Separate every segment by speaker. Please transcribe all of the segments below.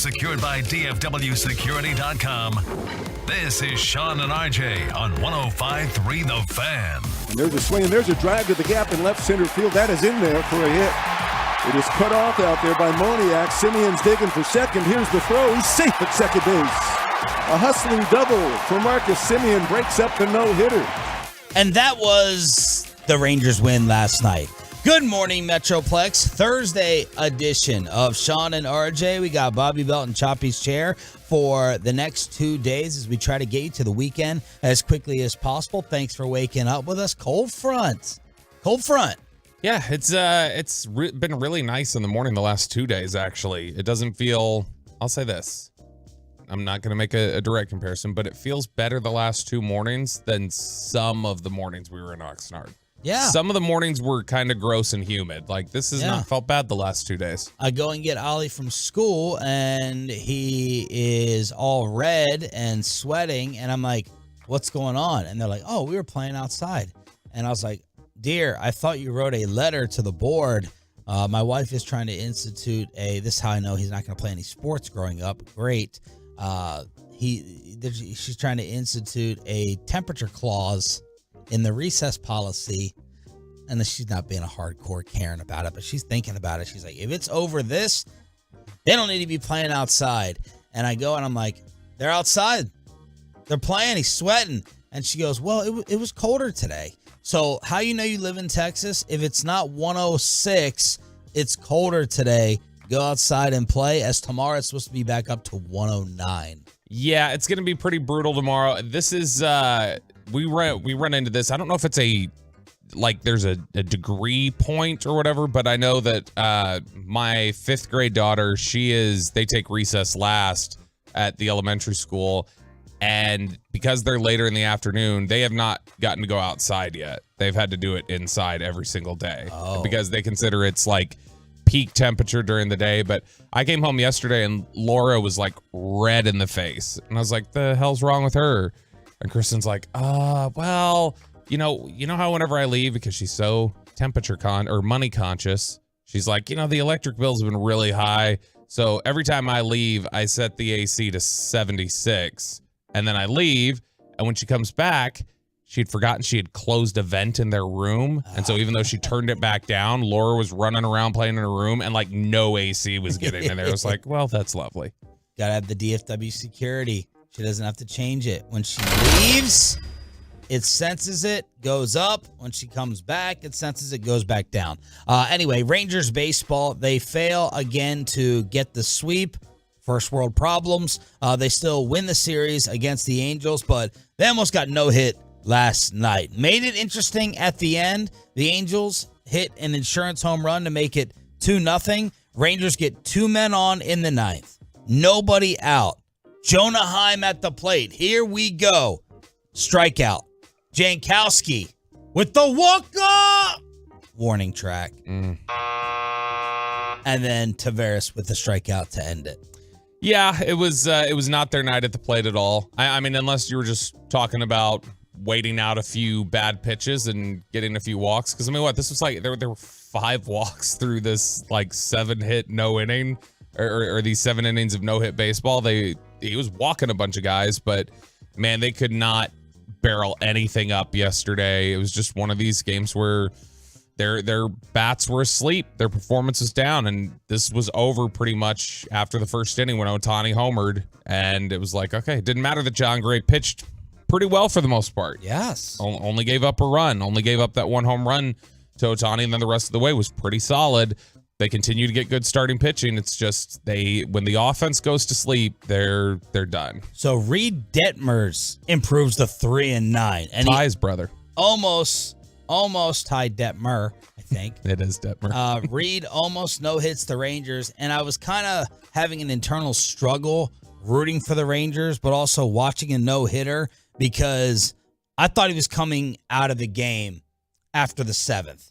Speaker 1: secured by DFWsecurity.com. This is Sean and RJ on 105.3 The Fan.
Speaker 2: And there's a swing, and there's a drive to the gap in left center field. That is in there for a hit. It is cut off out there by Moniak. Simeon's digging for second. Here's the throw. He's safe at second base. A hustling double for Marcus Semien breaks up the no-hitter.
Speaker 3: And that was the Rangers win last night. Good morning, Metroplex. Thursday edition of Sean and RJ. We got Bobby Belt and Choppy's chair for the next 2 days as we try to get you to the weekend as quickly as possible. Thanks for waking up with us. Cold front.
Speaker 4: Yeah, it's been really nice in the morning the last 2 days, actually. It doesn't feel, I'll say this. I'm not going to make a direct comparison, but it feels better the last 2 mornings than some of the mornings we were in Oxnard.
Speaker 3: Yeah.
Speaker 4: Some of the mornings were kind of gross and humid. Like, this has not felt bad the last 2 days.
Speaker 3: I go and get Ollie from school, and he is all red and sweating, and I'm like, what's going on? And they're like, oh, we were playing outside. And I was like, dear, I thought you wrote a letter to the board. My wife is trying to institute this is how I know he's not going to play any sports growing up. Great. She's trying to institute a temperature clause in the recess policy, and then she's not being a hardcore Karen about it, but she's thinking about it. She's like, if it's over this, they don't need to be playing outside. And I go and I'm like, they're outside. They're playing. He's sweating. And she goes, well, it was colder today. So how you know you live in Texas? If it's not 106, it's colder today. Go outside and play, as tomorrow it's supposed to be back up to 109.
Speaker 4: Yeah, it's going to be pretty brutal tomorrow. This is we run into this. I don't know if it's there's a degree point or whatever, but I know that my 5th grade daughter, they take recess last at the elementary school, and because they're later in the afternoon, they have not gotten to go outside yet. They've had to do it inside every single day because they consider it's like peak temperature during the day. But I came home yesterday and Laura was like red in the face, and I was like, the hell's wrong with her? And Kristen's like, well, you know how whenever I leave, because she's so money conscious, she's like, the electric bills have been really high, so every time I leave, I set the AC to 76, and then I leave, and when she comes back, she'd forgotten she had closed a vent in their room. And so even though she turned it back down, Laura was running around playing in her room, and like no AC was getting in there. I was like, well, that's lovely.
Speaker 3: Gotta have the DFW security. She doesn't have to change it. When she leaves, it senses it, goes up. When she comes back, it senses it, goes back down. Anyway, Rangers baseball, they fail again to get the sweep. First world problems. They still win the series against the Angels, but they almost got no hit last night. Made it interesting at the end. The Angels hit an insurance home run to make it 2-0. Rangers get 2 men on in the 9th. Nobody out. Jonah Heim at the plate. Here we go. Strikeout. Jankowski with the walk-up. Warning track. And then Tavares with the strikeout to end it.
Speaker 4: Yeah, it was not their night at the plate at all. I mean, unless you were just talking about waiting out a few bad pitches and getting a few walks. Because, I mean, this was like, there were 5 walks through this, 7-hit no-inning, or these 7 innings of no-hit baseball. He was walking a bunch of guys, but, man, they could not barrel anything up yesterday. It was just one of these games where their bats were asleep. Their performance was down, and this was over pretty much after the first inning when Ohtani homered, and it was like, okay, it didn't matter that John Gray pitched pretty well for the most part.
Speaker 3: Yes.
Speaker 4: Only gave up a run. Only gave up that 1 home run to Ohtani, and then the rest of the way was pretty solid. They continue to get good starting pitching. It's just when the offense goes to sleep, they're done.
Speaker 3: So Reed Detmers improves the 3-9. And
Speaker 4: Ty's brother.
Speaker 3: Almost tied Detmer, I think.
Speaker 4: It is Detmer.
Speaker 3: Reed almost no-hits the Rangers, and I was kind of having an internal struggle rooting for the Rangers, but also watching a no-hitter because I thought he was coming out of the game after the 7th.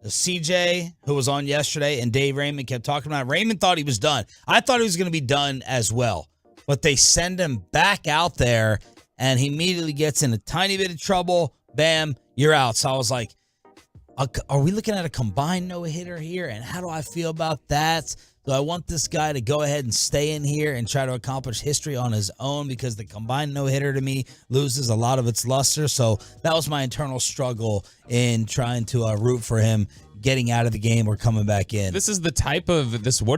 Speaker 3: The CJ, who was on yesterday, and Dave Raymond kept talking about it. Raymond thought he was done. I thought he was going to be done as well. But they send him back out there, and he immediately gets in a tiny bit of trouble. Bam, you're out. So I was like, are we looking at a combined no-hitter here? And how do I feel about that? Do I want this guy to go ahead and stay in here and try to accomplish history on his own, because the combined no-hitter to me loses a lot of its luster? So that was my internal struggle in trying to root for him getting out of the game or coming back in.
Speaker 4: This would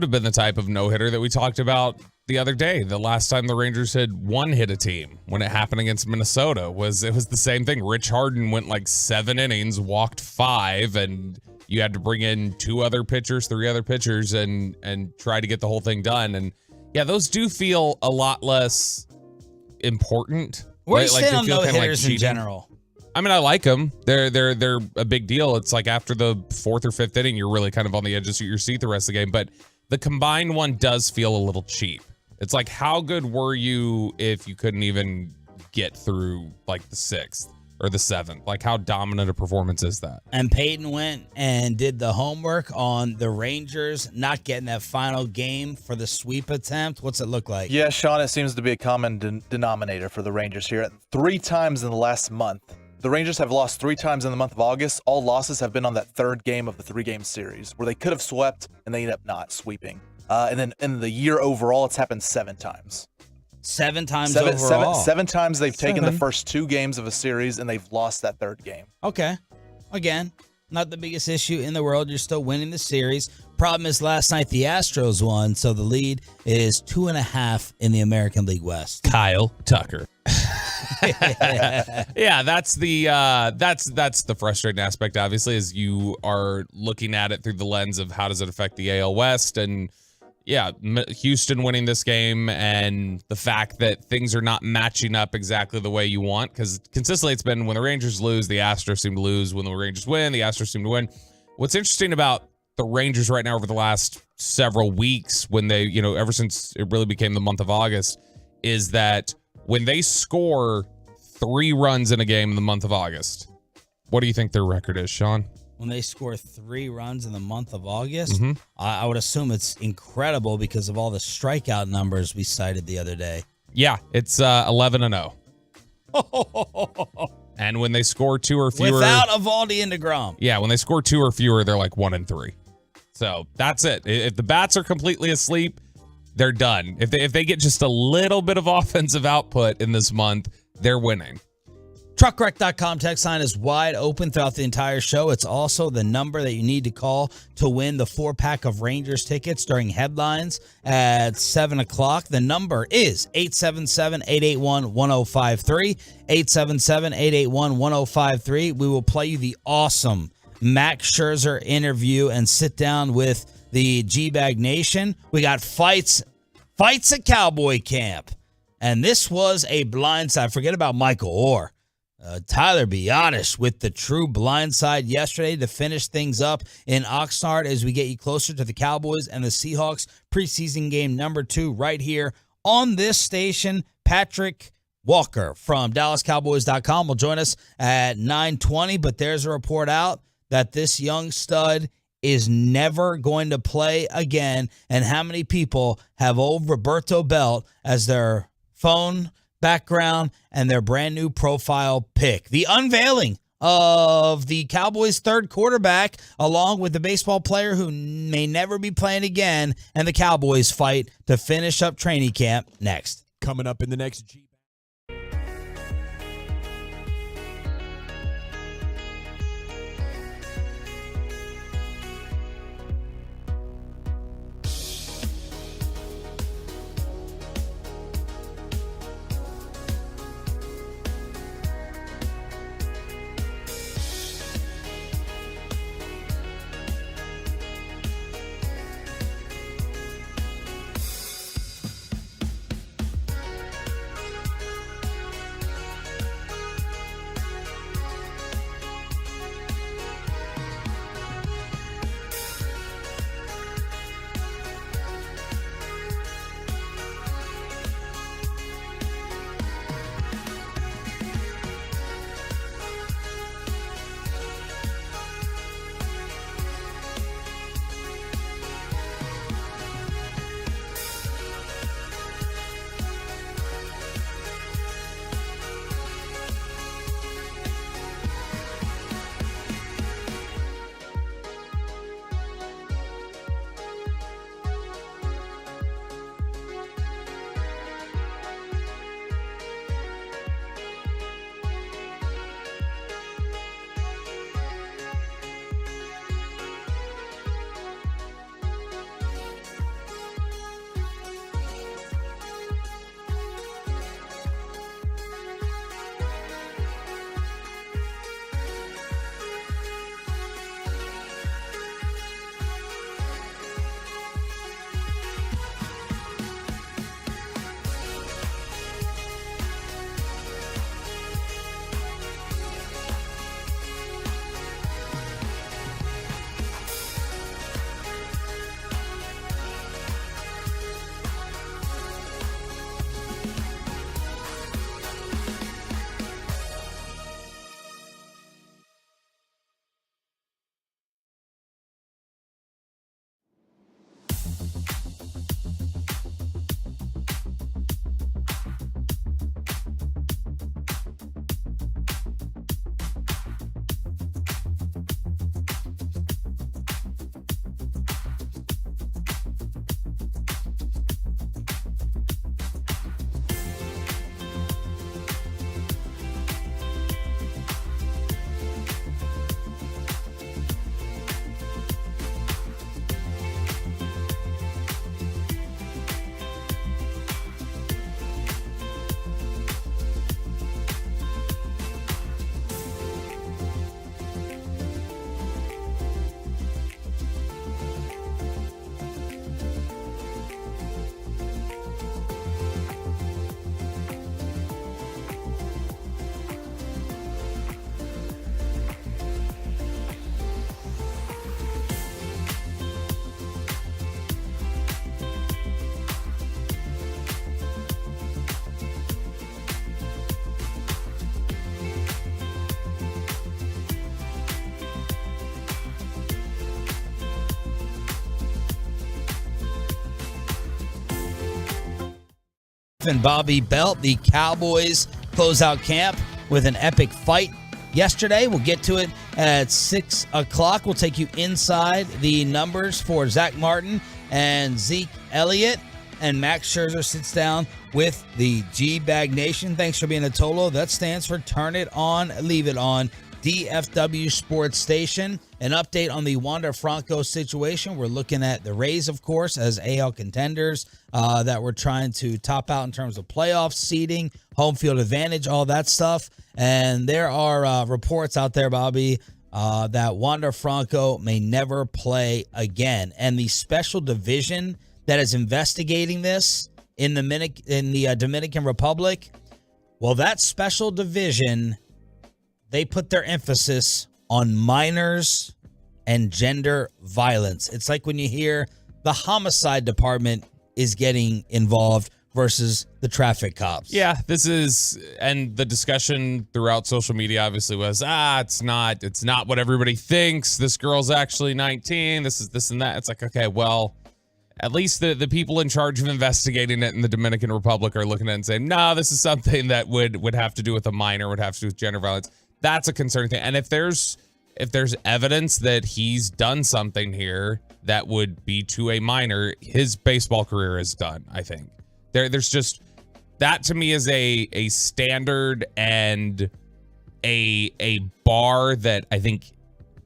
Speaker 4: have been the type of no-hitter that we talked about the other day. The last time the Rangers had one hit a team when it happened against Minnesota it was the same thing. Rich Harden went like 7 innings, walked 5, and you had to bring in 3 other pitchers, and try to get the whole thing done. And yeah, those do feel a lot less important.
Speaker 3: Where do you stand
Speaker 4: they
Speaker 3: on
Speaker 4: feel kinda
Speaker 3: no-hitters in
Speaker 4: cheating.
Speaker 3: general?
Speaker 4: I mean, I like them. They're a big deal. It's like after the 4th or 5th inning, you're really kind of on the edge of your seat the rest of the game. But the combined one does feel a little cheap. It's like, how good were you if you couldn't even get through like the 6th or the 7th? Like, how dominant a performance is that?
Speaker 3: And Peyton went and did the homework on the Rangers not getting that final game for the sweep attempt. What's it look like?
Speaker 5: Yeah, Sean, it seems to be a common denominator for the Rangers here. 3 times in the last month. The Rangers have lost 3 times in the month of August. All losses have been on that 3rd game of the 3-game series, where they could have swept and they ended up not sweeping. And then in the year overall, it's happened 7 times.
Speaker 3: 7 times overall?
Speaker 5: 7 times they've taken the first 2 games of a series and they've lost that 3rd game.
Speaker 3: Okay. Again, not the biggest issue in the world. You're still winning the series. Problem is, last night the Astros won, so the lead is 2.5 in the American League West.
Speaker 4: Kyle Tucker. Yeah, that's the frustrating aspect, obviously, as you are looking at it through the lens of how does it affect the AL West. And yeah, Houston winning this game and the fact that things are not matching up exactly the way you want, because consistently it's been when the Rangers lose, the Astros seem to lose. When the Rangers win, the Astros seem to win. What's interesting about the Rangers right now over the last several weeks, when they, ever since it really became the month of August, is that when they score 3 runs in a game in the month of August, what do you think their record is, Sean?
Speaker 3: When they score 3 runs in the month of August, I would assume it's incredible because of all the strikeout numbers we cited the other day.
Speaker 4: Yeah, it's 11-0. And when they score 2 or fewer,
Speaker 3: without Evaldi and DeGrom.
Speaker 4: Yeah, when they score 2 or fewer, they're like 1-3. So that's it. If the bats are completely asleep, they're done. If they get just a little bit of offensive output in this month, they're winning.
Speaker 3: Truckwreck.com text line is wide open throughout the entire show. It's also the number that you need to call to win the 4-pack of Rangers tickets during headlines at 7 o'clock. The number is 877-881-1053. 877-881-1053. We will play you the awesome Max Scherzer interview and sit down with the G-Bag Nation. We got fights at Cowboy camp. And this was a blindside. Forget about Michael Orr. Tyler Biadasz with the true blindside yesterday to finish things up in Oxnard as we get you closer to the Cowboys and the Seahawks preseason game number 2 right here on this station. Patrick Walker from DallasCowboys.com will join us at 9:20, but there's a report out that this young stud is never going to play again. And how many people have old Roberto Belt as their phone background and their brand new profile pic? The unveiling of the Cowboys' 3rd quarterback, along with the baseball player who may never be playing again, and the Cowboys fight to finish up training camp next.
Speaker 6: Coming up in the next G.
Speaker 3: And Bobby Belt, the Cowboys close out camp with an epic fight yesterday. We'll get to it at 6 o'clock. We'll take you inside the numbers for Zach Martin and Zeke Elliott. And Max Scherzer sits down with the G-Bag Nation. Thanks for being a Tolo. That stands for Turn It On, Leave It On. DFW Sports Station. An update on the Wander Franco situation. We're looking at the Rays, of course, as AL contenders that we're trying to top out in terms of playoff seeding, home field advantage, all that stuff. And there are reports out there, Bobby, that Wander Franco may never play again. And the special division that is investigating this in the Dominican Republic, well, that special division, they put their emphasis on minors and gender violence. It's like when you hear the homicide department is getting involved versus the traffic cops.
Speaker 4: Yeah, and the discussion throughout social media obviously was, it's not what everybody thinks. This girl's actually 19. This is this and that. It's like, okay, well, at least the people in charge of investigating it in the Dominican Republic are looking at it and saying, no, this is something that would have to do with a minor, would have to do with gender violence. That's a concerning thing. And if there's evidence that he's done something here that would be to a minor, his baseball career is done, I think. There's just, that to me is a standard and a bar that I think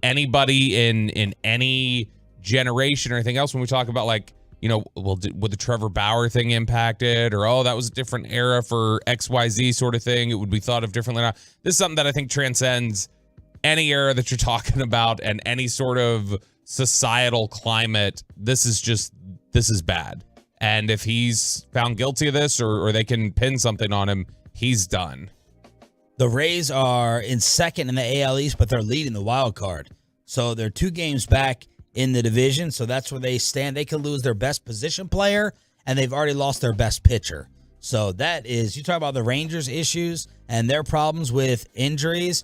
Speaker 4: anybody in any generation or anything else, when we talk about, like, you know, would the Trevor Bauer thing impact it? Or, that was a different era for XYZ sort of thing. It would be thought of differently now. This is something that I think transcends any era that you're talking about and any sort of societal climate. This is bad. And if he's found guilty of this or they can pin something on him, he's done.
Speaker 3: The Rays are in second in the AL East, but they're leading the wild card. So they're 2 games back in the division, so that's where they stand. They could lose their best position player, and they've already lost their best pitcher. So that is, you talk about the Rangers' issues and their problems with injuries,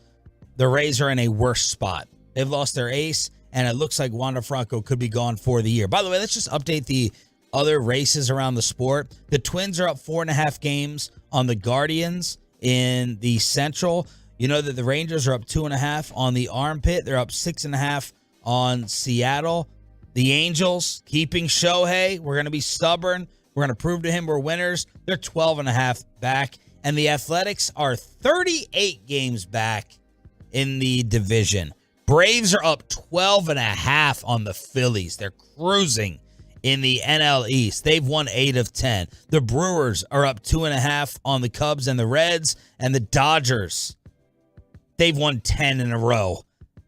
Speaker 3: the Rays are in a worse spot. They've lost their ace, and it looks like Wander Franco could be gone for the year. By the way, let's just update the other races around the sport. The Twins are up 4.5 games on the Guardians in the Central. You know that the Rangers are up 2.5 on the Armpit. They're up 6.5 on Seattle. The Angels keeping Shohei. We're going to be stubborn. We're going to prove to him we're winners. They're 12.5 back. And the Athletics are 38 games back in the division. Braves are up 12.5 on the Phillies. They're cruising in the NL East. They've won 8 of 10. The Brewers are up 2.5 on the Cubs and the Reds. And the Dodgers, they've won 10 in a row.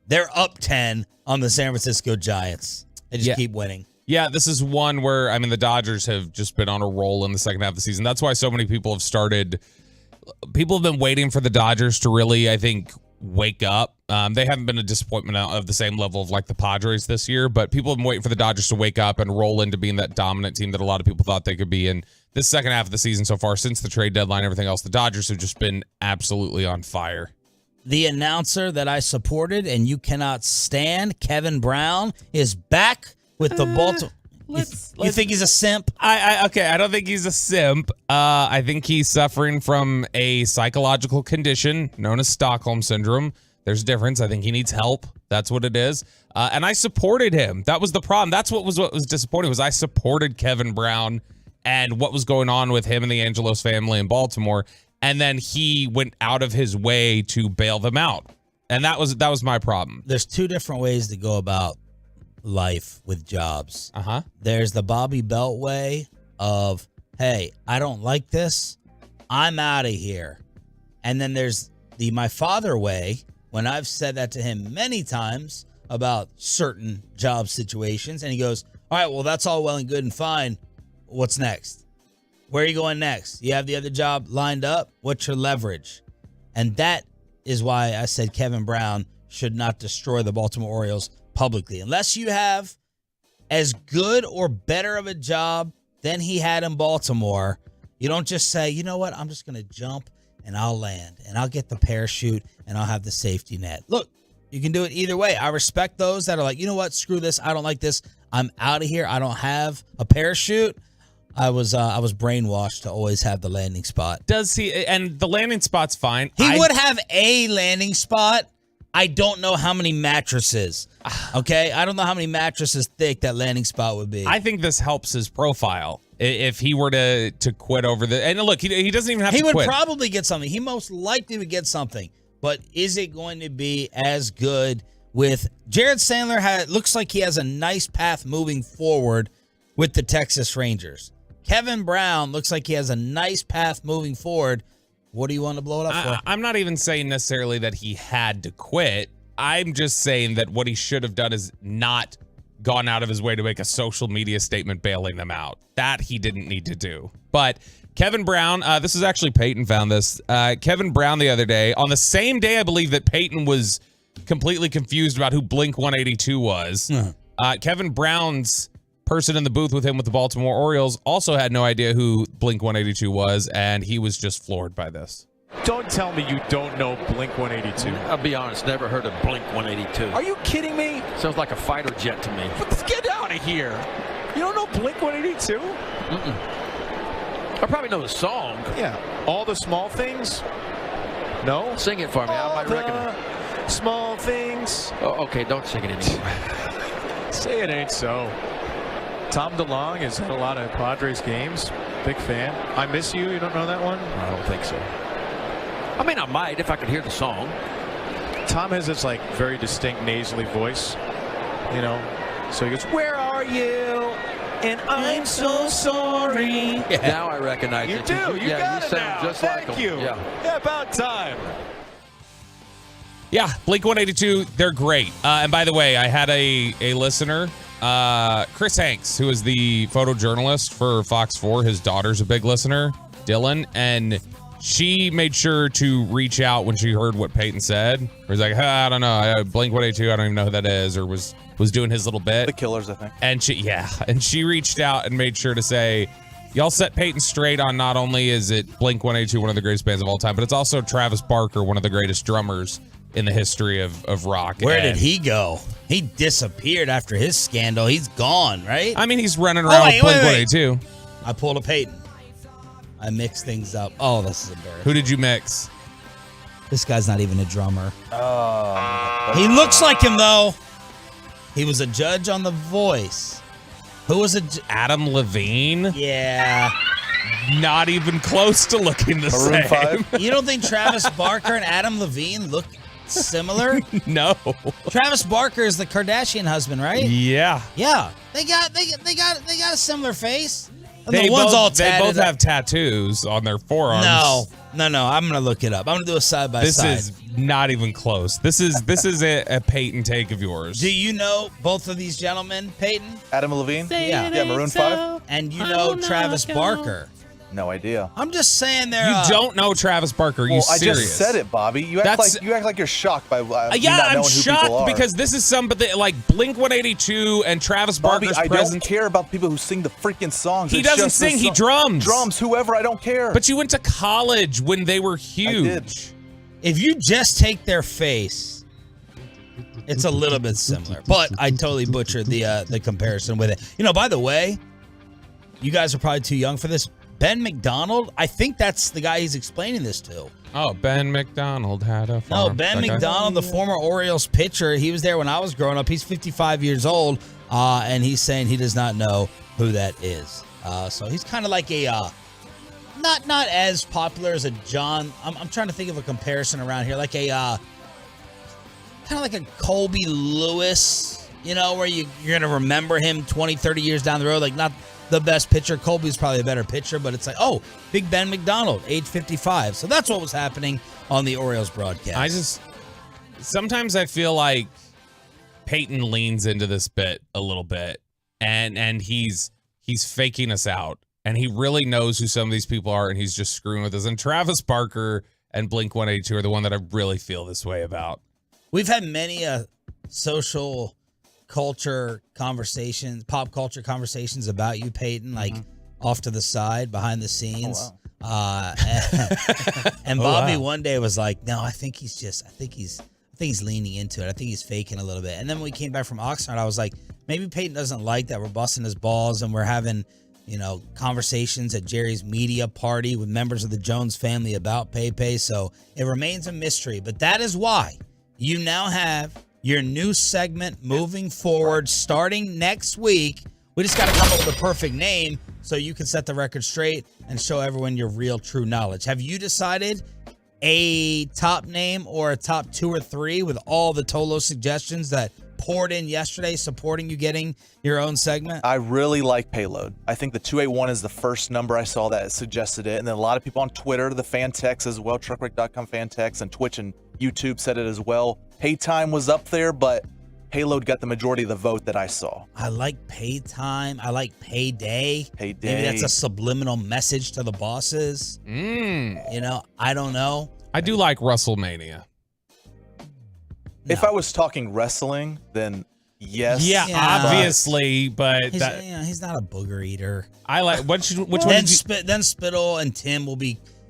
Speaker 3: They're up 10 on the San Francisco Giants. They just keep winning.
Speaker 4: Yeah, this is one where, I mean, the Dodgers have just been on a roll in the second half of the season. That's why so many people have been waiting for the Dodgers to really, I think, wake up. They haven't been a disappointment of the same level of like the Padres this year, but people have been waiting for the Dodgers to wake up and roll into being that dominant team that a lot of people thought they could be. And this second half of the season so far, since the trade deadline, everything else, the Dodgers have just been absolutely on fire.
Speaker 3: The announcer that I supported and you cannot stand, Kevin Brown, is back with the Baltimore. You think he's a simp?
Speaker 4: Okay, I don't think he's a simp. I think he's suffering from a psychological condition known as Stockholm Syndrome. There's a difference. I think he needs help. That's what it is. And I supported him. That was the problem. That's what was disappointing, was I supported Kevin Brown and what was going on with him and the Angelos family in Baltimore. And then he went out of his way to bail them out. And that was my problem.
Speaker 3: There's 2 different ways to go about life with jobs. There's the Bobby Belt way of, hey, I don't like this, I'm out of here. And then there's the my father way, when I've said that to him many times about certain job situations, and he goes, all right, well, that's all well and good and fine. What's next? Where are you going next? You have the other job lined up? What's your leverage? And that is why I said Kevin Brown should not destroy the Baltimore Orioles publicly. Unless you have as good or better of a job than he had in Baltimore, you don't just say, you know what, I'm just going to jump and I'll land and I'll get the parachute and I'll have the safety net. Look, you can do it either way. I respect those that are like, you know what, screw this. I don't like this. I'm out of here. I don't have a parachute. I was brainwashed to always have the landing spot.
Speaker 4: Does he? And the landing spot's fine.
Speaker 3: He would have a landing spot. I don't know how many mattresses. Okay? I don't know how many mattresses thick that landing spot would be.
Speaker 4: I think this helps his profile. If he were to quit over the... And look, he doesn't even have to quit.
Speaker 3: He would probably get something. He most likely would get something. But is it going to be as good with... Jared Sandler looks like he has a nice path moving forward with the Texas Rangers. Kevin Brown looks like he has a nice path moving forward. What do you want to blow it up for?
Speaker 4: I'm not even saying necessarily that he had to quit. I'm just saying that what he should have done is not gone out of his way to make a social media statement bailing them out. That he didn't need to do. But Kevin Brown, this is actually Peyton found this. Kevin Brown the other day, on the same day I believe that Peyton was completely confused about who Blink 182 was. Kevin Brown's person in the booth with him with the Baltimore Orioles also had no idea who Blink 182 was, and he was just floored by this.
Speaker 6: Don't tell me you don't know Blink 182.
Speaker 7: I'll be honest, never heard of Blink 182.
Speaker 6: Are you kidding me?
Speaker 7: Sounds like a fighter jet to me.
Speaker 6: Let's get out of here. You don't know Blink 182?
Speaker 7: I probably know the song.
Speaker 6: Yeah. All the small things? No?
Speaker 7: Sing it for me. I might recognize it.
Speaker 6: Small things.
Speaker 7: Oh, okay, don't sing it anymore.
Speaker 6: Say it ain't so. Tom DeLonge has had a lot of Padres games. Big fan. I Miss You. You don't know that one?
Speaker 7: I don't think so. I mean, I might if I could hear the song.
Speaker 6: Tom has this like very distinct nasally voice, you know. So he goes, "Where are you? And I'm so sorry."
Speaker 7: Yeah. Now I recognize
Speaker 6: You
Speaker 7: it.
Speaker 6: do. You got
Speaker 7: you
Speaker 6: it
Speaker 7: sound
Speaker 6: now.
Speaker 7: just
Speaker 6: Thank
Speaker 7: like him.
Speaker 6: you.
Speaker 7: Yeah.
Speaker 6: About time.
Speaker 4: Yeah, Blink 182, they're great. And by the way, I had a listener, Chris Hanks, who is the photojournalist for Fox 4. His daughter's a big listener, Dylan, and she made sure to reach out when she heard what Peyton said. He was like, I don't know, Blink 182, I don't even know who that is, or was doing his little bit.
Speaker 5: The Killers, I think.
Speaker 4: And she reached out and made sure to say, y'all set Peyton straight on not only is it Blink 182, one of the greatest bands of all time, but it's also Travis Barker, one of the greatest drummers in the history of rock.
Speaker 3: Where did he go? He disappeared after his scandal. He's gone, right?
Speaker 4: I mean, he's running around with Blink 182.
Speaker 3: I pulled a Peyton. I mixed things up. Oh, this is embarrassing.
Speaker 4: Who did you mix?
Speaker 3: This guy's not even a drummer. He looks like him, though. He was a judge on The Voice. Who was
Speaker 4: Adam Levine?
Speaker 3: Yeah.
Speaker 4: Not even close to looking the
Speaker 5: Maroon
Speaker 4: same.
Speaker 5: 5?
Speaker 3: You don't think Travis Barker and Adam Levine look similar?
Speaker 4: No.
Speaker 3: Travis Barker is the Kardashian husband, right?
Speaker 4: Yeah.
Speaker 3: Yeah. They got a similar face. And
Speaker 4: They
Speaker 3: the one's
Speaker 4: both,
Speaker 3: all
Speaker 4: they
Speaker 3: tatted
Speaker 4: both
Speaker 3: up.
Speaker 4: have tattoos on their forearms.
Speaker 3: No. I'm gonna look it up. I'm gonna do a side by
Speaker 4: This
Speaker 3: side.
Speaker 4: is not even close. This is a Peyton take of yours.
Speaker 3: Do you know both of these gentlemen, Peyton?
Speaker 5: Adam Levine?
Speaker 3: Yeah.
Speaker 5: Yeah, Maroon 5?
Speaker 3: And you know Travis Barker.
Speaker 5: No idea.
Speaker 3: I'm just saying they're.
Speaker 4: You don't know Travis Barker? Are you
Speaker 5: Well, I
Speaker 4: serious?
Speaker 5: just said it, Bobby. You act like you're shocked by me
Speaker 4: Yeah,
Speaker 5: not
Speaker 4: I'm
Speaker 5: knowing who people
Speaker 4: shocked
Speaker 5: are.
Speaker 4: because this is somebody like Blink 182 and Travis
Speaker 5: Bobby,
Speaker 4: Barker's
Speaker 5: I
Speaker 4: presence.
Speaker 5: don't care about people who sing the freaking songs.
Speaker 4: He
Speaker 5: It's
Speaker 4: doesn't
Speaker 5: just the
Speaker 4: sing, he
Speaker 5: song.
Speaker 4: drums.
Speaker 5: Drums, whoever, I don't care.
Speaker 4: But you went to college when they were huge.
Speaker 5: did.
Speaker 3: If you just take their face, it's a little bit similar. But I totally butchered the comparison with it. You know, by the way, you guys are probably too young for this. Ben McDonald, I think that's the guy he's explaining this to.
Speaker 4: Oh, Ben McDonald had a farm.
Speaker 3: No, Ben
Speaker 4: That guy?
Speaker 3: McDonald, the former Orioles pitcher, he was there when I was growing up. He's 55 years old, and he's saying he does not know who that is. So he's kind of like a not as popular as a John. I'm trying to think of a comparison around here, like a kind of like a Colby Lewis, you know, where you're going to remember him 20, 30 years down the road, like not the best pitcher. Colby's probably a better pitcher, but it's like, oh, Big Ben McDonald, age 55. So that's what was happening on the Orioles broadcast.
Speaker 4: Sometimes I feel like Peyton leans into this bit a little bit, and he's faking us out, and he really knows who some of these people are, and he's just screwing with us. And Travis Barker and Blink 182 are the one that I really feel this way about.
Speaker 3: We've had many social culture conversations, pop culture conversations about you, Peyton, like off to the side, behind the scenes.
Speaker 5: Oh, wow.
Speaker 3: And Bobby one day was like, no, I think he's leaning into it. I think he's faking a little bit. And then when we came back from Oxnard, I was like, maybe Peyton doesn't like that we're busting his balls and we're having conversations at Jerry's media party with members of the Jones family about PayPay. So it remains a mystery, but that is why you now have your new segment moving forward starting next week. We just got to come up with a perfect name so you can set the record straight and show everyone your real, true knowledge. Have you decided a top name or a top 2 or 3 with all the Tolo suggestions that poured in yesterday supporting you getting your own segment?
Speaker 5: I really like Payload. I think the 281 is the first number I saw that suggested it. And then a lot of people on Twitter, the fan text as well, truckwreck.com fan text, and Twitch and YouTube said it as well. Paytime was up there, but Payload got the majority of the vote that I saw.
Speaker 3: I like Paytime. I like Payday.
Speaker 5: Payday.
Speaker 3: Maybe that's a subliminal message to the bosses. I don't know.
Speaker 4: I do like WrestleMania.
Speaker 5: If I was talking wrestling, then yes.
Speaker 4: Yeah, obviously, but
Speaker 3: he's not a booger eater.
Speaker 4: I like which one?
Speaker 3: Then Spittle and Tim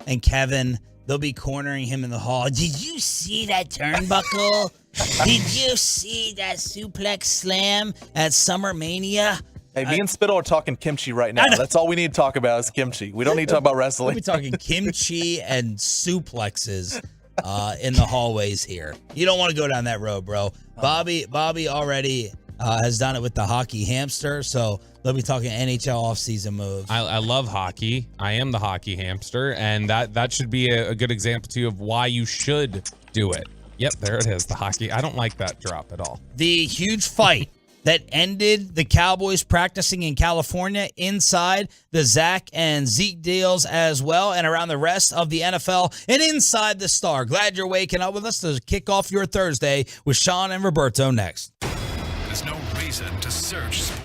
Speaker 3: and Kevin, they'll be cornering him in the hall. Did you see that turnbuckle? Did you see that suplex slam at SummerMania?
Speaker 5: Hey, me and Spittle are talking kimchi right now. That's all we need to talk about is kimchi. We don't need to talk about wrestling.
Speaker 3: We'll be talking kimchi and suplexes in the hallways here. You don't want to go down that road, bro. Bobby already has done it with the hockey hamster, so they'll be talking NHL offseason moves.
Speaker 4: I love hockey. I am the hockey hamster, and that should be a good example to you of why you should do it. Yep, there it is, the hockey. I don't like that drop at all.
Speaker 3: The huge fight that ended the Cowboys practicing in California inside the Zach and Zeke deals as well, and around the rest of the NFL and inside the Star. Glad you're waking up with us to kick off your Thursday with Sean and Roberto next.
Speaker 1: There's no reason to search sports.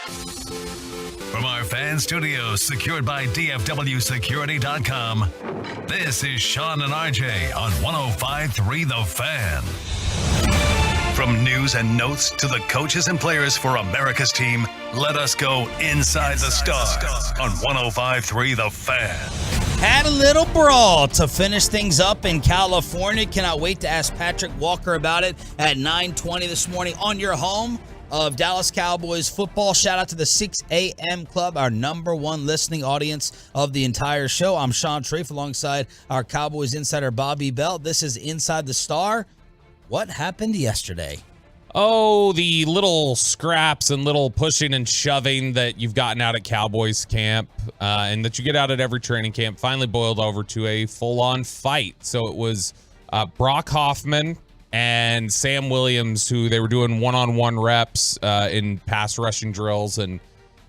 Speaker 1: From our fan studios secured by DFWsecurity.com, this is Sean and RJ on 105.3 The Fan. From news and notes to the coaches and players for America's team, let us go inside the stars on 105.3 The Fan.
Speaker 3: Had a little brawl to finish things up in California. Cannot wait to ask Patrick Walker about it at 9:20 this morning on your home of Dallas Cowboys football. Shout out to the 6 a.m. Club, our number one listening audience of the entire show. I'm Sean Trafe alongside our Cowboys insider Bobby Bell. This is Inside the Star. What happened yesterday?
Speaker 4: Oh, the little scraps and little pushing and shoving that you've gotten out at Cowboys camp and that you get out at every training camp finally boiled over to a full-on fight. So it was Brock Hoffman and Sam Williams, who they were doing one-on-one reps in pass rushing drills, and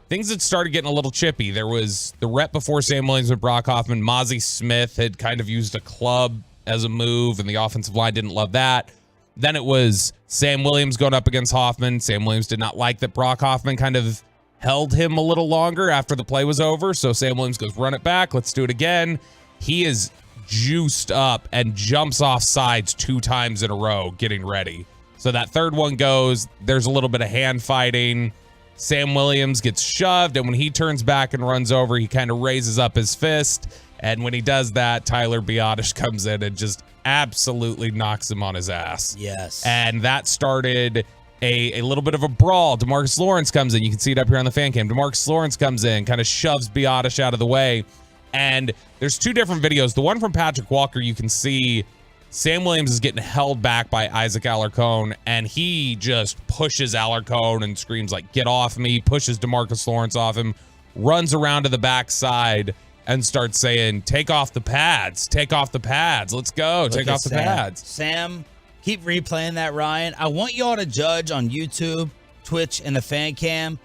Speaker 4: things had started getting a little chippy. There was the rep before Sam Williams with Brock Hoffman. Mozzie Smith had kind of used a club as a move, and the offensive line didn't love that. Then it was Sam Williams going up against Hoffman. Sam Williams did not like that Brock Hoffman kind of held him a little longer after the play was over. So Sam Williams goes, run it back. Let's do it again. He is juiced up and jumps off sides 2 times in a row getting ready. So that third one goes, there's a little bit of hand fighting. Sam Williams gets shoved, and when he turns back and runs over, he kind of raises up his fist. And when he does that, Tyler Biadasz comes in and just absolutely knocks him on his ass.
Speaker 3: Yes.
Speaker 4: And that started a little bit of a brawl. DeMarcus Lawrence comes in. You can see it up here on the fan cam. DeMarcus Lawrence comes in, kind of shoves Biadasz out of the way. And there's 2 different videos. The one from Patrick Walker, you can see Sam Williams is getting held back by Isaac Alarcon, and he just pushes Alarcon and screams like, get off me, pushes DeMarcus Lawrence off him, runs around to the backside and starts saying, take off the pads, let's go, take off the pads.
Speaker 3: Sam, keep replaying that, Ryan. I want y'all to judge on YouTube, Twitch, and the fan cam.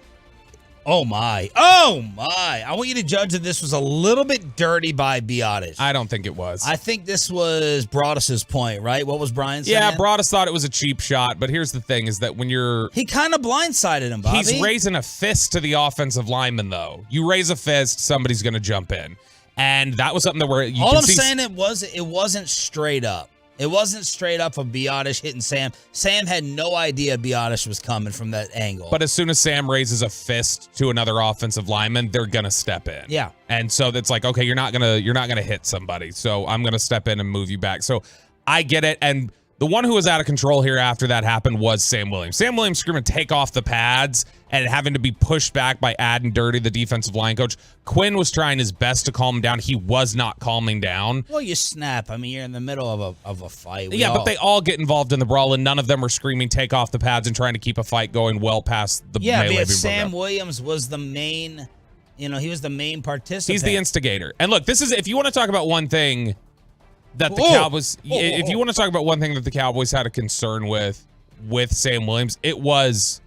Speaker 3: Oh my. I want you to judge that this was a little bit dirty by Biadasz.
Speaker 4: I don't think it was.
Speaker 3: I think this was Broadus's point, right? What was Brian saying?
Speaker 4: Yeah, Broadus thought it was a cheap shot, but here's the thing is that when
Speaker 3: he kind of blindsided him, Bobby.
Speaker 4: He's raising a fist to the offensive lineman, though. You raise a fist, somebody's going to jump in. And that was something that
Speaker 3: saying it wasn't straight up. It wasn't straight up of Biadasz hitting Sam. Sam had no idea Biadasz was coming from that angle.
Speaker 4: But as soon as Sam raises a fist to another offensive lineman, they're gonna step in.
Speaker 3: Yeah.
Speaker 4: And so it's like, okay, you're not gonna hit somebody. So I'm gonna step in and move you back. So I get it. And the one who was out of control here after that happened was Sam Williams. Sam Williams screaming, take off the pads, and having to be pushed back by Adam Dirty, the defensive line coach. Quinn was trying his best to calm him down. He was not calming down.
Speaker 3: Well, you snap. I mean, you're in the middle of a fight.
Speaker 4: But they all get involved in the brawl, and none of them are screaming, take off the pads, and trying to keep a fight going well past the melee.
Speaker 3: Yeah, because Sam Williams was the main, he was the main participant.
Speaker 4: He's the instigator. And look, this is, if you want to talk about one thing that the Cowboys, if you want to talk about one thing that the Cowboys had a concern with Sam Williams, it was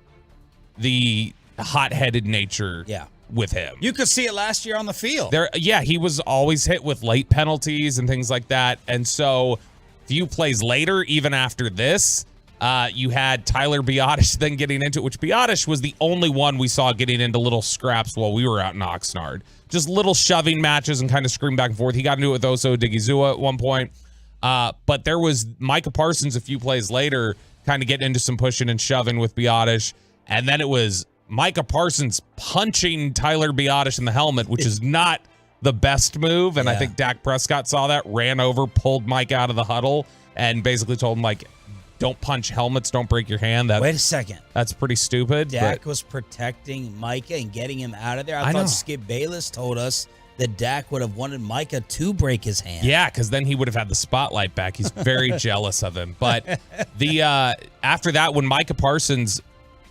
Speaker 4: the hot-headed nature with him.
Speaker 3: You could see it last year on the field.
Speaker 4: He was always hit with late penalties and things like that. And so a few plays later, even after this, you had Tyler Biadasz then getting into it, which Biadasz was the only one we saw getting into little scraps while we were out in Oxnard. Just little shoving matches and kind of screaming back and forth. He got into it with Oso Digizua at one point. But there was Micah Parsons a few plays later kind of getting into some pushing and shoving with Biadasz. And then it was Micah Parsons punching Tyler Biadasz in the helmet, which is not the best move. And I think Dak Prescott saw that, ran over, pulled Mike out of the huddle, and basically told him, like, don't punch helmets, don't break your hand.
Speaker 3: Wait a second.
Speaker 4: That's pretty stupid.
Speaker 3: Dak was protecting Micah and getting him out of there. I thought Skip Bayless told us that Dak would have wanted Micah to break his hand.
Speaker 4: Yeah, because then he would have had the spotlight back. He's very jealous of him. But after that, when Micah Parsons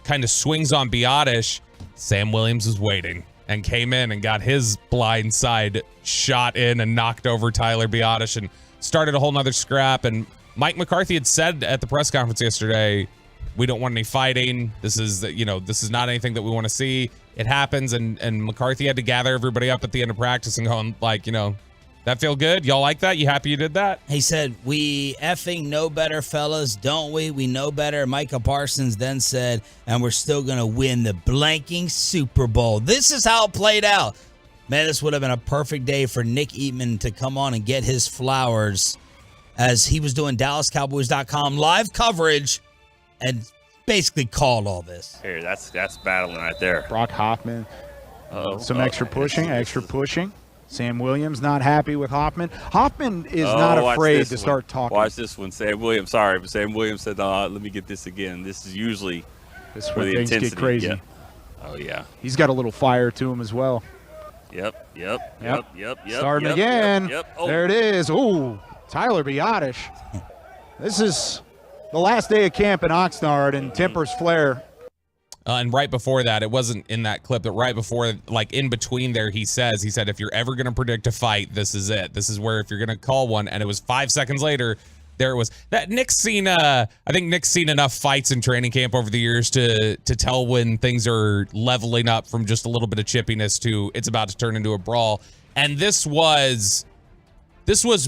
Speaker 4: kind of swings on Biadasz, Sam Williams was waiting and came in and got his blind side shot in and knocked over Tyler Biadasz and started a whole nother scrap. And Mike McCarthy had said at the press conference yesterday, we don't want any fighting. This is not anything that we want to see. It happens, and McCarthy had to gather everybody up at the end of practice and go, like, that That feel good? Y'all like that? You happy you did that?
Speaker 3: He said, we effing know better, fellas, don't we? We know better. Micah Parsons then said, and we're still going to win the blanking Super Bowl. This is how it played out. Man, this would have been a perfect day for Nick Eatman to come on and get his flowers as he was doing DallasCowboys.com live coverage and basically called all this.
Speaker 8: Here, that's battling right there.
Speaker 9: Brock Hoffman, some extra pushing. Sam Williams not happy with Hoffman. Hoffman is not afraid to start talking.
Speaker 8: Watch this one. Sam Williams, sorry, but Sam Williams said, let me get this again. This is usually
Speaker 9: where the things get crazy.
Speaker 8: Yeah. Oh, yeah.
Speaker 9: He's got a little fire to him as well.
Speaker 8: Yep.
Speaker 9: Starting again.
Speaker 8: Yep. Oh.
Speaker 9: There it is. Ooh, Tyler Biotish. This is the last day of camp in Oxnard, and tempers flare.
Speaker 4: And right before that, it wasn't in that clip, but right before, like in between there, he said, if you're ever going to predict a fight, this is it. This is where if you're going to call one. And it was 5 seconds later, there it was. That Nick's seen, I think Nick's seen enough fights in training camp over the years to tell when things are leveling up from just a little bit of chippiness to it's about to turn into a brawl. And this was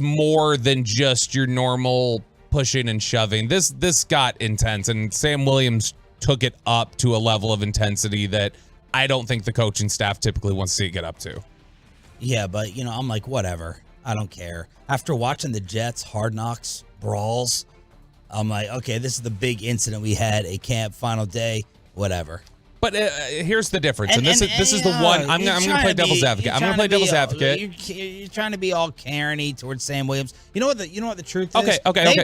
Speaker 4: more than just your normal pushing and shoving. This got intense, and Sam Williams took it up to a level of intensity that I don't think the coaching staff typically wants to see it get up to.
Speaker 3: Yeah, but, I'm like, whatever. I don't care. After watching the Jets, Hard Knocks, Brawls, I'm like, okay, this is the big incident we had, a camp final day, whatever.
Speaker 4: But here's the difference, and this is the one. I'm going to play devil's advocate. I'm going to play devil's advocate.
Speaker 3: You're trying to be all Karen-y towards Sam Williams. You know what the truth is?
Speaker 4: Okay.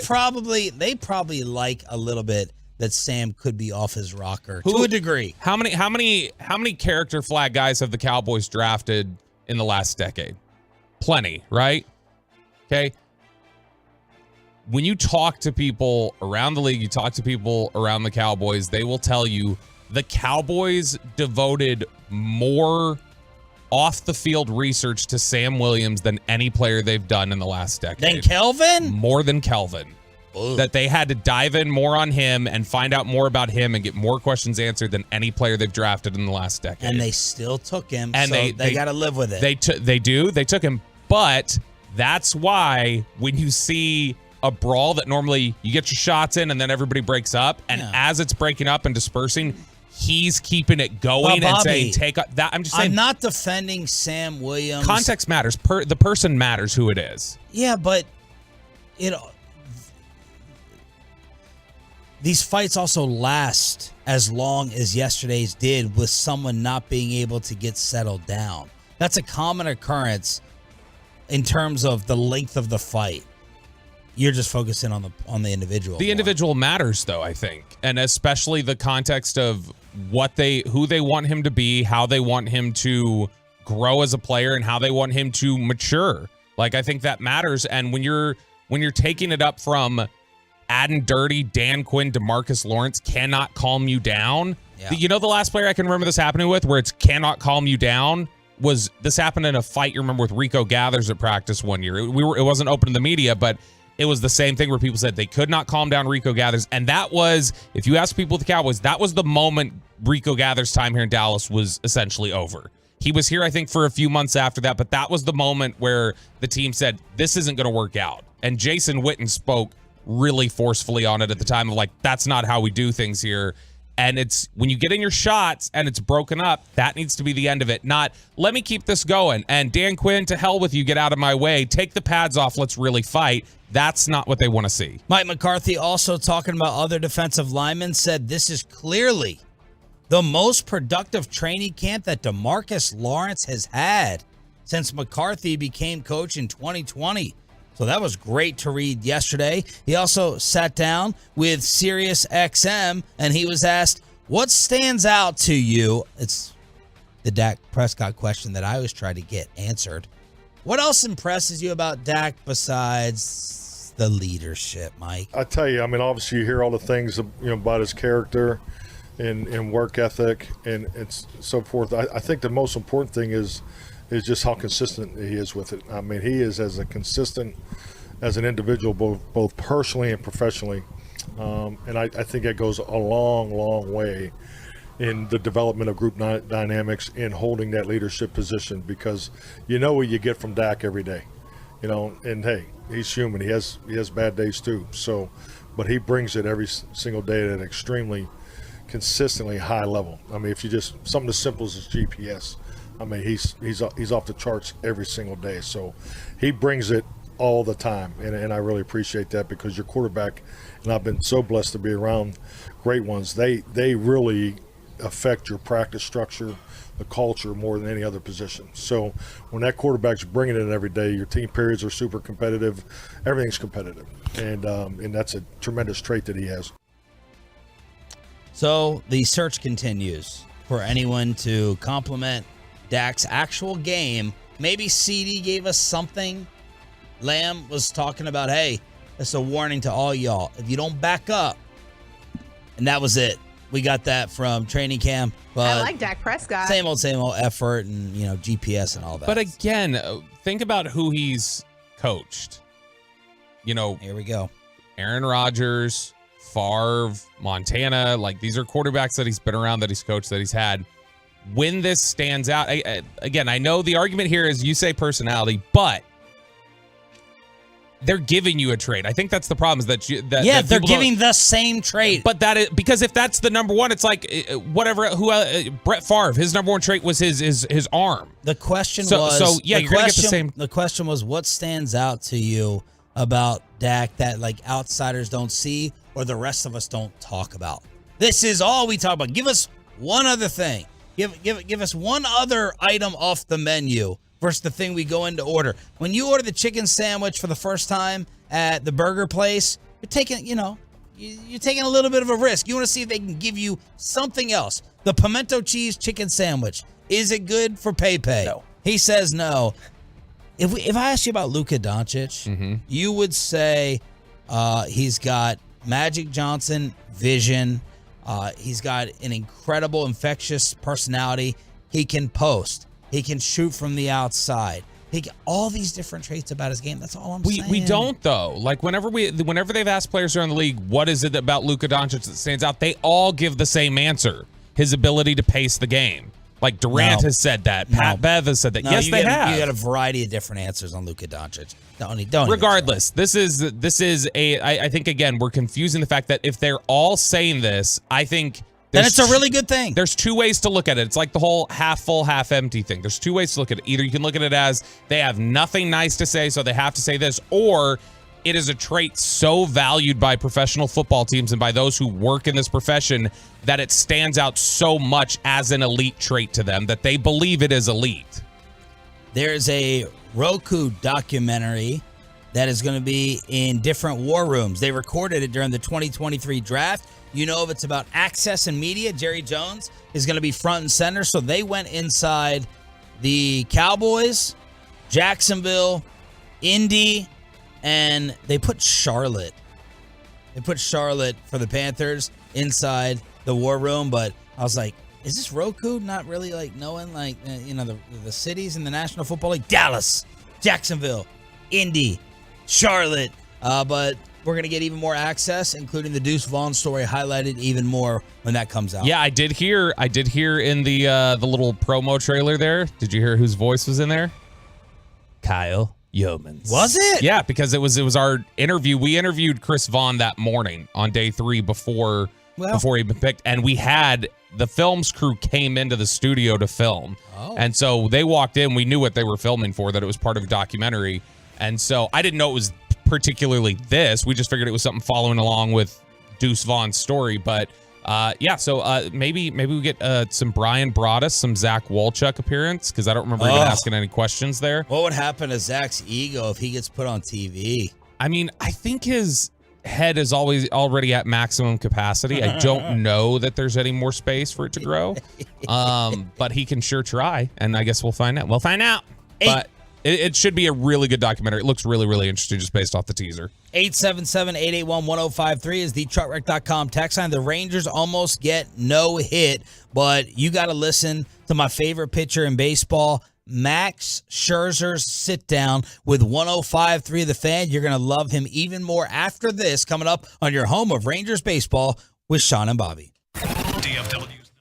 Speaker 3: They probably like a little bit that Sam could be off his rocker to a degree.
Speaker 4: How many character flag guys have the Cowboys drafted in the last decade? Plenty, right? Okay. When you talk to people around the league, you talk to people around the Cowboys, they will tell you the Cowboys devoted more off the field research to Sam Williams than any player they've done in the last decade.
Speaker 3: Than Kelvin?
Speaker 4: More than Kelvin. Ugh. That they had to dive in more on him and find out more about him and get more questions answered than any player they've drafted in the last decade.
Speaker 3: And they still took him,
Speaker 4: and
Speaker 3: so they got to live with it.
Speaker 4: They took him, but that's why when you see a brawl that normally you get your shots in and then everybody breaks up, and as it's breaking up and dispersing, he's keeping it going and saying, take up that. I'm just saying.
Speaker 3: I'm not defending Sam Williams.
Speaker 4: Context matters. The person matters who it is.
Speaker 3: Yeah, but these fights also last as long as yesterday's did, with someone not being able to get settled down. That's a common occurrence in terms of the length of the fight. You're just focusing on the individual.
Speaker 4: The individual matters, though, I think, and especially the context of who they want him to be, how they want him to grow as a player, and how they want him to mature. Like, I think that matters. And when you're taking it up from adding dirty Dan Quinn, DeMarcus Lawrence cannot calm you down. Yeah. You know, the last player I can remember this happening with, where it's cannot calm you down, was this happened in a fight you remember with Rico Gathers at practice one year. It wasn't open to the media, but it was the same thing where people said they could not calm down Rico Gathers. And that was, if you ask people at the Cowboys, that was the moment Rico Gathers' time here in Dallas was essentially over. He was here, I think, for a few months after that, but that was the moment where the team said, this isn't going to work out. And Jason Witten spoke really forcefully on it at the time of like, that's not how we do things here. And it's when you get in your shots and it's broken up, that needs to be the end of it. Not, let me keep this going. And Dan Quinn, to hell with you, get out of my way. Take the pads off. Let's really fight. That's not what they want to see.
Speaker 3: Mike McCarthy, also talking about other defensive linemen, said this is clearly the most productive training camp that DeMarcus Lawrence has had since McCarthy became coach in 2020. So that was great to read yesterday. He also sat down with Sirius XM, and he was asked, what stands out to you? It's the Dak Prescott question that I always try to get answered. What else impresses you about Dak besides the leadership, Mike?
Speaker 10: I tell you, I mean, obviously you hear all the things, about his character and work ethic and so forth. I think the most important thing is just how consistent he is with it. I mean, he is as consistent as an individual, both personally and professionally. And I think that goes a long, long way in the development of group dynamics in holding that leadership position, because you know what you get from Dak every day. you know, and hey, he's human. He has bad days too. So, but he brings it every single day at an extremely consistently high level. I mean, if you just something as simple as his GPS, I mean, he's off the charts every single day. So he brings it all the time, and I really appreciate that, because your quarterback, and I've been so blessed to be around great ones, they really affect your practice structure, the culture, more than any other position. So when that quarterback's bringing it every day, your team periods are super competitive, everything's competitive, and that's a tremendous trait that he has.
Speaker 3: So the search continues for anyone to compliment Dak's actual game. Maybe CD gave us something. Lamb was talking about, hey, it's a warning to all y'all. If you don't back up, and that was it. We got that from training camp. But
Speaker 11: I like Dak Prescott.
Speaker 3: Same old effort and, GPS and all that.
Speaker 4: But again, think about who he's coached.
Speaker 3: Here we go.
Speaker 4: Aaron Rodgers, Favre, Montana. Like, these are quarterbacks that he's been around, that he's coached, that he's had. When this stands out, again, I know the argument here is you say personality, but they're giving you a trait. I think that's the problem, is that
Speaker 3: they're giving the same trait.
Speaker 4: But that is because if that's the number one, it's like whatever. Brett Favre, his number one trait was his arm.
Speaker 3: The question
Speaker 4: you're
Speaker 3: was,
Speaker 4: gonna get the same.
Speaker 3: The question was, what stands out to you about Dak that like outsiders don't see or the rest of us don't talk about? This is all we talk about. Give us one other thing. Give us one other item off the menu versus the thing we go into order. When you order the chicken sandwich for the first time at the burger place, you're taking, you're taking a little bit of a risk. You want to see if they can give you something else. The pimento cheese chicken sandwich, is it good for Pepe?
Speaker 5: No.
Speaker 3: He says no. If I asked you about Luka Doncic, you would say he's got Magic Johnson vision. He's got an incredible, infectious personality. He can post. He can shoot from the outside. All these different traits about his game. That's all I'm saying.
Speaker 4: We don't, though. Like, whenever they've asked players around the league, what is it about Luka Doncic that stands out, they all give the same answer: his ability to pace the game. Like, Durant has said that. Pat Bev has said that. Yes, they have.
Speaker 3: You got a variety of different answers on Luka Doncic. Don't.
Speaker 4: Regardless, this is I think, again, we're confusing the fact that if they're all saying this, I think
Speaker 3: then it's a really good thing.
Speaker 4: There's two ways to look at it. It's like the whole half full, half empty thing. There's two ways to look at it. Either you can look at it as they have nothing nice to say, so they have to say this, or it is a trait so valued by professional football teams and by those who work in this profession that it stands out so much as an elite trait to them that they believe it is elite.
Speaker 3: There's a Roku documentary that is going to be in different war rooms. They recorded it during the 2023 draft. If it's about access and media, Jerry Jones is going to be front and center. So they went inside the Cowboys, Jacksonville, Indy, and they put Charlotte. They put Charlotte for the Panthers inside the war room. But I was like, is this Roku not really like knowing like, the cities in the National Football League? Dallas, Jacksonville, Indy, Charlotte. But we're going to get even more access, including the Deuce Vaughn story highlighted even more when that comes out.
Speaker 4: Yeah, I did hear in the little promo trailer there. Did you hear whose voice was in there? Kyle Yeomans.
Speaker 3: Was it?
Speaker 4: Yeah, because it was our interview. We interviewed Chris Vaughn that morning on day 3 before he'd been picked, and we had the films crew came into the studio to film. And so they walked in. We knew what they were filming for, that it was part of a documentary. And so I didn't know it was particularly this. We just figured it was something following along with Deuce Vaughn's story. But so maybe we get some Brian Broaddus, some Zach Wolchuk appearance, because I don't remember even asking any questions there.
Speaker 3: What would happen to Zach's ego if he gets put on TV?
Speaker 4: I mean, I think his head is already at maximum capacity. I don't know that there's any more space for it to grow. But he can sure try, and I guess we'll find out. But it should be a really good documentary. It looks really, really interesting just based off the teaser.
Speaker 3: 877-881-1053 is the truckwreck.com text line. The Rangers almost get no hit, but you got to listen to my favorite pitcher in baseball, Max Scherzer's sit down with 105.3 The Fan. You're going to love him even more after this, coming up on your home of Rangers baseball with Sean and Bobby.
Speaker 1: DFW's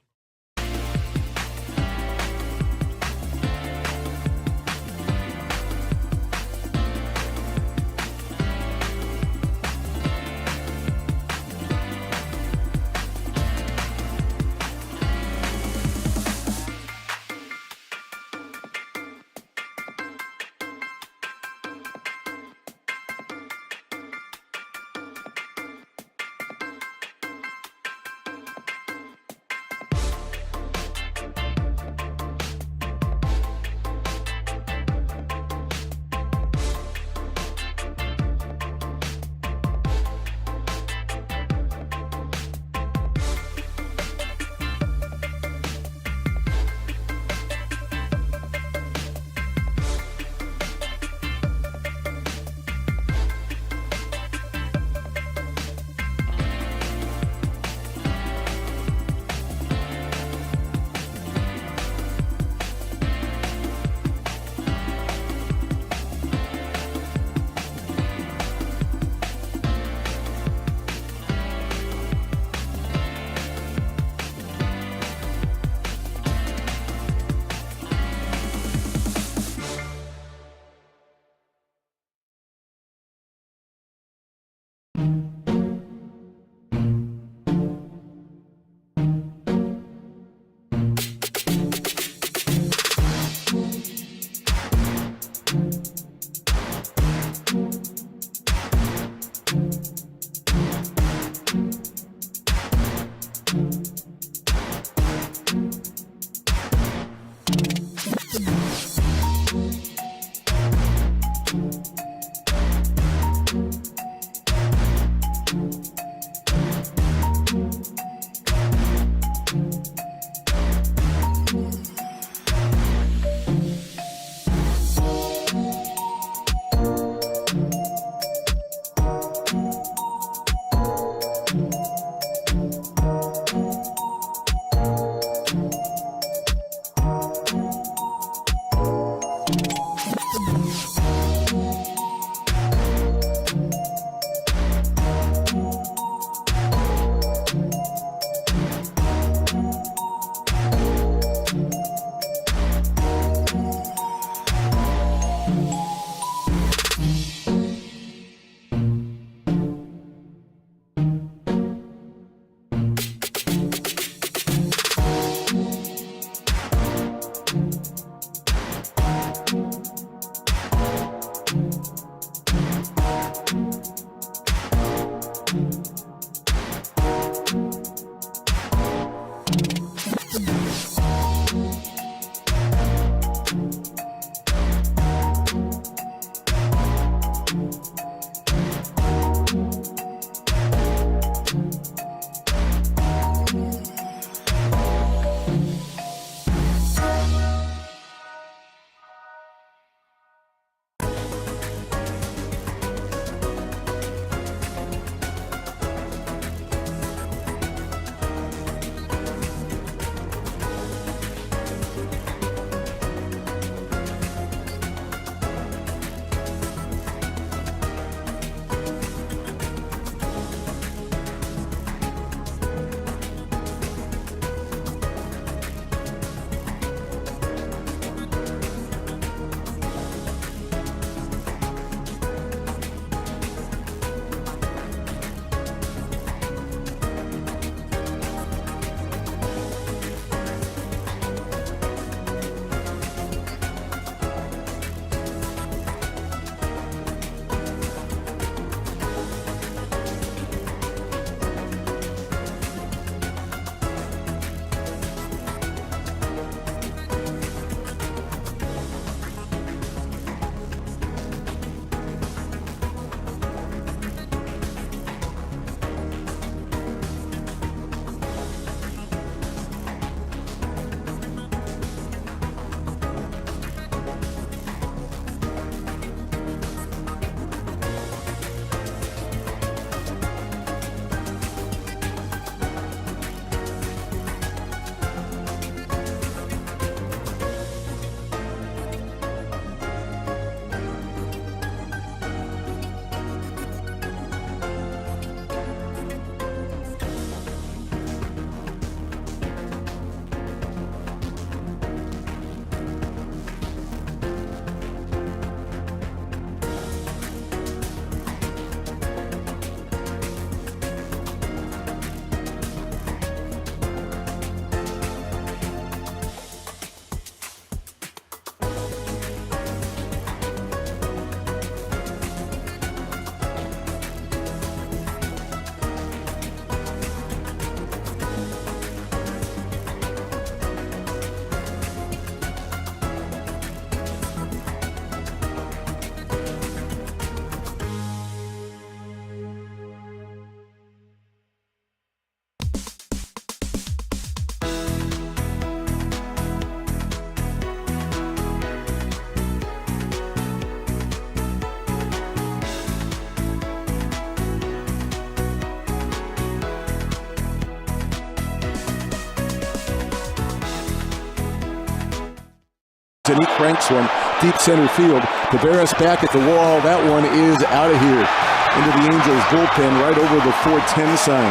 Speaker 2: And he cranks one deep center field. Tavares back at the wall. That one is out of here into the Angels bullpen right over the 410 sign.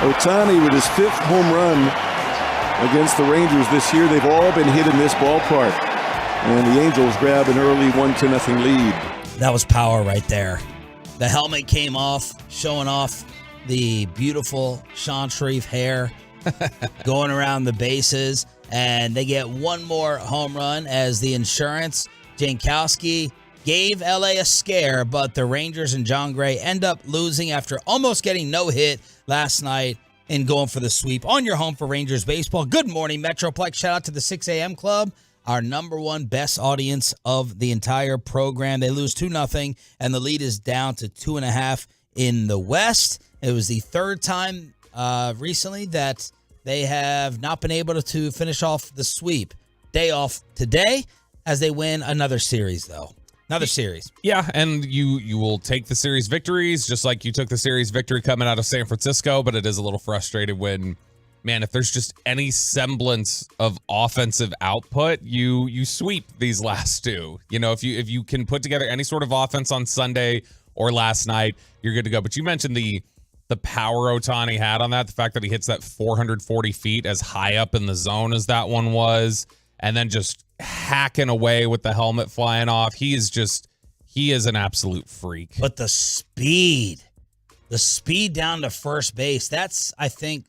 Speaker 2: Ohtani with his 5th home run against the Rangers this year. They've all been hit in this ballpark. And the Angels grab an early 1-0 lead.
Speaker 3: That was power right there. The helmet came off, showing off the beautiful Sean Sharif hair going around the bases. And they get one more home run as the insurance, Jankowski, gave LA a scare, but the Rangers and John Gray end up losing after almost getting no hit last night and going for the sweep on your home for Rangers baseball. Good morning, Metroplex. Shout out to the 6 a.m. Club, our number one best audience of the entire program. They lose 2-0, and the lead is down to 2.5 in the West. It was the 3rd time recently that they have not been able to finish off the sweep. Day off today as they win another series, though. Another series.
Speaker 4: Yeah, and you will take the series victories just like you took the series victory coming out of San Francisco, but it is a little frustrated when, man, if there's just any semblance of offensive output, you sweep these last two. You know, if you can put together any sort of offense on Sunday or last night, you're good to go. But you mentioned the power Ohtani had on that, the fact that he hits that 440 feet as high up in the zone as that one was, and then just hacking away with the helmet flying off. He is an absolute freak.
Speaker 3: But the speed down to first base, that's, I think,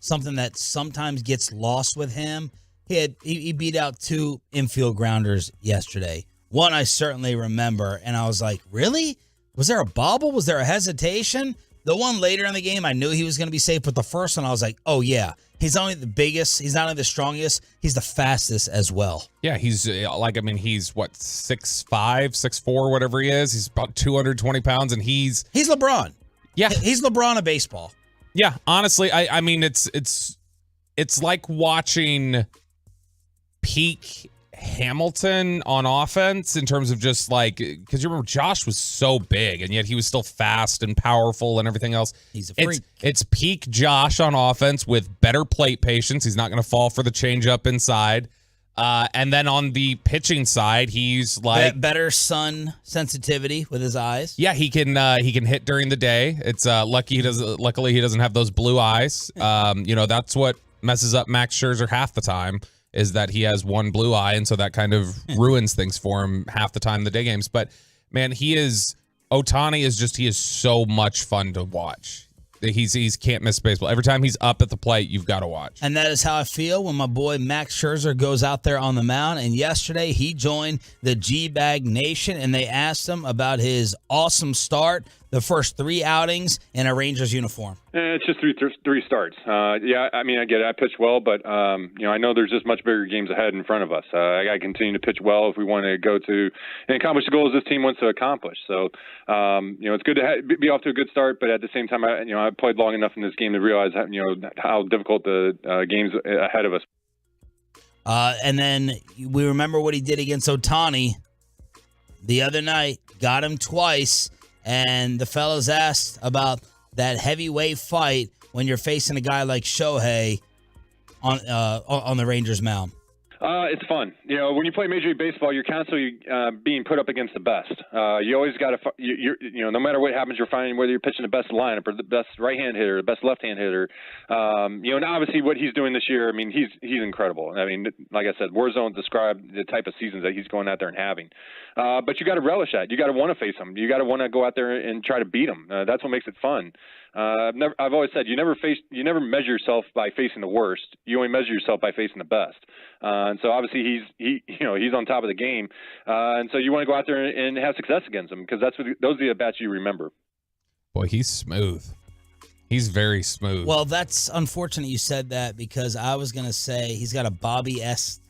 Speaker 3: something that sometimes gets lost with him. He beat out 2 infield grounders yesterday. One I certainly remember, and I was like, really? Was there a bobble? Was there a hesitation? The one later in the game, I knew he was going to be safe, but the first one, I was like, oh, yeah. He's only the biggest. He's not only the strongest. He's the fastest as well.
Speaker 4: Yeah, he's he's what, 6'5", 6'4", whatever he is. He's about 220 pounds, and he's
Speaker 3: LeBron.
Speaker 4: Yeah.
Speaker 3: He's LeBron of baseball.
Speaker 4: Yeah, honestly, I mean, it's like watching peak Hamilton on offense in terms of just like, because you remember Josh was so big and yet he was still fast and powerful and everything else.
Speaker 3: He's a freak.
Speaker 4: It's peak Josh on offense with better plate patience. He's not going to fall for the changeup inside. And then on the pitching side, he's like
Speaker 3: better sun sensitivity with his eyes.
Speaker 4: Yeah, he can hit during the day. It's luckily he doesn't have those blue eyes. That's what messes up Max Scherzer half the time, is that he has one blue eye, and so that kind of ruins things for him half the time in the day games. But, man, Ohtani is so much fun to watch. He's can't miss baseball. Every time he's up at the plate, you've got to watch.
Speaker 3: And that is how I feel when my boy Max Scherzer goes out there on the mound. And yesterday he joined the G-Bag Nation, and they asked him about his awesome start, the first 3 outings in a Rangers uniform.
Speaker 11: It's just three starts. Yeah, I mean, I get it. I pitched well, but I know there's just much bigger games ahead in front of us. I got to continue to pitch well if we want to go to and accomplish the goals this team wants to accomplish. So, it's good to be off to a good start, but at the same time, I played long enough in this game to realize how difficult the games ahead of us.
Speaker 3: And then we remember what he did against Ohtani the other night. Got him twice. And the fellas asked about that heavyweight fight when you're facing a guy like Shohei on the Rangers mound.
Speaker 11: It's fun. When you play Major League Baseball, you're constantly being put up against the best. You always got to, no matter what happens, you're finding whether you're pitching the best lineup or the best right-hand hitter, the best left-hand hitter. And obviously what he's doing this year, I mean, he's incredible. I mean, like I said, Warzone described the type of seasons that he's going out there and having. But you got to relish that. You got to want to face him. You got to want to go out there and try to beat him. That's what makes it fun. I've always said you never measure yourself by facing the worst. You only measure yourself by facing the best. And so obviously he's on top of the game. And so you want to go out there and have success against him, because those are the bats you remember.
Speaker 4: Boy, he's smooth. He's very smooth.
Speaker 3: Well, that's unfortunate you said that, because I was going to say he's got a Bobby-esque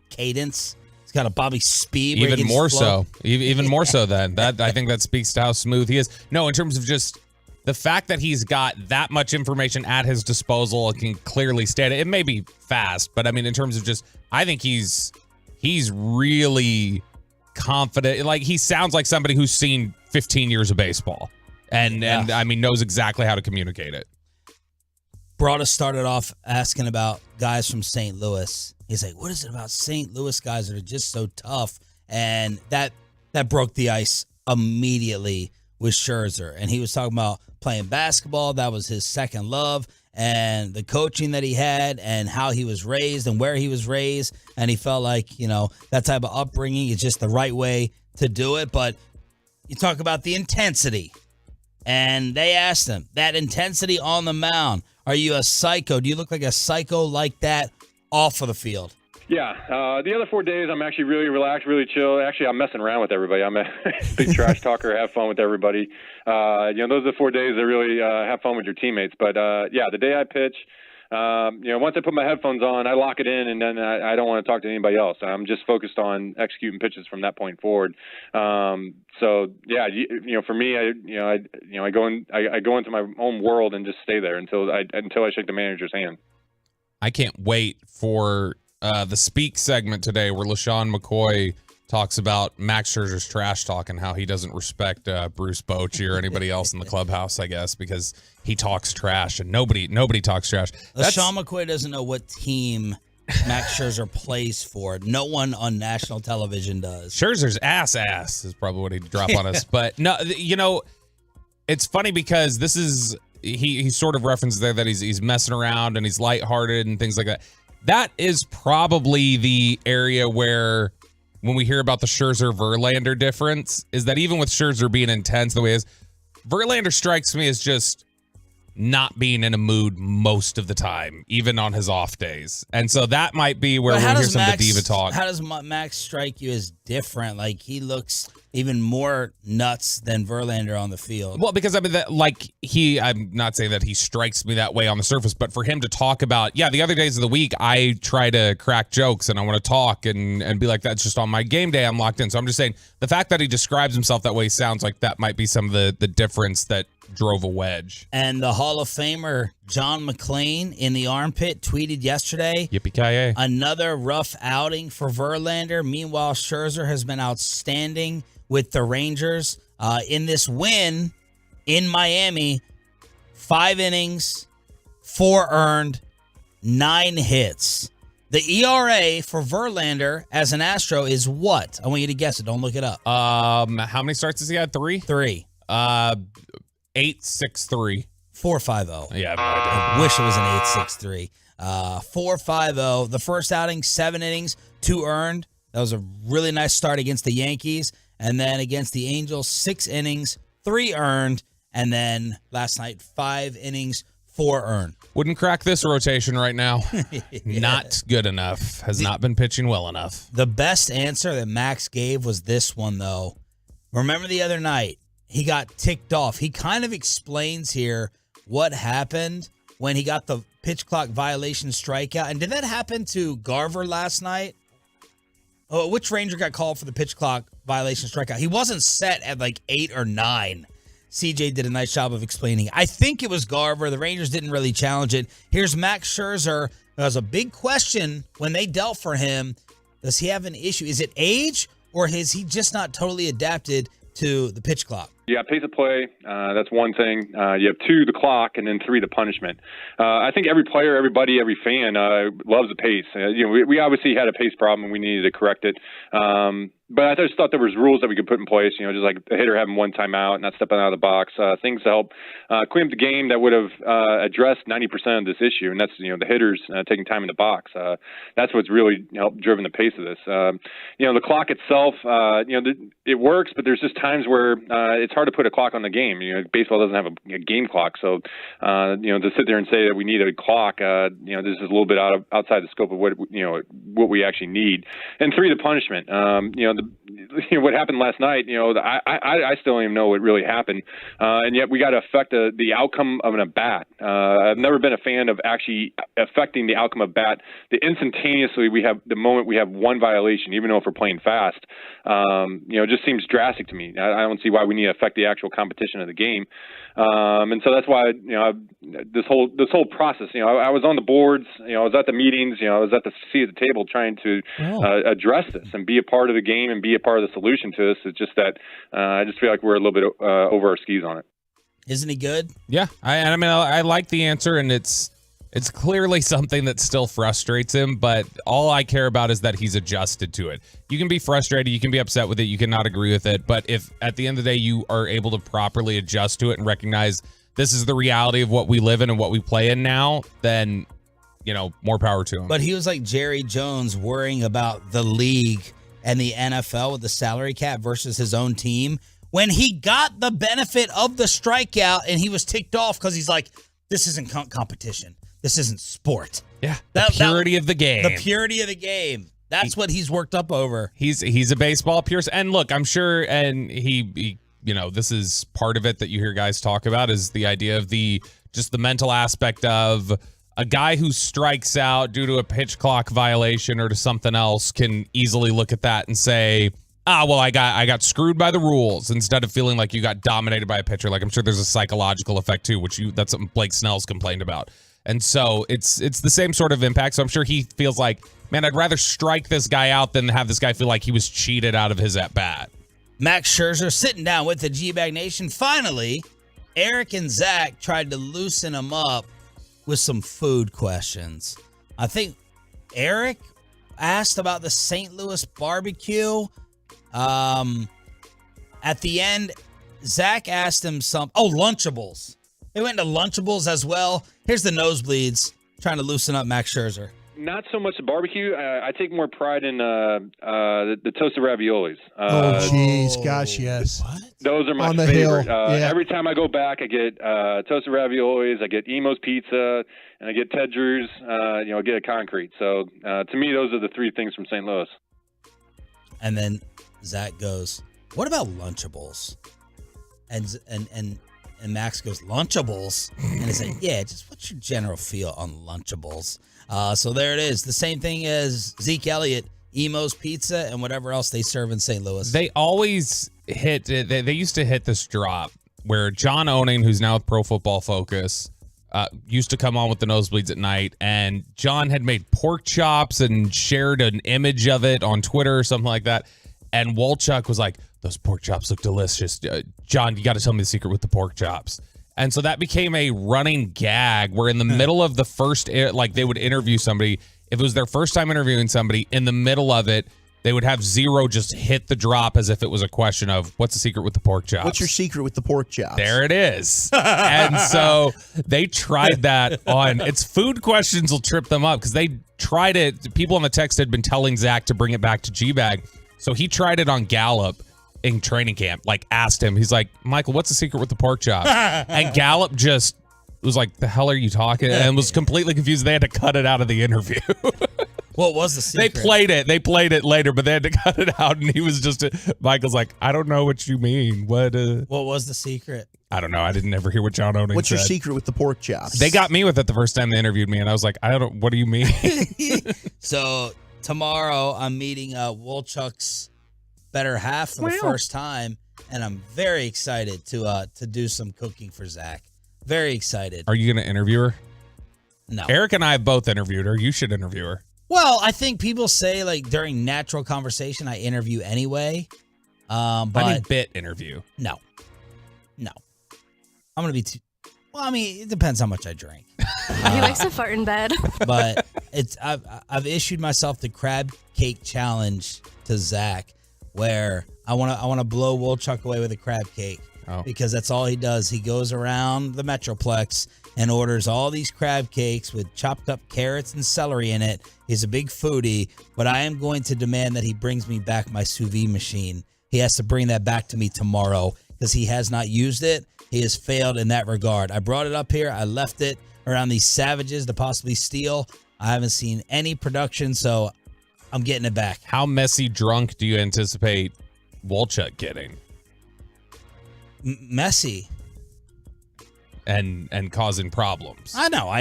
Speaker 3: cadence. He's got a Bobby speed.
Speaker 4: Even more so than that. I think that speaks to how smooth he is. No, in terms of just the fact that he's got that much information at his disposal and can clearly state it. It may be fast, but I mean, in terms of just, I think he's really confident. Like, he sounds like somebody who's seen 15 years of baseball and I mean, knows exactly how to communicate it.
Speaker 3: Broadus started off asking about guys from St. Louis. He's like, what is it about St. Louis guys that are just so tough? And that broke the ice immediately with Scherzer. And he was talking about playing basketball. That was his second love. And the coaching that he had and how he was raised and where he was raised. And he felt like, that type of upbringing is just the right way to do it. But you talk about the intensity. And they asked him, that intensity on the mound, are you a psycho? Do you look like a psycho like that off of the field?
Speaker 11: Yeah, the other 4 days I'm actually really relaxed, really chill. Actually, I'm messing around with everybody. I'm a big trash talker, have fun with everybody. Those are the 4 days that really have fun with your teammates. But, the day I pitch, once I put my headphones on, I lock it in, and then I don't want to talk to anybody else. I'm just focused on executing pitches from that point forward. For me, I go into my own world and just stay there until I shake the manager's hand.
Speaker 4: I can't wait for the Speak segment today where LaShawn McCoy talks about Max Scherzer's trash talk and how he doesn't respect Bruce Bochy or anybody else in the clubhouse, I guess, because he talks trash and nobody talks trash.
Speaker 3: LaShawn McCoy doesn't know what team Max Scherzer plays for. No one on national television does.
Speaker 4: Scherzer's ass is probably what he'd drop on us. But no, it's funny because this is he sort of referenced there that he's messing around and he's lighthearted and things like that. That is probably the area where, when we hear about the Scherzer-Verlander difference, is that even with Scherzer being intense the way he is, Verlander strikes me as just not being in a mood most of the time, even on his off days. And so that might be where we hear some of the diva talk.
Speaker 3: How does Max strike you as different? Like, he looks even more nuts than Verlander on the field.
Speaker 4: Well, because I'm not saying that he strikes me that way on the surface, but for him to talk about, the other days of the week, I try to crack jokes and I want to talk and be like, that's just on my game day, I'm locked in. So I'm just saying the fact that he describes himself that way sounds like that might be some of the difference that drove a wedge.
Speaker 3: And the Hall of Famer John McClain in the armpit tweeted yesterday,
Speaker 4: yippee-ki-yay,
Speaker 3: another rough outing for Verlander. Meanwhile, Scherzer has been outstanding with the Rangers in this win in Miami. 5 innings, 4 earned, 9 hits. The ERA for Verlander as an Astro is what? I want you to guess it. Don't look it up.
Speaker 4: How many starts has he had? 3?
Speaker 3: 3.
Speaker 4: 8.63.
Speaker 3: 4.50.
Speaker 4: Yeah,
Speaker 3: I wish it was an 8.63. 4.50. The first outing, 7 innings, 2 earned. That was a really nice start against the Yankees. And then against the Angels, 6 innings, 3 earned. And then last night, 5 innings, 4 earned.
Speaker 4: Wouldn't crack this rotation right now. Yeah. Not good enough. Has not been pitching well enough.
Speaker 3: The best answer that Max gave was this one, though. Remember the other night, he got ticked off. He kind of explains here what happened when he got the pitch clock violation strikeout. And did that happen to Garver last night? Oh, which Ranger got called for the pitch clock violation strikeout? He wasn't set at like 8 or 9. CJ did a nice job of explaining. I think it was Garver. The Rangers didn't really challenge it. Here's Max Scherzer. There was a big question when they dealt for him. Does he have an issue? Is it age, or has he just not totally adapted to the pitch clock?
Speaker 11: Yeah, pace of play, that's one thing. You have 2, the clock, and then 3, the punishment. I think every player, everybody, every fan loves the pace. We obviously had a pace problem and we needed to correct it. But I just thought there was rules that we could put in place, just like the hitter having 1 timeout, not stepping out of the box, things to help clean up the game that would have addressed 90% of this issue. And that's, the hitters taking time in the box. That's what's really helped driven the pace of this. The clock itself, it works, but there's just times where it's hard to put a clock on the game. Baseball doesn't have a game clock. So, to sit there and say that we need a clock, this is a little bit outside the scope of what we actually need. And 3, the punishment. What happened last night, I still don't even know what really happened. And yet we got to affect the outcome of an at-bat. I've never been a fan of actually affecting the outcome of bat. Instantaneously, the moment we have 1 violation, even though if we're playing fast, it just seems drastic to me. I don't see why we need to affect the actual competition of the game. And so that's why, this whole process, I was on the boards, I was at the meetings, I was at the seat at the table trying to address this and be a part of the game and be a part of the solution to this. It's just that I just feel like we're a little bit over our skis on it.
Speaker 3: Isn't he good?
Speaker 4: Yeah. I like the answer, and it's It's clearly something that still frustrates him, but all I care about is that he's adjusted to it. You can be frustrated, you can be upset with it, you cannot agree with it, but if at the end of the day you are able to properly adjust to it and recognize this is the reality of what we live in and what we play in now, then, more power to him.
Speaker 3: But he was like Jerry Jones worrying about the league and the NFL with the salary cap versus his own team when he got the benefit of the strikeout and he was ticked off because he's like, this isn't competition. This isn't sport.
Speaker 4: Yeah, the purity of the game.
Speaker 3: The purity of the game. That's what he's worked up over.
Speaker 4: He's a baseball purist. And look, I'm sure, and he this is part of it that you hear guys talk about is the idea of just the mental aspect of a guy who strikes out due to a pitch clock violation or to something else can easily look at that and say, well, I got screwed by the rules, instead of feeling like you got dominated by a pitcher. Like, I'm sure there's a psychological effect too, that's something Blake Snell's complained about. And so it's the same sort of impact. So I'm sure he feels like, man, I'd rather strike this guy out than have this guy feel like he was cheated out of his at-bat.
Speaker 3: Max Scherzer sitting down with the G-Bag Nation. Finally, Eric and Zach tried to loosen him up with some food questions. I think Eric asked about the St. Louis barbecue. At the end, Zach asked him Lunchables. They went to Lunchables as well. Here's the nosebleeds trying to loosen up Max Scherzer.
Speaker 11: Not so much the barbecue. I take more pride in the toasted raviolis.
Speaker 12: Gosh, yes.
Speaker 3: What?
Speaker 11: Those are my
Speaker 12: On the
Speaker 11: favorite.
Speaker 12: hill, yeah.
Speaker 11: Every time I go back, I get toasted raviolis, I get Emo's Pizza, and I get Ted Drew's, I get a concrete. So to me, those are the three things from St. Louis.
Speaker 3: And then Zach goes, what about Lunchables? And Max goes, Lunchables? And he said, yeah, just what's your general feel on Lunchables? So there it is. The same thing as Zeke Elliott, Emo's Pizza, and whatever else they serve in St. Louis.
Speaker 4: They always hit, they used to hit this drop where John Owning, who's now with Pro Football Focus, used to come on with the nosebleeds at night, and John had made pork chops and shared an image of it on Twitter or something like that. And Wolchuk was like, those pork chops look delicious. John, you got to tell me the secret with the pork chops. And so that became a running gag where in the middle of the first, they would interview somebody. If it was their first time interviewing somebody, in the middle of it, they would have Zero just hit the drop as if it was a question of, what's the secret with the pork chops?
Speaker 12: What's your secret with the pork chops?
Speaker 4: There it is. And so they tried that on, it's food questions will trip them up because they tried it. People on the text had been telling Zach to bring it back to G-Bag. So he tried it on Gallup in training camp, asked him. He's like, Michael, what's the secret with the pork chops? And Gallup just was like, the hell are you talking? And was completely confused. They had to cut it out of the interview.
Speaker 3: What was the secret?
Speaker 4: They played it later, but they had to cut it out. And he was just, Michael's like, I don't know what you mean. What
Speaker 3: was the secret?
Speaker 4: I don't know. I didn't ever hear what John Owning
Speaker 12: What's
Speaker 4: said.
Speaker 12: your secret with the pork chops?
Speaker 4: They got me with it the first time they interviewed me. And I was like, what do you mean?
Speaker 3: So tomorrow I'm meeting Wolchuk's better half for the first time, and I'm very excited to do some cooking for Zach. Very excited.
Speaker 4: Are you going to interview her?
Speaker 3: No.
Speaker 4: Eric and I have both interviewed her. You should interview her.
Speaker 3: Well, I think people say during natural conversation I interview anyway. But
Speaker 4: I mean bit interview.
Speaker 3: No. I'm going to be too. Well, I mean, it depends how much I drink.
Speaker 13: He likes to fart in bed.
Speaker 3: But I've issued myself the crab cake challenge to Zach, where I want to blow Wolchuk away with a crab cake because that's all he does. He goes around the Metroplex and orders all these crab cakes with chopped up carrots and celery in it. He's a big foodie, but I am going to demand that he brings me back my sous vide machine. He has to bring that back to me tomorrow because he has not used it. He has failed in that regard. I brought it up here. I left it around these savages to possibly steal. I haven't seen any production, so I'm getting it back.
Speaker 4: How messy drunk do you anticipate Wolchuk getting?
Speaker 3: Messy.
Speaker 4: And causing problems.
Speaker 3: I know.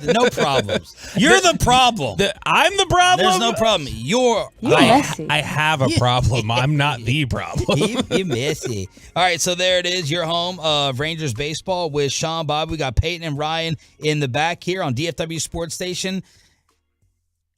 Speaker 3: No problems. You're the problem.
Speaker 4: I'm the problem?
Speaker 3: There's no problem. You're
Speaker 13: messy.
Speaker 4: I have a problem. I'm not the problem.
Speaker 3: You're messy. All right, so there it is. Your home of Rangers baseball with Sean Bob. We got Peyton and Ryan in the back here on DFW Sports Station.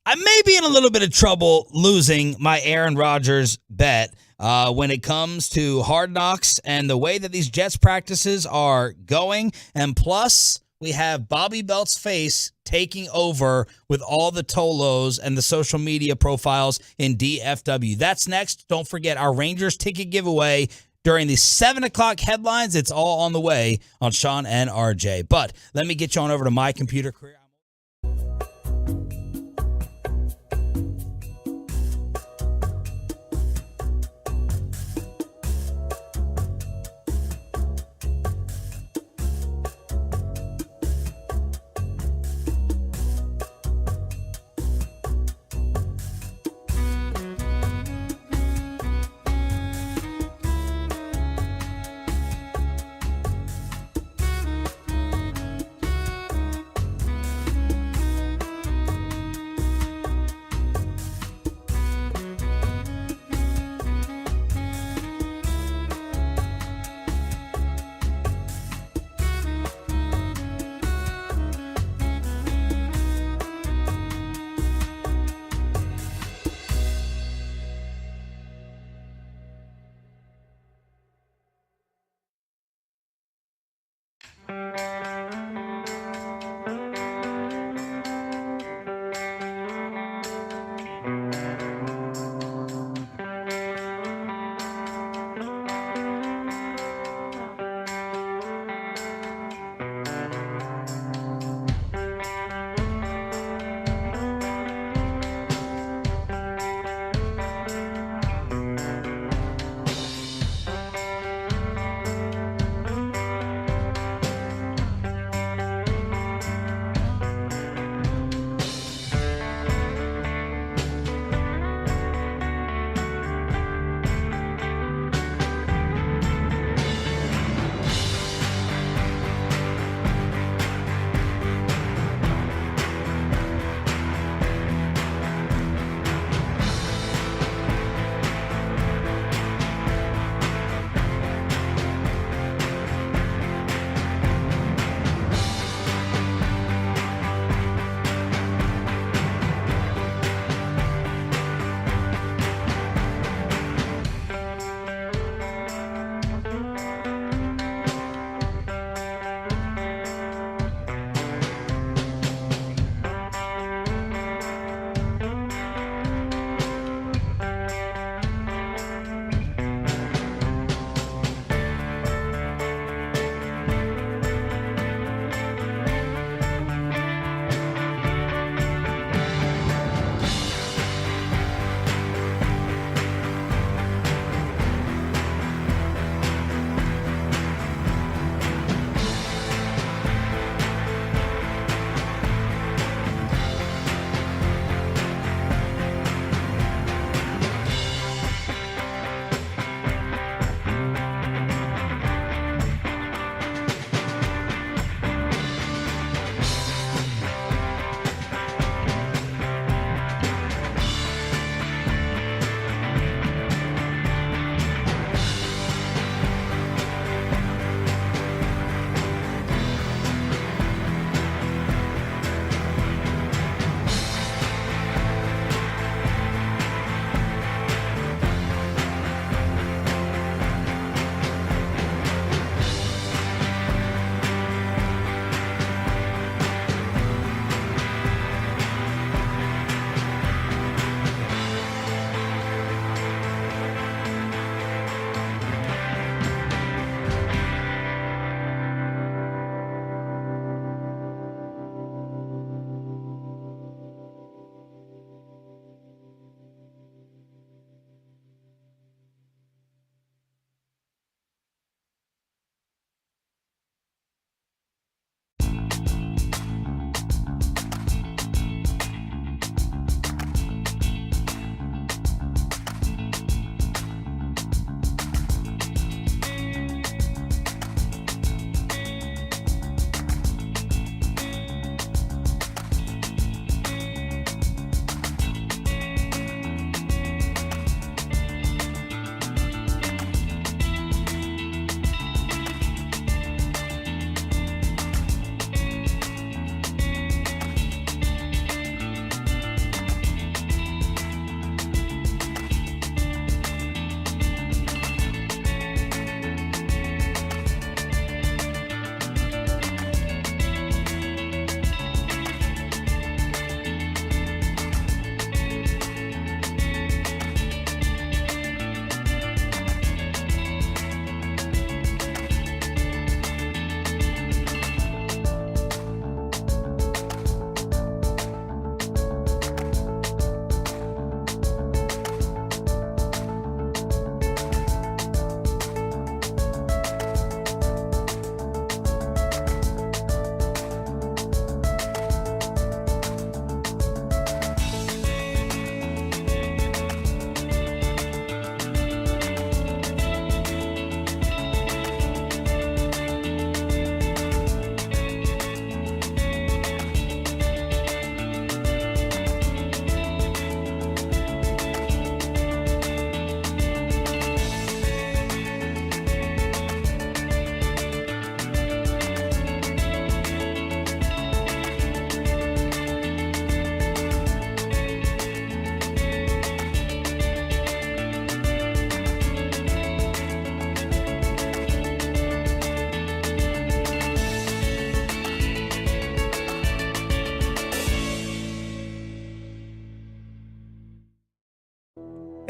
Speaker 3: I may be in a little bit of trouble losing my Aaron Rodgers bet when it comes to Hard Knocks and the way that these Jets practices are going. And plus, we have Bobby Belt's face taking over with all the Tolos and the social media profiles in DFW. That's next. Don't forget our Rangers ticket giveaway during the 7 o'clock headlines. It's all on the way on Sean and RJ. But let me get you on over to my computer career.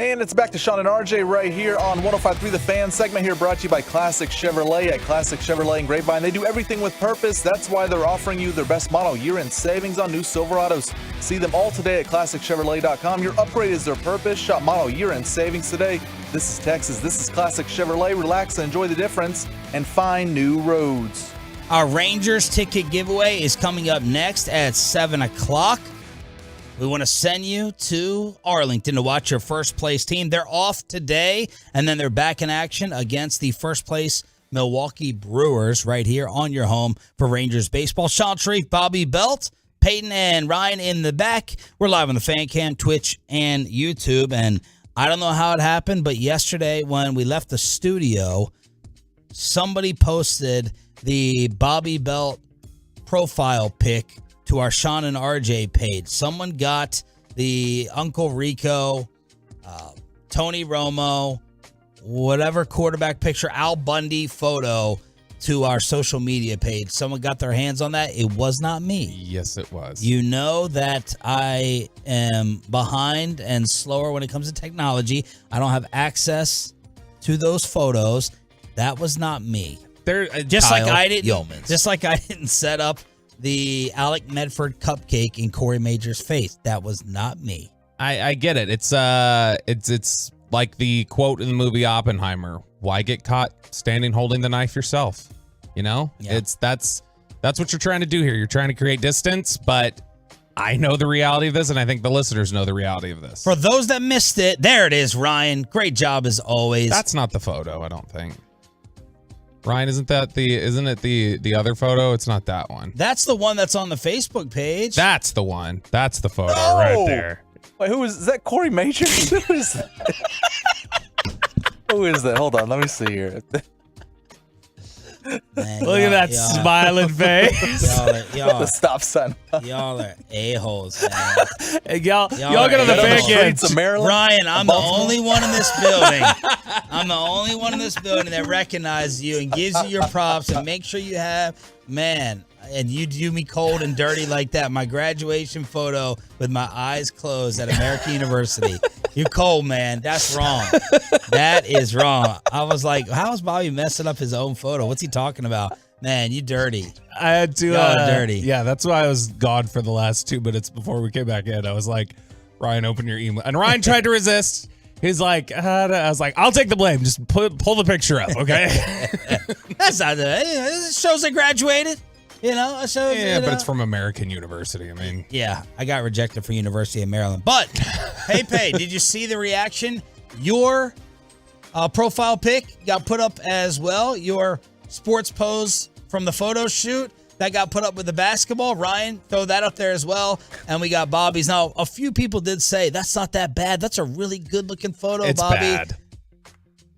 Speaker 5: And it's back to Sean and RJ right here on 105.3 The Fan. Segment here brought to you by Classic Chevrolet at Classic Chevrolet in Grapevine. They do everything with purpose. That's why they're offering you their best model year-end savings on new Silverados. See them all today at ClassicChevrolet.com. Your upgrade is their purpose. Shop model year-end savings today. This is Texas. This is Classic Chevrolet. Relax and enjoy the difference and find new roads.
Speaker 3: Our Rangers ticket giveaway is coming up next at 7 o'clock. We want to send you to Arlington to watch your first place team. They're off today, and then they're back in action against the first place Milwaukee Brewers right here on your home for Rangers baseball. Sean Sharif, Bobby Belt, Peyton, and Ryan in the back. We're live on the Fan Cam, Twitch, and YouTube. And I don't know how it happened, but yesterday when we left the studio, somebody posted the Bobby Belt profile pic to our Sean and RJ page. Someone got the Uncle Rico, Tony Romo, whatever quarterback picture, Al Bundy photo to our social media page. Someone got their hands on that. It was not me.
Speaker 4: Yes, it was.
Speaker 3: You know that I am behind and slower when it comes to technology. I don't have access to those photos. That was not me. Just like I didn't set up the Alec Medford cupcake in Corey Major's face. That was not me.
Speaker 4: I get it. It's like the quote in the movie Oppenheimer. Why get caught standing holding the knife yourself? You know?
Speaker 3: Yeah.
Speaker 4: That's what you're trying to do here. You're trying to create distance, but I know the reality of this, and I think the listeners know the reality of this.
Speaker 3: For those that missed it, there it is, Ryan. Great job as always.
Speaker 4: That's not the photo, I don't think. Ryan, isn't it the other photo? It's not that one.
Speaker 3: That's the one that's on the Facebook page.
Speaker 4: That's the one. That's the photo right there.
Speaker 5: Wait, is that Corey Majors? Who is that? Who is that? Hold on, let me see here.
Speaker 3: Man,
Speaker 4: Look at that smiling face.
Speaker 5: The stop sign.
Speaker 3: Y'all are a-holes, man.
Speaker 4: Hey, y'all get on the fan cam.
Speaker 3: Ryan, I'm the only one in this building. I'm the only one in this building that recognizes you and gives you your props and make sure you have, man, and you do me cold and dirty like that. My graduation photo with my eyes closed at American University. You're cold, man. That's wrong. That is wrong. I was like, how is Bobby messing up his own photo? What's he talking about? Man, you dirty.
Speaker 4: I had to
Speaker 3: dirty.
Speaker 4: Yeah, that's why I was gone for the last 2 minutes before we came back in. I was like, Ryan, open your email. And Ryan tried to resist. He's like, I was like, I'll take the blame. Just pull the picture up, okay?
Speaker 3: That's not it shows I graduated. You know, so
Speaker 4: but it's from American University. I mean,
Speaker 3: yeah, I got rejected from University of Maryland. But hey, did you see the reaction? Your profile pic got put up as well. Your sports pose from the photo shoot that got put up with the basketball. Ryan, throw that up there as well. And we got Bobby's. Now, a few people did say that's not that bad. That's a really good looking photo,
Speaker 4: it's
Speaker 3: Bobby.
Speaker 4: Bad.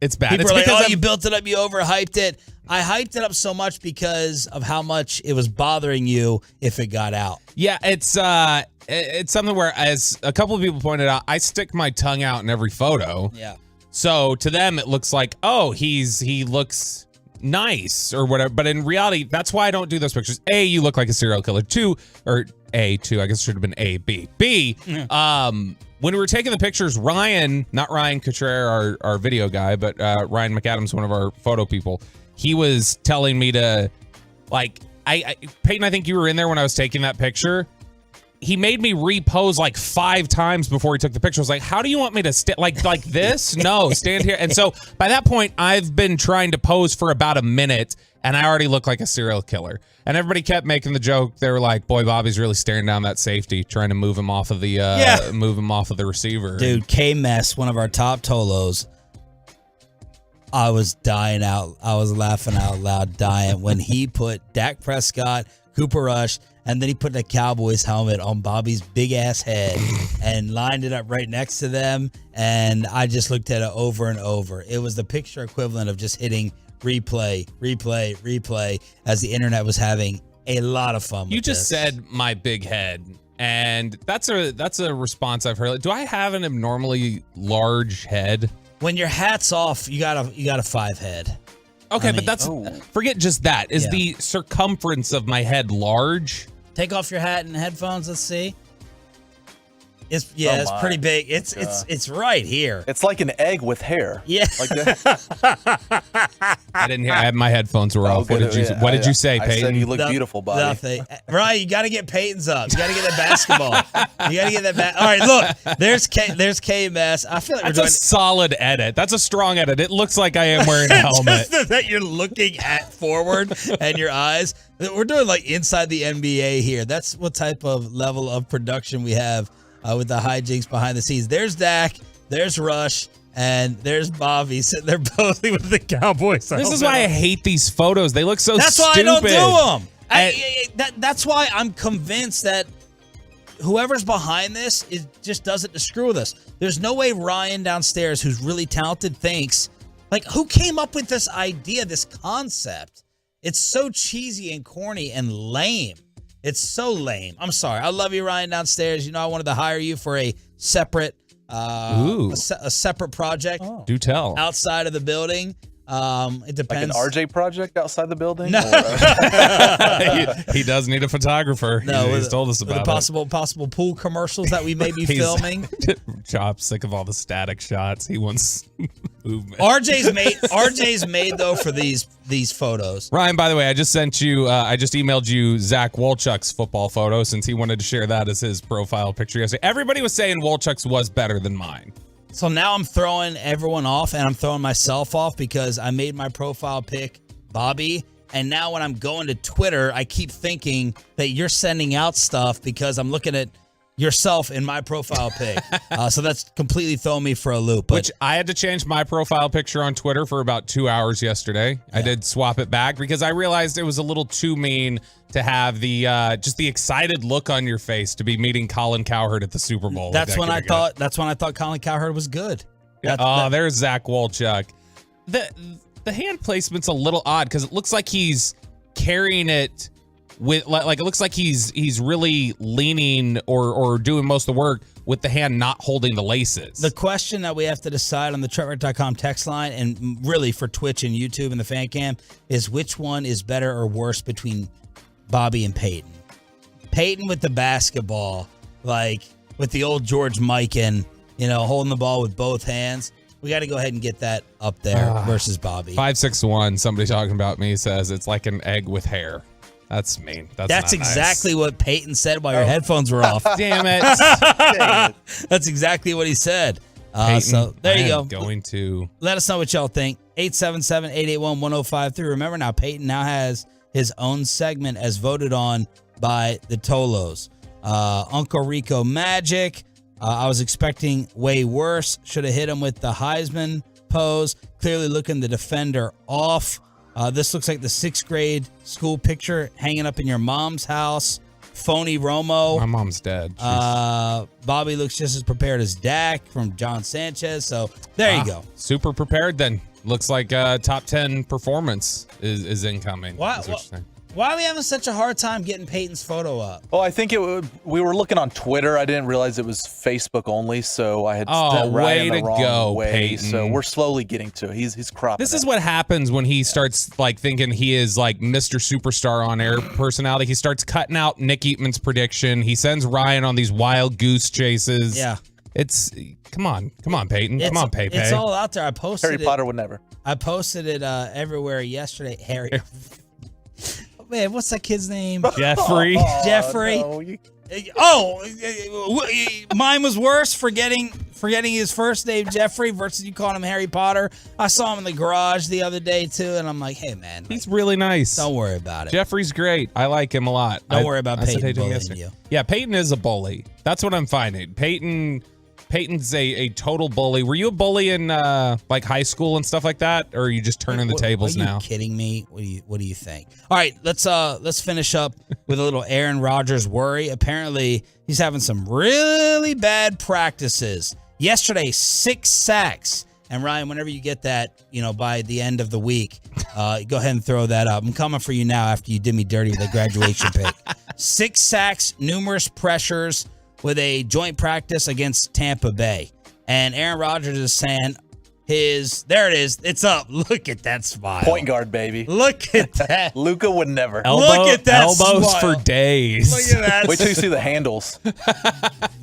Speaker 4: It's bad.
Speaker 3: People
Speaker 4: It's
Speaker 3: are like,
Speaker 4: because
Speaker 3: you built it up, you overhyped it. I hyped it up so much because of how much it was bothering you if it got out.
Speaker 4: Yeah, it's something where, as a couple of people pointed out, I stick my tongue out in every photo.
Speaker 3: Yeah.
Speaker 4: So to them, it looks like, oh, he looks nice or whatever. But in reality, that's why I don't do those pictures. A, you look like a serial killer. Two, I guess it should have been A, B. B, when we were taking the pictures, Ryan, not Ryan Cottrell, our video guy, but Ryan McAdams, one of our photo people, he was telling me to, like, Peyton, I think you were in there when I was taking that picture. He made me repose like 5 times before he took the picture. I was like, how do you want me to stand like this? No, stand here. And so by that point, I've been trying to pose for about a minute, and I already look like a serial killer. And everybody kept making the joke. They were like, boy, Bobby's really staring down that safety, trying to move him off of the receiver.
Speaker 3: Dude, K-Mess, one of our top Tolos, I was dying out. I was laughing out loud, dying when he put Dak Prescott, Cooper Rush, and then he put the Cowboys helmet on Bobby's big ass head and lined it up right next to them. And I just looked at it over and over. It was the picture equivalent of just hitting replay as the internet was having a lot of fun with
Speaker 4: You just
Speaker 3: this.
Speaker 4: said my big head, and that's a response I've heard. Do I have an abnormally large head?
Speaker 3: When your hat's off, you got a 5 head.
Speaker 4: Okay, but that's forget just that. Is the circumference of my head large?
Speaker 3: Take off your hat and headphones. Let's see. It's it's pretty big. It's right here.
Speaker 5: It's like an egg with hair.
Speaker 3: Yeah.
Speaker 5: Like that.
Speaker 4: I didn't hear. My headphones were off. What did you say, Peyton?
Speaker 5: I said you look beautiful, buddy.
Speaker 3: Nothing. Right, you got to get Peyton's up. You got to get that basketball. You got to get that. All right, look. There's KMS. I feel like
Speaker 4: That's a solid edit. That's a strong edit. It looks like I am wearing a helmet.
Speaker 3: Just that you're looking at forward and your eyes. We're doing like inside the NBA here. That's what type of level of production we have with the hijinks behind the scenes. There's Dak, there's Rush, and there's Bobby sitting there posing with the Cowboys.
Speaker 4: This is why I hate these photos. They look so
Speaker 3: That's
Speaker 4: stupid.
Speaker 3: why I don't do them. That's why I'm convinced that whoever's behind this just does it to screw with us. There's no way Ryan downstairs, who's really talented, thinks, like, who came up with this idea, this concept? It's so cheesy and corny and lame. It's so lame. I'm sorry. I love you, Ryan, downstairs. You know, I wanted to hire you for a separate a separate project.
Speaker 4: Oh. Do tell.
Speaker 3: Outside of the building. It depends.
Speaker 5: Like an RJ project outside the building?
Speaker 3: No.
Speaker 4: he does need a photographer.
Speaker 3: No,
Speaker 4: he's told us about
Speaker 3: the possible pool commercials that we may be filming.
Speaker 4: Chop's sick of all the static shots. He wants movement.
Speaker 3: RJ's made though for these photos.
Speaker 4: Ryan, by the way, I just sent you. I just emailed you Zach Wolchuk's football photo since he wanted to share that as his profile picture yesterday. Everybody was saying Wolchuk's was better than mine.
Speaker 3: So now I'm throwing everyone off, and I'm throwing myself off because I made my profile pic Bobby, and now when I'm going to Twitter, I keep thinking that you're sending out stuff because I'm looking at yourself in my profile pic. So that's completely throwing me for a loop. But
Speaker 4: Which I had to change my profile picture on Twitter for about 2 hours yesterday. Yeah. I did swap it back because I realized it was a little too mean to have the just the excited look on your face to be meeting Colin Cowherd at the Super Bowl.
Speaker 3: That's when I thought Colin Cowherd was good.
Speaker 4: Yeah. There's Zach Wolchuk. The hand placement's a little odd because it looks like he's carrying it with like it looks like he's really leaning or doing most of the work with the hand not holding the laces.
Speaker 3: The question that we have to decide on the Trevor.com text line, and really for Twitch and YouTube and the fan cam, is which one is better or worse between Bobby and Peyton. Peyton with the basketball, like with the old George Mikan, holding the ball with both hands. We got to go ahead and get that up there versus Bobby.
Speaker 4: 561, somebody talking about me says it's like an egg with hair. That's mean. That's
Speaker 3: exactly what Peyton said while your headphones were off.
Speaker 4: Damn it.
Speaker 3: Dang it. That's exactly what he said. So there you go.
Speaker 4: Going to
Speaker 3: let us know what y'all think. 877-881-1053. Remember now, Peyton now has his own segment as voted on by the Tolos. Uncle Rico Magic. I was expecting way worse. Should have hit him with the Heisman pose. Clearly looking the defender off. This looks like the 6th grade school picture hanging up in your mom's house. Phony Romo.
Speaker 4: My mom's dead.
Speaker 3: Bobby looks just as prepared as Dak from John Sanchez. So there you go.
Speaker 4: Super prepared then. Looks like top 10 performance is incoming.
Speaker 3: Why are we having such a hard time getting Peyton's photo up?
Speaker 5: Well, I think we were looking on Twitter. I didn't realize it was Facebook only, so I had sent Ryan the wrong way.
Speaker 4: Peyton.
Speaker 5: So we're slowly getting to it. He's cropping.
Speaker 4: This is what happens when he starts like thinking he is like Mr. Superstar on air personality. He starts cutting out Nick Eatman's prediction. He sends Ryan on these wild goose chases.
Speaker 3: Yeah.
Speaker 4: It's come on, Peyton. Come on, Pepe.
Speaker 3: It's all out there. I posted
Speaker 5: Harry Potter would never.
Speaker 3: I posted it everywhere yesterday. Harry. Man, what's that kid's name?
Speaker 4: Jeffrey.
Speaker 3: Jeffrey. No. Mine was worse. Forgetting his first name, Jeffrey, versus you calling him Harry Potter. I saw him in the garage the other day too, and I'm like, hey man,
Speaker 4: he's really nice.
Speaker 3: Don't worry about it.
Speaker 4: Jeffrey's great. I like him a lot.
Speaker 3: Don't worry about Peyton bullying you.
Speaker 4: Yeah, Peyton is a bully. That's what I'm finding. Peyton's a total bully. Were you a bully in like high school and stuff like that, or are you just turning the tables now?
Speaker 3: Are you kidding me? What do you think? All right, let's finish up with a little Aaron Rodgers worry. Apparently, he's having some really bad practices. Yesterday, 6 sacks. And Ryan, whenever you get that, by the end of the week, go ahead and throw that up. I'm coming for you now after you did me dirty with a graduation pick. 6 sacks, numerous pressures, with a joint practice against Tampa Bay. And Aaron Rodgers is saying there it is. It's up. Look at that smile.
Speaker 5: Point guard, baby.
Speaker 3: Look at that.
Speaker 5: Luka would never.
Speaker 3: Look at that
Speaker 4: elbows
Speaker 3: smile.
Speaker 4: for days.
Speaker 3: Look at that.
Speaker 5: Wait till you see the handles.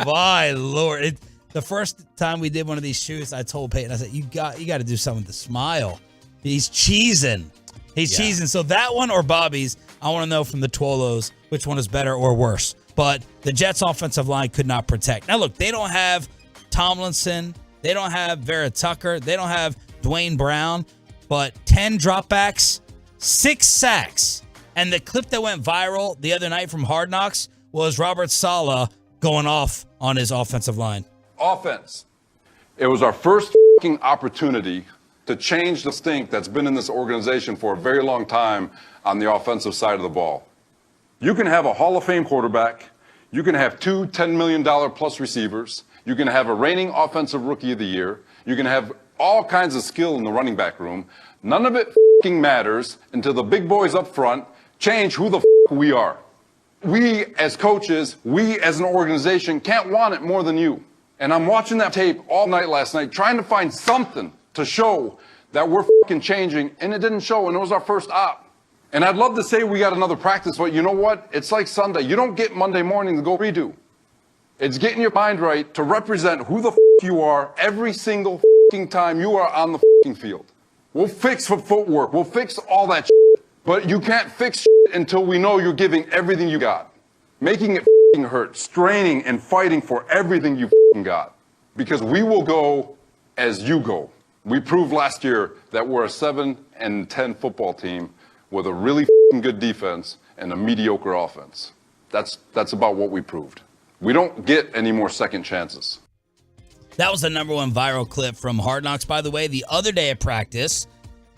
Speaker 3: My Lord. The first time we did one of these shoots, I told Peyton, I said, you got to do something with the smile. He's cheesing. He's cheesing. So that one or Bobby's, I want to know from the Twolos which one is better or worse. But the Jets' offensive line could not protect. Now, look, they don't have Tomlinson. They don't have Vera Tucker. They don't have Dwayne Brown. But 10 dropbacks, 6 sacks. And the clip that went viral the other night from Hard Knocks was Robert Saleh going off on his offensive line.
Speaker 14: Offense. It was our first opportunity to change the stink that's been in this organization for a very long time on the offensive side of the ball. You can have a Hall of Fame quarterback. You can have 2 $10 million plus receivers. You can have a reigning offensive rookie of the year. You can have all kinds of skill in the running back room. None of it matters until the big boys up front change who the we are. We as coaches, we as an organization can't want it more than you. And I'm watching that tape all night last night, trying to find something to show that we're changing, and it didn't show, and it was our first op. And I'd love to say we got another practice, but you know what? It's like Sunday. You don't get Monday morning to go redo. It's getting your mind right to represent who the you are every single time you are on the field. We'll fix for footwork. We'll fix all that but you can't fix until we know you're giving everything you got. Making it hurt, straining and fighting for everything you got. Because we will go as you go. We proved last year that we're a 7-10 football team with a really good defense and a mediocre offense. That's about what we proved. We don't get any more second chances.
Speaker 3: That was the number one viral clip from Hard Knocks, by the way. The other day at practice,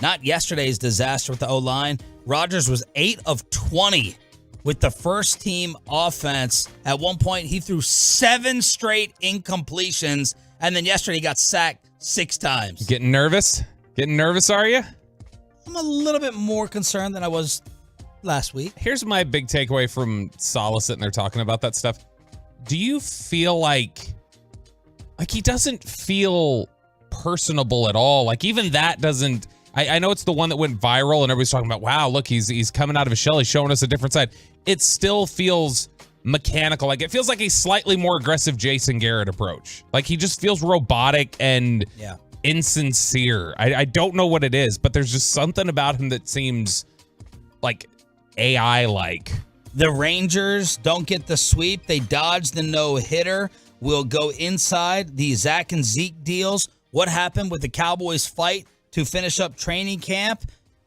Speaker 3: not yesterday's disaster with the O-line, Rodgers was 8 of 20 with the first team offense. At one point, he threw 7 straight incompletions, and then yesterday he got sacked 6 times.
Speaker 4: Getting nervous? Getting nervous, are you?
Speaker 3: I'm a little bit more concerned than I was last week.
Speaker 4: Here's my big takeaway from Saleh sitting there talking about that stuff. Do you feel like he doesn't feel personable at all? Like even that doesn't. I know it's the one that went viral and everybody's talking about, wow, look, he's coming out of his shell. He's showing us a different side. It still feels mechanical. Like it feels like a slightly more aggressive Jason Garrett approach. Like he just feels robotic and insincere. I don't know what it is, but there's just something about him that seems like AI-like.
Speaker 3: The Rangers don't get the sweep. They dodge the no-hitter. We'll go inside the Zach and Zeke deals. What happened with the Cowboys fight to finish up training camp?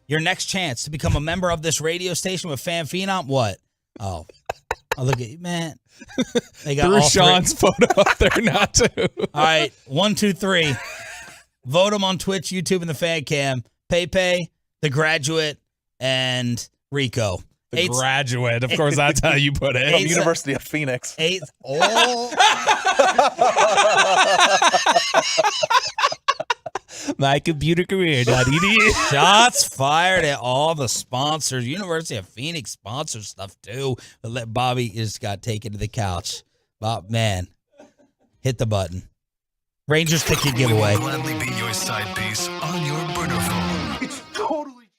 Speaker 3: Your next chance to become a member of this radio station with Fan Phenom. What? Oh, look at you, man. They got
Speaker 4: Threw
Speaker 3: all
Speaker 4: Sean's photo up there, not to.
Speaker 3: All right, 1, 2, 3. Vote them on Twitch, YouTube, and the Fan Cam. Pepe, The Graduate, and Rico.
Speaker 4: The Graduate. Of course, that's how you put it.
Speaker 5: From University of Phoenix.
Speaker 3: 8. Oh.
Speaker 4: My computer career.edu.
Speaker 3: Shots fired at all the sponsors. University of Phoenix sponsors stuff too. But let Bobby just got taken to the couch. Bob, man, hit the button. Rangers ticket giveaway.
Speaker 1: We will gladly be your side piece on your burner phone.
Speaker 2: It's totally.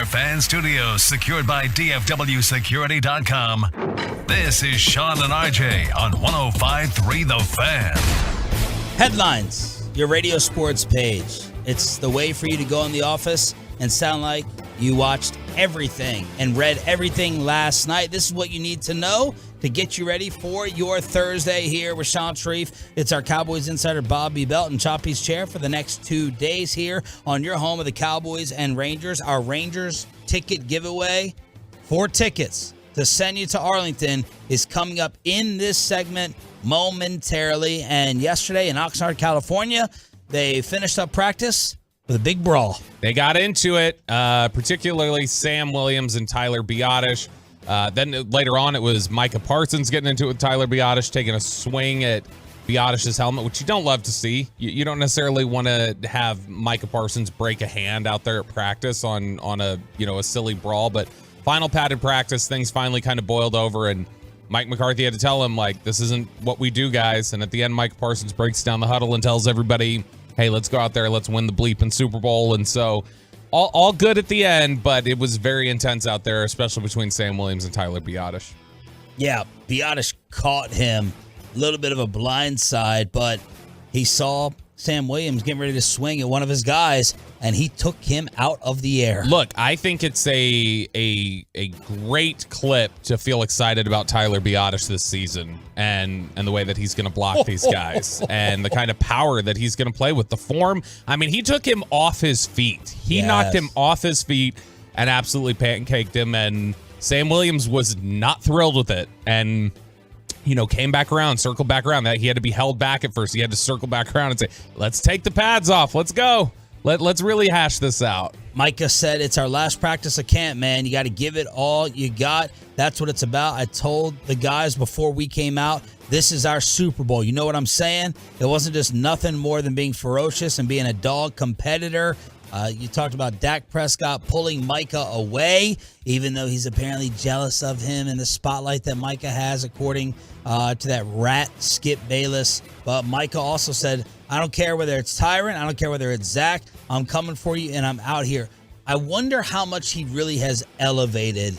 Speaker 1: Fan Studios, secured by DFWSecurity.com. This is Sean and RJ on 105.3 The Fan.
Speaker 3: Headlines, your radio sports page. It's the way for you to go in the office and sound like you watched everything and read everything last night. This is what you need to know to get you ready for your Thursday here with Sean Sharif. It's our Cowboys insider Bobby Belt and Choppy's chair for the next 2 days here on your home of the Cowboys and Rangers. Our Rangers ticket giveaway, 4 tickets to send you to Arlington, is coming up in this segment momentarily. And yesterday in Oxnard, California, they finished up practice with a big brawl.
Speaker 4: They got into it, particularly Sam Williams and Tyler Biadasz. Then later on, it was Micah Parsons getting into it with Tyler Biadasz, taking a swing at Biadasz's helmet, which you don't love to see. You don't necessarily want to have Micah Parsons break a hand out there at practice on a silly brawl. But final padded practice, things finally kind of boiled over, and Mike McCarthy had to tell him, like, this isn't what we do, guys. And at the end, Mike Parsons breaks down the huddle and tells everybody, hey, let's go out there, let's win the bleeping Super Bowl. And so all good at the end, but it was very intense out there, especially between Sam Williams and Tyler Biadasz.
Speaker 3: Yeah, Biadasz caught him a little bit of a blind side, but he saw Sam Williams getting ready to swing at one of his guys, and he took him out of the air.
Speaker 4: Look, I think it's a great clip to feel excited about Tyler Biadasz this season and the way that he's going to block these guys and the kind of power that he's going to play with. The form, I mean, he took him off his feet. He knocked him off his feet and absolutely pancaked him, and Sam Williams was not thrilled with it. And came back around, circled back around. That he had to be held back at first. He had to circle back around and say, let's take the pads off. Let's go. Let's really hash this out.
Speaker 3: Micah said, it's our last practice of camp, man. You got to give it all you got. That's what it's about. I told the guys before we came out, this is our Super Bowl. You know what I'm saying? It wasn't just nothing more than being ferocious and being a dog competitor. You talked about Dak Prescott pulling Micah away, even though he's apparently jealous of him in the spotlight that Micah has, according to that rat Skip Bayless. But Micah also said, I don't care whether it's Tyron, I don't care whether it's Zach, I'm coming for you and I'm out here. I wonder how much he really has elevated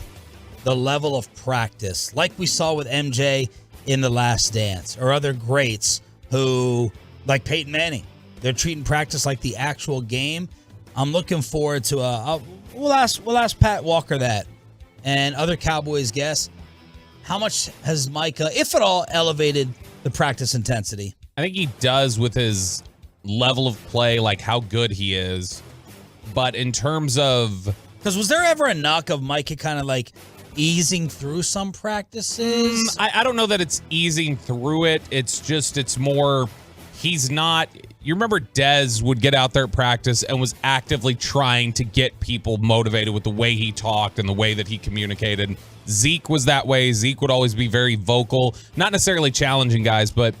Speaker 3: the level of practice, like we saw with MJ in The Last Dance, or other greats who, like Peyton Manning, they're treating practice like the actual game. I'm looking forward to we'll ask Pat Walker that and other Cowboys guests. How much has Micah, if at all, elevated the practice intensity?
Speaker 4: I think he does with his level of play, like how good he is. But in terms of...
Speaker 3: Because was there ever a knock of Micah kind of like easing through some practices?
Speaker 4: I don't know that it's easing through it. It's more... He's not... You remember Dez would get out there at practice and was actively trying to get people motivated with the way he talked and the way that he communicated. Zeke was that way. Zeke would always be very vocal, not necessarily challenging guys, but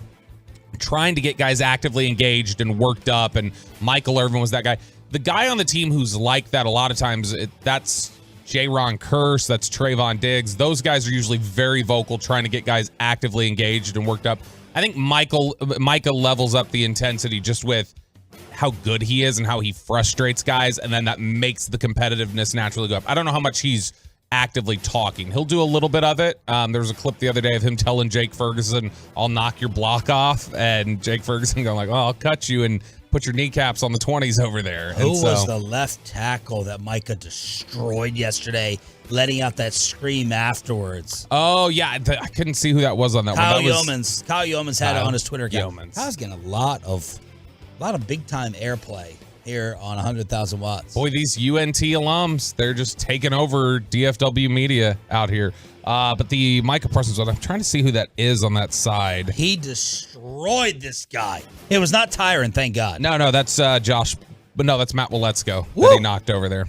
Speaker 4: trying to get guys actively engaged and worked up. And Michael Irvin was that guy. The guy on the team who's like that a lot of times, that's J-Ron Kearse, that's Trayvon Diggs. Those guys are usually very vocal, trying to get guys actively engaged and worked up. I think Micah levels up the intensity just with how good he is and how he frustrates guys, and then that makes the competitiveness naturally go up. I don't know how much he's actively talking. He'll do a little bit of it. There was a clip the other day of him telling Jake Ferguson, I'll knock your block off, and Jake Ferguson going like, oh, I'll cut you and put your kneecaps on the 20s over there.
Speaker 3: Who was the left tackle that Micah destroyed yesterday, letting out that scream afterwards?
Speaker 4: Oh, yeah. I couldn't see who that was on that
Speaker 3: Kyle
Speaker 4: one.
Speaker 3: Yeomans. Kyle Yeomans had it on his Twitter account.
Speaker 4: Kyle's
Speaker 3: getting a lot of big-time airplay here on 100,000 watts.
Speaker 4: Boy, these UNT alums, they're just taking over DFW media out here. But the Micah Parsons one, I'm trying to see who that is on that side.
Speaker 3: He destroyed this guy. It was not Tyron, thank God.
Speaker 4: No, that's Josh. But no, that's Matt Waletzko that he knocked over there.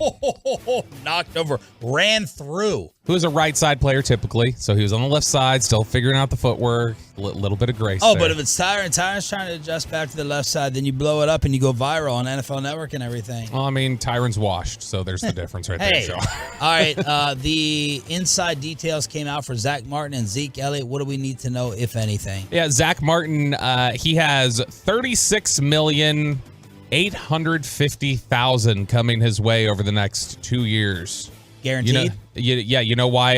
Speaker 3: Knocked over, ran through.
Speaker 4: Who is a right side player typically, so he was on the left side, still figuring out the footwork, little bit of grace there.
Speaker 3: But if it's Tyron's trying to adjust back to the left side, then you blow it up and you go viral on NFL Network and everything.
Speaker 4: Well, I mean, Tyron's washed, so there's the difference right there, Sean.
Speaker 3: All right, the inside details came out for Zach Martin and Zeke Elliott. What do we need to know, if anything?
Speaker 4: Yeah, Zach Martin, he has $36 million $850,000 coming his way over the next 2 years.
Speaker 3: Guaranteed?
Speaker 4: You know why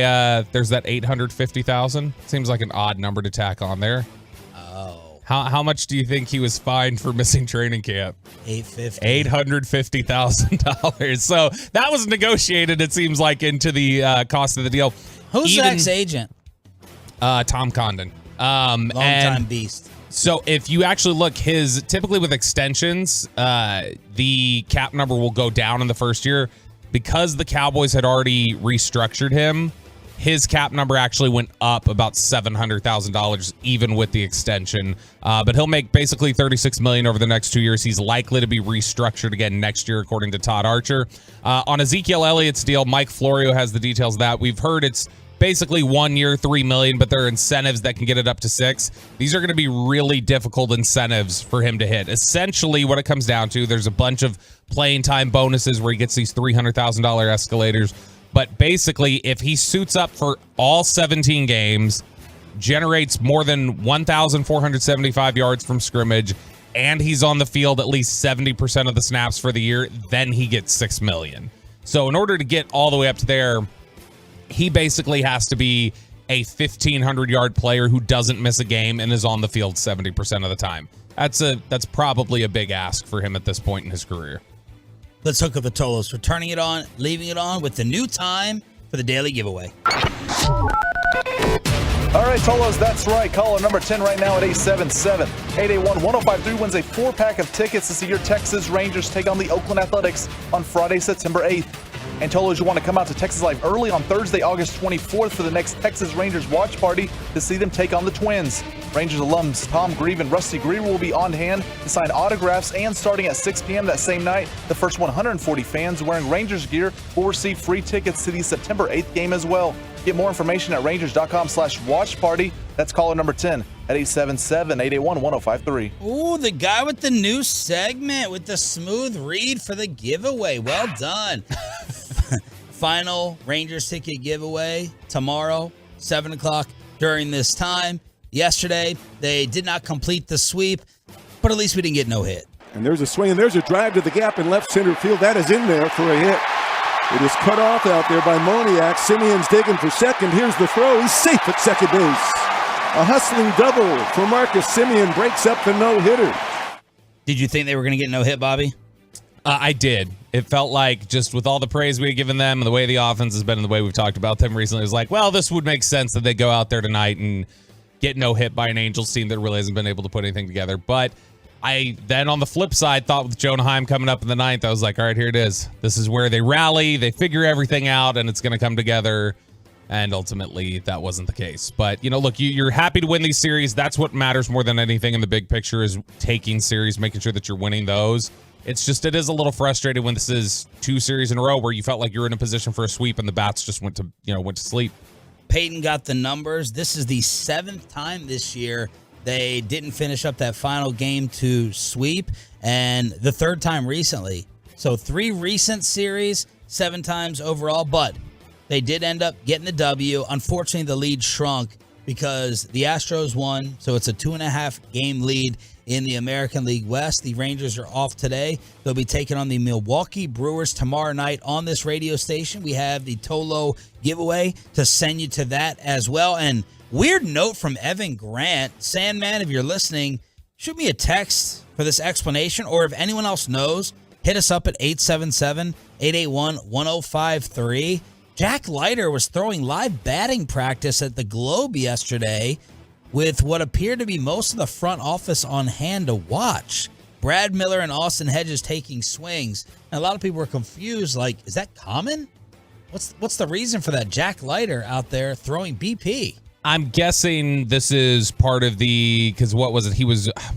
Speaker 4: there's that $850,000? Seems like an odd number to tack on there.
Speaker 3: Oh.
Speaker 4: How much do you think he was fined for missing training camp? $850,000. So that was negotiated, it seems like, into the cost of the deal.
Speaker 3: Who's Zach's agent?
Speaker 4: Tom Condon.
Speaker 3: Long-time beast.
Speaker 4: So if you actually look, typically with extensions, the cap number will go down in the first year. Because the Cowboys had already restructured him, his cap number actually went up about $700,000 even with the extension. But he'll make basically $36 million over the next 2 years. He's likely to be restructured again next year, according to Todd Archer. On Ezekiel Elliott's deal, Mike Florio has the details of that. We've heard it's basically 1 year, $3 million, but there are incentives that can get it up to $6 million. These are going to be really difficult incentives for him to hit. Essentially, what it comes down to, there's a bunch of playing time bonuses where he gets these $300,000 escalators. But basically, if he suits up for all 17 games, generates more than 1,475 yards from scrimmage, and he's on the field at least 70% of the snaps for the year, then he gets $6 million. So in order to get all the way up to there, he basically has to be a 1,500-yard player who doesn't miss a game and is on the field 70% of the time. That's probably a big ask for him at this point in his career.
Speaker 3: Let's hook up the Tolos for turning it on, leaving it on with the new time for the daily giveaway.
Speaker 5: All right, Tolos, that's right. Caller number 10 right now at 877-881-1053 wins a 4-pack of tickets to see your Texas Rangers take on the Oakland Athletics on Friday, September 8th. And Tolos, you want to come out to Texas Live early on Thursday, August 24th for the next Texas Rangers watch party to see them take on the Twins. Rangers alums Tom Grieve and Rusty Greer will be on hand to sign autographs, and starting at 6 p.m. that same night, the first 140 fans wearing Rangers gear will receive free tickets to the September 8th game as well. Get more information at rangers.com/watch party. That's caller number 10 at 877-881-1053.
Speaker 3: Ooh, the guy with the new segment with the smooth read for the giveaway. Well done. Final Rangers ticket giveaway tomorrow, 7 o'clock during this time. Yesterday, they did not complete the sweep, but at least we didn't get no hit.
Speaker 2: And there's a swing, and there's a drive to the gap in left center field. That is in there for a hit. It is cut off out there by Moniak. Simeon's digging for second. Here's the throw. He's safe at second base. A hustling double for Marcus Semien breaks up the no-hitter.
Speaker 3: Did you think they were going to get no hit, Bobby?
Speaker 4: I did. It felt like, just with all the praise we had given them and the way the offense has been and the way we've talked about them recently, it was like, well, this would make sense that they go out there tonight and get no hit by an Angels team that really hasn't been able to put anything together. But I then, on the flip side, thought with Jonah Heim coming up in the 9th, I was like, all right, here it is. This is where they rally, they figure everything out, and it's going to come together. And ultimately, that wasn't the case. But, look, you're happy to win these series. That's what matters more than anything in the big picture, is taking series, making sure that you're winning those. It's just, it is a little frustrating when this is 2 series in a row where you felt like you were in a position for a sweep and the bats just went to sleep.
Speaker 3: Peyton got the numbers. This is the 7th time this year they didn't finish up that final game to sweep, and the 3rd time recently. So 3 recent series, 7 times overall, but they did end up getting the W. Unfortunately, the lead shrunk because the Astros won, so it's a 2.5 game lead in the American League West. The Rangers are off today. They'll be taking on the Milwaukee Brewers tomorrow night on this radio station. We have the Tolo giveaway to send you to that as well. And weird note from Evan Grant. Sandman, if you're listening, shoot me a text for this explanation, or if anyone else knows, hit us up at 877-881-1053. Jack Leiter was throwing live batting practice at the Globe yesterday with what appeared to be most of the front office on hand to watch. Brad Miller and Austin Hedges taking swings. And a lot of people were confused, like, is that common? What's the reason for that? Jack Leiter out there throwing BP.
Speaker 4: I'm guessing this is part of because what was it?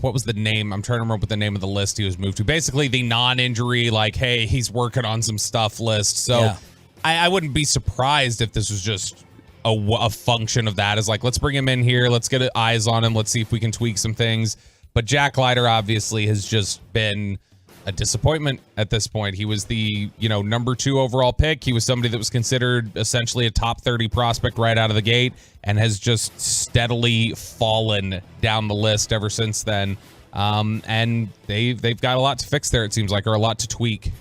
Speaker 4: What was the name? I'm trying to remember what the name of the list he was moved to. Basically the non-injury, like, hey, he's working on some stuff list. So yeah. I wouldn't be surprised if this was just a function of that, is like, let's bring him in here, let's get eyes on him, let's see if we can tweak some things. But Jack Leiter obviously has just been a disappointment at this point. He was the number 2 overall pick. He was somebody that was considered essentially a top 30 prospect right out of the gate, and has just steadily fallen down the list ever since then. And they've got a lot to fix there, it seems like, or a lot to tweak.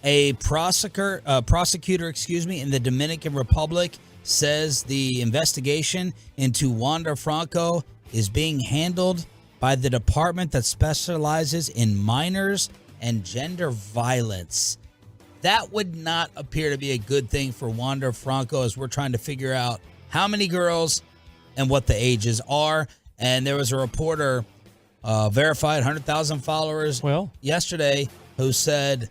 Speaker 3: A prosecutor, in the Dominican Republic says the investigation into Wander Franco is being handled by the department that specializes in minors and gender violence. That would not appear to be a good thing for Wander Franco as we're trying to figure out how many girls and what the ages are. And there was a reporter, verified 100,000 followers yesterday, who said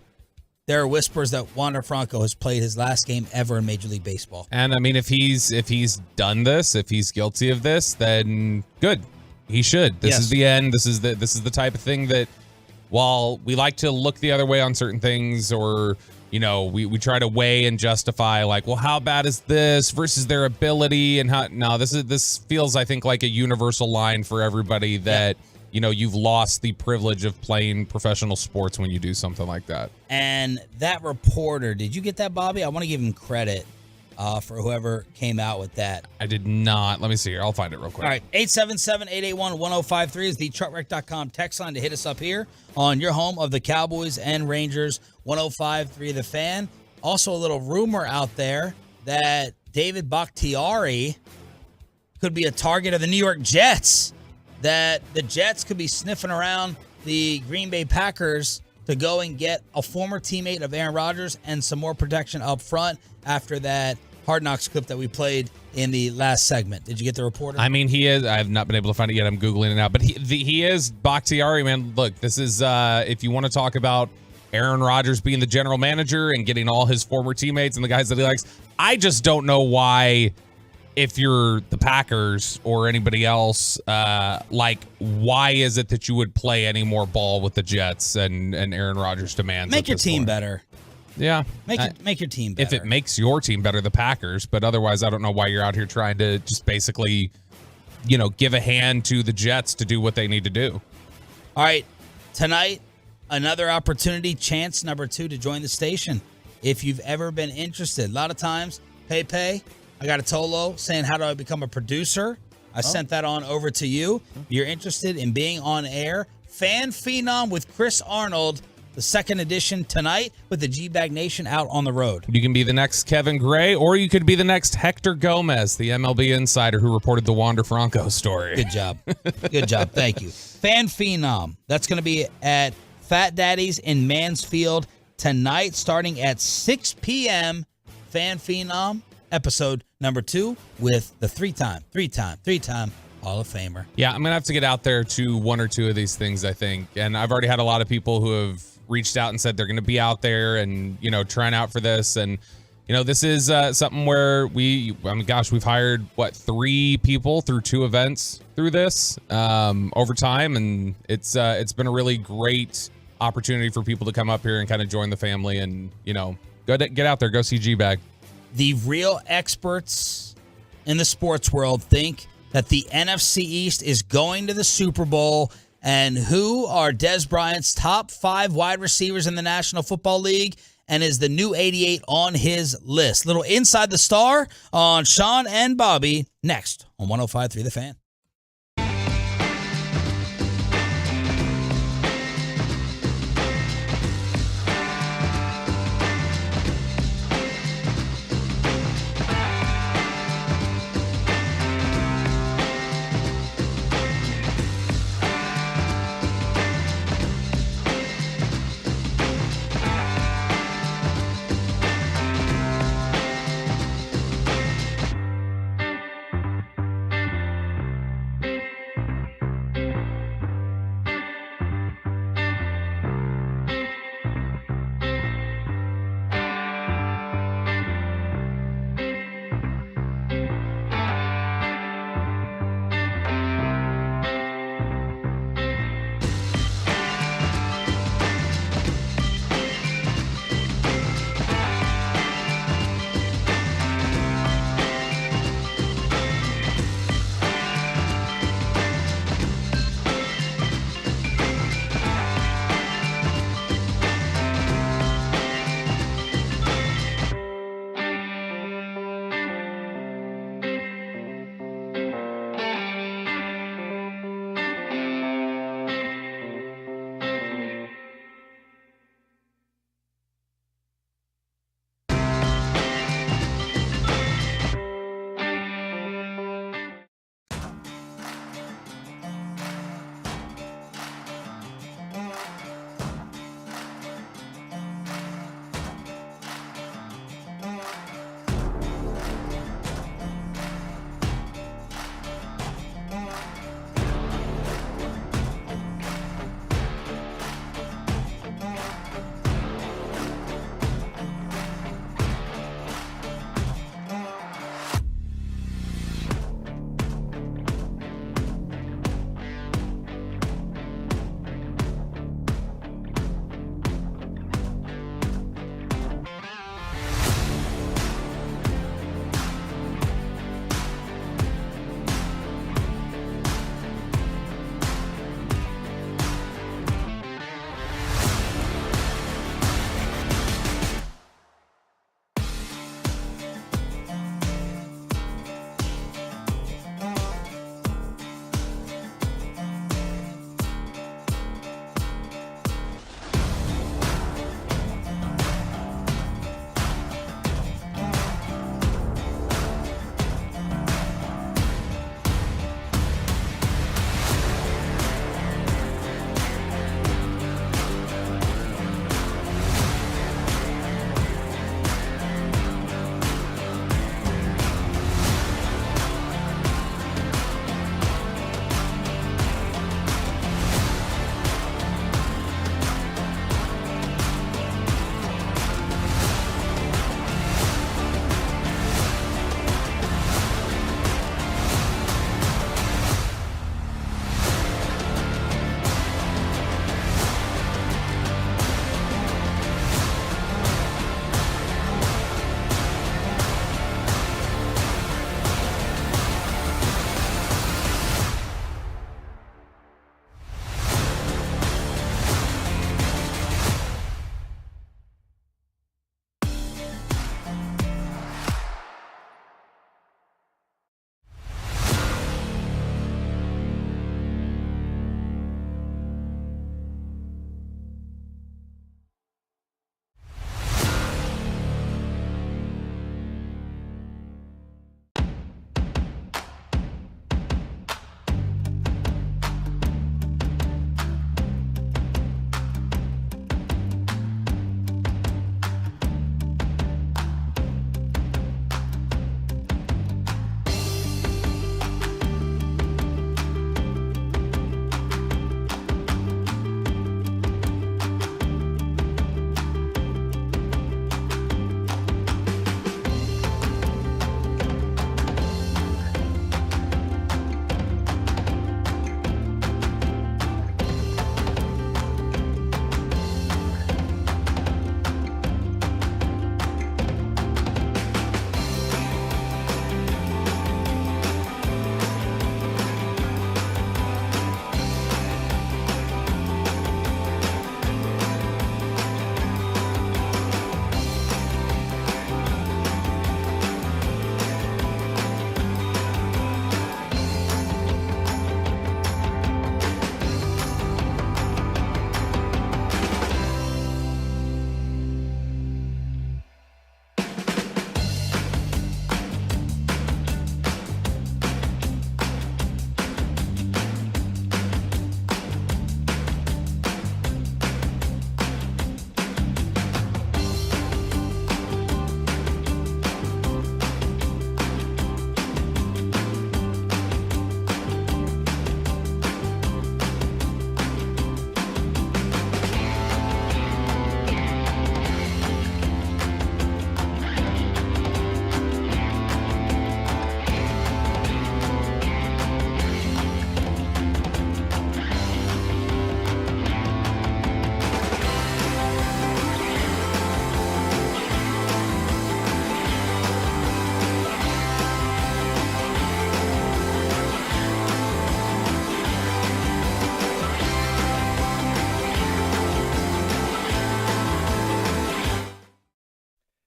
Speaker 3: there are whispers that Wander Franco has played his last game ever in Major League Baseball.
Speaker 4: And I mean, if he's done this, if he's guilty of this, then good. He should. This is the end. This is the type of thing that, while we like to look the other way on certain things, or we try to weigh and justify, like, well, how bad is this versus their ability, and how this feels, I think, like a universal line for everybody that you've lost the privilege of playing professional sports when you do something like that.
Speaker 3: And that reporter, did you get that, Bobby? I want to give him credit for whoever came out with that.
Speaker 4: I did not. Let me see here. I'll find it real quick.
Speaker 3: All right. 877-881-1053 is the truckwreck.com text line to hit us up here on your home of the Cowboys and Rangers. 1053 The Fan. Also, a little rumor out there that David Bakhtiari could be a target of the New York Jets, that the Jets could be sniffing around the Green Bay Packers to go and get a former teammate of Aaron Rodgers and some more protection up front after that Hard Knocks clip that we played in the last segment. Did you get the reporter?
Speaker 4: I mean, he is. I have not been able to find it yet. I'm Googling it now. But he is Bakhtiari, man. Look, this is, if you want to talk about Aaron Rodgers being the general manager and getting all his former teammates and the guys that he likes, I just don't know why, if you're the Packers or anybody else, why is it that you would play any more ball with the Jets and Aaron Rodgers demands?
Speaker 3: Make your team better.
Speaker 4: Yeah.
Speaker 3: Make your team better.
Speaker 4: If it makes your team better, the Packers. But otherwise, I don't know why you're out here trying to just basically, give a hand to the Jets to do what they need to do.
Speaker 3: All right. Tonight, another opportunity, chance number 2 to join the station. If you've ever been interested, a lot of times, Pepe, I got a Tolo saying, how do I become a producer? I sent that on over to you. If you're interested in being on air, Fan Phenom with Chris Arnold, the second edition tonight with the G-Bag Nation out on the road.
Speaker 4: You can be the next Kevin Gray, or you could be the next Hector Gomez, the MLB insider who reported the Wander Franco story.
Speaker 3: Good job. Good job. Thank you. Fan Phenom. That's going to be at Fat Daddy's in Mansfield tonight, starting at 6 p.m. Fan Phenom, episode number 2 with the three-time Hall of Famer.
Speaker 4: Yeah, I'm going to have to get out there to one or two of these things, I think. And I've already had a lot of people who have reached out and said they're going to be out there and, trying out for this. And, this is something where we've hired, 3 people through 2 events through this over time. And it's been a really great opportunity for people to come up here and kind of join the family and, get out there, go see G-Bag.
Speaker 3: The real experts in the sports world think that the NFC East is going to the Super Bowl. And who are Dez Bryant's top 5 wide receivers in the National Football League? And is the new 88 on his list? Little Inside the Star on Sean and Bobby next on 105.3 The Fan.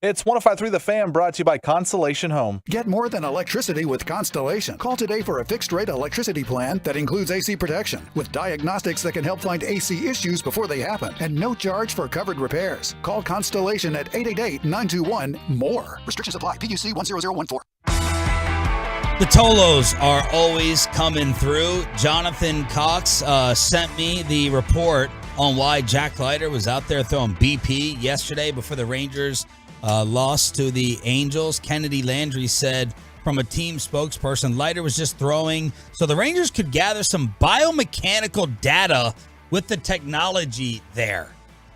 Speaker 5: It's 105.3 The Fan, brought to you by Constellation Home.
Speaker 15: Get more than electricity with Constellation. Call today for a fixed-rate electricity plan that includes AC protection, with diagnostics that can help find AC issues before they happen, and no charge for covered repairs. Call Constellation at 888-921-MORE. Restrictions apply. PUC 10014.
Speaker 3: The Tolos are always coming through. Jonathan Cox sent me the report on why Jack Leiter was out there throwing BP yesterday before the Rangers lost to the Angels. Kennedy Landry said from a team spokesperson, Leiter was just throwing so the Rangers could gather some biomechanical data with the technology there.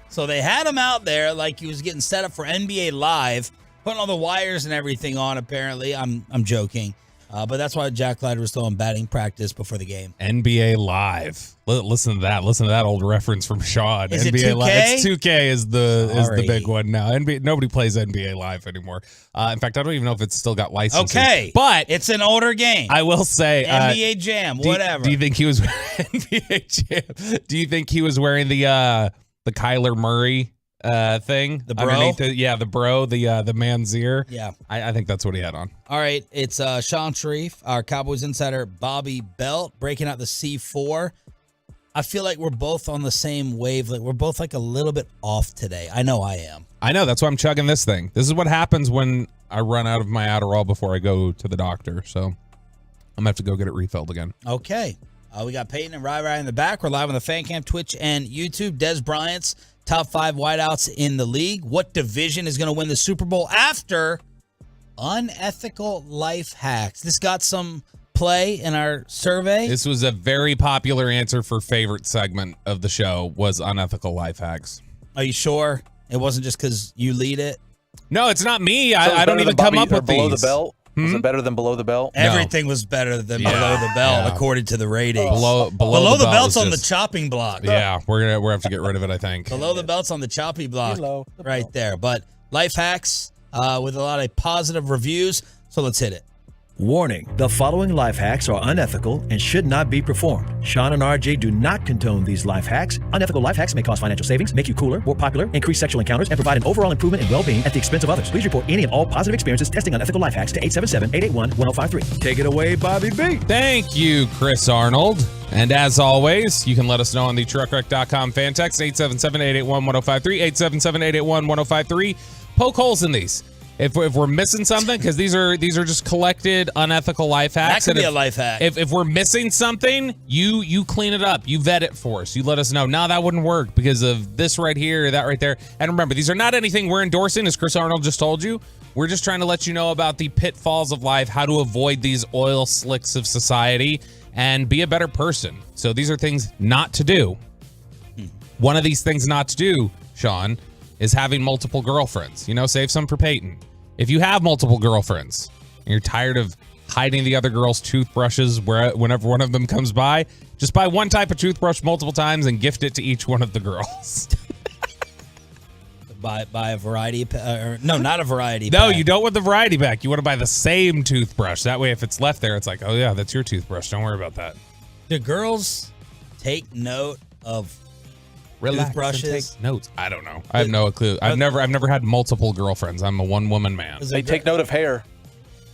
Speaker 3: So they had him out there like he was getting set up for NBA Live, putting all the wires and everything on, apparently. I'm joking. But that's why Jack Leiter was still in batting practice before the game.
Speaker 4: NBA Live. Listen to that. Listen to that old reference from Sean.
Speaker 3: Is
Speaker 4: NBA
Speaker 3: it 2K?
Speaker 4: Live. It's 2K is the big one now. Nobody plays NBA Live anymore. In fact, I don't even know if it's still got licensing.
Speaker 3: Okay,
Speaker 4: but
Speaker 3: it's an older game.
Speaker 4: I will say
Speaker 3: NBA Jam, whatever.
Speaker 4: Do you think he was NBA Jam? Do you think he was wearing the Kyler Murray thing?
Speaker 3: The bro?
Speaker 4: Underneath the bro, the man's ear.
Speaker 3: Yeah.
Speaker 4: I think that's what he had on.
Speaker 3: All right, it's Sean Sharif, our Cowboys insider, Bobby Belt, breaking out the C4. I feel like we're both on the same wavelength. We're both like a little bit off today. I know I am.
Speaker 4: I know. That's why I'm chugging this thing. This is what happens when I run out of my Adderall before I go to the doctor. So I'm going to have to go get it refilled again.
Speaker 3: Okay. We got Peyton and Rai in the back. We're live on the Fan Cam, Twitch, and YouTube. Dez Bryant's top 5 wideouts in the league. What division is going to win the Super Bowl after unethical life hacks? This got some play in our survey.
Speaker 4: This was a very popular answer for favorite segment of the show was unethical life hacks.
Speaker 3: Are you sure? It wasn't just because you lead it?
Speaker 4: No, it's not me. I don't even come up with
Speaker 5: below
Speaker 4: these.
Speaker 5: The belt? Was it better than below the belt?
Speaker 3: Everything was better than below the belt, according to the ratings.
Speaker 4: Below
Speaker 3: the belt's on
Speaker 4: just
Speaker 3: the chopping block.
Speaker 4: Yeah, we're gonna have to get rid of it, I think.
Speaker 3: Below the belt's on the chopping block right there. But life hacks with a lot of positive reviews. So let's hit it.
Speaker 16: Warning, the following life hacks are unethical and should not be performed. Sean and RJ do not condone these life hacks. Unethical life hacks may cause financial savings, make you cooler, more popular, increase sexual encounters, and provide an overall improvement in well-being at the expense of others. Please report any and all positive experiences testing unethical life hacks to 877-881-1053. Take it away, Bobby B.
Speaker 4: Thank you, Chris Arnold. And as always, you can let us know on the truckwreck.com fan text, 877-881-1053, 877-881-1053. Poke holes in these. If we're missing something, because these are just collected unethical life hacks.
Speaker 3: That could be a life hack.
Speaker 4: If we're missing something, you clean it up. You vet it for us. You let us know. No, that wouldn't work because of this right here or that right there. And remember, these are not anything we're endorsing, as Chris Arnold just told you. We're just trying to let you know about the pitfalls of life, how to avoid these oil slicks of society, and be a better person. So these are things not to do. One of these things not to do, Sean, is having multiple girlfriends. Save some for Peyton. If you have multiple girlfriends and you're tired of hiding the other girl's toothbrushes whenever one of them comes by, just buy one type of toothbrush multiple times and gift it to each one of the girls.
Speaker 3: Buy a variety no, not a variety
Speaker 4: No,
Speaker 3: pack.
Speaker 4: you don't want the variety pack. You want to buy the same toothbrush. That way, if it's left there, it's like, oh yeah, that's your toothbrush. Don't worry about that.
Speaker 3: Do girls take note of
Speaker 4: toothbrushes? And take notes. I don't know. I have no clue. I've never had multiple girlfriends. I'm a one-woman man.
Speaker 5: They take note of hair.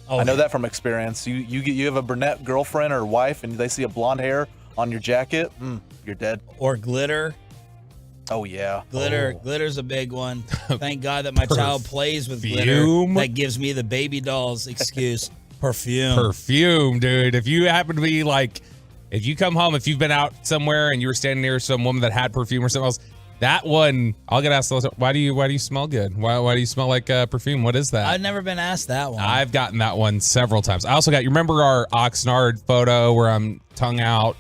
Speaker 3: Oh,
Speaker 5: I know that from experience. You have a brunette girlfriend or wife, and they see a blonde hair on your jacket. You're dead.
Speaker 3: Or glitter.
Speaker 5: Oh yeah,
Speaker 3: Glitter's a big one. Thank God that my child plays with glitter. That gives me the baby doll's excuse. Perfume,
Speaker 4: dude. If you happen to be like, if you come home, if you've been out somewhere and you were standing near some woman that had perfume or something else, that one, I'll get asked, why do you smell good? Why do you smell like perfume? What is that?
Speaker 3: I've never been asked that one.
Speaker 4: I've gotten that one several times. I also you remember our Oxnard photo where I'm tongue out,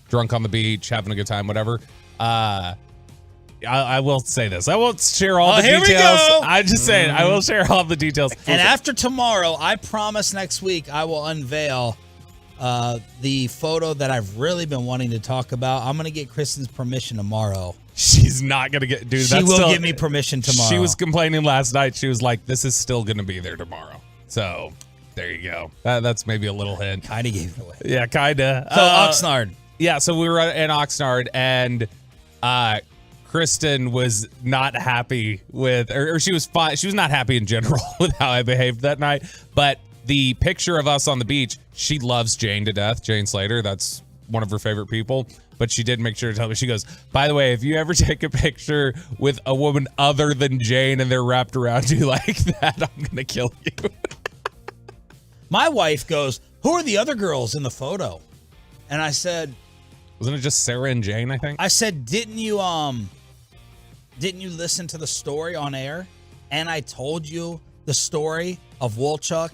Speaker 4: drunk on the beach, having a good time, whatever. I will say this. I won't share all the details.
Speaker 3: Here we go.
Speaker 4: I'm just saying, I will share all the details.
Speaker 3: And after tomorrow, I promise next week I will unveil the photo that I've really been wanting to talk about. I'm going to get Kristen's permission tomorrow.
Speaker 4: She's not going to get... Dude,
Speaker 3: she will give me permission tomorrow.
Speaker 4: She was complaining last night. She was like, this is still going to be there tomorrow. So, there you go. That's maybe a little hint.
Speaker 3: Kind of gave it away.
Speaker 4: Yeah, kind of.
Speaker 3: So, Oxnard.
Speaker 4: Yeah, so we were in Oxnard, and Kristen was not happy with, or she was fine. She was not happy in general with how I behaved that night. But the picture of us on the beach, she loves Jane to death. Jane Slater, that's one of her favorite people. But she did make sure to tell me, she goes, by the way, if you ever take a picture with a woman other than Jane and they're wrapped around you like that, I'm going to kill you.
Speaker 3: My wife goes, who are the other girls in the photo? And I said,
Speaker 4: wasn't it just Sarah and Jane, I think?
Speaker 3: I said, didn't you listen to the story on air? And I told you the story of Wolchuk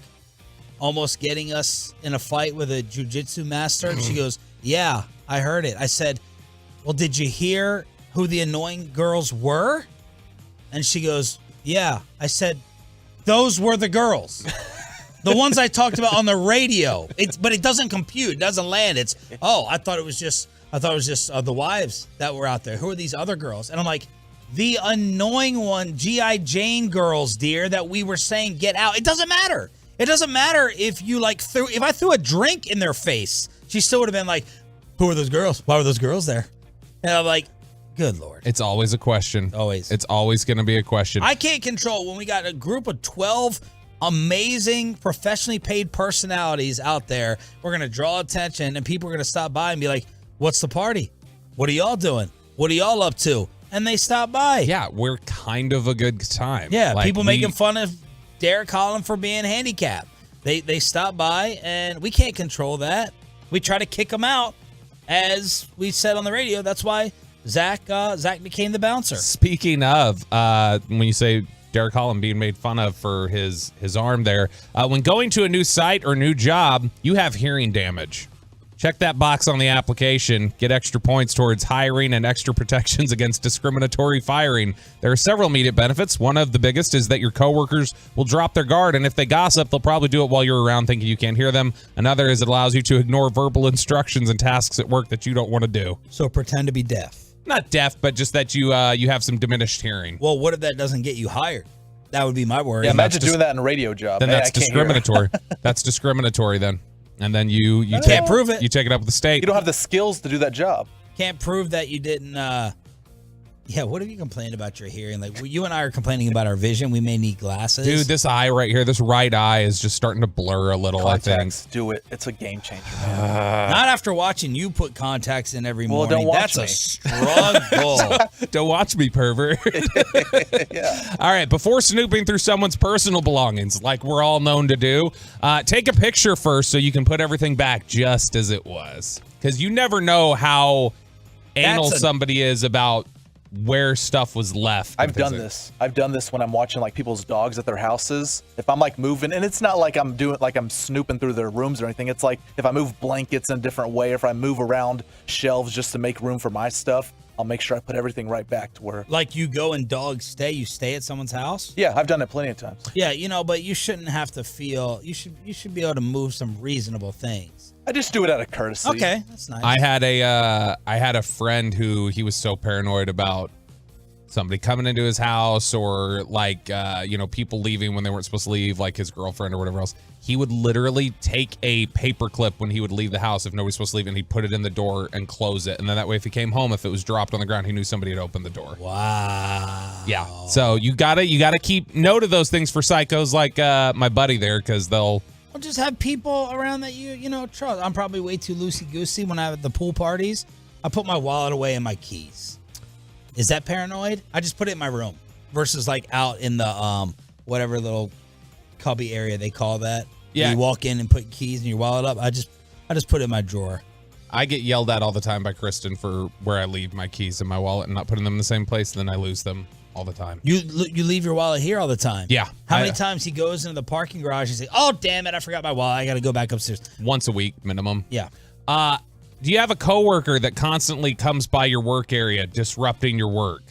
Speaker 3: almost getting us in a fight with a jiu-jitsu master. And she goes, yeah, I heard it. I said, well, did you hear who the annoying girls were? And she goes, yeah. I said, those were the girls. The ones I talked about on the radio. But it doesn't compute. It doesn't land. It's, I thought it was just the wives that were out there. Who are these other girls? And I'm like, the annoying one, G.I. Jane girls, dear, that we were saying get out. It doesn't matter. It doesn't matter if you if I threw a drink in their face, she still would have been like, who are those girls? Why were those girls there? And I'm like, good Lord.
Speaker 4: It's always a question.
Speaker 3: Always.
Speaker 4: It's always going to be a question.
Speaker 3: I can't control when we got a group of 12 amazing, professionally paid personalities out there. We're going to draw attention and people are going to stop by and be like, what's the party? What are y'all doing? What are y'all up to? And they stop by.
Speaker 4: Yeah, we're kind of a good time.
Speaker 3: Yeah, people making fun of Derek Holland for being handicapped. They stop by and we can't control that. We try to kick them out. As we said on the radio, that's why Zach became the bouncer.
Speaker 4: Speaking of, when you say Derek Holland being made fun of for his arm there, when going to a new site or new job, you have hearing damage. Check that box on the application. Get extra points towards hiring and extra protections against discriminatory firing. There are several immediate benefits. One of the biggest is that your coworkers will drop their guard, and if they gossip, they'll probably do it while you're around thinking you can't hear them. Another is it allows you to ignore verbal instructions and tasks at work that you don't want to do.
Speaker 3: So pretend to be deaf.
Speaker 4: Not deaf, but just that you have some diminished hearing.
Speaker 3: Well, what if that doesn't get you hired? That would be my worry.
Speaker 5: Yeah, imagine doing that in a radio job.
Speaker 4: Then that's discriminatory. That's discriminatory then. And then you
Speaker 3: can't prove it.
Speaker 4: You take it up with the state.
Speaker 5: You don't have the skills to do that job.
Speaker 3: Can't prove that you didn't. What have you complained about your hearing? Like you and I are complaining about our vision. We may need glasses.
Speaker 4: Dude, this eye right here, this right eye is just starting to blur a little.
Speaker 5: Contacts, I think. Do it. It's a game changer.
Speaker 3: Not after watching you put contacts in every morning.
Speaker 5: Don't watch
Speaker 3: That's
Speaker 5: me.
Speaker 3: A struggle.
Speaker 4: Don't watch me, pervert.
Speaker 5: Yeah.
Speaker 4: All right, before snooping through someone's personal belongings, like we're all known to do, take a picture first so you can put everything back just as it was. Because you never know how anal somebody is about where stuff was left.
Speaker 5: I've done this. I've done this when I'm watching like people's dogs at their houses. If I'm like moving, and it's not like I'm snooping through their rooms or anything. It's like if I move blankets in a different way, or if I move around shelves just to make room for my stuff, I'll make sure I put everything right back to where.
Speaker 3: Like you go and dog stay. You stay at someone's house.
Speaker 5: Yeah, I've done it plenty of times.
Speaker 3: Yeah, but you shouldn't have to feel. You should be able to move some reasonable things.
Speaker 5: I just do it out of courtesy.
Speaker 3: Okay, that's nice.
Speaker 4: I had a friend who he was so paranoid about somebody coming into his house or like people leaving when they weren't supposed to leave, like his girlfriend or whatever else. He would literally take a paper clip when he would leave the house if nobody's supposed to leave, and he'd put it in the door and close it. And then that way, if he came home, if it was dropped on the ground, he knew somebody had opened the door.
Speaker 3: Wow.
Speaker 4: Yeah. So you gotta keep note of those things for psychos like my buddy there, because they'll.
Speaker 3: Well, just have people around that you trust. I'm probably way too loosey-goosey when I'm at the pool parties. I put my wallet away and my keys. Is that paranoid? I just put it in my room versus like out in the whatever little cubby area they call that.
Speaker 4: Yeah.
Speaker 3: You walk in and put keys and your wallet up. I just put it in my drawer.
Speaker 4: I get yelled at all the time by Kristen for where I leave my keys in my wallet and not putting them in the same place, and then I lose them all the time.
Speaker 3: You leave your wallet here all the time.
Speaker 4: Yeah.
Speaker 3: How many times he goes into the parking garage and say, "Oh, damn it, I forgot my wallet. I got to go back upstairs."
Speaker 4: Once a week minimum.
Speaker 3: Yeah.
Speaker 4: Do you have a coworker that constantly comes by your work area disrupting your work?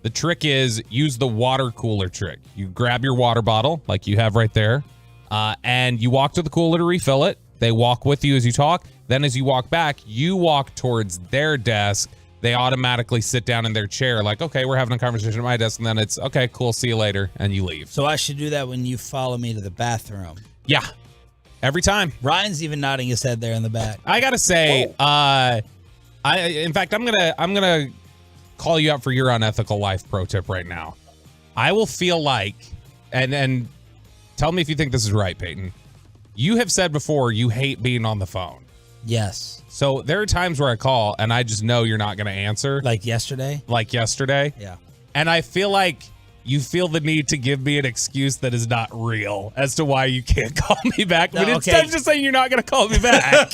Speaker 4: The trick is use the water cooler trick. You grab your water bottle like you have right there, and you walk to the cooler to refill it. They walk with you as you talk. Then as you walk back, you walk towards their desk. They automatically sit down in their chair like, okay, we're having a conversation at my desk, and then it's, okay, cool, see you later, and you leave.
Speaker 3: So I should do that when you follow me to the bathroom.
Speaker 4: Yeah. Every time.
Speaker 3: Ryan's even nodding his head there in the back.
Speaker 4: I gotta say, in fact, I'm gonna call you out for your unethical life pro tip right now. I will feel like, and tell me if you think this is right, Peyton. You have said before you hate being on the phone.
Speaker 3: Yes.
Speaker 4: So there are times where I call and I just know you're not going to answer.
Speaker 3: Like yesterday?
Speaker 4: Yeah. And I feel like you feel the need to give me an excuse that is not real as to why you can't call me back.
Speaker 3: No,
Speaker 4: But instead of just saying you're not going to call me back.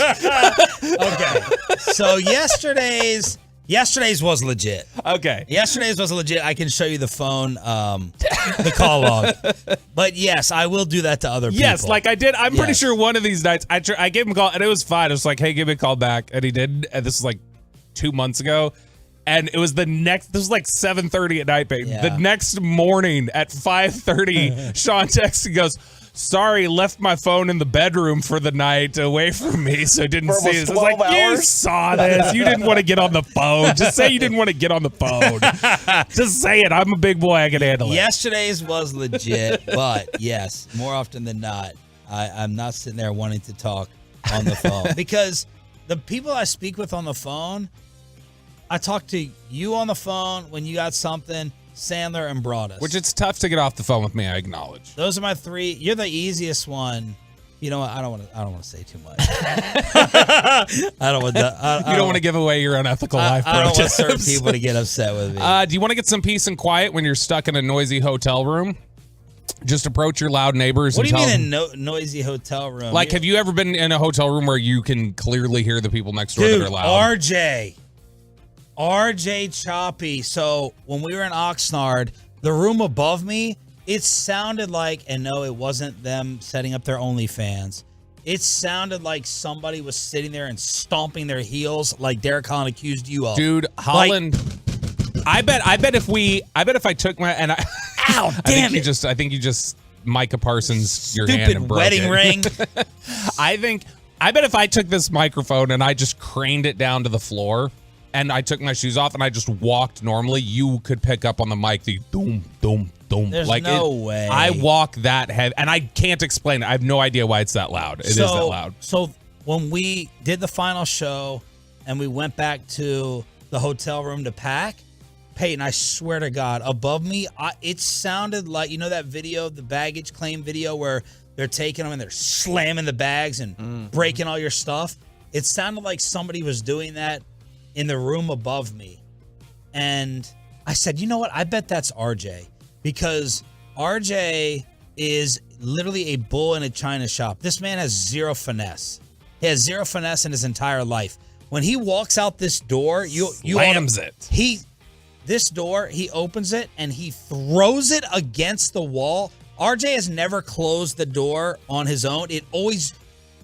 Speaker 3: Okay. So yesterday's was legit.
Speaker 4: Okay.
Speaker 3: Yesterday's was legit. I can show you the phone, the call log. But yes, I will do that to other people.
Speaker 4: Yes, like I did. I'm pretty sure one of these nights I gave him a call and it was fine. I was like, hey, give me a call back. And he did. And this was like 2 months ago. And it was this was like 7:30 at night, babe.
Speaker 3: Yeah.
Speaker 4: The next morning at 5:30, Sean texts and goes, sorry, left my phone in the bedroom for the night away from me, so I didn't see it. I was like, you saw this. You didn't want to get on the phone. Just say you didn't want to get on the phone. Just say it. I'm a big boy. I can handle it.
Speaker 3: Yesterday's was legit, but yes, more often than not, I'm not sitting there wanting to talk on the phone. Because the people I speak with on the phone, I talk to you on the phone when you got something, Sandler and Brawls.
Speaker 4: Which it's tough to get off the phone with me, I acknowledge.
Speaker 3: Those are my three. You're the easiest one. You know what? I don't want to say too much. I don't want to.
Speaker 4: You don't want to give away your unethical life.
Speaker 3: I don't want certain people to get upset with me.
Speaker 4: Do you want to get some peace and quiet when you're stuck in a noisy hotel room? Just approach your loud neighbors.
Speaker 3: What
Speaker 4: and
Speaker 3: do you
Speaker 4: tell
Speaker 3: mean
Speaker 4: them,
Speaker 3: a noisy hotel room?
Speaker 4: Like, have you ever been in a hotel room where you can clearly hear the people next door that are loud?
Speaker 3: RJ Choppy. So when we were in Oxnard, the room above me, it sounded like, and no, it wasn't them setting up their OnlyFans. It sounded like somebody was sitting there and stomping their heels like Derek Holland accused you of.
Speaker 4: Dude, Holland. I bet if I took my and I
Speaker 3: ow, damn
Speaker 4: I think you just Micah Parsons your hand and
Speaker 3: stupid
Speaker 4: broke
Speaker 3: wedding
Speaker 4: it.
Speaker 3: ring.
Speaker 4: I bet if I took this microphone and I just craned it down to the floor and I took my shoes off and I just walked normally, you could pick up on the mic the doom, doom, doom.
Speaker 3: There's
Speaker 4: like
Speaker 3: no way.
Speaker 4: I walk that heavy, and I can't explain it. I have no idea why it's that loud. It is that loud.
Speaker 3: So when we did the final show and we went back to the hotel room to pack, Peyton, I swear to God, above me, it sounded like, you know that video, the baggage claim video where they're taking them and they're slamming the bags and breaking all your stuff? It sounded like somebody was doing that in the room above me. And I said, you know what? I bet that's RJ, because RJ is literally a bull in a china shop. This man has zero finesse. He has zero finesse in his entire life. When he walks out this door, you
Speaker 4: slams it.
Speaker 3: This door, he opens it and he throws it against the wall. RJ has never closed the door on his own. It always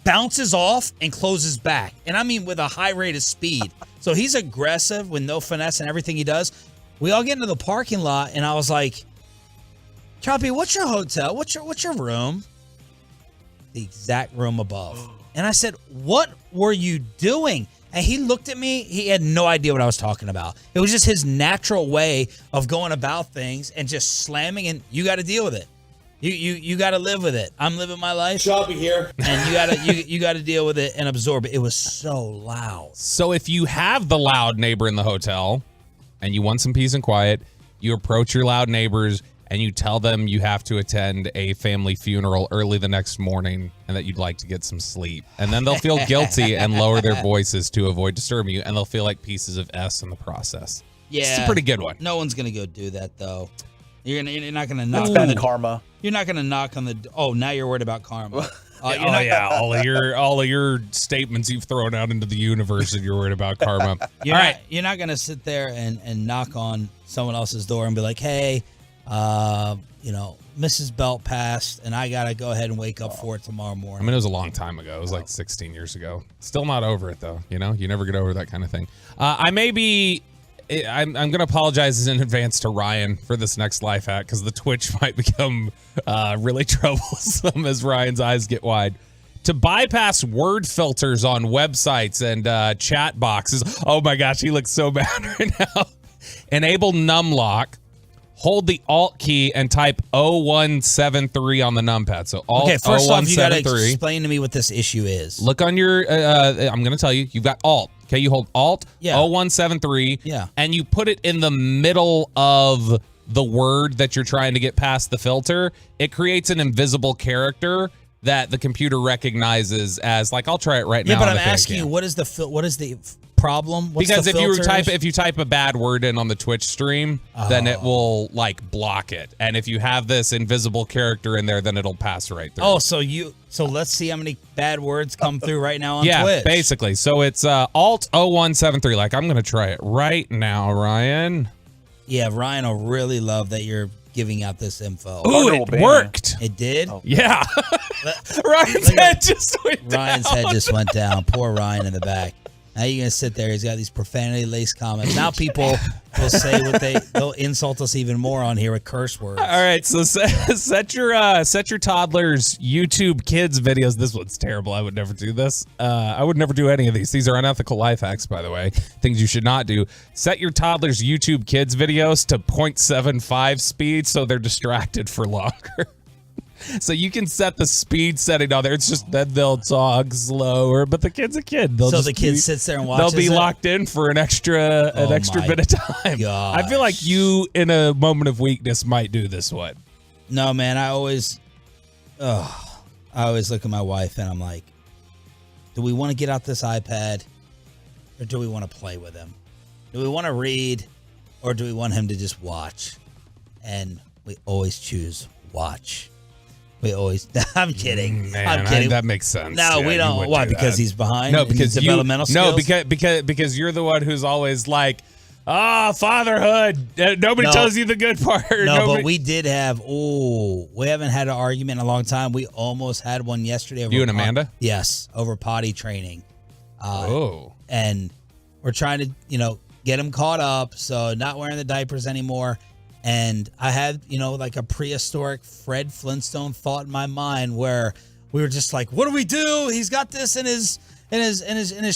Speaker 3: bounces off and closes back. And I mean with a high rate of speed. So he's aggressive with no finesse in everything he does. We all get into the parking lot and I was like, Choppy, what's your hotel? What's your room? The exact room above. And I said, what were you doing? And he looked at me. He had no idea what I was talking about. It was just his natural way of going about things and just slamming, and you got to deal with it. You got to live with it. I'm living my life.
Speaker 17: Choppy here.
Speaker 3: And you got to deal with it and absorb it. It was so loud.
Speaker 4: So if you have the loud neighbor in the hotel and you want some peace and quiet, you approach your loud neighbors and you tell them you have to attend a family funeral early the next morning and that you'd like to get some sleep. And then they'll feel guilty and lower their voices to avoid disturbing you, and they'll feel like pieces of S in the process.
Speaker 3: Yeah.
Speaker 4: It's a pretty good one.
Speaker 3: No one's going to go do that, though. You're not going to knock
Speaker 5: It's
Speaker 3: on
Speaker 5: bad
Speaker 3: the
Speaker 5: karma.
Speaker 3: You're not going to knock on the. Oh, now you're worried about karma.
Speaker 4: All of your statements you've thrown out into the universe, and you're worried about karma.
Speaker 3: You're not going to sit there and knock on someone else's door and be like, hey, Mrs. Belt passed, and I got to go ahead and wake up for it tomorrow morning.
Speaker 4: I mean, it was a long time ago. It was like 16 years ago. Still not over it, though. You never get over that kind of thing. I'm going to apologize in advance to Ryan for this next life hack, because the Twitch might become really troublesome as Ryan's eyes get wide. To bypass word filters on websites and chat boxes. Oh my gosh, he looks so bad right now. Enable numlock. Hold the Alt key and type 0173 on the numpad. So Alt
Speaker 3: first off, you got to
Speaker 4: 0173.
Speaker 3: explain to me what this issue is.
Speaker 4: Look on your, I'm going to tell you, you've got Alt. Okay, you hold Alt 0173, and you put it in the middle of the word that you're trying to get past the filter. It creates an invisible character that the computer recognizes as, like, I'll try it right now.
Speaker 3: Yeah, but I'm asking you, what is the problem? What's
Speaker 4: because
Speaker 3: the
Speaker 4: if you type a bad word in on the Twitch stream, then it will like block it. And if you have this invisible character in there, then it'll pass right through.
Speaker 3: Oh, so let's see how many bad words come through right now on Twitch.
Speaker 4: Yeah, basically. So it's Alt 0173. Like, I'm gonna try it right now, Ryan.
Speaker 3: Yeah, Ryan will really love that you're giving out this info.
Speaker 4: Ooh, it worked.
Speaker 3: It did?
Speaker 4: Oh, yeah. Ryan's head just went down.
Speaker 3: Ryan's head just went down. Poor Ryan in the back. Now you're going to sit there. He's got these profanity-laced comments. Now people will say they'll insult us even more on here with curse words.
Speaker 4: All right, so set your toddler's YouTube kids videos. This one's terrible. I would never do this. I would never do any of these. These are unethical life hacks, by the way. Things you should not do. Set your toddler's YouTube kids videos to 0.75 speed so they're distracted for longer. So you can set the speed setting on there. It's just that they'll talk slower, but the kid's a kid.
Speaker 3: So the kid sits there and watches.
Speaker 4: They'll be locked in for an extra bit of time.
Speaker 3: Gosh.
Speaker 4: I feel like you, in a moment of weakness, might do this one.
Speaker 3: No, man. I always look at my wife and I'm like, do we want to get out this iPad, or do we want to play with him? Do we want to read, or do we want him to just watch? And we always choose watch. I'm kidding.
Speaker 4: Man,
Speaker 3: I'm kidding.
Speaker 4: That makes sense.
Speaker 3: No, we don't. Why? Because he's behind?
Speaker 4: No, because
Speaker 3: developmental skills?
Speaker 4: No, because you're the one who's always like, fatherhood. Nobody tells you the good part.
Speaker 3: But we did have. We haven't had an argument in a long time. We almost had one yesterday. Over
Speaker 4: you and Amanda?
Speaker 3: Yes, over potty training. And we're trying to, get him caught up. So not wearing the diapers anymore. And I had, like a prehistoric Fred Flintstone thought in my mind where we were just like, what do we do? He's got this in his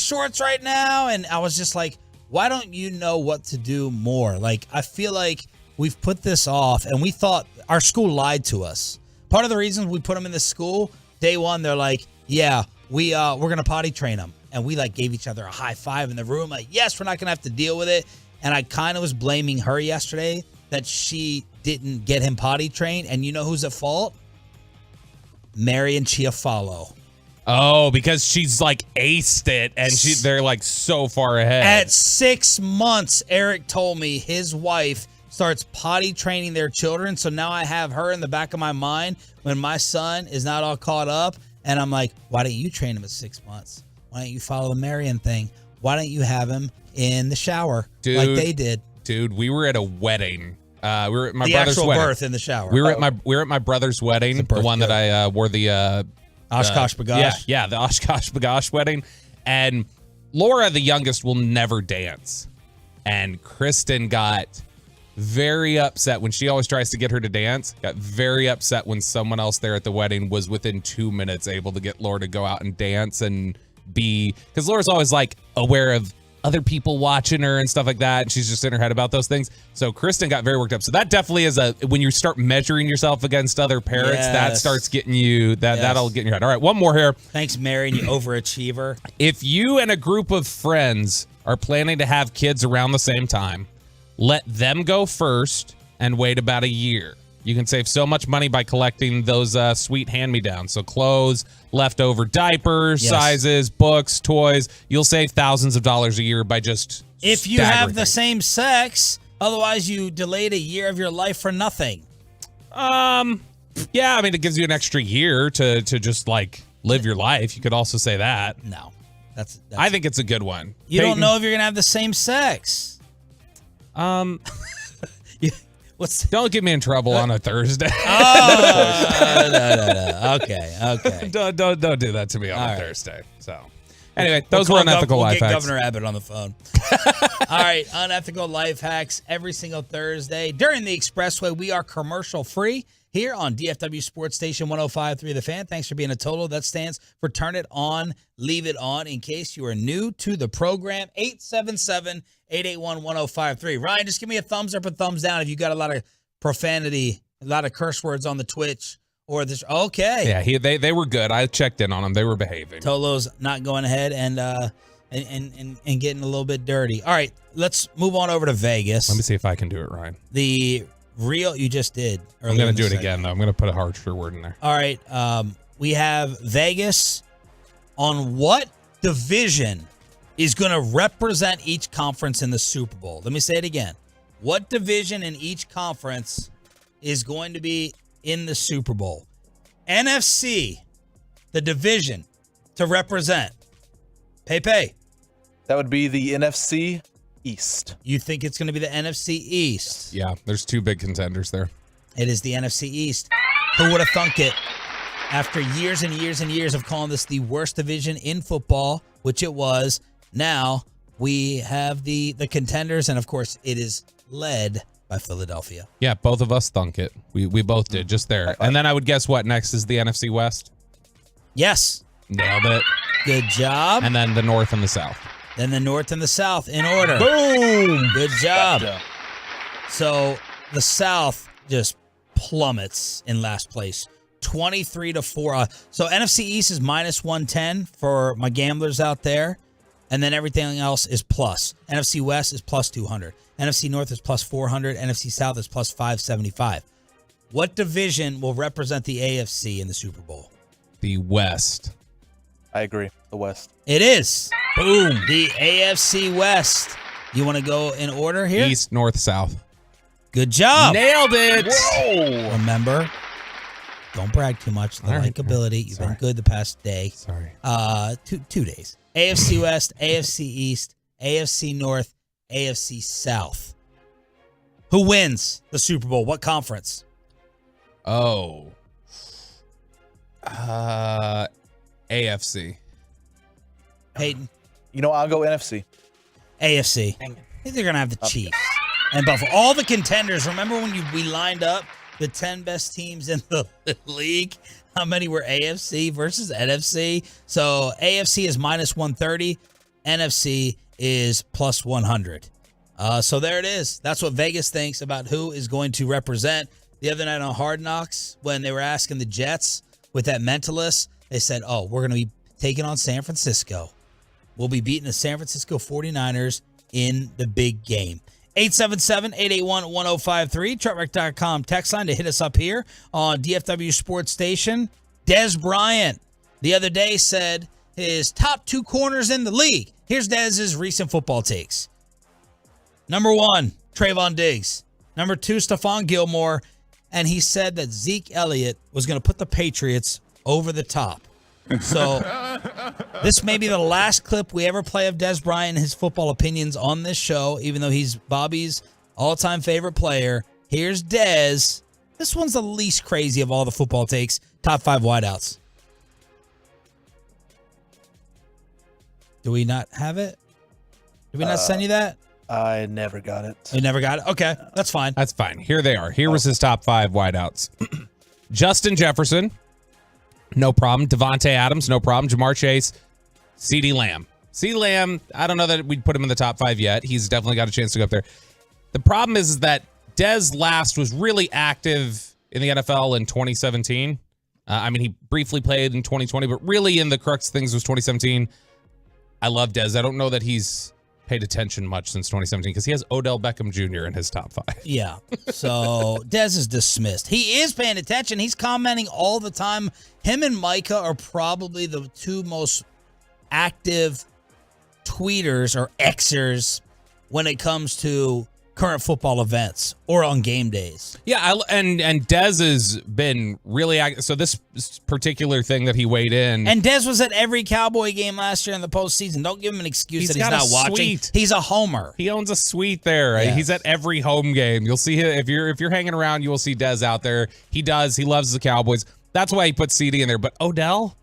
Speaker 3: shorts right now. And I was just like, why don't you know what to do more? Like, I feel like we've put this off, and we thought our school lied to us. Part of the reason we put him in this school, day one, they're like, yeah, we're going to potty train him. And we like gave each other a high five in the room. Like, yes, we're not going to have to deal with it. And I kind of was blaming her yesterday that she didn't get him potty trained. And you know who's at fault? Mary and Chiafalo.
Speaker 4: Oh, because she's like aced it, and they're like so far ahead.
Speaker 3: At 6 months, Eric told me his wife starts potty training their children. So now I have her in the back of my mind when my son is not all caught up. And I'm like, why don't you train him at 6 months? Why don't you follow the Marion thing? Why don't you have him in the shower like they did?
Speaker 4: Dude, we were at a wedding. We were at my
Speaker 3: the
Speaker 4: brother's
Speaker 3: actual
Speaker 4: wedding.
Speaker 3: Birth in the shower.
Speaker 4: We were at my brother's wedding, the one that I wore the
Speaker 3: Oshkosh Bagosh.
Speaker 4: Yeah, the Oshkosh Bagosh wedding. And Laura, the youngest, will never dance. And Kristen got very upset when she always tries to get her to dance. Got very upset when someone else there at the wedding was within 2 minutes able to get Laura to go out and dance and be, because Laura's always like aware of other people watching her and stuff like that, and she's just in her head about those things. So Kristen got very worked up. So that definitely is when you start measuring yourself against other parents, that starts getting you, that'll get in your head. All right, one more here.
Speaker 3: Thanks, Mary, you overachiever.
Speaker 4: If you and a group of friends are planning to have kids around the same time, let them go first and wait about a year. You can save so much money by collecting those sweet hand-me-downs. So clothes, leftover diapers, sizes, books, toys. You'll save thousands of dollars a year by just
Speaker 3: if you have the same sex. Otherwise, you delayed a year of your life for nothing.
Speaker 4: Yeah, I mean, it gives you an extra year to just like live your life. You could also say that.
Speaker 3: No, that's
Speaker 4: I think it's a good one.
Speaker 3: You don't know if you're gonna have the same sex.
Speaker 4: Don't get me in trouble on a Thursday.
Speaker 3: No. Okay.
Speaker 4: Don't do that to me on a Thursday. So, anyway, those were unethical life hacks.
Speaker 3: Governor Abbott on the phone. All right, unethical life hacks every single Thursday during the Expressway. We are commercial free here on DFW Sports Station 105.3 The Fan. Thanks for being a total. That stands for Turn It On, Leave It On. In case you are new to the program, 877-881-1053. Ryan, just give me a thumbs up or thumbs down if you got a lot of profanity, a lot of curse words on the Twitch or this. Okay.
Speaker 4: Yeah, they were good. I checked in on them. They were behaving.
Speaker 3: Tolo's not going ahead and and getting a little bit dirty. All right, let's move on over to Vegas.
Speaker 4: Let me see if I can do it, Ryan.
Speaker 3: The real you just did.
Speaker 4: I'm going to do it again, though. I'm going to put a harsher word in there.
Speaker 3: All right, we have Vegas on what division is going to represent each conference in the Super Bowl. Let me say it again. What division in each conference is going to be in the Super Bowl? NFC, the division to represent. Pepe.
Speaker 5: That would be the NFC East.
Speaker 3: You think it's going to be the NFC East?
Speaker 4: Yeah, there's two big contenders there.
Speaker 3: It is the NFC East. Who would have thunk it? After years and years and years of calling this the worst division in football, which it was, now we have the contenders, and of course it is led by Philadelphia.
Speaker 4: Yeah, both of us thunk it. We both did, just there. And then I would guess what next is the NFC West?
Speaker 3: Yes.
Speaker 4: Nailed it.
Speaker 3: Good job.
Speaker 4: And then the North and the South.
Speaker 3: Then the North and the South in order.
Speaker 4: Boom.
Speaker 3: Good job. So the South just plummets in last place. 23-4. So NFC East is minus 110 for my gamblers out there. And then everything else is plus. NFC West is plus 200. NFC North is plus 400. NFC South is plus 575. What division will represent the AFC in the Super Bowl?
Speaker 4: The West.
Speaker 5: I agree. The West.
Speaker 3: It is. Boom. The AFC West. You want to go in order here?
Speaker 4: East, North, South.
Speaker 3: Good job.
Speaker 4: Nailed it.
Speaker 5: Whoa.
Speaker 3: Remember, don't brag too much. The likability. You've been good the past day.
Speaker 4: Sorry.
Speaker 3: 2 days. AFC West, AFC East, AFC North, AFC South. Who wins the Super Bowl? What conference?
Speaker 4: Oh. AFC.
Speaker 3: Peyton?
Speaker 5: You know, I'll go NFC.
Speaker 3: AFC. I think they're going to have the Chiefs. And Buffalo. All the contenders. Remember when we lined up the 10 best teams in the league? How many were AFC versus NFC? So AFC is minus 130. NFC is plus 100. So there it is. That's what Vegas thinks about who is going to represent. The other night on Hard Knocks, when they were asking the Jets with that mentalist, they said, oh, we're going to be taking on San Francisco. We'll be beating the San Francisco 49ers in the big game. 877-881-1053, truckwreck.com text line to hit us up here on DFW Sports Station. Dez Bryant the other day said his top 2 corners in the league. Here's Dez's recent football takes. Number 1, Trayvon Diggs. Number 2, Stephon Gilmore. And he said that Zeke Elliott was going to put the Patriots over the top. So this may be the last clip we ever play of Dez Bryant and his football opinions on this show, even though he's Bobby's all-time favorite player. Here's Dez. This one's the least crazy of all the football takes. Top 5 wideouts. Do we not have it? Did we not send you that?
Speaker 5: I never got it.
Speaker 3: You never got it? Okay, that's fine.
Speaker 4: That's fine. Here they are. Here was his top 5 wideouts. Justin Jefferson. No problem. Devontae Adams, no problem. Jamar Chase, CeeDee Lamb. CeeDee Lamb, I don't know that we'd put him in the top 5 yet. He's definitely got a chance to go up there. The problem is that Dez last was really active in the NFL in 2017. I mean, he briefly played in 2020, but really in the crux of things was 2017. I love Dez. I don't know that he's paid attention much since 2017 because he has Odell Beckham Jr. in his top 5.
Speaker 3: Yeah. So Dez is dismissed. He is paying attention. He's commenting all the time. Him and Micah are probably the 2 most active tweeters or Xers when it comes to current football events or on game days.
Speaker 4: Yeah, and Dez has been really active. So this particular thing that he weighed in.
Speaker 3: And Dez was at every Cowboy game last year in the postseason. Don't give him an excuse that he's not watching.
Speaker 4: Suite.
Speaker 3: He's a homer.
Speaker 4: He owns a suite there. Yes. He's at every home game. You'll see him if you're hanging around. You will see Dez out there. He does. He loves the Cowboys. That's why he put CD in there. But Odell,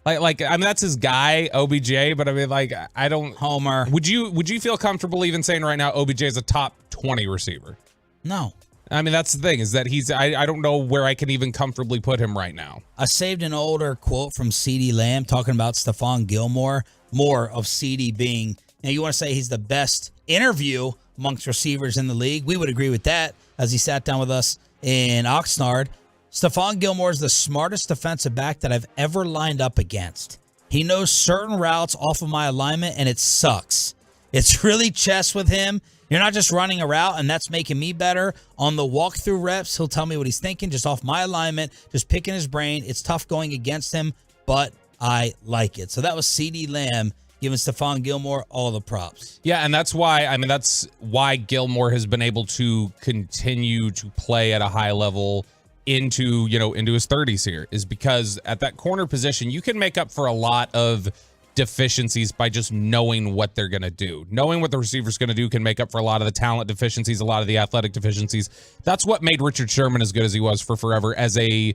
Speaker 4: like I mean, that's his guy, OBJ. But I mean, like I don't.
Speaker 3: Homer.
Speaker 4: Would you feel comfortable even saying right now OBJ is a top 20 receiver?
Speaker 3: No.
Speaker 4: I mean, that's the thing is that I don't know where I can even comfortably put him right now.
Speaker 3: I saved an older quote from CeeDee Lamb talking about Stephon Gilmore, more of CeeDee being, you want to say he's the best interview amongst receivers in the league. We would agree with that as he sat down with us in Oxnard. Stephon Gilmore is the smartest defensive back that I've ever lined up against. He knows certain routes off of my alignment, and it sucks. It's really chess with him. You're not just running a route, and that's making me better. On the walkthrough reps, he'll tell me what he's thinking just off my alignment, just picking his brain. It's tough going against him, but I like it. So that was CeeDee Lamb giving Stephon Gilmore all the props.
Speaker 4: Yeah, and that's why Gilmore has been able to continue to play at a high level into his 30s here, is because at that corner position, you can make up for a lot of deficiencies by just knowing what they're going to do. Knowing what the receiver's going to do can make up for a lot of the talent deficiencies, a lot of the athletic deficiencies. That's what made Richard Sherman as good as he was for forever as to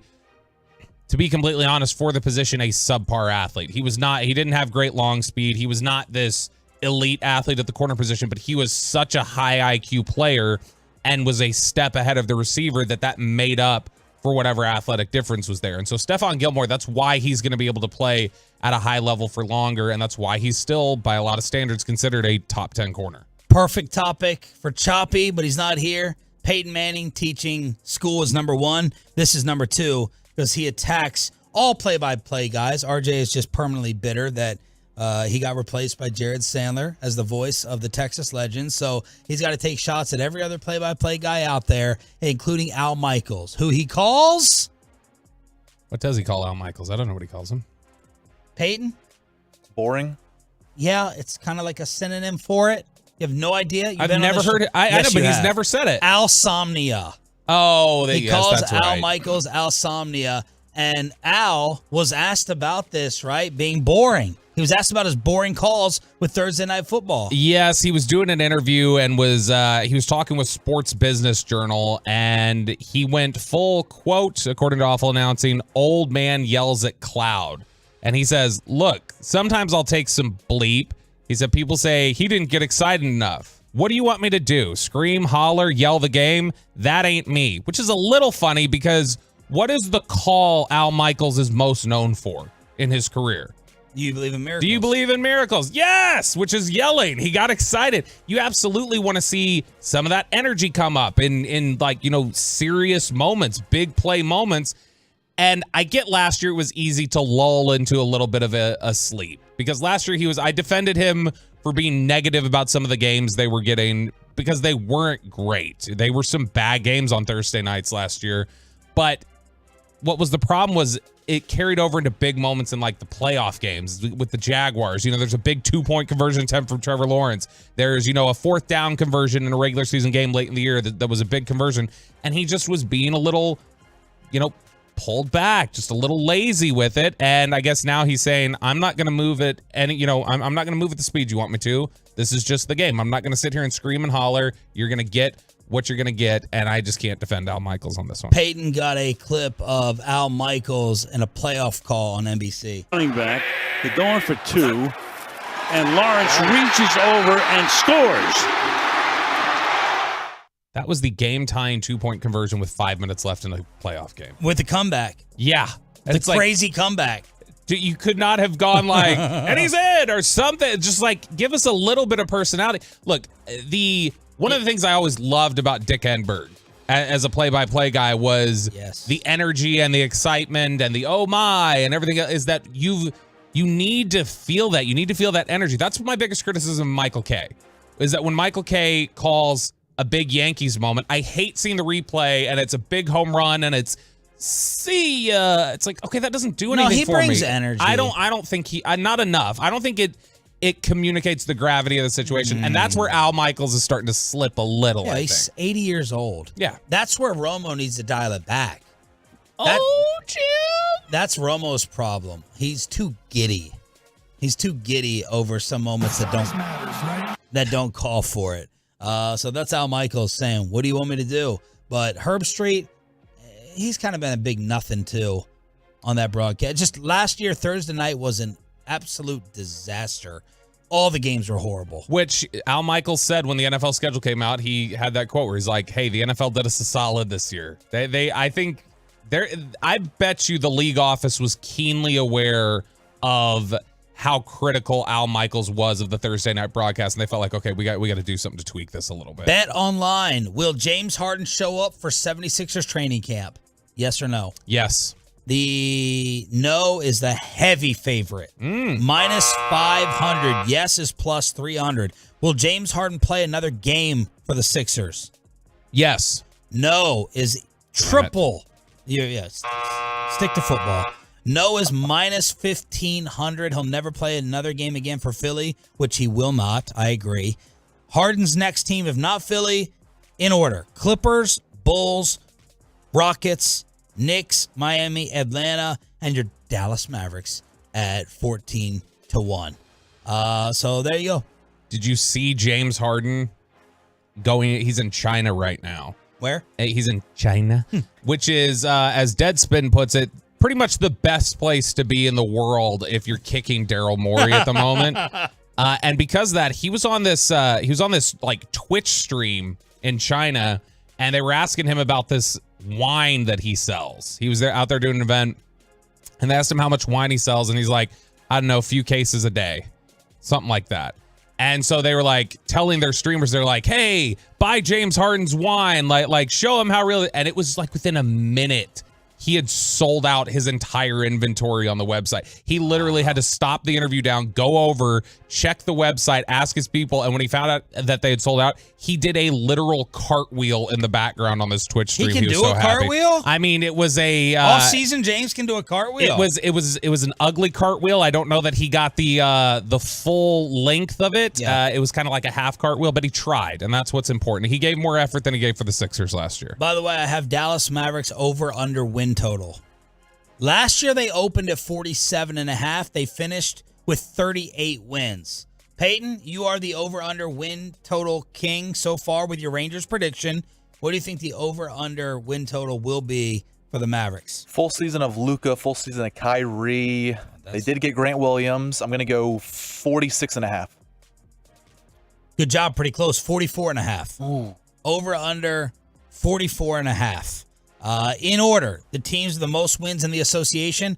Speaker 4: be completely honest, for the position, a subpar athlete. He didn't have great long speed. He was not this elite athlete at the corner position, but he was such a high IQ player and was a step ahead of the receiver that made up for whatever athletic difference was there. And so Stephon Gilmore, that's why he's going to be able to play at a high level for longer, and that's why he's still, by a lot of standards, considered a top 10 corner.
Speaker 3: Perfect topic for Choppy, but he's not here. Peyton Manning teaching school is number 1. This is number 2 because he attacks all play-by-play guys. RJ is just permanently bitter that he got replaced by Jared Sandler as the voice of the Texas Legends. So he's got to take shots at every other play-by-play guy out there, including Al Michaels, who he calls...
Speaker 4: What does he call Al Michaels? I don't know what he calls him.
Speaker 3: Peyton?
Speaker 5: Boring?
Speaker 3: Yeah, it's kind of like a synonym for it. You have no idea?
Speaker 4: I've never heard it. I know, but he's never said it.
Speaker 3: Alsomnia.
Speaker 4: Oh,
Speaker 3: he calls
Speaker 4: that's
Speaker 3: Al
Speaker 4: right.
Speaker 3: Michaels Alsomnia. And Al was asked about this, right? Being boring. He was asked about his boring calls with Thursday Night Football.
Speaker 4: Yes, he was doing an interview and he was talking with Sports Business Journal, and he went full quote, according to Awful Announcing, old man yells at cloud. And he says, look, sometimes I'll take some bleep. He said, people say he didn't get excited enough. What do you want me to do? Scream, holler, yell the game? That ain't me. Which is a little funny because what is the call Al Michaels is most known for in his career?
Speaker 3: Do you believe in miracles?
Speaker 4: Do you believe in miracles? Yes, which is yelling. He got excited. You absolutely want to see some of that energy come up in serious moments, big play moments. And I get last year it was easy to lull into a little bit of a sleep because last year I defended him for being negative about some of the games they were getting because they weren't great. They were some bad games on Thursday nights last year. But what was the problem was it carried over into big moments in like the playoff games with the Jaguars. There's a big 2-point conversion attempt from Trevor Lawrence. There's, a 4th down conversion in a regular season game late in the year that was a big conversion. And he just was being a little, pulled back, just a little lazy with it. And I guess now he's saying, I'm not going to move it. And, I'm not going to move at the speed you want me to. This is just the game. I'm not going to sit here and scream and holler. You're going to get what you're going to get, and I just can't defend Al Michaels on this one.
Speaker 3: Peyton got a clip of Al Michaels in a playoff call on NBC.
Speaker 17: Running back, they're going for 2, and Lawrence reaches over and scores.
Speaker 4: That was the game-tying 2-point conversion with 5 minutes left in the playoff game.
Speaker 3: With the comeback.
Speaker 4: Yeah.
Speaker 3: The crazy comeback.
Speaker 4: You could not have gone like, and he's in, or something. Just like, give us a little bit of personality. Look, one of the things I always loved about Dick Enberg as a play-by-play guy was the energy and the excitement and the oh my and everything is that you need to feel that. You need to feel that energy. That's my biggest criticism of Michael Kay, is that when Michael Kay calls a big Yankees moment, I hate seeing the replay and it's a big home run and it's see ya. It's like, okay, that doesn't do anything for me.
Speaker 3: He brings energy.
Speaker 4: I don't think not enough. I don't think it communicates the gravity of the situation. And that's where Al Michaels is starting to slip a little, I think.
Speaker 3: He's 80 years old.
Speaker 4: Yeah.
Speaker 3: That's where Romo needs to dial it back.
Speaker 4: Jim!
Speaker 3: That's Romo's problem. He's too giddy. He's too giddy over some moments that don't call for it. So that's Al Michaels saying, what do you want me to do? But Herb Street, he's kind of been a big nothing, too, on that broadcast. Just last year, Thursday night was an absolute disaster. All the games were horrible.
Speaker 4: Which Al Michaels said when the NFL schedule came out, he had that quote where he's like, hey, the NFL did us a solid this year. I bet you the league office was keenly aware of how critical Al Michaels was of the Thursday night broadcast, and they felt like, okay, we got to do something to tweak this a little bit.
Speaker 3: Bet online. Will James Harden show up for 76ers training camp? Yes or no?
Speaker 4: Yes.
Speaker 3: The no is the heavy favorite. Minus 500. Yes is plus 300. Will James Harden play another game for the Sixers?
Speaker 4: Yes.
Speaker 3: No is triple. Yes. Stick to football. No is minus 1,500. He'll never play another game again for Philly, which he will not. I agree. Harden's next team, if not Philly, in order. Clippers, Bulls, Rockets, Knicks, Miami, Atlanta, and your Dallas Mavericks at 14-1. So there you go.
Speaker 4: Did you see James Harden going? He's in China right now.
Speaker 3: Where?
Speaker 4: He's in China, which is, as Deadspin puts it, pretty much the best place to be in the world if you're kicking Daryl Morey at the moment. And because of that, he was on this like Twitch stream in China, and they were asking him about this wine that he sells. He was out there doing an event, and they asked him how much wine he sells, and he's like, I don't know, a few cases a day, something like that. And so they were like telling their streamers, they're like, hey, buy James Harden's wine, like show him how real. And it was like within a minute, he had sold out his entire inventory on the website. He literally had to stop the interview down, go over, check the website, ask his people. And when he found out that they had sold out, he did a literal cartwheel in the background on this Twitch stream.
Speaker 3: He can do a cartwheel?
Speaker 4: I mean, it was a
Speaker 3: all season James can do a cartwheel.
Speaker 4: It was an ugly cartwheel. I don't know that he got the full length of it.
Speaker 3: Yeah.
Speaker 4: It was kind of like a half cartwheel, but he tried, and that's what's important. He gave more effort than he gave for the Sixers last year.
Speaker 3: By the way, I have Dallas Mavericks over under win total. Last year they opened at 47.5. They finished with 38 wins. Peyton, you are the over-under win total king so far with your Rangers prediction. What do you think the over-under win total will be for the Mavericks?
Speaker 5: Full season of Luka, full season of Kyrie. They did get Grant Williams. I'm going to go 46.5.
Speaker 3: Good job. Pretty close. 44.5. Over-under 44.5. In order, the teams with the most wins in the association,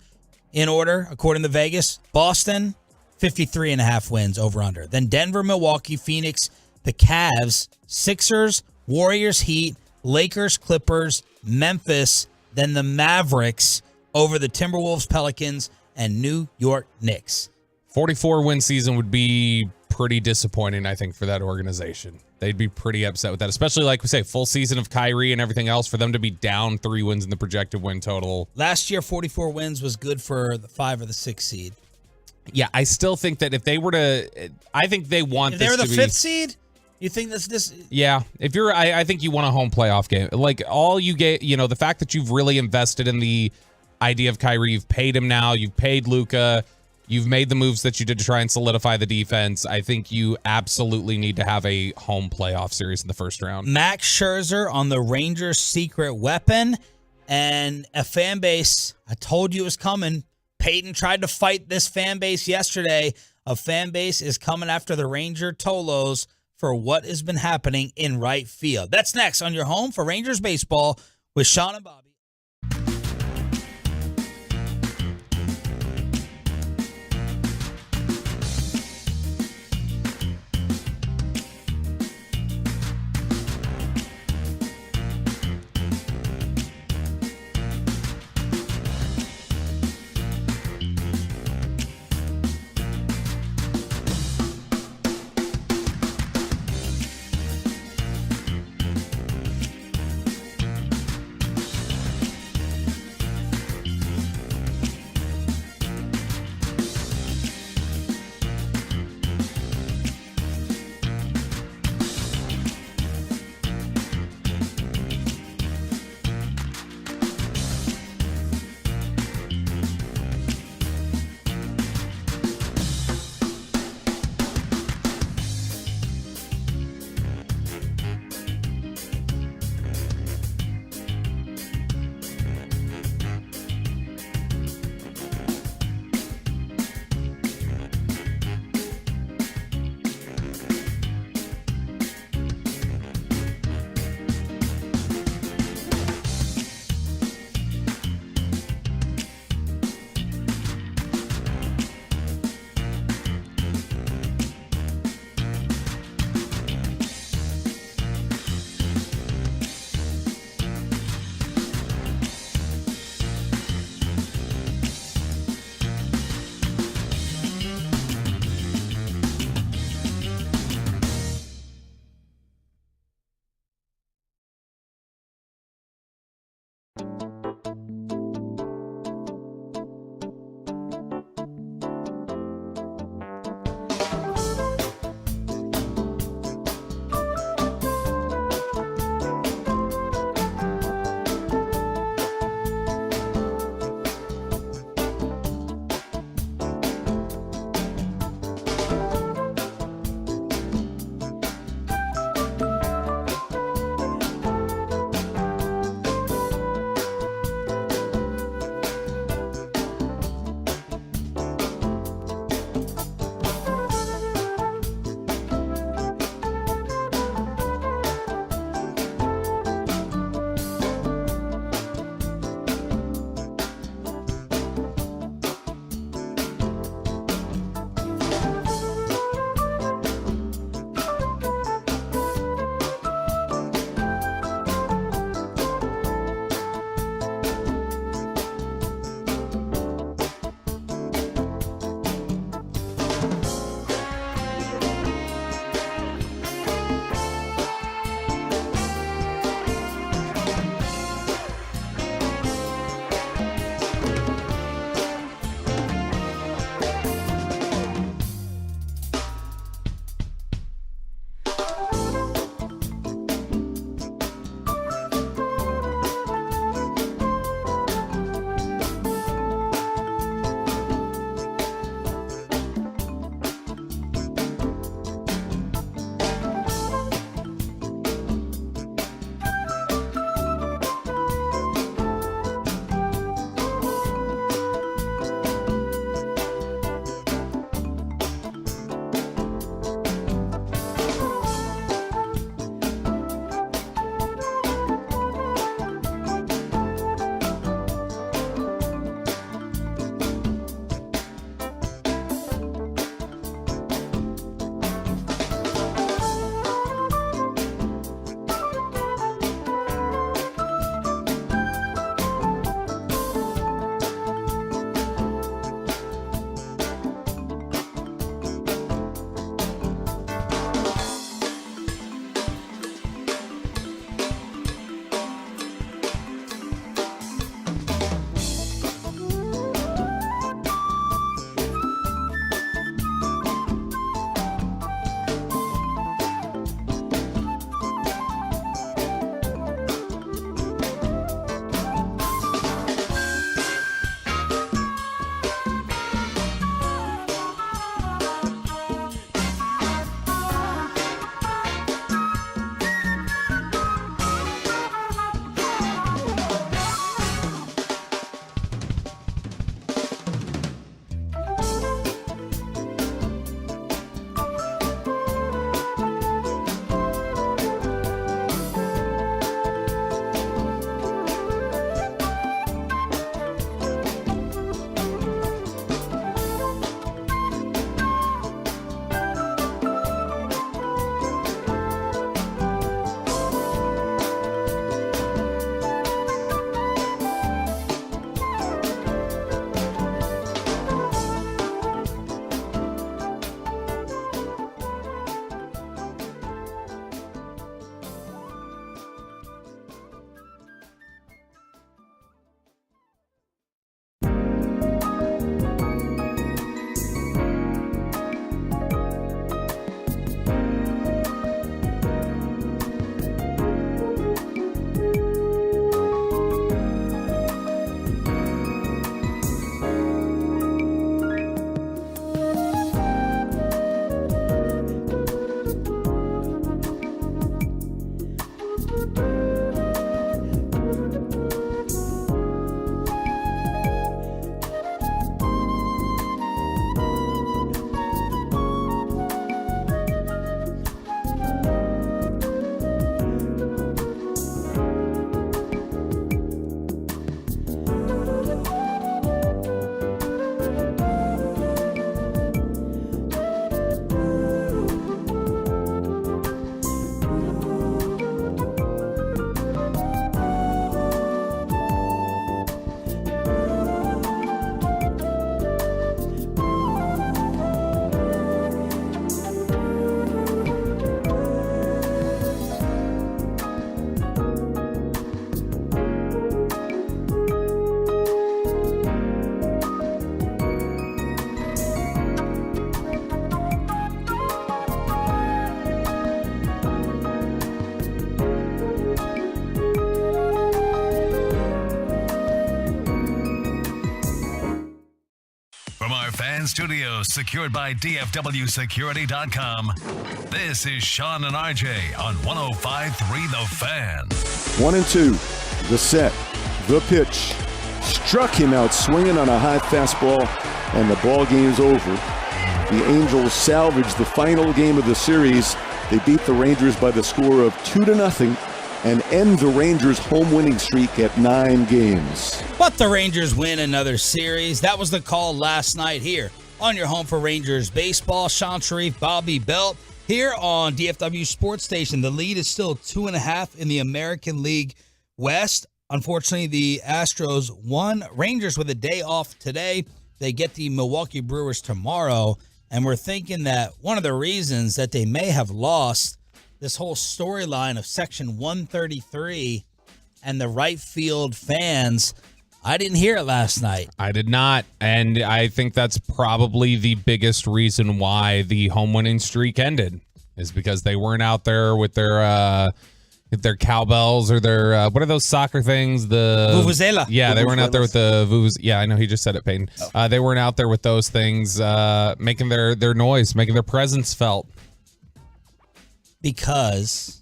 Speaker 3: in order, according to Vegas, Boston, 53.5 wins over under. Then Denver, Milwaukee, Phoenix, the Cavs, Sixers, Warriors, Heat, Lakers, Clippers, Memphis, then the Mavericks over the Timberwolves, Pelicans, and New York Knicks.
Speaker 4: 44-win season would be pretty disappointing, I think, for that organization. They'd be pretty upset with that, especially like we say, full season of Kyrie and everything else. For them to be down 3 wins in the projected win total.
Speaker 3: Last year, 44 wins was good for the 5 or the 6 seed.
Speaker 4: Yeah, I still think that if they were to, I think they want
Speaker 3: if
Speaker 4: this
Speaker 3: they were
Speaker 4: to
Speaker 3: the
Speaker 4: be
Speaker 3: 5th seed, you think that's this?
Speaker 4: Yeah, if you're, I think you want a home playoff game. Like all you get, the fact that you've really invested in the idea of Kyrie, you've paid him now, you've paid Luka. You've made the moves that you did to try and solidify the defense. I think you absolutely need to have a home playoff series in the first round.
Speaker 3: Max Scherzer on the Rangers' secret weapon, and a fan base, I told you it was coming. Peyton tried to fight this fan base yesterday. A fan base is coming after the Ranger Tolos for what has been happening in right field. That's next on your home for Rangers baseball with Sean and Bobby.
Speaker 1: Fan Studios, secured by DFWSecurity.com. This is Sean and RJ on 105.3 The Fan.
Speaker 2: 1-2. The set. The pitch. Struck him out swinging on a high fastball, and the ball game's over. The Angels salvaged the final game of the series. They beat the Rangers by the score of 2-0 and end the Rangers' home winning streak at 9 games.
Speaker 3: But the Rangers win another series. That was the call last night here on your home for Rangers baseball. Sean Sharif, Bobby Belt here on DFW Sports Station. The lead is still 2.5 in the American League West. Unfortunately, the Astros won. Rangers with a day off today. They get the Milwaukee Brewers tomorrow. And we're thinking that one of the reasons that they may have lost this whole storyline of Section 133 and the right field fans, I didn't hear it last night.
Speaker 4: I did not. And I think that's probably the biggest reason why the home winning streak ended, is because they weren't out there with their cowbells or their what are those soccer things? The
Speaker 3: Vuvuzela.
Speaker 4: Yeah, they weren't out there with the vuvuzela. Yeah, I know he just said it, Peyton. They weren't out there with those things, making their noise, making their presence felt.
Speaker 3: Because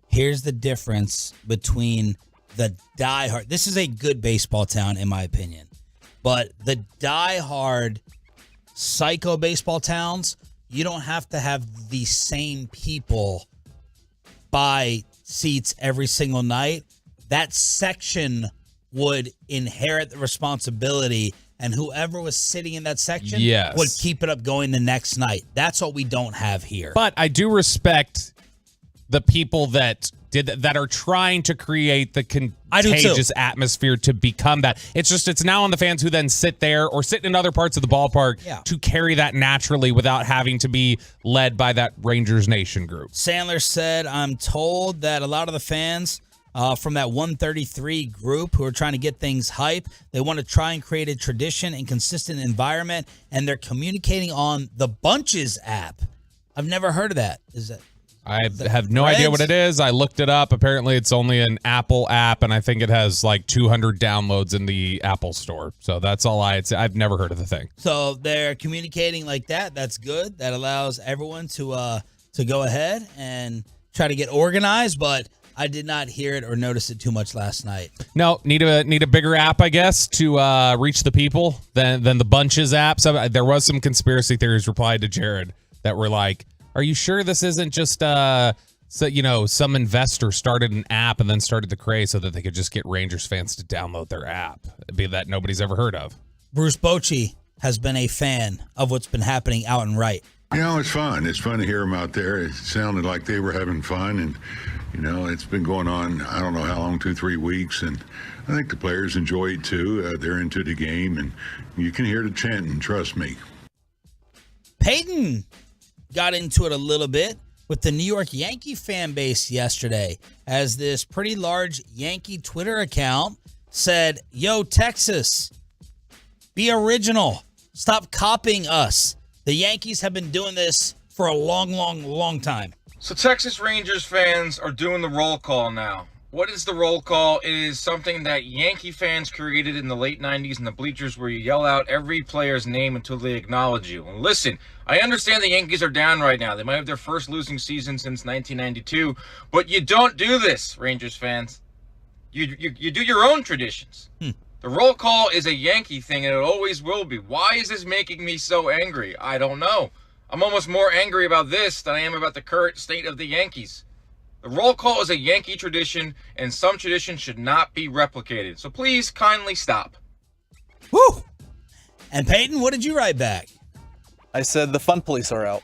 Speaker 3: here's the difference between the diehard. This is a good baseball town, in my opinion, but the diehard psycho baseball towns, you don't have to have the same people buy seats every single night. That section would inherit the responsibility, and whoever was sitting in that section would keep it up going the next night. That's what we don't have here.
Speaker 4: But I do respect the people that are trying to create the contagious atmosphere to become that. It's now on the fans who then sit there or sit in other parts of the ballpark to carry that naturally without having to be led by that Rangers Nation group.
Speaker 3: Sandler said, I'm told that a lot of the fans from that 133 group who are trying to get things hype, they want to try and create a tradition and consistent environment, and they're communicating on the Bunches app. I've never heard of that.
Speaker 4: I have no idea what it is. I looked it up. Apparently, it's only an Apple app, and I think it has like 200 downloads in the Apple Store. So that's all I'd say. I've never heard of the thing.
Speaker 3: So they're communicating like that. That's good. That allows everyone to go ahead and try to get organized. But I did not hear it or notice it too much last night.
Speaker 4: No, need a bigger app, I guess, to reach the people than the Bunches app. So there was some conspiracy theories replied to Jared that were like, are you sure this isn't just some investor started an app and then started the craze so that they could just get Rangers fans to download their app, be that nobody's ever heard of?
Speaker 3: Bruce Bochy has been a fan of what's been happening out and right.
Speaker 18: It's fun. It's fun to hear them out there. It sounded like they were having fun, and it's been going on, I don't know how long, 2-3 weeks, and I think the players enjoy it too. They're into the game, and you can hear the chanting, trust me.
Speaker 3: Peyton got into it a little bit with the New York Yankee fan base yesterday, as this pretty large Yankee Twitter account said, yo, Texas, be original. Stop copying us. The Yankees have been doing this for a long, long, long time.
Speaker 19: So Texas Rangers fans are doing the roll call now. What is the roll call? It is something that Yankee fans created in the late 90s in the bleachers, where you yell out every player's name until they acknowledge you. And listen, I understand the Yankees are down right now. They might have their first losing season since 1992, but you don't do this, Rangers fans. You do your own traditions. The roll call is a Yankee thing, and it always will be. Why is this making me so angry? I don't know. I'm almost more angry about this than I am about the current state of the Yankees. The roll call is a Yankee tradition, and some traditions should not be replicated. So please, kindly stop.
Speaker 3: Woo! And Peyton, what did you write back?
Speaker 5: I said the fun police are out,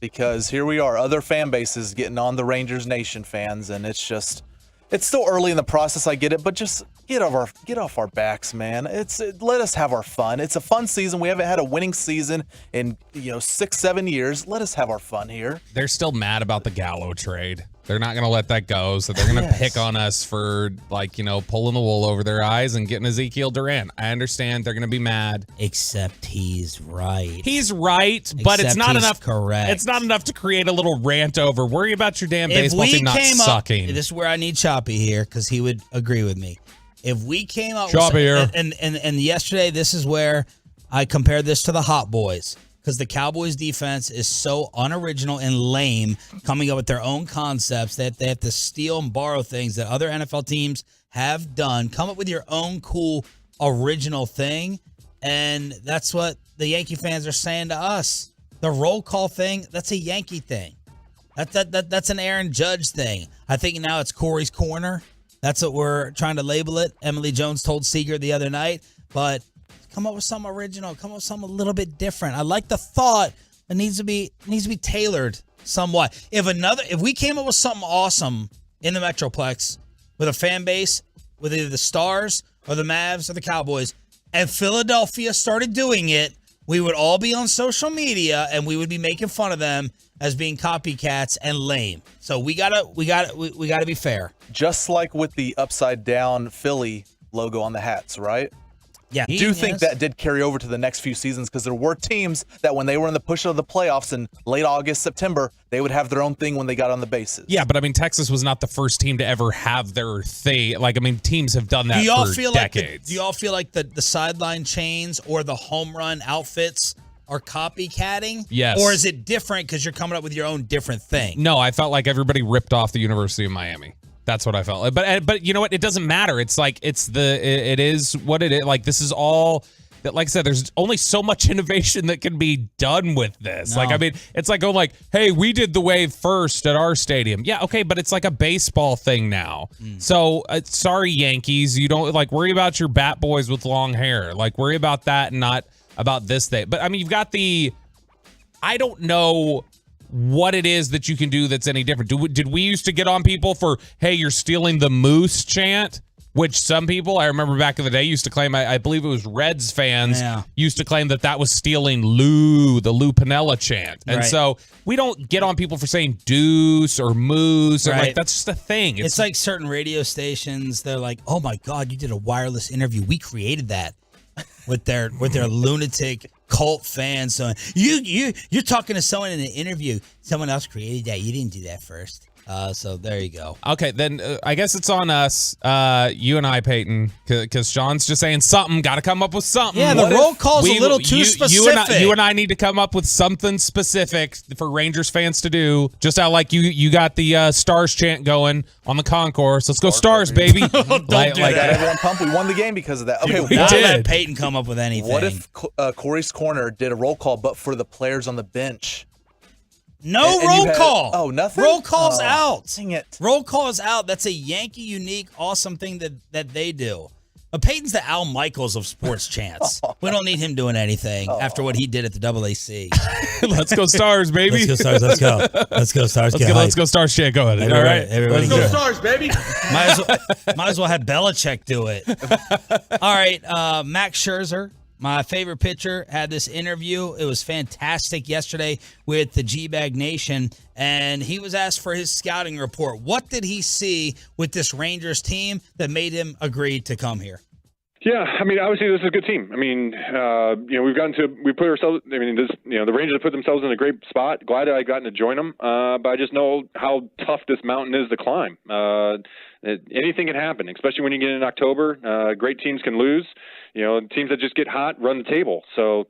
Speaker 5: because here we are, other fan bases getting on the Rangers Nation fans, and it's still early in the process. I get it, but just get off our backs, man. Let us have our fun. It's a fun season. We haven't had a winning season in 6-7 years. Let us have our fun here.
Speaker 4: They're still mad about the Gallo trade. They're not going to let that go, so they're going to pick on us for, pulling the wool over their eyes and getting Ezekiel Duran. I understand they're going to be mad.
Speaker 3: Except he's right.
Speaker 4: He's right, but it's not enough.
Speaker 3: Correct.
Speaker 4: It's not enough to create a little rant over. Worry about your damn baseball team not sucking.
Speaker 3: This is where I need Choppy here, because he would agree with me. If we came up
Speaker 4: Choppy
Speaker 3: with and yesterday, this is where I compare this to the Hot Boys because the Cowboys defense is so unoriginal and lame, coming up with their own concepts that they have to steal and borrow things that other NFL teams have done. Come up with your own cool original thing, and that's what the Yankee fans are saying to us. The roll call thing, that's a Yankee thing. That's an Aaron Judge thing. I think now it's Corey's Corner. That's what we're trying to label it. Emily Jones told Seeger the other night, but come up with something original. Come up with something a little bit different. I like the thought. It needs to be tailored somewhat. If we came up with something awesome in the Metroplex with a fan base, with either the Stars or the Mavs or the Cowboys, and Philadelphia started doing it, we would all be on social media and we would be making fun of them as being copycats and lame. So we gotta be fair.
Speaker 5: Just like with the upside down Philly logo on the hats, right?
Speaker 3: Yeah.
Speaker 5: I do think that did carry over to the next few seasons because there were teams that when they were in the push of the playoffs in late August, September, they would have their own thing when they got on the bases.
Speaker 4: Yeah, but I mean, Texas was not the first team to ever have their thing. Like, I mean, teams have done that for decades.
Speaker 3: Do you all feel like the sideline chains or the home run outfits are copycatting?
Speaker 4: Yes.
Speaker 3: Or is it different because you're coming up with your own different thing?
Speaker 4: No, I felt like everybody ripped off the University of Miami. That's what I felt like. But you know what? It doesn't matter. It's like it is what it is. Like, this is all that, like I said, there's only so much innovation that can be done with this.
Speaker 3: No.
Speaker 4: Like, I mean, it's like going like, hey, we did the wave first at our stadium. Yeah, okay, but it's like a baseball thing now. So sorry, Yankees, you don't like worry about your bat boys with long hair. Like, worry about that and not about this thing. But I mean, you've got I don't know what it is that you can do that's any different. Did we used to get on people for, hey, you're stealing the Moose chant? Which some people, I remember back in the day, used to claim, I believe it was Reds fans, used to claim that was stealing the Lou Piniella chant. And so we don't get on people for saying deuce or moose. Or like, that's just a thing.
Speaker 3: It's like certain radio stations, they're like, oh my God, you did a wireless interview. We created that with their lunatic cult fans. So you're talking to someone in an interview. Someone else created that. You didn't do that first. So there you go.
Speaker 4: Okay, then I guess it's on us, you and I, Peyton, because Sean's just saying something. Got to come up with something.
Speaker 3: Yeah, the roll call's a little too specific.
Speaker 4: You and I need to come up with something specific for Rangers fans to do. Just how like you got the Stars chant going on the concourse. Let's go Stars, baby.
Speaker 3: Don't do that.
Speaker 5: Everyone pumped. We won the game because of that. Okay,
Speaker 3: we did. Let Peyton come up with anything.
Speaker 5: What if Corey's Corner did a roll call, but for the players on the bench?
Speaker 3: No roll call.
Speaker 5: Oh, nothing?
Speaker 3: Roll call's out.
Speaker 5: Dang it.
Speaker 3: Roll call is out. That's a Yankee unique, awesome thing that they do. But Peyton's the Al Michaels of sports chants. We don't need him doing anything after what he did at the AAC.
Speaker 4: Let's go Stars, baby.
Speaker 3: Let's go Stars. Let's go. Let's go Stars.
Speaker 4: Let's go Stars. Chant. Go ahead. All right.
Speaker 3: Everybody
Speaker 7: Let's go Stars, baby.
Speaker 3: Might as well have Belichick do it. All right. Max Scherzer, my favorite pitcher, had this interview. It was fantastic yesterday with the G-Bag Nation, and he was asked for his scouting report. What did he see with this Rangers team that made him agree to come here?
Speaker 11: Yeah, I mean, obviously this is a good team. I mean, we put ourselves. I mean, the Rangers have put themselves in a great spot. Glad I gotten to join them, but I just know how tough this mountain is to climb. Anything can happen, especially when you get in October. Great teams can lose. Teams that just get hot run the table. So,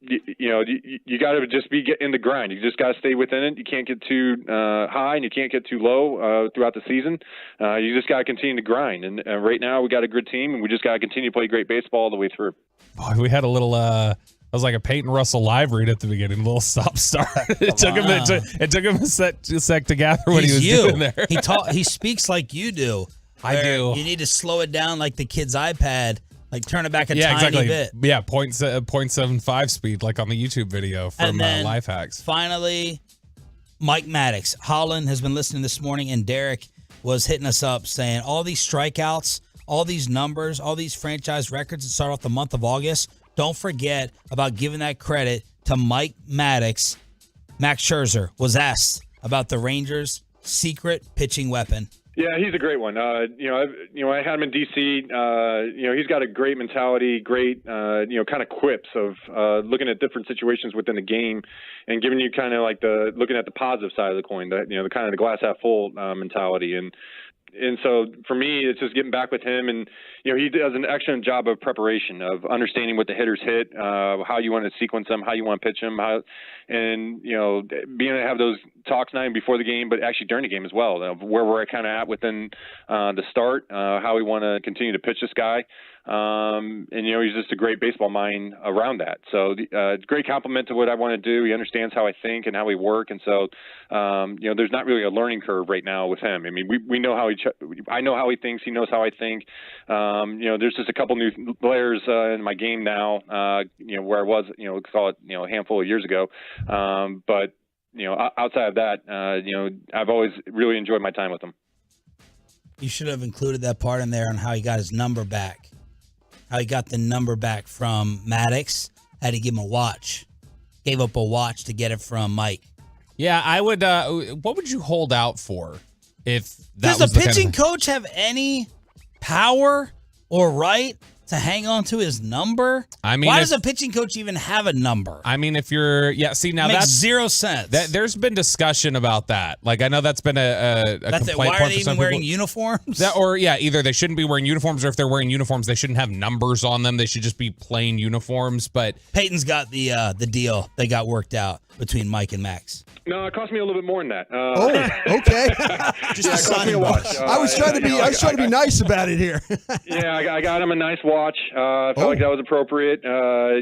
Speaker 11: you got to just get in the grind. You just got to stay within it. You can't get too high and you can't get too low throughout the season. You just got to continue to grind. And right now we got a good team, and we just got to continue to play great baseball all the way through.
Speaker 4: Boy, we had a little. It was like a Peyton Russell live read at the beginning, a little stop start. It took him a sec to gather what he was doing there.
Speaker 3: He speaks like you do.
Speaker 4: I do.
Speaker 3: You need to slow it down like the kid's iPad. Like turn it back a tiny bit.
Speaker 4: Yeah, 0.75 speed, like on the YouTube video from Life Hacks.
Speaker 3: Finally, Mike Maddox. Holland has been listening this morning, and Derek was hitting us up saying all these strikeouts, all these numbers, all these franchise records that start off the month of August. Don't forget about giving that credit to Mike Maddox. Max Scherzer was asked about the Rangers' secret pitching weapon.
Speaker 11: Yeah, he's a great one. I had him in DC. He's got a great mentality, great, kind of quips of looking at different situations within the game and giving you kind of like looking at the positive side of the coin, the kind of the glass half full mentality. And and so for me, it's just getting back with him, and he does an excellent job of preparation, of understanding what the hitters hit, how you want to sequence them, how you want to pitch them, and being able to have those talks not even before the game, but actually during the game as well, of where we're kind of at within the start, how we want to continue to pitch this guy. And he's just a great baseball mind around that. So it's a great compliment to what I want to do. He understands how I think and how we work, and so there's not really a learning curve right now with him. I mean, we know how I know how he thinks. He knows how I think. There's just a couple new layers in my game now. Where I was, call it a handful of years ago. But outside of that, I've always really enjoyed my time with him.
Speaker 3: You should have included that part in there on how he got his number back. How he got the number back from Maddox. Had to give him a watch. Gave up a watch to get it from Mike.
Speaker 4: Yeah, I would. What would you hold out for if that
Speaker 3: Does
Speaker 4: was
Speaker 3: the
Speaker 4: the
Speaker 3: pitching
Speaker 4: kind of,
Speaker 3: coach have any power or right to hang on to his number?
Speaker 4: I mean,
Speaker 3: why
Speaker 4: if-
Speaker 3: does a pitching coach even have a number?
Speaker 4: I mean, if you're, see now
Speaker 3: Makes
Speaker 4: that's
Speaker 3: zero sense.
Speaker 4: There's been discussion about that. Like I know that's been a complaint
Speaker 3: Why are
Speaker 4: point
Speaker 3: they
Speaker 4: for some
Speaker 3: even wearing
Speaker 4: people.
Speaker 3: uniforms?
Speaker 4: Either they shouldn't be wearing uniforms, or if they're wearing uniforms, they shouldn't have numbers on them. They should just be plain uniforms. But
Speaker 3: Peyton's got the deal. They got worked out between Mike and Max.
Speaker 11: No, it cost me a little bit more than that.
Speaker 12: Okay.
Speaker 11: Just a sign of watch.
Speaker 12: I was trying to be nice about it here.
Speaker 11: Yeah, I got him a nice watch. I felt like that was appropriate. I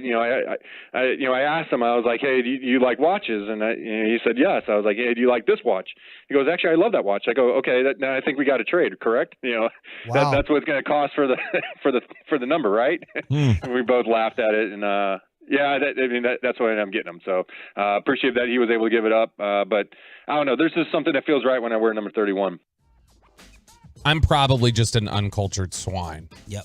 Speaker 11: asked him. I was like, "Hey, do you like watches?" And he said, "Yes." I was like, "Hey, do you like this watch?" He goes, "Actually, I love that watch." I go, "Okay, now I think we got to trade, correct?"
Speaker 12: Wow.
Speaker 11: That's what it's going to cost for the number, right? And we both laughed at it, and that's what I'm getting him. So appreciate that he was able to give it up. But I don't know. There's just something that feels right when I wear number 31.
Speaker 4: I'm probably just an uncultured swine.
Speaker 3: Yep.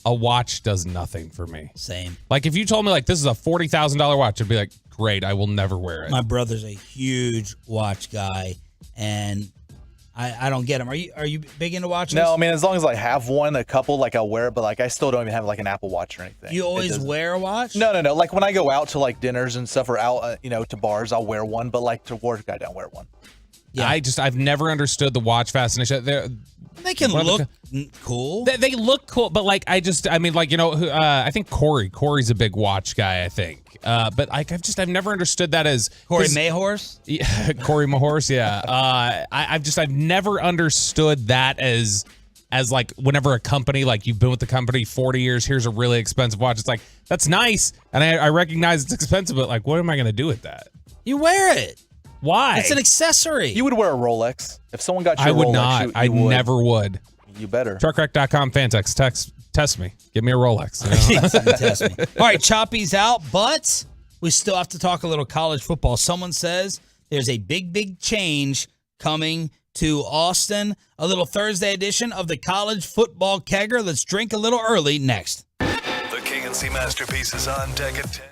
Speaker 4: A watch does nothing for me.
Speaker 3: Same.
Speaker 4: Like if you told me like this is a $40,000 watch, I'd be like, great, I will never wear it.
Speaker 3: My brother's a huge watch guy, and I don't get him. Are you big into watches?
Speaker 5: No, I mean, as long as I have one, a couple, like I'll wear it, but like I still don't even have like an Apple Watch or anything.
Speaker 3: You always wear a watch?
Speaker 5: No. Like when I go out to like dinners and stuff or out, to bars, I'll wear one, but like to work, I don't wear one.
Speaker 4: Yeah, I've never understood the watch fascination.
Speaker 3: They can look cool.
Speaker 4: They look cool, but like I think Corey's a big watch guy, I think. But like I've never understood that as
Speaker 3: Corey Mayhorse.
Speaker 4: Yeah, Corey Mayhorse. Yeah. I've never understood that as like whenever a company, like you've been with the company 40 years, here's a really expensive watch. It's like that's nice, and I recognize it's expensive, but like what am I going to do with that?
Speaker 3: You wear it.
Speaker 4: Why?
Speaker 3: It's an accessory.
Speaker 5: You would wear a Rolex if someone got you.
Speaker 4: I would
Speaker 5: Rolex,
Speaker 4: not. I never would.
Speaker 5: You better.
Speaker 4: Truckwreck.com fan test me. Give me a Rolex.
Speaker 3: Test me. All right, Choppy's out, but we still have to talk a little college football. Someone says there's a big change coming to Austin. A little Thursday edition of the College Football Kegger. Let's drink a little early next.
Speaker 1: The K&C Masterpiece is on deck at 10.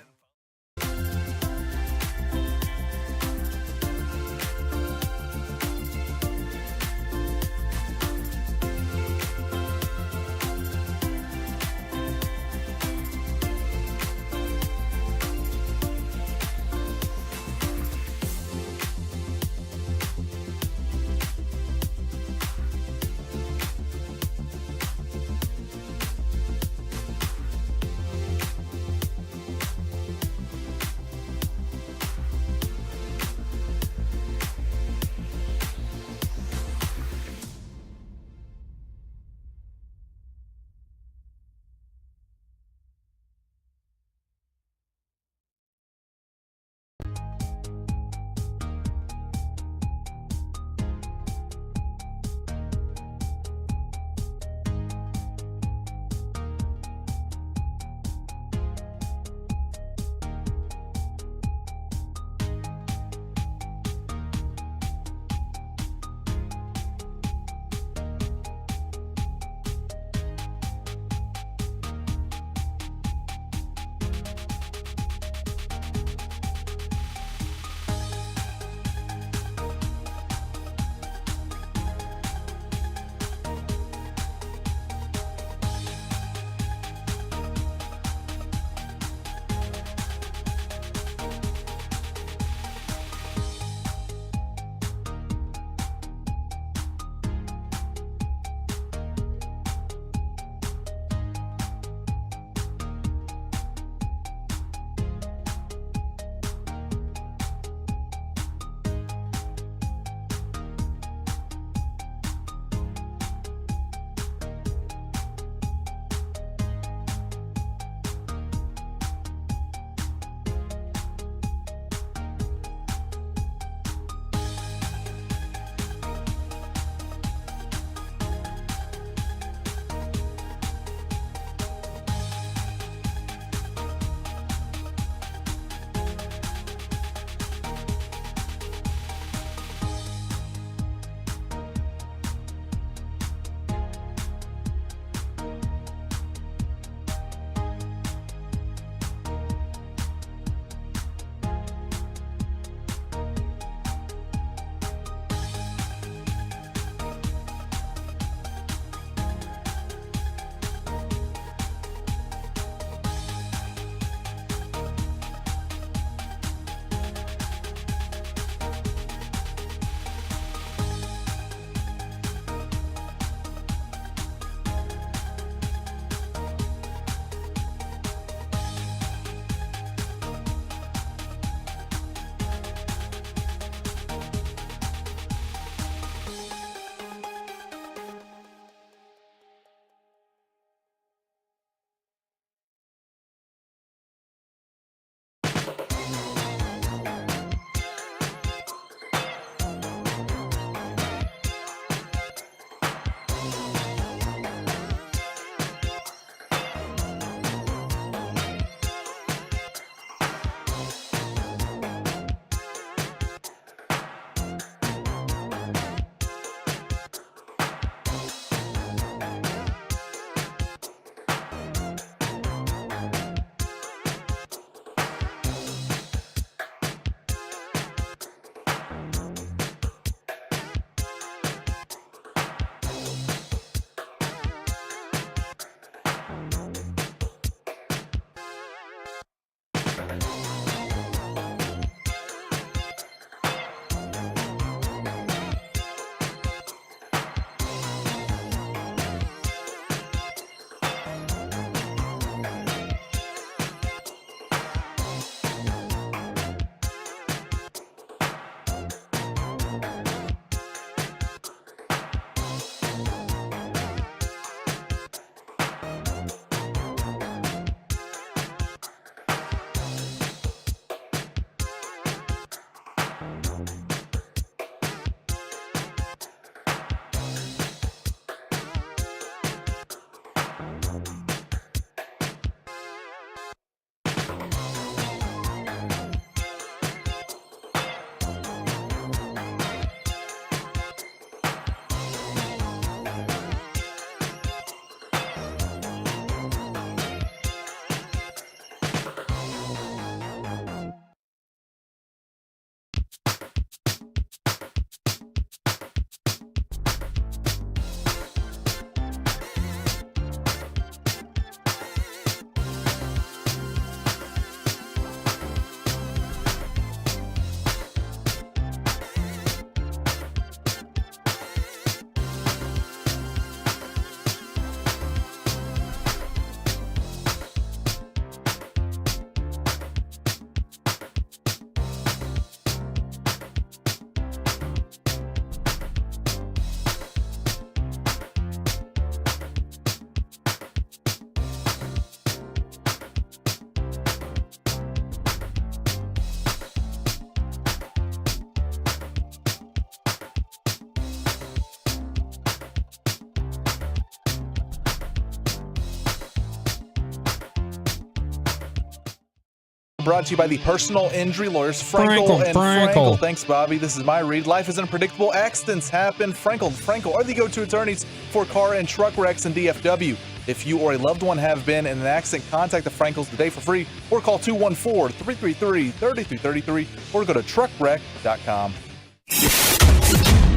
Speaker 5: brought to you by the personal injury lawyers, Franco and Franco. Thanks, Bobby. This is my read. Life is unpredictable. Accidents happen. Franco are the go-to attorneys for car and truck wrecks in DFW. If you or a loved one have been in an accident, contact the Frankos today for free or call 214-333-3333 or go to truckwreck.com.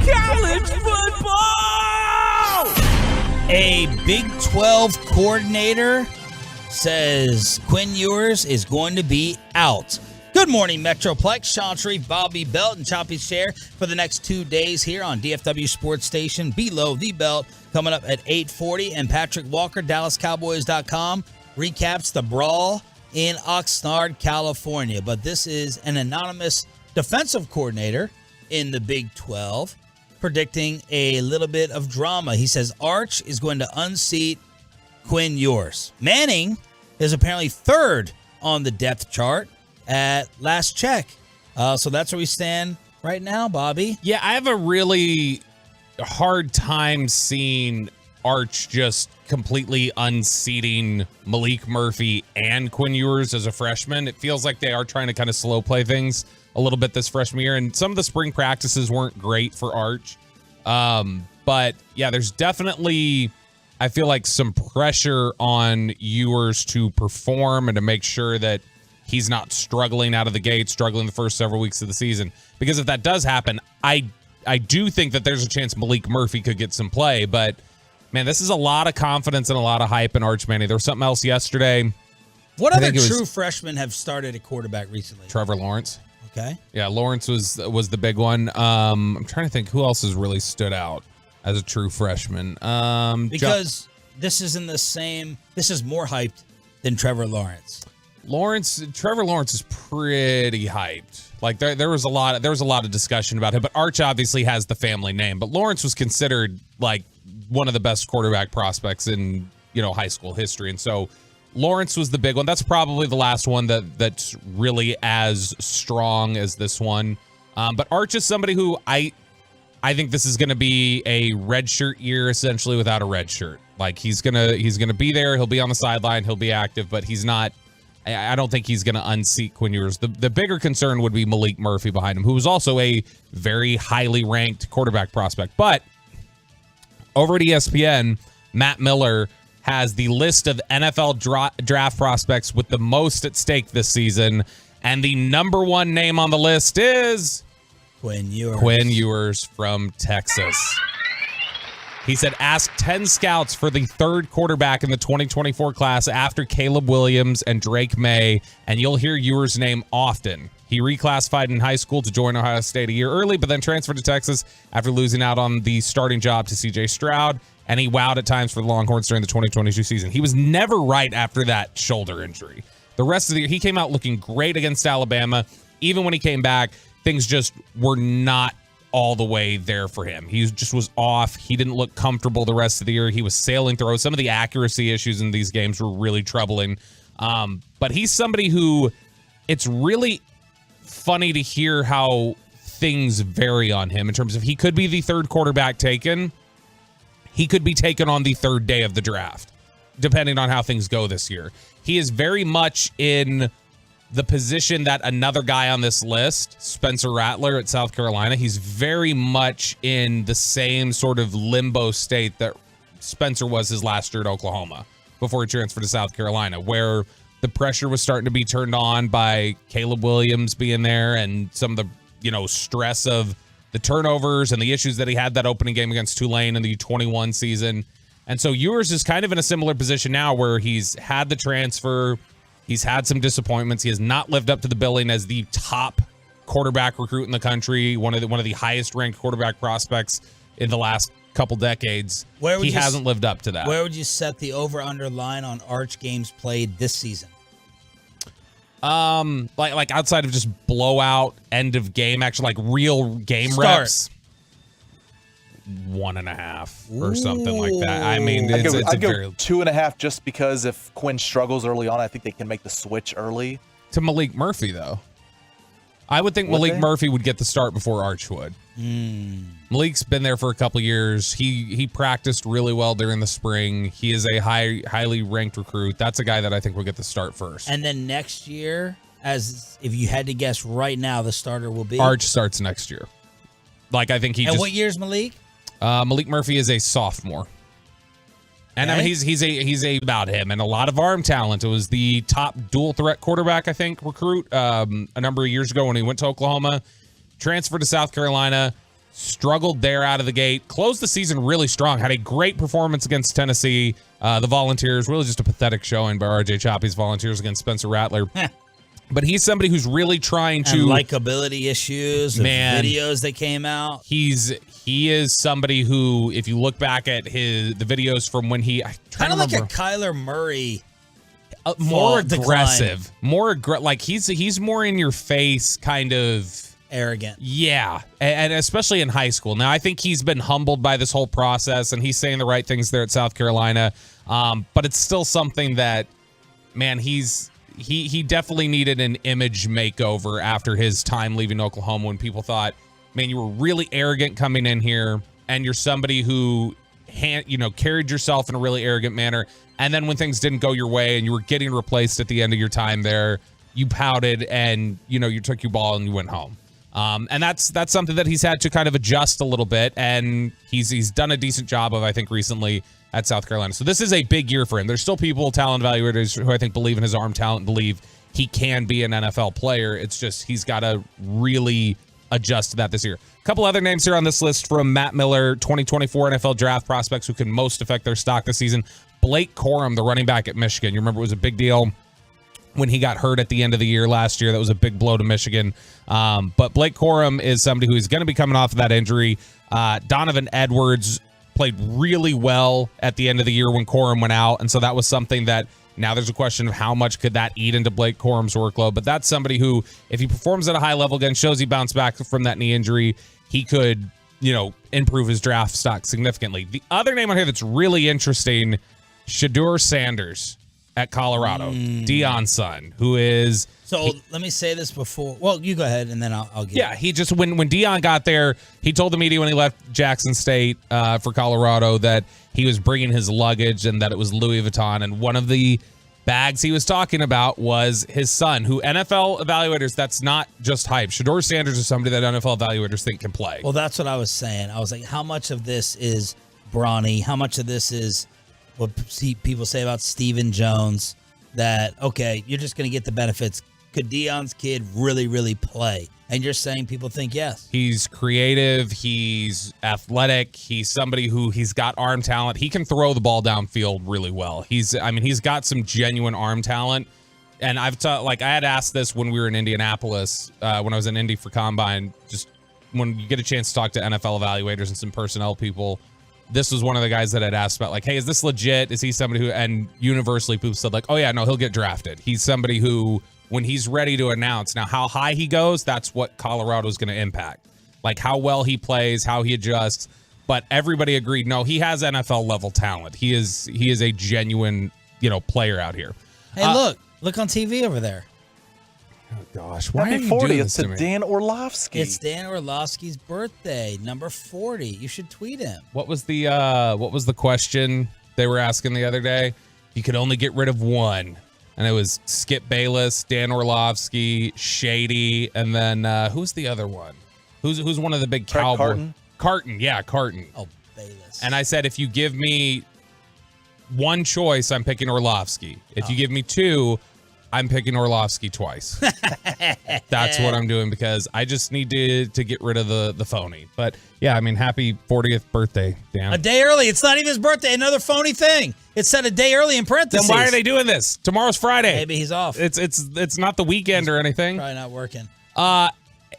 Speaker 3: College football! A Big 12 coordinator says Quinn Ewers is going to be out. Good morning, Metroplex. Sean Sharif, Bobby Belt, and Choppy Share for the next 2 days here on DFW Sports Station. Below the Belt coming up at 8:40. And Patrick Walker, DallasCowboys.com, recaps the brawl in Oxnard, California. But this is an anonymous defensive coordinator in the Big 12 predicting a little bit of drama. He says Arch is going to unseat Quinn Ewers. Manning is apparently third on the depth chart at last check. So that's where we stand right now, Bobby.
Speaker 4: Yeah, I have a really hard time seeing Arch just completely unseating Malik Murphy and Quinn Ewers as a freshman. It feels like they are trying to kind of slow play things a little bit this freshman year, and some of the spring practices weren't great for Arch. But yeah, there's definitely, I feel like, some pressure on Ewers to perform and to make sure that he's not struggling out of the gate, struggling the first several weeks of the season. Because if that does happen, I do think that there's a chance Malik Murphy could get some play. But man, this is a lot of confidence and a lot of hype in Arch Manning. There was something else yesterday.
Speaker 3: What other true freshmen have started at quarterback recently?
Speaker 4: Trevor Lawrence.
Speaker 3: Okay.
Speaker 4: Yeah, Lawrence was the big one. I'm trying to think who else has really stood out as a true freshman.
Speaker 3: Because this is in the same. This is more hyped than Trevor Lawrence.
Speaker 4: Trevor Lawrence is pretty hyped. Like there was a lot of discussion about him, but Arch obviously has the family name. But Lawrence was considered like one of the best quarterback prospects in high school history, and so Lawrence was the big one. That's probably the last one that's really as strong as this one. But Arch is somebody who I think this is going to be a redshirt year, essentially without a red shirt. Like he's gonna be there. He'll be on the sideline. He'll be active, but he's not. I don't think he's going to unseat Quinn Ewers. The bigger concern would be Malik Murphy behind him, who was also a very highly ranked quarterback prospect. But over at ESPN, Matt Miller has the list of NFL draft prospects with the most at stake this season, and the number one name on the list is
Speaker 3: Quinn Ewers.
Speaker 4: Quinn Ewers from Texas. He said, ask 10 scouts for the third quarterback in the 2024 class after Caleb Williams and Drake May, and you'll hear Ewers' name often. He reclassified in high school to join Ohio State a year early, but then transferred to Texas after losing out on the starting job to C.J. Stroud, and he wowed at times for the Longhorns during the 2022 season. He was never right after that shoulder injury. The rest of the year, he came out looking great against Alabama. Even when he came back, things just were not all the way there for him. He just was off. He didn't look comfortable the rest of the year. He was sailing through. Some of the accuracy issues in these games were really troubling. But he's somebody who, it's really funny to hear how things vary on him in terms of he could be the third quarterback taken. He could be taken on the third day of the draft, depending on how things go this year. He is very much in the position that another guy on this list, Spencer Rattler at South Carolina, he's very much in the same sort of limbo state that Spencer was his last year at Oklahoma before he transferred to South Carolina, where the pressure was starting to be turned on by Caleb Williams being there and some of the, stress of the turnovers and the issues that he had that opening game against Tulane in the 21 season. And so Ewers is kind of in a similar position now where he's had the transfer. He's had some disappointments. He has not lived up to the billing as the top quarterback recruit in the country, one of the highest ranked quarterback prospects in the last couple decades. He hasn't lived up to that.
Speaker 3: Where would you set the over-under line on Arch games played this season?
Speaker 4: Like outside of just blowout end of game, actually like real game reps. 1.5 or something like that. I mean,
Speaker 5: I'd go 2.5 just because if Quinn struggles early on, I think they can make the switch early.
Speaker 4: To Malik Murphy, though. I would think Malik Murphy would get the start before Arch would. Malik's been there for a couple years. He practiced really well during the spring. He is a highly ranked recruit. That's a guy that I think will get the start first.
Speaker 3: And then next year, as if you had to guess right now, the starter will be?
Speaker 4: Arch starts next year. Like, I think he
Speaker 3: And what year's Malik?
Speaker 4: Malik Murphy is a sophomore. And I mean, he's about him and a lot of arm talent. It was the top dual threat quarterback, I think, recruit a number of years ago when he went to Oklahoma, transferred to South Carolina, struggled there out of the gate, closed the season really strong, had a great performance against Tennessee. The Volunteers, really just a pathetic showing by RJ Choppy's Volunteers against Spencer Rattler. But he's somebody who's really trying to...
Speaker 3: And likability issues,
Speaker 4: man,
Speaker 3: videos that came out.
Speaker 4: He is somebody who, if you look back at the videos from when he...
Speaker 3: Kind of like a Kyler Murray.
Speaker 4: More aggressive. Like he's more in your face, kind of...
Speaker 3: Arrogant.
Speaker 4: Yeah, and especially in high school. Now, I think he's been humbled by this whole process, and he's saying the right things there at South Carolina. But it's still something that, man, he definitely needed an image makeover after his time leaving Oklahoma when people thought, man, you were really arrogant coming in here, and you're somebody who carried yourself in a really arrogant manner. And then when things didn't go your way and you were getting replaced at the end of your time there, you pouted and, you took your ball and you went home. And that's something that he's had to kind of adjust a little bit, and he's done a decent job of, I think, recently at South Carolina. So this is a big year for him. There's still people, talent evaluators, who I think believe in his arm talent and believe he can be an NFL player. It's just he's got to really adjust to that this year. A couple other names here on this list from Matt Miller, 2024 NFL draft prospects who can most affect their stock this season. Blake Corum, the running back at Michigan. You remember it was a big deal when he got hurt at the end of the year last year. That was a big blow to Michigan. But Blake Corum is somebody who is going to be coming off of that injury. Donovan Edwards played really well at the end of the year when Corum went out. And so that was something that now there's a question of how much could that eat into Blake Corum's workload. But that's somebody who, if he performs at a high level again, shows he bounced back from that knee injury, he could, improve his draft stock significantly. The other name on here that's really interesting, Shedeur Sanders at Colorado, Deion's son, who is...
Speaker 3: So let me say this before. Well, you go ahead, and then I'll get
Speaker 4: Yeah, he just, when Deion got there, he told the media when he left Jackson State for Colorado that he was bringing his luggage and that it was Louis Vuitton. And one of the bags he was talking about was his son, who NFL evaluators, that's not just hype. Shedeur Sanders is somebody that NFL evaluators think can play.
Speaker 3: Well, that's what I was saying. I was like, how much of this is brawny? How much of this is what people say about Stephen Jones, that, okay, you're just going to get the benefits. Could Deion's kid really, really play? And you're saying people think yes.
Speaker 4: He's creative. He's athletic. He's somebody who he's got arm talent. He can throw the ball downfield really well. He's got some genuine arm talent. And I had asked this when we were in Indianapolis, when I was in Indy for Combine, just when you get a chance to talk to NFL evaluators and some personnel people, this was one of the guys that I'd asked about, like, hey, is this legit? Is he somebody who, and universally people said, like, oh yeah, no, he'll get drafted. He's somebody who, when he's ready to announce, now how high he goes, that's what Colorado's going to impact. Like how well he plays, how he adjusts. But everybody agreed, no, he has NFL level talent. He is a genuine, player out here.
Speaker 3: Hey, look on TV over there.
Speaker 4: Oh gosh, why
Speaker 5: Happy
Speaker 4: are you doing
Speaker 5: 40th
Speaker 4: this
Speaker 5: to
Speaker 4: to me?
Speaker 5: Dan Orlovsky.
Speaker 3: It's Dan Orlovsky's birthday, number 40. You should tweet him.
Speaker 4: What was the question they were asking the other day? You could only get rid of one. And it was Skip Bayless, Dan Orlovsky, Shady, and then who's the other one? Who's one of the big Cowboys? Carton, yeah, Carton.
Speaker 3: Oh, Bayless.
Speaker 4: And I said, if you give me one choice, I'm picking Orlovsky. If you give me two, I'm picking Orlovsky twice. That's what I'm doing, because I just need to get rid of the phony. But yeah, happy 40th birthday, Dan.
Speaker 3: A day early. It's not even his birthday. Another phony thing. It said a day early in parentheses.
Speaker 4: Then why are they doing this? Tomorrow's Friday.
Speaker 3: Maybe he's off.
Speaker 4: It's not the weekend or anything.
Speaker 3: Probably not working.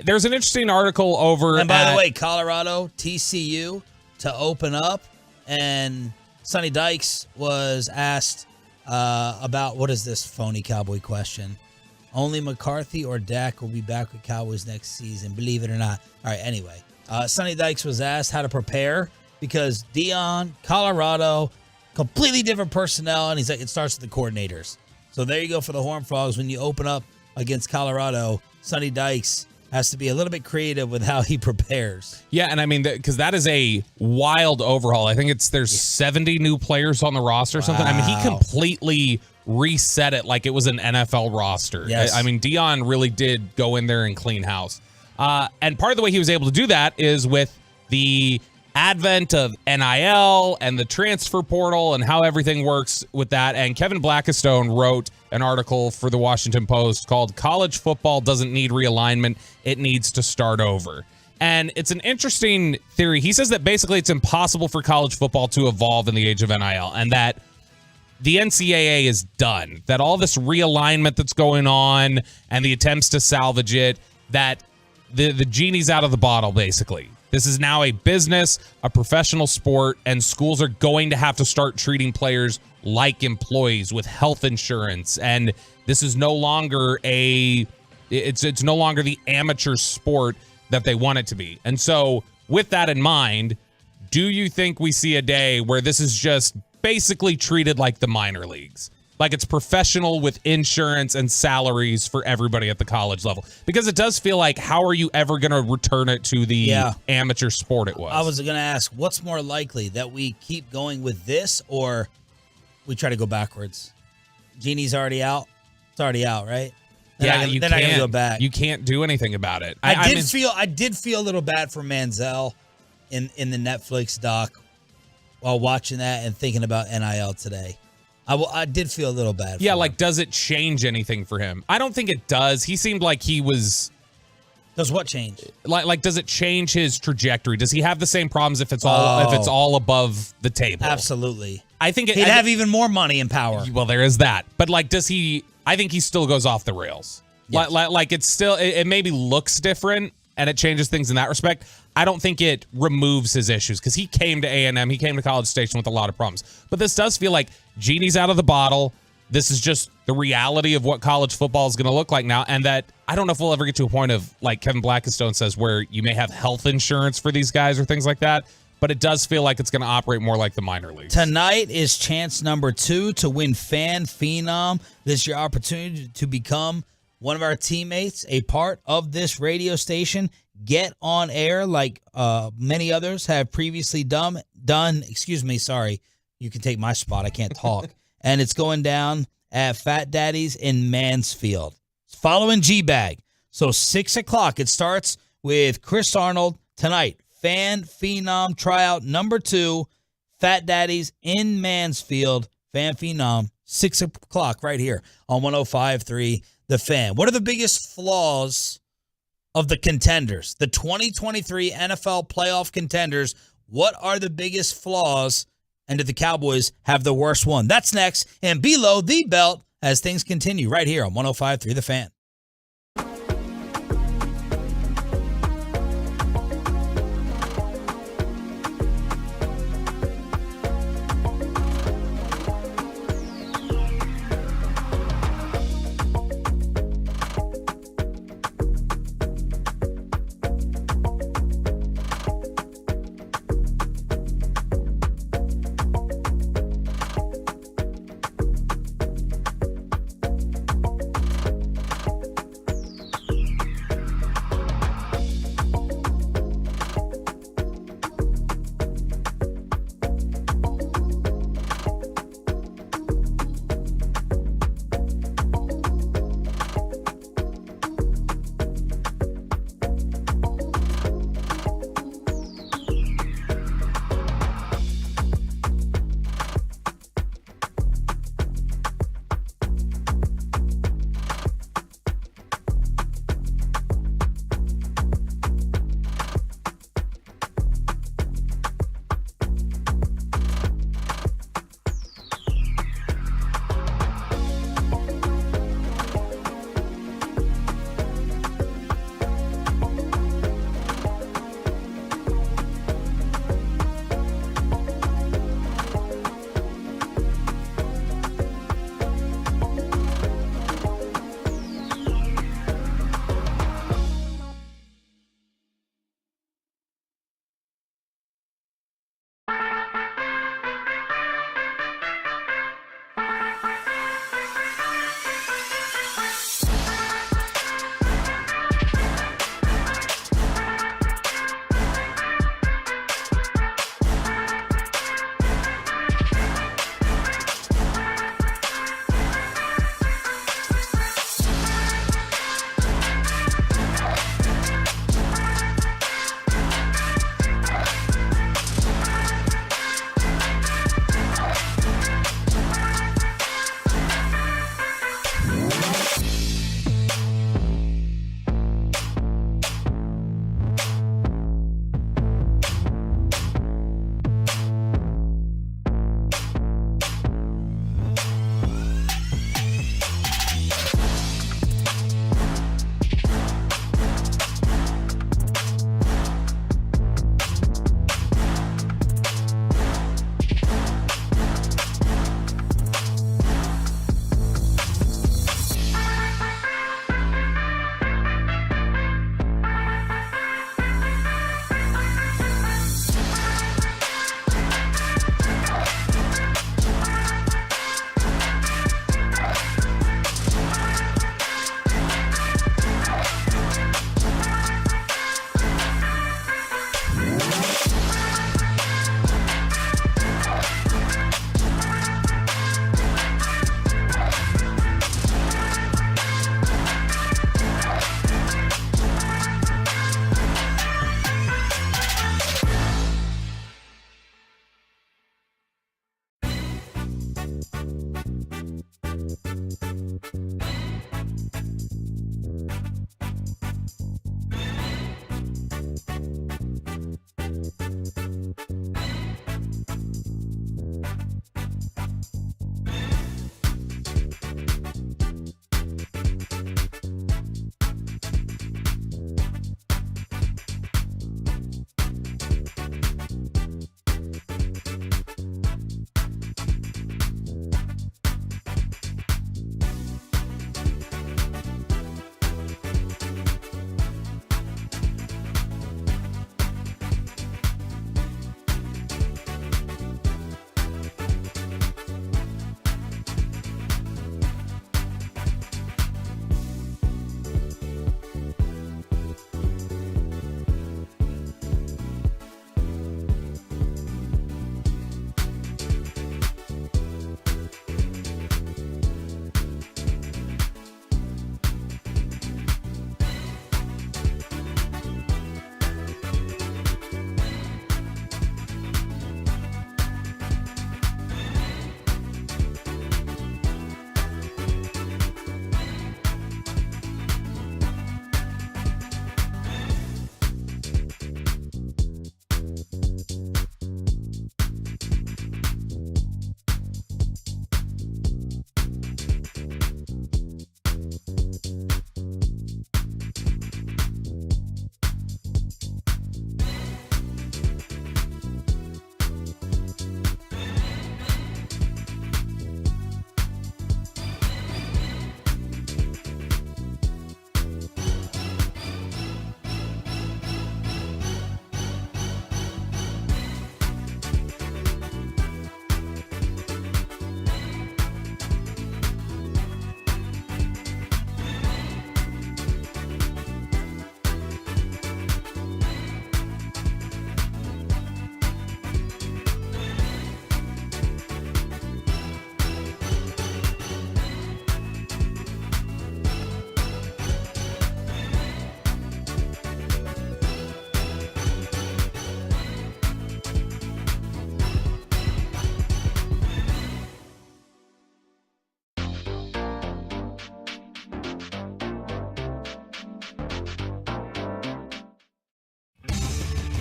Speaker 4: There's an interesting article over.
Speaker 3: And by the way, Colorado, TCU to open up, and Sonny Dykes was asked about, what is this phony Cowboy question? Only McCarthy or Dak will be back with Cowboys next season, believe it or not. All right, anyway. Sonny Dykes was asked how to prepare, because Deion, Colorado, completely different personnel, and he's like, it starts with the coordinators. So there you go for the Horned Frogs. When you open up against Colorado, Sonny Dykes has to be a little bit creative with how he prepares.
Speaker 4: Yeah, and because that is a wild overhaul. I think there's 70 new players on the roster or something. He completely reset it like it was an NFL roster.
Speaker 3: Yes.
Speaker 4: I mean, Dion really did go in there and clean house. And part of the way he was able to do that is with the advent of NIL and the transfer portal and how everything works with that. And Kevin Blackistone wrote an article for the Washington Post called "College Football Doesn't Need Realignment, It Needs to Start Over." And it's an interesting theory. He says that basically it's impossible for college football to evolve in the age of NIL, and that the NCAA is done, that all this realignment that's going on and the attempts to salvage it, that the genie's out of the bottle, basically. This is now a business, a professional sport, and schools are going to have to start treating players like employees with health insurance. And this is no longer it's no longer the amateur sport that they want it to be. And so with that in mind, do you think we see a day where this is just basically treated like the minor leagues? Like it's professional with insurance and salaries for everybody at the college level? Because it does feel like, how are you ever going to return it to the amateur sport it was?
Speaker 3: I was going to ask, what's more likely, that we keep going with this or we try to go backwards? Genie's already out. It's already out, right? They're not gonna go back.
Speaker 4: You can't do anything about it.
Speaker 3: I did feel a little bad for Manziel in the Netflix doc while watching that and thinking about NIL today. I did feel a little bad.
Speaker 4: Yeah, like, does it change anything for him? I don't think it does. He seemed like he was.
Speaker 3: Does what change?
Speaker 4: Like, does it change his trajectory? Does he have the same problems if it's all above the table?
Speaker 3: Absolutely.
Speaker 4: I think
Speaker 3: he'd have even more money and power.
Speaker 4: Well, there is that. But like, does he? I think he still goes off the rails. Yes. Like it's still. It maybe looks different and it changes things in that respect. I don't think it removes his issues because he came to A&M. He came to College Station with a lot of problems. But this does feel like genie's out of the bottle. This is just the reality of what college football is going to look like now. And that I don't know if we'll ever get to a point of, like Kevin Blackistone says, where you may have health insurance for these guys or things like that. But it does feel like it's going to operate more like the minor leagues.
Speaker 3: Tonight is chance number 2 to win Fan Phenom. This is your opportunity to become one of our teammates, a part of this radio station. Get on air like many others have previously done. Excuse me, sorry. You can take my spot. I can't talk. And it's going down at Fat Daddy's in Mansfield. It's following G-Bag. So 6 o'clock, it starts with Chris Arnold tonight. Fan Phenom tryout number 2, Fat Daddy's in Mansfield. Fan Phenom, 6 o'clock right here on 105.3 The Fan. What are the biggest flaws of the contenders, the 2023 NFL playoff contenders? What are the biggest flaws, and did the Cowboys have the worst one? That's next, and below the belt as things continue right here on 105.3 The Fan.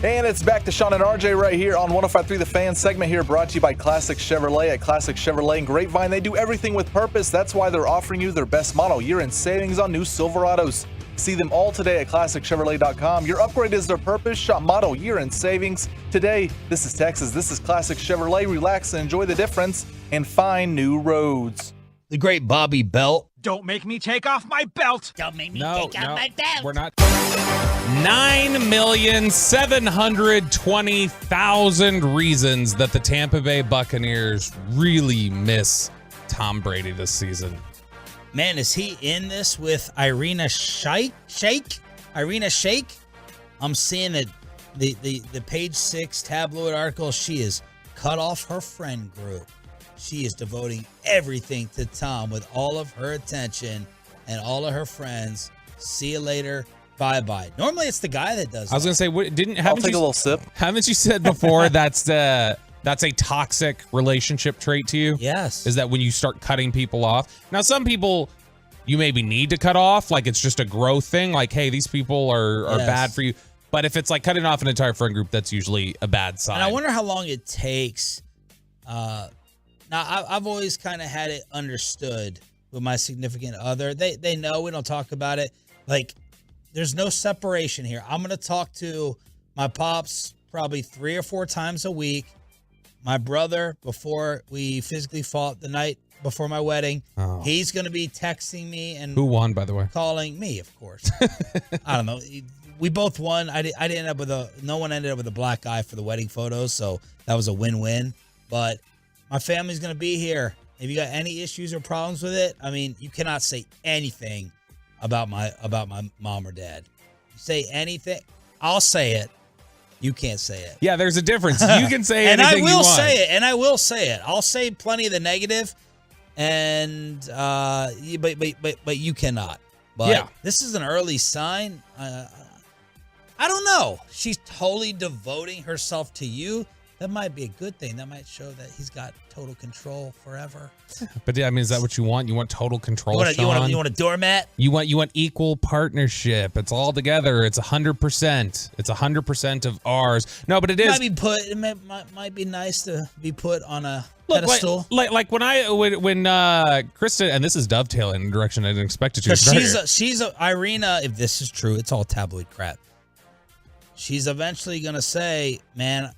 Speaker 5: And it's back to Sean and RJ right here on 105.3 The Fan. Segment here brought to you by Classic Chevrolet. At Classic Chevrolet in Grapevine, they do everything with purpose. That's why they're offering you their best model year-end savings on new Silverados. See them all today at ClassicChevrolet.com. Your upgrade is their purpose. Shop model year-end savings today. This is Texas. This is Classic Chevrolet. Relax and enjoy the difference and find new roads.
Speaker 3: The great Bobby Belt.
Speaker 9: Don't make me take off my belt.
Speaker 3: Don't make me take off my belt.
Speaker 4: We're not. 9,720,000 reasons that the Tampa Bay Buccaneers really miss Tom Brady this season.
Speaker 3: Man, is he in this with Irina Shayk? Irina Shayk? I'm seeing that the Page 6 tabloid article, she is cut off her friend group. She is devoting everything to Tom with all of her attention and all of her friends. See you later. Bye-bye. Normally it's the guy that does
Speaker 4: I was going to say,
Speaker 5: I'll take a little sip.
Speaker 4: Haven't you said before that's a toxic relationship trait to you?
Speaker 3: Yes.
Speaker 4: Is that when you start cutting people off? Now, some people you maybe need to cut off. Like it's just a growth thing. Like, hey, these people are bad for you. But if it's like cutting off an entire friend group, that's usually a bad sign.
Speaker 3: And I wonder how long it takes. Now, I've always kind of had it understood with my significant other. They know we don't talk about it. Like, there's no separation here. I'm going to talk to my pops probably 3 or 4 times a week. My brother, before we physically fought the night before my wedding, he's going to be texting me. And
Speaker 4: who won, by the way?
Speaker 3: Calling me, of course. I don't know. We both won. I didn't end up with no one ended up with a black eye for the wedding photos, so that was a win-win. But my family's going to be here. If you got any issues or problems with it, I mean, you cannot say anything about my mom or dad. You say anything, I'll say it. You can't say it.
Speaker 4: Yeah, there's a difference. You can say anything you want.
Speaker 3: And I will say it. I'll say plenty of the negative, and but you cannot. But
Speaker 4: yeah.
Speaker 3: This is an early sign. I don't know. She's totally devoting herself to you. that might be a good thing. That might show that he's got total control forever.
Speaker 4: But I mean, is that what you want? You want total control,
Speaker 3: You want a doormat?
Speaker 4: You want equal partnership. It's all together. It's 100%. It's 100% of ours. No, but it is.
Speaker 3: Might be nice to be put on a pedestal.
Speaker 4: Like when Kristen, and this is dovetailing in a direction I didn't expect it to.
Speaker 3: She's Irina. If this is true, it's all tabloid crap. She's eventually gonna say, "Man,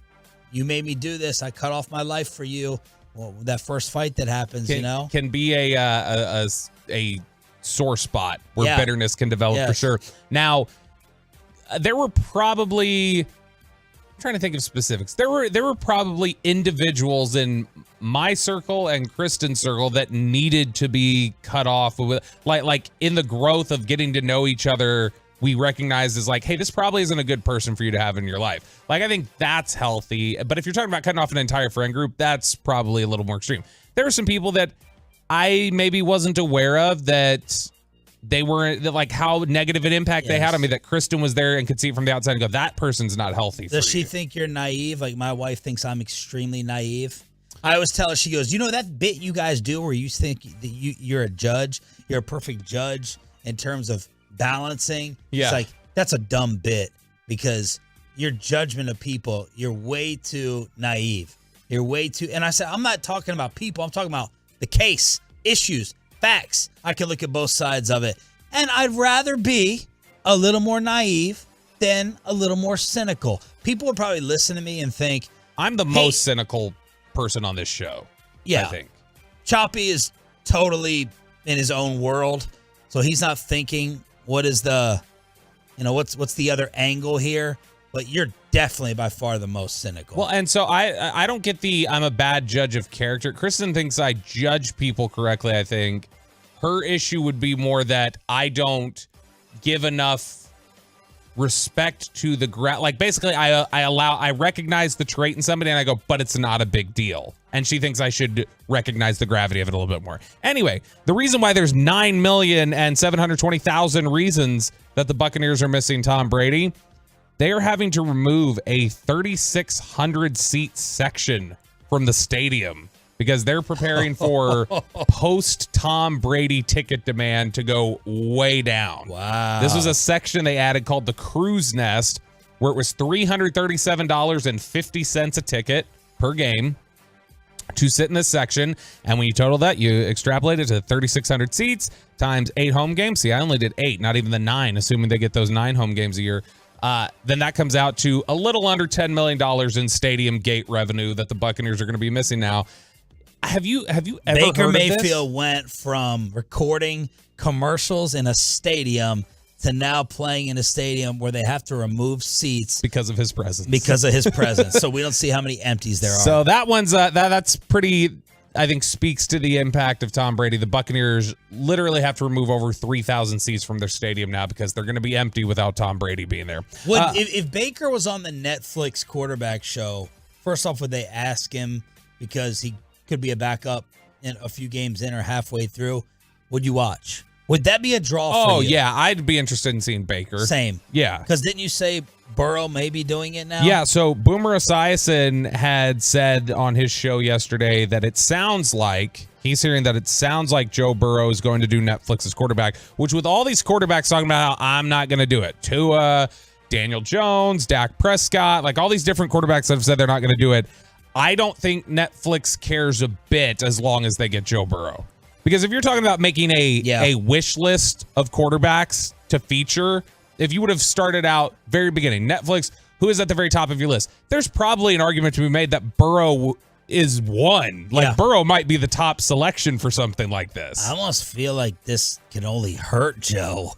Speaker 3: you made me do this. I cut off my life for you." Well, that first fight that happens,
Speaker 4: can be a sore spot where bitterness can develop for sure. Now, there were probably, I'm trying to think of specifics. There were probably individuals in my circle and Kristen's circle that needed to be cut off with, like in the growth of getting to know each other. We recognize as like, hey, this probably isn't a good person for you to have in your life. Like, I think that's healthy. But if you're talking about cutting off an entire friend group, that's probably a little more extreme. There are some people that I maybe wasn't aware of that they weren't, like how negative an impact they had on me, that Kristen was there and could see it from the outside and go, that person's not healthy for
Speaker 3: Does she
Speaker 4: you.
Speaker 3: think you're naive? Like my wife thinks I'm extremely naive. I always tell her, she goes, that bit you guys do where you think that you're a judge, you're a perfect judge in terms of balancing.
Speaker 4: Yeah.
Speaker 3: It's like, that's a dumb bit because your judgment of people, you're way too naive. You're way too, and I said, I'm not talking about people. I'm talking about the case, issues, facts. I can look at both sides of it. And I'd rather be a little more naive than a little more cynical. People would probably listen to me and think,
Speaker 4: I'm the most cynical person on this show.
Speaker 3: Yeah.
Speaker 4: I think.
Speaker 3: Choppy is totally in his own world. So he's not thinking, what is the, what's the other angle here? But you're definitely by far the most cynical.
Speaker 4: Well, and so I don't get I'm a bad judge of character. Kristen thinks I judge people correctly, I think. Her issue would be more that I don't give enough respect to the like basically I recognize the trait in somebody and I go, but it's not a big deal. And she thinks I should recognize the gravity of it a little bit more. Anyway, the reason why there's 9,720,000 reasons that the Buccaneers are missing Tom Brady, they are having to remove a 3,600 seat section from the stadium because they're preparing for post Tom Brady ticket demand to go way down.
Speaker 3: Wow.
Speaker 4: This was a section they added called the Cruise Nest, where it was $337.50 a ticket per game to sit in this section. And when you total that, you extrapolate it to 3,600 seats times 8 home games. See, I only did 8, not even the 9, assuming they get those 9 home games a year. Then that comes out to a little under $10 million in stadium gate revenue that the Buccaneers are going to be missing now. Have you ever
Speaker 3: Baker
Speaker 4: heard of this?
Speaker 3: Mayfield went from recording commercials in a stadium to now playing in a stadium where they have to remove seats
Speaker 4: because of his presence.
Speaker 3: So we don't see how many empties there are.
Speaker 4: So that one's that's pretty, I think, speaks to the impact of Tom Brady. The Buccaneers literally have to remove over 3,000 seats from their stadium now because they're going to be empty without Tom Brady being there.
Speaker 3: If Baker was on the Netflix quarterback show, first off, would they ask him because he could be a backup in a few games in or halfway through? Would you watch? Would that be a draw for you?
Speaker 4: Oh, yeah. I'd be interested in seeing Baker.
Speaker 3: Same.
Speaker 4: Yeah.
Speaker 3: Because didn't you say Burrow may be doing it now?
Speaker 4: Yeah, so Boomer Esiason had said on his show yesterday that it sounds like, he's hearing that it sounds like Joe Burrow is going to do Netflix's quarterback, which with all these quarterbacks talking about how I'm not going to do it. Tua, Daniel Jones, Dak Prescott, like all these different quarterbacks that have said they're not going to do it. I don't think Netflix cares a bit as long as they get Joe Burrow. Because if you're talking about making a wish list of quarterbacks to feature, if you would have started out very beginning, Netflix, who is at the very top of your list, there's probably an argument to be made that Burrow is one. Like Burrow might be the top selection for something like this.
Speaker 3: I almost feel like this can only hurt Joe.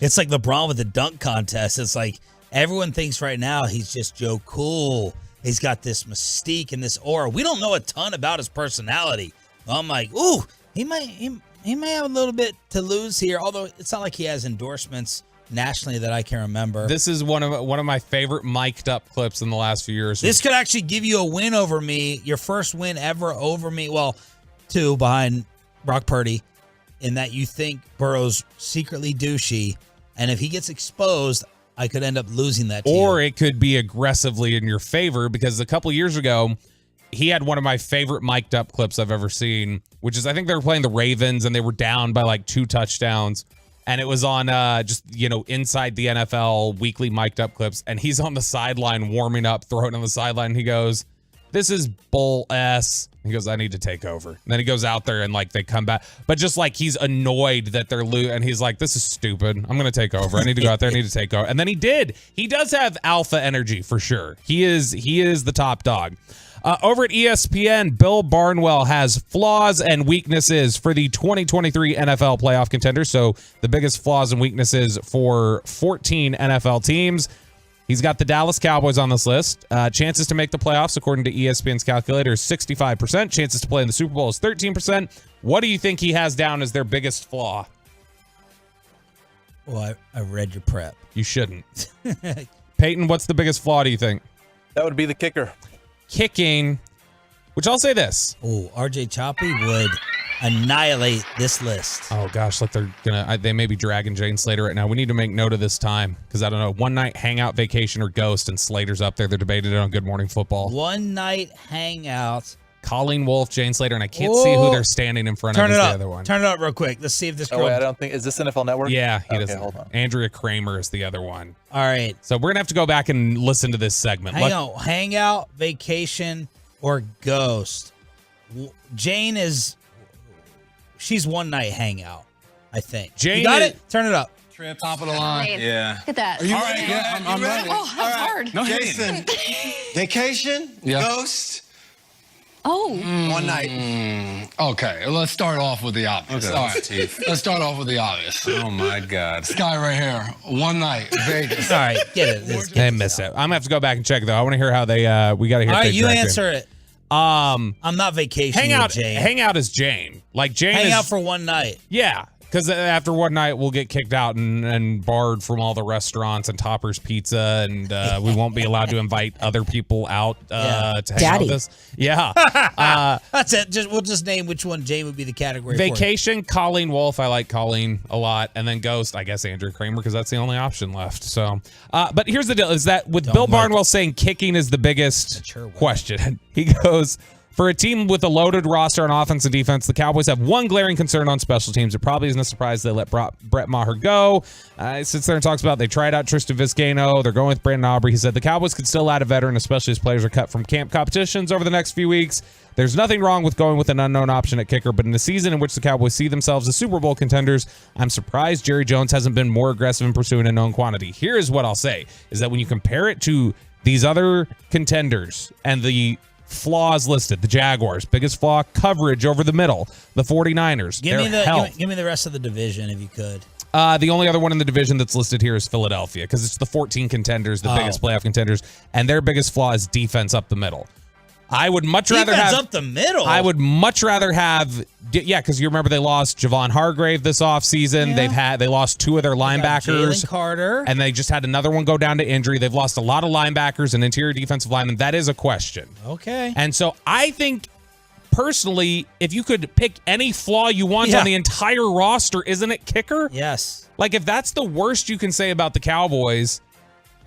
Speaker 3: It's like LeBron with the dunk contest. It's like everyone thinks right now he's just Joe Cool. He's got this mystique and this aura. We don't know a ton about his personality. I'm like, ooh, he may have a little bit to lose here. Although it's not like he has endorsements nationally that I can remember.
Speaker 4: This is one of my favorite mic'd up clips in the last few years.
Speaker 3: This could actually give you a win over me, your first win ever over me. Well, 2 behind Brock Purdy, in that you think Burrow's secretly douchey, and if he gets exposed, I could end up losing that to
Speaker 4: Or
Speaker 3: you.
Speaker 4: it could be aggressively in your favor, because a couple years ago, he had one of my favorite mic'd up clips I've ever seen, which is I think they were playing the Ravens and they were down by like 2 touchdowns. And it was on inside the NFL weekly mic'd up clips. And he's on the sideline warming up, throwing on the sideline. And he goes, "This is bull S." He goes, "I need to take over." And then he goes out there and like they come back. But just like he's annoyed that they're losing. And he's like, "This is stupid. I'm going to take over. I need to go out there. I need to take over." And then he did. He does have alpha energy for sure. He is the top dog. Over at ESPN, Bill Barnwell has flaws and weaknesses for the 2023 NFL playoff contenders. So the biggest flaws and weaknesses for 14 NFL teams. He's got the Dallas Cowboys on this list. Chances to make the playoffs, according to ESPN's calculator, is 65%. Chances to play in the Super Bowl is 13%. What do you think he has down as their biggest flaw?
Speaker 3: Well, I read your prep.
Speaker 4: You shouldn't. Peyton, what's the biggest flaw, do you think?
Speaker 5: That would be the kicker.
Speaker 4: Kicking, which I'll say this.
Speaker 3: Oh, RJ Choppy would annihilate this list.
Speaker 4: Oh gosh, like they may be dragging Jane Slater right now. We need to make note of this time, because I don't know, one night hangout, vacation, or ghost, and Slater's up there. They're debating it on Good Morning Football.
Speaker 3: One night hangout.
Speaker 4: Colleen Wolfe, Jane Slater, and I can't see who they're standing in front of as the other one.
Speaker 3: Turn it up real quick. Let's see if this.
Speaker 5: Oh wait, I don't think, is this NFL Network?
Speaker 4: Yeah, he
Speaker 5: okay,
Speaker 4: doesn't.
Speaker 5: Hold on.
Speaker 4: Andrea Kramer is the other one.
Speaker 3: All right.
Speaker 4: So we're gonna have to go back and listen to this segment.
Speaker 3: Hangout, vacation, or ghost. Jane is. She's one night hangout, I think.
Speaker 4: Jane,
Speaker 3: you got it? Turn it up.
Speaker 20: Trip, top of the line.
Speaker 13: Yeah. Look at that.
Speaker 20: Are you ready? Yeah, I'm ready.
Speaker 13: Oh, that was hard.
Speaker 20: No, Jason, vacation, ghost.
Speaker 13: Oh.
Speaker 20: One night. Okay, let's start off with the obvious.
Speaker 21: Okay.
Speaker 20: All right, let's start off with the obvious.
Speaker 21: Oh my God.
Speaker 20: This guy right here, one night, Vegas.
Speaker 3: All right, get it.
Speaker 4: They miss it. I'm gonna have to go back and check it though. I want to hear how they. We got to hear.
Speaker 3: All
Speaker 4: if
Speaker 3: right,
Speaker 4: they
Speaker 3: you
Speaker 4: dragged
Speaker 3: answer
Speaker 4: him.
Speaker 3: it. I'm not vacationing
Speaker 4: Hangout.
Speaker 3: with Jane.
Speaker 4: Hangout is Jane. Like Jane.
Speaker 3: Hang
Speaker 4: is,
Speaker 3: out for one night.
Speaker 4: Yeah. Because after one night, we'll get kicked out and barred from all the restaurants and Topper's Pizza, and we won't be allowed to invite other people out to hang out with us. Yeah.
Speaker 3: That's it. We'll just name which one Jane would be the category
Speaker 4: Vacation, Colleen Wolfe. I like Colleen a lot. And then Ghost, I guess Andrew Kramer, because that's the only option left. So, but here's the deal, is that with Bill Barnwell saying kicking is the biggest question, he goes, for a team with a loaded roster on offense and defense, the Cowboys have one glaring concern on special teams. It probably isn't a surprise they let Brett Maher go. He sits there and talks about they tried out Tristan Vizcaino. They're going with Brandon Aubrey. He said the Cowboys could still add a veteran, especially as players are cut from camp competitions over the next few weeks. There's nothing wrong with going with an unknown option at kicker, but in a season in which the Cowboys see themselves as Super Bowl contenders, I'm surprised Jerry Jones hasn't been more aggressive in pursuing a known quantity. Here is what I'll say, is that when you compare it to these other contenders and the flaws listed, the Jaguars, biggest flaw, coverage over the middle. The 49ers,
Speaker 3: Give me the rest of the division if you could.
Speaker 4: The only other one in the division that's listed here is Philadelphia, because it's the 14 contenders, the biggest playoff contenders, and their biggest flaw is defense up the middle. I would much rather have
Speaker 3: up the middle.
Speaker 4: I would much rather have, because you remember they lost Javon Hargrave this offseason.
Speaker 3: Yeah.
Speaker 4: They lost 2 of their linebackers,
Speaker 3: Jalen Carter,
Speaker 4: and they just had another one go down to injury. They've lost a lot of linebackers and interior defensive linemen. That is a question.
Speaker 3: Okay.
Speaker 4: And so I think, personally, if you could pick any flaw you want on the entire roster, isn't it kicker?
Speaker 3: Yes.
Speaker 4: Like, if that's the worst you can say about the Cowboys,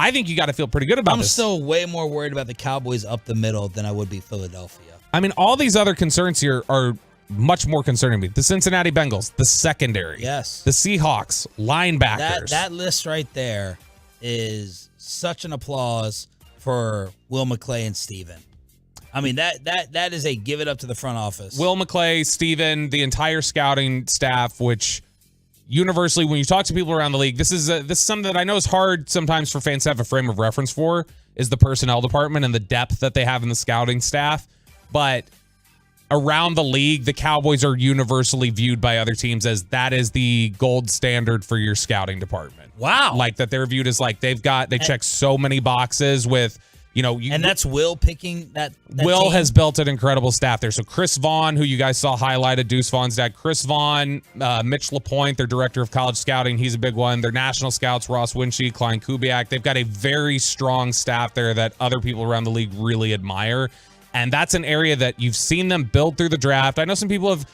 Speaker 4: I think you got to feel pretty good about this.
Speaker 3: I'm still way more worried about the Cowboys up the middle than I would be Philadelphia.
Speaker 4: I mean, all these other concerns here are much more concerning me. The Cincinnati Bengals, the secondary.
Speaker 3: Yes.
Speaker 4: The Seahawks, linebackers.
Speaker 3: That list right there is such an applause for Will McClay and Steven. I mean, that is a give it up to the front office.
Speaker 4: Will McClay, Steven, the entire scouting staff, which universally, when you talk to people around the league, this is something that I know is hard sometimes for fans to have a frame of reference for, is the personnel department and the depth that they have in the scouting staff. But around the league, the Cowboys are universally viewed by other teams as that is the gold standard for your scouting department.
Speaker 3: Wow.
Speaker 4: Like that they're viewed as like they check so many boxes with, and
Speaker 3: that's Will picking that
Speaker 4: Will
Speaker 3: team?
Speaker 4: has built an incredible staff there. So Chris Vaughn, who you guys saw highlighted, Deuce Vaughn's dad, Chris Vaughn, Mitch LaPointe, their director of college scouting, he's a big one. Their national scouts, Ross Winshee, Klein Kubiak. They've got a very strong staff there that other people around the league really admire. And that's an area that you've seen them build through the draft. I know some people have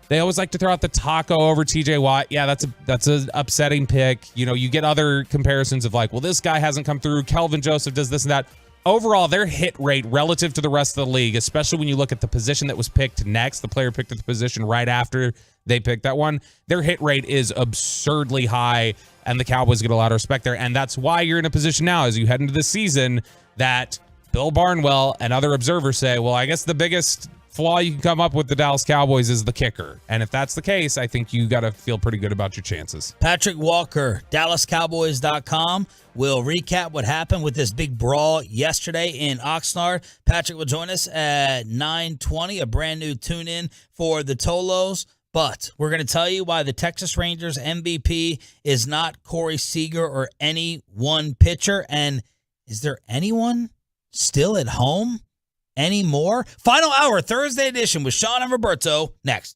Speaker 4: They always like to throw out the taco over TJ Watt. Yeah, that's an upsetting pick. You know, you get other comparisons of like, well, this guy hasn't come through. Kelvin Joseph does this and that. Overall, their hit rate relative to the rest of the league, especially when you look at the position that was picked next, the player picked at the position right after they picked that one, their hit rate is absurdly high, and the Cowboys get a lot of respect there. And that's why you're in a position now as you head into the season that Bill Barnwell and other observers say, well, I guess the biggest flaw you can come up with the Dallas Cowboys is the kicker. And if that's the case, I think you got to feel pretty good about your chances.
Speaker 3: Patrick Walker, DallasCowboys.com, will recap what happened with this big brawl yesterday in Oxnard. Patrick will join us at 9:20, a brand new tune-in for the Tolos. But we're going to tell you why the Texas Rangers MVP is not Corey Seager or any one pitcher. And is there anyone still at home anymore? Final hour, Thursday edition with Sean and Roberto next.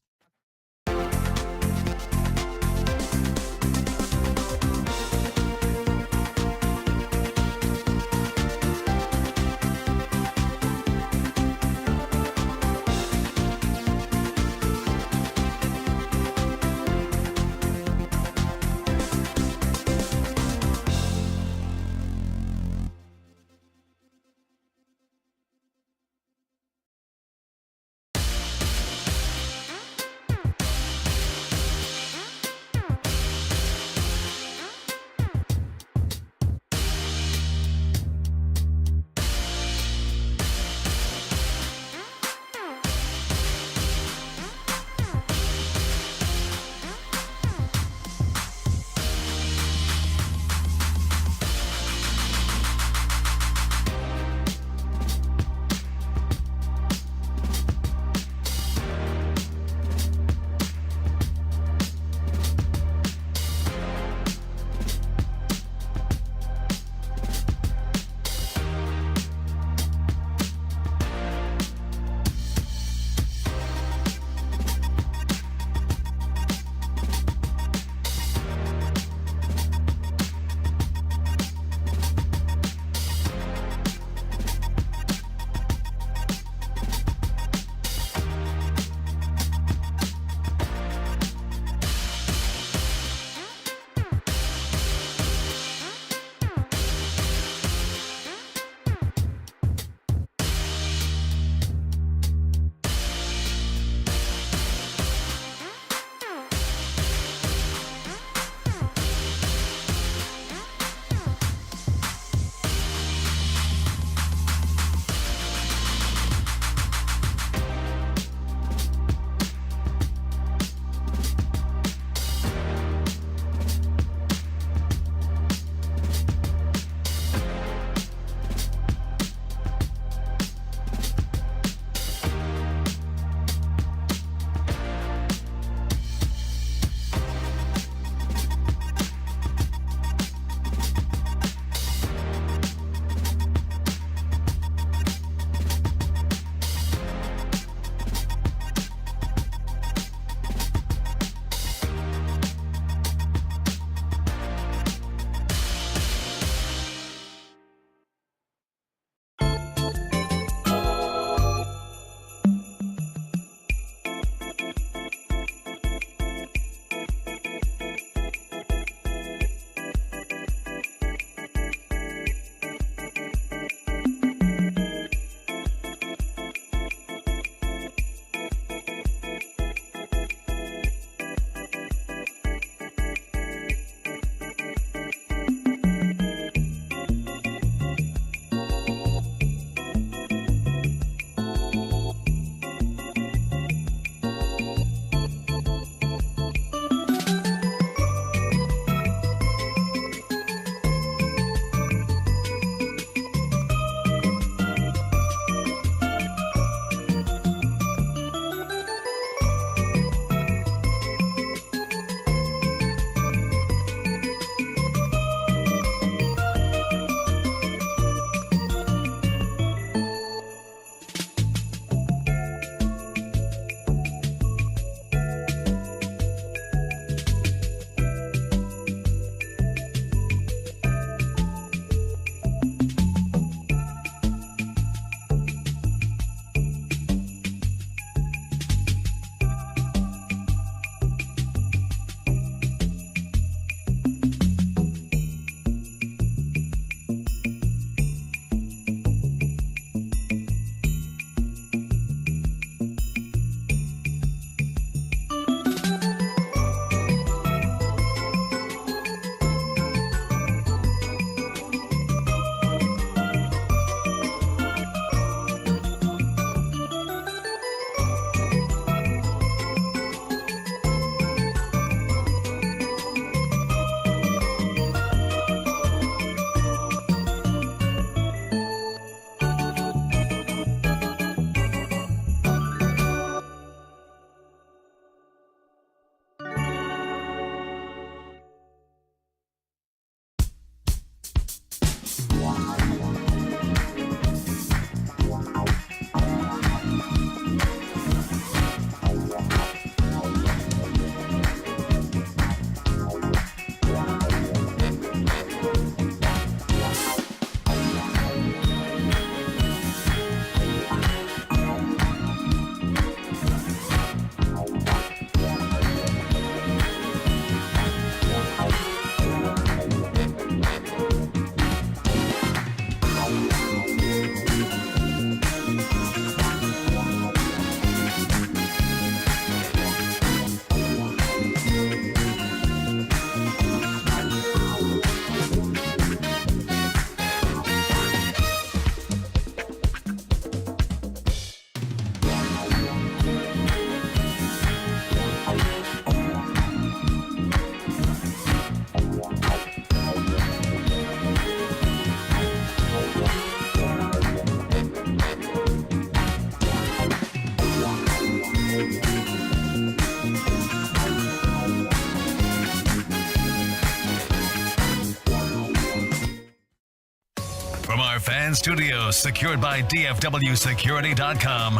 Speaker 1: ESPN studios, secured by DFWsecurity.com.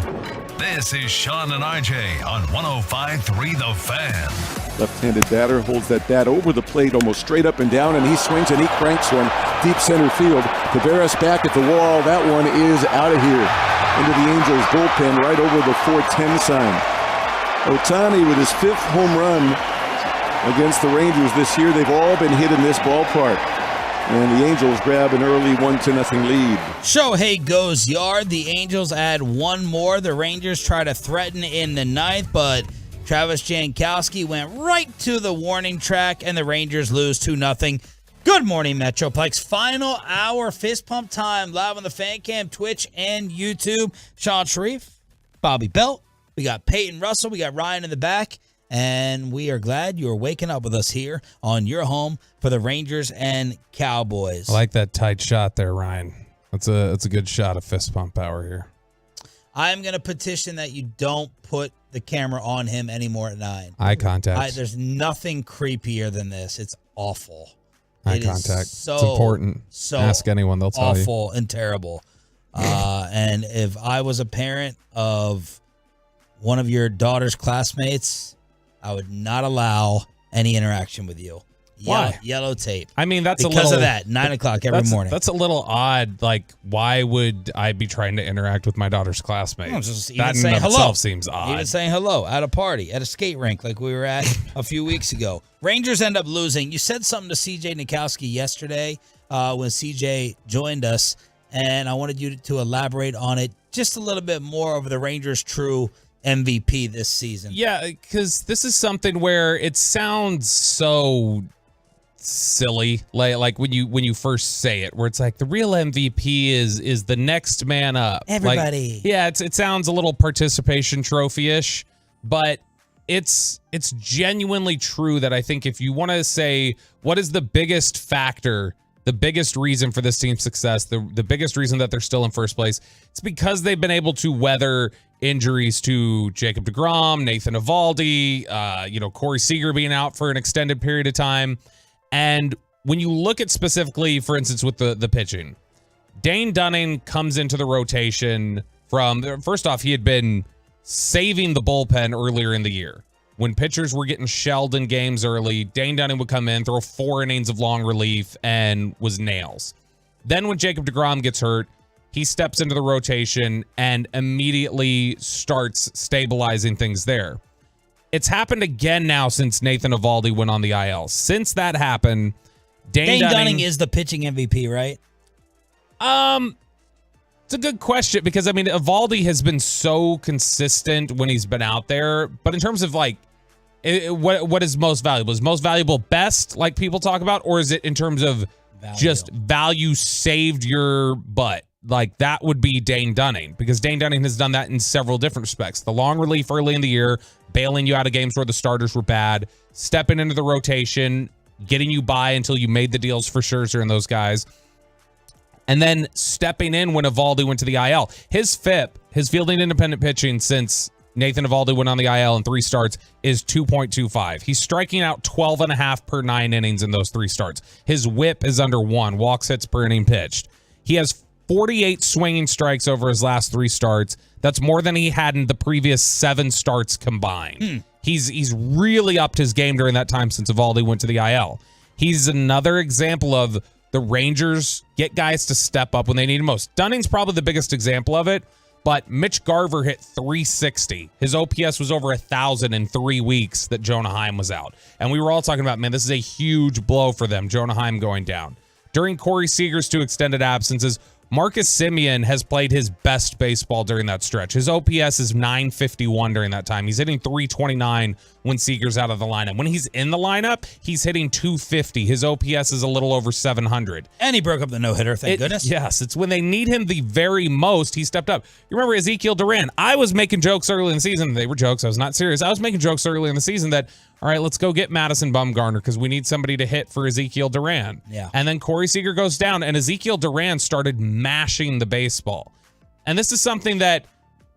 Speaker 1: This is Sean and RJ on 105.3 The Fan.
Speaker 2: Left-handed batter holds that bat over the plate almost straight up and down, and he swings and he cranks one deep center field. Taveras back at the wall. That one is out of here into the Angels bullpen right over the 410 sign. Ohtani with his 5th home run against the Rangers this year. They've all been hit in this ballpark. And the Angels grab an early 1-0 lead.
Speaker 3: Shohei goes yard. The Angels add one more. The Rangers try to threaten in the 9th, but Travis Jankowski went right to the warning track, and the Rangers lose 2-0. Good morning, Metroplex. Final hour fist pump time live on the Fan Cam, Twitch, and YouTube. Sean Sharif, Bobby Belt. We got Peyton Russell. We got Ryan in the back. And we are glad you're waking up with us here on your home for the Rangers and Cowboys.
Speaker 4: I like that tight shot there, Ryan. That's a good shot of fist pump hour here.
Speaker 3: I'm going to petition that you don't put the camera on him anymore at 9.
Speaker 4: Eye contact.
Speaker 3: There's nothing creepier than this. It's awful.
Speaker 4: Eye
Speaker 3: it
Speaker 4: contact.
Speaker 3: So,
Speaker 4: it's important.
Speaker 3: So
Speaker 4: ask anyone, they'll tell you.
Speaker 3: Awful and terrible. And if I was a parent of one of your daughter's classmates, I would not allow any interaction with you.
Speaker 4: Why?
Speaker 3: Yellow tape.
Speaker 4: I mean, that's
Speaker 3: because
Speaker 4: a little,
Speaker 3: of that. 9 o'clock every morning.
Speaker 4: That's a little odd. Like, why would I be trying to interact with my daughter's classmate?
Speaker 3: Just even
Speaker 4: that in
Speaker 3: saying
Speaker 4: and of
Speaker 3: hello
Speaker 4: itself seems odd.
Speaker 3: Even saying hello at a party, at a skate rink like we were at a few weeks ago. Rangers end up losing. You said something to CJ Nikowski yesterday when CJ joined us, and I wanted you to elaborate on it just a little bit more over the Rangers' true MVP this season.
Speaker 4: Yeah, because this is something where it sounds so silly, like when you first say it, where it's like the real MVP is the next man up.
Speaker 3: Everybody.
Speaker 4: Like, yeah, it sounds a little participation trophy-ish, but it's genuinely true that I think if you want to say what is the biggest factor, the biggest reason for this team's success, the biggest reason that they're still in first place, it's because they've been able to weather injuries to Jacob deGrom, Nathan Eovaldi, Corey Seager being out for an extended period of time. And when you look at specifically, for instance, with the pitching, Dane Dunning comes into the rotation from, first off, he had been saving the bullpen earlier in the year. When pitchers were getting shelled in games early, Dane Dunning would come in, throw 4 innings of long relief, and was nails. Then when Jacob deGrom gets hurt, he steps into the rotation and immediately starts stabilizing things there. It's happened again now since Nathan Eovaldi went on the IL. Since that happened, Dane
Speaker 3: Dunning is the pitching MVP, right?
Speaker 4: It's a good question because, I mean, Eovaldi has been so consistent when he's been out there. But in terms of, like, what is most valuable? Is most valuable best, like people talk about? Or is it in terms of just value saved your butt? Like, that would be Dane Dunning, because Dane Dunning has done that in several different respects. The long relief early in the year, bailing you out of games where the starters were bad, stepping into the rotation, getting you by until you made the deals for Scherzer and those guys, and then stepping in when Eovaldi went to the IL. His FIP, his fielding independent pitching since Nathan Eovaldi went on the IL in 3 starts, is 2.25. He's striking out 12.5 per 9 innings in those 3 starts. His whip is under 1, walks hits per inning pitched. He has 48 swinging strikes over his last 3 starts. That's more than he had in the previous 7 starts combined. He's really upped his game during that time since Eovaldi went to the IL. He's another example of the Rangers get guys to step up when they need him most. Dunning's probably the biggest example of it, but Mitch Garver hit 360. His OPS was over 1,000 in 3 weeks that Jonah Heim was out. And we were all talking about, man, this is a huge blow for them, Jonah Heim going down. During Corey Seager's 2 extended absences, Marcus Semien has played his best baseball during that stretch. His OPS is 951 during that time. He's hitting 329 when Seager's out of the lineup. When he's in the lineup, he's hitting 250. His OPS is a little over 700.
Speaker 3: And he broke up the no-hitter, thank goodness.
Speaker 4: Yes, it's when they need him the very most, he stepped up. You remember Ezekiel Duran? I was making jokes early in the season. They were jokes. I was not serious. I was making jokes early in the season that, all right, let's go get Madison Bumgarner because we need somebody to hit for Ezekiel Duran.
Speaker 3: Yeah.
Speaker 4: And then Corey Seager goes down, and Ezekiel Duran started mashing the baseball. And this is something that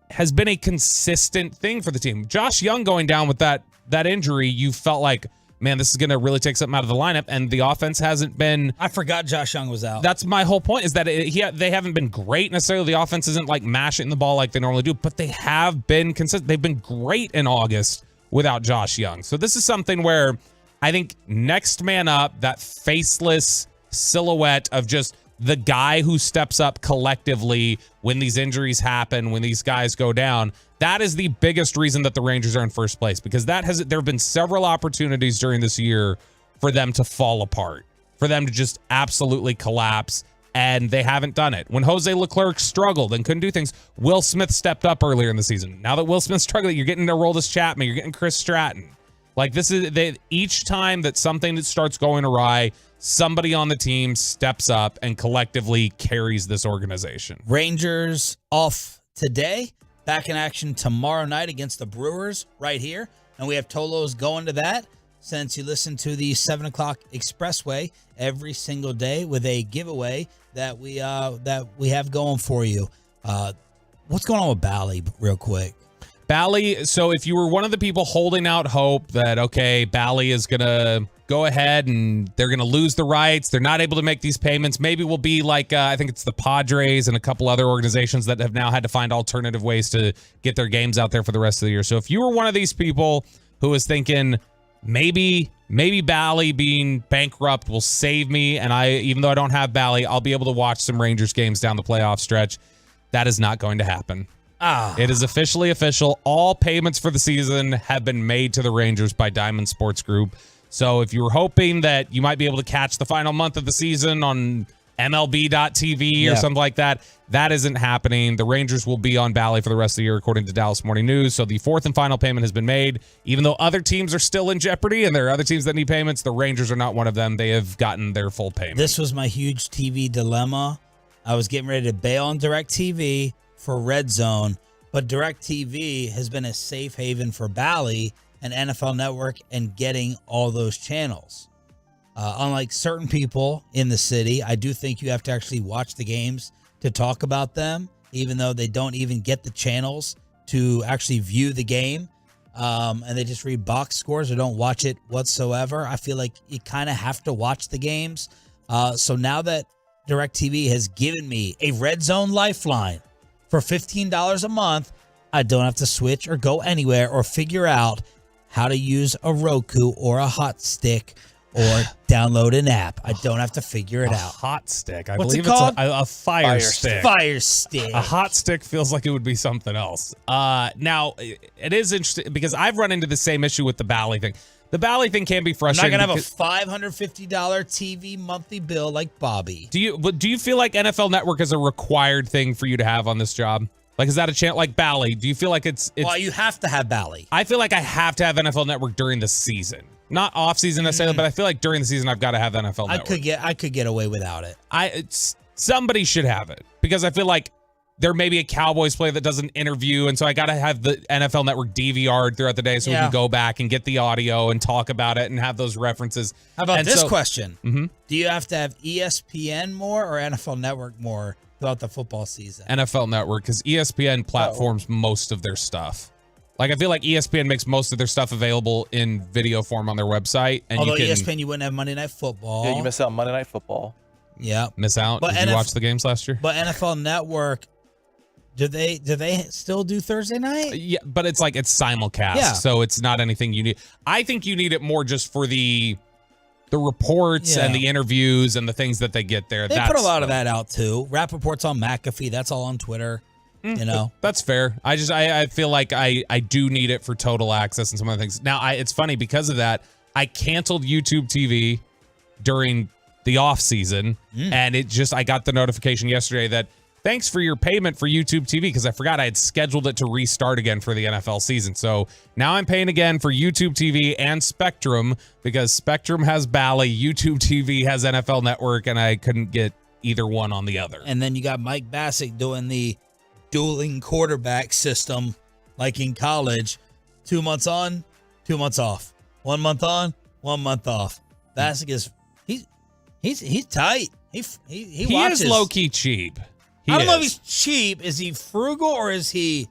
Speaker 4: has been a consistent thing for the team. Josh Young going down with that injury, you felt like, man, this is going to really take something out of the lineup. And the offense hasn't been.
Speaker 3: I forgot Josh Young was out.
Speaker 4: That's my whole point, is that they haven't been great necessarily. The offense isn't like mashing the ball like they normally do, but they have been consistent. They've been great in August without Josh Young. So this is something where I think next man up, that faceless silhouette of just the guy who steps up collectively when these injuries happen, when these guys go down, that is the biggest reason that the Rangers are in first place, because there have been several opportunities during this year for them to fall apart, for them to just absolutely collapse, and they haven't done it. When Jose Leclerc struggled and couldn't do things, Will Smith stepped up earlier in the season. Now that Will Smith's struggling, you're getting Aroldis Chapman, you're getting Chris Stratton. Like, this is each time that something that starts going awry, somebody on the team steps up and collectively carries this organization.
Speaker 3: Rangers off today, back in action tomorrow night against the Brewers right here. And we have Tolos going to that, since you listen to the 7 o'clock Expressway every single day with a giveaway that we have going for you. What's going on with Bally real quick?
Speaker 4: Bally, so if you were one of the people holding out hope that, okay, Bally is going to go ahead and they're going to lose the rights, they're not able to make these payments, maybe we'll be like, I think it's the Padres and a couple other organizations that have now had to find alternative ways to get their games out there for the rest of the year. So if you were one of these people who was thinking, maybe Bally being bankrupt will save me, and even though I don't have Bally, I'll be able to watch some Rangers games down the playoff stretch, that is not going to happen. It is officially official. All payments for the season have been made to the Rangers by Diamond Sports Group. So if you were hoping that you might be able to catch the final month of the season on MLB.TV or something like that, that isn't happening. The Rangers will be on Bally for the rest of the year, according to Dallas Morning News. So the fourth and final payment has been made. Even though other teams are still in jeopardy and there are other teams that need payments, the Rangers are not one of them. They have gotten their full payment.
Speaker 3: This was my huge TV dilemma. I was getting ready to bail on DirecTV for Red Zone, but DirecTV has been a safe haven for Bally and NFL Network and getting all those channels. Unlike certain people in the city, I do think you have to actually watch the games to talk about them, even though they don't even get the channels to actually view the game. And they just read box scores or don't watch it whatsoever. I feel like you kind of have to watch the games. So now that DirecTV has given me a Red Zone lifeline for $15 a month, I don't have to switch or go anywhere or figure out how to use a Roku or a Hot Stick or download an app. I don't have to figure it out.
Speaker 4: Hot Stick.
Speaker 3: What's it called?
Speaker 4: It's a fire stick.
Speaker 3: Fire stick.
Speaker 4: A hot stick feels like it would be something else. Now, it is interesting because I've run into the same issue with the Bally thing. The Bally thing can be frustrating.
Speaker 3: I'm not going to have a $550 TV monthly bill like Bobby.
Speaker 4: Do you feel like NFL Network is a required thing for you to have on this job? Like, is that a chance? Like Bally, do you feel like it's
Speaker 3: well, you have to have Bally.
Speaker 4: I feel like I have to have NFL Network during the season. Not off season necessarily, but I feel like during the season I've got to have NFL Network.
Speaker 3: I could get away without it.
Speaker 4: Somebody should have it because I feel like there may be a Cowboys player that does an interview, and so I got to have the NFL Network DVR'd throughout the day so we can go back and get the audio and talk about it and have those references.
Speaker 3: How about this question? Do you have to have ESPN more or NFL Network more throughout the football season?
Speaker 4: NFL Network, because ESPN platforms most of their stuff. Like, I feel like ESPN makes most of their stuff available in video form on their website. And
Speaker 3: although ESPN, you wouldn't have Monday Night Football.
Speaker 5: Yeah, you miss out on Monday Night Football.
Speaker 3: Yeah.
Speaker 4: Miss out? But did you watch the games last year?
Speaker 3: But NFL Network, do they still do Thursday night?
Speaker 4: Yeah, but it's like it's simulcast, so it's not anything you need. I think you need it more just for the reports and the interviews and the things that they get there.
Speaker 3: They put a lot of that out too. Rappaport's on McAfee. That's all on Twitter. You know,
Speaker 4: that's fair. I feel like I do need it for total access and some other things. Now, it's funny because of that. I canceled YouTube TV during the off season, and I got the notification yesterday that thanks for your payment for YouTube TV, because I forgot I had scheduled it to restart again for the NFL season. So now I'm paying again for YouTube TV and Spectrum because Spectrum has Bally, YouTube TV has NFL Network, and I couldn't get either one on the other.
Speaker 3: And then you got Mike Bassick doing the dueling quarterback system like in college. 2 months on, 2 months off. 1 month on, 1 month off. Bassick is he's tight. He watches.
Speaker 4: Is low-key cheap.
Speaker 3: I don't know if he's cheap. Is he frugal or is he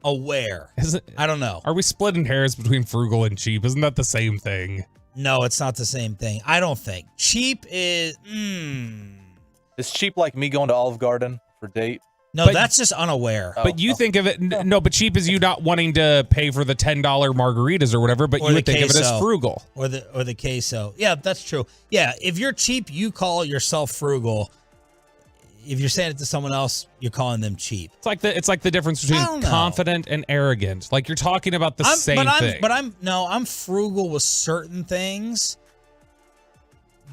Speaker 3: aware? I don't know.
Speaker 4: Are we splitting hairs between frugal and cheap? Isn't that the same thing?
Speaker 3: No, it's not the same thing. I don't think. Cheap is.
Speaker 5: Is cheap like me going to Olive Garden for date?
Speaker 3: No, that's just unaware.
Speaker 4: But you think of it, no, but cheap is you not wanting to pay for the $10 margaritas or whatever, but you would think of it as frugal.
Speaker 3: Or the queso. Yeah, that's true. Yeah, if you're cheap, you call yourself frugal. If you're saying it to someone else, you're calling them cheap.
Speaker 4: It's like the difference between confident and arrogant. Like you're talking about the same thing.
Speaker 3: I'm frugal with certain things,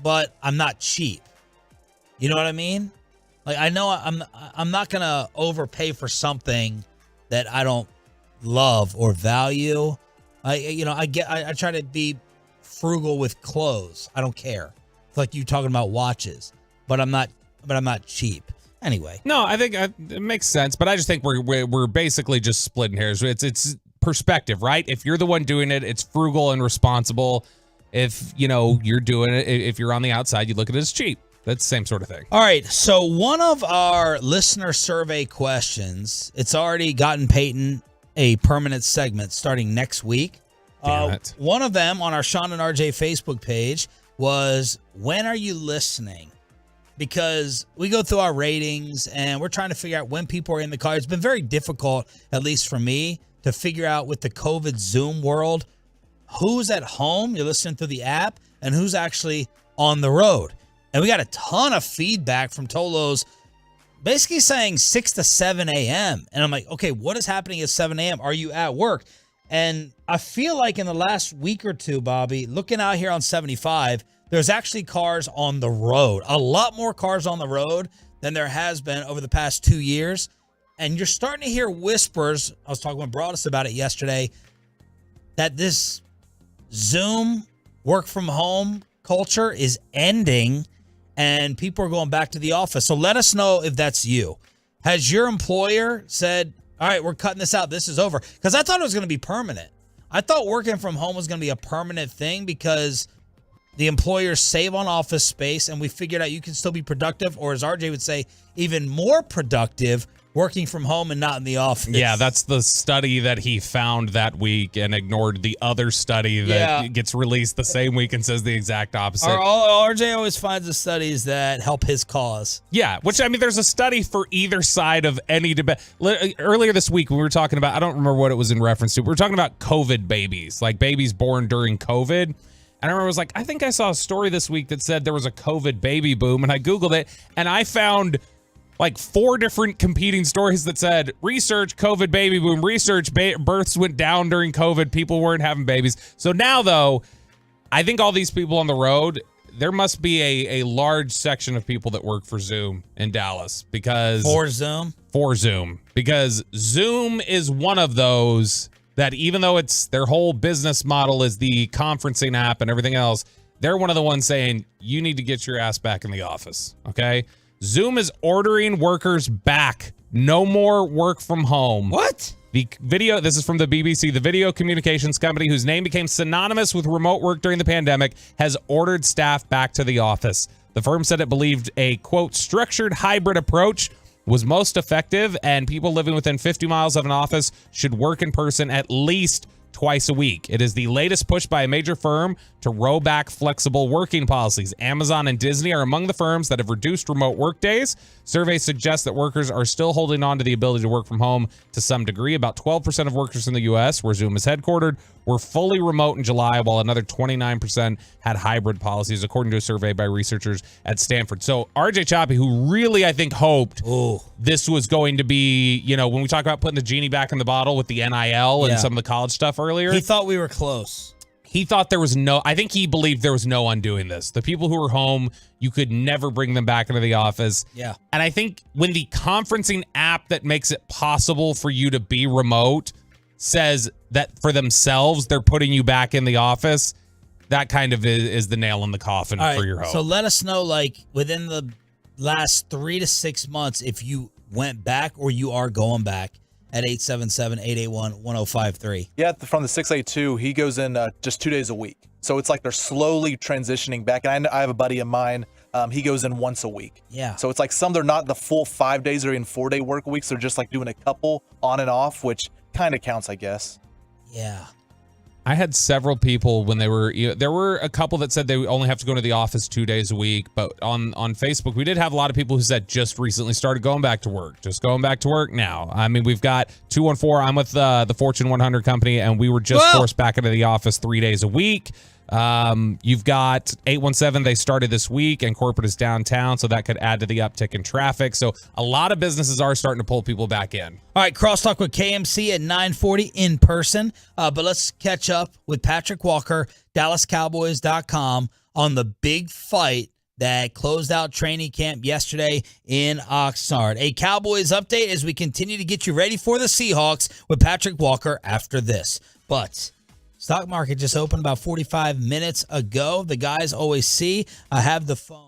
Speaker 3: but I'm not cheap. You know what I mean? Like I know I'm not gonna overpay for something that I don't love or value. I try to be frugal with clothes. I don't care. It's like you talking about watches, but I'm not cheap. Anyway.
Speaker 4: No, I think it makes sense, but I just think we're basically just splitting hairs. It's perspective, right? If you're the one doing it, it's frugal and responsible. If you're doing it, if you're on the outside, you look at it as cheap. That's the same sort of thing.
Speaker 3: All right. So one of our listener survey questions, it's already gotten Peyton a permanent segment starting next week. One of them on our Sean and RJ Facebook page was, when are you listening? Because we go through our ratings and we're trying to figure out when people are in the car. It's been very difficult, at least for me, to figure out with the COVID Zoom world, who's at home, you're listening through the app, and who's actually on the road. And we got a ton of feedback from Tolos basically saying 6 to 7 a.m. And I'm like, okay, what is happening at 7 a.m.? Are you at work? And I feel like in the last week or two, Bobby, looking out here on 75, there's actually cars on the road. A lot more cars on the road than there has been over the past 2 years. And you're starting to hear whispers. I was talking with Brawls about it yesterday, that this Zoom work from home culture is ending and people are going back to the office. So let us know if that's you. Has your employer said, all right, we're cutting this out, this is over? Because I thought it was going to be permanent. I thought working from home was going to be a permanent thing because the employers save on office space and we figured out you can still be productive, or as RJ would say, even more productive working from home and not in the office.
Speaker 4: Yeah, that's the study that he found that week and ignored the other study that gets released the same week and says the exact opposite.
Speaker 3: RJ always finds the studies that help his cause.
Speaker 4: Yeah, which, I mean, there's a study for either side of any debate. Earlier this week, when we were talking about, I don't remember what it was in reference to, we were talking about COVID babies, like babies born during COVID. And I remember I was like, I think I saw a story this week that said there was a COVID baby boom, and I Googled it, and I found like 4 different competing stories that said research COVID baby boom, research births went down during COVID, people weren't having babies. So now, though, I think all these people on the road, there must be a large section of people that work for Zoom in Dallas because
Speaker 3: For Zoom,
Speaker 4: because Zoom is one of those that, even though it's their whole business model is the conferencing app and everything else, they're one of the ones saying you need to get your ass back in the office. Okay. Zoom is ordering workers back. No more work from home.
Speaker 3: What?
Speaker 4: This is from the BBC. The video communications company, whose name became synonymous with remote work during the pandemic, has ordered staff back to the office. The firm said it believed a, quote, structured hybrid approach was most effective, and people living within 50 miles of an office should work in person at least twice a week. It is the latest push by a major firm to roll back flexible working policies. Amazon and Disney are among the firms that have reduced remote work days. Surveys suggest that workers are still holding on to the ability to work from home to some degree. About 12% of workers in the U.S., where Zoom is headquartered, were fully remote in July, while another 29% had hybrid policies, according to a survey by researchers at Stanford. So RJ Choppy, who really, I think, hoped this was going to be, when we talk about putting the genie back in the bottle with the NIL and some of the college stuff earlier.
Speaker 3: He thought we were close.
Speaker 4: He thought I think he believed there was no undoing this. The people who were home, you could never bring them back into the office.
Speaker 3: Yeah.
Speaker 4: And I think when the conferencing app that makes it possible for you to be remote says that for themselves, they're putting you back in the office, that kind of is the nail in the coffin for your hope.
Speaker 3: So let us know, like, within the last 3 to 6 months, if you went back or you are going back at 877-881-1053.
Speaker 5: Yeah, from the 682, he goes in just 2 days a week. So it's like they're slowly transitioning back. And I have a buddy of mine, he goes in once a week.
Speaker 3: Yeah.
Speaker 5: So it's like some, they're not the full 5 days or even 4-day work weeks. They're just like doing a couple on and off, which kind of counts, I guess.
Speaker 3: Yeah.
Speaker 4: I had several people when they were, there were a couple that said they only have to go to the office 2 days a week, but on Facebook, we did have a lot of people who said just recently started going back to work, just going back to work now. I mean, we've got 214, I'm with the Fortune 100 company, and we were just forced back into the office 3 days a week. You've got 817, they started this week, and corporate is downtown, so that could add to the uptick in traffic. So a lot of businesses are starting to pull people back in.
Speaker 3: All right, crosstalk with KMC at 9:40 in person. But let's catch up with Patrick Walker, DallasCowboys.com, on the big fight that closed out training camp yesterday in Oxnard. A Cowboys update as we continue to get you ready for the Seahawks with Patrick Walker after this. But stock market just opened about 45 minutes ago. The guys always see. I have the phone.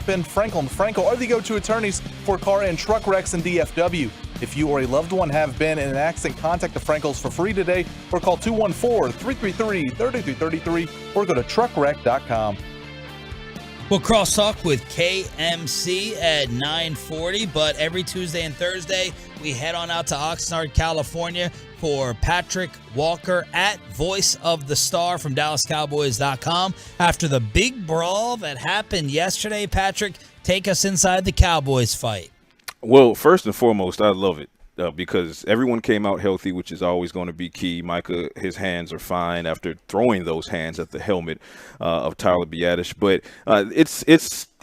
Speaker 5: in Franco and Franco are the go-to attorneys for car and truck wrecks in DFW. If you or a loved one have been in an accident, contact the Frankos for free today or call 214-333-3333 or go to truckwreck.com.
Speaker 3: We'll crosstalk with KMC at 9:40, but every Tuesday and Thursday, we head on out to Oxnard, California for Patrick Walker at Voice of the Star from DallasCowboys.com. After the big brawl that happened yesterday, Patrick, take us inside the Cowboys fight.
Speaker 21: Well, first and foremost, I love it. Because everyone came out healthy, which is always going to be key. Micah, his hands are fine after throwing those hands at the helmet of Tyler Biadasz. But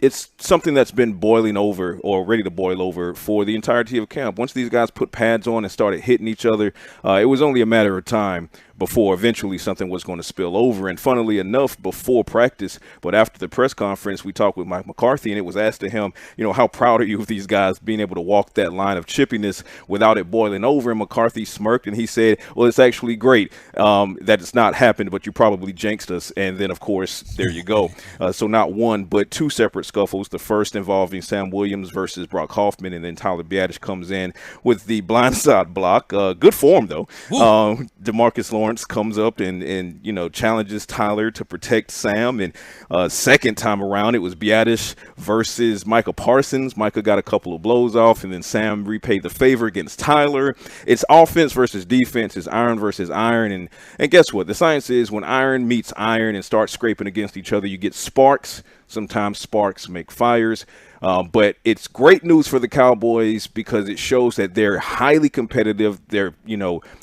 Speaker 21: it's something that's been boiling over or ready to boil over for the entirety of camp. Once these guys put pads on and started hitting each other, it was only a matter of time before eventually something was going to spill over. And funnily enough, before practice, but after the press conference, we talked with Mike McCarthy, and it was asked to him, how proud are you of these guys being able to walk that line of chippiness without it boiling over? And McCarthy smirked, and he said, well, it's actually great that it's not happened, but you probably jinxed us. And then, of course, there you go. So not one, but two separate scuffles, the first involving Sam Williams versus Brock Hoffman, and then Tyler Biadasz comes in with the blindside block. Good form, though. DeMarcus Lawrence comes up and challenges Tyler to protect Sam. And second time around, it was Biadasz versus Micah Parsons. Micah got a couple of blows off, and then Sam repaid the favor against Tyler. It's offense versus defense. It's iron versus iron. And guess what? The science is when iron meets iron and starts scraping against each other, you get sparks. Sometimes sparks make fires. But it's great news for the Cowboys because it shows that they're highly competitive. They're,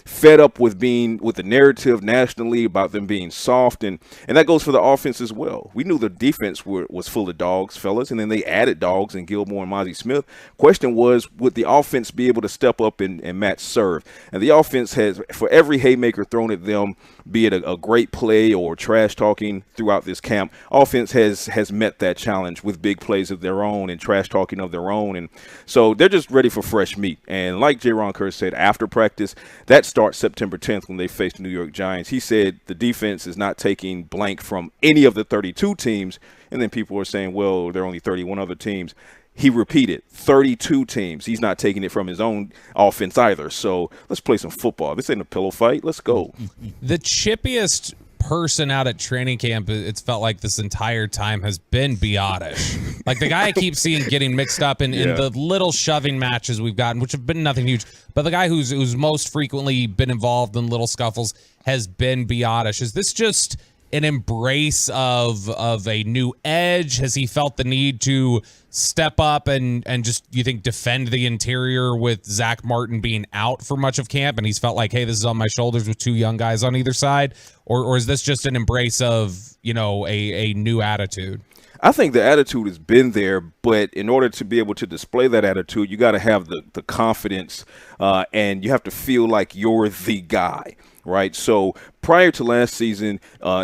Speaker 21: fed up with the narrative nationally about them being soft. And that goes for the offense as well. We knew the defense was full of dogs, fellas, and then they added dogs in Gilmore and Mozzie Smith. Question was, would the offense be able to step up and match serve? And the offense has, for every haymaker thrown at them, be it a great play or trash talking throughout this camp, offense has met that challenge with big plays of their own and trash talking of their own. And so they're just ready for fresh meat. And like J-Ron Kerr said, after practice, that starts September 10th when they face the New York Giants. He said the defense is not taking blank from any of the 32 teams. And then people are saying, well, there are only 31 other teams. He repeated, 32 teams. He's not taking it from his own offense either. So let's play some football. This ain't a pillow fight. Let's go.
Speaker 4: The chippiest person out at training camp, it's felt like this entire time, has been Biadasz. Like the guy I keep seeing getting mixed up in the little shoving matches we've gotten, which have been nothing huge, but the guy who's most frequently been involved in little scuffles has been Biadasz. Is this just an embrace of a new edge? Has he felt the need to step up and just, you think, defend the interior with Zach Martin being out for much of camp, and he's felt like, hey, this is on my shoulders with two young guys on either side? Or is this just an embrace of, a new attitude?
Speaker 21: I think the attitude has been there, but in order to be able to display that attitude, you got to have the confidence, and you have to feel like you're the guy. Right. So prior to last season,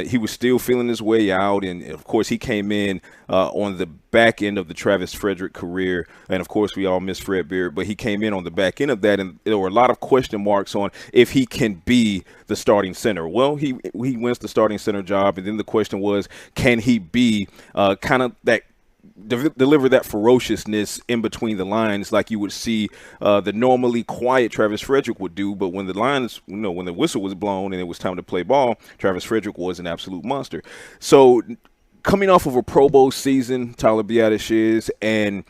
Speaker 21: he was still feeling his way out. And, of course, he came in on the back end of the Travis Frederick career. And, of course, we all miss Fred Beard. But he came in on the back end of that. And there were a lot of question marks on if he can be the starting center. Well, he wins the starting center job. And then the question was, can he be kind of that deliver that ferociousness in between the lines like you would see the normally quiet Travis Frederick would do. But when the lines, when the whistle was blown and it was time to play ball, Travis Frederick was an absolute monster. So coming off of a Pro Bowl season, Tyler Biadasz is, and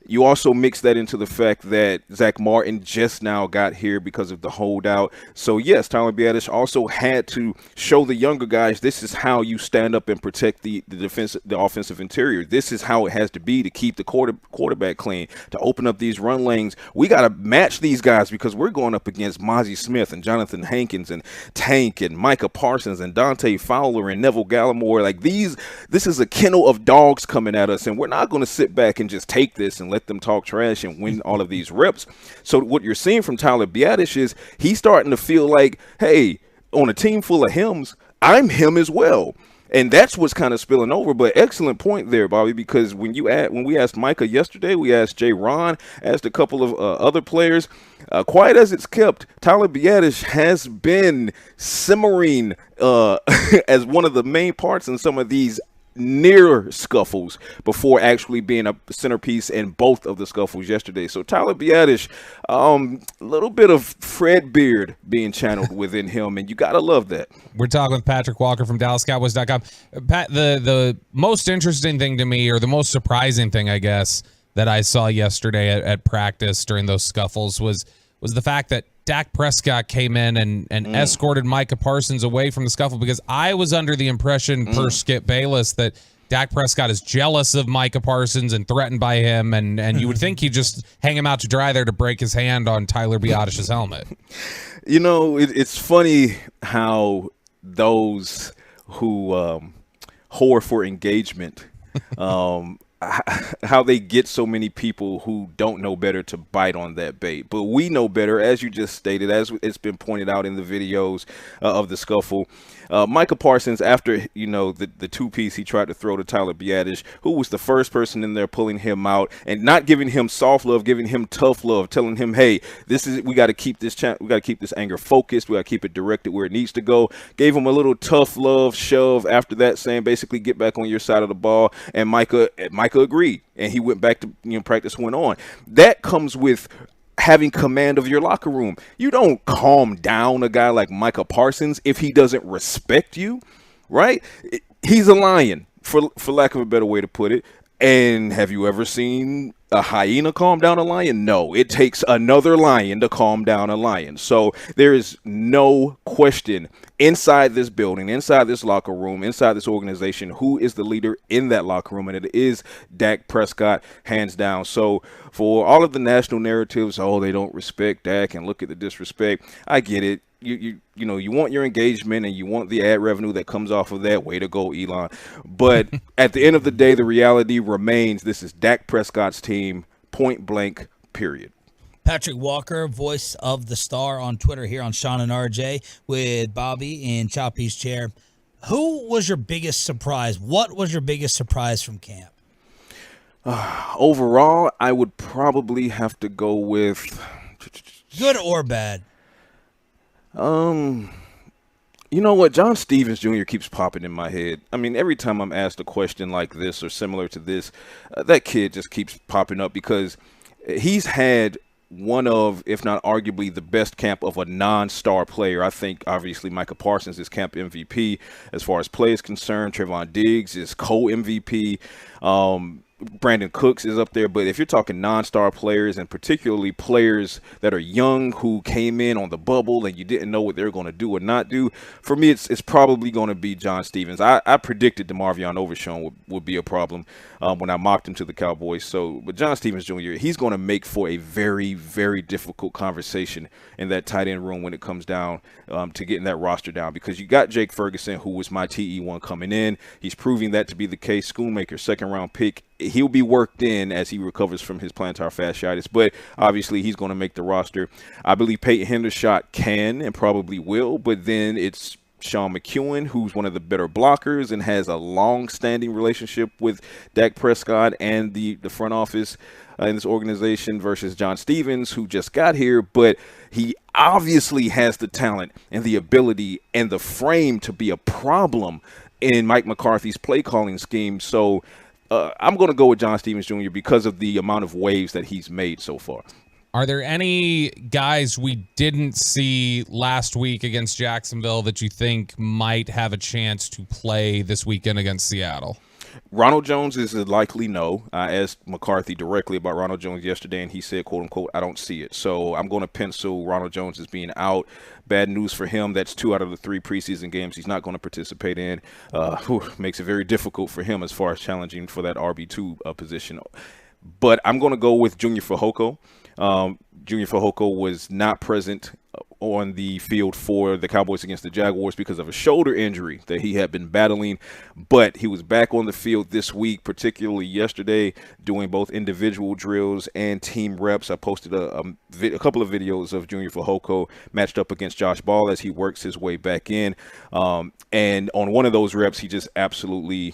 Speaker 21: you also mix that into the fact that Zach Martin just now got here because of the holdout. So, yes, Tyler Biadasz also had to show the younger guys this is how you stand up and protect the offensive interior. This is how it has to be to keep the quarterback clean, to open up these run lanes. We got to match these guys because we're going up against Mozzie Smith and Jonathan Hankins and Tank and Micah Parsons and Dante Fowler and Neville Gallimore. Like this is a kennel of dogs coming at us, and we're not going to sit back and just take this and let them talk trash and win all of these reps. So what you're seeing from Tyler Biadasz is he's starting to feel like, hey, on a team full of hims, I'm him as well. And that's what's kind of spilling over. But excellent point there, Bobby, because when we asked Micah yesterday, we asked Jay Ron, asked a couple of other players, quiet as it's kept, Tyler Biadasz has been simmering as one of the main parts in some of these near scuffles before actually being a centerpiece in both of the scuffles yesterday. So Tyler Biadasz, a little bit of Fred Beard being channeled within him, and you got to love that.
Speaker 4: We're talking with Patrick Walker from DallasCowboys.com. Pat, the most interesting thing to me, or the most surprising thing, I guess, that I saw yesterday at practice during those scuffles was the fact that Dak Prescott came in and escorted Micah Parsons away from the scuffle, because I was under the impression, per Skip Bayless, that Dak Prescott is jealous of Micah Parsons and threatened by him, and you would think he'd just hang him out to dry there to break his hand on Tyler Biadasz's helmet.
Speaker 21: You know, it's funny how those who whore for engagement how they get so many people who don't know better to bite on that bait. But we know better, as you just stated, as it's been pointed out in the videos of the scuffle. Micah Parsons, after, the two-piece he tried to throw to Tyler Biadasz, who was the first person in there pulling him out and not giving him soft love, giving him tough love, telling him, hey, we got to keep this anger focused. We got to keep it directed where it needs to go. Gave him a little tough love shove after that, saying basically get back on your side of the ball. And Micah agreed, and he went back to practice went on. That comes with having command of your locker room. You don't calm down a guy like Micah Parsons if he doesn't respect you, right? He's a lion, for lack of a better way to put it. And have you ever seen a hyena calm down a lion? No, it takes another lion to calm down a lion. So there is no question inside this building, inside this locker room, inside this organization, who is the leader in that locker room, and it is Dak Prescott, hands down. So for all of the national narratives, they don't respect Dak and look at the disrespect, I get it. You want your engagement and you want the ad revenue that comes off of that. Way to go, Elon. But at the end of the day, the reality remains this is Dak Prescott's team, point blank, period.
Speaker 3: Patrick Walker, voice of the Star on Twitter here on Sean and RJ with Bobby in Choppy's chair. Who was your biggest surprise? What was your biggest surprise from camp?
Speaker 21: Overall, I would probably have to go with...
Speaker 3: Good or bad?
Speaker 21: You know what? John Stevens Jr. keeps popping in my head. I mean, every time I'm asked a question like this or similar to this, that kid just keeps popping up because he's had one of, if not arguably, the best camp of a non-star player. I think, obviously, Micah Parsons is camp MVP as far as play is concerned. Trevon Diggs is co-MVP. Brandon Cooks is up there, but if you're talking non-star players and particularly players that are young who came in on the bubble and you didn't know what they're going to do or not do, for me it's probably going to be John Stevens. I predicted DeMarvion Overshown would be a problem when I mocked him to the Cowboys. But John Stevens Jr., he's going to make for a very, very difficult conversation in that tight end room when it comes down to getting that roster down, because you got Jake Ferguson, who was my TE1 coming in. He's proving that to be the case. Schoonmaker, second-round pick. He'll be worked in as he recovers from his plantar fasciitis, but obviously he's going to make the roster. I believe Peyton Hendershot can and probably will, but then it's Sean McEwen, who's one of the better blockers and has a long-standing relationship with Dak Prescott and the front office in this organization, versus John Stevens, who just got here, but he obviously has the talent and the ability and the frame to be a problem in Mike McCarthy's play-calling scheme. So I'm going to go with John Stevens Jr. because of the amount of waves that he's made so far.
Speaker 4: Are there any guys we didn't see last week against Jacksonville that you think might have a chance to play this weekend against Seattle?
Speaker 21: Ronald Jones is a likely no. I asked McCarthy directly about Ronald Jones yesterday, and he said, quote unquote, I don't see it. So I'm going to pencil Ronald Jones as being out. Bad news for him. That's 2 out of the 3 preseason games he's not going to participate in. Makes it very difficult for him as far as challenging for that RB2 position. But I'm going to go with Junior Fehoko. Junior Fehoko was not present on the field for the Cowboys against the Jaguars because of a shoulder injury that he had been battling, but he was back on the field this week, particularly yesterday, doing both individual drills and team reps. I posted a couple of videos of Junior Fehoko matched up against Josh Ball as he works his way back in, and on one of those reps, he just absolutely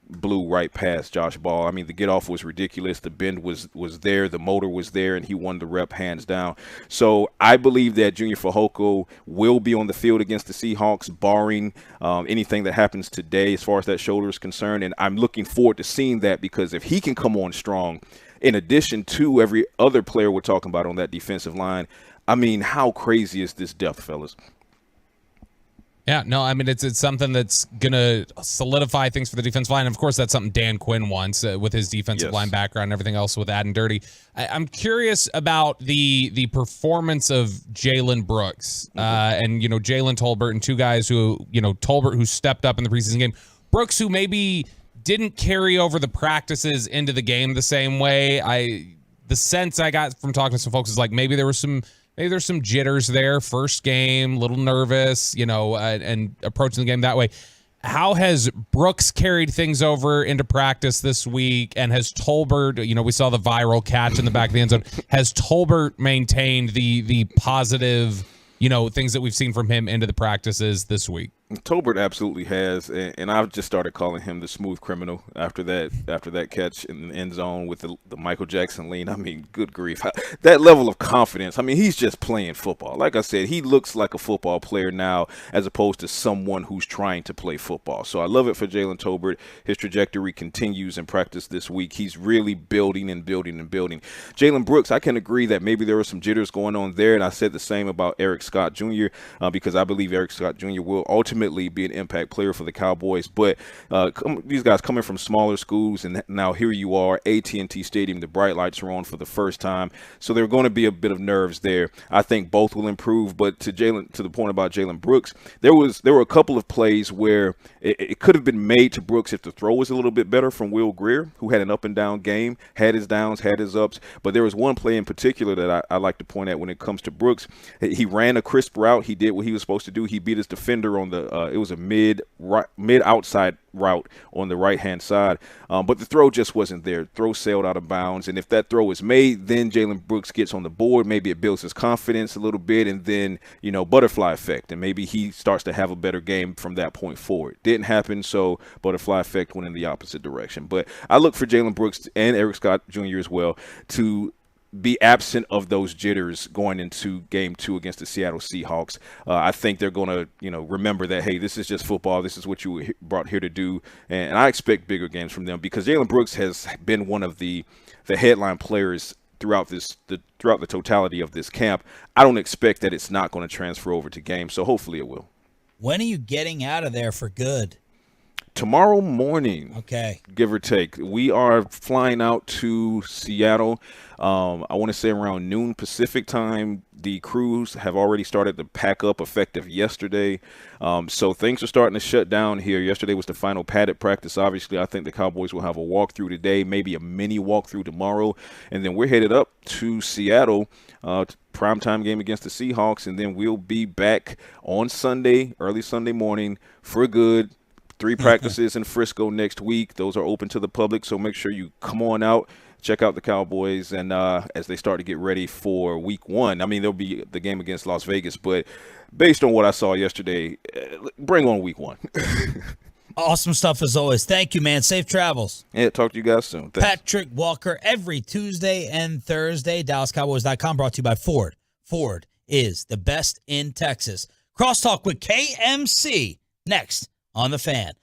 Speaker 21: blew right past Josh Ball. I mean, the get off was ridiculous. The bend was there. The motor was there, and he won the rep hands down. So I believe that Junior Fehoko will be on the field against the Seahawks, barring anything that happens today as far as that shoulder is concerned. And I'm looking forward to seeing that, because if he can come on strong, in addition to every other player we're talking about on that defensive line, I mean, how crazy is this depth, fellas?
Speaker 4: Yeah, no, I mean, it's something that's going to solidify things for the defensive line. Of course, that's something Dan Quinn wants with his defensive line background and everything else with adding dirty. I'm curious about the performance of Jalen Brooks and, Jalen Tolbert, and two guys who, Tolbert who stepped up in the preseason game. Brooks, who maybe didn't carry over the practices into the game the same way. The sense I got from talking to some folks is like maybe there's some jitters there. First game, a little nervous, and approaching the game that way. How has Brooks carried things over into practice this week? And has Tolbert, we saw the viral catch in the back of the end zone. Has Tolbert maintained the positive, things that we've seen from him into the practices this week?
Speaker 21: Tolbert absolutely has, and I've just started calling him the smooth criminal after that catch in the end zone with the Michael Jackson lean. I mean, good grief. That level of confidence, I mean, he's just playing football. Like I said, he looks like a football player now as opposed to someone who's trying to play football. So I love it for Jalen Tolbert. His trajectory continues in practice this week. He's really building and building and building. Jalen Brooks, I can agree that maybe there were some jitters going on there, and I said the same about Eric Scott Jr. Because I believe Eric Scott Jr. will ultimately be an impact player for the Cowboys. But these guys coming from smaller schools, and now here you are, AT&T Stadium, the bright lights are on for the first time. So there are going to be a bit of nerves there. I think both will improve. But to the point about Jalen Brooks, there were a couple of plays where it could have been made to Brooks if the throw was a little bit better from Will Grier, who had an up and down game, had his downs, had his ups. But there was one play in particular that I like to point at when it comes to Brooks. He ran a crisp route. He did what he was supposed to do. He beat his defender on the it was a mid outside route on the right-hand side, but the throw just wasn't there. Throw sailed out of bounds, and if that throw is made, then Jalen Brooks gets on the board. Maybe it builds his confidence a little bit, and then, butterfly effect, and maybe he starts to have a better game from that point forward. Didn't happen, so butterfly effect went in the opposite direction. But I look for Jalen Brooks and Eric Scott Jr. as well to be absent of those jitters going into game 2 against the Seattle Seahawks. I think they're going to, remember that, hey, this is just football. This is what you were brought here to do. And I expect bigger games from them because Jalen Brooks has been one of the headline players throughout the totality of this camp. I don't expect that it's not going to transfer over to games, so hopefully it will.
Speaker 3: When are you getting out of there for good?
Speaker 21: Tomorrow morning,
Speaker 3: okay,
Speaker 21: give or take. We are flying out to Seattle. I want to say around noon Pacific time. The crews have already started to pack up effective yesterday. So things are starting to shut down here. Yesterday was the final padded practice. Obviously, I think the Cowboys will have a walkthrough today, maybe a mini walkthrough tomorrow. And then we're headed up to Seattle, primetime game against the Seahawks. And then we'll be back on Sunday, early Sunday morning for good. 3 practices in Frisco next week. Those are open to the public, so make sure you come on out, check out the Cowboys, and as they start to get ready for week 1. I mean, there'll be the game against Las Vegas, but based on what I saw yesterday, bring on week 1.
Speaker 3: Awesome stuff as always. Thank you, man. Safe travels.
Speaker 21: Yeah, talk to you guys soon. Thanks.
Speaker 3: Patrick Walker every Tuesday and Thursday. DallasCowboys.com brought to you by Ford. Ford is the best in Texas. Crosstalk with KMC next on The Fan.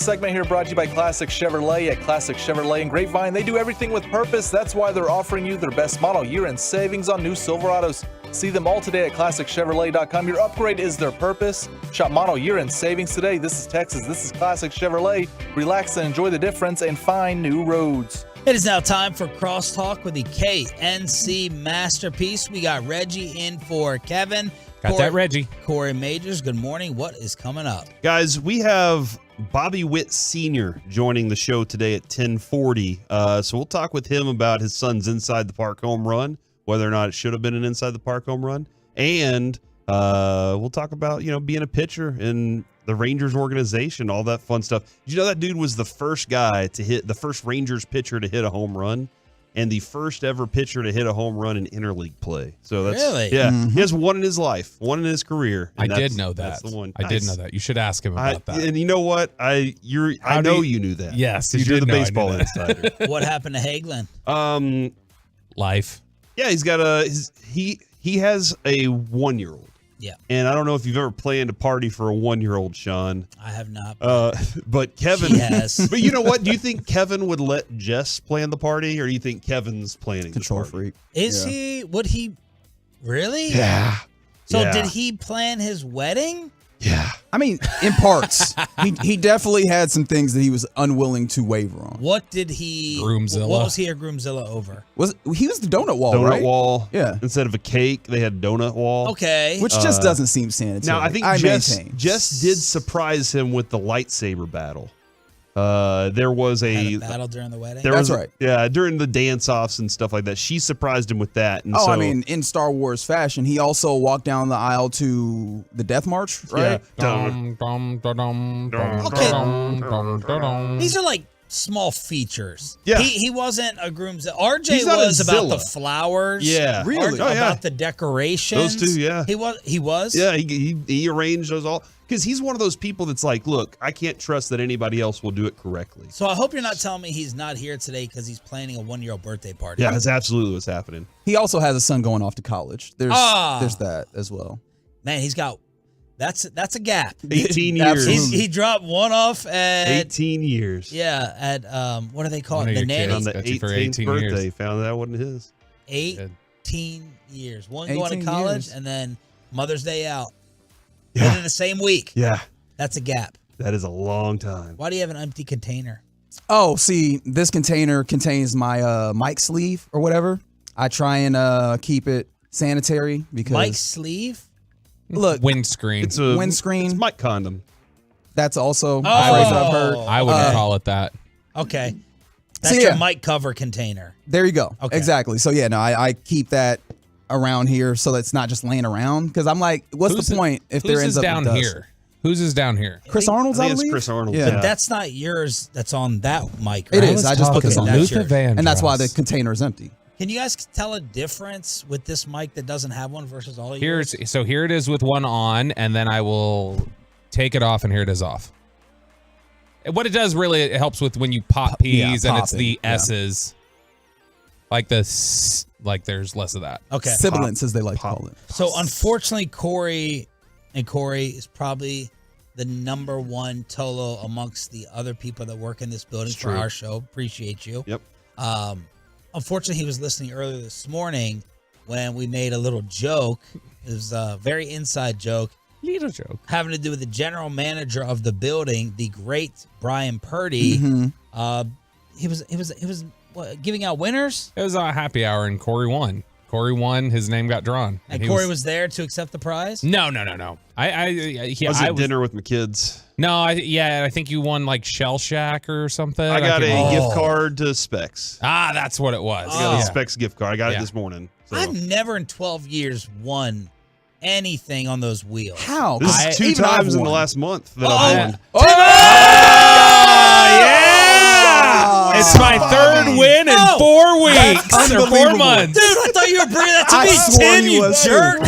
Speaker 5: Segment here brought to you by Classic Chevrolet. At Classic Chevrolet in Grapevine, they do everything with purpose. That's why they're offering you their best model year-end savings on new Silverados. See them all today at ClassicChevrolet.com. Your upgrade is their purpose. Shop model year-end savings today. This is Texas. This is Classic Chevrolet. Relax and enjoy the difference and find new roads.
Speaker 3: It is now time for Crosstalk with the KNC Masterpiece. We got Reggie in for Kevin.
Speaker 4: Got that, Reggie.
Speaker 3: Corey Majors, good morning. What is coming up?
Speaker 6: Guys, we have Bobby Witt Senior joining the show today at 10:40. So we'll talk with him about his son's inside the park home run, whether or not it should have been an inside the park home run. And we'll talk about, being a pitcher in the Rangers organization, all that fun stuff. Did you know that dude was the first guy to hit, the first Rangers pitcher to hit a home run? And the first ever pitcher to hit a home run in interleague play. So that's
Speaker 3: really?
Speaker 6: Yeah. Mm-hmm. He has one in his life, one in his career.
Speaker 4: I did know that.
Speaker 6: That's the one.
Speaker 4: I did know that. You should ask him about that.
Speaker 6: And you know what? I know you knew that.
Speaker 4: Yes,
Speaker 6: you're the baseball insider.
Speaker 3: What happened to Hagelin?
Speaker 4: Life.
Speaker 6: Yeah, he's got he has a 1-year-old.
Speaker 3: Yeah.
Speaker 6: And I don't know if you've ever planned a party for a 1-year-old, Sean.
Speaker 3: I have not.
Speaker 6: But Kevin
Speaker 3: has.
Speaker 6: But you know what? Do you think Kevin would let Jess plan the party, or do you think Kevin's planning
Speaker 12: Control
Speaker 6: the party?
Speaker 12: freak?
Speaker 3: Is he? Would he? Really?
Speaker 6: Yeah.
Speaker 3: So
Speaker 6: Yeah.
Speaker 3: did he plan his wedding?
Speaker 6: Yeah.
Speaker 12: I mean, in parts. he definitely had some things that he was unwilling to waver on.
Speaker 3: What did he?
Speaker 4: Groomzilla.
Speaker 3: What was he a Groomzilla over?
Speaker 12: He was the donut wall,
Speaker 6: Donut
Speaker 12: right?
Speaker 6: wall.
Speaker 12: Yeah.
Speaker 6: Instead of a cake, they had donut wall.
Speaker 3: Okay.
Speaker 12: Which just doesn't seem sanitary.
Speaker 6: Now, I think Jess did surprise him with the lightsaber battle. There was
Speaker 3: Had a battle during the wedding.
Speaker 12: That's right.
Speaker 6: Yeah, during the dance-offs and stuff like that. She surprised him with that. And
Speaker 12: I mean, in Star Wars fashion, he also walked down the aisle to the Death March, right?
Speaker 3: These are like small features.
Speaker 6: Yeah.
Speaker 3: He wasn't a groomzilla. RJ
Speaker 6: He's not a
Speaker 3: was about the
Speaker 6: Zilla.
Speaker 3: flowers.
Speaker 6: Yeah.
Speaker 12: Really?
Speaker 6: Oh, yeah.
Speaker 3: About the decorations.
Speaker 6: Those two, yeah.
Speaker 3: He was?
Speaker 6: Yeah, he arranged those all. Because he's one of those people that's like, look, I can't trust that anybody else will do it correctly.
Speaker 3: So I hope you're not telling me he's not here today because he's planning a 1-year-old birthday party.
Speaker 6: Yeah, that's absolutely what's happening.
Speaker 12: He also has a son going off to college. There's that as well.
Speaker 3: Man, he's got that's a gap.
Speaker 6: 18 years.
Speaker 3: He dropped one off at
Speaker 6: 18 years.
Speaker 3: Yeah, at what do they call
Speaker 4: One
Speaker 3: it?
Speaker 4: of
Speaker 3: The
Speaker 4: your
Speaker 3: nanny.
Speaker 6: On the
Speaker 4: Got you for
Speaker 6: 18th
Speaker 4: 18
Speaker 6: birthday,
Speaker 4: years.
Speaker 6: found that wasn't his.
Speaker 3: 18 years. One
Speaker 12: 18
Speaker 3: going to college
Speaker 12: years.
Speaker 3: and then Mother's Day out.
Speaker 6: Yeah.
Speaker 3: Within the same week.
Speaker 6: Yeah,
Speaker 3: That's a gap.
Speaker 6: that is a long time.
Speaker 3: Why do you have an empty container?
Speaker 12: Oh, see, this container contains my mic sleeve or whatever. I try and keep it sanitary because
Speaker 3: Mike's sleeve?
Speaker 12: Look,
Speaker 4: windscreen.
Speaker 6: It's a
Speaker 12: windscreen.
Speaker 6: It's Mike condom.
Speaker 12: That's also a phrase that I've heard.
Speaker 4: I wouldn't call it that.
Speaker 3: Okay. That's
Speaker 12: So,
Speaker 3: your
Speaker 12: yeah.
Speaker 3: mic cover container.
Speaker 12: There you go.
Speaker 3: Okay.
Speaker 12: Exactly. So yeah, no, I keep that around here so that's not just laying around. Because I'm like, what's the point if there ends up
Speaker 4: down
Speaker 12: with dust?
Speaker 4: here? Whose is down here?
Speaker 12: Chris Arnold's, I
Speaker 6: think it's
Speaker 12: believe.
Speaker 6: Chris Arnold.
Speaker 12: Yeah.
Speaker 3: But that's not yours. That's on that mic, right?
Speaker 12: It is. I just put this on.
Speaker 3: That's yours.
Speaker 12: And that's why the container is empty.
Speaker 3: Can you guys tell a difference with this mic that doesn't have one versus all of yours?
Speaker 4: Here it is with one on, and then I will take it off, and here it is off. What it does really, it helps with when you pop P's and it's the S's. Like there's less of that.
Speaker 3: Okay.
Speaker 12: Sibilance, as they like to call it.
Speaker 3: So unfortunately, Corey is probably the number one Tolo amongst the other people that work in this building
Speaker 6: It's
Speaker 3: for
Speaker 6: true.
Speaker 3: our show. Appreciate you.
Speaker 6: Yep.
Speaker 3: Unfortunately, he was listening earlier this morning when we made a little joke. It was a very inside joke.
Speaker 4: Little joke.
Speaker 3: Having to do with the general manager of the building, the great Brian Purdy.
Speaker 12: Mm-hmm.
Speaker 3: He was what, giving out winners?
Speaker 4: It was a happy hour, and Corey won. Corey won. His name got drawn.
Speaker 3: And
Speaker 4: he
Speaker 3: Corey was there to accept the prize?
Speaker 4: No.
Speaker 6: I was at dinner with my kids.
Speaker 4: No, I think you won like Shell Shack or something.
Speaker 6: I got a gift card to Specs.
Speaker 4: Ah, that's what it was.
Speaker 6: I got a Specs gift card. I got it this morning. So.
Speaker 3: I've never in 12 years won anything on those wheels.
Speaker 12: How?
Speaker 6: This is two times in the last month that I've won.
Speaker 4: It's my third win in 4 weeks or 4 months.
Speaker 3: Dude, I thought you were bringing that to
Speaker 12: I
Speaker 3: me,
Speaker 12: swore
Speaker 3: Tim,
Speaker 12: you
Speaker 3: you
Speaker 12: was,
Speaker 3: jerk.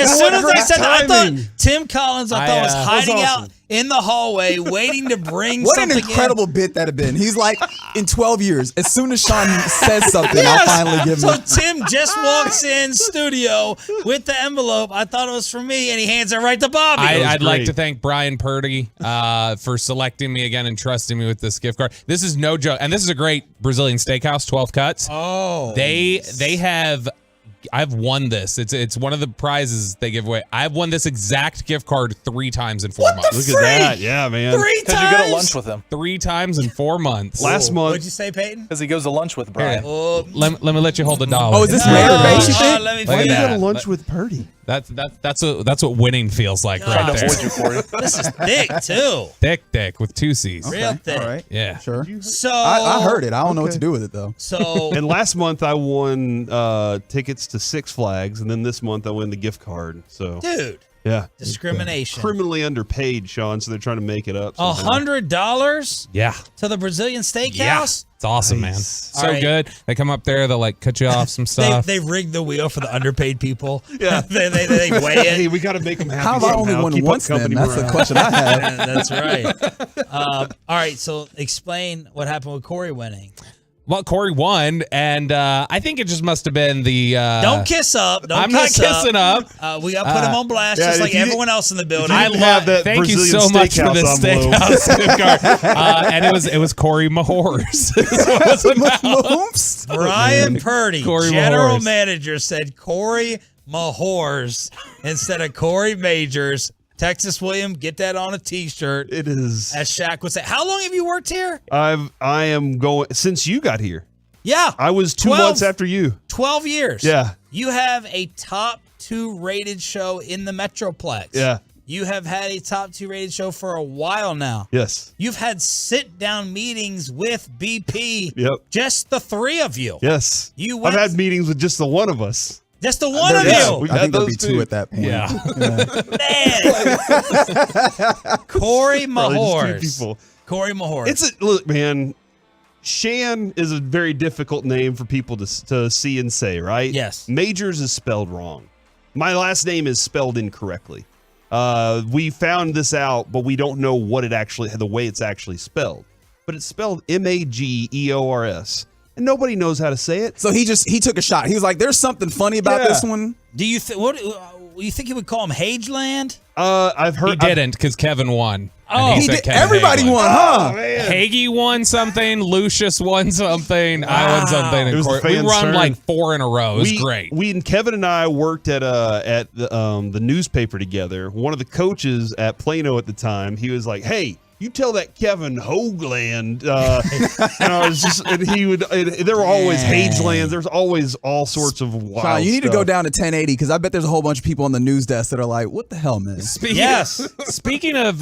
Speaker 3: As soon as I said that, I
Speaker 6: timing.
Speaker 3: thought Tim Collins, I thought was hiding out in the hallway waiting to bring
Speaker 12: What
Speaker 3: something
Speaker 12: an incredible bit that had been. He's like, in 12 years, as soon as Sean says something, I'll finally give him.
Speaker 3: So Tim just walks in studio with the envelope. I thought it was for me, and he hands it right to Bobby.
Speaker 4: I'd like to thank Brian Purdy for selecting me again and trusting me with this gift card. This is no joke, and this is a great Brazilian steakhouse, 12 cuts.
Speaker 3: Oh,
Speaker 4: they have. I've won this. It's one of the prizes they give away. I've won this exact gift card 3 times in 4 months.
Speaker 6: Look at that. Yeah, man.
Speaker 3: 3 times?
Speaker 5: Because you go to lunch with him.
Speaker 4: 3 times in 4 months.
Speaker 6: Last month.
Speaker 3: What'd you say, Peyton?
Speaker 5: Because he goes to lunch with Brian.
Speaker 4: Let me let you hold the dollar.
Speaker 12: Oh, is this rare base, you think?
Speaker 3: Let me
Speaker 6: Why do you
Speaker 3: figure
Speaker 6: go
Speaker 3: it
Speaker 6: to
Speaker 3: out.
Speaker 6: lunch with Purdy?
Speaker 4: That's what winning feels like
Speaker 5: Trying
Speaker 4: right
Speaker 5: to
Speaker 4: there.
Speaker 5: avoid you, Corey.
Speaker 3: This is thick, too.
Speaker 4: Thick with 2 C's.
Speaker 3: Real thick.
Speaker 12: All right.
Speaker 4: Yeah.
Speaker 12: Sure.
Speaker 3: So
Speaker 12: I heard it. I don't know what to do with it, though.
Speaker 3: So
Speaker 6: And last month I won tickets to Six Flags, and then this month I won the gift card. So
Speaker 3: dude,
Speaker 6: yeah,
Speaker 3: discrimination.
Speaker 6: criminally underpaid, Sean. So they're trying to make it up. somehow.
Speaker 3: $100
Speaker 4: Yeah.
Speaker 3: to the Brazilian steakhouse?
Speaker 4: Yeah. It's awesome, man.
Speaker 6: Nice.
Speaker 4: So
Speaker 3: All right.
Speaker 4: good. They come up there, they'll like cut you off some stuff.
Speaker 3: They rigged the wheel for the underpaid people.
Speaker 6: Yeah.
Speaker 3: they weigh it.
Speaker 6: Hey, we got to make them happy.
Speaker 12: How have I only
Speaker 6: somehow.
Speaker 12: won
Speaker 6: Keep up
Speaker 12: once then?
Speaker 6: company
Speaker 12: That's the
Speaker 6: morale.
Speaker 12: question I have.
Speaker 3: That's right. All right, so explain what happened with Corey winning.
Speaker 4: Well, Corey won, and I think it just must have been the.
Speaker 3: Don't kiss up. Don't
Speaker 4: I'm not
Speaker 3: kiss
Speaker 4: kissing up.
Speaker 3: We got to put him on blast,
Speaker 6: yeah,
Speaker 3: just
Speaker 6: if
Speaker 3: like
Speaker 6: you
Speaker 3: everyone else in the building.
Speaker 4: I
Speaker 6: have that
Speaker 4: thank you
Speaker 6: Brazilian
Speaker 4: so much for this
Speaker 6: steakhouse envelope.
Speaker 4: steakhouse gift card. And it was Corey Mahors.
Speaker 3: Brian Purdy,
Speaker 4: Corey
Speaker 3: general
Speaker 4: Mahors.
Speaker 3: manager, said Corey Mahors instead of Corey Majors. Texas William, get that on a T-shirt.
Speaker 6: It is.
Speaker 3: As Shaq would say. How long have you worked here?
Speaker 6: I am going since you got here.
Speaker 3: Yeah.
Speaker 6: I was 2 months after you.
Speaker 3: 12 years.
Speaker 6: Yeah.
Speaker 3: You have a top 2 rated show in the Metroplex.
Speaker 6: Yeah.
Speaker 3: You have had a top 2 rated show for a while now.
Speaker 6: Yes.
Speaker 3: You've had sit-down meetings with BP.
Speaker 6: Yep.
Speaker 3: Just the 3 of you.
Speaker 6: Yes.
Speaker 3: You
Speaker 6: I've
Speaker 3: went,
Speaker 6: had meetings with just the one of us.
Speaker 3: just the one of
Speaker 6: Yeah,
Speaker 3: you.
Speaker 6: we've
Speaker 12: I
Speaker 6: had
Speaker 12: think there'll
Speaker 6: those
Speaker 12: be 2
Speaker 6: too.
Speaker 12: at that point.
Speaker 4: Yeah.
Speaker 3: Man. Corey
Speaker 6: Probably just 2
Speaker 3: Mahors.
Speaker 6: people.
Speaker 3: Corey Mahors.
Speaker 6: It's a look, man. Shan is a very difficult name for people to see and say, right?
Speaker 3: Yes.
Speaker 6: Majors is spelled wrong. My last name is spelled incorrectly. We found this out, but we don't know what it actually, the way it's actually spelled. But it's spelled Mageors, and nobody knows how to say it.
Speaker 12: So he took a shot. He was like, "There's something funny about
Speaker 6: Yeah.
Speaker 12: this one."
Speaker 3: Do you you think he would call him Hageland?
Speaker 6: I've heard.
Speaker 4: He didn't because Kevin won.
Speaker 3: Oh,
Speaker 4: And
Speaker 12: He
Speaker 4: said
Speaker 12: did.
Speaker 4: Kevin
Speaker 12: Everybody
Speaker 4: Hageland.
Speaker 12: won, huh?
Speaker 4: Hagee won something. Lucius won something. I won something.
Speaker 6: It was the
Speaker 4: We
Speaker 6: fans'
Speaker 4: run
Speaker 6: turn.
Speaker 4: like 4 in a row. It was great.
Speaker 6: We and Kevin and I worked at the newspaper together. One of the coaches at Plano at the time, he was like, "Hey, You tell that Kevin Hoagland, it's just, and he would. There were always Hagelands. There's always all sorts of wild.
Speaker 12: Sean, you need
Speaker 6: stuff.
Speaker 12: to go down to 1080 because I bet there's a whole bunch of people on the news desk that are like, "What the hell, man?"
Speaker 4: Speaking of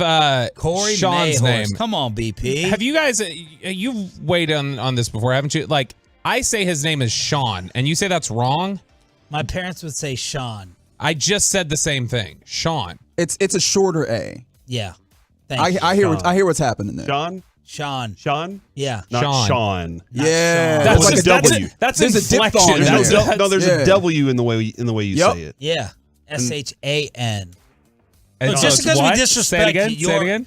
Speaker 3: Corey
Speaker 4: Sean's
Speaker 3: Mayhorse.
Speaker 4: name,
Speaker 3: Come on, BP.
Speaker 4: have you guys? You've weighed on this before, haven't you? Like, I say his name is Sean, and you say that's wrong.
Speaker 3: My parents would say Sean.
Speaker 4: I just said the same thing, Sean.
Speaker 12: It's a shorter A.
Speaker 3: Yeah.
Speaker 12: I hear what's happening there.
Speaker 6: Sean?
Speaker 3: Yeah.
Speaker 6: Not Sean.
Speaker 12: Yeah.
Speaker 6: That's
Speaker 12: like
Speaker 6: a W.
Speaker 4: That's
Speaker 12: there's
Speaker 4: inflection.
Speaker 12: a diphthong in there.
Speaker 6: There's a W in the way you say it.
Speaker 3: Yeah. SHAN.
Speaker 4: And
Speaker 3: Look,
Speaker 4: so
Speaker 3: just
Speaker 4: it's
Speaker 3: because we
Speaker 4: what?
Speaker 3: disrespect
Speaker 4: Say it again.
Speaker 3: your
Speaker 4: Say it again.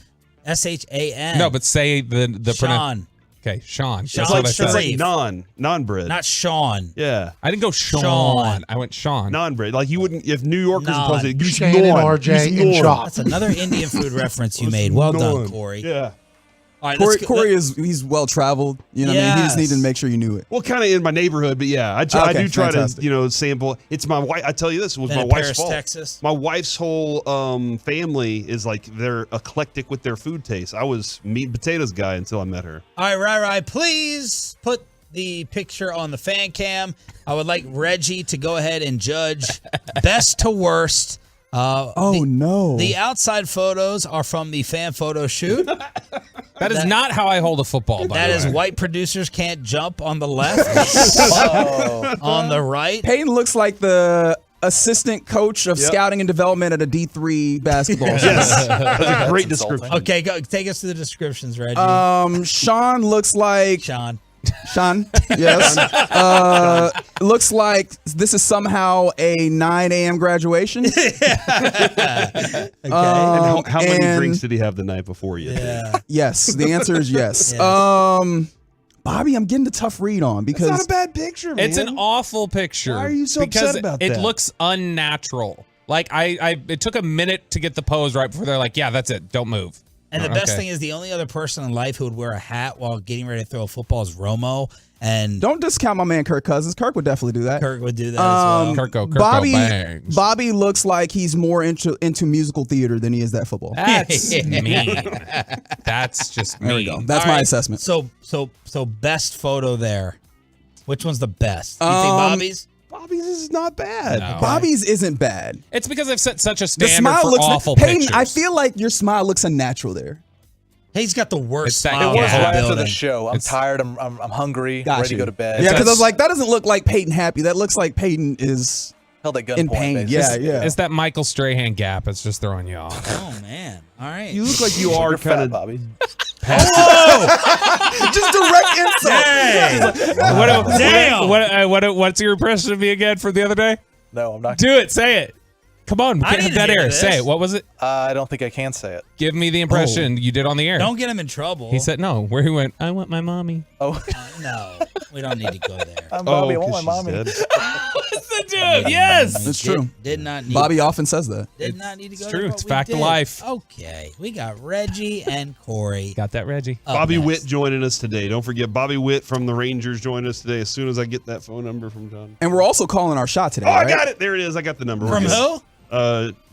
Speaker 3: SHAN.
Speaker 4: No, but say the
Speaker 3: Sean.
Speaker 4: Okay, Sean.
Speaker 3: Sean
Speaker 4: That's what I
Speaker 3: Sharif.
Speaker 4: said.
Speaker 6: It's like non-bread.
Speaker 3: Not Sean.
Speaker 6: Yeah.
Speaker 4: I didn't go Sean. I went Sean.
Speaker 6: Non-bread. Like you wouldn't, if New Yorkers
Speaker 3: Non.
Speaker 6: supposed to use
Speaker 9: Shannon,
Speaker 6: non.
Speaker 9: RJ,
Speaker 6: Use
Speaker 9: and
Speaker 6: non.
Speaker 9: Chop.
Speaker 3: That's another Indian food reference you made. Well done,
Speaker 6: Non.
Speaker 3: Corey.
Speaker 6: Yeah.
Speaker 3: All right,
Speaker 12: Corey he's well traveled. You know what I mean? He just needed to make sure you knew it.
Speaker 6: Well, kind of in my neighborhood, but yeah, I do try
Speaker 12: fantastic.
Speaker 6: to, sample. It's my wife. I tell you this, it was
Speaker 3: Been
Speaker 6: my
Speaker 3: in
Speaker 6: wife's
Speaker 3: Paris,
Speaker 6: fault.
Speaker 3: Texas?
Speaker 6: My wife's whole family is like, they're eclectic with their food taste. I was meat and potatoes guy until I met her.
Speaker 3: All right. Please put the picture on the fan cam. I would like Reggie to go ahead and judge best to worst.
Speaker 12: No.
Speaker 3: The outside photos are from the fan photo shoot.
Speaker 4: That is not how I hold a football, by
Speaker 3: That
Speaker 4: the
Speaker 3: is
Speaker 4: way.
Speaker 3: white producers can't jump on the left. On the right.
Speaker 12: Peyton looks like the assistant coach of scouting and development at a D3 basketball.
Speaker 6: Yes. That's a great description.
Speaker 3: Okay, go take us to the descriptions, Reggie.
Speaker 12: Sean looks like
Speaker 3: Sean,
Speaker 12: yes. Looks like this is somehow a 9 a.m. graduation.
Speaker 3: Okay.
Speaker 6: And how many drinks did he have the night before you?
Speaker 3: Yeah.
Speaker 12: Yes, the answer is yes.
Speaker 3: Yes.
Speaker 12: Bobby, I'm getting a tough read on because
Speaker 6: It's not a bad picture, man.
Speaker 4: It's an awful picture.
Speaker 6: Why are you so
Speaker 4: because
Speaker 6: upset about
Speaker 4: it
Speaker 6: that?
Speaker 4: looks unnatural. Like it took a minute to get the pose right before they're like, yeah, that's it. Don't move.
Speaker 3: And the best thing is the only other person in life who would wear a hat while getting ready to throw a football is Romo. And
Speaker 12: don't discount my man Kirk Cousins. Kirk would definitely do that.
Speaker 3: Kirk would do that as well.
Speaker 4: Kirko bangs.
Speaker 12: Bobby looks like he's more into musical theater than he is that football.
Speaker 4: That's mean. That's just mean.
Speaker 12: There we go. That's
Speaker 3: All
Speaker 12: my
Speaker 3: right,
Speaker 12: assessment.
Speaker 3: So best photo there. Which one's the best? Do you think Bobby's?
Speaker 6: Bobby's is not bad.
Speaker 4: No.
Speaker 12: Bobby's isn't bad.
Speaker 4: It's because I've set such a
Speaker 12: The
Speaker 4: standard
Speaker 12: smile
Speaker 4: for
Speaker 12: looks
Speaker 4: awful
Speaker 12: Peyton,
Speaker 4: pictures.
Speaker 12: I feel like your smile looks unnatural there.
Speaker 3: He's got the worst
Speaker 4: It's that
Speaker 3: smile.
Speaker 5: It was
Speaker 4: Yeah.
Speaker 5: right after
Speaker 3: building.
Speaker 5: the show. I'm tired. I'm hungry.
Speaker 12: Got
Speaker 5: ready to
Speaker 12: you.
Speaker 5: go to bed.
Speaker 12: Yeah, because I was like, that doesn't look like Peyton happy. That looks like Peyton is
Speaker 5: Held at gunpoint.
Speaker 12: in pain.
Speaker 5: basically.
Speaker 12: Yeah.
Speaker 4: It's that Michael Strahan gap. It's just throwing you off.
Speaker 3: Oh man! All right.
Speaker 6: You look like you are
Speaker 5: You're fat,
Speaker 6: kind of.
Speaker 5: Bobby.
Speaker 12: Just direct insult.
Speaker 4: What's your impression of me again from the other day?
Speaker 5: No, I'm not.
Speaker 4: Do it. Say it. Come on. We
Speaker 3: I
Speaker 4: can't have
Speaker 3: didn't
Speaker 4: that
Speaker 3: hear
Speaker 4: air.
Speaker 3: this.
Speaker 4: Say it. What was it?
Speaker 5: I don't think I can say it.
Speaker 4: Give me the impression you did on the air.
Speaker 3: Don't get him in trouble.
Speaker 4: He said no. Where he went, I want my mommy.
Speaker 5: Oh,
Speaker 3: No, we don't need to go there.
Speaker 5: I'm Bobby. I want
Speaker 6: 'cause
Speaker 5: my
Speaker 6: she's
Speaker 5: mommy.
Speaker 6: dead.
Speaker 4: That's the dude. Yes.
Speaker 12: That's true.
Speaker 3: Did not need.
Speaker 12: Bobby often says that.
Speaker 3: did not need to go.
Speaker 4: It's
Speaker 3: there,
Speaker 4: true.
Speaker 3: but
Speaker 4: It's
Speaker 3: we
Speaker 4: fact of
Speaker 3: did.
Speaker 4: life.
Speaker 3: Okay, we got Reggie and Corey.
Speaker 4: Got that, Reggie?
Speaker 3: up
Speaker 6: Bobby
Speaker 3: next.
Speaker 6: Witt joining us today. Don't forget Bobby Witt from the Rangers joining us today. As soon as I get that phone number from John.
Speaker 12: And we're also calling our shot today.
Speaker 6: Oh, I
Speaker 12: right?
Speaker 6: got it. There it is. I got the number. We're
Speaker 3: From
Speaker 6: good.
Speaker 3: who?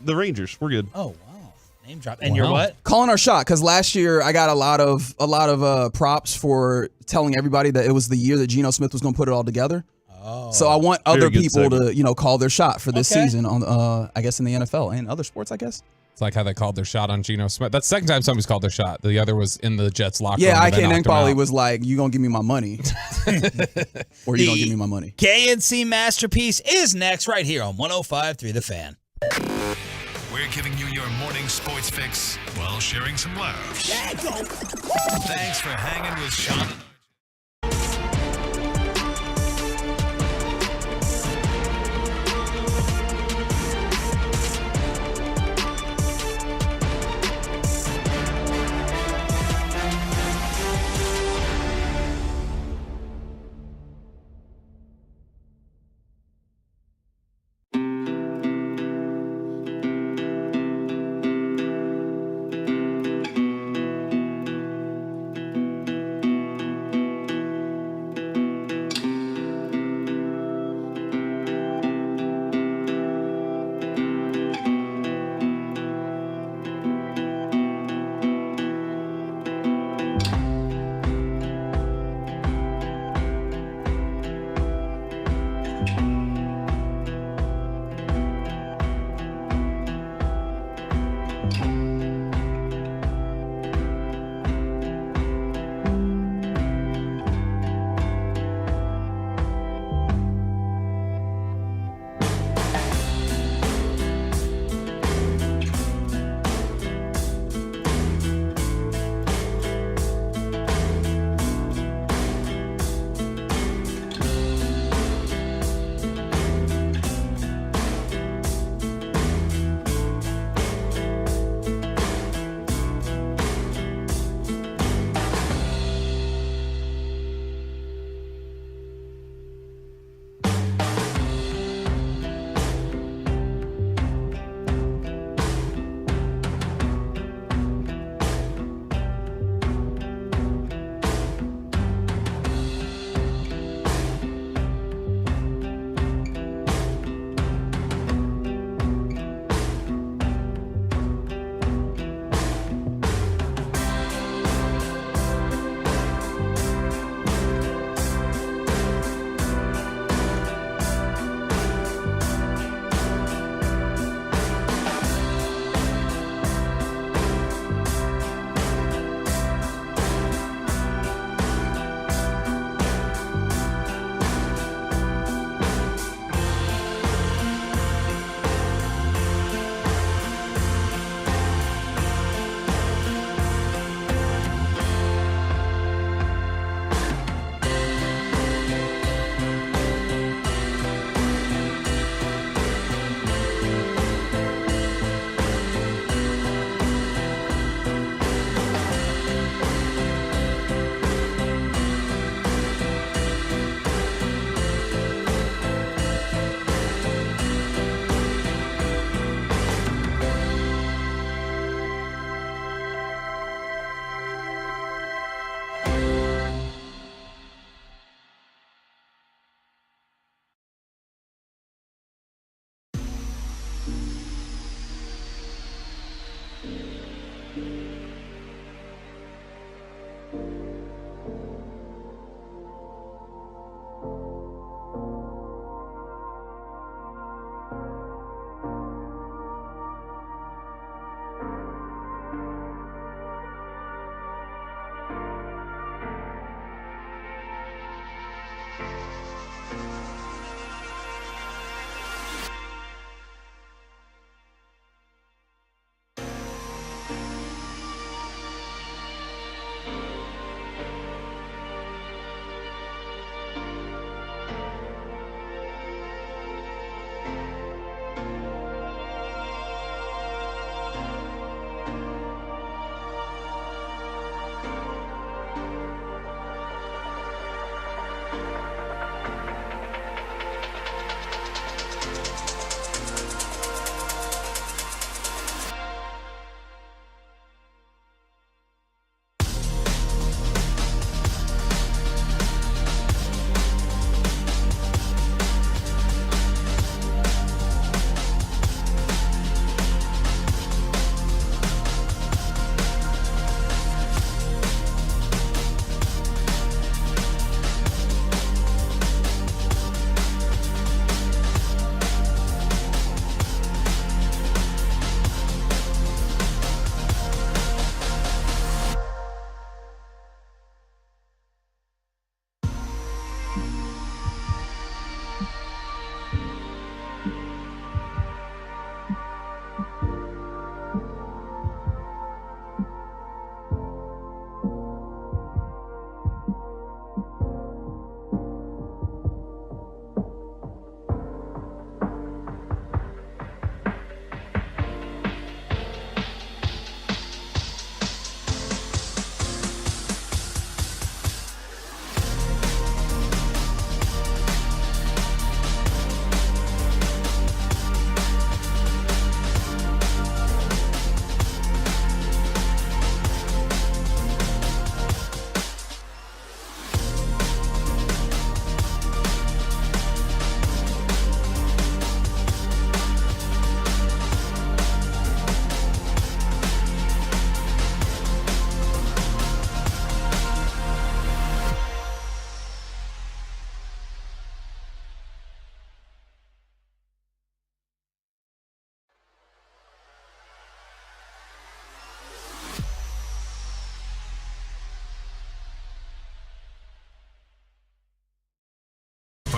Speaker 6: The Rangers. We're good.
Speaker 3: Oh wow, name drop. And you're what?
Speaker 12: Calling our shot because last year I got a lot of props for telling everybody that it was the year that Geno Smith was going to put it all together.
Speaker 3: Oh,
Speaker 12: So I want
Speaker 6: Very
Speaker 12: other
Speaker 6: good
Speaker 12: people
Speaker 6: segment.
Speaker 12: to call their shot for this
Speaker 3: Okay.
Speaker 12: season on I guess in the NFL and other sports. I guess.
Speaker 4: It's like how they called their shot on Geno Smith. That's the second time somebody's called their shot. The other was in the Jets locker room.
Speaker 12: Yeah,
Speaker 4: and they
Speaker 12: IK
Speaker 4: knocked him
Speaker 12: Nankpali
Speaker 4: out.
Speaker 12: was like, "You gonna give me my money, or you gonna give me my money?"
Speaker 3: KNC Masterpiece is next right here on 105.3 The Fan.
Speaker 1: We're giving you your morning sports fix while sharing some laughs. Thanks for hanging with Sean.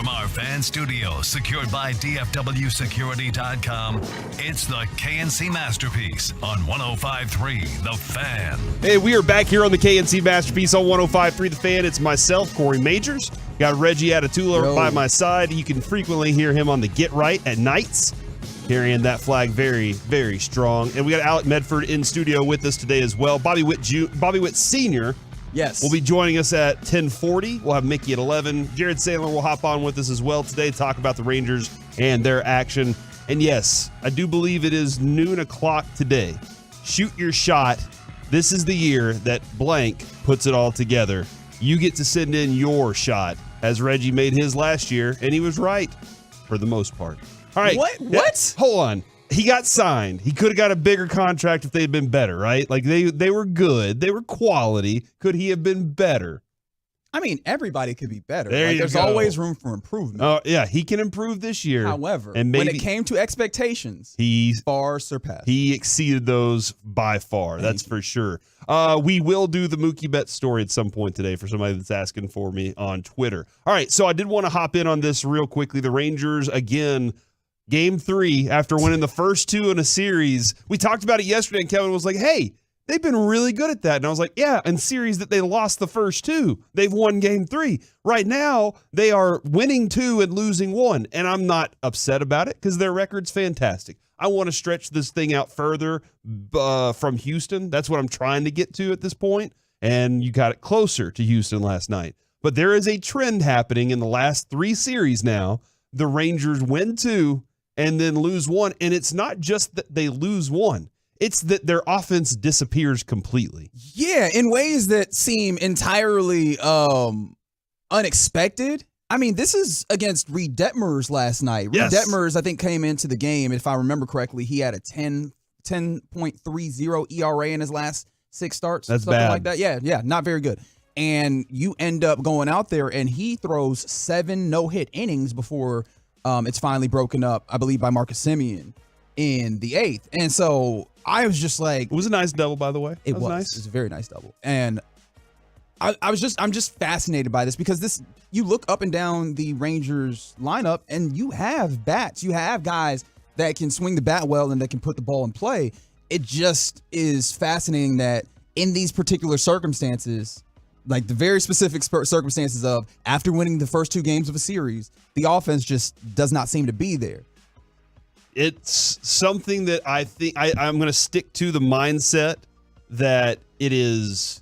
Speaker 1: from our fan studio, secured by DFWsecurity.com, it's the KNC Masterpiece on 105.3 The Fan.
Speaker 6: Hey, we are back here on the KNC Masterpiece on 105.3 The Fan. It's myself, Corey Majors. Got Reggie Atatula by my side. You can frequently hear him on the Get Right at nights, carrying that flag very, very strong. And we got Alec Medford in studio with us today as well. Bobby Witt Senior.
Speaker 12: Yes.
Speaker 6: Will be joining us at 10:40. We'll have Mickey at 11. Jared Sandler will hop on with us as well today to talk about the Rangers and their action. And yes, I do believe it is noon o'clock today. Shoot your shot. This is the year that blank puts it all together. You get to send in your shot, as Reggie made his last year, and he was right for the most part. All right.
Speaker 12: What?
Speaker 6: Hold on. He got signed. He could have got a bigger contract if they had been better, right? Like they were good. They were quality. Could he have been better?
Speaker 12: I mean, everybody could be better.
Speaker 6: There's
Speaker 12: always room for improvement.
Speaker 6: Oh, yeah, he can improve this year.
Speaker 12: However,
Speaker 6: and maybe
Speaker 12: when it came to expectations,
Speaker 6: he
Speaker 12: far surpassed.
Speaker 6: He exceeded those by far. That's for sure. We will do the Mookie Betts story at some point today for somebody that's asking for me on Twitter. All right, so I did want to hop in on this real quickly. The Rangers, again, Game 3, after winning the first 2 in a series. We talked about it yesterday, and Kevin was like, hey, they've been really good at that. And I was like, yeah, in series that they lost the first 2, they've won Game 3. Right now, they are winning 2 and losing 1, and I'm not upset about it because their record's fantastic. I want to stretch this thing out further from Houston. That's what I'm trying to get to at this point, and you got it closer to Houston last night. But there is a trend happening in the last 3 series now. The Rangers win 2 and then lose 1, and it's not just that they lose 1. It's that their offense disappears completely.
Speaker 12: Yeah, in ways that seem entirely unexpected. I mean, this is against Reed Detmers last night.
Speaker 6: Yes.
Speaker 12: Reed Detmers, I think, came into the game, if I remember correctly, he had a 10.30 ERA in his last 6 starts.
Speaker 6: That's
Speaker 12: something
Speaker 6: bad.
Speaker 12: like that. Yeah, not very good. And you end up going out there, and he throws 7 no-hit innings before it's finally broken up, I believe, by Marcus Semien in the 8th. And so I was just like,
Speaker 6: it was a nice double, by the way.
Speaker 12: It was
Speaker 6: nice.
Speaker 12: It was a very nice double. And I'm just fascinated by this because you look up and down the Rangers lineup and you have bats. You have guys that can swing the bat well and that can put the ball in play. It just is fascinating that in these particular circumstances, like the very specific circumstances of after winning the first 2 games of a series, the offense just does not seem to be there.
Speaker 6: It's something that I think I'm going to stick to the mindset that it is,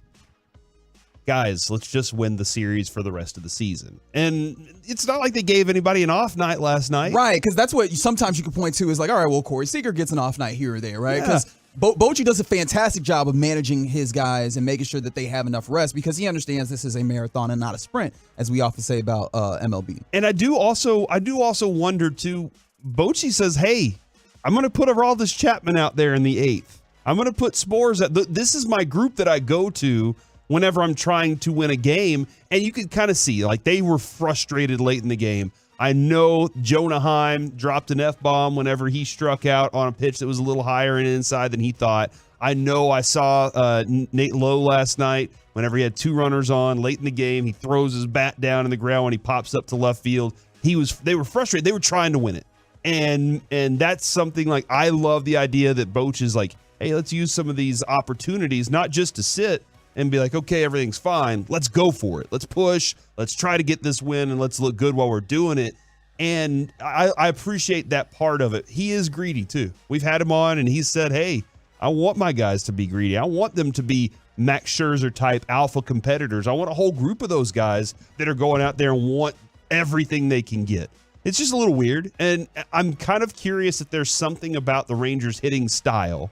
Speaker 6: guys, let's just win the series for the rest of the season. And it's not like they gave anybody an off night last night.
Speaker 12: Right, because that's what sometimes you can point to is like, all right, well, Corey Seager gets an off night here or there, right? Because Bochy does a fantastic job of managing his guys and making sure that they have enough rest because he understands this is a marathon and not a sprint, as we often say about MLB.
Speaker 6: And I do also wonder too. Bochy says, "Hey, I'm going to put Aroldis Chapman out there in the 8th. I'm going to put Spores at this is my group that I go to whenever I'm trying to win a game." And you could kind of see like they were frustrated late in the game. I know Jonah Heim dropped an F-bomb whenever he struck out on a pitch that was a little higher and inside than he thought. I know I saw Nate Lowe last night whenever he had 2 runners on late in the game. He throws his bat down in the ground when he pops up to left field. They were frustrated. They were trying to win it. And that's something like I love the idea that Boch is like, hey, let's use some of these opportunities, not just to sit and be like, okay, everything's fine. Let's go for it. Let's push. Let's try to get this win, and let's look good while we're doing it. And I appreciate that part of it. He is greedy, too. We've had him on, and he said, hey, I want my guys to be greedy. I want them to be Max Scherzer-type alpha competitors. I want a whole group of those guys that are going out there and want everything they can get. It's just a little weird, and I'm kind of curious if there's something about the Rangers' hitting style.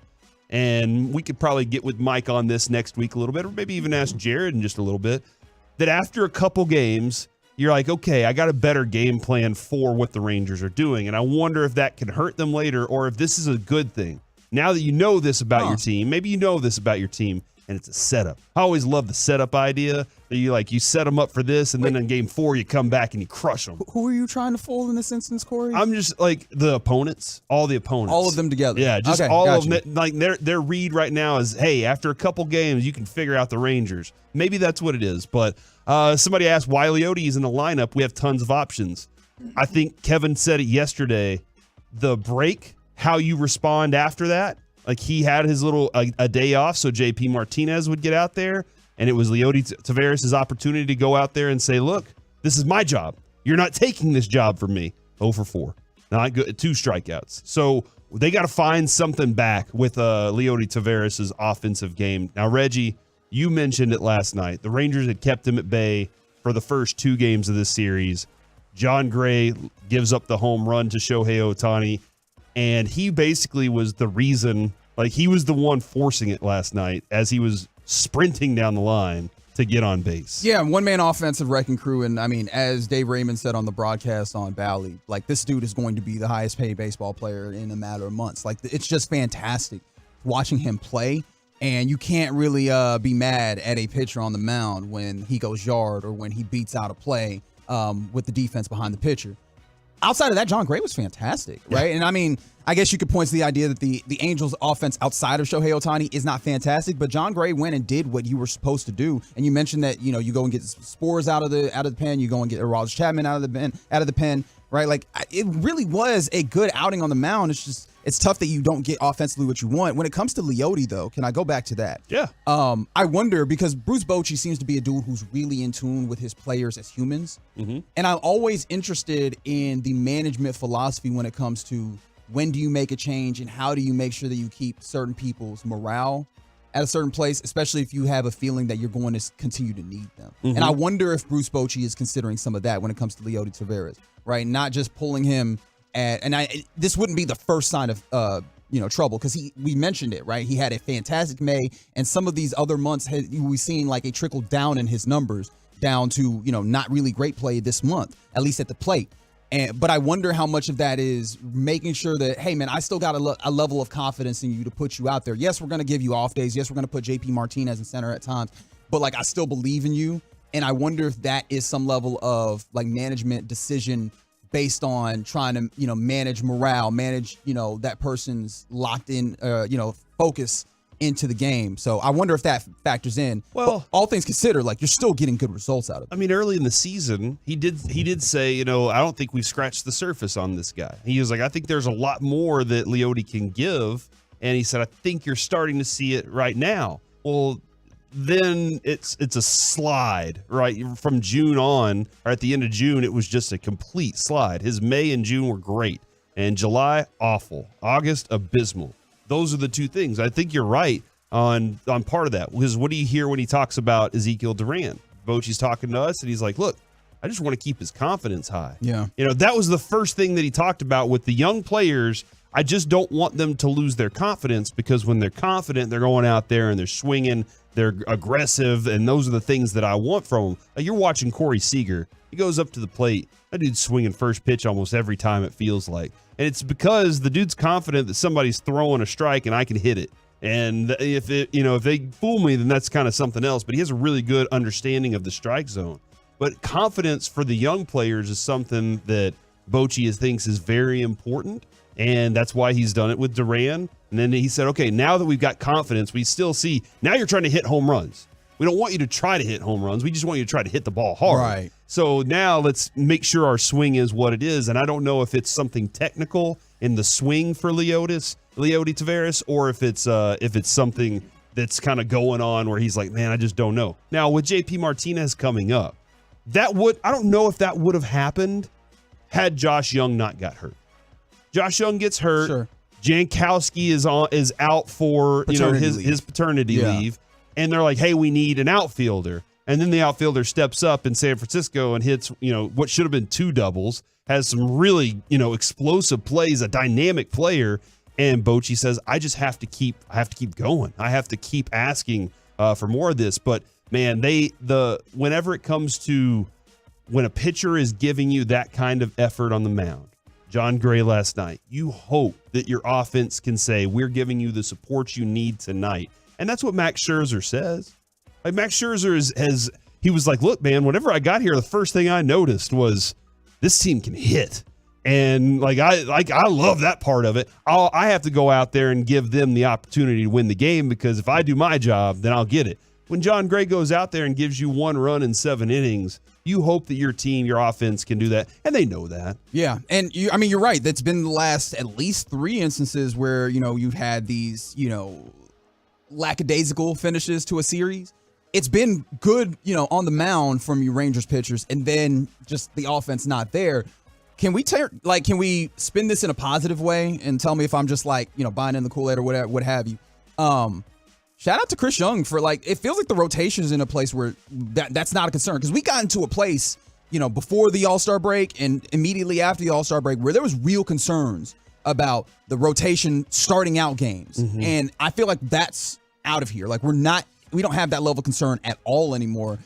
Speaker 6: And we could probably get with Mike on this next week a little bit, or maybe even ask Jared in just a little bit, that after a couple games, you're like, okay, I got a better game plan for what the Rangers are doing. And I wonder if that can hurt them later or if this is a good thing. Now that you know this about your team, maybe you know this about your team, and it's a setup. I always love the setup idea that you set them up for this, and then in game 4 you come back and you crush them.
Speaker 12: Who are you trying to fool in this instance, Corey?
Speaker 6: I'm just like the opponents, all the opponents.
Speaker 12: All of them together.
Speaker 6: Yeah, just
Speaker 12: okay,
Speaker 6: all of them. Like their read right now is, hey, after a couple games, you can figure out the Rangers. Maybe that's what it is. But somebody asked why Leote is in the lineup. We have tons of options. I think Kevin said it yesterday, the break, how you respond after that. Like he had his little a day off so JP Martinez would get out there, and it was Leody Taveras' opportunity to go out there and say, look, this is my job. You're not taking this job from me. 0 for 4. Not good. 2 strikeouts. So they got to find something back with Leody Taveras' offensive game. Now, Reggie, you mentioned it last night. The Rangers had kept him at bay for the first 2 games of this series. John Gray gives up the home run to Shohei Ohtani, and he basically was the reason, like he was the one forcing it last night as he was sprinting down the line to get on base.
Speaker 12: Yeah, one-man offensive wrecking crew, and I mean, as Dave Raymond said on the broadcast on Bally, like this dude is going to be the highest paid baseball player in a matter of months. Like it's just fantastic watching him play, and you can't really be mad at a pitcher on the mound when he goes yard or when he beats out a play with the defense behind the pitcher. Outside of that, John Gray was fantastic, right? And I mean, I guess you could point to the idea that the Angels' offense outside of Shohei Ohtani is not fantastic, but John Gray went and did what you were supposed to do. And you mentioned that you go and get Spores out of the pen, you go and get Aroldis Chapman out of the pen, right? Like it really was a good outing on the mound. It's just it's tough that you don't get offensively what you want. When it comes to Leody, though, can I go back to that?
Speaker 6: Yeah.
Speaker 12: I wonder because Bruce Bochy seems to be a dude who's really in tune with his players as humans, and I'm always interested in the management philosophy when it comes to when do you make a change and how do you make sure that you keep certain people's morale at a certain place, especially if you have a feeling that you're going to continue to need them. And I wonder if Bruce Bochy is considering some of that when it comes to Leody Taveras, right? Not just pulling him at, and this wouldn't be the first sign of trouble because we mentioned it, right? He had a fantastic May, and some of these other months we've seen like a trickle down in his numbers down to not really great play this month, at least at the plate. But I wonder how much of that is making sure that, hey, man, I still got a level of confidence in you to put you out there. Yes, we're going to give you off days. Yes, we're going to put JP Martinez in center at times. But, like, I still believe in you. And I wonder if that is some level of, like, management decision based on trying to, manage morale, manage, that person's locked in, focus into the game. So I wonder if that factors in. Well, but all things considered, like you're still getting good results out of it.
Speaker 6: I mean, early in the season, he did say, I don't think we've scratched the surface on this guy. He was like, I think there's a lot more that Leody can give. And he said, I think you're starting to see it right now. Well, then it's a slide, right? From June on, or at the end of June, it was just a complete slide. His May and June were great. And July, awful. August, abysmal. Those are the 2 things. I think you're right on part of that. Because what do you hear when he talks about Ezekiel Duran? Bochy's talking to us, and he's like, look, I just want to keep his confidence high.
Speaker 12: Yeah.
Speaker 6: That was the first thing that he talked about with the young players. I just don't want them to lose their confidence because when they're confident, they're going out there and they're swinging, they're aggressive, and those are the things that I want from them. Like you're watching Corey Seager. He goes up to the plate. That dude's swinging first pitch almost every time, it feels like. And it's because the dude's confident that somebody's throwing a strike and I can hit it. And if they fool me, then that's kind of something else. But he has a really good understanding of the strike zone. But confidence for the young players is something that Bochy thinks is very important. And that's why he's done it with Duran. And then he said, okay, now that we've got confidence, we still see, now you're trying to hit home runs. We don't want you to try to hit home runs. We just want you to try to hit the ball hard.
Speaker 12: Right.
Speaker 6: So now let's make sure our swing is what it is. And I don't know if it's something technical in the swing for Leody Taveras, or if it's something that's kind of going on where he's like, man, I just don't know. Now with JP Martinez coming up, I don't know if that would have happened had Josh Young not got hurt. Josh Young gets hurt.
Speaker 12: Sure.
Speaker 6: Jankowski is out for his paternity leave. And they're like, hey, we need an outfielder. And then the outfielder steps up in San Francisco and hits, what should have been 2 doubles, has some really, explosive plays, a dynamic player. And Bochy says, I just have to keep going. I have to keep asking for more of this. But man, whenever it comes to when a pitcher is giving you that kind of effort on the mound, John Gray last night, you hope that your offense can say, we're giving you the support you need tonight. And that's what Max Scherzer says. Like Max Scherzer he was like, look, man, whenever I got here, the first thing I noticed was this team can hit. And I love that part of it. I have to go out there and give them the opportunity to win the game because if I do my job, then I'll get it. When John Gray goes out there and gives you 1 run in 7 innings, You hope that your team, your offense can do that, and they know that.
Speaker 12: Yeah, and you're right. That's been the last at least 3 instances where, you've had these, lackadaisical finishes to a series. It's been good, on the mound from you Rangers pitchers, and then just the offense not there. Can we can we spin this in a positive way and tell me if I'm just buying in the Kool-Aid or whatever, what have you? Shout out to Chris Young for it feels like the rotation is in a place where that's not a concern, because we got into a place, before the All-Star break and immediately after the All-Star break where there was real concerns about the rotation starting out games. Mm-hmm. And I feel like that's out of here. We don't have that level of concern at all anymore.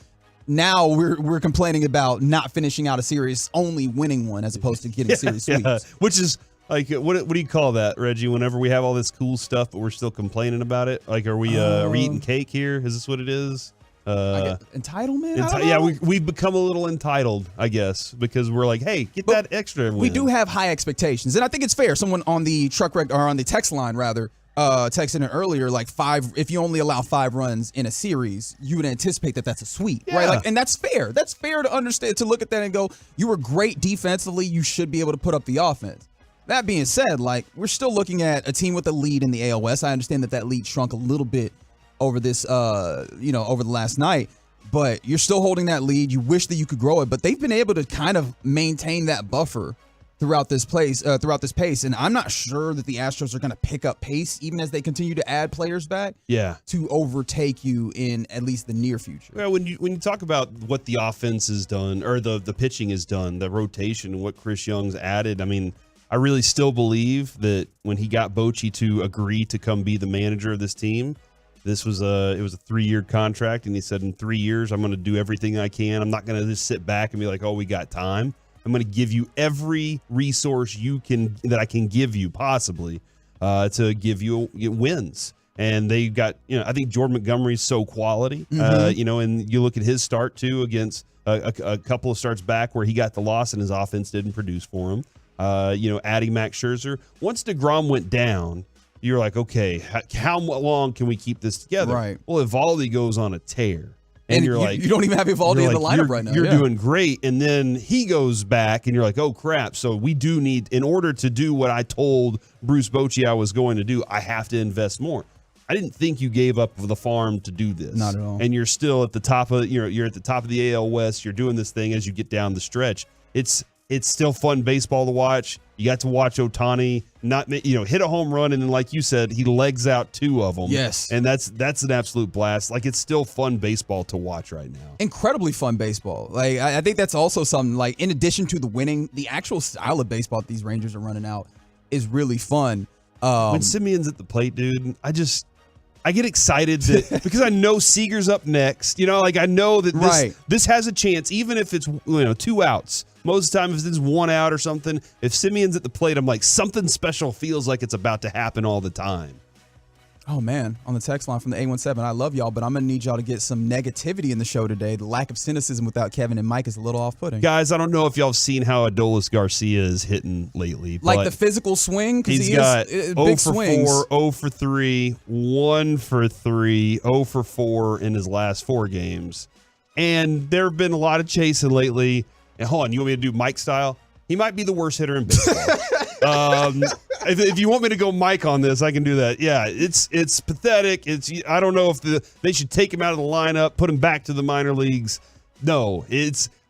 Speaker 12: Now we're complaining about not finishing out a series, only winning one as opposed to getting series sweeps.
Speaker 6: Yeah. Which is what do you call that, Reggie? Whenever we have all this cool stuff, but we're still complaining about it. Are we eating cake here? Is this what it is?
Speaker 12: Entitlement?
Speaker 6: We've become a little entitled, I guess, because we're like, hey, get that extra win.
Speaker 12: We do have high expectations, and I think it's fair. Someone on the on the text line texted in earlier, 5. If you only allow 5 runs in a series, you would anticipate that that's a sweep, right? And that's fair. That's fair to understand, to look at that and go, you were great defensively. You should be able to put up the offense. That being said, we're still looking at a team with a lead in the AL West. I understand that lead shrunk a little bit over this, over the last night, but you're still holding that lead. You wish that you could grow it, but they've been able to kind of maintain that buffer throughout this pace. And I'm not sure that the Astros are going to pick up pace, even as they continue to add players back.
Speaker 6: Yeah.
Speaker 12: To overtake you in at least the near future.
Speaker 6: Well, when you talk about what the offense has done, or the pitching has done, the rotation, and what Chris Young's added, I really still believe that when he got Bochy to agree to come be the manager of this team, it was a 3-year contract, and he said, in 3 years, I'm going to do everything I can. I'm not going to just sit back and be like, oh, we got time. I'm going to give you every resource that I can give you possibly to give you wins. And they got, I think Jordan Montgomery's so quality, and you look at his start too against a couple of starts back where he got the loss and his offense didn't produce for him. Adding Max Scherzer. Once DeGrom went down, you're like, okay, how long can we keep this together?
Speaker 12: Right.
Speaker 6: Well, Evaldi goes on a tear. And you're
Speaker 12: you don't even have Evaldi in the lineup right now.
Speaker 6: You're doing great. And then he goes back and you're like, oh, crap. So we do need, in order to do what I told Bruce Bochy I was going to do, I have to invest more. I didn't think you gave up the farm to do this.
Speaker 12: Not at all.
Speaker 6: And you're still at the top of, you're at the top of the AL West. You're doing this thing as you get down the stretch. It's still fun baseball to watch. You got to watch Ohtani hit a home run, and then, like you said, he legs out 2 of them.
Speaker 12: Yes,
Speaker 6: and that's an absolute blast. It's still fun baseball to watch right now.
Speaker 12: Incredibly fun baseball. I think that's also something. In addition to the winning, the actual style of baseball that these Rangers are running out is really fun.
Speaker 6: When Simeon's at the plate, dude, I get excited because I know Seager's up next. I know that this has a chance, even if it's 2 outs. Most of the time, if it's 1 out or something, if Simeon's at the plate, I'm like, something special feels like it's about to happen all the time.
Speaker 12: Oh, man. On the text line from the 817, I love y'all, but I'm going to need y'all to get some negativity in the show today. The lack of cynicism without Kevin and Mike is a little off-putting.
Speaker 6: Guys, I don't know if y'all have seen how Adolis Garcia is hitting lately.
Speaker 12: The physical swing?
Speaker 6: He's got 0 for 4, 0 for 3, 1 for 3, 0 for 4 in his last 4 games. And there have been a lot of chasing lately. And hold on, you want me to do Mike style? He might be the worst hitter in baseball. If you want me to go Mike on this, I can do that. Yeah, it's pathetic. I don't know if they should take him out of the lineup, put him back to the minor leagues. No,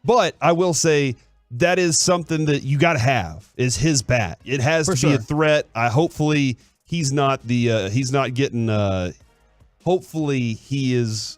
Speaker 6: but I will say that is something that you got to have is his bat. It has to be a threat. Hopefully he's not getting. Hopefully he is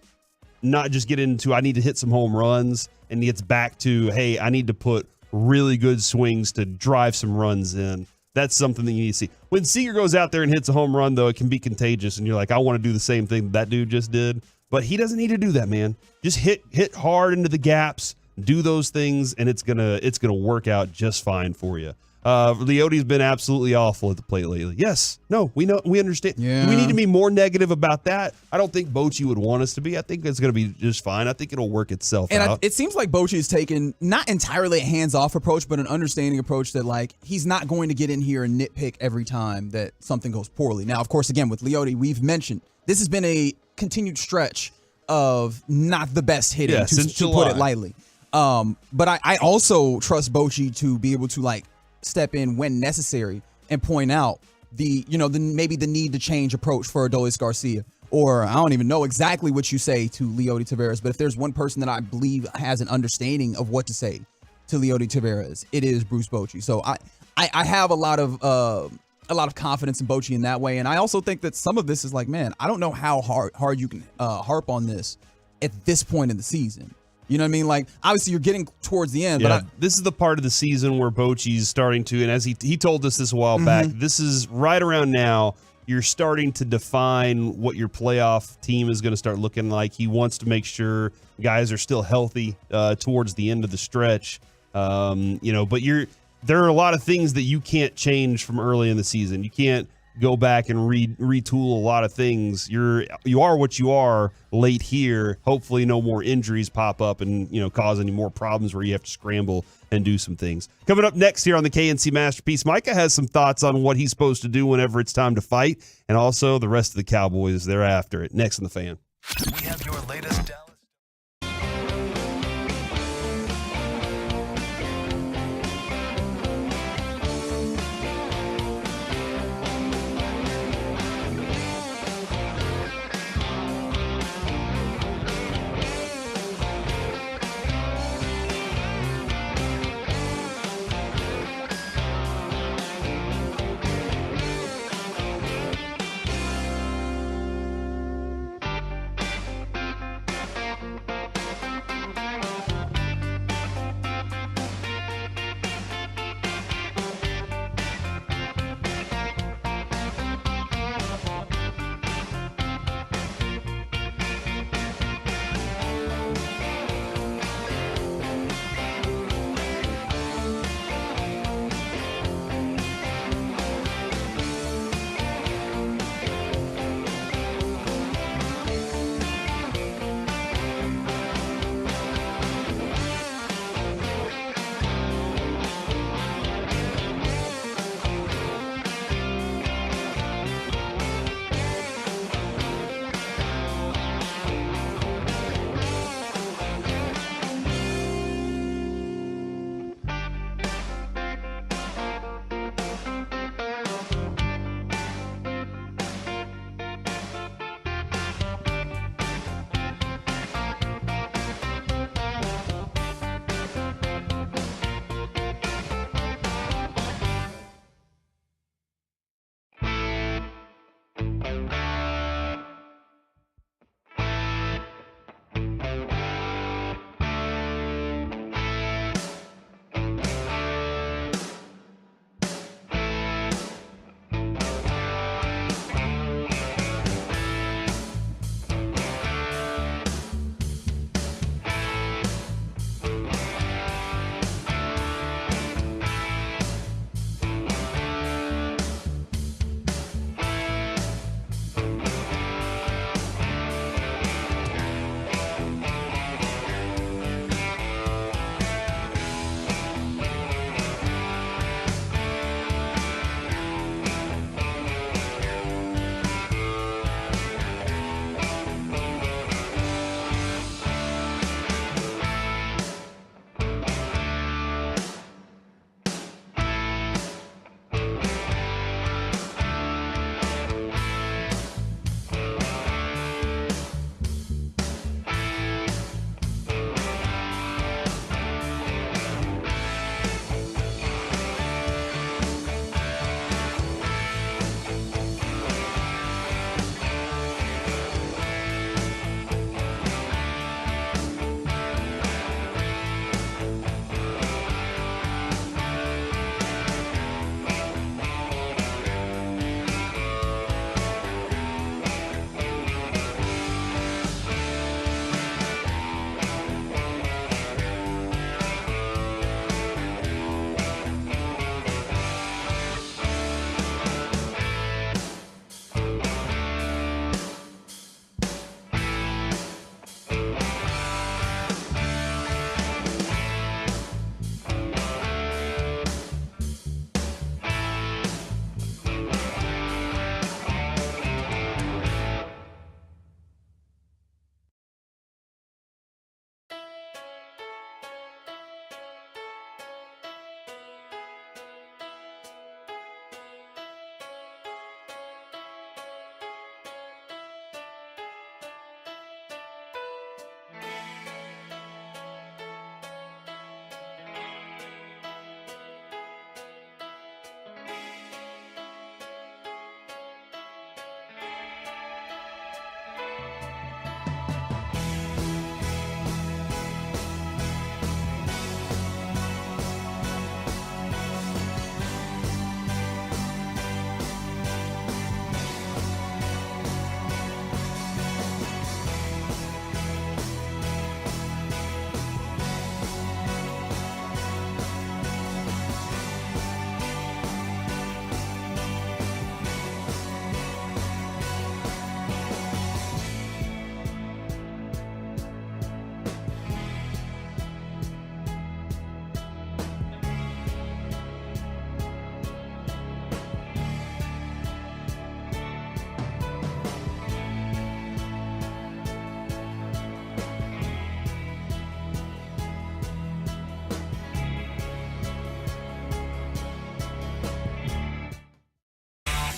Speaker 6: not just getting into I need to hit some home runs. And he gets back to, hey, I need to put really good swings to drive some runs in. That's something that you need to see. When Seager goes out there and hits a home run, though, it can be contagious. And you're like, I want to do the same thing that dude just did. But he doesn't need to do that, man. Just hit hard into the gaps, do those things, and it's gonna work out just fine for you. Leote's been absolutely awful at the plate lately. Yes. No, we know. We understand.
Speaker 12: Yeah.
Speaker 6: Do we need to be more negative about that? I don't think Bochy would want us to be. I think it's going to be just fine. I think it'll work itself out.
Speaker 12: It seems like Bochy is taking not entirely a hands-off approach, but an understanding approach that, he's not going to get in here and nitpick every time that something goes poorly. Now, of course, again, with Leote, we've mentioned this has been a continued stretch of not the best hitting, to put it lightly. But I also trust Bochy to be able to like step in when necessary and point out maybe the need to change approach for Adolis Garcia. Or I don't even know exactly what you say to Leody Taveras, but if there's one person that I believe has an understanding of what to say to Leody Taveras, it is Bruce Bochy. So I have a lot of confidence in Bochy in that way, and I also think that some of this is like, man, I don't know how hard you can harp on this at this point in the season. You know what I mean? Like, obviously, you're getting towards the end.
Speaker 6: Yeah,
Speaker 12: but
Speaker 6: this is the part of the season where Bochy's starting to, and as he told us this a while back, this is right around now. You're starting to define what your playoff team is going to start looking like. He wants to make sure guys are still healthy towards the end of the stretch. But there are a lot of things that you can't change from early in the season. You can't go back and retool a lot of things. You are what you are late here. Hopefully no more injuries pop up and cause any more problems where you have to scramble and do some things. Coming up next here on the KNC Masterpiece, Micah has some thoughts on what he's supposed to do whenever it's time to fight, and also the rest of the Cowboys thereafter. Next on The Fan.
Speaker 1: We have your latest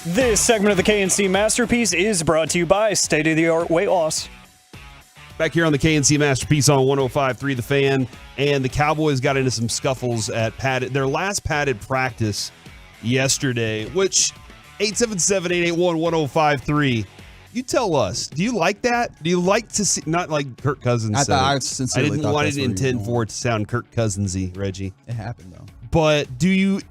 Speaker 8: This segment of the KNC Masterpiece is brought to you by State of the Art Weight Loss.
Speaker 6: Back here on the KNC Masterpiece on 105.3 The Fan, and the Cowboys got into some scuffles at their last padded practice yesterday, which 877-881-1053. You tell us, do you like that? Do you like to see, not like Kirk Cousins said
Speaker 12: I
Speaker 6: it.
Speaker 12: sincerely
Speaker 6: I didn't want to intend for it to sound Kirk Cousins-y, Reggie.
Speaker 12: It happened, though.
Speaker 6: But do you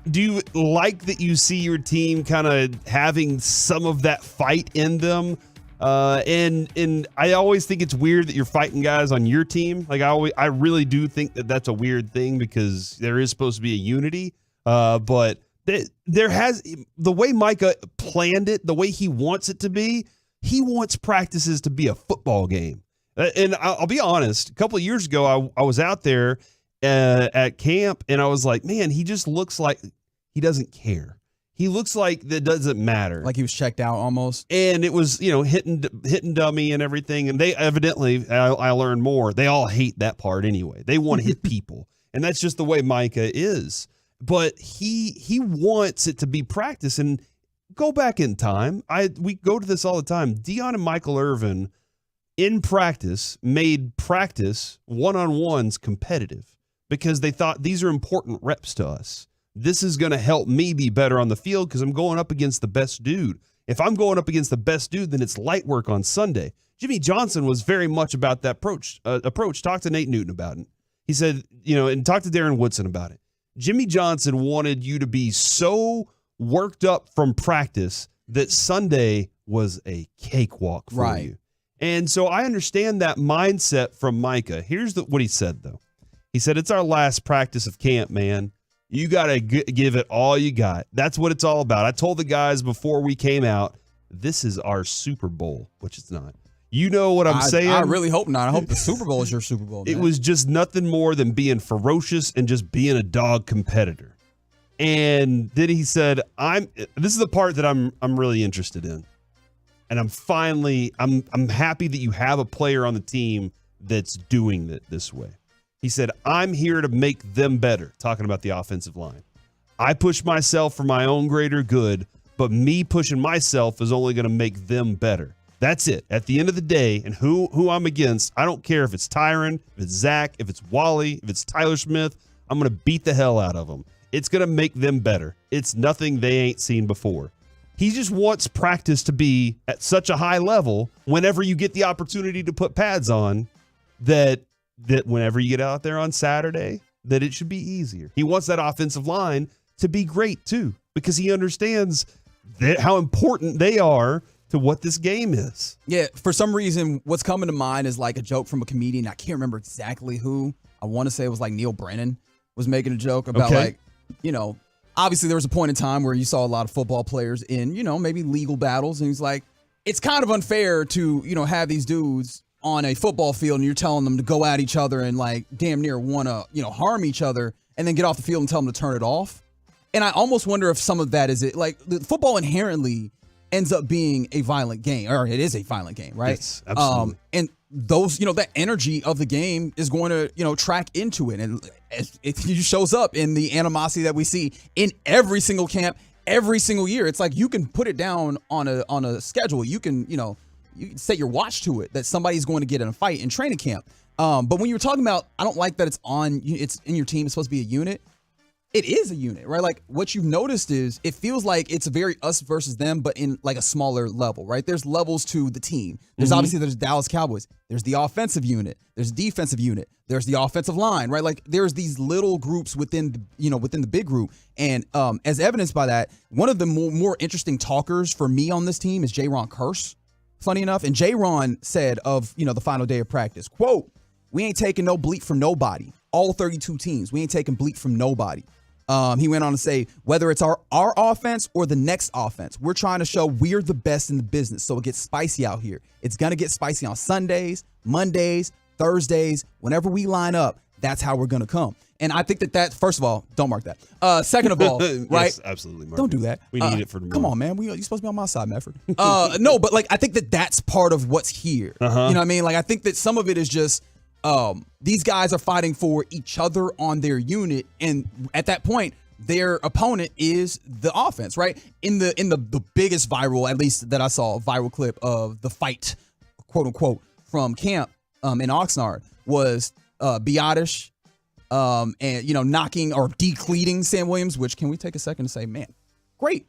Speaker 6: like that you see your team kind of having some of that fight in them? And I always think it's weird that you're fighting guys on your team. Like I really do think that that's a weird thing because there is supposed to be a unity. But there has, the way Micah planned it, the way he wants it to be, he wants practices to be a football game. And I'll be honest, a couple of years ago, I was out there at camp and I was like, man, he just looks like he doesn't care. He looks like that doesn't matter.
Speaker 12: Like he was checked out almost.
Speaker 6: And it was, hitting dummy and everything. And they evidently, I learned more, they all hate that part anyway. They want to hit people. And that's just the way Micah is. But he wants it to be practice. And go back in time. We go to this all the time. Dion and Michael Irvin in practice made practice one-on-ones competitive because they thought these are important reps to us. This is going to help me be better on the field because I'm going up against the best dude. If I'm going up against the best dude, then it's light work on Sunday. Jimmy Johnson was very much about that approach. Talk to Nate Newton about it. He said, and talk to Darren Woodson about it. Jimmy Johnson wanted you to be so worked up from practice that Sunday was a cakewalk for you. And so I understand that mindset from Micah. Here's what he said, though. He said, it's our last practice of camp, man. You got to give it all you got. That's what it's all about. I told the guys before we came out, this is our Super Bowl, which it's not. You know what I'm saying?
Speaker 12: I really hope not. I hope the Super Bowl is your Super Bowl.
Speaker 6: It was just nothing more than being ferocious and just being a dog competitor. And then he said, this is the part that I'm really interested in. And I'm happy that you have a player on the team that's doing it this way. He said, I'm here to make them better, talking about the offensive line. I push myself for my own greater good, but me pushing myself is only going to make them better. That's it. At the end of the day, and who I'm against, I don't care if it's Tyron, if it's Zach, if it's Wally, if it's Tyler Smith, I'm going to beat the hell out of them. It's going to make them better. It's nothing they ain't seen before. He just wants practice to be at such a high level whenever you get the opportunity to put pads on that whenever you get out there on Saturday, that it should be easier. He wants that offensive line to be great too, because he understands how important they are to what this game is.
Speaker 12: Yeah, for some reason, what's coming to mind is like a joke from a comedian. I can't remember exactly who. I want to say it was like Neil Brennan was making a joke about obviously there was a point in time where you saw a lot of football players in, maybe legal battles. And he's like, it's kind of unfair to, have these dudes on a football field and you're telling them to go at each other and like damn near want to, harm each other and then get off the field and tell them to turn it off. And I almost wonder if some of that is it. Like the football inherently ends up being a violent game, or it is a violent game, right?
Speaker 6: Yes, absolutely.
Speaker 12: And those, that energy of the game is going to, track into it. And it shows up in the animosity that we see in every single camp, every single year. It's like you can put it down on a schedule. You can, you can set your watch to it that somebody's going to get in a fight in training camp. But when you're talking about, I don't like that it's in your team. It's supposed to be a unit. It is a unit, right? Like what you've noticed is it feels like it's very us versus them, but in like a smaller level, right? There's levels to the team. There's obviously there's Dallas Cowboys. There's the offensive unit. There's the defensive unit. There's the offensive line, right? Like there's these little groups within the big group. And as evidenced by that, one of the more interesting talkers for me on this team is J-Ron Curse, funny enough. And J-Ron said of, the final day of practice, quote, "We ain't taking no bleep from nobody. All 32 teams. We ain't taking bleep from nobody." He went on to say, whether it's our offense or the next offense, we're trying to show we're the best in the business. So it gets spicy out here. It's going to get spicy on Sundays, Mondays, Thursdays. Whenever we line up, that's how we're going to come. And I think that first of all, don't mark that. Second of all, right?
Speaker 6: Yes, absolutely.
Speaker 12: Don't do that.
Speaker 6: We need it for tomorrow.
Speaker 12: Come on, man. You're supposed to be on my side, Mefford. No, but like I think that's part of what's here. You know what I mean? Like I think that some of it is just these guys are fighting for each other on their unit. And at that point, their opponent is the offense, right? In the biggest viral, at least that I saw, viral clip of the fight, quote unquote, from camp in Oxnard was Biotish and knocking or decleating Sam Williams. Which, can we take a second to say, man, great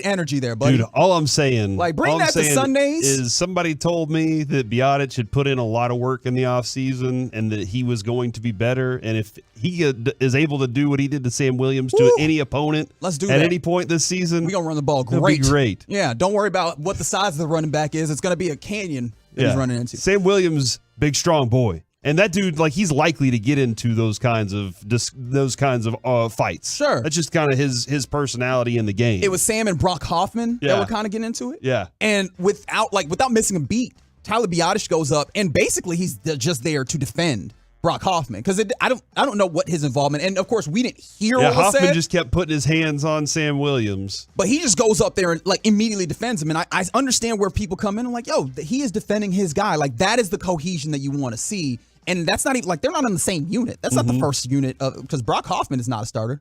Speaker 12: energy there, buddy.
Speaker 6: Dude, all I'm saying,
Speaker 12: bring that to Sundays.
Speaker 6: Is somebody told me that Biotic had put in a lot of work in the offseason and that he was going to be better. And if he is able to do what he did to Sam Williams to any opponent
Speaker 12: at
Speaker 6: any point this season,
Speaker 12: we're going to run the ball great. Yeah, don't worry about what the size of the running back is. It's going to be a canyon that he's running into.
Speaker 6: Sam Williams, big, strong boy. And that dude, he's likely to get into those kinds of fights.
Speaker 12: Sure,
Speaker 6: that's just kind of his personality in the game.
Speaker 12: It was Sam and Brock Hoffman that were kind of getting into it.
Speaker 6: Yeah,
Speaker 12: and without missing a beat, Tyler Biotish goes up, and basically he's just there to defend Brock Hoffman because I don't know what his involvement. And of course, we didn't hear what was said.
Speaker 6: Hoffman just kept putting his hands on Sam Williams,
Speaker 12: but he just goes up there and immediately defends him. And I understand where people come in and he is defending his guy. That is the cohesion that you want to see. And that's not even they're not on the same unit. That's not the first unit because Brock Hoffman is not a starter.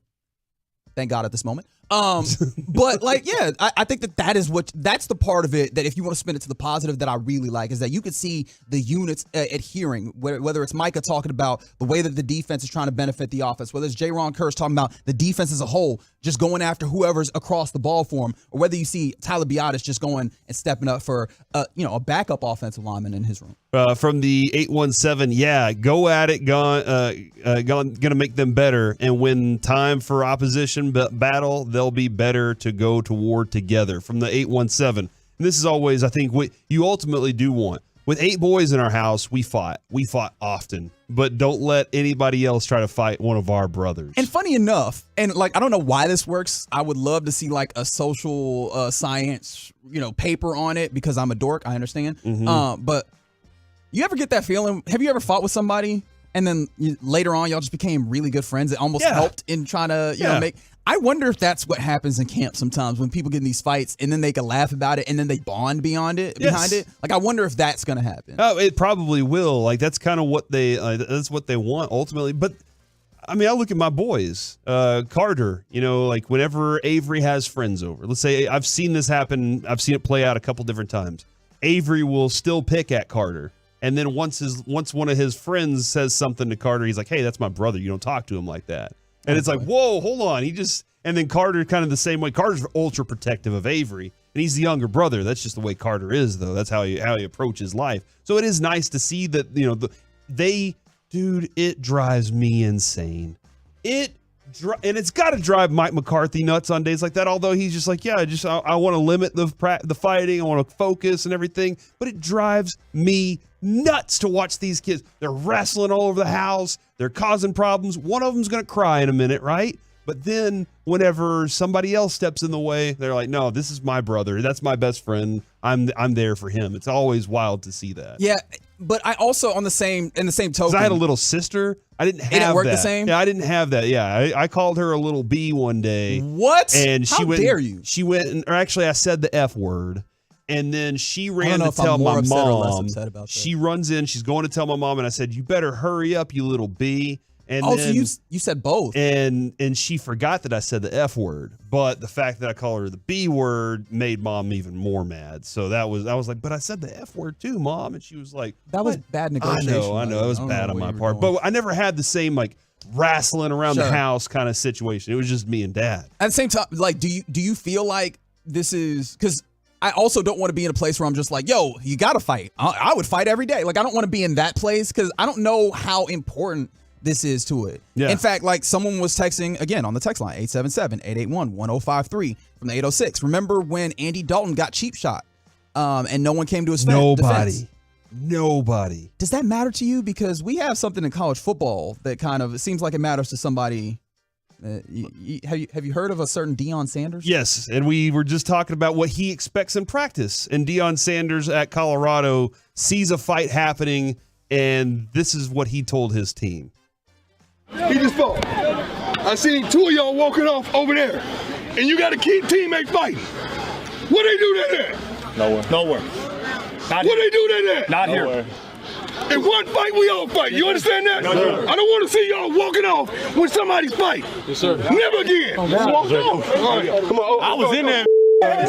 Speaker 12: Thank God at this moment. But I think that's the part of it that if you want to spin it to the positive that I really like is that you could see the units adhering, whether it's Micah talking about the way that the defense is trying to benefit the offense, whether it's J-Ron Kurtz talking about the defense as a whole, just going after whoever's across the ball for him, or whether you see Tyler Biotish just going and stepping up for a backup offensive lineman in his room.
Speaker 6: From the 817, go at it, gonna make them better, and when time for opposition battle, they'll be better to go to war together. From the 817, and this is always, I think, what you ultimately do want. With 8 boys in our house, we fought often, but don't let anybody else try to fight one of our brothers.
Speaker 12: And funny enough, and I don't know why this works. I would love to see a social science, paper on it because I'm a dork. I understand. But you ever get that feeling? Have you ever fought with somebody and then later on y'all just became really good friends? It almost helped in trying to make. I wonder if that's what happens in camp sometimes when people get in these fights and then they can laugh about it and then they bond behind it. I wonder if that's going to happen.
Speaker 6: Oh, it probably will. That's kind of what that's what they want ultimately. But I mean, I look at my boys, Carter, whenever Avery has friends over, let's say I've seen this happen. I've seen it play out a couple different times. Avery will still pick at Carter. And then once one of his friends says something to Carter, he's like, "Hey, that's my brother. You don't talk to him like that." And it's like, whoa, hold on. And then Carter kind of the same way. Carter's ultra protective of Avery, and he's the younger brother. That's just the way Carter is, though. That's how he approaches life. So it is nice to see that, dude, it drives me insane. And it's got to drive Mike McCarthy nuts on days like that, although he's just like, I want to limit the fighting. I want to focus and everything. But it drives me nuts to watch these kids. They're wrestling all over the house. They're causing problems. One of them's going to cry in a minute, right? But then whenever somebody else steps in the way, they're like, no, this is my brother. That's my best friend. I'm there for him. It's always wild to see that.
Speaker 12: Yeah, but I also in the same token,
Speaker 6: I had a little sister. I didn't have that. It didn't work the same? Yeah, I didn't have that. Yeah, I called her a little B one day.
Speaker 12: What?
Speaker 6: And
Speaker 12: How dare you?
Speaker 6: She went, or actually I said the F word. And then she ran to tell my mom. She runs in. She's going to tell my mom, and I said, "You better hurry up, you little B." And
Speaker 12: then, so you said both.
Speaker 6: And she forgot that I said the F word, but the fact that I call her the B word made mom even more mad. So I was like, "But I said the F word too, Mom." And she was like,
Speaker 12: "That was bad negotiation."
Speaker 6: I know, it was bad on my part. But I never had the same wrestling around the house kind of situation. It was just me and Dad.
Speaker 12: At the same time, do you feel like this is because I also don't want to be in a place where I'm just like, yo, you got to fight. I would fight every day. I don't want to be in that place because I don't know how important this is to it. Yeah. In fact, someone was texting, again, on the text line, 877-881-1053 from the 806. Remember when Andy Dalton got cheap shot and no one came to his defense?
Speaker 6: Nobody.
Speaker 12: Does that matter to you? Because we have something in college football that it seems like it matters to somebody. Have you heard of a certain Deion Sanders?
Speaker 6: Yes, and we were just talking about what he expects in practice. And Deion Sanders at Colorado sees a fight happening, and this is what he told his team.
Speaker 10: He just fought. I seen 2 of y'all walking off over there, and you got a key teammate fighting. What they do there?
Speaker 8: Nowhere.
Speaker 10: What they do there?
Speaker 8: Not
Speaker 10: Nowhere.
Speaker 8: here.
Speaker 10: In one fight, we all fight. You understand that? I don't want to see y'all walking off when somebody's fight. Yes, sir. Never again. Walk off. All right. Come on.
Speaker 17: I was in there.
Speaker 12: Hey,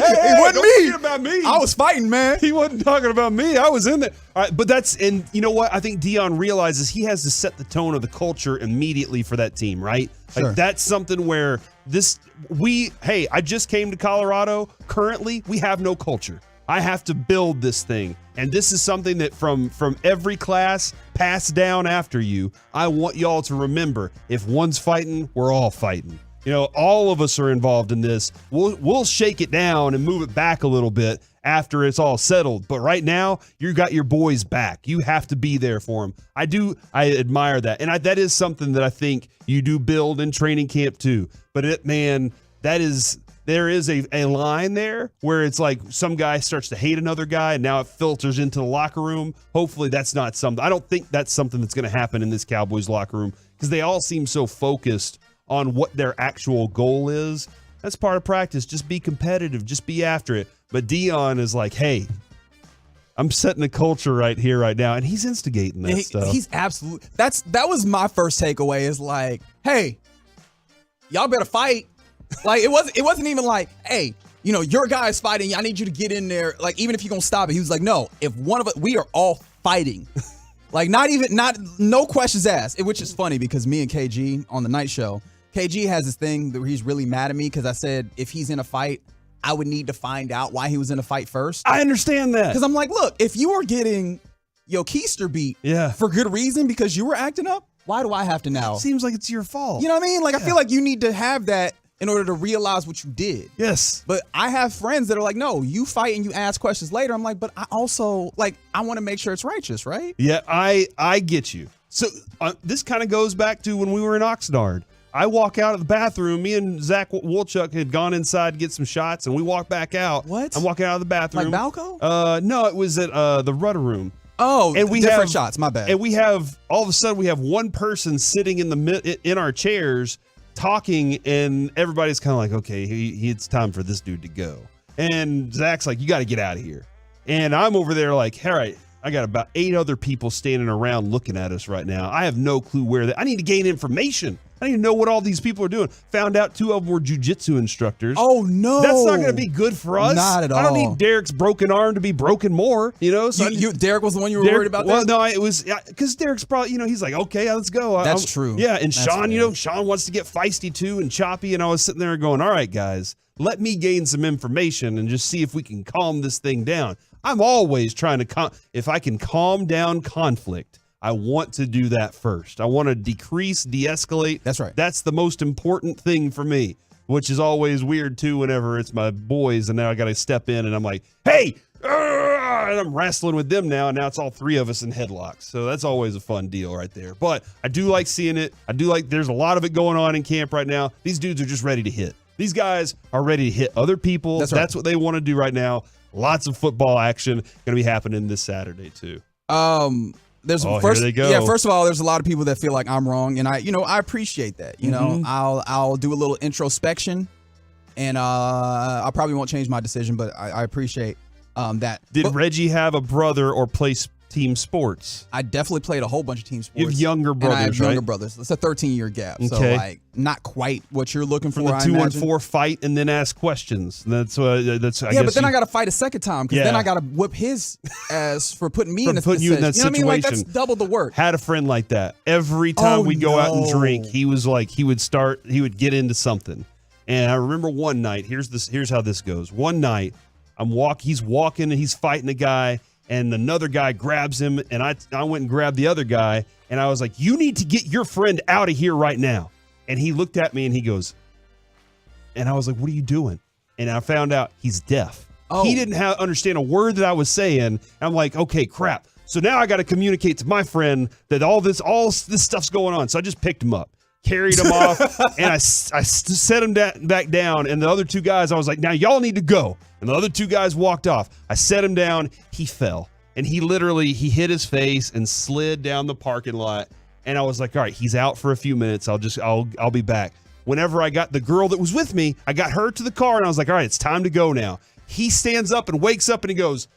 Speaker 12: it wasn't me.
Speaker 6: About me.
Speaker 12: I was fighting, man.
Speaker 6: He wasn't talking about me. I was in there. All right, but and you know what? I think Dion realizes he has to set the tone of the culture immediately for that team, right?
Speaker 12: Sure.
Speaker 6: Like that's something where I just came to Colorado. Currently, we have no culture. I have to build this thing. And this is something that from every class passed down after you, I want y'all to remember. If one's fighting, we're all fighting. You know, all of us are involved in this. We'll shake it down and move it back a little bit after it's all settled. But right now, you got your boys back. You have to be there for them. I admire that. And that is something that I think you do build in training camp too. But there is a line there where it's like some guy starts to hate another guy and now it filters into the locker room. Hopefully that's not something. I don't think that's something that's going to happen in this Cowboys locker room because they all seem so focused on what their actual goal is. That's part of practice. Just be competitive. Just be after it. But Dion is like, hey, I'm setting a culture right here, right now. And he's instigating that stuff.
Speaker 12: He's absolutely. That was my first takeaway is like, hey, y'all better fight. Like it wasn't even like, hey, you know, your guy's fighting. I need you to get in there. Like, even if you're going to stop it. He was like, no, if one of us, we are all fighting. Like, no questions asked, which is funny because me and KG on the night show, KG has this thing where he's really mad at me because I said if he's in a fight, I would need to find out why he was in a fight first.
Speaker 6: I understand that.
Speaker 12: Because I'm like, look, if you were getting your keister beat for good reason because you were acting up, why do I have to now?
Speaker 6: It seems like it's your fault.
Speaker 12: You know what I mean? Like, I feel like you need to have that in order to realize what you did.
Speaker 6: Yes.
Speaker 12: But I have friends that are like, no, you fight and you ask questions later. I'm like, but I also, like, I want to make sure it's righteous, right?
Speaker 6: Yeah, I get you. So this kind of goes back to when we were in Oxnard. I walk out of the bathroom. Me and Zach Wolchuk had gone inside to get some shots, and we walked back out.
Speaker 12: What?
Speaker 6: I'm walking out of the bathroom.
Speaker 12: Like Balco?
Speaker 6: No, it was at the Rudder Room.
Speaker 12: Oh,
Speaker 6: and we
Speaker 12: different
Speaker 6: have
Speaker 12: shots. My bad.
Speaker 6: And we have, all of a sudden, we have one person sitting in our chairs talking, and everybody's kind of like, okay, it's time for this dude to go. And Zach's like, you got to get out of here. And I'm over there like, all right, I got about 8 other people standing around looking at us right now. I have no clue where I need to gain information. I need to know what all these people are doing. Found out 2 of them were jiu-jitsu instructors.
Speaker 12: Oh, no.
Speaker 6: That's not going to be good for us.
Speaker 12: Not at all.
Speaker 6: I don't need Derek's broken arm to be broken more, you know? So
Speaker 12: Derek was the one you were worried about that?
Speaker 6: Well, no, it was because Derek's probably, he's like, okay, let's go.
Speaker 12: That's true.
Speaker 6: Yeah, and
Speaker 12: That's
Speaker 6: Sean,
Speaker 12: fair.
Speaker 6: Sean wants to get feisty too and choppy, and I was sitting there going, all right, guys, let me gain some information and just see if we can calm this thing down. I'm always trying to, if I can calm down conflict, I want to do that first. I want to de-escalate.
Speaker 12: That's right.
Speaker 6: That's the most important thing for me, which is always weird too whenever it's my boys and now I got to step in and I'm like, hey, and I'm wrestling with them now, and now it's all 3 of us in headlocks. So that's always a fun deal right there. But I do like seeing it. I do like there's a lot of it going on in camp right now. These dudes are just ready to hit. These guys are ready to hit other people.
Speaker 12: That's right.
Speaker 6: That's what they want to do right now. Lots of football action going to be happening this Saturday too.
Speaker 12: Here
Speaker 6: they go.
Speaker 12: Yeah, first of all, there's a lot of people that feel like I'm wrong, and I appreciate that. You know, I'll do a little introspection, and I probably won't change my decision, but I appreciate that.
Speaker 6: Did Reggie have a brother or play team sports?
Speaker 12: I definitely played a whole bunch of team sports.
Speaker 6: You have younger brothers,
Speaker 12: and I have younger
Speaker 6: right?
Speaker 12: brothers. It's a 13-year gap, so
Speaker 6: Okay.
Speaker 12: like not quite what you're looking for.
Speaker 6: From the
Speaker 12: I
Speaker 6: 2-on-4
Speaker 12: imagine.
Speaker 6: fight and then ask questions. That's I
Speaker 12: Yeah,
Speaker 6: guess
Speaker 12: but then I got to fight a second time because then
Speaker 6: Yeah.
Speaker 12: I got to whip his ass for putting me
Speaker 6: For
Speaker 12: in a
Speaker 6: putting you in that
Speaker 12: You know what I mean? Like, that's
Speaker 6: situation.
Speaker 12: double the work.
Speaker 6: Had a friend like that. Every time we go out and
Speaker 12: no.
Speaker 6: drink, he was like, he would get into something. And I remember one night, here's how this goes. One night, he's walking and he's fighting a guy, and another guy grabs him, and I went and grabbed the other guy, and I was like, you need to get your friend out of here right now. And he looked at me and he goes, and I was like, what are you doing? And I found out he's deaf.
Speaker 12: Oh.
Speaker 6: He didn't understand a word that I was saying. I'm like, okay, crap. So now I got to communicate to my friend that all this stuff's going on. So I just picked him up, carried him off, and I set him back down. And the other 2 guys, I was like, now y'all need to go. And the other 2 guys walked off. I set him down. He fell. And he hit his face and slid down the parking lot. And I was like, all right, he's out for a few minutes. I'll be back. Whenever I got the girl that was with me, I got her to the car, and I was like, all right, it's time to go now. He stands up and wakes up, and he goes,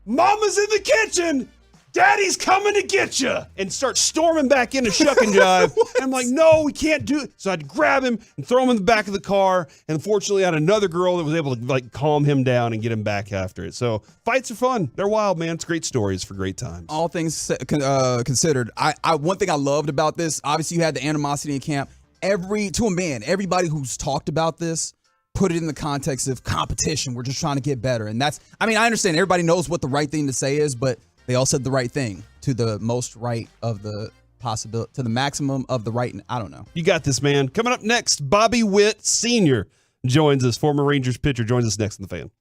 Speaker 6: Mama's in the kitchen. Daddy's coming to get you, and start storming back into shuck and jive. And I'm like, no, we can't do it. So I had to grab him and throw him in the back of the car. And fortunately, I had another girl that was able to like calm him down and get him back after it. So fights are fun. They're wild, man. It's great stories for great times.
Speaker 12: All things considered, I one thing I loved about this, obviously you had the animosity in camp. To a man, everybody who's talked about this put it in the context of competition. We're just trying to get better. And that's, I mean, I understand everybody knows what the right thing to say is, but they all said the right thing to the most right of the possibility, to the maximum of the right. I don't know.
Speaker 6: You got this, man. Coming up next, Bobby Witt Senior joins us. Former Rangers pitcher joins us next in the Fan.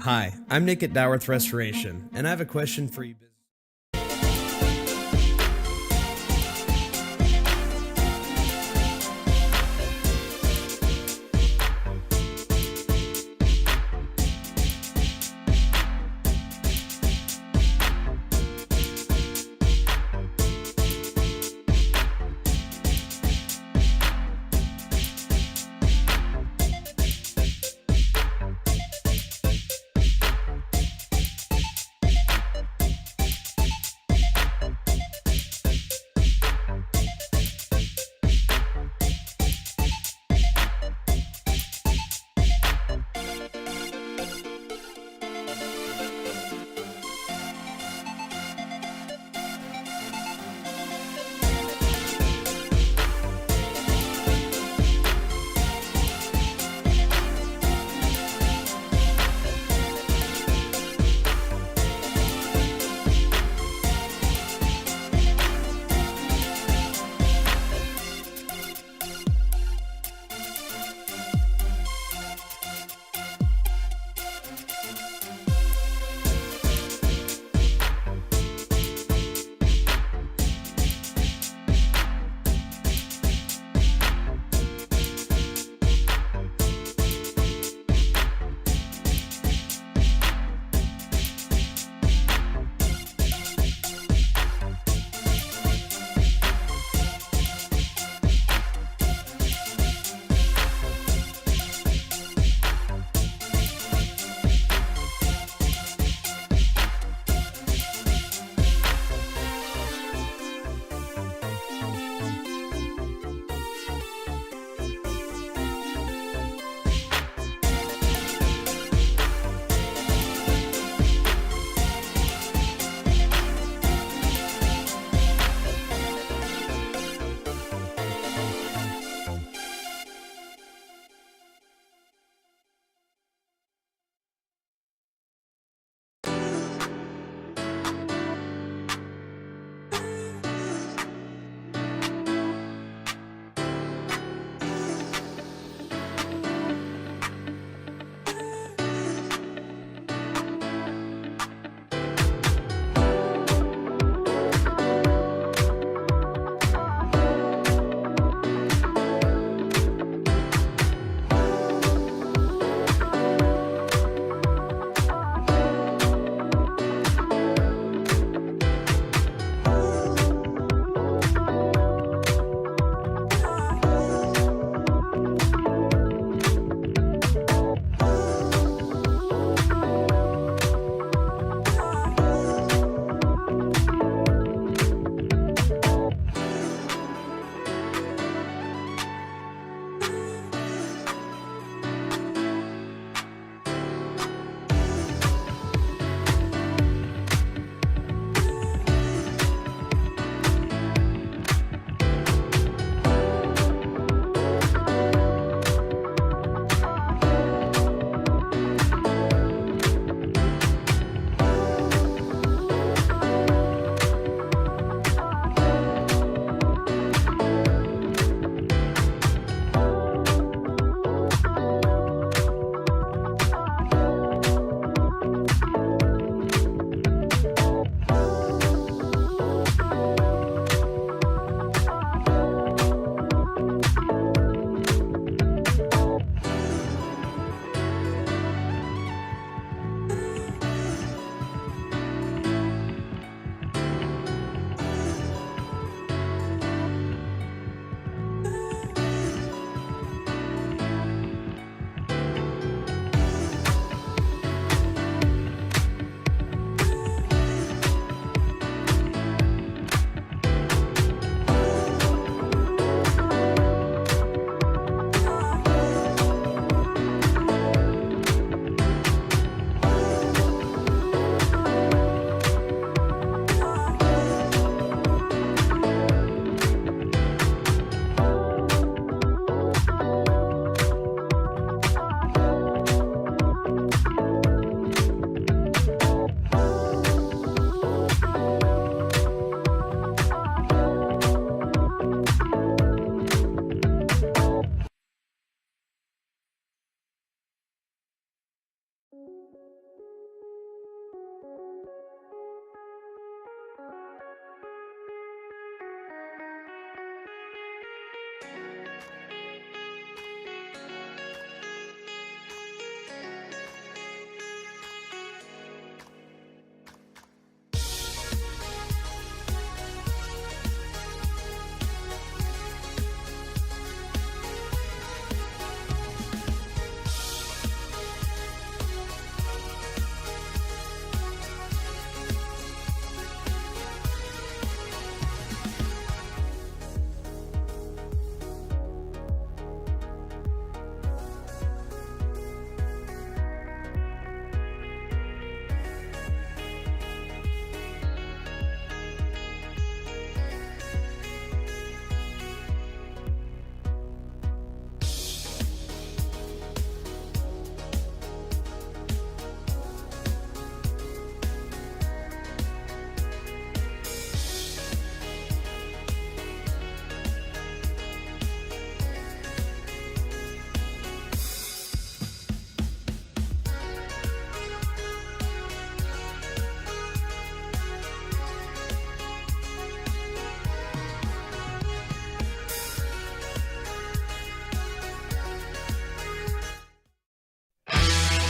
Speaker 14: Hi, I'm Nick at Doworth Restoration, and I have a question for you.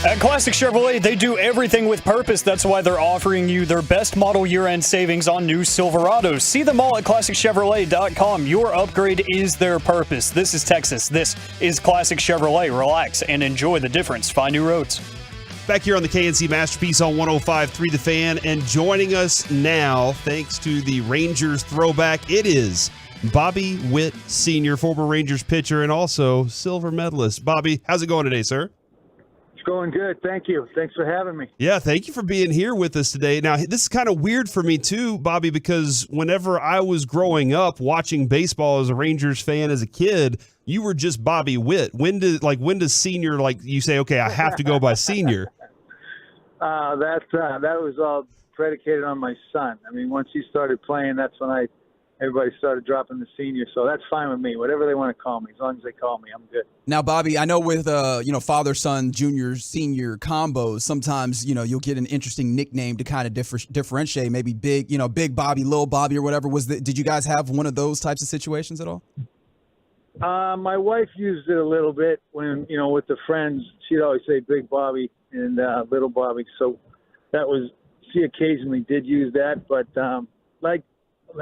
Speaker 8: At Classic Chevrolet, they do everything with purpose. That's why they're offering you their best model year-end savings on new Silverados. See them all at ClassicChevrolet.com. Your upgrade is their purpose. This is Texas. This is Classic Chevrolet. Relax and enjoy the difference. Find new roads.
Speaker 6: Back here on the KNC Masterpiece on 105.3 The Fan, and joining us now, thanks to the Rangers throwback, it is Bobby Witt Senior, former Rangers pitcher and also silver medalist. Bobby, how's it going today, sir?
Speaker 15: Going good. Thank you. Thanks for having me.
Speaker 6: Yeah, thank you for being here with us today. Now, this is kind of weird for me too, Bobby, because whenever I was growing up watching baseball as a Rangers fan as a kid, you were just Bobby Witt. When does Senior, like, you say, okay, I have to go by Senior?
Speaker 15: That was all predicated on my son. I mean, once he started playing, that's when everybody started dropping the Senior. So that's fine with me. Whatever they want to call me, as long as they call me, I'm good.
Speaker 12: Now, Bobby, I know with father, son, junior, senior combos, sometimes you'll get an interesting nickname to kind of differentiate. Maybe big Bobby, little Bobby, or whatever. Did you guys have one of those types of situations at all?
Speaker 15: My wife used it a little bit when with the friends. She'd always say Big Bobby and Little Bobby. So she occasionally did use that, but like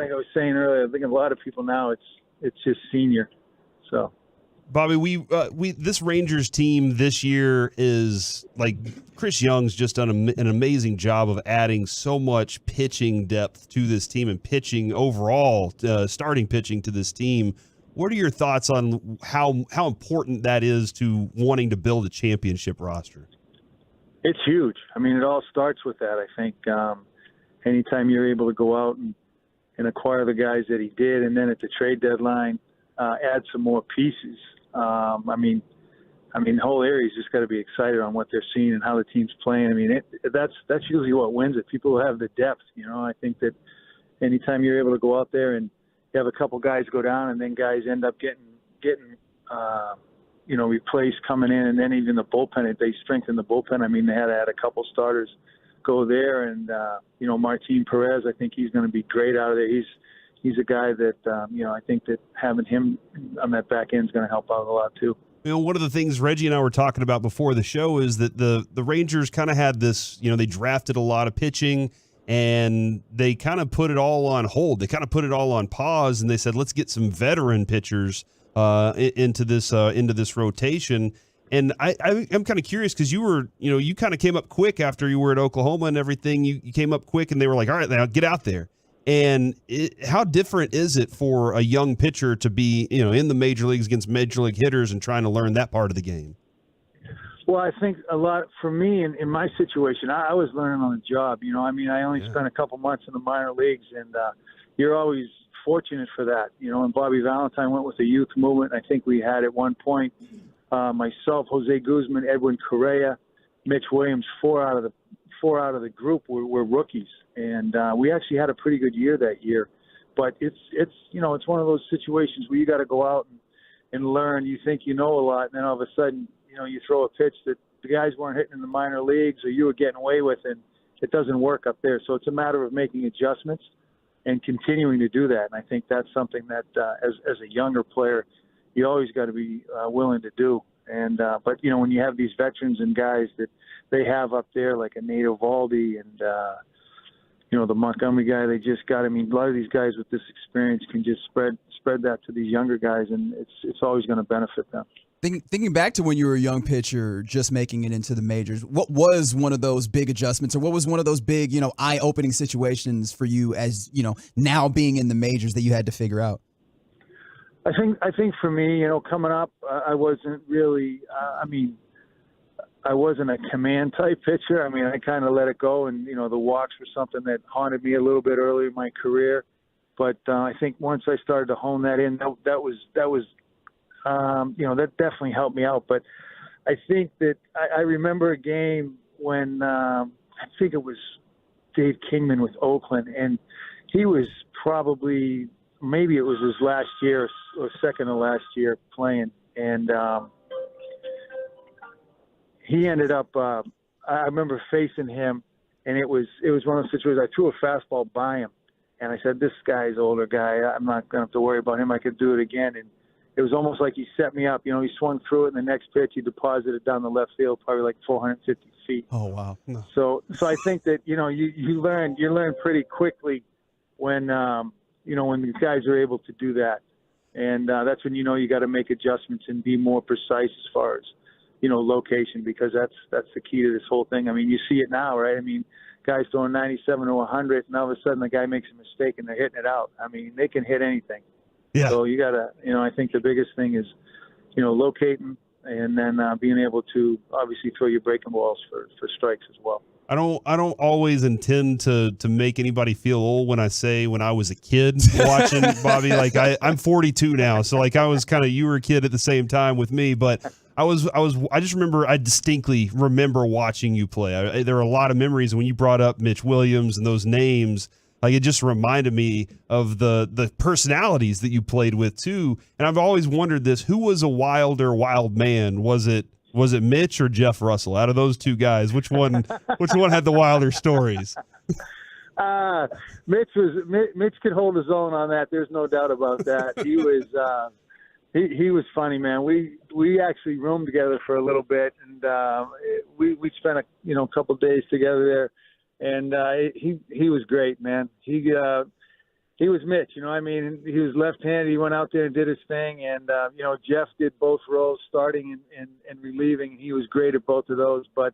Speaker 15: I was saying earlier, I think a lot of people now it's just Senior. So,
Speaker 6: Bobby, we this Rangers team this year is like Chris Young's just done an amazing job of adding so much pitching depth to this team and pitching overall, starting pitching to this team. What are your thoughts on how important that is to wanting to build a championship roster?
Speaker 15: It's huge. I mean, it all starts with that. I think anytime you're able to go out and acquire the guys that he did, and then at the trade deadline, add some more pieces. I mean, the whole area's just got to be excited on what they're seeing and how the team's playing. I mean, that's usually what wins it. People who have the depth, I think that anytime you're able to go out there and you have a couple guys go down, and then guys end up getting replaced coming in, and then even the bullpen, they strengthen the bullpen. I mean, they had a couple starters go there, and Martin Perez, I think he's going to be great out of there. He's a guy that I think that having him on that back end is going to help out a lot too.
Speaker 6: One of the things Reggie and I were talking about before the show is that the Rangers kind of had this, they drafted a lot of pitching and they kind of put it all on hold. They kind of put it all on pause, and they said, let's get some veteran pitchers into this rotation. And I'm kind of curious because you kind of came up quick after you were at Oklahoma and everything. You came up quick, and they were like, all right, now get out there. And how different is it for a young pitcher to be, in the major leagues against major league hitters and trying to learn that part of the game?
Speaker 15: Well, I think a lot for me in my situation, I was learning on the job. I only spent a couple months in the minor leagues, and you're always fortunate for that. And Bobby Valentine went with the youth movement. I think we had at one point myself, Jose Guzman, Edwin Correa, Mitch Williams, four out of the group were rookies, and we actually had a pretty good year that year. But it's one of those situations where you got to go out and learn. You think you know a lot, and then all of a sudden, you throw a pitch that the guys weren't hitting in the minor leagues or you were getting away with, and it doesn't work up there. So it's a matter of making adjustments and continuing to do that. And I think that's something that as a younger player, you always got to be willing to do. And but when you have these veterans and guys that they have up there, like a Nate Eovaldi and the Montgomery guy they just got. I mean, a lot of these guys with this experience can just spread that to these younger guys, and it's always going to benefit them.
Speaker 12: Thinking back to when you were a young pitcher, just making it into the majors, what was one of those big adjustments, or what was one of those big, eye-opening situations for you as, now being in the majors that you had to figure out?
Speaker 15: I think for me, coming up, I wasn't really, I wasn't a command type pitcher. I mean, I kind of let it go, and, the walks were something that haunted me a little bit early in my career. But I think once I started to hone that in, that was that definitely helped me out. But I think that I remember a game when I think it was Dave Kingman with Oakland, and he was maybe it was his last year or second to last year playing, and he ended up. I remember facing him, and it was one of those situations. I threw a fastball by him, and I said, "This guy's older guy. I'm not going to have to worry about him. I could do it again." And it was almost like he set me up. You know, he swung through it, and the next pitch he deposited it down the left field, probably like 450 feet.
Speaker 12: Oh wow! No.
Speaker 15: So I think that you learn pretty quickly when when the guys are able to do that, and that's when you got to make adjustments and be more precise as far as location, because that's the key to this whole thing. I mean, you see it now, right? I mean, guys throwing 97 to 100, and all of a sudden the guy makes a mistake and they're hitting it out. I mean, they can hit anything.
Speaker 6: Yeah.
Speaker 15: So you gotta, I think the biggest thing is, locating, and then being able to obviously throw your breaking balls for strikes as well.
Speaker 6: I don't always intend to make anybody feel old when I say when I was a kid watching Bobby. Like I'm 42 now, so like you were a kid at the same time with me, but I distinctly remember watching you play. There are a lot of memories when you brought up Mitch Williams and those names. Like, it just reminded me of the personalities that you played with too. And I've always wondered this: who was a wilder wild man? Was it Mitch or Jeff Russell? Out of those two guys, which one had the wilder stories?
Speaker 15: Mitch could hold his own on that. There's no doubt about that. He was he was funny, man. We actually roomed together for a little bit, and we spent a couple days together there. And he was great, man. He was Mitch, he was left-handed. He went out there and did his thing. And, Jeff did both roles, starting and relieving. He was great at both of those. But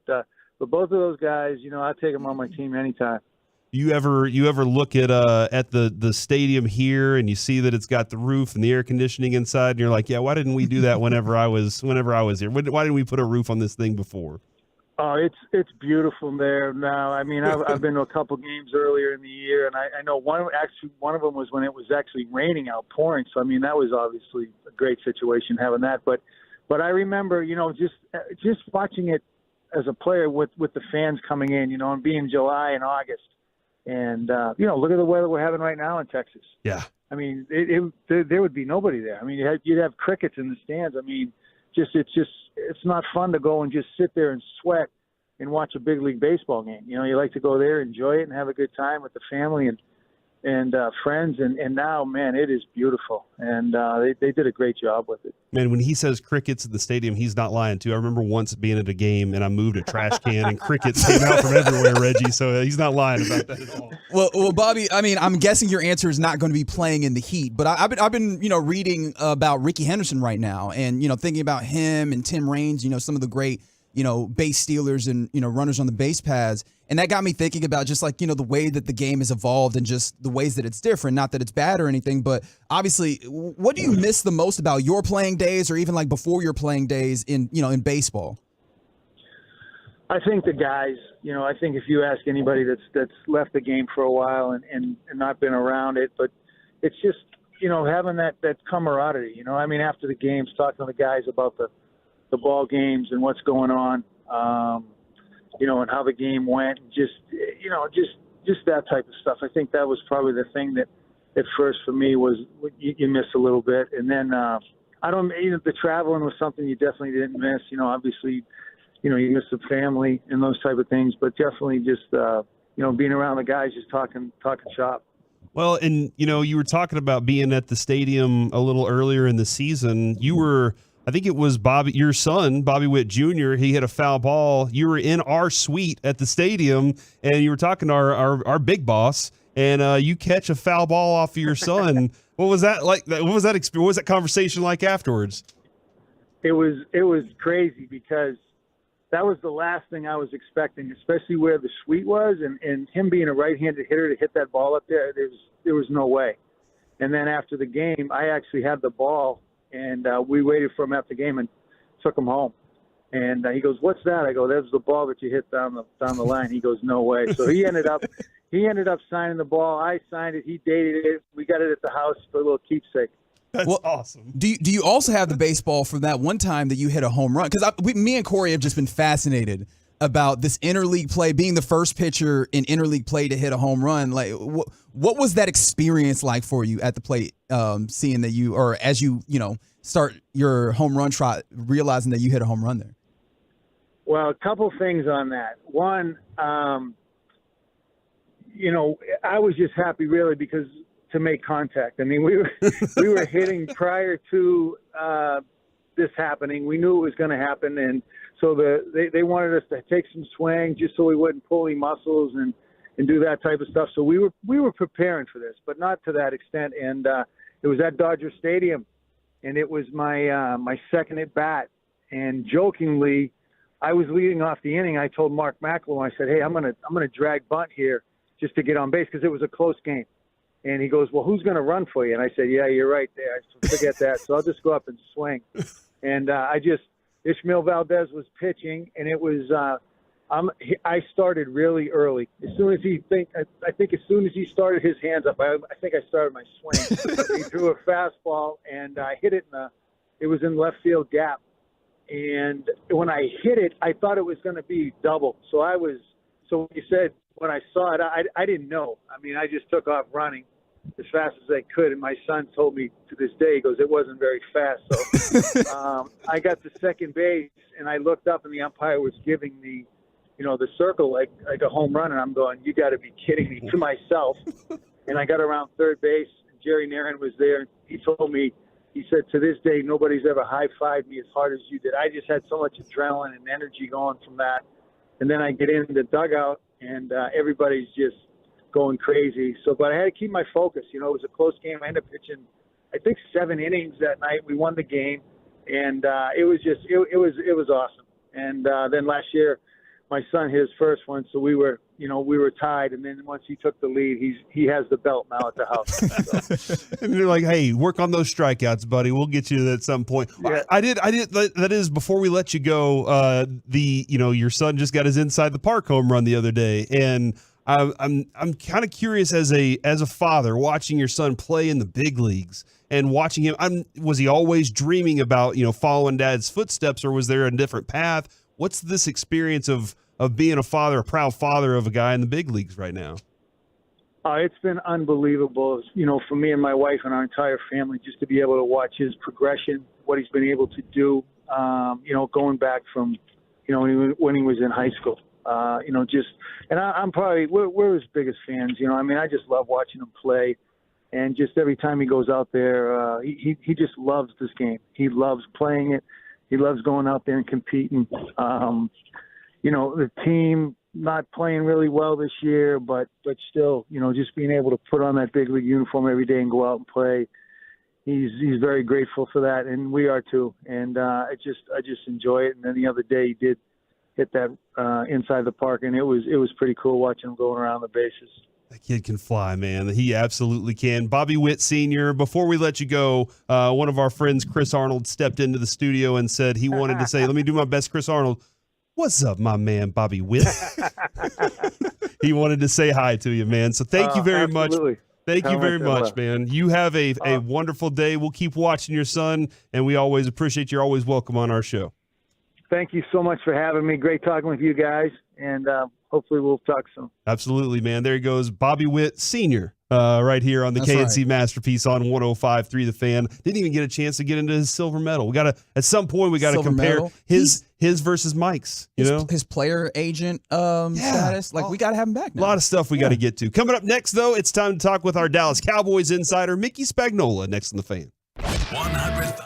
Speaker 15: both of those guys, I'd take them on my team anytime.
Speaker 6: You ever look at the stadium here and you see that it's got the roof and the air conditioning inside, and you're like, yeah, why didn't we do that whenever I was here? Why didn't we put a roof on this thing before?
Speaker 15: Oh, it's beautiful there now. I mean, I've been to a couple games earlier in the year, and I know one of them was when it was actually raining out, pouring. So I mean, that was obviously a great situation having that. But I remember, just watching it as a player with the fans coming in, and being July and August, and look at the weather we're having right now in Texas.
Speaker 6: Yeah.
Speaker 15: I mean, there would be nobody there. I mean, you'd have crickets in the stands. I mean, it's not fun to go and just sit there and sweat and watch a big league baseball game. You like to go there, enjoy it, and have a good time with the family and friends. And now, man, it is beautiful. And they did a great job with it.
Speaker 6: Man, when he says crickets in the stadium, he's not lying too. I remember once being at a game and I moved a trash can and crickets came out from everywhere, Reggie. So he's not lying about that at all.
Speaker 12: Well, Bobby, I mean, I'm guessing your answer is not going to be playing in the heat, but I've been reading about Ricky Henderson right now, and thinking about him and Tim Raines, some of the great base stealers and runners on the base paths. And that got me thinking about just like, the way that the game has evolved and just the ways that it's different. Not that it's bad or anything, but obviously, what do you miss the most about your playing days, or even like before your playing days in baseball?
Speaker 15: I think the guys, I think if you ask anybody that's left the game for a while and not been around it, but it's just, having that camaraderie, I mean, after the games, talking to the guys about the ball games and what's going on, and how the game went, just that type of stuff. I think that was probably the thing that at first for me was you miss a little bit. And then the traveling was something you definitely didn't miss. Obviously, you miss the family and those type of things, but definitely just, being around the guys, just talking shop.
Speaker 6: Well, and, you were talking about being at the stadium a little earlier in the season. You were, I think it was your son, Bobby Witt Jr., he hit a foul ball. You were in our suite at the stadium, and you were talking to our big boss, and you catch a foul ball off of your son. What was that like? What was that experience? What was that conversation like afterwards?
Speaker 15: It was crazy, because that was the last thing I was expecting, especially where the suite was, and him being a right-handed hitter to hit that ball up there, there was no way. And then after the game, I actually had the ball, and we waited for him after the game and took him home. And he goes, "What's that?" I go, "That's the ball that you hit down the line." He goes, "No way." So he ended up signing the ball. I signed it. He dated it. We got it at the house for a little keepsake.
Speaker 6: That's awesome.
Speaker 12: Do you also have the baseball from that one time that you hit a home run? Because me and Corey have just been fascinated about this interleague play, being the first pitcher in interleague play to hit a home run. Like, what was that experience like for you at the plate, seeing that you, or as you start your home run trot, realizing that you hit a home run there?
Speaker 15: Well, a couple things on that. One, I was just happy really because to make contact. I mean, we were hitting prior to this happening. We knew it was going to happen, and so they wanted us to take some swing just so we wouldn't pull any muscles and do that type of stuff. So we were preparing for this, but not to that extent. And it was at Dodger Stadium, and it was my second at bat. And jokingly, I was leading off the inning. I told Mark McElroy, I said, "Hey, I'm gonna drag bunt here just to get on base because it was a close game." And he goes, "Well, who's going to run for you?" And I said, "Yeah, you're right there. Forget that. So I'll just go up and swing." And Ishmael Valdez was pitching, and it was I started really early. As soon as as soon as he started his hands up, I think I started my swing. He threw a fastball, and I hit it it was in left field gap. And when I hit it, I thought it was going to be double. So when you said, when I saw it, I didn't know. I mean, I just took off running as fast as I could. And my son told me to this day, he goes, it wasn't very fast. So I got to second base, and I looked up, and the umpire was giving the circle like a home run. And I'm going, you got to be kidding me, to myself. And I got around third base, and Jerry Nairn was there. And he told me, he said, to this day, nobody's ever high-fived me as hard as you did. I just had so much adrenaline and energy going from that. And then I get in the dugout, and everybody's just going crazy. But I had to keep my focus. It was a close game. I ended up pitching, I think, 7 innings that night. We won the game, and it was awesome. And then last year, my son hit his first one, so we were tied. And then once he took the lead, he has the belt now at the house. So.
Speaker 6: And they're like, "Hey, work on those strikeouts, buddy. We'll get you at some point." Yeah. I did. That is, before we let you go, your son just got his inside the park home run the other day, and I'm kind of curious as a father watching your son play in the big leagues and watching him. Was he always dreaming about following dad's footsteps, or was there a different path? What's this experience of being a father, a proud father of a guy in the big leagues right now?
Speaker 15: It's been unbelievable, for me and my wife and our entire family, just to be able to watch his progression, what he's been able to do, going back from, when he was in high school, and I'm probably, we're his biggest fans, I just love watching him play. And just every time he goes out there, he just loves this game. He loves playing it. He loves going out there and competing. The team not playing really well this year, but still, just being able to put on that big league uniform every day and go out and play. He's very grateful for that, and we are too. And I just enjoy it. And then the other day he did hit that inside the park, and it was pretty cool watching him going around the bases.
Speaker 6: That kid can fly, man. He absolutely can. Bobby Witt Senior, before we let you go, one of our friends, Chris Arnold, stepped into the studio and said he wanted to say, let me do my best, Chris Arnold. What's up, my man, Bobby Witt? He wanted to say hi to you, man. So thank you very much. Thank you very much, man. You have a wonderful day. We'll keep watching your son, and we always appreciate you're always welcome on our show.
Speaker 15: Thank you so much for having me. Great talking with you guys, and hopefully we'll talk soon.
Speaker 6: Absolutely, man. There he goes, Bobby Witt Senior, right here on the KNC Masterpiece on 105.3 The Fan. Didn't even get a chance to get into his silver medal. We got to, at some point, we got to compare his versus Mike's.
Speaker 12: His player agent status. Like, we got to have him back now.
Speaker 6: A lot of stuff we got to get to. Coming up next, though, it's time to talk with our Dallas Cowboys insider, Mickey Spagnola, next on The Fan.
Speaker 1: 100,000.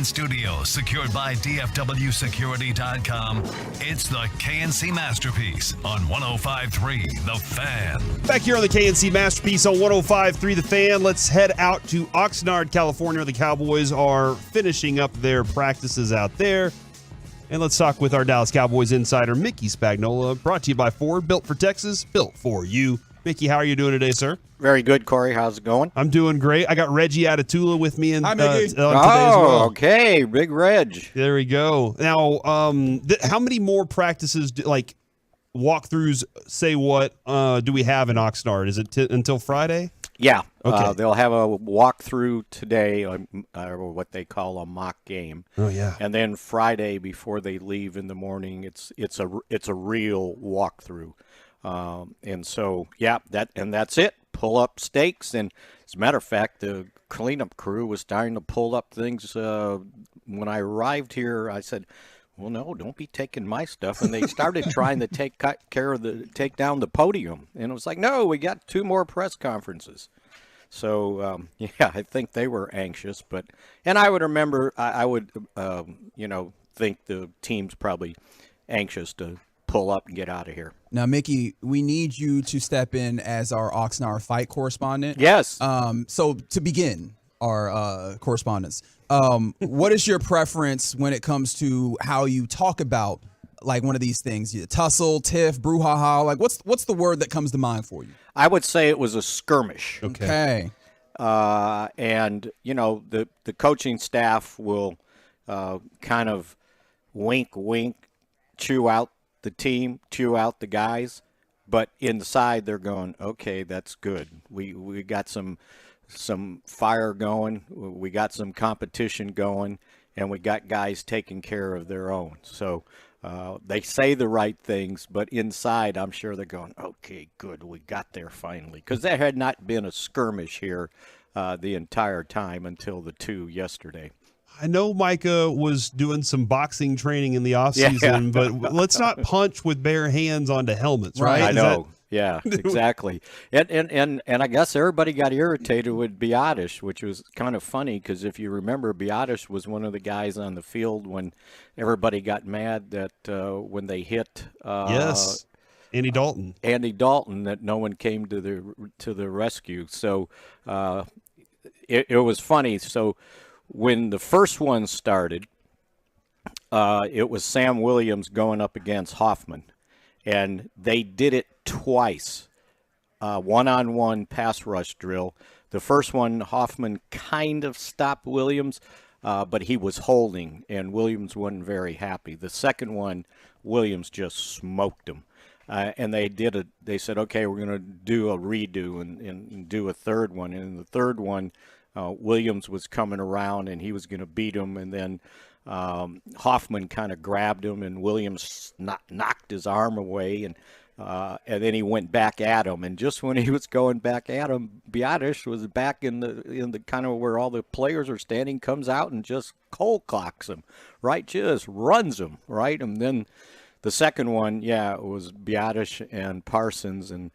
Speaker 1: studio, secured by DFWsecurity.com. It's the KNC Masterpiece on 105.3 The Fan.
Speaker 6: Back here on the KNC Masterpiece on 105.3 The Fan, let's head out to Oxnard, California. The Cowboys are finishing up their practices out there. And let's talk with our Dallas Cowboys insider, Mickey Spagnola, brought to you by Ford, built for Texas, built for you. Mickey, how are you doing today, sir?
Speaker 16: Very good, Corey. How's it going?
Speaker 6: I'm doing great. I got Reggie out of Tula with me on today as well.
Speaker 16: Okay, big Reg.
Speaker 6: There we go. Now, how many more practices, walkthroughs, do we have in Oxnard? Is it until Friday?
Speaker 16: Yeah.
Speaker 6: Okay.
Speaker 16: They'll have a walkthrough today, or what they call a mock game.
Speaker 6: Oh yeah.
Speaker 16: And then Friday, before they leave in the morning, it's a real walkthrough. And so, yeah, that's it. Pull up stakes. And as a matter of fact, the cleanup crew was starting to pull up things. When I arrived here, I said, well, no, don't be taking my stuff. And they started trying to take down the podium. And it was like, no, we got 2 more press conferences. So, yeah, I think they were anxious. And I would remember, I would think the team's probably anxious to pull up and get out of here.
Speaker 12: Now, Mickey, we need you to step in as our Oxnard fight correspondent.
Speaker 16: Yes.
Speaker 12: So to begin our correspondence, what is your preference when it comes to how you talk about like one of these things? Tussle, tiff, brouhaha. Like what's the word that comes to mind for you?
Speaker 16: I would say it was a skirmish.
Speaker 12: Okay.
Speaker 16: And the coaching staff will kind of wink, chew out the team, chew out the guys, but inside they're going, okay, that's good. We got some fire going, we got some competition going, and we got guys taking care of their own. So they say the right things, but inside I'm sure they're going, okay, good, we got there finally. Because there had not been a skirmish here the entire time until the 2 yesterday.
Speaker 6: I know Micah was doing some boxing training in the offseason, but let's not punch with bare hands onto helmets, right?
Speaker 16: I know. Yeah, exactly. And I guess everybody got irritated with Biadasz, which was kind of funny because if you remember, Biadasz was one of the guys on the field when everybody got mad that when they hit
Speaker 6: yes, Andy Dalton.
Speaker 16: That no one came to the rescue. So it was funny. So when the first one started, it was Sam Williams going up against Hoffman, and they did it twice, one-on-one pass rush drill. The first one, Hoffman kind of stopped Williams, but he was holding, and Williams wasn't very happy. The second one, Williams just smoked him. And they said, okay, we're going to do a redo and do a third one. And in the third one, Williams was coming around and he was going to beat him, and then Hoffman kind of grabbed him, and Williams knocked his arm away, and then he went back at him. And just when he was going back at him, Biadasz was back in the kind of where all the players are standing, comes out and just cold clocks him, right? Just runs him, right? And then the second one, yeah, it was Biadasz and Parsons, and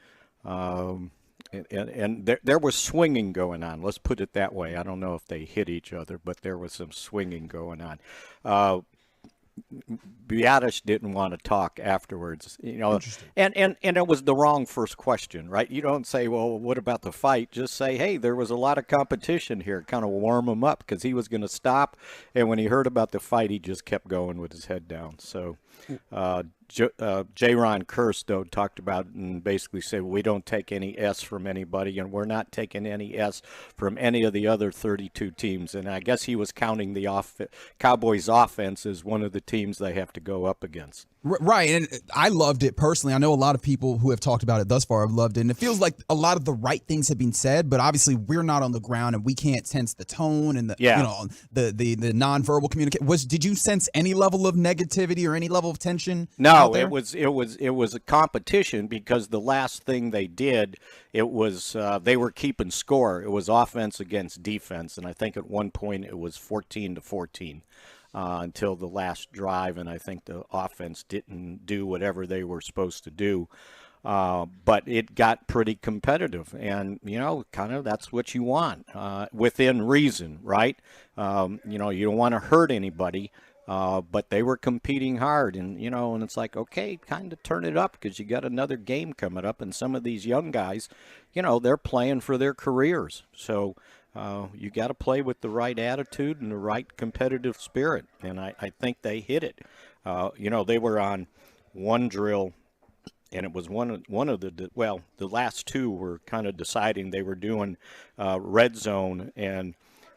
Speaker 16: there was swinging going on. Let's put it that way. I don't know if they hit each other, but there was some swinging going on. Biadasz didn't want to talk afterwards, and it was the wrong first question, right? You don't say, well, what about the fight? Just say, hey, there was a lot of competition here, kind of warm him up, because he was going to stop, and when he heard about the fight, he just kept going with his head down. So J-Ron Kurst, though, talked about it and basically said, we don't take any S from anybody, and we're not taking any S from any of the other 32 teams. And I guess he was counting the Cowboys offense as one of the teams they have to go up against.
Speaker 12: Right, and I loved it personally. I know a lot of people who have talked about it thus far have loved it, and it feels like a lot of the right things have been said, but obviously we're not on the ground and we can't sense the tone and the nonverbal communication. Did you sense any level of negativity or any level of tension?
Speaker 16: No, it was a competition, because the last thing they did, it was they were keeping score. It was offense against defense, and I think at one point it was 14-14. Until the last drive, and I think the offense didn't do whatever they were supposed to do. But it got pretty competitive, and kind of that's what you want within reason, right? You don't want to hurt anybody, but they were competing hard, and and it's like, okay, kind of turn it up because you got another game coming up, and some of these young guys, they're playing for their careers, so you got to play with the right attitude and the right competitive spirit, and I think they hit it. They were on one drill. And it was one of the last two were kind of deciding. They were doing red zone, and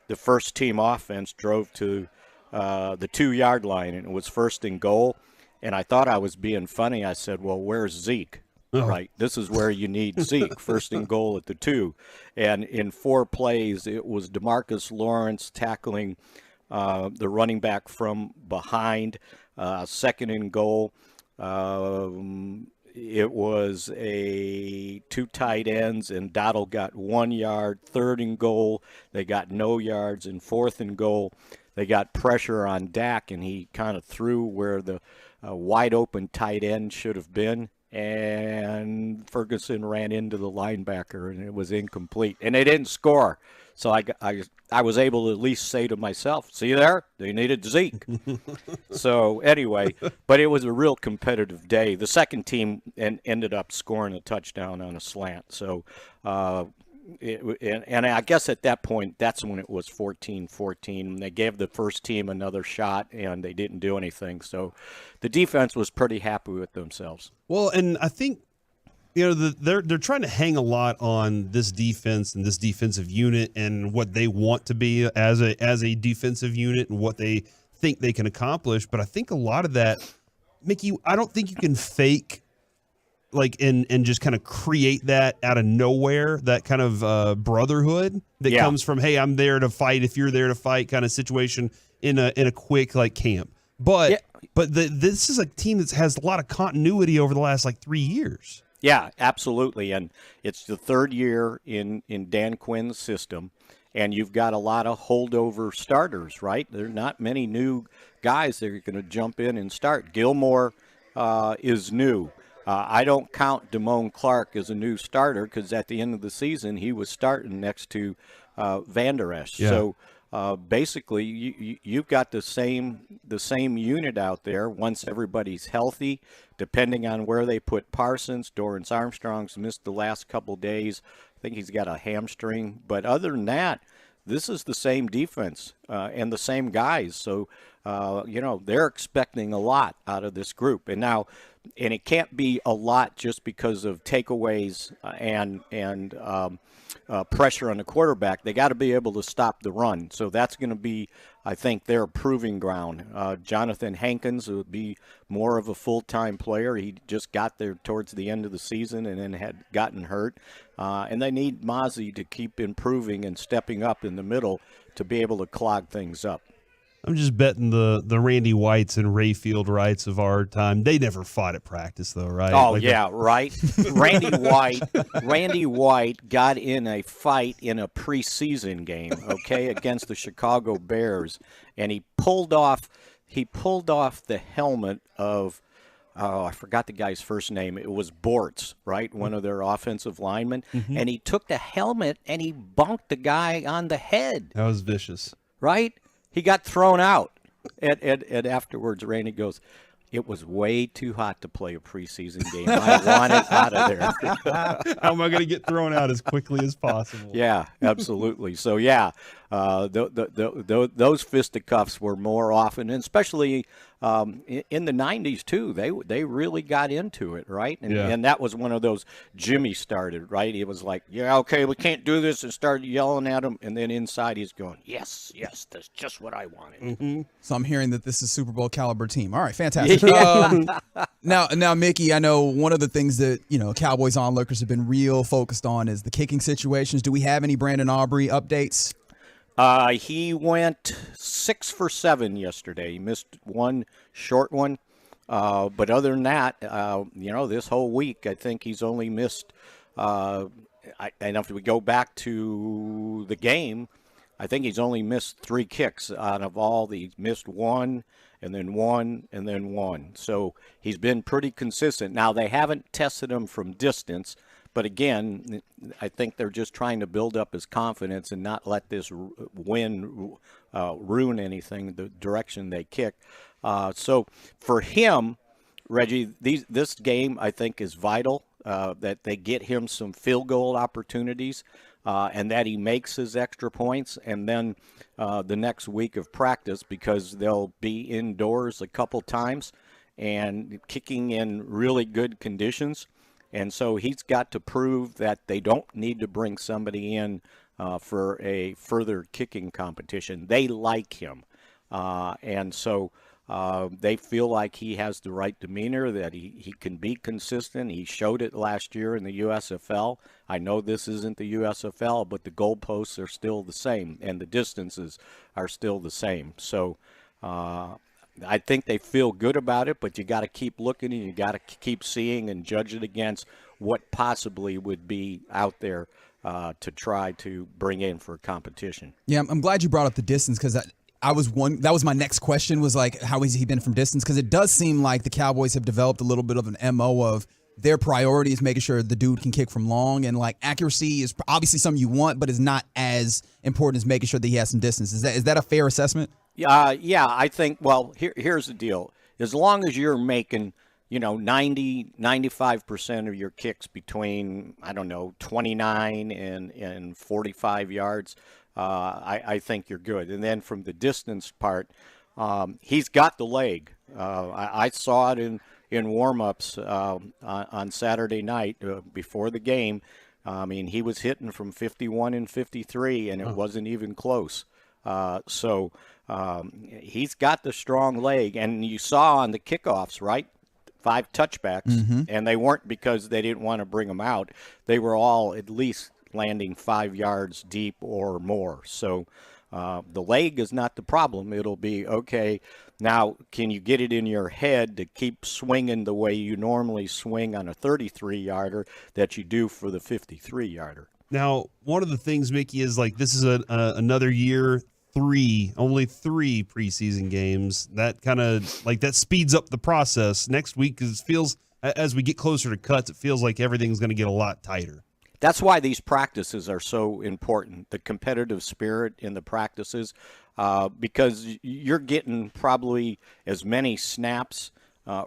Speaker 16: the first team offense drove to the 2-yard line, and it was 1st and goal. And I thought I was being funny. I said, well, where's Zeke? Oh. Right, this is where you need Zeke, 1st and goal at the 2. And in 4 plays, it was DeMarcus Lawrence tackling the running back from behind, 2nd and goal. It was 2 tight ends, and Dottle got 1 yard, 3rd and goal. They got no yards, and 4th and goal. They got pressure on Dak, and he kind of threw where the wide-open tight end should have been, and Ferguson ran into the linebacker, and it was incomplete. And they didn't score. So I was able to at least say to myself, see there, they needed Zeke. So anyway, but it was a real competitive day. The second team ended up scoring a touchdown on a slant. So, and I guess at that point, that's when it was 14-14. They gave the first team another shot, and they didn't do anything. So the defense was pretty happy with themselves.
Speaker 6: Well, and I think, they're trying to hang a lot on this defense and this defensive unit and what they want to be as a defensive unit and what they think they can accomplish. But I think a lot of that, Mickey, I don't think you can fake and just kind of create that out of nowhere, that kind of brotherhood that comes from, hey, I'm there to fight if you're there to fight kind of situation in a quick camp. But this is a team that has a lot of continuity over the last 3 years.
Speaker 16: Yeah, absolutely, and it's the 3rd year in Dan Quinn's system, and you've got a lot of holdover starters, right? There are not many new guys that are going to jump in and start. Gilmore is new. I don't count Damone Clark as a new starter because at the end of the season he was starting next to Van Der Esch. Yeah. So basically, you've got the same unit out there once everybody's healthy. Depending on where they put Parsons, Dorrance Armstrong's missed the last couple days. I think he's got a hamstring. But other than that, this is the same defense and the same guys. So, they're expecting a lot out of this group. And it can't be a lot just because of takeaways and pressure on the quarterback. They got to be able to stop the run. So that's going to be, I think, their proving ground. Jonathan Hankins will be more of a full-time player. He just got there towards the end of the season and then had gotten hurt. And they need Mozzie to keep improving and stepping up in the middle to be able to clog things up.
Speaker 6: I'm just betting the Randy Whites and Rayfield Wrights of our time. They never fought at practice, though, right?
Speaker 16: Oh, right. Randy White got in a fight in a preseason game, against the Chicago Bears, and he pulled off the helmet of, I forgot the guy's first name. It was Bortz, right? One of their offensive linemen. Mm-hmm. And he took the helmet and he bunked the guy on the head.
Speaker 6: That was vicious.
Speaker 16: Right? He got thrown out, and afterwards, Randy goes, it was way too hot to play a preseason game. I want it out of there.
Speaker 6: How am I going to get thrown out as quickly as possible?
Speaker 16: Yeah, absolutely. So, those fisticuffs were more often, and especially in the 90s, too. They really got into it, right? And that was one of those Jimmy started, right? It was like, okay, we can't do this, and started yelling at him, and then inside he's going, yes, that's just what I wanted.
Speaker 12: Mm-hmm. So I'm hearing that this is a Super Bowl caliber team. All right, fantastic. Now, Mickey, I know one of the things that Cowboys onlookers have been real focused on is the kicking situations. Do we have any Brandon Aubrey updates?
Speaker 16: He went 6 for 7 yesterday. He missed one short one, but other than that, this whole week I think he's only missed. And if we go back to the game, I think he's only missed 3 kicks out of all. He's missed 1. and then 1, and then 1. So he's been pretty consistent. Now, they haven't tested him from distance, but again, I think they're just trying to build up his confidence and not let this win ruin anything, the direction they kick. So for him, Reggie, this game, I think, is vital, that they get him some field goal opportunities, and that he makes his extra points, and then the next week of practice, because they'll be indoors a couple times and kicking in really good conditions. And so he's got to prove that they don't need to bring somebody in for a further kicking competition. They like him. And so they feel like he has the right demeanor, that he can be consistent. He showed it last year in the USFL. I know this isn't the USFL, but the goalposts are still the same, and the distances are still the same. So I think they feel good about it, but you got to keep looking, and you got to keep seeing and judge it against what possibly would be out there to try to bring in for competition.
Speaker 12: Yeah, I'm glad you brought up the distance, because that was my next question, was like, how has he been from distance? Because it does seem like the Cowboys have developed a little bit of an MO of their priority is making sure the dude can kick from long, and like accuracy is obviously something you want, but is not as important as making sure that he has some distance. Is that a fair assessment?
Speaker 16: Yeah, I think, well, here's the deal. As long as you're making, 95% of your kicks between, 29 and 45 yards, I think you're good. And then from the distance part, he's got the leg. I saw it in warm-ups on Saturday night before the game. I mean, he was hitting from 51 and 53, and it wasn't even close. So he's got the strong leg, and you saw on the kickoffs, right? 5 touchbacks, and they weren't because they didn't want to bring them out. They were all at least landing 5 yards deep or more. So the leg is not the problem. It'll be, okay, now can you get it in your head to keep swinging the way you normally swing on a 33-yarder that you do for the 53-yarder?
Speaker 6: Now, one of the things, Mickey, is like this is another year, only 3 preseason games. That kind of like that speeds up the process. Next week feels, as we get closer to cuts, it feels like everything's going to get a lot tighter.
Speaker 16: That's why these practices are so important, the competitive spirit in the practices, because you're getting probably as many snaps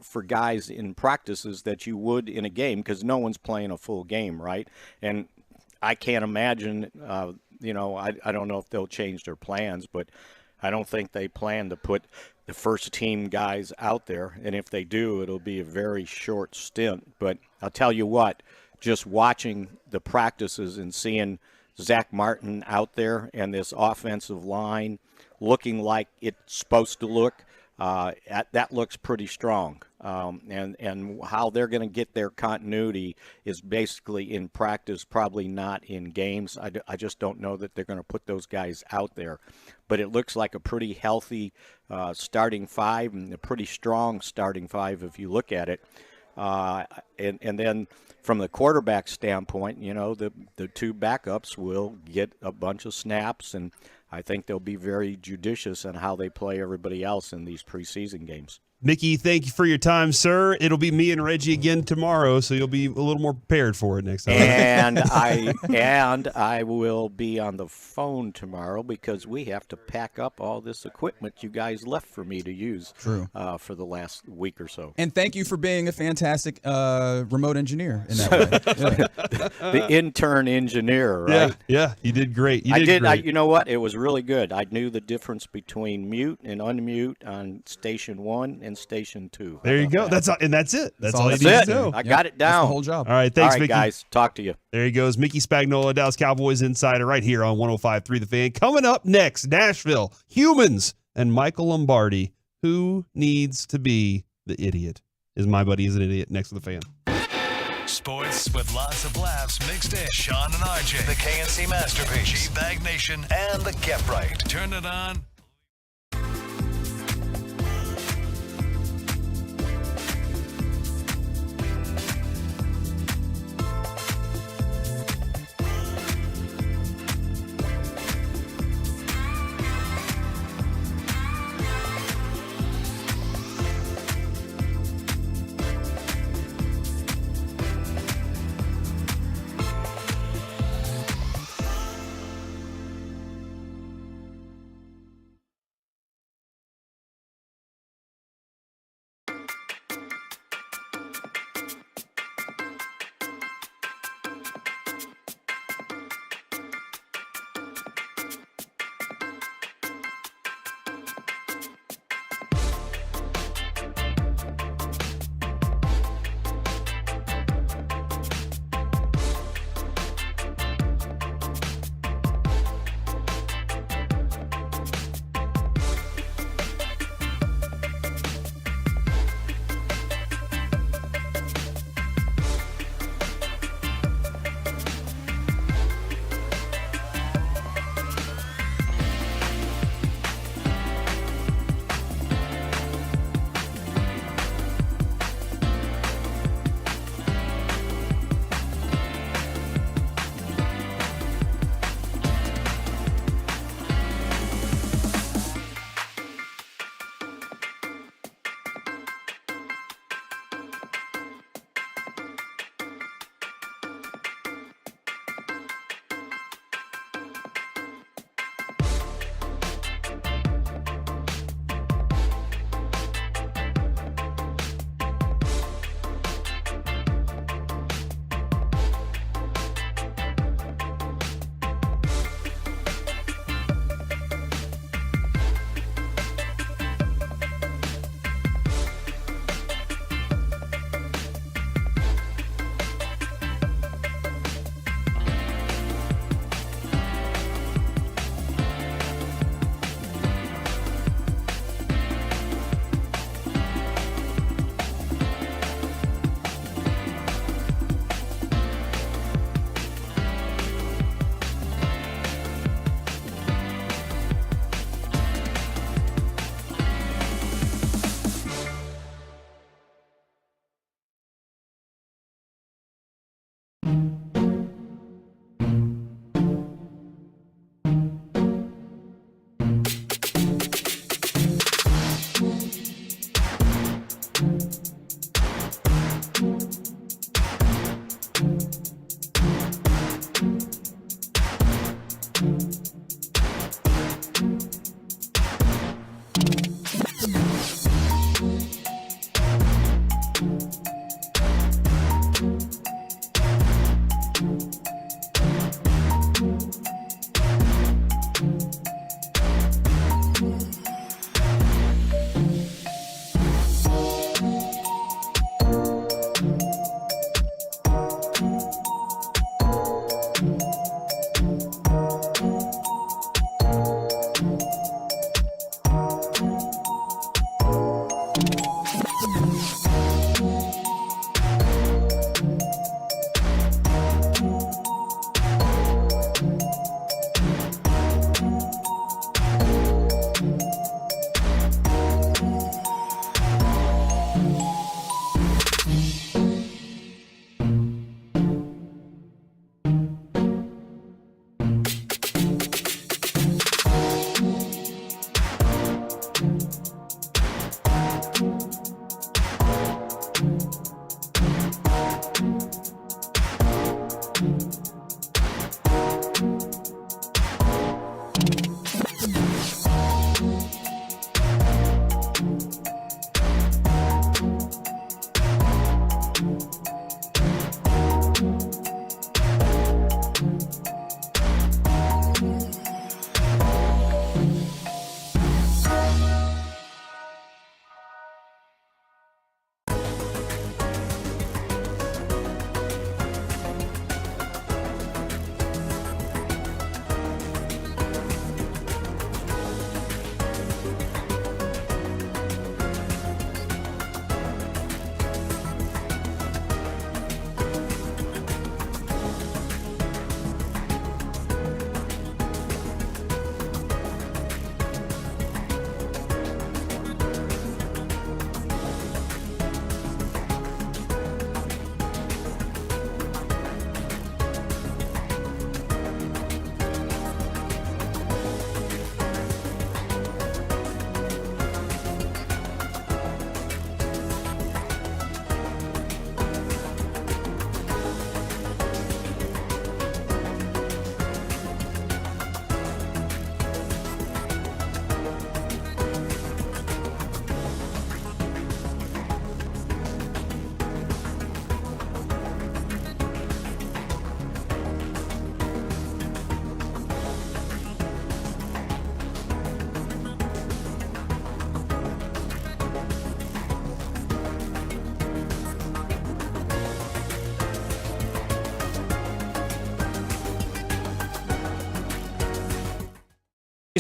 Speaker 16: for guys in practices that you would in a game, because no one's playing a full game, right? And I can't imagine, I don't know if they'll change their plans, but I don't think they plan to put the first team guys out there. And if they do, it'll be a very short stint. But I'll tell you what, just watching the practices and seeing Zach Martin out there and this offensive line looking like it's supposed to look, that looks pretty strong. And how they're going to get their continuity is basically in practice, probably not in games. I just don't know that they're going to put those guys out there. But it looks like a pretty healthy starting 5 and a pretty strong starting 5 if you look at it. And then from the quarterback standpoint, the 2 backups will get a bunch of snaps, and I think they'll be very judicious in how they play everybody else in these preseason games.
Speaker 6: Mickey, thank you for your time, sir. It'll be me and Reggie again tomorrow, so you'll be a little more prepared for it next time.
Speaker 16: And I will be on the phone tomorrow because we have to pack up all this equipment you guys left for me to use.
Speaker 12: True.
Speaker 16: For the last week or so.
Speaker 12: And thank you for being a fantastic remote engineer in that way.
Speaker 16: The intern engineer, right?
Speaker 6: Yeah, you did great. You
Speaker 16: know what? It was really good. I knew the difference between mute and unmute on station 1 and station 2.
Speaker 6: There you go. That's it. That's all you need to know.
Speaker 16: I got it down.
Speaker 12: That's the whole job.
Speaker 6: All right, thanks,
Speaker 16: Mickey.
Speaker 6: guys.
Speaker 16: Talk to you.
Speaker 6: There he goes. Mickey Spagnola, Dallas Cowboys Insider, right here on 105.3 The Fan. Coming up next, Nashville, Humans, and Michael Lombardi. Who needs to be the idiot? Is my buddy is an idiot? Next to The Fan.
Speaker 1: Sports with lots of laughs mixed in. Sean and RJ, the KNC Masterpiece, Bag Nation, and the Get Right. Turn it on.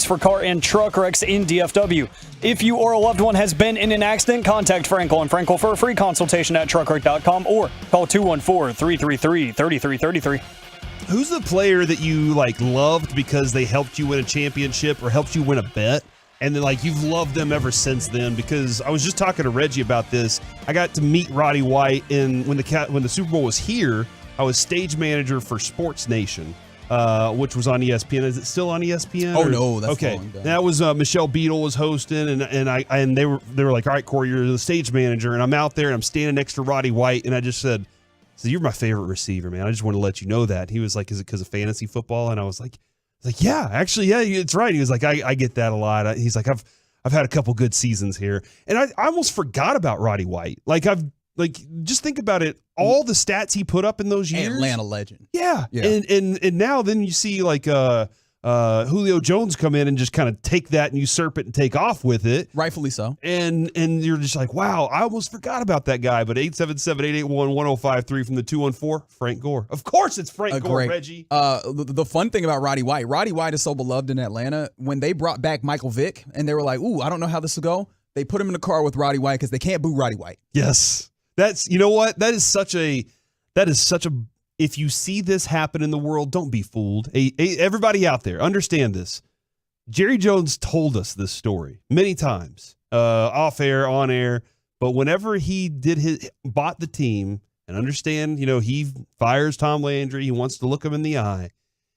Speaker 8: for car and truck wrecks in DFW. If you or a loved one has been in an accident, contact Franco and Franco for a free consultation at truckwreck.com or call 214-333-3333.
Speaker 6: Who's the player that you loved because they helped you win a championship or helped you win a bet? And then you've loved them ever since then? Because I was just talking to Reggie about this. I got to meet Roddy White when the Super Bowl was here. I was stage manager for Sports Nation, which was on ESPN. Is it still on ESPN?
Speaker 12: Oh, no, that's
Speaker 6: okay.
Speaker 12: long done.
Speaker 6: That was Michelle Beadle was hosting, and they were like, all right, Corey, you're the stage manager, and I'm out there and I'm standing next to Roddy White, and I just said, you're my favorite receiver, man. I just want to let you know that. He was like, is it because of fantasy football? And I was like, yeah, actually, yeah, it's right. He was like, I get that a lot. He's like, I've had a couple good seasons here, and I almost forgot about Roddy White. Just think about it. All the stats he put up in those years.
Speaker 12: Atlanta legend.
Speaker 6: Yeah. And now then you see Julio Jones come in and just kind of take that and usurp it and take off with it.
Speaker 12: Rightfully so.
Speaker 6: And you're just like, wow, I almost forgot about that guy. But 877-881-1053 from the 214, Frank Gore. Of course it's Frank Gore, Reggie.
Speaker 12: The fun thing about Roddy White is so beloved in Atlanta. When they brought back Michael Vick and they were like, ooh, I don't know how this will go, they put him in the car with Roddy White because they can't boo Roddy White.
Speaker 6: Yes. You know what? That is such a, if you see this happen in the world, don't be fooled. Everybody out there, understand this. Jerry Jones told us this story many times, off air, on air, but whenever he bought the team, and understand, he fires Tom Landry, he wants to look him in the eye.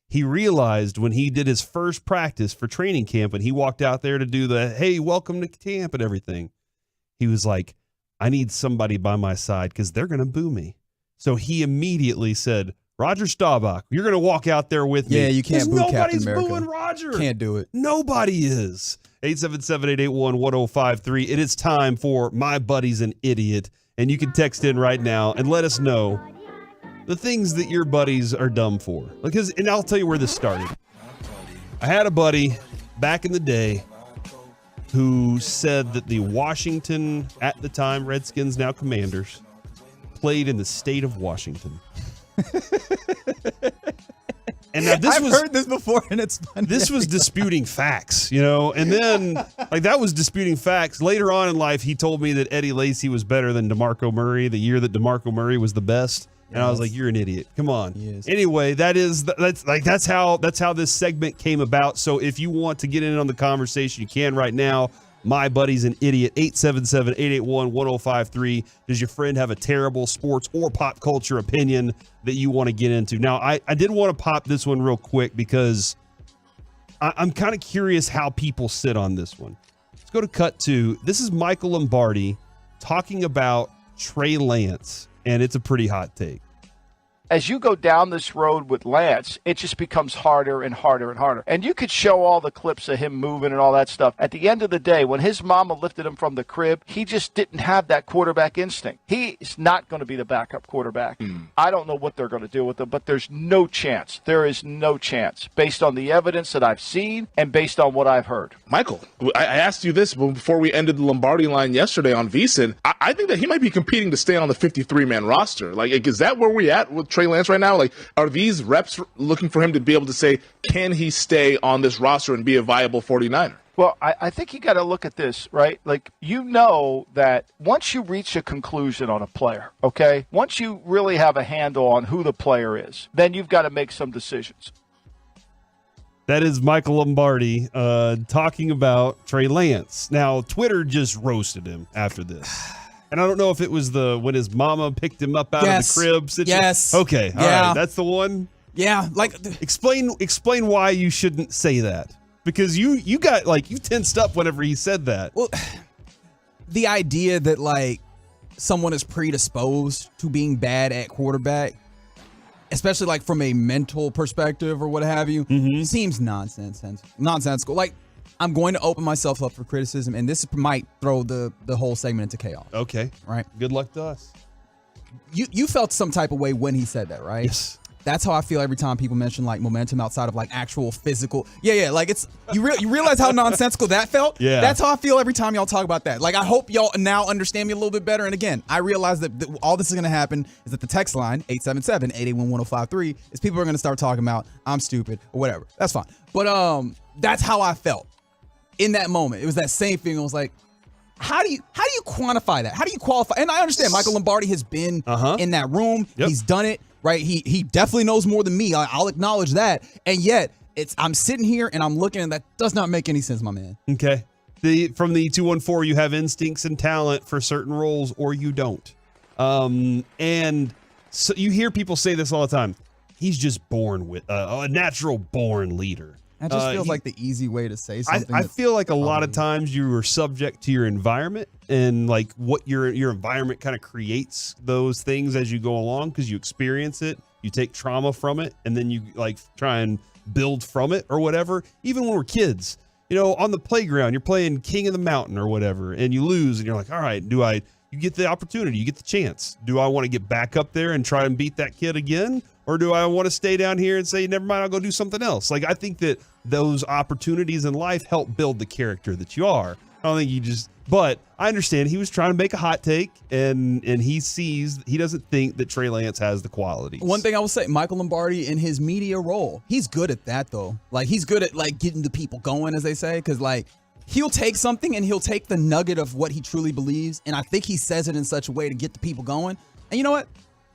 Speaker 6: He realized when he did his first practice for training camp and he walked out there to do the, hey, welcome to camp and everything, he was like, I need somebody by my side because they're going to boo me. So he immediately said, Roger Staubach, you're going to walk out there with me.
Speaker 12: Yeah, you can't boo Captain America.
Speaker 6: Nobody's booing Roger.
Speaker 12: Can't do it.
Speaker 6: Nobody is. 877-881-1053. It is time for My Buddy's an Idiot. And you can text in right now and let us know the things that your buddies are dumb for. And I'll tell you where this started. I had a buddy back in the day who said that the Washington, at the time, Redskins, now Commanders, played in the state of Washington. And now
Speaker 12: I've heard this before, and it's funny.
Speaker 6: This was disputing facts, and then that was disputing facts. Later on in life, he told me that Eddie Lacy was better than DeMarco Murray the year that DeMarco Murray was the best. And I was like, you're an idiot. Come on. Anyway, that's how this segment came about. So if you want to get in on the conversation, you can right now. My Buddy's an Idiot. 877-881-1053. Does your friend have a terrible sports or pop culture opinion that you want to get into? Now, I did want to pop this one real quick because I'm kind of curious how people sit on this one. Let's go to cut 2. This is Michael Lombardi talking about Trey Lance. And it's a pretty hot take.
Speaker 18: As you go down this road with Lance, it just becomes harder and harder and harder. And you could show all the clips of him moving and all that stuff. At the end of the day, when his mama lifted him from the crib, he just didn't have that quarterback instinct. He is not going to be the backup quarterback. I don't know what they're going to do with him, but there's no chance. There is no chance based on the evidence that I've seen and based on what I've heard.
Speaker 22: Michael, I asked you this before we ended the Lombardi line yesterday on VSiN. I think that he might be competing to stay on the 53-man roster. Is that where we at with Trey Lance right now? Are these reps looking for him to be able to say, can he stay on this roster and be a viable 49er?
Speaker 18: Well, I think you got to look at this, right? That once you reach a conclusion on a player, okay, once you really have a handle on who the player is, then you've got to make some decisions.
Speaker 6: That is Michael Lombardi talking about Trey Lance. Now, Twitter just roasted him after this. And I don't know if it was when his mama picked him up out of the crib.
Speaker 12: Yes.
Speaker 6: Okay. All right. That's the one.
Speaker 12: Yeah.
Speaker 6: Explain why you shouldn't say that, because you got you tensed up whenever he said that.
Speaker 12: Well, the idea that someone is predisposed to being bad at quarterback, especially from a mental perspective or what have you, seems nonsensical. I'm going to open myself up for criticism, and this might throw the whole segment into chaos.
Speaker 6: Okay.
Speaker 12: Right.
Speaker 6: Good luck to us.
Speaker 12: You felt some type of way when he said that, right?
Speaker 6: Yes.
Speaker 12: That's how I feel every time people mention like momentum outside of like actual physical. Yeah. Like it's you realize how nonsensical that felt.
Speaker 6: Yeah.
Speaker 12: That's how I feel every time y'all talk about that. Like I hope y'all now understand me a little bit better. And again, I realize that all this is gonna happen is that the text line 877-881-1053 is people are gonna start talking about I'm stupid or whatever. That's fine. But that's how I felt in that moment. It was that same thing. It was like, how do you quantify that? How do you qualify? And I understand Michael Lombardi has been in that room. Yep. He's done it. Right, he definitely knows more than me. I'll acknowledge that, and yet I'm sitting here and I'm looking, and that does not make any sense, my man.
Speaker 6: Okay, from the 214, you have instincts and talent for certain roles, or you don't. And so you hear people say this all the time. He's just born with a natural born leader.
Speaker 12: That just feels like the easy way to say something.
Speaker 6: I feel like a lot of times you are subject to your environment and like what your environment kind of creates those things as you go along because you experience it, you take trauma from it, and then you like try and build from it or whatever. Even when we're kids, on the playground, you're playing King of the Mountain or whatever, and you lose, and you're like, all right, you get the opportunity, you get the chance. Do I want to get back up there and try and beat that kid again? Or do I want to stay down here and say, never mind, I'll go do something else? Like, I think that those opportunities in life help build the character that you are. I don't think but I understand he was trying to make a hot take and he doesn't think that Trey Lance has the qualities.
Speaker 12: One thing I will say, Michael Lombardi in his media role, he's good at that though. Like he's good at like getting the people going, as they say, because like he'll take something and he'll take the nugget of what he truly believes. And I think he says it in such a way to get the people going. And you know what?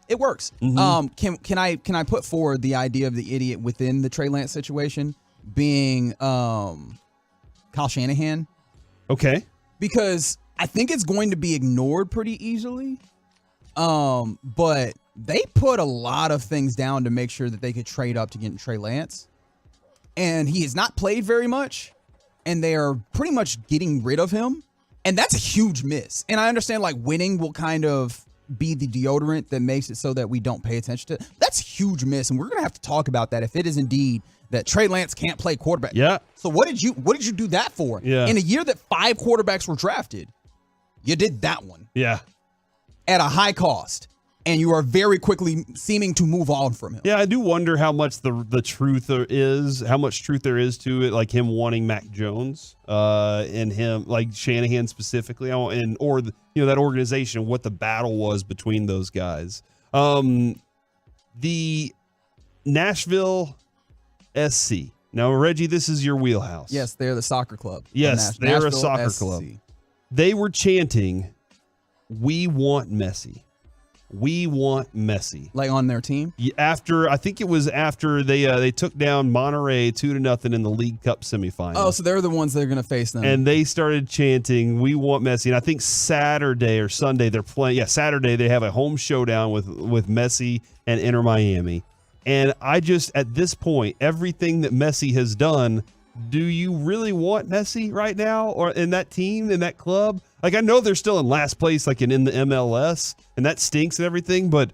Speaker 12: It works. Mm-hmm. Can I put forward the idea of the idiot within the Trey Lance situation being Kyle Shanahan?
Speaker 6: Okay.
Speaker 12: Because I think it's going to be ignored pretty easily. But they put a lot of things down to make sure that they could trade up to get Trey Lance. And he has not played very much. And they are pretty much getting rid of him. And that's a huge miss. And I understand like winning will kind of be the deodorant that makes it so that we don't pay attention to it. That's a huge miss, and we're gonna have to talk about that if it is indeed that Trey Lance can't play quarterback.
Speaker 6: Yeah.
Speaker 12: So what did you do that for?
Speaker 6: Yeah.
Speaker 12: In a year that 5 quarterbacks were drafted, you did that one.
Speaker 6: Yeah.
Speaker 12: At a high cost, and you are very quickly seeming to move on from him.
Speaker 6: Yeah, I do wonder how much the truth there is, how much truth there is to it, like him wanting Mac Jones, and him like Shanahan specifically, or that organization, what the battle was between those guys. The Nashville SC. Now, Reggie, this is your wheelhouse.
Speaker 12: Yes, they're the soccer club.
Speaker 6: Yes, they're a soccer club. They were chanting, "We want Messi. We want Messi."
Speaker 12: Like on their team?
Speaker 6: I think it was after they took down Monterrey 2-0 in the League Cup semifinal.
Speaker 12: Oh, so they're the ones that are going to face them.
Speaker 6: And they started chanting, "We want Messi." And I think Saturday or Sunday they're playing. Yeah, Saturday they have a home showdown with Messi and Inter Miami. And I just, at this point, everything that Messi has done, do you really want Messi right now or in that team, in that club? Like, I know they're still in last place, like in the MLS, and that stinks and everything, but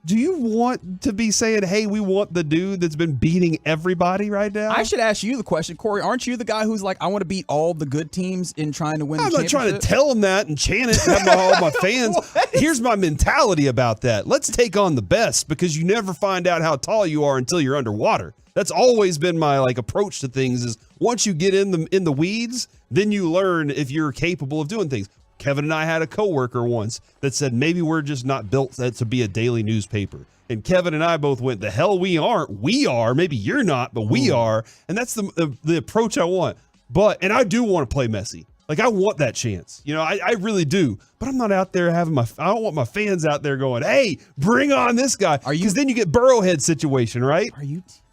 Speaker 6: do you want to be saying, hey, we want the dude that's been beating everybody right now?
Speaker 12: I should ask you the question, Corey. Aren't you the guy who's like, I want to beat all the good teams in trying to win the championship?
Speaker 6: I'm not trying to tell them that and chant it and have all my fans. Here's my mentality about that. Let's take on the best because you never find out how tall you are until you're underwater. That's always been my approach to things is once you get in the weeds, then you learn if you're capable of doing things. Kevin and I had a coworker once that said maybe we're just not built to be a daily newspaper. And Kevin and I both went, the hell we aren't. We are. Maybe you're not, but we are. And that's the approach I want. And I do want to play Messi. Like, I want that chance. I really do. But I'm not out there I don't want my fans out there going, hey, bring on this guy. Because then you get Burrowhead situation, right?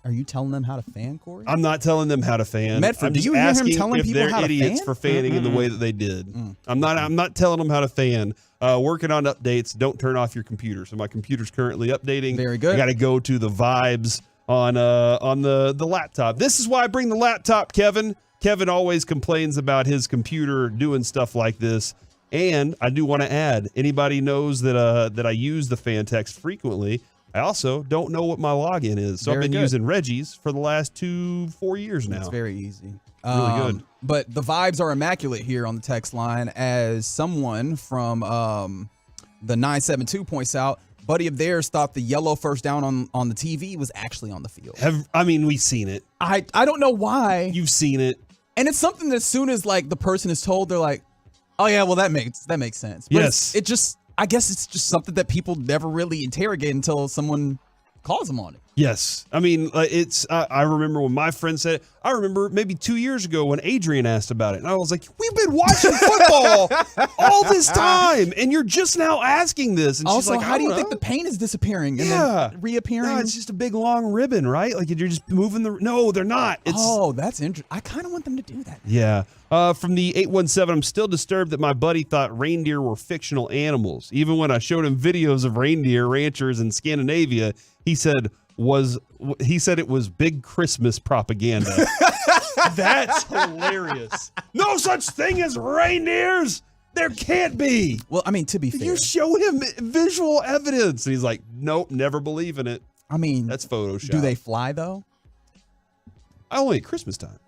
Speaker 12: Are you telling them how to fan, Corey?
Speaker 6: I'm not telling them how to fan.
Speaker 12: Medford, do you hear him telling people how to fan?
Speaker 6: They're idiots for fanning in the way that they did. I'm not telling them how to fan. Working on updates. Don't turn off your computer. So my computer's currently updating.
Speaker 12: Very good.
Speaker 6: I got to go to the vibes on the laptop. This is why I bring the laptop, Kevin. Kevin always complains about his computer doing stuff like this. And I do want to add, anybody knows that I use the fan text frequently. I also don't know what my login is. So I've been using Reggie's for the last 4 years now.
Speaker 12: It's very easy.
Speaker 6: Really good.
Speaker 12: But the vibes are immaculate here on the text line as someone from the 972 points out, buddy of theirs thought the yellow first down on the TV was actually on the field.
Speaker 6: We've seen it.
Speaker 12: I don't know why.
Speaker 6: You've seen it.
Speaker 12: And it's something that as soon as like the person is told, they're like, oh yeah, well that makes sense. But
Speaker 6: Yes.
Speaker 12: I guess it's just something that people never really interrogate until someone calls them on it.
Speaker 6: Yes. I mean, I remember when my friend said it. I remember maybe 2 years ago when Adrian asked about it. And I was like, we've been watching football all this time. And you're just now asking this. And
Speaker 12: Also,
Speaker 6: she's like,
Speaker 12: how do you think the pain is disappearing and then reappearing?
Speaker 6: No, it's just a big long ribbon, right? Like you're just moving No, they're not.
Speaker 12: That's interesting. I kind of want them to do that.
Speaker 6: Yeah. From the 817, I'm still disturbed that my buddy thought reindeer were fictional animals. Even when I showed him videos of reindeer ranchers in Scandinavia, he said it was big Christmas propaganda. That's hilarious. No such thing as reindeers. There can't be.
Speaker 12: Well, I mean, to be fair,
Speaker 6: you show him visual evidence, and he's like, nope, never believe in it.
Speaker 12: I mean,
Speaker 6: that's Photoshop.
Speaker 12: Do they fly though?
Speaker 6: Only at Christmas time.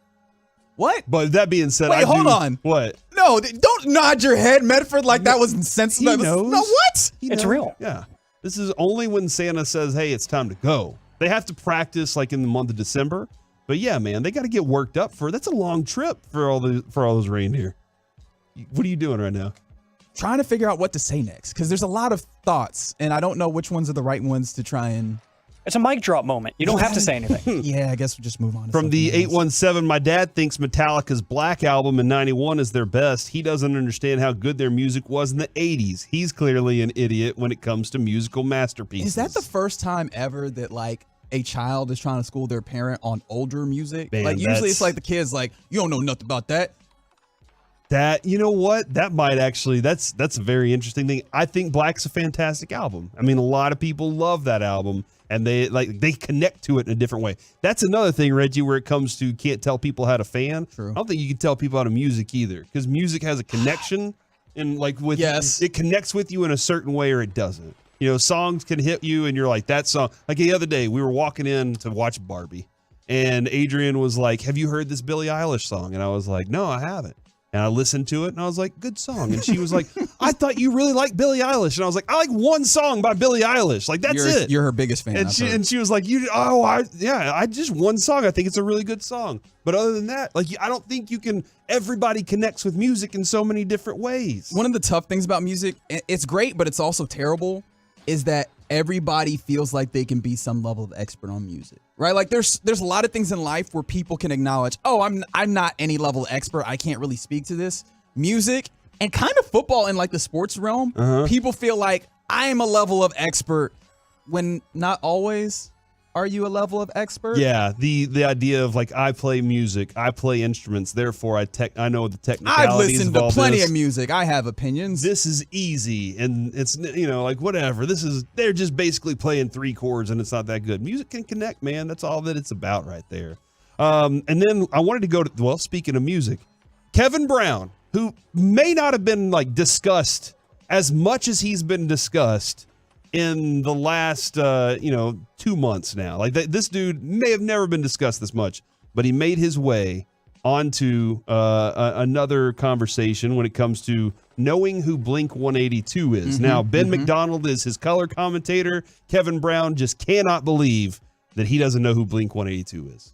Speaker 12: What?
Speaker 6: But that being said,
Speaker 12: wait, hold on.
Speaker 6: What?
Speaker 12: No, don't nod your head, Medford, like that was insensitive.
Speaker 6: He knows.
Speaker 12: No, what?
Speaker 8: It's real.
Speaker 6: Yeah. This is only when Santa says, hey, it's time to go. They have to practice like in the month of December. But yeah, man, they got to get worked up that's a long trip for all those reindeer. What are you doing right now?
Speaker 12: Trying to figure out what to say next because there's a lot of thoughts and I don't know which ones are the right ones to try and.
Speaker 8: It's a mic drop moment. You don't have to say anything.
Speaker 12: Yeah, I guess we'll just move on.
Speaker 6: From the 817, my dad thinks Metallica's Black album in 91 is their best. He doesn't understand how good their music was in the 80s. He's clearly an idiot when it comes to musical masterpieces.
Speaker 12: Is that the first time ever that like a child is trying to school their parent on older music?
Speaker 6: Man,
Speaker 12: like usually it's like the kid's like, you don't know nothing about that.
Speaker 6: That, you know what? That might actually, that's a very interesting thing. I think Black's a fantastic album. I mean, a lot of people love that album. And they connect to it in a different way. That's another thing, Reggie, where it comes to can't tell people how to fan.
Speaker 12: True.
Speaker 6: I don't think you can tell people how to music either, because music has a connection, and it connects with you in a certain way or it doesn't. You know, songs can hit you, and you're like, that song. Like the other day, we were walking in to watch Barbie, and Adrian was like, "Have you heard this Billie Eilish song?" And I was like, "No, I haven't." And I listened to it, and I was like, good song. And she was like, I thought you really liked Billie Eilish. And I was like, I like one song by Billie Eilish. Like, that's it.
Speaker 12: You're her biggest fan.
Speaker 6: And she was like, I just one song. I think it's a really good song. But other than that, like, I don't think everybody connects with music in so many different ways.
Speaker 12: One of the tough things about music, it's great, but it's also terrible, is that everybody feels like they can be some level of expert on music, right? Like there's a lot of things in life where people can acknowledge, oh, I'm not any level of expert. I can't really speak to this. Music and kind of football in like the sports realm, people feel like I am a level of expert when not always are you a level of expert.
Speaker 6: Yeah, the idea of like I play music, I play instruments, therefore I know the technicalities.
Speaker 12: I've listened
Speaker 6: of all
Speaker 12: to plenty
Speaker 6: this.
Speaker 12: of music. I have opinions.
Speaker 6: This is easy, and it's like whatever. They're just basically playing 3 chords, and it's not that good. Music can connect, man. That's all that it's about right there. And then I wanted to go to speaking of music, Kevin Brown, who may not have been like discussed as much as he's been discussed in the last 2 months now. Like this dude may have never been discussed this much, but he made his way onto another conversation when it comes to knowing who Blink 182 is. Now, Ben McDonald is his color commentator. Kevin Brown just cannot believe that he doesn't know who Blink 182 is.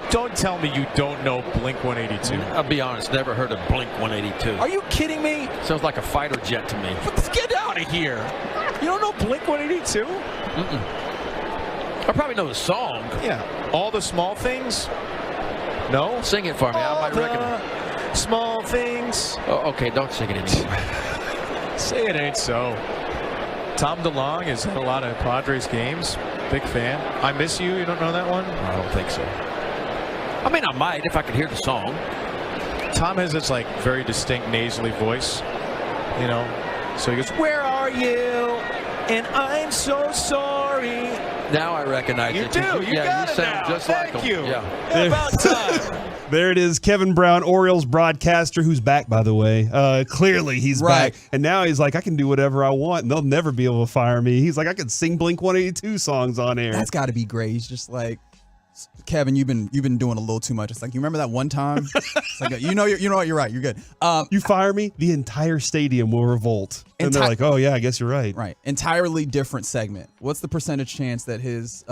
Speaker 7: Don't tell me you don't know Blink 182.
Speaker 19: I'll be honest, never heard of Blink 182.
Speaker 7: Are you kidding me?
Speaker 19: Sounds like a fighter jet to me.
Speaker 7: Get out of here. You don't know Blink 182?
Speaker 19: I probably know the song.
Speaker 7: Yeah. All the small things? No?
Speaker 19: Sing it for me. I might recognize
Speaker 7: it. Small things.
Speaker 19: Oh, okay, don't sing it anymore.
Speaker 7: Say it ain't so. Tom DeLonge has had a lot of Padres games. Big fan. I Miss You. You don't know that one?
Speaker 19: I don't think so. I mean, I might if I could hear the song.
Speaker 7: Tom has this like very distinct nasally voice, So he goes, "Where are you? And I'm so sorry."
Speaker 19: Now I recognize
Speaker 7: you
Speaker 19: it.
Speaker 7: Do. You got
Speaker 19: you
Speaker 7: it
Speaker 19: sound
Speaker 7: now.
Speaker 19: just
Speaker 7: Thank
Speaker 19: like
Speaker 7: you.
Speaker 19: him. Yeah.
Speaker 7: About time.
Speaker 6: There it is, Kevin Brown, Orioles broadcaster, who's back, by the way. Clearly, he's back. And now he's like, I can do whatever I want, and they'll never be able to fire me. He's like, I can sing Blink 182 songs on air.
Speaker 12: That's got to be great. He's just like, Kevin, you've been doing a little too much. It's like, you remember that one time? It's like, you know what, you're right. You're good.
Speaker 6: You fire me, the entire stadium will revolt. And they're like, oh yeah, I guess you're right.
Speaker 12: Right. Entirely different segment. What's the percentage chance that his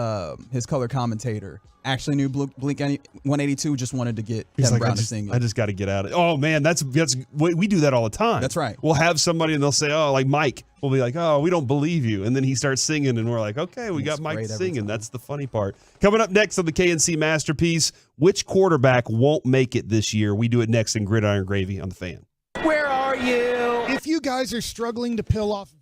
Speaker 12: color commentator actually knew Blink 182, just wanted to get Kevin Brown to sing it?
Speaker 6: I just got to get out of it. Oh man, that's we do that all the time.
Speaker 12: That's right.
Speaker 6: We'll have somebody and they'll say, oh, like Mike. We'll be like, oh, we don't believe you. And then he starts singing and we're like, okay, we got Mike singing. That's the funny part. Coming up next on the KNC Masterpiece, which quarterback won't make it this year? We do it next in Gridiron Gravy on The Fan.
Speaker 11: Where are you? If you guys are struggling to peel off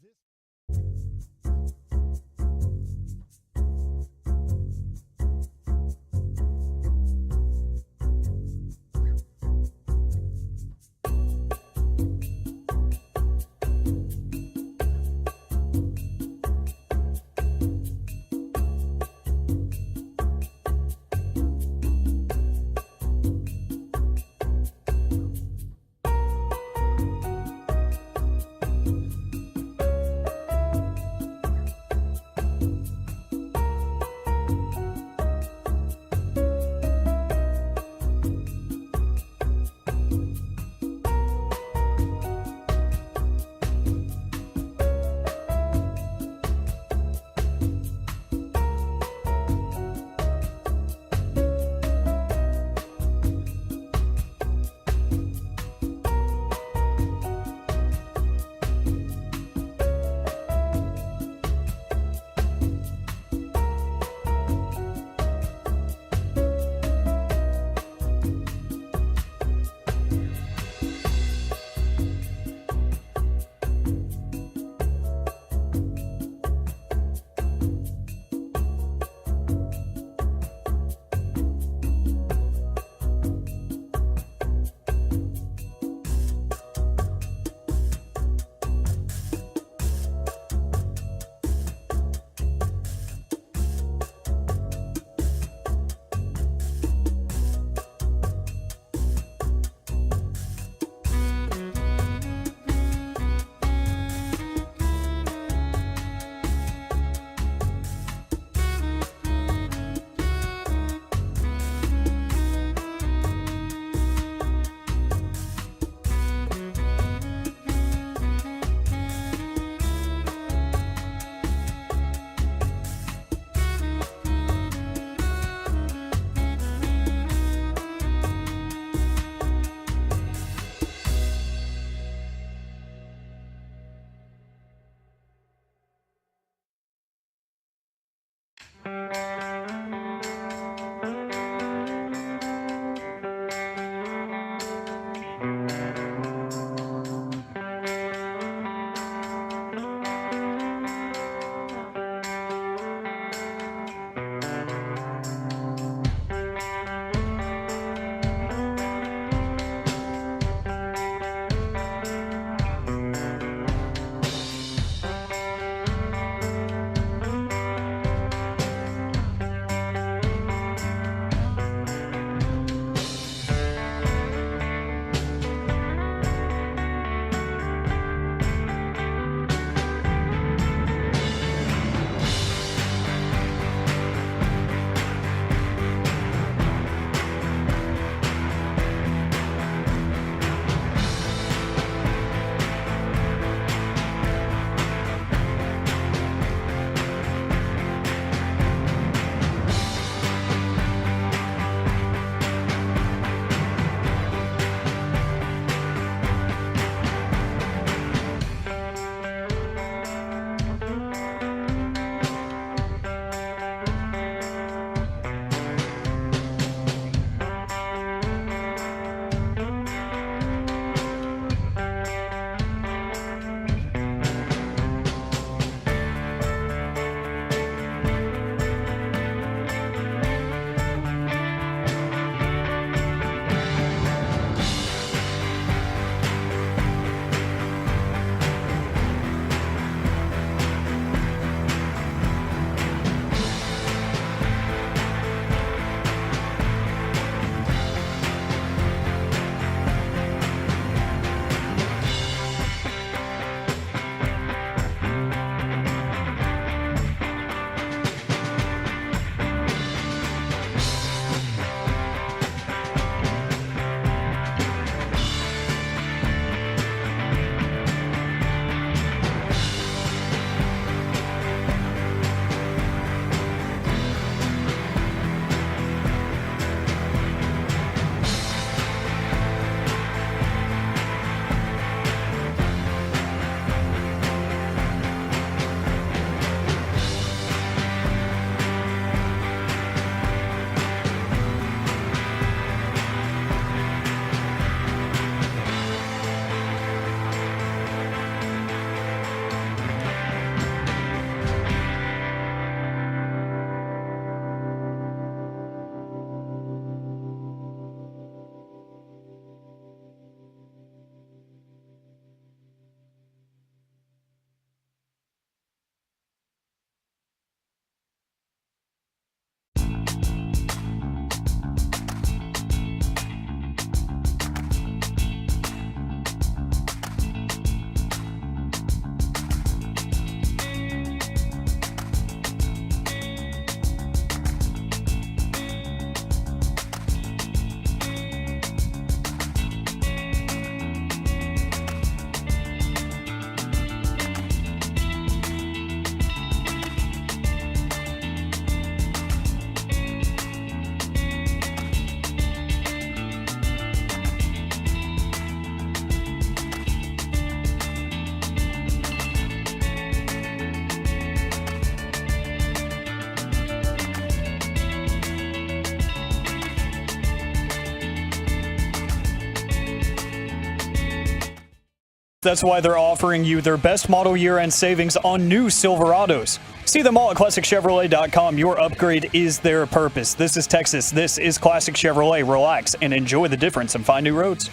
Speaker 8: That's why they're offering you their best model year-end savings on new Silverados. See them all at ClassicChevrolet.com. Your upgrade is their purpose. This is Texas. This is Classic Chevrolet. Relax and enjoy the difference and find new roads.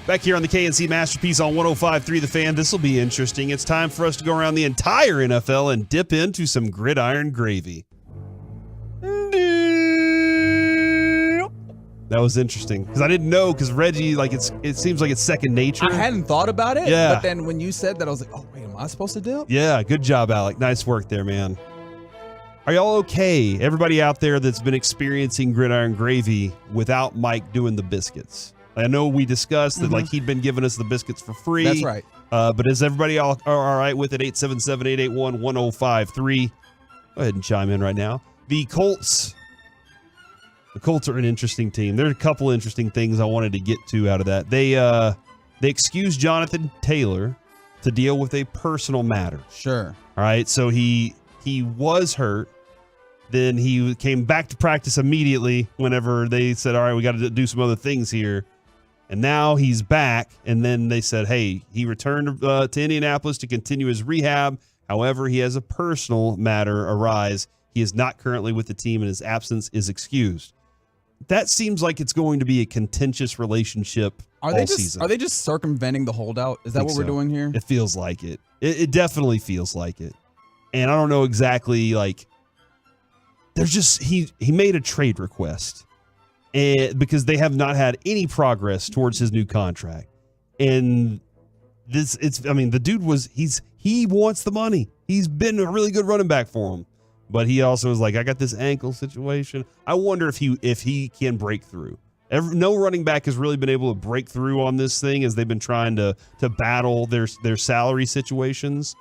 Speaker 6: Back here on the KNC Masterpiece on 105.3 The Fan. This will be interesting. It's time for us to go around the entire NFL and dip into some gridiron gravy. That was interesting because I didn't know, because Reggie, like, it seems like it's second nature.
Speaker 12: I hadn't thought about it,
Speaker 6: Yeah.
Speaker 12: but then when you said that, I was like, oh, wait, am I supposed to dip?
Speaker 6: Yeah, good job, Alec. Nice work there, man. Are y'all okay? Everybody out there that's been experiencing gridiron gravy without Mike doing the biscuits. I know we discussed that, like, he'd been giving us the biscuits for free.
Speaker 12: That's right.
Speaker 6: But is everybody all right with it? 877-881-1053. Go ahead and chime in right now. The Colts are an interesting team. There's a couple interesting things I wanted to get to out of that. They excused Jonathan Taylor to deal with a personal matter.
Speaker 12: Sure.
Speaker 6: All right. So he was hurt. Then he came back to practice immediately whenever they said, all right, we got to do some other things here. And now he's back. And then they said, hey, he returned to Indianapolis to continue his rehab. However, he has a personal matter arise. He is not currently with the team and his absence is excused. That seems like it's going to be a contentious relationship all season.
Speaker 12: Are they just circumventing the holdout? Is that what we're doing here?
Speaker 6: It feels like it. It definitely feels like it. And I don't know exactly, like, there's just, he made a trade request because they have not had any progress towards his new contract. And the dude he wants the money. He's been a really good running back for him. But he also is like, I got this ankle situation. I wonder if he can break through. No running back has really been able to break through on this thing as they've been trying to battle their salary situations.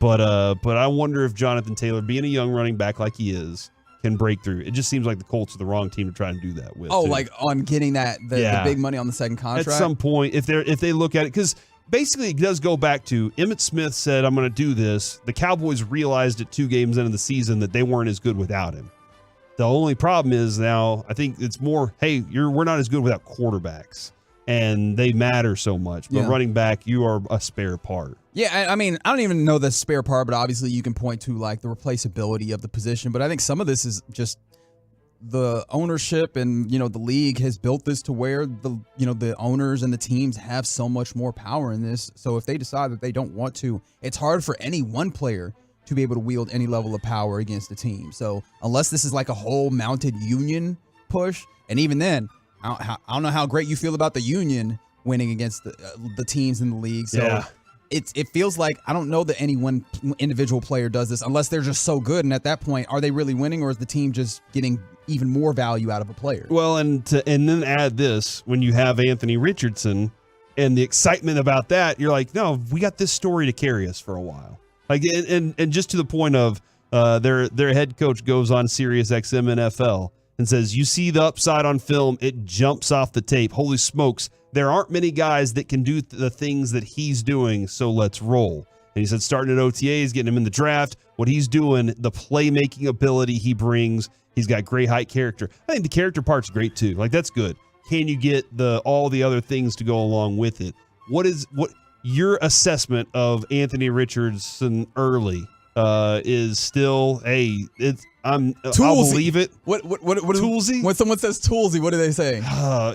Speaker 6: But I wonder if Jonathan Taylor, being a young running back like he is, can break through. It just seems like the Colts are the wrong team to try and do that with.
Speaker 12: Oh, too. Like on getting the big money on the second contract?
Speaker 6: At some point, if they look at it, because basically it does go back to Emmitt Smith said, I'm going to do this. The Cowboys realized at 2 games into the season that they weren't as good without him. The only problem is now, I think it's more, hey, we're not as good without quarterbacks, and they matter so much. But running back, you are a spare part.
Speaker 12: Yeah, I mean, I don't even know the spare part, but obviously you can point to like the replaceability of the position. But I think some of this is just the ownership and, the league has built this to where the owners and the teams have so much more power in this. So if they decide that they don't want to, it's hard for any one player to be able to wield any level of power against the team. So unless this is like a whole mounted union push, and even then, I don't know how great you feel about the union winning against the teams in the league. So
Speaker 6: yeah.
Speaker 12: It feels like I don't know that any one individual player does this unless they're just so good. And at that point, are they really winning, or is the team just getting even more value out of a player?
Speaker 6: Well, and then add this, when you have Anthony Richardson and the excitement about that, you're like, no, we got this story to carry us for a while. Like, and just to the point of their head coach goes on Sirius XM NFL and says, you see the upside on film, it jumps off the tape. Holy smokes, there aren't many guys that can do the things that he's doing, so let's roll. And he said starting at OTAs, getting him in the draft, what he's doing, the playmaking ability he brings, he's got great height character. I think the character part's great too. Like, that's good. Can you get all the other things to go along with it? What your assessment of Anthony Richardson early is still, I'll believe it.
Speaker 12: What
Speaker 6: toolsy?
Speaker 12: When someone says toolsy, what do they say?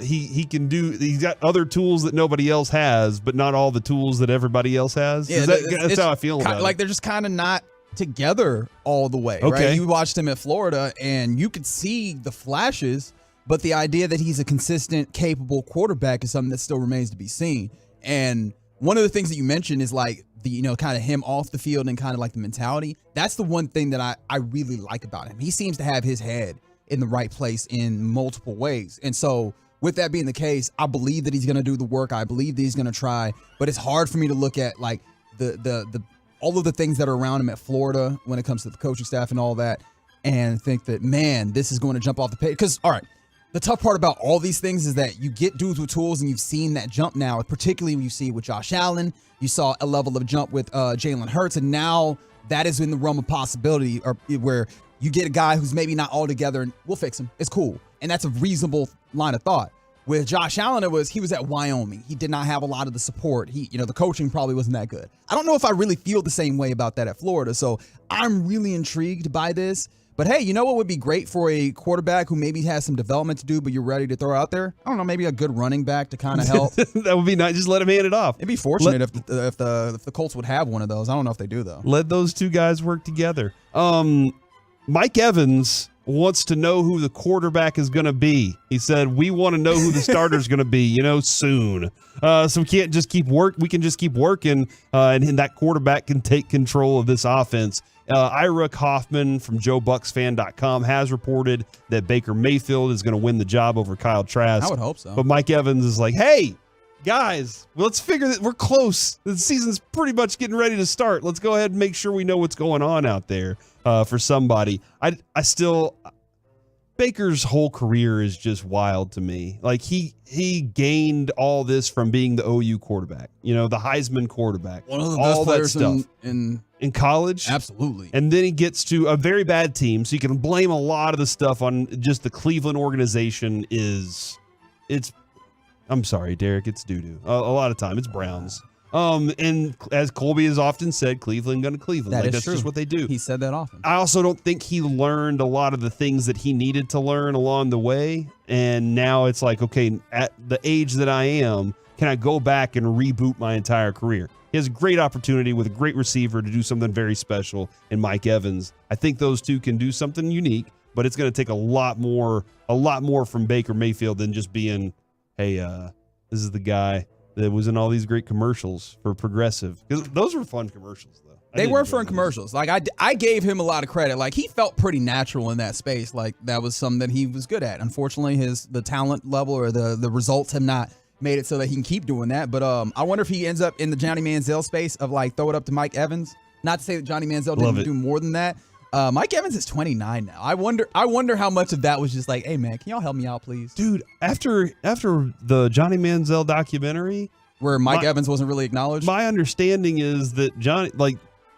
Speaker 6: He can do. He's got other tools that nobody else has, but not all the tools that everybody else has.
Speaker 12: Yeah,
Speaker 6: that's how I feel about it.
Speaker 12: Like they're just kind of not together all the way.
Speaker 6: Okay.
Speaker 12: Right? You watched him at Florida, and you could see the flashes, but the idea that he's a consistent, capable quarterback is something that still remains to be seen. And one of the things that you mentioned is like the, kind of him off the field and kind of like the mentality. That's the one thing that I really like about him. He seems to have his head in the right place in multiple ways. And so with that being the case, I believe that he's going to do the work. I believe that he's going to try, but it's hard for me to look at like the all of the things that are around him at Florida when it comes to the coaching staff and all that, and think that, man, this is going to jump off the page. Because, all right, the tough part about all these things is that you get dudes with tools, and you've seen that jump now, particularly when you see it with Josh Allen. You saw a level of jump with Jalen Hurts, and now that is in the realm of possibility, or where you get a guy who's maybe not all together, and we'll fix him. It's cool. And that's a reasonable line of thought. With Josh Allen, he was at Wyoming. He did not have a lot of the support. The coaching probably wasn't that good. I don't know if I really feel the same way about that at Florida. So I'm really intrigued by this. But hey, you know what would be great for a quarterback who maybe has some development to do, but you're ready to throw out there? I don't know, maybe a good running back to kind of help.
Speaker 6: That would be nice. Just let him hand it off.
Speaker 12: It'd be fortunate if the Colts would have one of those. I don't know if they do, though.
Speaker 6: Let those two guys work together. Mike Evans wants to know who the quarterback is going to be. He said, we want to know who the starter is going to be, soon. So we can't just keep we can just keep working, and that quarterback can take control of this offense. Ira Kaufman from JoeBucksFan.com has reported that Baker Mayfield is going to win the job over Kyle Trask.
Speaker 12: I would hope so.
Speaker 6: But Mike Evans is like, hey, guys, let's figure that we're close. The season's pretty much getting ready to start. Let's go ahead and make sure we know what's going on out there for somebody. I still Baker's whole career is just wild to me. Like he gained all this from being the OU quarterback, the Heisman quarterback.
Speaker 12: One of the best players
Speaker 6: in college.
Speaker 12: Absolutely.
Speaker 6: And then he gets to a very bad team, so you can blame a lot of the stuff on just the Cleveland organization I'm sorry, Derek, it's doo-doo. A lot of time, it's Browns. And as Colby has often said, Cleveland gonna Cleveland. That's
Speaker 12: true.
Speaker 6: just what they do.
Speaker 12: He said that often.
Speaker 6: I also don't think he learned a lot of the things that he needed to learn along the way. And now it's like, okay, at the age that I am, can I go back and reboot my entire career? He has a great opportunity with a great receiver to do something very special in Mike Evans. I think those two can do something unique, but it's going to take a lot more from Baker Mayfield than just being, hey, this is the guy that was in all these great commercials for Progressive. Because those were fun commercials, though.
Speaker 12: They were fun commercials. Like I gave him a lot of credit. Like he felt pretty natural in that space. Like that was something that he was good at. Unfortunately, the talent level or the results have not made it so that he can keep doing that. But I wonder if he ends up in the Johnny Manziel space of like throw it up to Mike Evans. Not to say that Johnny Manziel didn't do more than that. Mike Evans is 29 now. I wonder how much of that was just like, hey man, can y'all help me out, please?
Speaker 6: Dude, after the Johnny Manziel documentary,
Speaker 12: where Mike Evans wasn't really acknowledged.
Speaker 6: My understanding is that Johnny,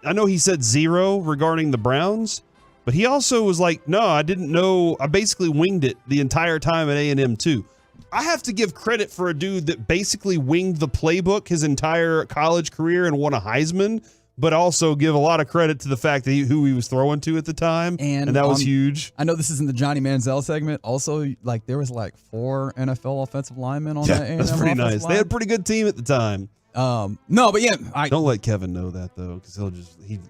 Speaker 6: I know he said 0 regarding the Browns, but he also was like, no, I didn't know. I basically winged it the entire time at A&M too. I have to give credit for a dude that basically winged the playbook his entire college career and won a Heisman, but also give a lot of credit to the fact that who he was throwing to at the time, and that was huge.
Speaker 12: I know this isn't the Johnny Manziel segment. Also, there was 4 NFL offensive linemen on that.
Speaker 6: That's pretty nice. They had a pretty good team at the time.
Speaker 12: No, but yeah,
Speaker 6: don't let Kevin know that though, because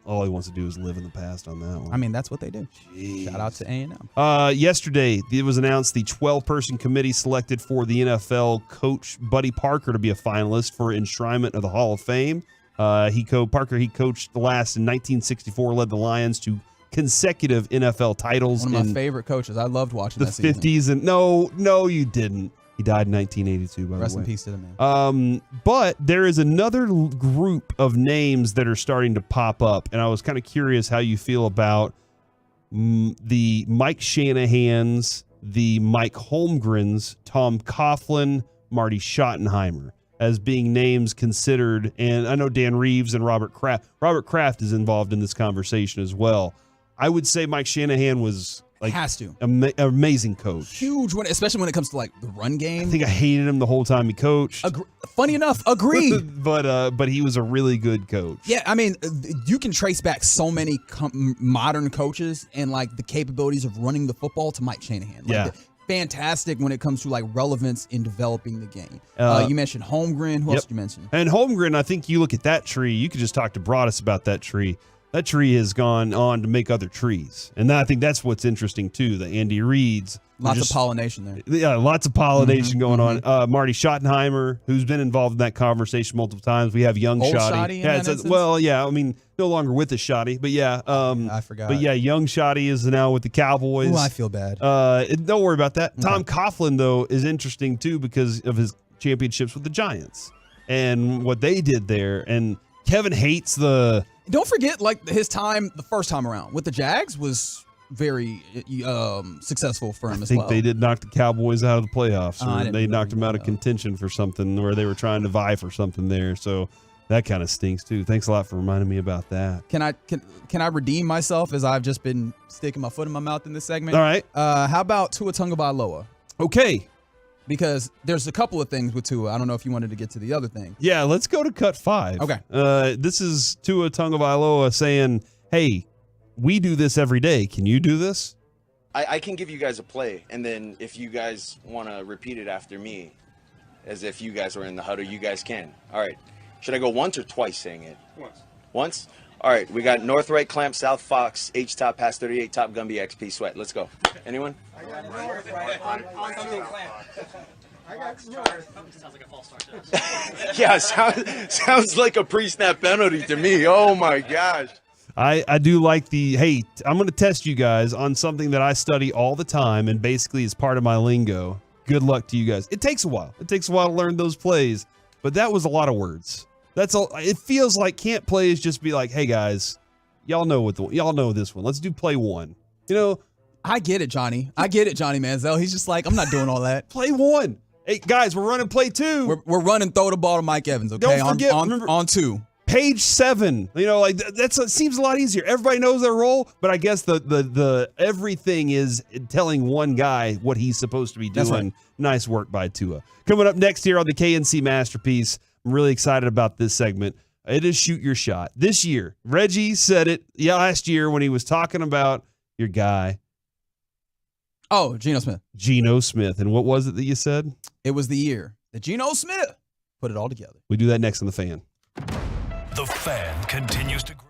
Speaker 6: all he wants to do is live in the past on that one.
Speaker 12: I mean, that's what they do. Jeez. Shout out to A&M.
Speaker 6: Yesterday, it was announced the 12-person committee selected for the NFL coach Buddy Parker to be a finalist for enshrinement of the Hall of Fame. Parker coached the last in 1964, led the Lions to consecutive NFL titles.
Speaker 12: One of my favorite coaches. I loved watching
Speaker 6: the 50s. And no, you didn't. He died in 1982, by the way.
Speaker 12: Rest in peace to the man.
Speaker 6: But there is another group of names that are starting to pop up, and I was kind of curious how you feel about the Mike Shanahans, the Mike Holmgrens, Tom Coughlin, Marty Schottenheimer as being names considered. And I know Dan Reeves and Robert Kraft. Robert Kraft is involved in this conversation as well. I would say Mike Shanahan was
Speaker 12: has to
Speaker 6: amazing coach,
Speaker 12: huge one, especially when it comes to the run game.
Speaker 6: I think I hated him the whole time he coached.
Speaker 12: Funny enough, agreed.
Speaker 6: but he was a really good coach.
Speaker 12: Yeah, I mean, you can trace back so many modern coaches and the capabilities of running the football to Mike Shanahan. Fantastic when it comes to relevance in developing the game. You mentioned Holmgren. Who else did you mention?
Speaker 6: And Holmgren, I think you look at that tree. You could just talk to Broadus about that tree. That tree has gone on to make other trees. And I think that's what's interesting, too. The Andy Reeds.
Speaker 12: Lots of pollination there.
Speaker 6: Yeah, lots of pollination going on. Marty Schottenheimer, who's been involved in that conversation multiple times. We have young Shotty. No longer with the Shotty. But yeah.
Speaker 12: I forgot.
Speaker 6: But yeah, young Shotty is now with the Cowboys.
Speaker 12: Ooh, I feel bad.
Speaker 6: Don't worry about that.
Speaker 12: Okay.
Speaker 6: Tom Coughlin, though, is interesting, too, because of his championships with the Giants and what they did there. And Kevin hates the...
Speaker 12: Don't forget, his time the first time around with the Jags was very successful for him as well.
Speaker 6: I think they did knock the Cowboys out of the playoffs. Or they knocked them out of contention for something where they were trying to vie for something there. So that kind of stinks too. Thanks a lot for reminding me about that.
Speaker 12: Can I redeem myself as I've just been sticking my foot in my mouth in this segment?
Speaker 6: All right.
Speaker 12: How about Tua Tagovailoa?
Speaker 6: Okay.
Speaker 12: because there's a couple of things with Tua. I don't know if you wanted to get to the other thing.
Speaker 6: Yeah, let's go to cut 5.
Speaker 12: Okay.
Speaker 6: This is Tua Tagovailoa saying, hey, we do this every day. Can you do this?
Speaker 13: I can give you guys a play, and then if you guys want to repeat it after me, as if you guys were in the huddle, you guys can. All right. Should I go once or twice saying it?
Speaker 22: Once.
Speaker 13: Once? All right. We got North Right Clamp, South Fox, H Top, Pass 38, Top Gumby, XP Sweat. Let's go. Anyone?
Speaker 20: I got North Right on clamp. I got North. Sounds like a false start.
Speaker 13: Yeah, sounds like a pre-snap penalty to me. Oh, my gosh.
Speaker 6: I do like hey, I'm going to test you guys on something that I study all the time and basically is part of my lingo. Good luck to you guys. It takes a while. It takes a while to learn those plays, but that was a lot of words. That's all. It feels like can't plays just be like, hey guys, y'all know this one. Let's do play 1. You know,
Speaker 12: I get it, Johnny. I get it, Johnny Manziel. He's just like, I'm not doing all that.
Speaker 6: Play 1. Hey guys, we're running play 2.
Speaker 12: We're running throw the ball to Mike Evans. Okay,
Speaker 6: Don't forget,
Speaker 12: on 2.
Speaker 6: Page 7, you know, like it seems a lot easier. Everybody knows their role, but I guess the everything is telling one guy what he's supposed to be doing.
Speaker 12: That's right.
Speaker 6: Nice work by Tua. Coming up next here on the KNC Masterpiece, I'm really excited about this segment. It is Shoot Your Shot. This year, Reggie said it last year when he was talking about your guy.
Speaker 12: Oh, Geno Smith.
Speaker 6: Geno Smith. And what was it that you said?
Speaker 12: It was the year that Geno Smith put it all together.
Speaker 6: We do that next on The Fan.
Speaker 1: The Fan continues to grow.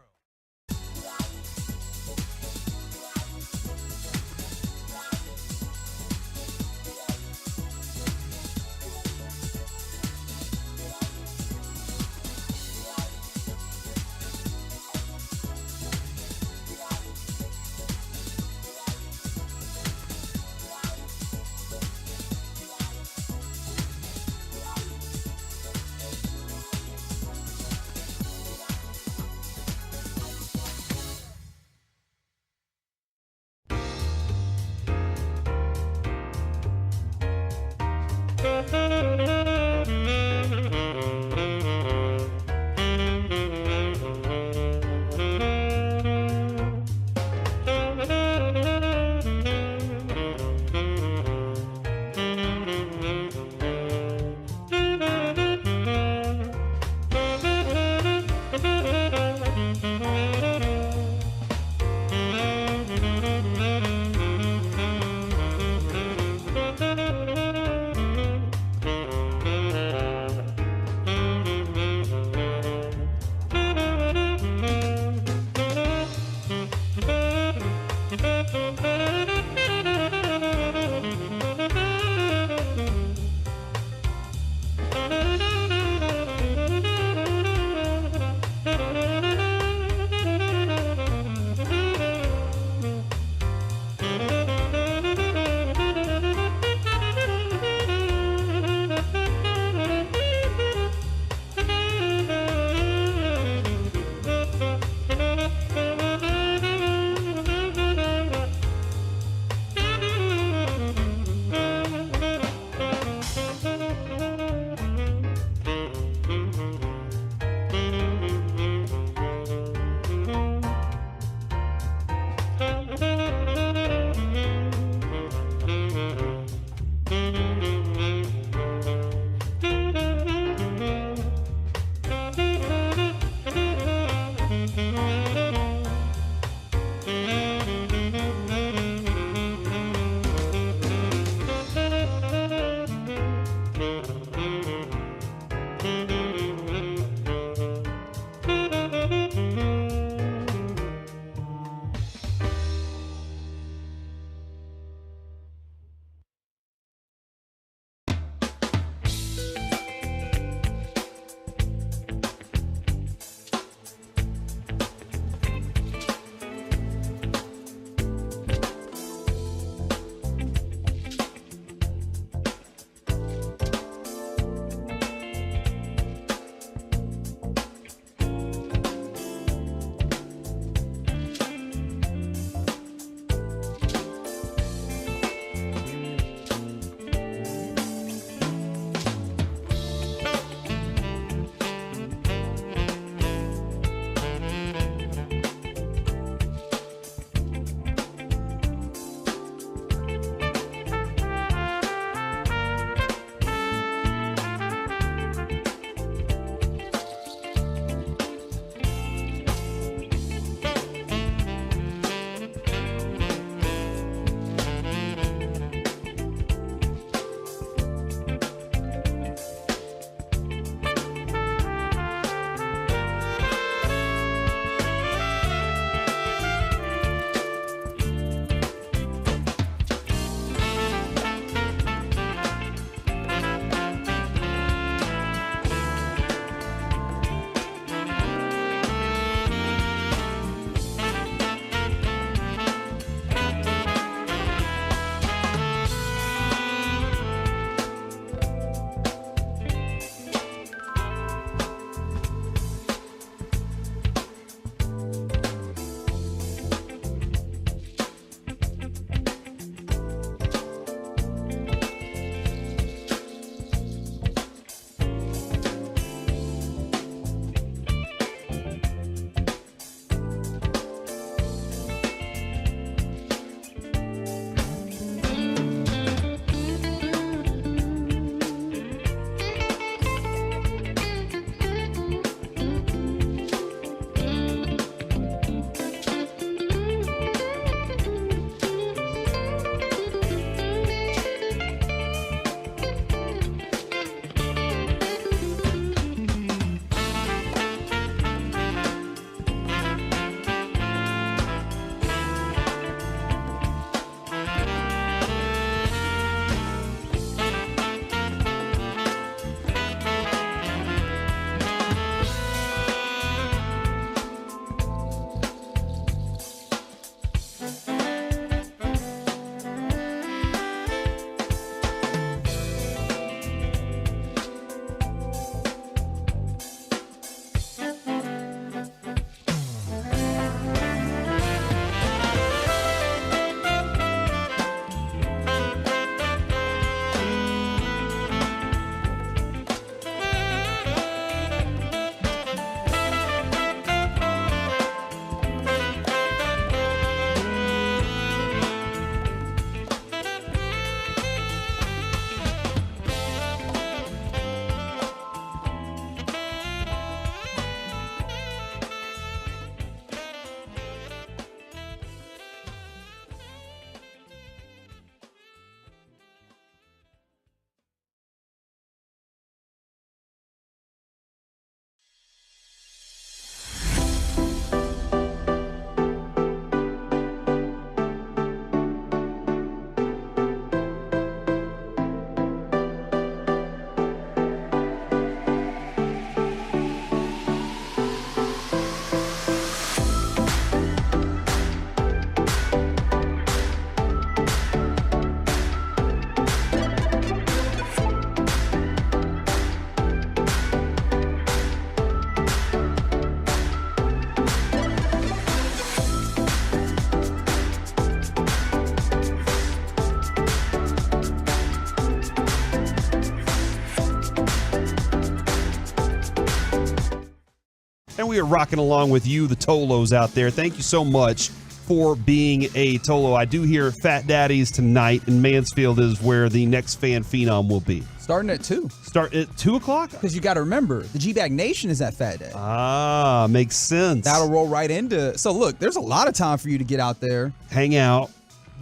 Speaker 6: we are rocking along with you, the Tolos out there. Thank you so much for being a Tolo. I do hear Fat Daddies tonight, and Mansfield is where the next fan phenom will be.
Speaker 12: Starting at 2.
Speaker 6: Start at 2 o'clock?
Speaker 12: Because you got to remember, the G-Bag Nation is at Fat Day.
Speaker 6: Ah, makes sense.
Speaker 12: That'll roll right into. So look, there's a lot of time for you to get out there,
Speaker 6: hang out,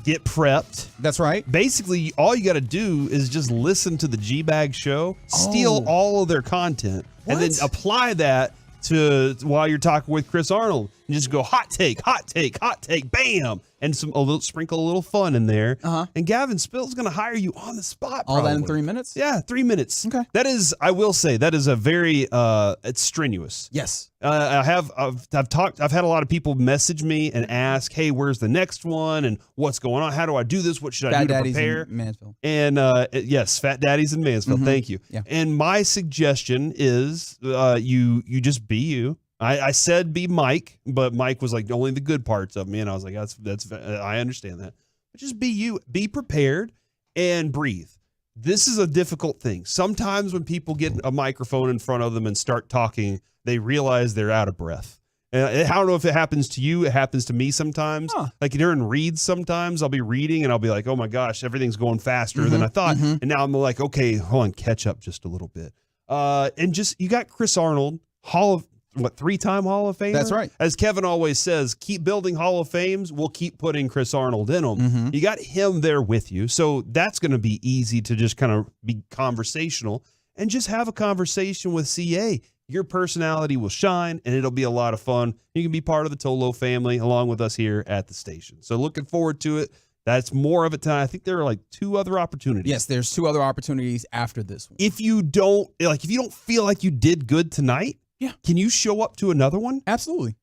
Speaker 6: get prepped.
Speaker 12: That's right.
Speaker 6: Basically, all you got to do is just listen to the G-Bag show, steal all of their content, and then apply that to while you're talking with Chris Arnold. And just go hot take, bam, and sprinkle a little fun in there. And Gavin Spill's going to hire you on the spot.
Speaker 12: All that in 3 minutes?
Speaker 6: Yeah, 3 minutes.
Speaker 12: Okay.
Speaker 6: That is, I will say, that is a very it's strenuous.
Speaker 12: Yes.
Speaker 6: I've had a lot of people message me and ask, hey, where's the next one and what's going on? How do I do this? What should I do to prepare?
Speaker 12: In Mansfield.
Speaker 6: And yes, Fat Daddies in Mansfield. Thank you.
Speaker 12: Yeah.
Speaker 6: And my suggestion is you just be you. I said be Mike, but Mike was like only the good parts of me, and I was like, that's I understand that. But just be you, be prepared, and breathe. This is a difficult thing. Sometimes when people get a microphone in front of them and start talking, they realize they're out of breath. And I don't know if it happens to you. It happens to me sometimes. Like during reads, sometimes I'll be reading and I'll be like, oh my gosh, everything's going faster than I thought. And now I'm like, okay, hold on, catch up just a little bit. And just, you got Chris Arnold, 3-time Hall of Famer?
Speaker 12: That's right.
Speaker 6: As Kevin always says, keep building Hall of Fames. We'll keep putting Chris Arnold in them. You got him there with you. So that's going to be easy to just kind of be conversational and just have a conversation with CA. Your personality will shine, and it'll be a lot of fun. You can be part of the Tolo family along with us here at the station. So looking forward to it. That's more of it tonight. I think there are like 2 other opportunities.
Speaker 12: Yes, there's 2 other opportunities after this one.
Speaker 6: If you don't feel like you did good tonight, can you show up to another one?
Speaker 12: Absolutely.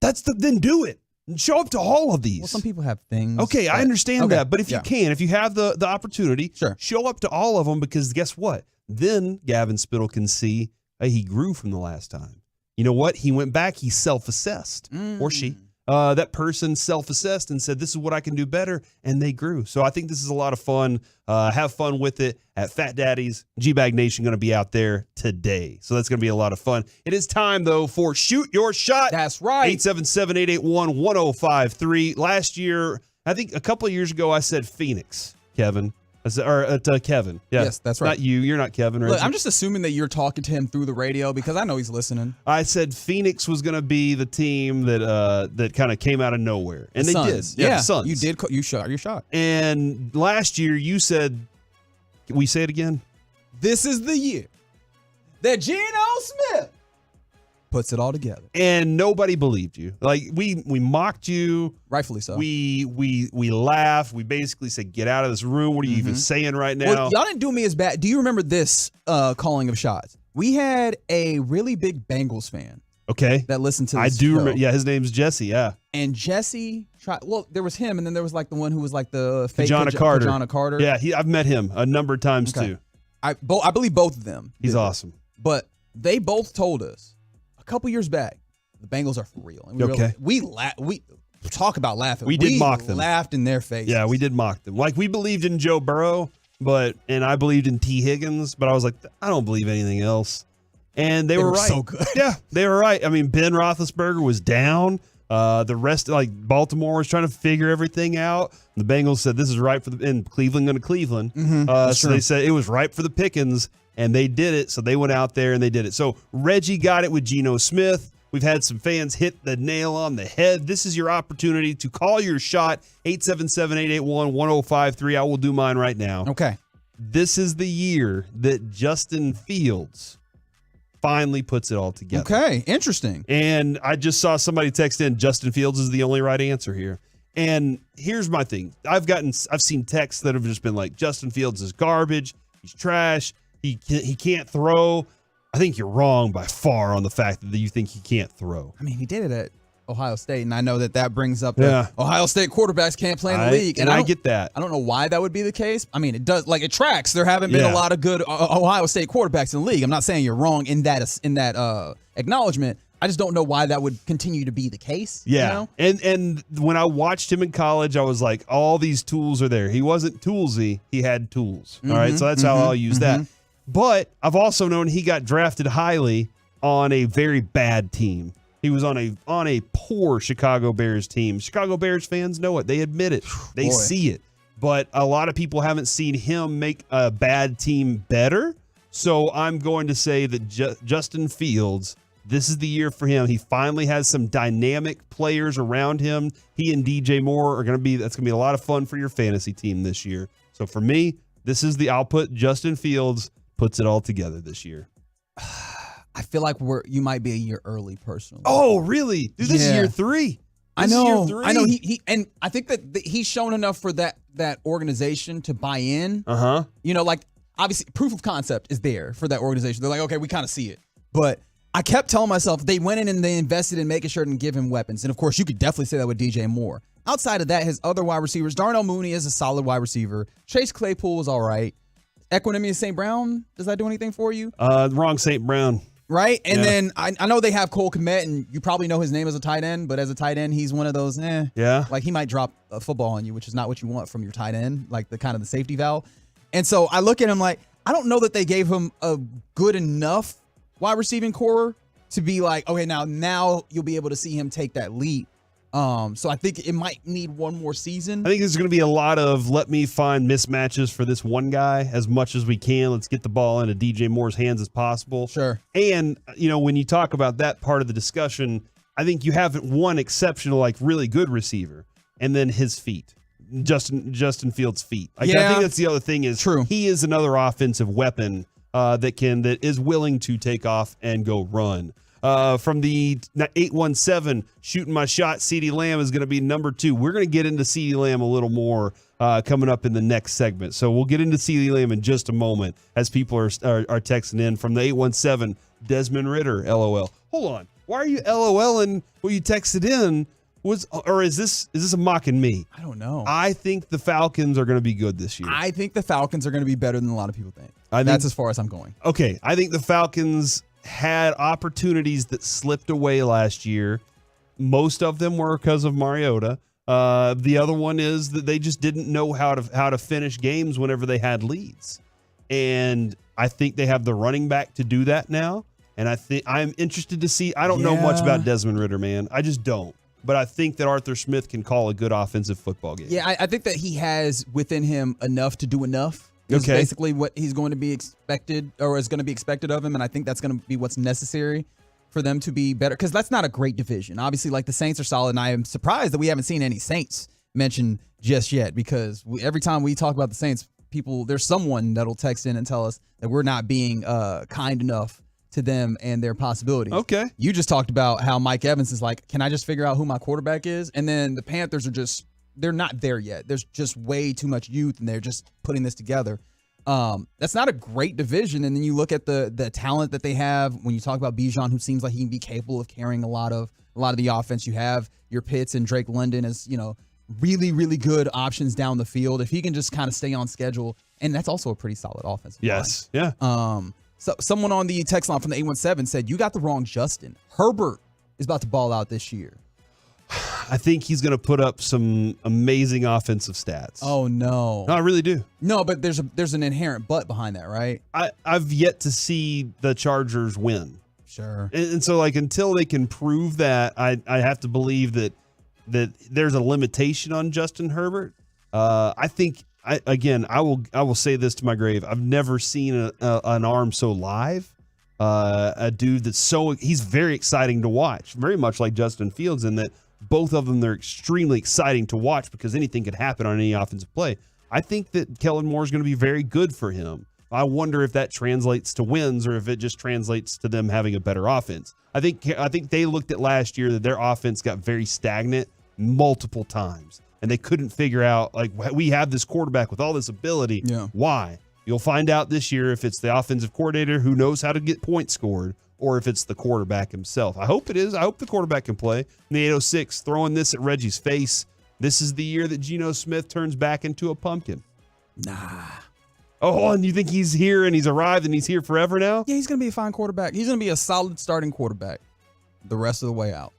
Speaker 6: Then do it. Show up to all of these.
Speaker 12: Well, some people have things.
Speaker 6: Okay, I understand that. But if you can, if you have the opportunity, show up to all of them, because guess what? Then Gavin Spittle can see he grew from the last time. You know what? He went back. He self-assessed, or she. That person self-assessed and said, this is what I can do better, and they grew. So I think this is a lot of fun. Have fun with it at Fat Daddy's. G-Bag Nation going to be out there today. So that's going to be a lot of fun. It is time, though, for Shoot Your Shot.
Speaker 12: That's right.
Speaker 6: 877-881-1053. Last year, I think a couple of years ago, I said Phoenix, Kevin. Kevin. Yeah.
Speaker 12: Yes, that's right.
Speaker 6: Not you. You're not Kevin.
Speaker 12: Look, I'm just assuming that you're talking to him through the radio because I know he's listening.
Speaker 6: I said Phoenix was going to be the team that kind of came out of nowhere, and they did.
Speaker 12: Yeah,
Speaker 6: the Suns.
Speaker 12: You did. You shot your shot.
Speaker 6: And last year you said, can we say it again?
Speaker 12: This is the year that Geno Smith puts it all together.
Speaker 6: And nobody believed you. Like we mocked you.
Speaker 12: Rightfully so.
Speaker 6: We laughed. We basically said, get out of this room. What are you even saying right now?
Speaker 12: Well, y'all didn't do me as bad. Do you remember this calling of shots? We had a really big Bengals fan.
Speaker 6: Okay.
Speaker 12: That listened to this
Speaker 6: I do
Speaker 12: show.
Speaker 6: remember. Yeah, his name's Jesse. Yeah.
Speaker 12: And Jesse tried. Well, there was him, and then there was like the one who was like the fake
Speaker 6: John Carter.
Speaker 12: John Carter.
Speaker 6: Yeah, I've met him a number of times too.
Speaker 12: I believe both of them.
Speaker 6: He's awesome.
Speaker 12: But they both told us a couple years back, the Bengals are for real. And we talk about laughing.
Speaker 6: We did mock them.
Speaker 12: Laughed in their face.
Speaker 6: Yeah, we did mock them. Like we believed in Joe Burrow, and I believed in T. Higgins, but I was like, I don't believe anything else. And they were right.
Speaker 12: So good.
Speaker 6: Yeah, they were right. I mean, Ben Roethlisberger was down. The rest, like Baltimore, was trying to figure everything out. The Bengals said this is right for and Cleveland going to Cleveland. So they said it was right for the Pickens, and they did it. So they went out there and they did it. So Reggie got it with Geno Smith. We've had some fans hit the nail on the head. This is your opportunity to call your shot. 877-881-1053. I will do mine right now.
Speaker 12: Okay.
Speaker 6: This is the year that Justin Fields finally puts it all together.
Speaker 12: Okay, interesting.
Speaker 6: And I just saw somebody text in, Justin Fields is the only right answer here. And here's my thing. I've seen texts that have just been like, Justin Fields is garbage. He's trash. He can't throw. I think you're wrong by far on the fact that you think he can't throw.
Speaker 12: I mean, he did it at Ohio State, and I know that brings up Ohio State quarterbacks can't play in the league.
Speaker 6: And I get that.
Speaker 12: I don't know why that would be the case. I mean, it does, like, it tracks. There haven't been a lot of good Ohio State quarterbacks in the league. I'm not saying you're wrong in that acknowledgement. I just don't know why that would continue to be the case.
Speaker 6: Yeah. You know? And when I watched him in college, I was like, all these tools are there. He wasn't toolsy. He had tools. All right. So that's how I'll use that. But I've also known he got drafted highly on a very bad team. He was on a poor Chicago Bears team. Chicago Bears fans know it. They admit it. They see it. But a lot of people haven't seen him make a bad team better. So I'm going to say that Justin Fields, this is the year for him. He finally has some dynamic players around him. He and DJ Moore that's going to be a lot of fun for your fantasy team this year. So for me, this is I'll put Justin Fields puts it all together this year.
Speaker 12: I feel like you might be a year early personally.
Speaker 6: Oh, really? Dude, this is year 3.
Speaker 12: I know. He and I think that he's shown enough for that organization to buy in. You know, like obviously proof of concept is there for that organization. They're like, okay, we kind of see it. But I kept telling myself they went in and they invested in making sure to give him weapons. And of course, you could definitely say that with DJ Moore. Outside of that, his other wide receivers, Darnell Mooney is a solid wide receiver. Chase Claypool is all right. Equanimous St. Brown, does that do anything for you?
Speaker 6: Wrong St. Brown.
Speaker 12: Right? And then I know they have Cole Kmet, and you probably know his name as a tight end, but as a tight end, he's one of those,
Speaker 6: Yeah.
Speaker 12: Like he might drop a football on you, which is not what you want from your tight end, like the kind of the safety valve. And so I look at him like, I don't know that they gave him a good enough wide receiving core to be like, okay, now you'll be able to see him take that leap. So I think it might need one more season.
Speaker 6: I think there's going to be a lot of let me find mismatches for this one guy as much as we can. Let's get the ball into DJ Moore's hands as possible.
Speaker 12: Sure.
Speaker 6: And, when you talk about that part of the discussion, I think you have one exceptional, like really good receiver, and then his feet. Justin Fields' feet. I think that's the other thing is
Speaker 12: true.
Speaker 6: He is another offensive weapon that is willing to take off and go run. From the 817, shooting my shot, CeeDee Lamb is going to be number 2. We're going to get into CeeDee Lamb a little more coming up in the next segment. So we'll get into CeeDee Lamb in just a moment as people are texting in. From the 817, Desmond Ridder, LOL. Hold on. Why are you LOLing what you texted in? Is this a mocking me?
Speaker 12: I don't know.
Speaker 6: I think the Falcons are going to be good this year.
Speaker 12: I think the Falcons are going to be better than a lot of people think. That's as far as I'm going.
Speaker 6: Okay. I think the Falcons had opportunities that slipped away last year. Most of them were because of Mariota. The other one is that they just didn't know how to finish games whenever they had leads. And I think they have the running back to do that now. And I'm interested to see. I don't know much about Desmond Ridder, man. I just don't. But I think that Arthur Smith can call a good offensive football game.
Speaker 12: Yeah, I think that he has within him enough to do enough. It's basically what he's going to be expected or is going to be expected of him. And I think that's going to be what's necessary for them to be better. Because that's not a great division. Obviously, like the Saints are solid. And I am surprised that we haven't seen any Saints mentioned just yet. Because every time we talk about the Saints, there's someone that'll text in and tell us that we're not being kind enough to them and their possibilities.
Speaker 6: Okay.
Speaker 12: You just talked about how Mike Evans is like, can I just figure out who my quarterback is? And then the Panthers are they're not there yet. There's just way too much youth, and they're just putting this together. That's not a great division. And then you look at the talent that they have. When you talk about Bijan, who seems like he can be capable of carrying a lot of the offense. You have your Pitts and Drake London as really, really good options down the field. If he can just kind of stay on schedule, and that's also a pretty solid offense.
Speaker 6: Yes, yeah.
Speaker 12: So someone on the text line from the 817 said, you got the wrong Justin. Herbert is about to ball out this year.
Speaker 6: I think he's going to put up some amazing offensive stats.
Speaker 12: Oh, no.
Speaker 6: No, I really do.
Speaker 12: No, but there's an inherent but behind that, right?
Speaker 6: I've yet to see the Chargers win.
Speaker 12: Sure.
Speaker 6: And so, like, until they can prove that, I have to believe that there's a limitation on Justin Herbert. I think, I will say this to my grave. I've never seen an arm so live. A dude he's very exciting to watch. Very much like Justin Fields in that both of them, they're extremely exciting to watch because anything could happen on any offensive play. I think that Kellen Moore is going to be very good for him. I wonder if that translates to wins or if it just translates to them having a better offense. I think they looked at last year that their offense got very stagnant multiple times, and they couldn't figure out, like, we have this quarterback with all this ability.
Speaker 12: Yeah.
Speaker 6: Why? You'll find out this year if it's the offensive coordinator who knows how to get points scored or if it's the quarterback himself. I hope it is. I hope the quarterback can play. In the 806, throwing this at Reggie's face. This is the year that Geno Smith turns back into a pumpkin.
Speaker 12: Nah.
Speaker 6: Oh, and you think he's here and he's arrived and he's here forever now?
Speaker 12: Yeah, he's going to be a fine quarterback. He's going to be a solid starting quarterback the rest of the way out.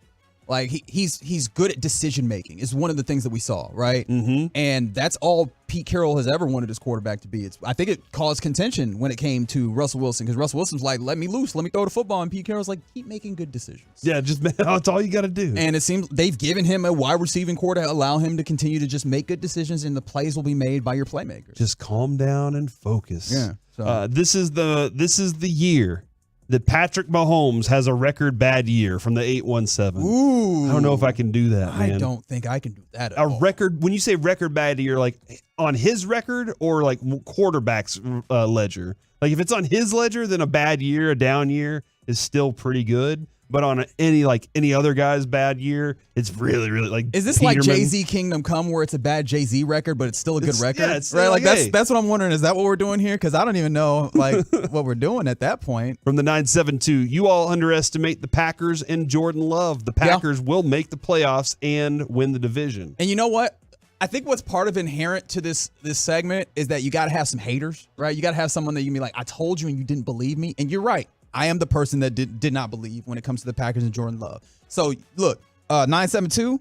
Speaker 12: Like he's good at decision making is one of the things that we saw, right? Mm-hmm. And that's all Pete Carroll has ever wanted his quarterback to be. I think it caused contention when it came to Russell Wilson because Russell Wilson's like, let me loose, let me throw the football, and Pete Carroll's like, keep making good decisions.
Speaker 6: Yeah, that's all you got to do.
Speaker 12: And it seems they've given him a wide receiving core to allow him to continue to just make good decisions, and the plays will be made by your playmakers.
Speaker 6: Just calm down and focus.
Speaker 12: Yeah. So.
Speaker 6: This is the year that Patrick Mahomes has a record bad year from the 817.
Speaker 12: Ooh.
Speaker 6: I don't know if I can do that, man.
Speaker 12: I don't think I can do that at all.
Speaker 6: Record, when you say record bad year, like on his record or like quarterback's ledger? Like if it's on his ledger, then a bad year, a down year is still pretty good. But on any other guy's bad year, it's really, really like.
Speaker 12: Is this
Speaker 6: Peterman.
Speaker 12: like Jay-Z Kingdom Come, where it's a bad Jay-Z record, but it's still a good record?
Speaker 6: Yeah, it's
Speaker 12: right. Like
Speaker 6: hey.
Speaker 12: that's what I'm wondering. Is that what we're doing here? Because I don't even know like what we're doing at that point.
Speaker 6: From the 972, you all underestimate the Packers and Jordan Love. The Packers will make the playoffs and win the division.
Speaker 12: And you know what? I think what's part of inherent to this segment is that you got to have some haters, right? You got to have someone that you can be like, I told you and you didn't believe me. And you're right. I am the person that did not believe when it comes to the Packers and Jordan Love. So, look, 972,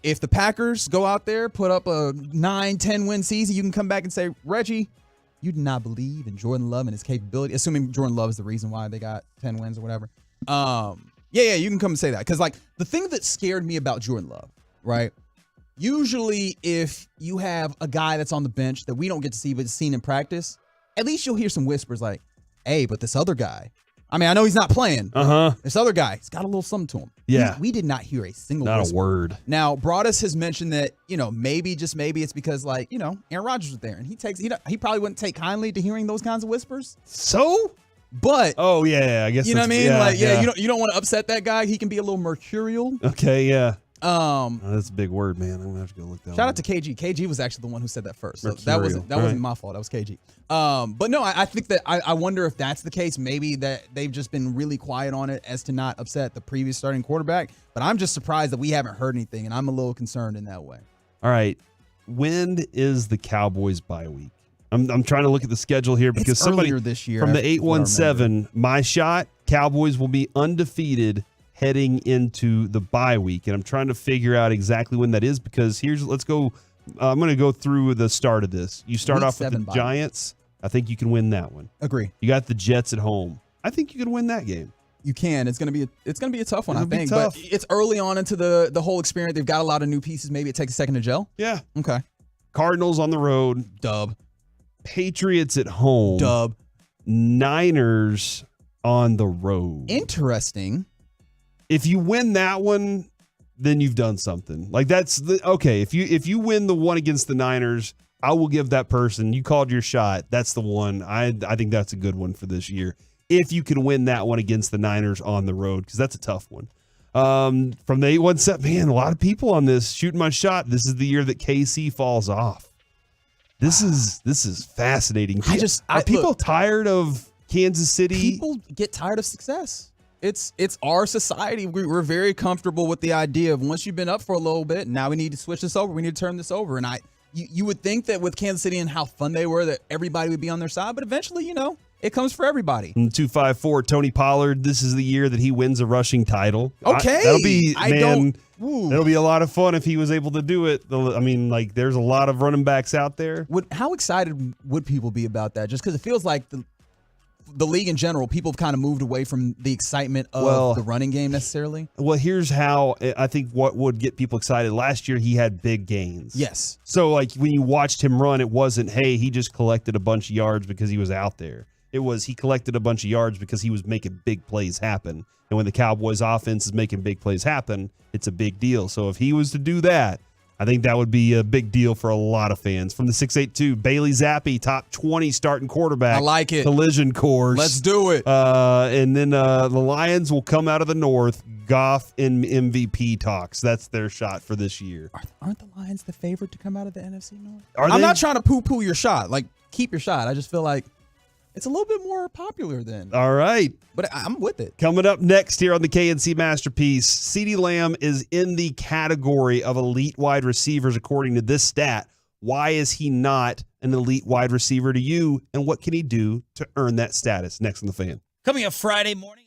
Speaker 12: if the Packers go out there, put up a 9-10 win season, you can come back and say, Reggie, you did not believe in Jordan Love and his capability, assuming Jordan Love is the reason why they got 10 wins or whatever. Yeah, you can come and say that. Because, like, the thing that scared me about Jordan Love, right, usually if you have a guy that's on the bench that we don't get to see but is seen in practice, at least you'll hear some whispers like, hey, but this other guy, I mean, I know he's not playing. This other guy, he's got a little something to him.
Speaker 6: Yeah.
Speaker 12: We did not hear a single
Speaker 6: Not
Speaker 12: whisper.
Speaker 6: a word.
Speaker 12: Now, Broadus has mentioned that, maybe, just maybe it's because, like, Aaron Rodgers was there, and he probably wouldn't take kindly to hearing those kinds of whispers.
Speaker 6: So?
Speaker 12: But.
Speaker 6: Oh, yeah, I guess
Speaker 12: you know what I mean?
Speaker 6: Yeah.
Speaker 12: You don't want to upset that guy. He can be a little mercurial.
Speaker 6: Okay, yeah. That's a big word, man. I'm gonna have to go look that.
Speaker 12: Shout out to KG. KG was actually the one who said that first. So
Speaker 6: Mercurial.
Speaker 12: that wasn't my fault. That was KG. But no, I think that I wonder if that's the case. Maybe that they've just been really quiet on it as to not upset the previous starting quarterback. But I'm just surprised that we haven't heard anything, and I'm a little concerned in that way.
Speaker 6: All right, when is the Cowboys bye week? I'm trying to look at the schedule here because
Speaker 12: it's
Speaker 6: somebody
Speaker 12: earlier this year
Speaker 6: from the 817, my shot, Cowboys will be undefeated heading into the bye week, and I'm trying to figure out exactly when that is because let's go. I'm going to go through the start of this. You start off with the Giants. I think you can win that one.
Speaker 12: Agree.
Speaker 6: You got the Jets at home. I think you can win that game.
Speaker 12: You can. It's gonna be a tough one, I think.
Speaker 6: Tough.
Speaker 12: But it's early on into the whole experience. They've got a lot of new pieces. Maybe it takes a second to gel.
Speaker 6: Yeah.
Speaker 12: Okay.
Speaker 6: Cardinals on the road.
Speaker 12: Dub.
Speaker 6: Patriots at home.
Speaker 12: Dub.
Speaker 6: Niners on the road.
Speaker 12: Interesting.
Speaker 6: If you win that one, then you've done something. Like okay. If you win the one against the Niners, I will give that person, you called your shot. That's the one. I think that's a good one for this year. If you can win that one against the Niners on the road, because that's a tough one. From the 817, man, a lot of people on this shooting my shot. This is the year that KC falls off. This is fascinating. Are people tired of Kansas City?
Speaker 12: People get tired of success. It's our society. We're very comfortable with the idea of once you've been up for a little bit, now we need to switch this over. We need to turn this over. And you would think that with Kansas City and how fun they were, that everybody would be on their side. But eventually, it comes for everybody.
Speaker 6: 254, Tony Pollard. This is the year that he wins a rushing title.
Speaker 12: Okay,
Speaker 6: that'll be a lot of fun if he was able to do it. I mean, like, there's a lot of running backs out there.
Speaker 12: How excited would people be about that? Just because it feels like the league in general, people have kind of moved away from the excitement of the running game necessarily.
Speaker 6: Well, here's how I think what would get people excited. Last year, he had big gains.
Speaker 12: Yes.
Speaker 6: So, like, when you watched him run, it wasn't, hey, he just collected a bunch of yards because he was out there. It was he collected a bunch of yards because he was making big plays happen. And when the Cowboys offense is making big plays happen, it's a big deal. So if he was to do that, I think that would be a big deal for a lot of fans. From the 682, Bailey Zappi, top 20 starting quarterback.
Speaker 12: I like it.
Speaker 6: Collision course.
Speaker 12: Let's do it.
Speaker 6: And then the Lions will come out of the North. Goff in MVP talks. That's their shot for this year.
Speaker 12: Aren't the Lions the favorite to come out of the NFC North?
Speaker 6: I'm
Speaker 12: not trying to poo-poo your shot. Like, keep your shot. I just feel like it's a little bit more popular than.
Speaker 6: All right.
Speaker 12: But I'm with it.
Speaker 6: Coming up next here on the KNC Masterpiece, CeeDee Lamb is in the category of elite wide receivers according to this stat. Why is he not an elite wide receiver to you, and what can he do to earn that status? Next on The Fan.
Speaker 3: Coming up Friday morning.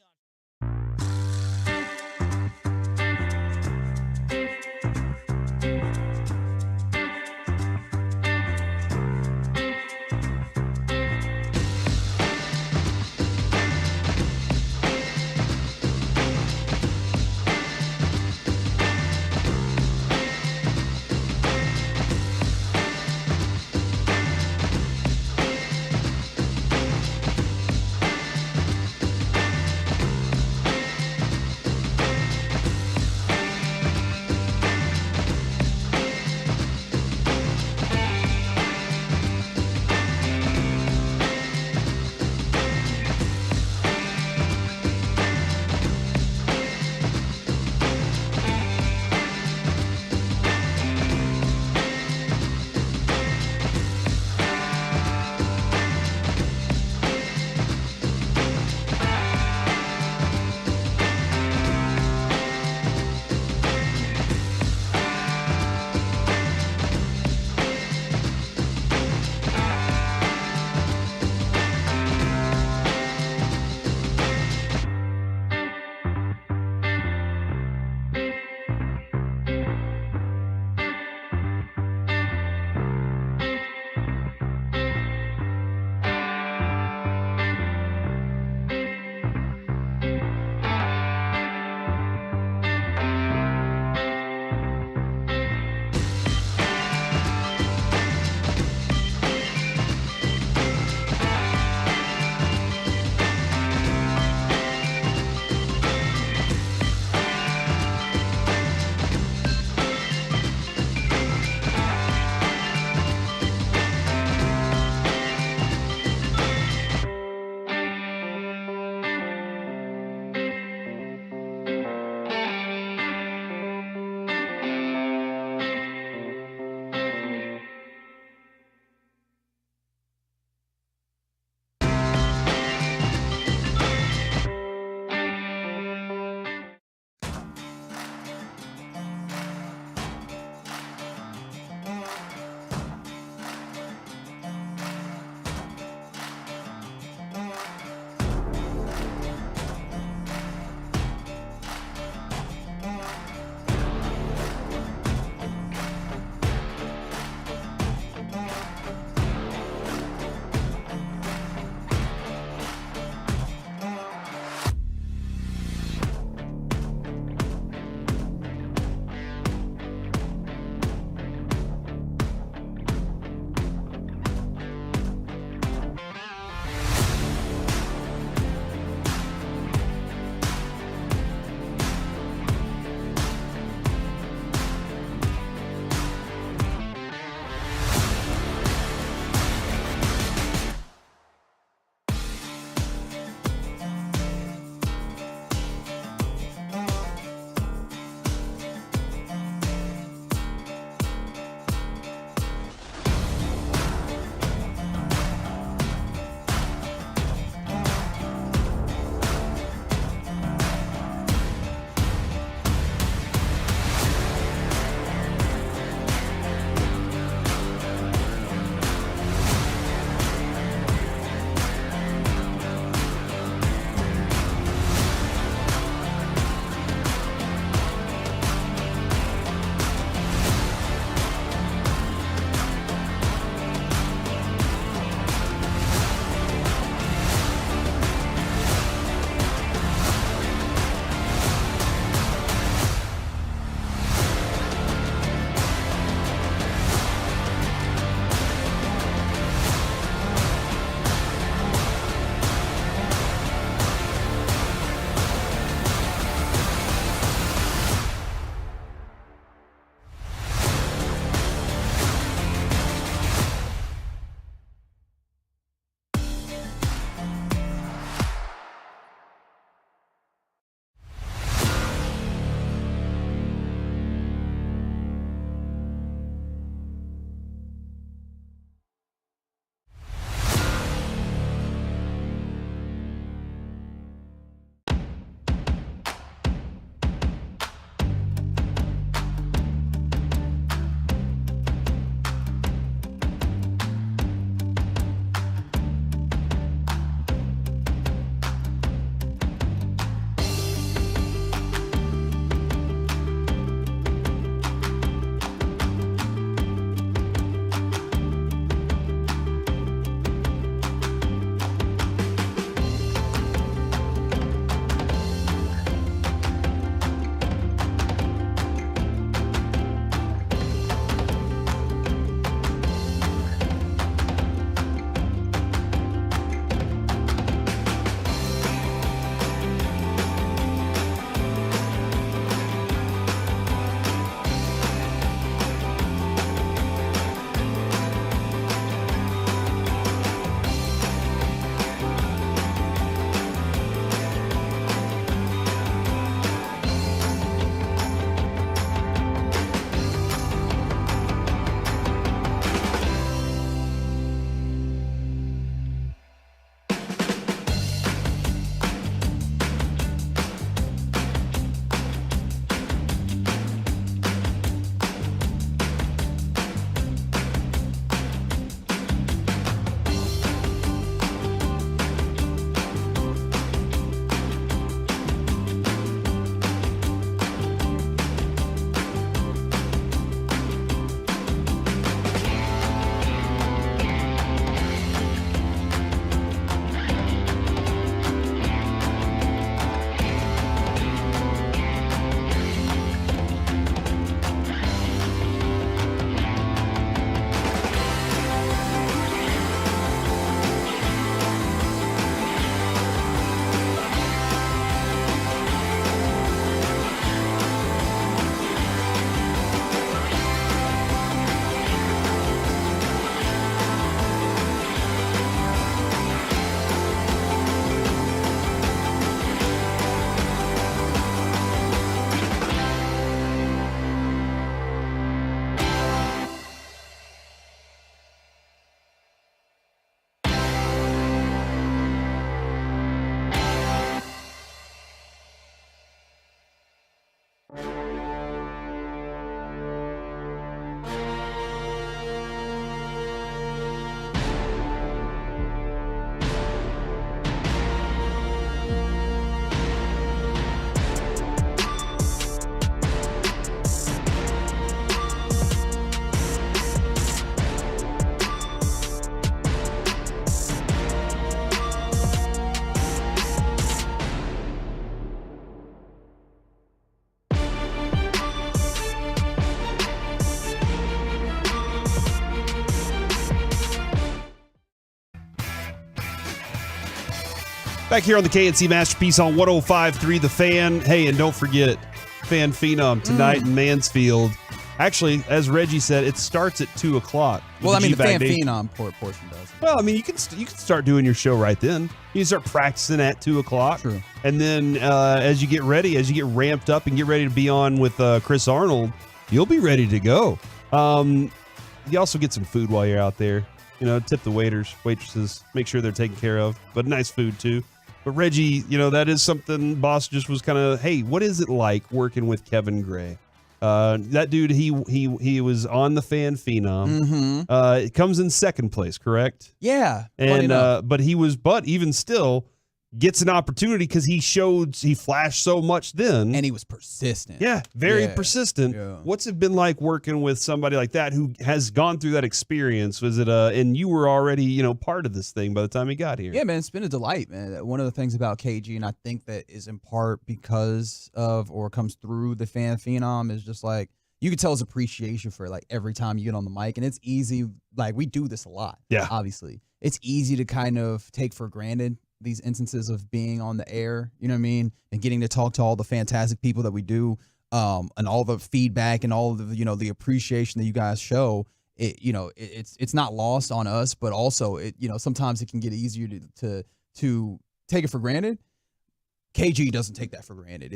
Speaker 6: Back here on the KNC Masterpiece on 105.3 The Fan. Hey, and don't forget, Fan Phenom tonight in Mansfield. Actually, as Reggie said, it starts at 2 o'clock.
Speaker 12: Well, I mean, the Fan Phenom portion does.
Speaker 6: Well, I mean, you can start doing your show right then. You can start practicing at 2 o'clock.
Speaker 12: True.
Speaker 6: And then as you get ready, as you get ramped up and get ready to be on with Chris Arnold, you'll be ready to go. You also get some food while you're out there. You know, tip the waiters, waitresses, make sure they're taken care of, but nice food too. But Reggie, you know, that is something Boss just was kind of, hey, what is it like working with Kevin Gray? That dude, he was on the Fan Phenom. It comes in second place, correct?
Speaker 12: Yeah.
Speaker 6: And but even still gets an opportunity because he flashed so much then.
Speaker 12: And he was persistent.
Speaker 6: Yeah, very persistent. Yeah. What's it been like working with somebody like that who has gone through that experience? Was it and you were already, you know, part of this thing by the time he got here?
Speaker 12: Yeah, man, it's been a delight, man. One of the things about KG, and I think that is in part because of or comes through the Fan Phenom, is just like you can tell his appreciation for like every time you get on the mic. And it's easy, like we do this a lot.
Speaker 6: Yeah.
Speaker 12: Obviously. It's easy to kind of take for granted these instances of being on the air, you know what I mean? And getting to talk to all the fantastic people that we do, and all the feedback and all of the, you know, the appreciation that you guys show. It's not lost on us, but also sometimes it can get easier to take it for granted. KG doesn't take that for granted.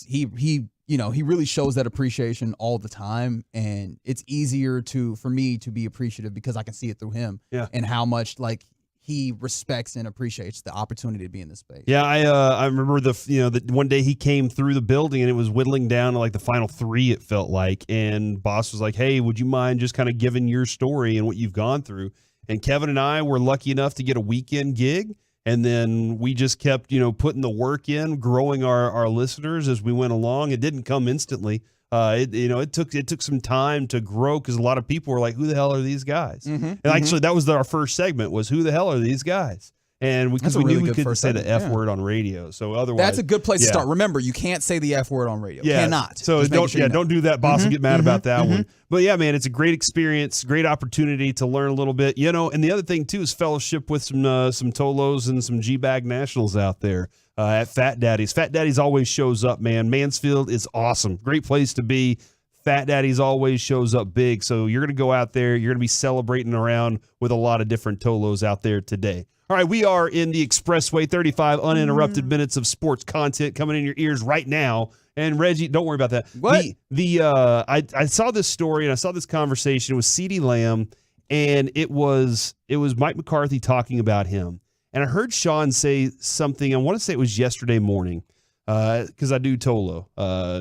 Speaker 12: He really shows that appreciation all the time, and it's easier for me to be appreciative because I can see it through him.
Speaker 6: Yeah.
Speaker 12: And how much like he respects and appreciates the opportunity to be in this space.
Speaker 6: Yeah, I remember the one day he came through the building and it was whittling down to like the final 3, it felt like, and Boss was like, "Hey, would you mind just kind of giving your story and what you've gone through?" And Kevin and I were lucky enough to get a weekend gig, and then we just kept putting the work in, growing our listeners as we went along. It didn't come instantly. It took some time to grow because a lot of people were like, "Who the hell are these guys?" And actually, that was our first segment was, "Who the hell are these guys?" And because we knew we couldn't say the F word on radio, so otherwise
Speaker 12: that's a good place to start. Remember, you can't say the F word on radio.
Speaker 6: Yeah,
Speaker 12: cannot.
Speaker 6: So don't do that. Boss will get mad about that one. But yeah, man, it's a great experience, great opportunity to learn a little bit. And the other thing too is fellowship with some Tolos and some G-Bag Nationals out there. At Fat Daddy's. Fat Daddy's always shows up, man. Mansfield is awesome. Great place to be. Fat Daddy's always shows up big. So you're going to go out there. You're going to be celebrating around with a lot of different Tolos out there today. All right, we are in the Expressway, 35 uninterrupted minutes of sports content coming in your ears right now. And Reggie, don't worry about that.
Speaker 12: What?
Speaker 6: I saw this story and I saw this conversation with CeeDee Lamb, and it was Mike McCarthy talking about him. And I heard Sean say something, I want to say it was yesterday morning, because I do Tolo.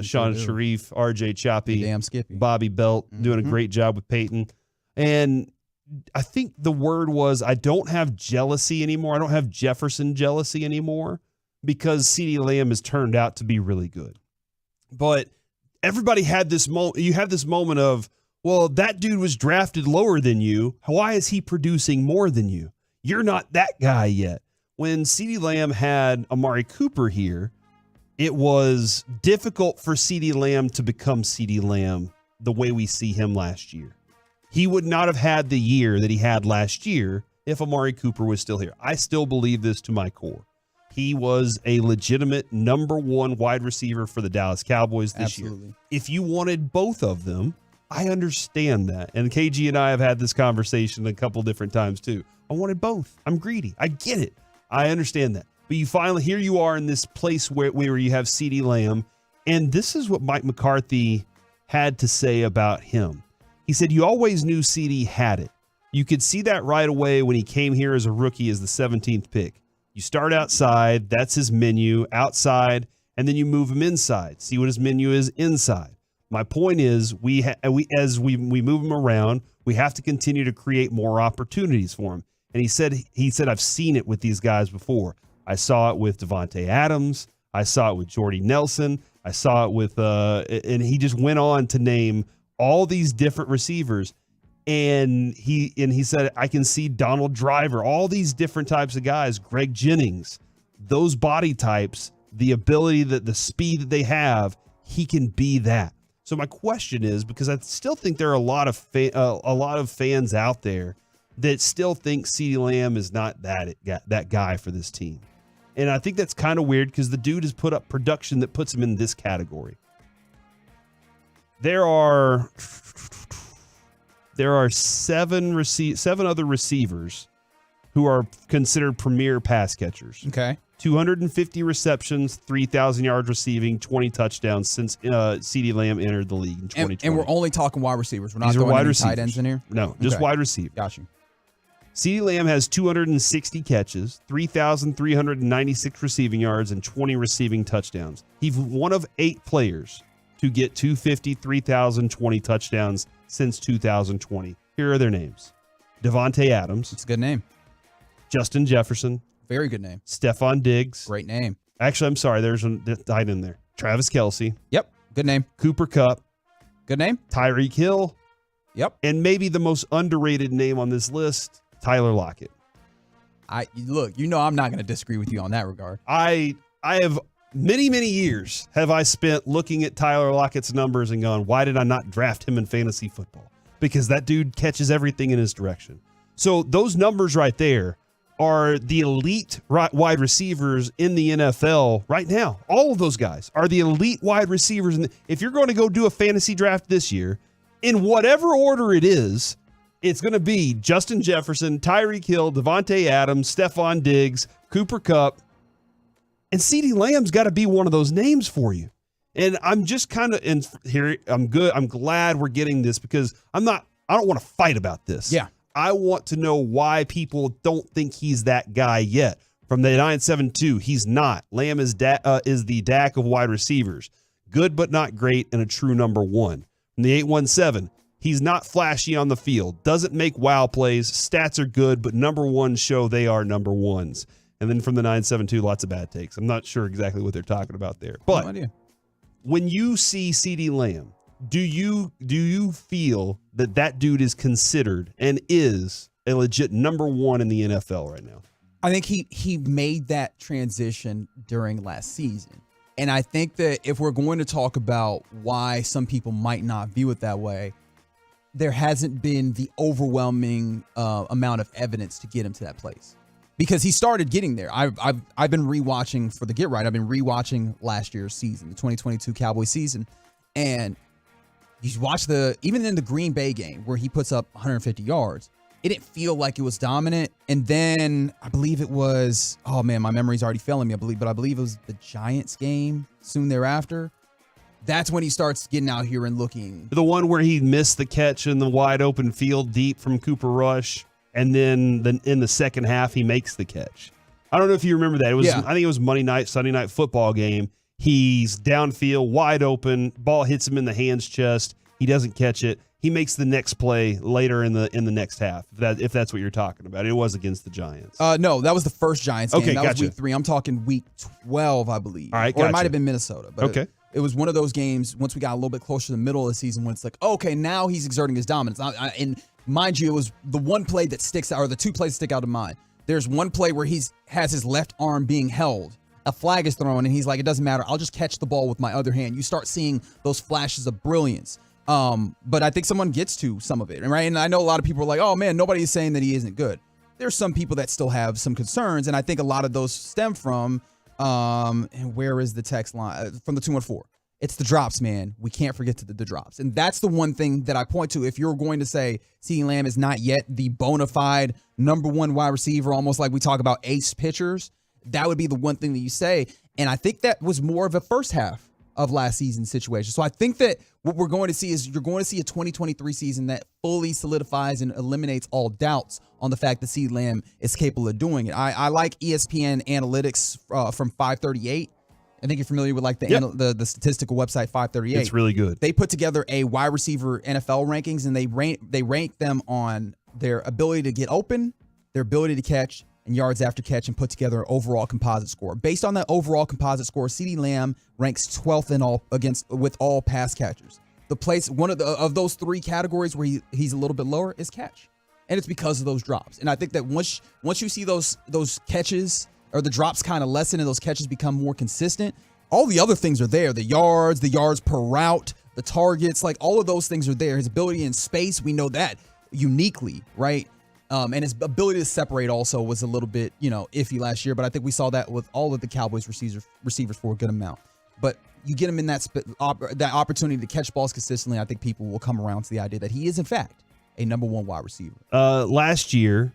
Speaker 6: Sean Sharif, RJ Choppy,
Speaker 12: Damn Skippy,
Speaker 6: Bobby Belt, doing a great job with Peyton. And I think the word was, I don't have jealousy anymore. I don't have Jefferson jealousy anymore because CeeDee Lamb has turned out to be really good. But everybody had this moment. You have this moment of, well, that dude was drafted lower than you. Why is he producing more than you? You're not that guy yet. When CeeDee Lamb had Amari Cooper here, it was difficult for CeeDee Lamb to become CeeDee Lamb the way we see him last year. He would not have had the year that he had last year if Amari Cooper was still here. I still believe this to my core. He was a legitimate number 1 wide receiver for the Dallas Cowboys this year. If you wanted both of them, I understand that. And KG and I have had this conversation a couple different times too. I wanted both. I'm greedy. I get it. I understand that. But here you are in this place where you have CeeDee Lamb, and this is what Mike McCarthy had to say about him. He said, you always knew CeeDee had it. You could see that right away when he came here as a rookie as the 17th pick. You start outside, that's his menu, outside, and then you move him inside. See what his menu is inside. My point is, as we move him around, we have to continue to create more opportunities for him. And he said, I've seen it with these guys before. I saw it with Devontae Adams. I saw it with Jordy Nelson. I saw it with, and he just went on to name all these different receivers. And he said, I can see Donald Driver, all these different types of guys, Greg Jennings, those body types, the ability, the speed that they have, he can be that. So my question is, because I still think there are a lot of fans out there that still think CeeDee Lamb is not that guy for this team. And I think that's kind of weird because the dude has put up production that puts him in this category. There are seven other receivers who are considered premier pass catchers.
Speaker 12: Okay.
Speaker 6: 250 receptions, 3,000 yards receiving, 20 touchdowns since CeeDee Lamb entered the league in 2020.
Speaker 12: And we're only talking wide receivers. We're not
Speaker 6: These are
Speaker 12: throwing
Speaker 6: wide
Speaker 12: any
Speaker 6: receivers.
Speaker 12: tight ends in here?
Speaker 6: No, just
Speaker 12: Okay.
Speaker 6: wide receivers.
Speaker 12: Got you.
Speaker 6: CeeDee Lamb has 260 catches, 3,396 receiving yards, and 20 receiving touchdowns. He's one of 8 players to get 250, 3,000, 20 touchdowns since 2020. Here are their names. Devontae Adams.
Speaker 12: It's a good name.
Speaker 6: Justin Jefferson.
Speaker 12: Very good name.
Speaker 6: Stephon Diggs.
Speaker 12: Great name.
Speaker 6: Actually, I'm sorry. There's a tight end there. Travis Kelce.
Speaker 12: Yep. Good name.
Speaker 6: Cooper Kupp.
Speaker 12: Good name.
Speaker 6: Tyreek Hill.
Speaker 12: Yep.
Speaker 6: And maybe the most underrated name on this list, Tyler Lockett.
Speaker 12: Look, I'm not going to disagree with you on that regard.
Speaker 6: I have many years have I spent looking at Tyler Lockett's numbers and going, why did I not draft him in fantasy football? Because that dude catches everything in his direction. So those numbers right there are the elite wide receivers in the NFL right now. All of those guys are the elite wide receivers. And if you're going to go do a fantasy draft this year, in whatever order it is, it's going to be Justin Jefferson, Tyreek Hill, Devontae Adams, Stephon Diggs, Cooper Kupp, and CeeDee Lamb's got to be one of those names for you. And I'm just kind of in here. I'm good. I'm glad we're getting this because I don't want to fight about this.
Speaker 12: Yeah.
Speaker 6: I want to know why people don't think he's that guy yet. From the 972, he's not. Lamb is the Dak of wide receivers. Good but not great and a true number one. From the 817, he's not flashy on the field. Doesn't make wow plays. Stats are good, but number one show they are number ones. And then from the 972, lots of bad takes. I'm not sure exactly what they're talking about there. But
Speaker 12: No idea.
Speaker 6: When you see CeeDee Lamb, do you feel that dude is considered and is a legit number one in the NFL right now?
Speaker 12: I think he made that transition during last season. And I think that if we're going to talk about why some people might not view it that way, there hasn't been the overwhelming amount of evidence to get him to that place. Because he started getting there. I've been rewatching for the Get Right. I've been rewatching last year's season, the 2022 Cowboys season. And you watch even in the Green Bay game where he puts up 150 yards, it didn't feel like it was dominant. And then I believe it was, oh man, my memory's already failing me, but I believe it was the Giants game soon thereafter. That's when he starts getting out here and looking.
Speaker 6: The one where he missed the catch in the wide open field deep from Cooper Rush. And then in the second half, he makes the catch. I don't know if you remember that. I think it was Monday night, Sunday night football game. He's downfield, wide open. Ball hits him in the hands, chest. He doesn't catch it. He makes the next play later in the next half. If that's what you're talking about, it was against the Giants.
Speaker 12: No, that was the first Giants game.
Speaker 6: Okay,
Speaker 12: that
Speaker 6: gotcha.
Speaker 12: was week 3. I'm talking week 12, I believe.
Speaker 6: All right,
Speaker 12: or it
Speaker 6: gotcha.
Speaker 12: might have been Minnesota. But
Speaker 6: Okay.
Speaker 12: It was one of those games. Once we got a little bit closer to the middle of the season, when it's like, okay, now he's exerting his dominance. And mind you, it was the one play that sticks out, or the two plays that stick out of mind. There's one play where has his left arm being held. A flag is thrown, and he's like, it doesn't matter. I'll just catch the ball with my other hand. You start seeing those flashes of brilliance. But I think someone gets to some of it, right? And I know a lot of people are like, oh, man, nobody is saying that he isn't good. There's some people that still have some concerns, and I think a lot of those stem from, and where is the text line? From the 214. It's the drops, man. We can't forget the drops. And that's the one thing that I point to. If you're going to say CeeDee Lamb is not yet the bona fide number one wide receiver, almost like we talk about ace pitchers, that would be the one thing that you say. And I think that was more of a first half of last season's situation. So I think that what we're going to see is you're going to see a 2023 season that fully solidifies and eliminates all doubts on the fact that CeeDee Lamb is capable of doing it. I like ESPN analytics from 538. I think you're familiar with like the statistical website 538.
Speaker 6: It's really good.
Speaker 12: They put together a wide receiver NFL rankings, and they rank them on their ability to get open, their ability to catch, and yards after catch, and put together an overall composite score. Based on that overall composite score, CeeDee Lamb ranks 12th in all with all pass catchers. The place one of those three categories where he's a little bit lower is catch, and it's because of those drops. And I think that once you see those catches, or the drops kind of lessen and those catches become more consistent, all the other things are there. The yards per route, the targets, like all of those things are there. His ability in space, we know that uniquely, right? And his ability to separate also was a little bit, iffy last year. But I think we saw that with all of the Cowboys receivers for a good amount. But you get him in that opportunity to catch balls consistently, I think people will come around to the idea that he is, in fact, a number one wide receiver.
Speaker 6: Last year,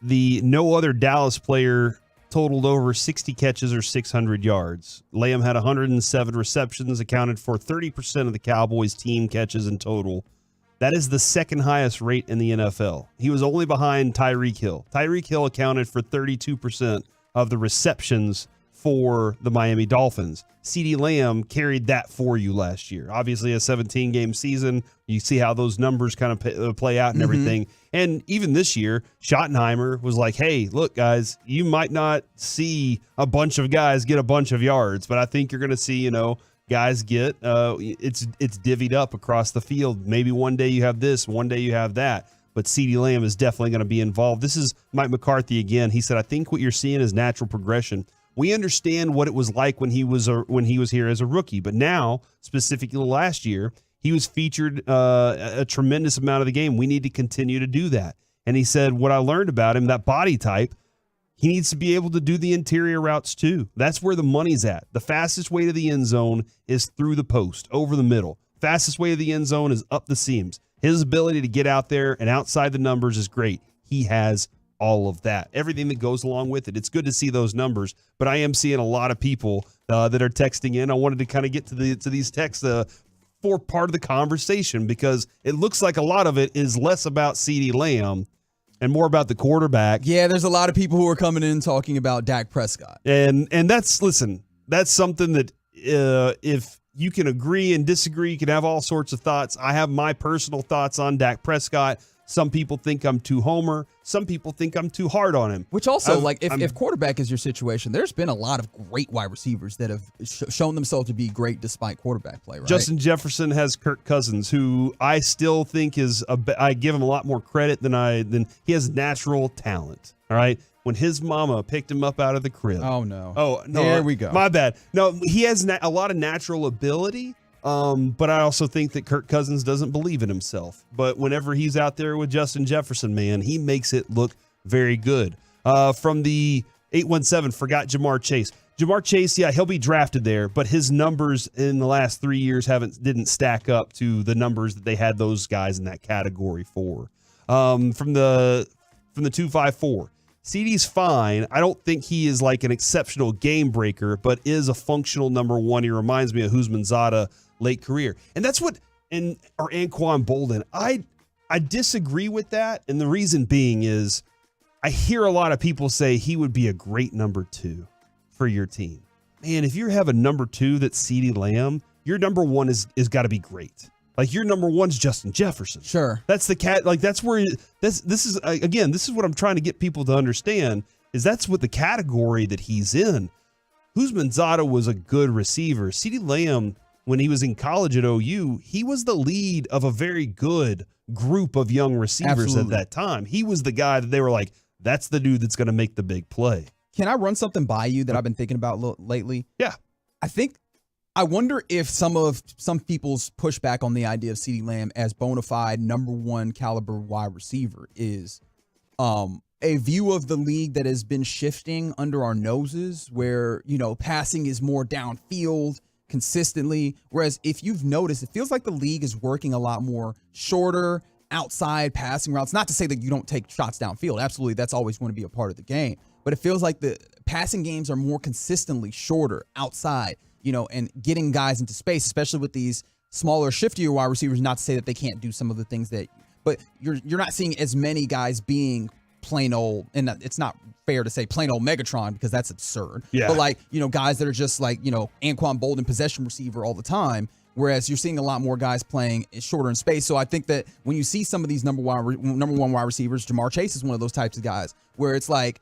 Speaker 6: no other Dallas player totaled over 60 catches or 600 yards. Lamb had 107 receptions, accounted for 30% of the Cowboys' team catches in total. That is the second highest rate in the NFL. He was only behind Tyreek Hill. Tyreek Hill accounted for 32% of the receptions for the Miami Dolphins. CeeDee Lamb carried that for you last year. Obviously, a 17-game season. You see how those numbers kind of play out and everything. And even this year, Schottenheimer was like, hey, look, guys, you might not see a bunch of guys get a bunch of yards, but I think you're going to see, guys get it's divvied up across the field. Maybe one day you have this, one day you have that. But CeeDee Lamb is definitely going to be involved. This is Mike McCarthy again. He said, I think what you're seeing is natural progression. We understand what it was like when he was here as a rookie, but now, specifically last year, he was featured a tremendous amount of the game. We need to continue to do that. And he said, what I learned about him, that body type, he needs to be able to do the interior routes too. That's where the money's at. The fastest way to the end zone is through the post, over the middle. Fastest way to the end zone is up the seams. His ability to get out there and outside the numbers is great. He has all of that, everything that goes along with it. It's good to see those numbers, but I am seeing a lot of people that are texting in. I wanted to kind of get to these texts for part of the conversation because it looks like a lot of it is less about CeeDee Lamb and more about the quarterback.
Speaker 12: Yeah, there's a lot of people who are coming in talking about Dak Prescott.
Speaker 6: And that's something that if you can agree and disagree, you can have all sorts of thoughts. I have my personal thoughts on Dak Prescott. Some people think I'm too homer. Some people think I'm too hard on him.
Speaker 12: Which also, if quarterback is your situation, there's been a lot of great wide receivers that have shown themselves to be great despite quarterback play, right?
Speaker 6: Justin Jefferson has Kirk Cousins, who I still think I give him a lot more credit than he has natural talent. All right. When his mama picked him up out of the crib.
Speaker 12: Oh, no.
Speaker 6: Oh, no.
Speaker 12: There we go.
Speaker 6: My bad. No, he has a lot of natural ability. But I also think that Kirk Cousins doesn't believe in himself. But whenever he's out there with Justin Jefferson, man, he makes it look very good. From the 817, forgot Jamar Chase. Jamar Chase, yeah, he'll be drafted there, but his numbers in the last 3 years didn't stack up to the numbers that they had those guys in that category for. From the 254, CeeDee's fine. I don't think he is like an exceptional game breaker, but is a functional number one. He reminds me of Husmanzada late career. And that's or Anquan Bolden. I disagree with that. And the reason being is I hear a lot of people say he would be a great number two for your team. Man, if you have a number two that's CeeDee Lamb, your number one is got to be great. Like your number one's Justin Jefferson.
Speaker 12: Sure.
Speaker 6: That's the cat. Like that's where this is what I'm trying to get people to understand is that's what the category that he's in. Husmanzada was a good receiver. CeeDee Lamb, when he was in college at OU, he was the lead of a very good group of young receivers at that time. He was the guy that they were like, that's the dude that's going to make the big play.
Speaker 12: Can I run something by you that I've been thinking about lately?
Speaker 6: Yeah.
Speaker 12: I wonder if some people's pushback on the idea of CeeDee Lamb as bona fide number one caliber wide receiver is a view of the league that has been shifting under our noses where, passing is more downfield consistently. Whereas if you've noticed, it feels like the league is working a lot more shorter outside passing routes. Not to say that you don't take shots downfield. Absolutely. That's always going to be a part of the game. But it feels like the passing games are more consistently shorter outside, and getting guys into space, especially with these smaller, shiftier wide receivers. Not to say that they can't do some of the things but you're not seeing as many guys being plain old, and it's not fair to say plain old Megatron because that's absurd.
Speaker 6: Yeah.
Speaker 12: But guys that are just Anquan Bolden possession receiver all the time, whereas you're seeing a lot more guys playing shorter in space. So I think that when you see some of these number one wide receivers, Jamar Chase is one of those types of guys where it's like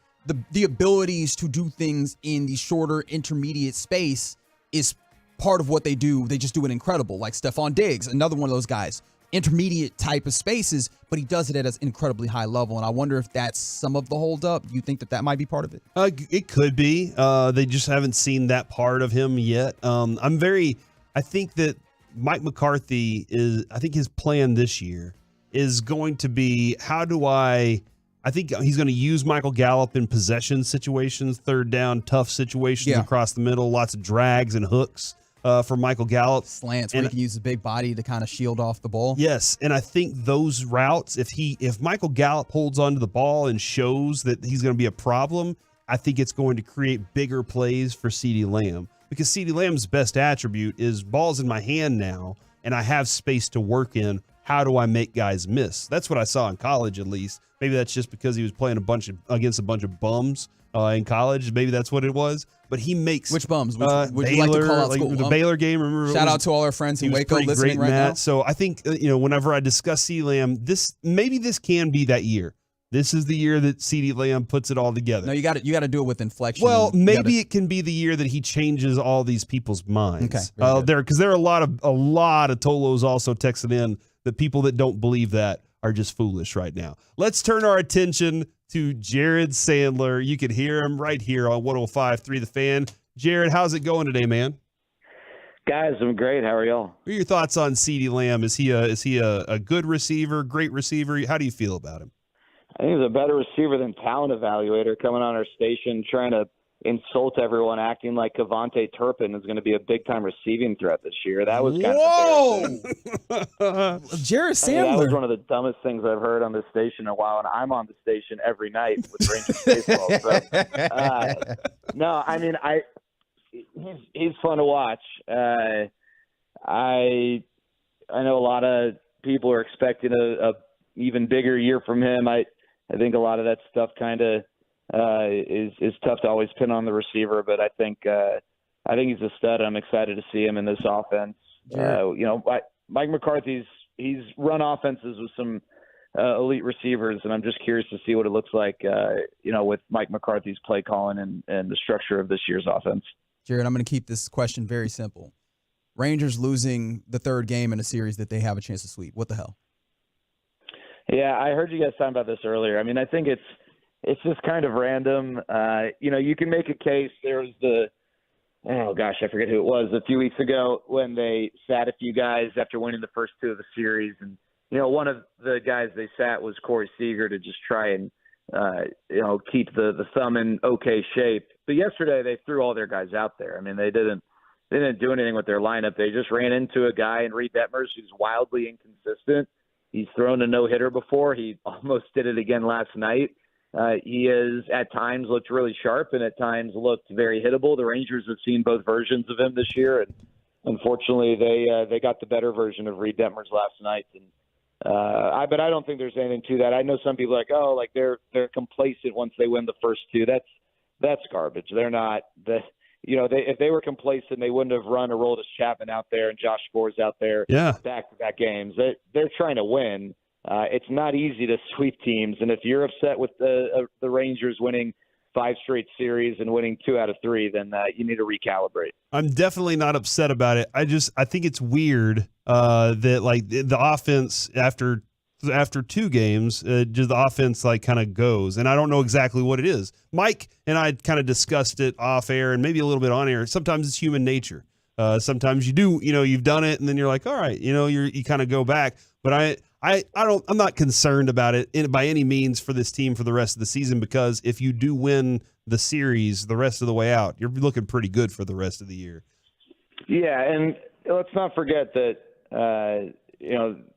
Speaker 12: the abilities to do things in the shorter intermediate space is part of what they do. They just do it incredible. Like Stephon Diggs, another one of those guys. Intermediate type of spaces, but he does it at an incredibly high level. And I wonder if that's some of the holdup. Do you think that might be part of it?
Speaker 6: It could be. They just haven't seen that part of him yet. I think that Mike McCarthy I think his plan this year is going to be, how do I think he's going to use Michael Gallup in possession situations, third down, tough situations across the middle, lots of drags and hooks for Michael Gallup.
Speaker 12: Slants where he can use his big body to kind of shield off the ball.
Speaker 6: Yes, and I think those routes, if Michael Gallup holds onto the ball and shows that he's going to be a problem, I think it's going to create bigger plays for CeeDee Lamb, because CeeDee Lamb's best attribute is ball's in my hand now, and I have space to work in. How do I make guys miss? That's what I saw in college, at least. Maybe that's just because he was playing against a bunch of bums in college. Maybe that's what it was. But he makes
Speaker 12: which bums? Would
Speaker 6: Baylor,
Speaker 12: you like to call out school?
Speaker 6: The Baylor game. Remember?
Speaker 12: Shout out to all our friends in Waco listening right now.
Speaker 6: So I think whenever I discuss CeeDee Lamb, this can be that year. This is the year that CeeDee Lamb puts it all together.
Speaker 12: No, you got to do it with inflection.
Speaker 6: Well, maybe it can be the year that he changes all these people's minds.
Speaker 12: Okay,
Speaker 6: because there are a lot of Tolos also texting in that people that don't believe that are just foolish right now. Let's turn our attention to Jared Sandler. You can hear him right here on 105.3 The Fan. Jared, how's it going today, man?
Speaker 2: Guys, I'm great. How are y'all?
Speaker 6: What are your thoughts on CeeDee Lamb? Is he a good receiver, great receiver? How do you feel about him?
Speaker 2: I think he's a better receiver than Talent Evaluator coming on our station trying to insult everyone, acting like Kavontae Turpin is going to be a big-time receiving threat this year. That was kind of embarrassing.
Speaker 12: Jared Sandler.
Speaker 2: That was one of the dumbest things I've heard on this station in a while, and I'm on the station every night with Rangers baseball. So, no, I mean, he's fun to watch. I know a lot of people are expecting a even bigger year from him. I think a lot of that stuff kind of is tough to always pin on the receiver, but I think he's a stud. I'm excited to see him in this offense. Mike McCarthy's he's run offenses with some elite receivers, and I'm just curious to see what it looks like, with Mike McCarthy's play calling and the structure of this year's offense.
Speaker 12: Jared, I'm going to keep this question very simple. Rangers losing the third game in a series that they have a chance to sweep. What the hell?
Speaker 2: Yeah, I heard you guys talking about this earlier. I mean, I think it's just kind of random. You can make a case. There was I forget who it was a few weeks ago when they sat a few guys after winning the first two of the series. And, one of the guys they sat was Corey Seager to just try and, keep the thumb in okay shape. But yesterday they threw all their guys out there. I mean, they didn't do anything with their lineup. They just ran into a guy in Reed Detmers who's wildly inconsistent. He's thrown a no-hitter before. He almost did it again last night. He is at times looked really sharp and at times looked very hittable. The Rangers have seen both versions of him this year, and unfortunately they got the better version of Reed Detmers last night. And but I don't think there's anything to that. I know some people are like, they're complacent once they win the first two. That's garbage. They're not. If they were complacent, they wouldn't have run Aroldis Chapman out there and Josh Score's out there back-to-back games. They're trying to win. It's not easy to sweep teams, and if you're upset with the Rangers winning 5 straight series and winning 2 out of 3, then you need to recalibrate.
Speaker 6: I'm definitely not upset about it. I think it's weird that the offense after 2 games, just the offense kind of goes, and I don't know exactly what it is. Mike and I kind of discussed it off air and maybe a little bit on air. Sometimes it's human nature. Sometimes you do, you've done it, and then you're like, all right, you kind of go back. But I'm not concerned about it by any means for this team for the rest of the season, because if you do win the series the rest of the way out, you're looking pretty good for the rest of the year.
Speaker 2: Yeah, and let's not forget that.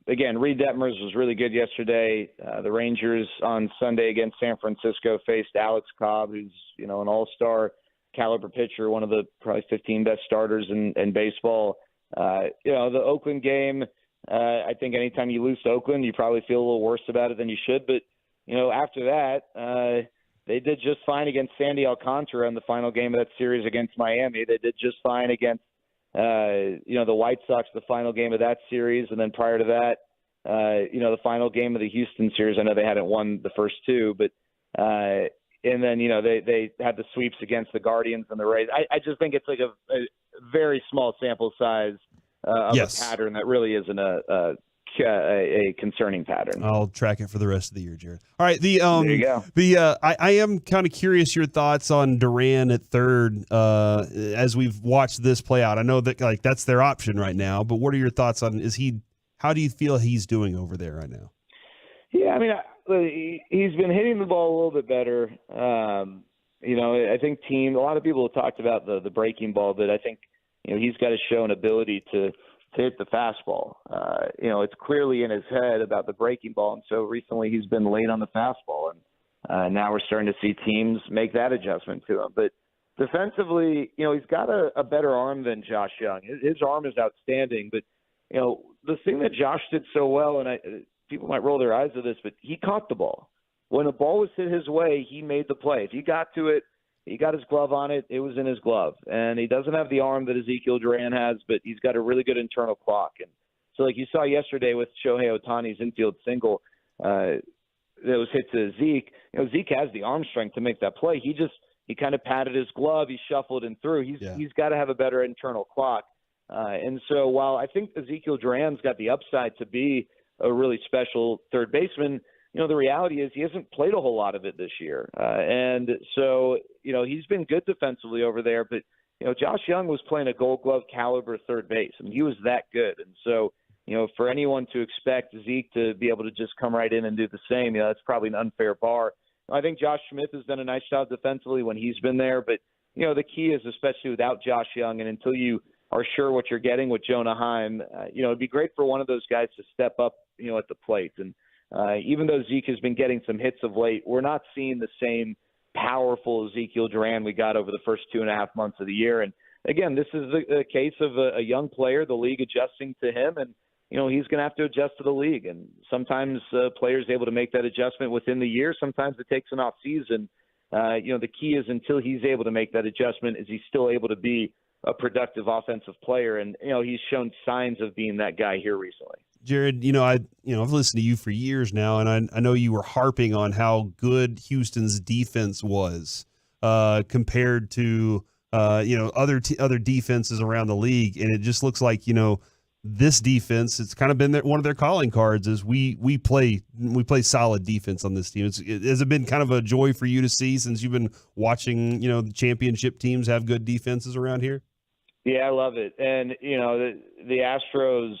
Speaker 2: Again, Reed Detmers was really good yesterday. The Rangers on Sunday against San Francisco faced Alex Cobb, who's, an all-star caliber pitcher, one of the probably 15 best starters in baseball. The Oakland game, I think anytime you lose to Oakland, you probably feel a little worse about it than you should. But, after that, they did just fine against Sandy Alcantara in the final game of that series against Miami. They did just fine against the White Sox, the final game of that series, and then prior to that, the final game of the Houston series. I know they hadn't won the first 2, but and then they had the sweeps against the Guardians and the Rays. I just think it's like a very small sample size of a pattern that really isn't a concerning pattern.
Speaker 6: I'll track it for the rest of the year, Jared. All right, there you go. I am kind of curious your thoughts on Duran at third as we've watched this play out. I know that that's their option right now, but what are your thoughts on how do you feel he's doing over there right now?
Speaker 2: Yeah, I mean, he's been hitting the ball a little bit better. I think a lot of people have talked about the breaking ball, but I think, he's got to show an ability to hit the fastball. It's clearly in his head about the breaking ball, and so recently he's been late on the fastball, and now we're starting to see teams make that adjustment to him. But defensively, he's got a better arm than Josh Young. His arm is outstanding, but, the thing that Josh did so well, and people might roll their eyes at this, but he caught the ball. When the ball was hit his way, he made the play. If he got to it, he got his glove on it, it was in his glove. And he doesn't have the arm that Ezekiel Duran has, but he's got a really good internal clock. And so like you saw yesterday with Shohei Ohtani's infield single that was hit to Zeke, Zeke has the arm strength to make that play. He kind of patted his glove, he shuffled and threw. He's got to have a better internal clock. And so while I think Ezekiel Duran's got the upside to be a really special third baseman, the reality is he hasn't played a whole lot of it this year. And so, he's been good defensively over there, but, Josh Young was playing a Gold Glove caliber third base. I mean, he was that good. And so, for anyone to expect Zeke to be able to just come right in and do the same, that's probably an unfair bar. I think Josh Smith has done a nice job defensively when he's been there, but, the key is, especially without Josh Young, and until you are sure what you're getting with Jonah Heim, it'd be great for one of those guys to step up, at the plate. And even though Zeke has been getting some hits of late, we're not seeing the same powerful Ezekiel Duran we got over the first 2.5 months of the year. And again, this is a case of a young player, the league adjusting to him, and he's going to have to adjust to the league. And sometimes players able to make that adjustment within the year. Sometimes it takes an off season. The key is until he's able to make that adjustment, is he still able to be a productive offensive player? And he's shown signs of being that guy here recently.
Speaker 6: Jared, I've listened to you for years now, and I know you were harping on how good Houston's defense was compared to other defenses around the league, and it just looks like this defense, it's kind of been one of their calling cards, is we play solid defense on this team. Has it been kind of a joy for you to see since you've been watching the championship teams have good defenses around here?
Speaker 2: Yeah, I love it. And the Astros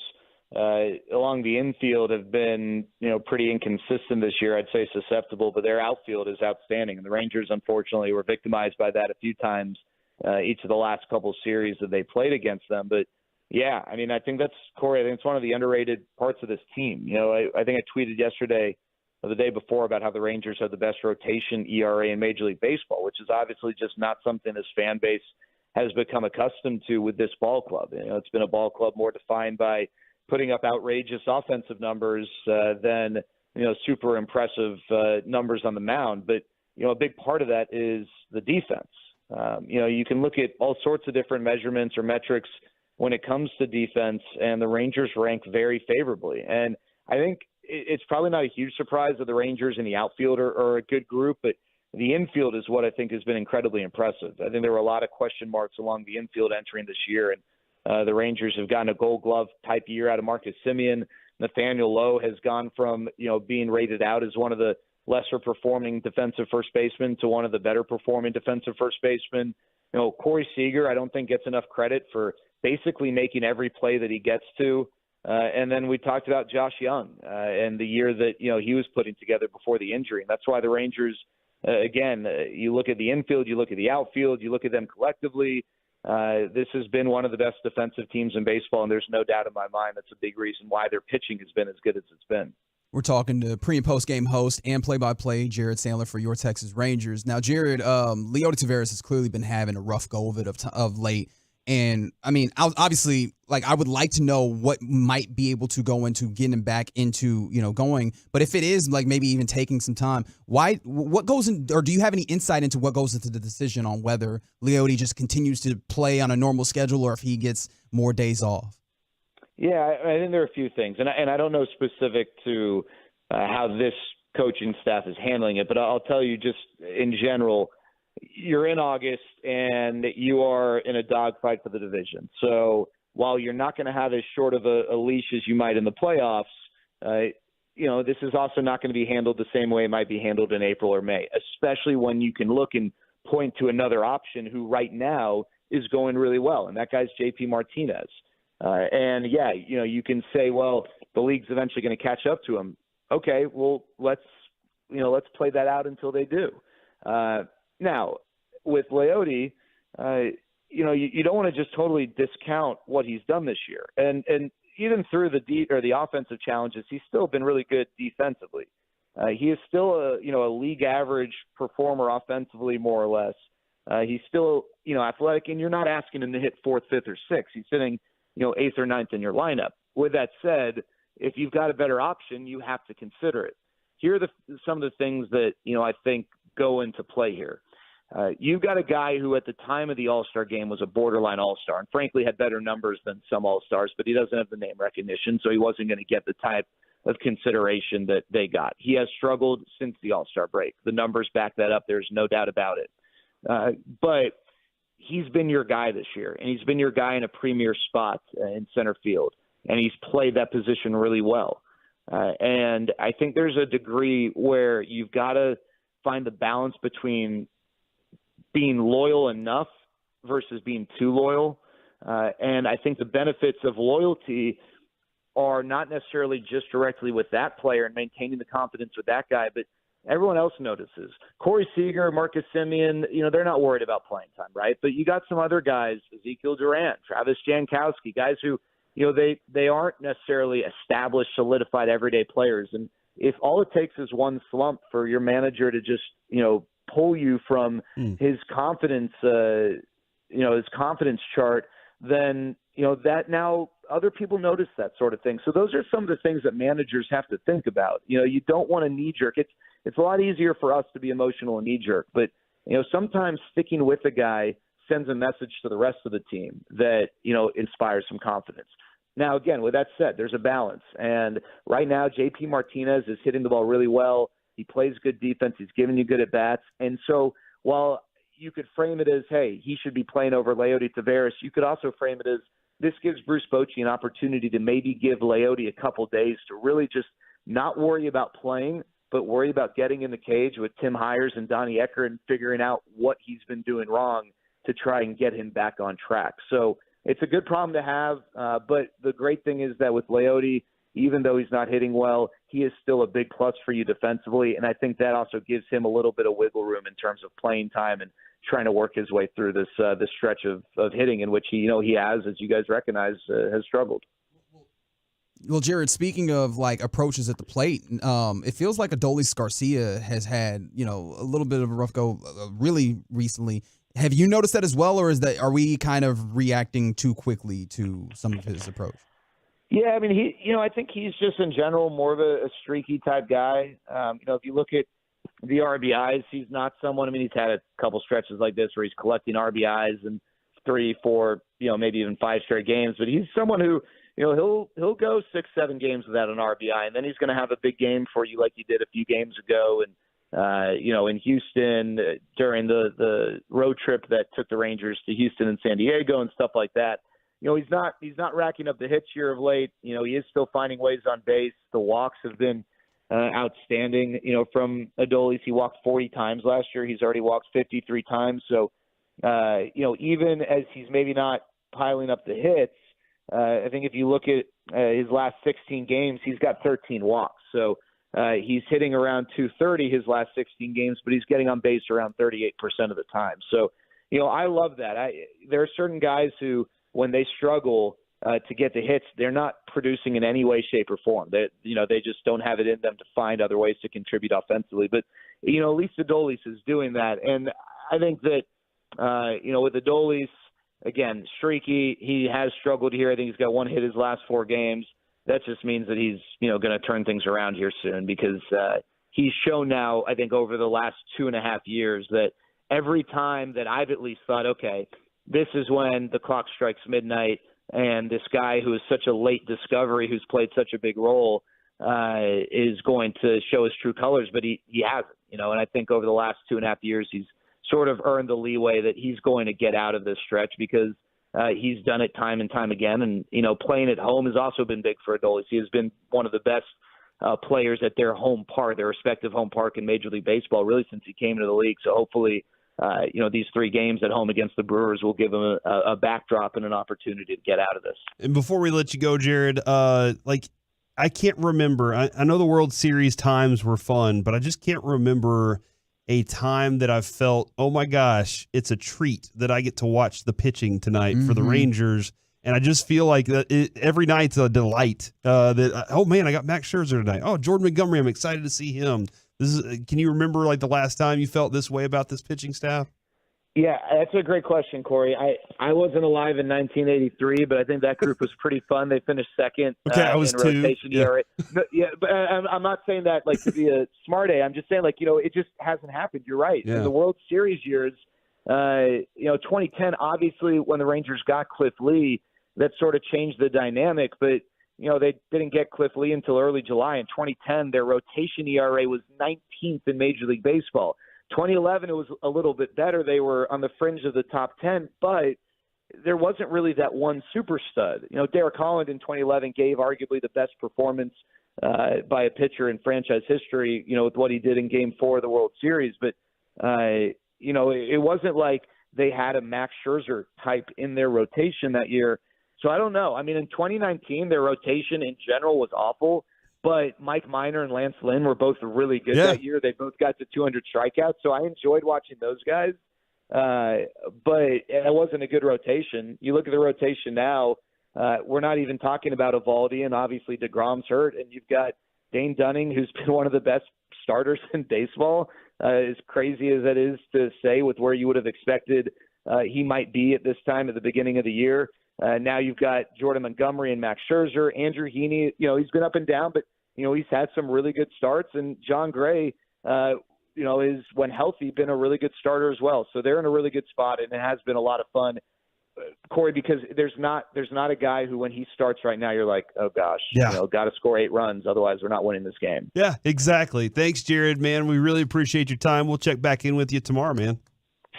Speaker 2: along the infield have been, pretty inconsistent this year. I'd say susceptible, but their outfield is outstanding. And the Rangers, unfortunately, were victimized by that a few times each of the last couple series that they played against them. But yeah, I mean, Corey, I think it's one of the underrated parts of this team. I think I tweeted yesterday or the day before about how the Rangers have the best rotation ERA in Major League Baseball, which is obviously just not something this fan base has become accustomed to with this ball club. It's been a ball club more defined by putting up outrageous offensive numbers than, super impressive numbers on the mound. But, a big part of that is the defense. You can look at all sorts of different measurements or metrics when it comes to defense, and the Rangers rank very favorably. And I think it's probably not a huge surprise that the Rangers in the outfield are a good group, but the infield is what I think has been incredibly impressive. I think there were a lot of question marks along the infield entering this year, and the Rangers have gotten a Gold Glove type year out of Marcus Semien. Nathaniel Lowe has gone from, being rated out as one of the lesser performing defensive first basemen to one of the better performing defensive first basemen. Corey Seager, I don't think gets enough credit for basically making every play that he gets to. And then we talked about Josh Young and the year that, he was putting together before the injury. And that's why the Rangers, again, you look at the infield, you look at the outfield, you look at them collectively. This has been one of the best defensive teams in baseball, and there's no doubt in my mind that's a big reason why their pitching has been as good as it's been.
Speaker 12: We're talking to pre- and post-game host and play-by-play Jared Sandler for your Texas Rangers. Now, Jared, Leody Taveras has clearly been having a rough go of it of late. And, I mean, obviously, I would like to know what might be able to go into getting him back into, going. But if it is, maybe even taking some time, what goes in, or do you have any insight into what goes into the decision on whether Leody just continues to play on a normal schedule or if he gets more days off?
Speaker 2: Yeah, I think there are a few things. And I don't know specific to how this coaching staff is handling it, but I'll tell you just in general, you're in August and you are in a dogfight for the division. So while you're not going to have as short of a leash as you might in the playoffs, this is also not going to be handled the same way it might be handled in April or May, especially when you can look and point to another option who right now is going really well, and that guy's JP Martinez. You can say, well, the league's eventually going to catch up to him. okay, well, let's play that out until they do. Now, with Leote, you don't want to just totally discount what he's done this year. And even through the offensive challenges, he's still been really good defensively. He is still a league average performer offensively, more or less. He's still, athletic, and you're not asking him to hit 4th, 5th, or 6th. He's sitting, 8th or 9th in your lineup. With that said, if you've got a better option, you have to consider it. Here are some of the things that, I think go into play here. You've got a guy who at the time of the All-Star game was a borderline All-Star and frankly had better numbers than some All-Stars, but he doesn't have the name recognition, so he wasn't going to get the type of consideration that they got. He has struggled since the All-Star break. The numbers back that up. There's no doubt about it. But he's been your guy this year, and he's been your guy in a premier spot in center field, and he's played that position really well. And I think there's a degree where you've got to find the balance between being loyal enough versus being too loyal. And I think the benefits of loyalty are not necessarily just directly with that player and maintaining the confidence with that guy, but everyone else notices. Corey Seager, Marcus Semien, they're not worried about playing time, right? But you got some other guys, Ezekiel Durant, Travis Jankowski, guys who, they aren't necessarily established, solidified everyday players. And if all it takes is one slump for your manager to just, pull you from his confidence, his confidence chart, then, that now other people notice that sort of thing. So those are some of the things that managers have to think about. You don't want to knee jerk. It's a lot easier for us to be emotional and knee jerk, but, sometimes sticking with a guy sends a message to the rest of the team that, inspires some confidence. Now, again, with that said, there's a balance. And right now, JP Martinez is hitting the ball really well. He plays good defense. He's giving you good at-bats. And so while you could frame it as, hey, he should be playing over Leote Taveras, you could also frame it as this gives Bruce Bochy an opportunity to maybe give Leote a couple days to really just not worry about playing, but worry about getting in the cage with Tim Hires and Donnie Ecker and figuring out what he's been doing wrong to try and get him back on track. So it's a good problem to have, but the great thing is that with Leote, even though he's not hitting well, he is still a big plus for you defensively, and I think that also gives him a little bit of wiggle room in terms of playing time and trying to work his way through this stretch of hitting in which he has, as you guys recognize, has struggled.
Speaker 12: Well, Jared, speaking of approaches at the plate, it feels like Adolis Garcia has had a little bit of a rough go really recently. Have you noticed that as well, or are we kind of reacting too quickly to some of his approach?
Speaker 2: Yeah, I mean, I think he's just in general more of a streaky type guy. If you look at the RBIs, he's not someone. I mean, he's had a couple stretches like this where he's collecting RBIs in 3, 4, maybe even 5 straight games. But he's someone who, he'll go 6, 7 games without an RBI, and then he's going to have a big game for you like he did a few games ago. And in Houston during the road trip that took the Rangers to Houston and San Diego and stuff like that. He's not racking up the hits here of late. He is still finding ways on base. The walks have been outstanding. From Adolis, he walked 40 times last year. He's already walked 53 times. So, even as he's maybe not piling up the hits, I think if you look at his last 16 games, he's got 13 walks. So he's hitting around 230 his last 16 games, but he's getting on base around 38% of the time. So, I love that. There are certain guys who, when they struggle to get the hits, they're not producing in any way, shape, or form. They just don't have it in them to find other ways to contribute offensively. But, at least Adolis is doing that. And I think that, with Adolis, again, streaky, he has struggled here. I think he's got 1 hit his last 4 games. That just means that he's, going to turn things around here soon because he's shown now, I think, over the last 2.5 years that every time that I've at least thought, okay, this is when the clock strikes midnight and this guy who is such a late discovery, who's played such a big role, is going to show his true colors, but he hasn't, and I think over the last 2.5 years, he's sort of earned the leeway that he's going to get out of this stretch because he's done it time and time again. And, playing at home has also been big for Adolis. He has been one of the best players at their home park, their respective home park in Major League Baseball, really since he came into the league. So hopefully, these 3 games at home against the Brewers will give him a backdrop and an opportunity to get out of this.
Speaker 6: And before we let you go, Jared, I can't remember. I know the World Series times were fun, but I just can't remember a time that I've felt, oh my gosh, it's a treat that I get to watch the pitching tonight for the Rangers. And I just feel like every night's a delight. Oh man, I got Max Scherzer tonight. Oh, Jordan Montgomery, I'm excited to see him. Can you remember like the last time you felt this way about this pitching staff?
Speaker 2: Yeah, that's a great question, Corey. I wasn't alive in 1983, but I think that group was pretty fun. They finished second
Speaker 6: I was
Speaker 2: in
Speaker 6: too.
Speaker 2: rotation
Speaker 6: Yeah.
Speaker 2: ERA. But I'm not saying that like to be a smart A. I'm just saying it just hasn't happened. You're right.
Speaker 6: Yeah.
Speaker 2: In the World Series years, 2010, obviously when the Rangers got Cliff Lee, that sort of changed the dynamic. But they didn't get Cliff Lee until early July. In 2010, their rotation ERA was 19th in Major League Baseball. 2011, it was a little bit better. They were on the fringe of the top 10, but there wasn't really that one super stud. Derek Holland in 2011 gave arguably the best performance by a pitcher in franchise history, with what he did in Game 4 of the World Series. But, it wasn't like they had a Max Scherzer type in their rotation that year. So I don't know. I mean, in 2019, their rotation in general was awful. But Mike Minor and Lance Lynn were both really good that year. They both got to 200 strikeouts, so I enjoyed watching those guys. But it wasn't a good rotation. You look at the rotation now, we're not even talking about Eovaldi, and obviously DeGrom's hurt, and you've got Dane Dunning, who's been one of the best starters in baseball, as crazy as that is to say with where you would have expected he might be at this time at the beginning of the year. Now you've got Jordan Montgomery and Max Scherzer. Andrew Heaney, he's been up and down, but, he's had some really good starts. And John Gray, is, when healthy, been a really good starter as well. So they're in a really good spot, and it has been a lot of fun, Corey, because there's not a guy who, when he starts right now, you're like, oh, gosh, got to score 8 runs. Otherwise, we're not winning this game.
Speaker 6: Yeah, exactly. Thanks, Jared, man. We really appreciate your time. We'll check back in with you tomorrow, man.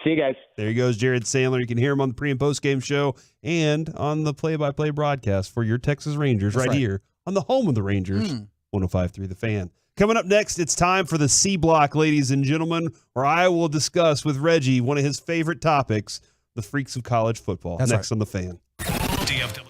Speaker 2: See you guys.
Speaker 6: There he goes, Jared Sandler. You can hear him on the pre- and post-game show and on the play-by-play broadcast for your Texas Rangers right here on the home of the Rangers, 105.3 The Fan. Coming up next, it's time for the C Block, ladies and gentlemen, where I will discuss with Reggie one of his favorite topics, the freaks of college football.
Speaker 12: That's
Speaker 6: next
Speaker 12: right.
Speaker 6: on The Fan.
Speaker 1: DFW.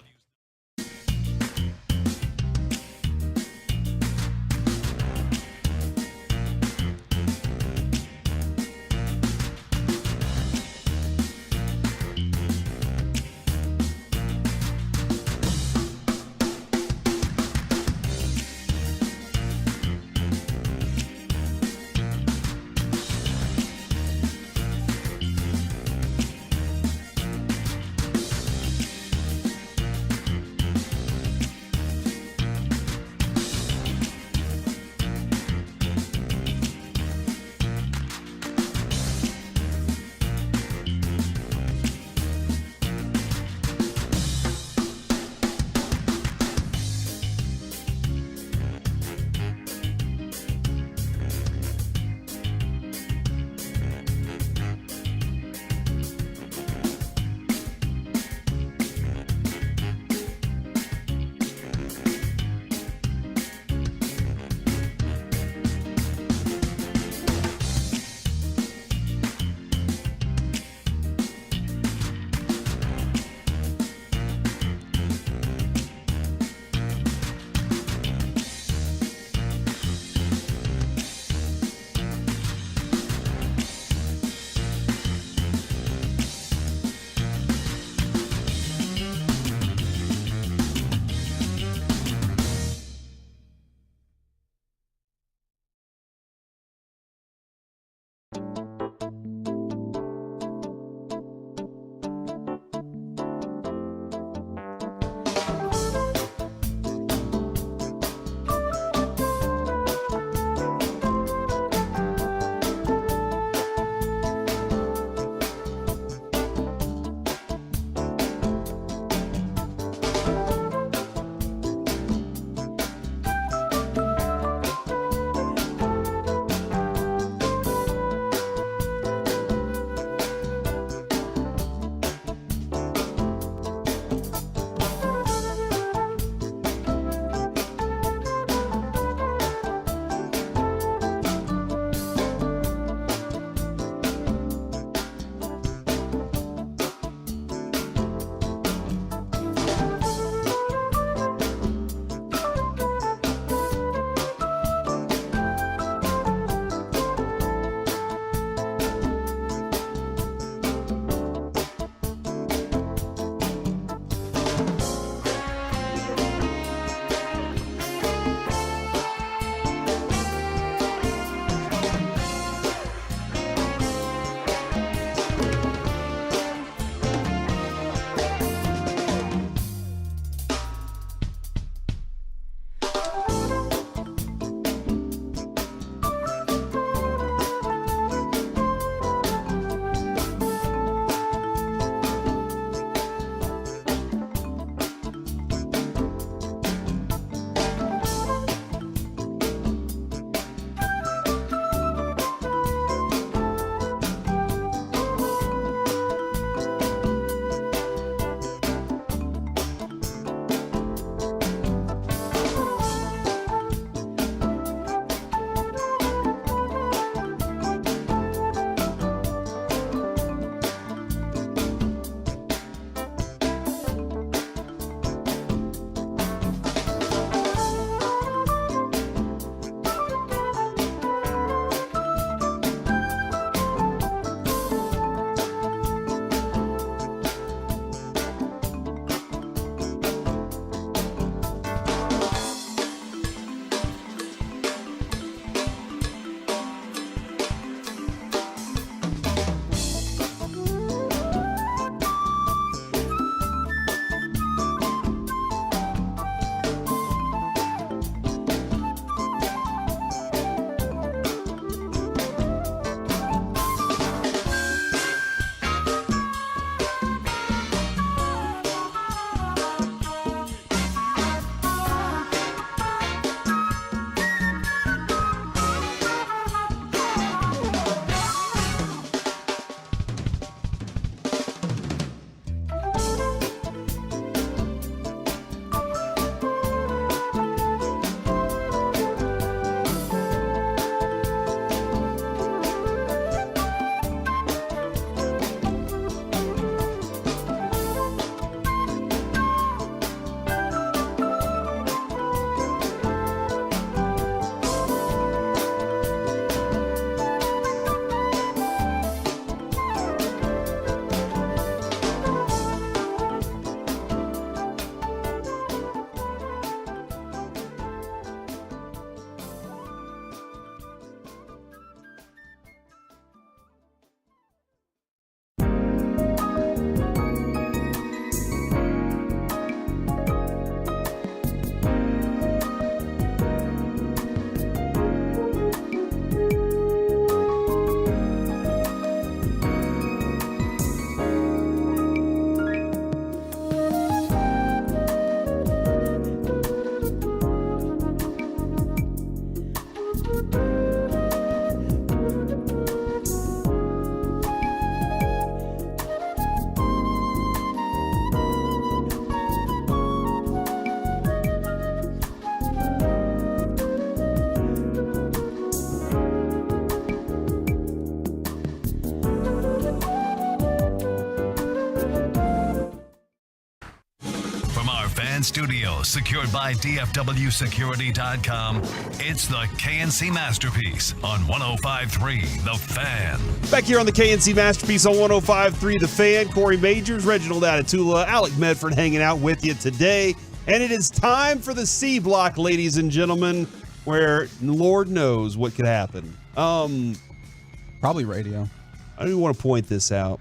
Speaker 1: Fan Studios, secured by DFWsecurity.com. It's the KNC Masterpiece on 105.3 The Fan.
Speaker 6: Back here on the KNC Masterpiece on 105.3 The Fan, Corey Majors, Reginald Atatula, Alec Medford hanging out with you today. And it is time for the C Block, ladies and gentlemen, where Lord knows what could happen.
Speaker 12: Probably radio.
Speaker 6: I do want to point this out.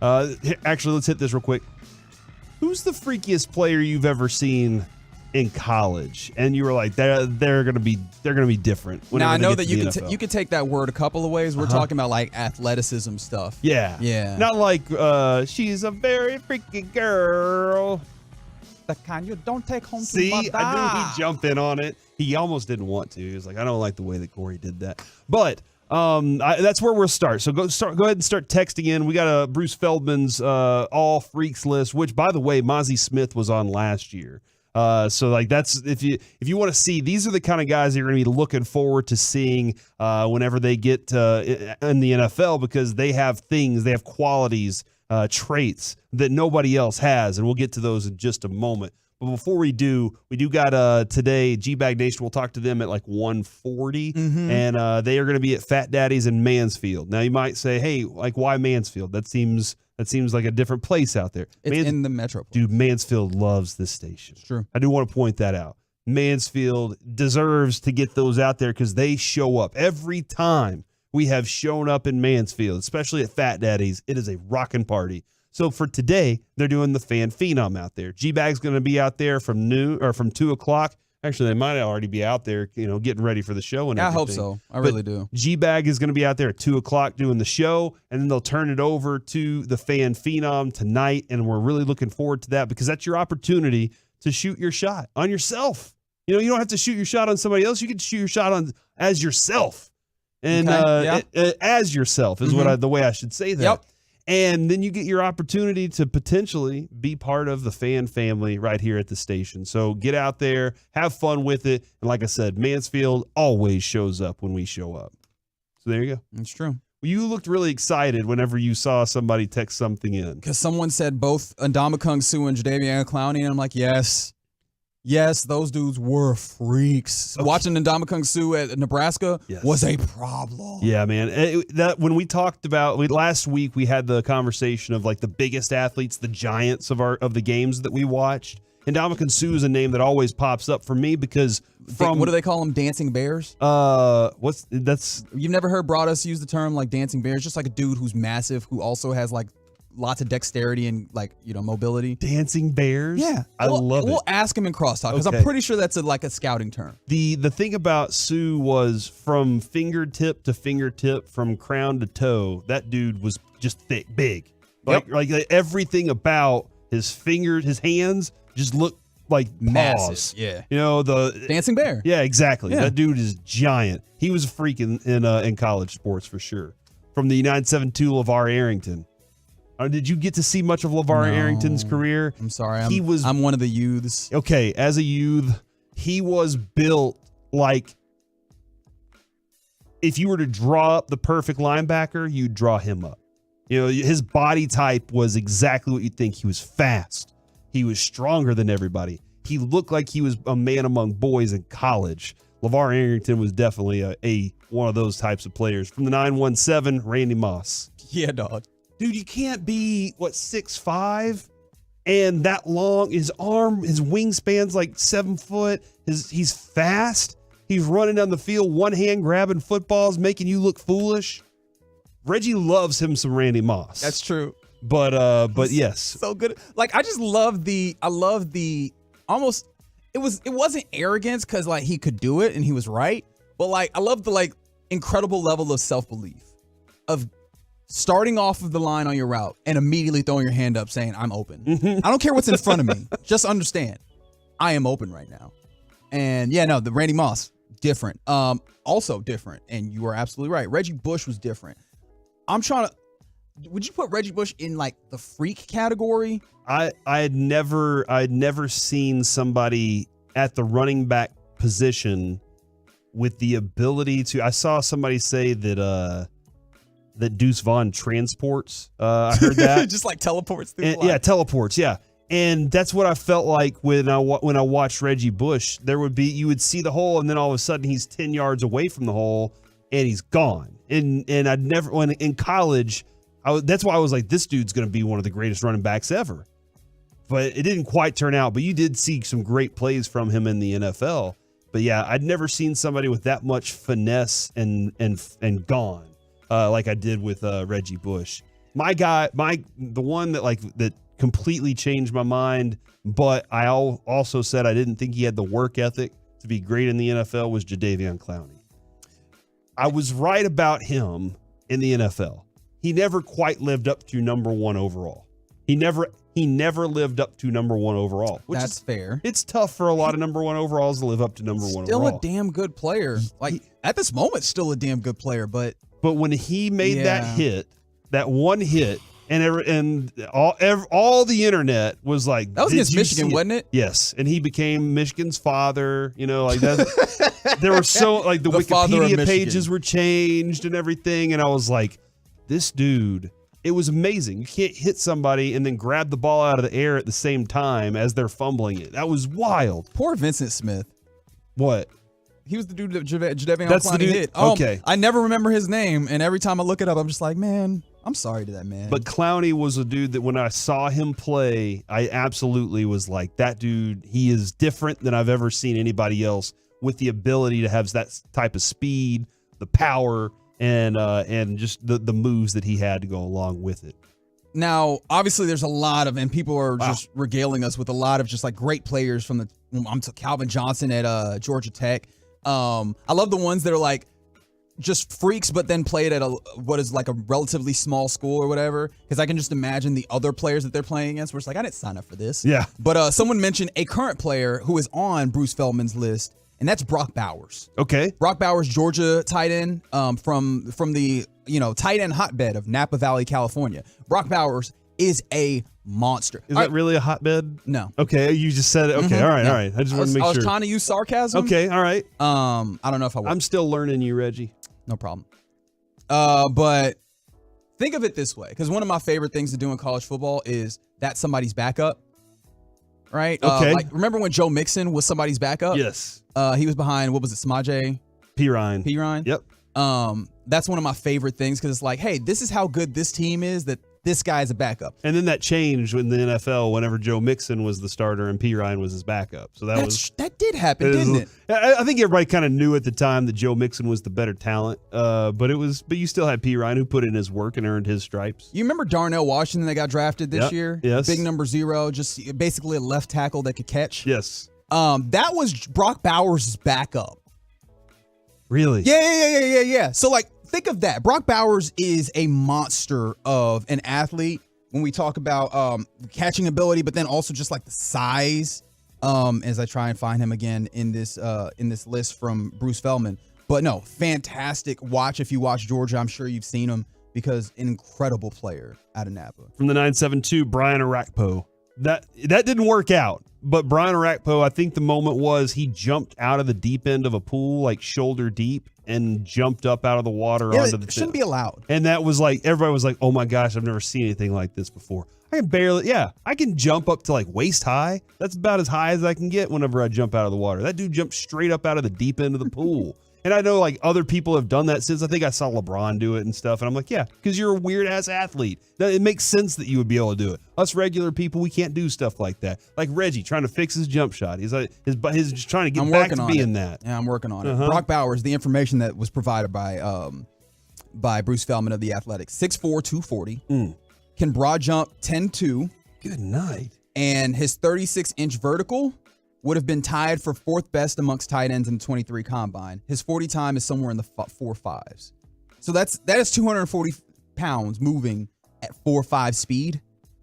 Speaker 6: Actually, let's hit this real quick. Who's the freakiest player you've ever seen in college? And you were like, they're gonna be different.
Speaker 12: Now I know that you can take that word a couple of ways. We're talking about like athleticism stuff.
Speaker 6: Yeah. Not like she's a very freaky girl.
Speaker 12: The kind you don't take home
Speaker 6: See,
Speaker 12: to mother.
Speaker 6: I knew he'd jump in on it. He almost didn't want to. He was like, I don't like the way that Corey did that. But that's where we'll start. So go ahead and start texting in. We got a Bruce Feldman's all freaks list, which, by the way, Mozzie Smith was on last year. So like that's if you want to see, these are the kind of guys that you're going to be looking forward to seeing whenever they get in the NFL, because they have qualities, traits that nobody else has, and we'll get to those in just a moment. But before we do got today, G-Bag Nation, we'll talk to them at like 1:40, and they are going to be at Fat Daddy's in Mansfield. Now you might say, hey, like why Mansfield? That seems like a different place out there.
Speaker 12: It's in the metro.
Speaker 6: Dude, Mansfield loves this station.
Speaker 12: It's true.
Speaker 6: I do want to point that out. Mansfield deserves to get those out there because they show up. Every time we have shown up in Mansfield, especially at Fat Daddy's, it is a rockin' party. So for today, they're doing the Fan Phenom out there. G-Bag's going to be out there from 2 o'clock. Actually, they might already be out there, getting ready for the show and everything.
Speaker 12: I hope so. I really do.
Speaker 6: G-Bag is going to be out there at 2 o'clock doing the show, and then they'll turn it over to the Fan Phenom tonight, and we're really looking forward to that because that's your opportunity to shoot your shot on yourself. You don't have to shoot your shot on somebody else. You can shoot your shot on as yourself. And as yourself is the way I should say that.
Speaker 12: Yep.
Speaker 6: And then you get your opportunity to potentially be part of the fan family right here at the station. So get out there, have fun with it. And like I said, Mansfield always shows up when we show up. So there you go.
Speaker 12: It's true.
Speaker 6: You looked really excited whenever you saw somebody text something in.
Speaker 12: Because someone said both Ndamukong Suh and Jadeveon Clowney, and I'm like, yes. Yes, those dudes were freaks. Okay. Watching Ndamukong Suh at Nebraska was a problem.
Speaker 6: Yeah, man. When we talked about last week, we had the conversation of like the biggest athletes, the giants of the games that we watched. Ndamukong Suh is a name that always pops up for me because
Speaker 12: what do they call them? Dancing bears?
Speaker 6: You've
Speaker 12: never heard Broadus use the term like dancing bears? Just like a dude who's massive who also has like lots of dexterity and mobility.
Speaker 6: Dancing bears?
Speaker 12: Yeah.
Speaker 6: I love it.
Speaker 12: We'll ask him in crosstalk because I'm pretty sure that's a scouting term.
Speaker 6: The thing about Suh was from fingertip to fingertip, from crown to toe, that dude was just thick, big. Like everything about his fingers, his hands just looked like
Speaker 12: massive.
Speaker 6: Yeah.
Speaker 12: The dancing bear.
Speaker 6: Yeah, exactly. Yeah. That dude is giant. He was a freak in college sports for sure. From the United 7-2 LeVar Arrington. Did you get to see much of LeVar Arrington's career?
Speaker 12: I'm sorry. I'm one of the youths.
Speaker 6: Okay, as a youth, he was built like if you were to draw up the perfect linebacker, you'd draw him up. His body type was exactly what you'd think. He was fast. He was stronger than everybody. He looked like he was a man among boys in college. LeVar Arrington was definitely a one of those types of players. From the 917, Randy Moss.
Speaker 12: Yeah, dog.
Speaker 6: Dude, you can't be, 6'5", and that long. His wingspan's like 7 foot. He's fast. He's running down the field, one hand grabbing footballs, making you look foolish. Reggie loves him some Randy Moss.
Speaker 12: That's true.
Speaker 6: But yes.
Speaker 12: So good. Like, I love the almost, it wasn't arrogance because like he could do it and he was right. But like, I love the incredible level of self-belief of starting off of the line on your route and immediately throwing your hand up saying, I'm open. I don't care what's in front of me. Just understand, I am open right now. And the Randy Moss, different. Also different. And you are absolutely right. Reggie Bush was different. Would you put Reggie Bush in the freak category?
Speaker 6: I had never seen somebody at the running back position with the ability to. I saw somebody say that Deuce Vaughn transports. I heard that.
Speaker 12: Just teleports through the line.
Speaker 6: Yeah, teleports. Yeah. And that's what I felt like when I watched Reggie Bush. You would see the hole, and then all of a sudden he's 10 yards away from the hole, and he's gone. And I'd never, when in college, that's why I was like, this dude's going to be one of the greatest running backs ever. But it didn't quite turn out. But you did see some great plays from him in the NFL. But yeah, I'd never seen somebody with that much finesse and gone like I did with Reggie Bush. My guy, the one that completely changed my mind, but I also said I didn't think he had the work ethic to be great in the NFL was Jadeveon Clowney. I was right about him in the NFL. He never quite lived up to number 1 overall. He never lived up to number 1 overall. Which
Speaker 12: That's fair.
Speaker 6: It's tough for a lot of number 1 overalls to live up to number 1
Speaker 12: Still
Speaker 6: overall.
Speaker 12: a damn good player. Like at this moment, still a damn good player. But
Speaker 6: when he made that one hit, and all the internet was like,
Speaker 12: that was against Michigan, wasn't it?
Speaker 6: Yes, and he became Michigan's father. Like that. There were so like the Wikipedia pages were changed and everything, and I was like, this dude. It was amazing. You can't hit somebody and then grab the ball out of the air at the same time as they're fumbling it. That was wild.
Speaker 12: Poor Vincent Smith.
Speaker 6: What?
Speaker 12: He was the dude that Jadeveon Clowney hit.
Speaker 6: Okay.
Speaker 12: I never remember his name, and every time I look it up, I'm just like, man, I'm sorry to that man.
Speaker 6: But Clowney was a dude that when I saw him play, I absolutely was like, that dude, he is different than I've ever seen anybody else with the ability to have that type of speed, the power, and just the moves that he had to go along with it.
Speaker 12: Now, obviously, there's a lot of, and people are just regaling us with a lot of just like great players from Calvin Johnson at Georgia Tech. I love the ones that are like just freaks, but then played at what is like a relatively small school or whatever. Because I can just imagine the other players that they're playing against. Where it's like, I didn't sign up for this.
Speaker 6: Yeah.
Speaker 12: But someone mentioned a current player who is on Bruce Feldman's list. And that's Brock Bowers.
Speaker 6: Okay.
Speaker 12: Brock Bowers, Georgia tight end from the tight end hotbed of Napa Valley, California. Brock Bowers is a monster.
Speaker 6: Is that really a hotbed?
Speaker 12: No.
Speaker 6: Okay, you just said it. Okay, all right. I just want to make sure.
Speaker 12: I was trying to use sarcasm.
Speaker 6: Okay, all right.
Speaker 12: I don't know if I will.
Speaker 6: I'm still learning you, Reggie.
Speaker 12: No problem. But think of it this way, because one of my favorite things to do in college football is that's somebody's backup. Right?
Speaker 6: Okay.
Speaker 12: Remember when Joe Mixon was somebody's backup?
Speaker 6: Yes.
Speaker 12: He was behind, what was it, Samaje?
Speaker 6: Perine.
Speaker 12: Yep. That's one of my favorite things because it's like, hey, this is how good this team is that this guy is a backup.
Speaker 6: And then that changed in the NFL whenever Joe Mixon was the starter and Perine was his backup. So
Speaker 12: that did happen, didn't it?
Speaker 6: I think everybody kind of knew at the time that Joe Mixon was the better talent. But you still had Perine who put in his work and earned his stripes.
Speaker 12: You remember Darnell Washington that got drafted this year?
Speaker 6: Yes.
Speaker 12: Big number 0, just basically a left tackle that could catch.
Speaker 6: Yes.
Speaker 12: That was Brock Bowers' backup.
Speaker 6: Really?
Speaker 12: Yeah. So like, think of that. Brock Bowers is a monster of an athlete when we talk about catching ability, but then also just like the size. As I try and find him again in this list from Bruce Feldman. But no, fantastic watch. If you watch Georgia, I'm sure you've seen him because an incredible player out of Napa.
Speaker 6: From the 972, Brian Arakpo. That didn't work out. But Brian Arakpo, I think the moment was he jumped out of the deep end of a pool, like shoulder deep, and jumped up out of the water onto the
Speaker 12: shouldn't be allowed.
Speaker 6: And that was like, everybody was like, oh my gosh, I've never seen anything like this before. I can jump up to like waist high. That's about as high as I can get whenever I jump out of the water. That dude jumped straight up out of the deep end of the pool. And I know like other people have done that since. I think I saw LeBron do it and stuff. And I'm like, yeah, because you're a weird ass athlete. It makes sense that you would be able to do it. Us regular people, we can't do stuff like that. Like Reggie trying to fix his jump shot. He's like, he's just trying to get back to being that.
Speaker 12: Yeah, I'm working on it. Brock Bowers, the information that was provided by Bruce Feldman of The Athletic, 6'4", 240. Can broad jump 10'2".
Speaker 6: Good night.
Speaker 12: And his 36-inch vertical would have been tied for 4th best amongst tight ends in the 23 combine. His 40 time is somewhere in the 4.5s. So that is 240 pounds moving at 4.5 speed.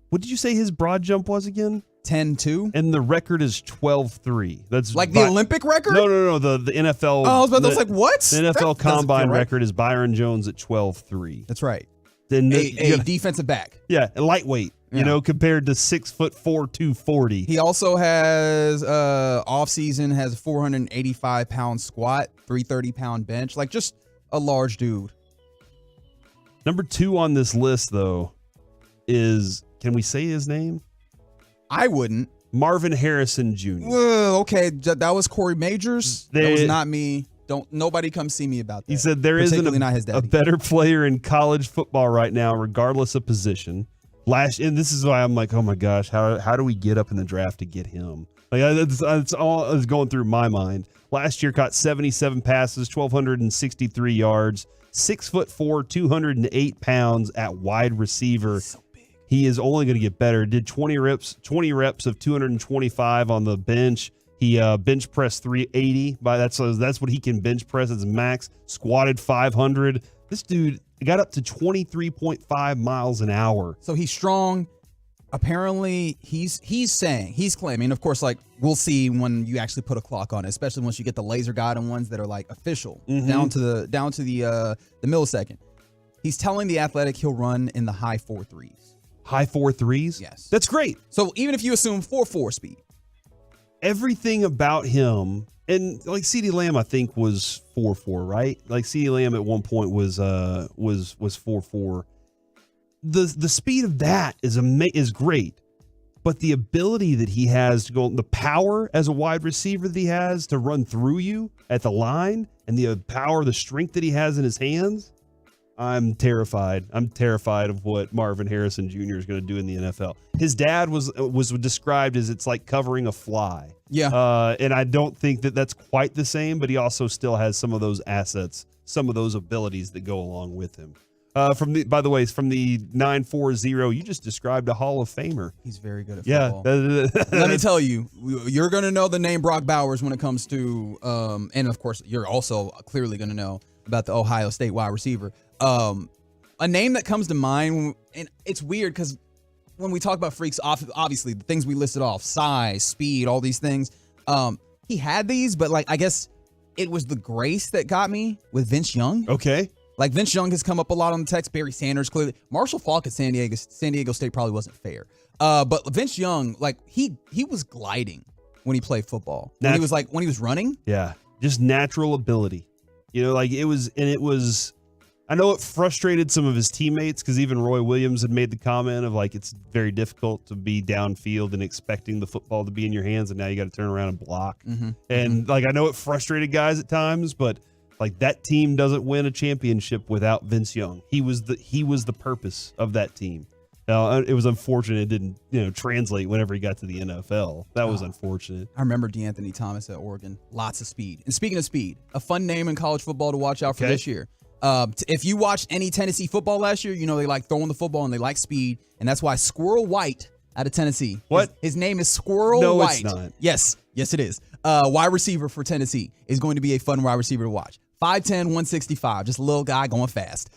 Speaker 6: What did you say his broad jump was again?
Speaker 12: 10.2.
Speaker 6: And the record is 12.3. That's
Speaker 12: like the Olympic record?
Speaker 6: No. The NFL.
Speaker 12: Oh, I was like, what?
Speaker 6: The NFL combine record is Byron Jones at 12.3.
Speaker 12: That's right.
Speaker 6: Then
Speaker 12: a defensive back.
Speaker 6: Yeah, lightweight. Yeah. Compared to 6'4", 240.
Speaker 12: He also has off season has a 485 pound squat, 330 pound bench, like just a large dude.
Speaker 6: Number 2 on this list though is, can we say his name?
Speaker 12: I wouldn't.
Speaker 6: Marvin Harrison Jr.
Speaker 12: Okay, that was Corey Majors. That was not me. Nobody come see me about that.
Speaker 6: He said there isn't
Speaker 12: not his
Speaker 6: a
Speaker 12: daddy.
Speaker 6: better player in college football right now, regardless of position. And this is why I'm like, oh my gosh, how do we get up in the draft to get him? Like that's all is going through my mind. Last year caught 77 passes, 1,263 yards, 6'4", 208 pounds at wide receiver. So big. He is only going to get better. Did 20 reps of 225 on the bench. He bench pressed 380. That's what he can bench press as max. Squatted 500. This dude got up to 23.5 miles an hour.
Speaker 12: So he's strong. Apparently, he's claiming, of course, like we'll see when you actually put a clock on it, especially once you get the laser guided ones that are like official down to the millisecond. He's telling the Athletic he'll run in the high 4.3s.
Speaker 6: High 4.3s?
Speaker 12: Yes.
Speaker 6: That's great.
Speaker 12: So even if you assume 4.4 speed.
Speaker 6: Everything about him, and like CeeDee Lamb, I think was 4.4, right? Like CeeDee Lamb at one point was 4.4. The speed of that is great, but the ability that he has to go, the power as a wide receiver that he has to run through you at the line, and the power, the strength that he has in his hands, I'm terrified. I'm terrified of what Marvin Harrison Jr. is going to do in the NFL. His dad was described as it's like covering a fly.
Speaker 12: Yeah.
Speaker 6: And I don't think that that's quite the same, but he also still has some of those assets, some of those abilities that go along with him. By the way, from the 940, you just described a Hall of Famer.
Speaker 12: He's very good at football.
Speaker 6: Yeah.
Speaker 12: Let me tell you, you're going to know the name Brock Bowers when it comes to, and of course, you're also clearly going to know about the Ohio State wide receiver. A name that comes to mind, and it's weird because when we talk about freaks, obviously the things we listed off, size, speed, all these things, he had these, but like I guess it was the grace that got me with Vince Young.
Speaker 6: Okay.
Speaker 12: Like Vince Young has come up a lot on the text. Barry Sanders, clearly. Marshall Faulk at San Diego State probably wasn't fair. But Vince Young, like he was gliding when he played football. When he was running.
Speaker 6: Yeah. Just natural ability. You know, like it was, I know it frustrated some of his teammates because even Roy Williams had made the comment of like, it's very difficult to be downfield and expecting the football to be in your hands. And now you got to turn around and block. And like, I know it frustrated guys at times, but like that team doesn't win a championship without Vince Young. He was the purpose of that team. Now, it was unfortunate it didn't, translate whenever he got to the NFL. That was unfortunate.
Speaker 12: I remember DeAnthony Thomas at Oregon. Lots of speed. And speaking of speed, a fun name in college football to watch out for this year. If you watched any Tennessee football last year, they like throwing the football and they like speed. And that's why Squirrel White out of Tennessee.
Speaker 6: What?
Speaker 12: His name is Squirrel White.
Speaker 6: No, it's not.
Speaker 12: Yes, it is. Wide receiver for Tennessee is going to be a fun wide receiver to watch. 5'10", 165, just a little guy going fast.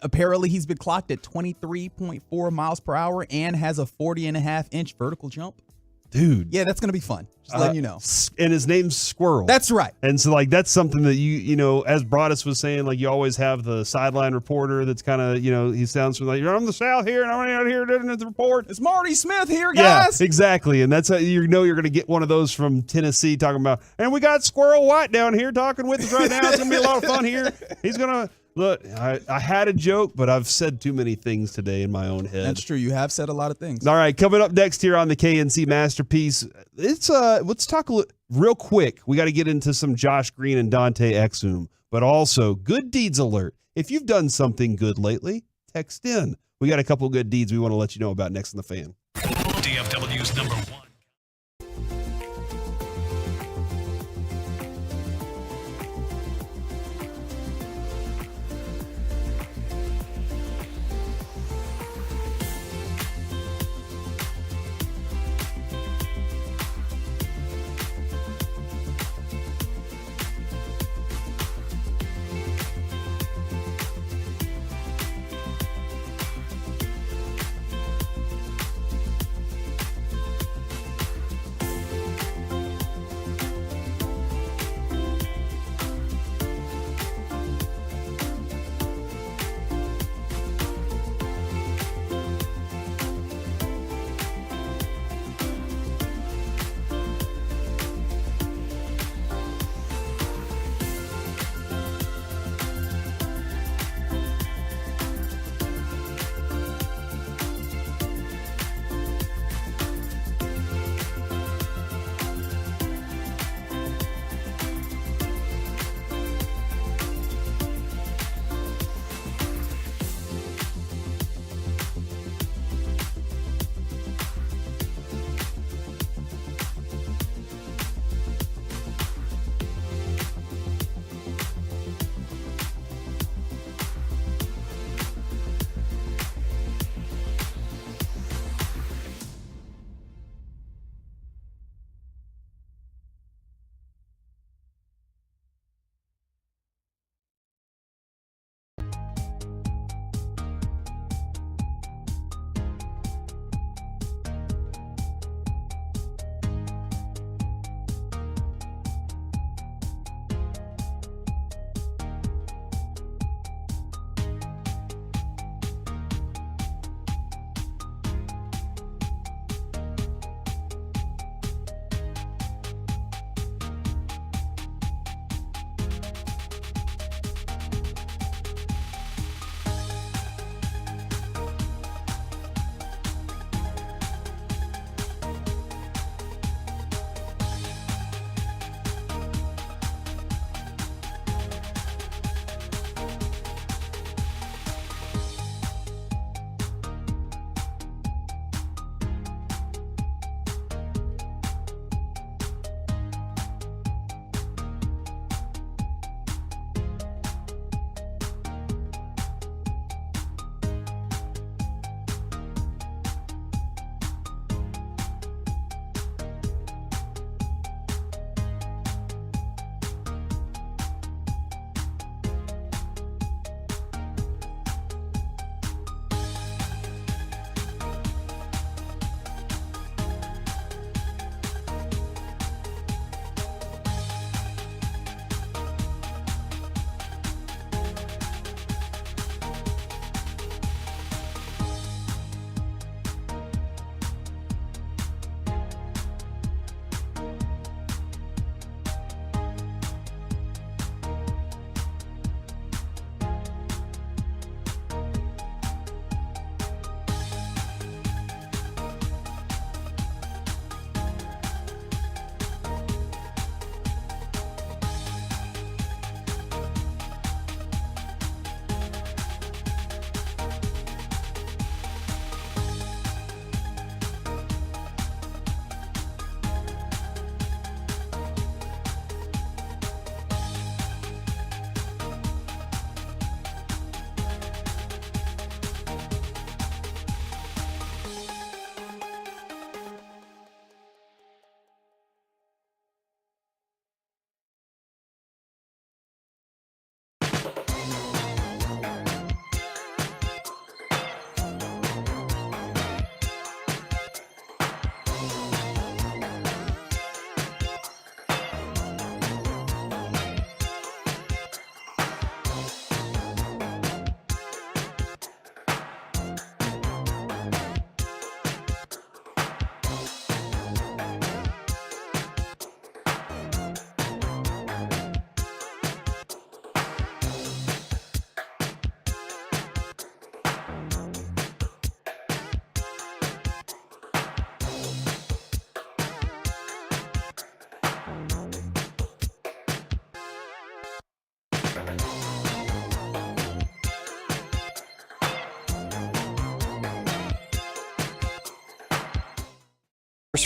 Speaker 12: Apparently, he's been clocked at 23.4 miles per hour and has a 40.5-inch vertical jump.
Speaker 6: Dude.
Speaker 12: Yeah, that's going to be fun. Just letting you know.
Speaker 6: And his name's Squirrel.
Speaker 12: That's right.
Speaker 6: And so, like, that's something that as Broadus was saying, like, you always have the sideline reporter that's kind of, he sounds like, I'm the South here, and I'm out here doing the report.
Speaker 12: It's Marty Smith here, guys.
Speaker 6: Yeah, exactly. And that's how you're going to get one of those from Tennessee talking about, and we got Squirrel White down here talking with us right now. It's going to be a lot of fun here. He's going to. Look, I had a joke, but I've said too many things today in my own head.
Speaker 12: That's true. You have said a lot of things.
Speaker 6: All right, coming up next here on the KNC Masterpiece, let's talk real quick. We got to get into some Josh Green and Dante Exum, but also good deeds alert. If you've done something good lately, text in. We got a couple of good deeds we want to let you know about next in the Fan.
Speaker 1: DFW's number one.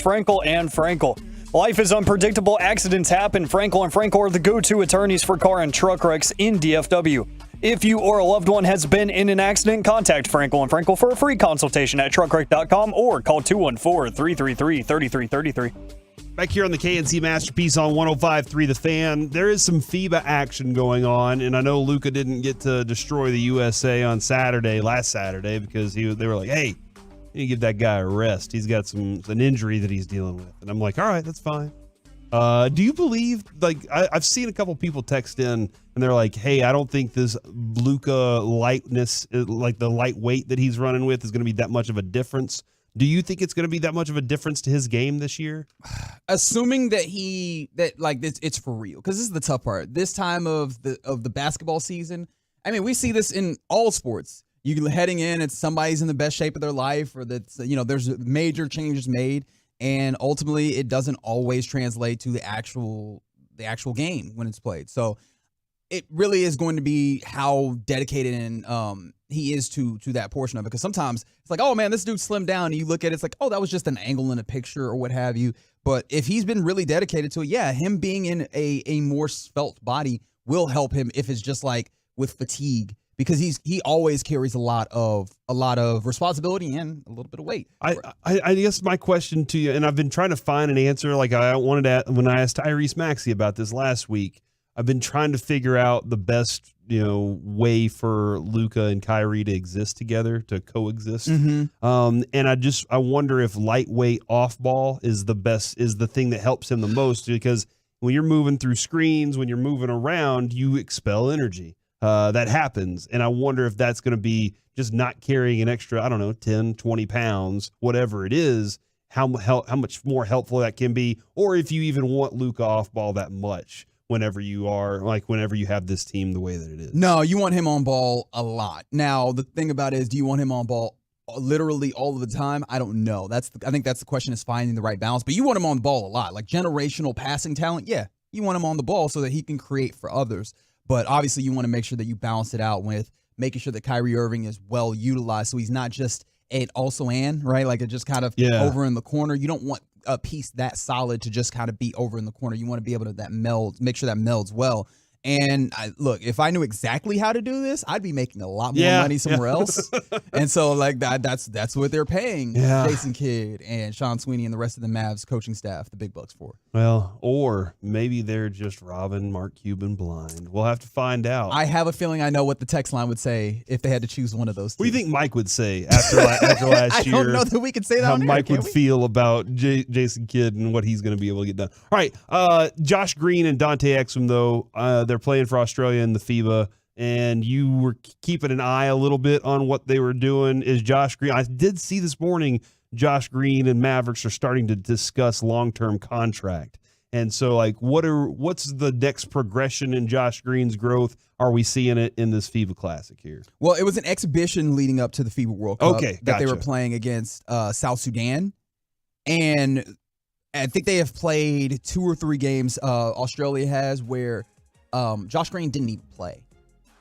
Speaker 8: Franco and Franco. Life is unpredictable. Accidents happen. Franco and Franco are the go-to attorneys for car and truck wrecks in DFW. If you or a loved one has been in an accident, contact Franco and Franco for a free consultation at truckwreck.com or call 214-333-3333.
Speaker 6: Back here on the KNC Masterpiece on 105.3 The Fan, there is some FIBA action going on, and I know Luka didn't get to destroy the USA on last Saturday, because they were like, hey, you need to give that guy a rest. He's got an injury that he's dealing with. And I'm like, all right, that's fine. Do you believe, I've seen a couple people text in, and they're like, hey, I don't think this Luka lightness, like the lightweight that he's running with, is going to be that much of a difference. Do you think it's going to be that much of a difference to his game this year?
Speaker 12: Assuming that it's for real, because this is the tough part. This time of the basketball season, I mean, we see this in all sports. You heading in, it's somebody's in the best shape of their life, or that's there's major changes made, and ultimately it doesn't always translate to the actual game when it's played. So it really is going to be how dedicated and he is to that portion of it. Because sometimes it's like, oh man, this dude slimmed down, and you look at it, it's like, oh, that was just an angle in a picture or what have you. But if he's been really dedicated to it, yeah, him being in a more svelte body will help him if it's just like with fatigue. Because he always carries a lot of responsibility and a little bit of weight.
Speaker 6: I guess my question to you, and I've been trying to find an answer. Like I wanted to, when I asked Tyrese Maxey about this last week, I've been trying to figure out the best way for Luka and Kyrie to exist together, to coexist. Mm-hmm. And I wonder if lightweight off ball is the thing that helps him the most, because when you're moving through screens, when you're moving around, you expel energy. That happens. And I wonder if that's going to be just not carrying an extra, 10, 20 pounds, whatever it is, how much more helpful that can be, or if you even want Luka off ball that much whenever you have this team the way that it is.
Speaker 12: No, you want him on ball a lot. Now, the thing about it is, do you want him on ball literally all of the time? I don't know. I think that's the question, is finding the right balance. But you want him on the ball a lot. Like generational passing talent, yeah, you want him on the ball so that he can create for others. But obviously, you want to make sure that you balance it out with making sure that Kyrie Irving is well utilized, so he's not just right? Like it just kind of over in the corner. You don't want a piece that solid to just kind of be over in the corner. You want to be able to make sure that melds well. And look, if I knew exactly how to do this, I'd be making a lot more money somewhere else. And so like that's what they're paying Jason Kidd and Sean Sweeney and the rest of the Mavs coaching staff the big bucks for.
Speaker 6: Well, or maybe they're just robbing Mark Cuban blind. We'll have to find out.
Speaker 12: I have a feeling I know what the text line would say if they had to choose one of those two.
Speaker 6: What do you think Mike would say after last year?
Speaker 12: I don't know that we could say that
Speaker 6: how
Speaker 12: on
Speaker 6: Mike
Speaker 12: air,
Speaker 6: would feel about Jason Kidd and what he's going to be able to get done. All right, Josh Green and Dante Exum, though, they're playing for Australia in the FIBA, and you were keeping an eye a little bit on what they were doing. Is Josh Green? I did see this morning Josh Green and Mavericks are starting to discuss long-term contract. And so, like, what's the next progression in Josh Green's growth? Are we seeing it in this FIBA Classic here?
Speaker 12: Well, it was an exhibition leading up to the FIBA World Cup
Speaker 6: that
Speaker 12: they were playing against South Sudan. And I think they have played 2 or 3 games, Australia has, where Josh Green didn't even play.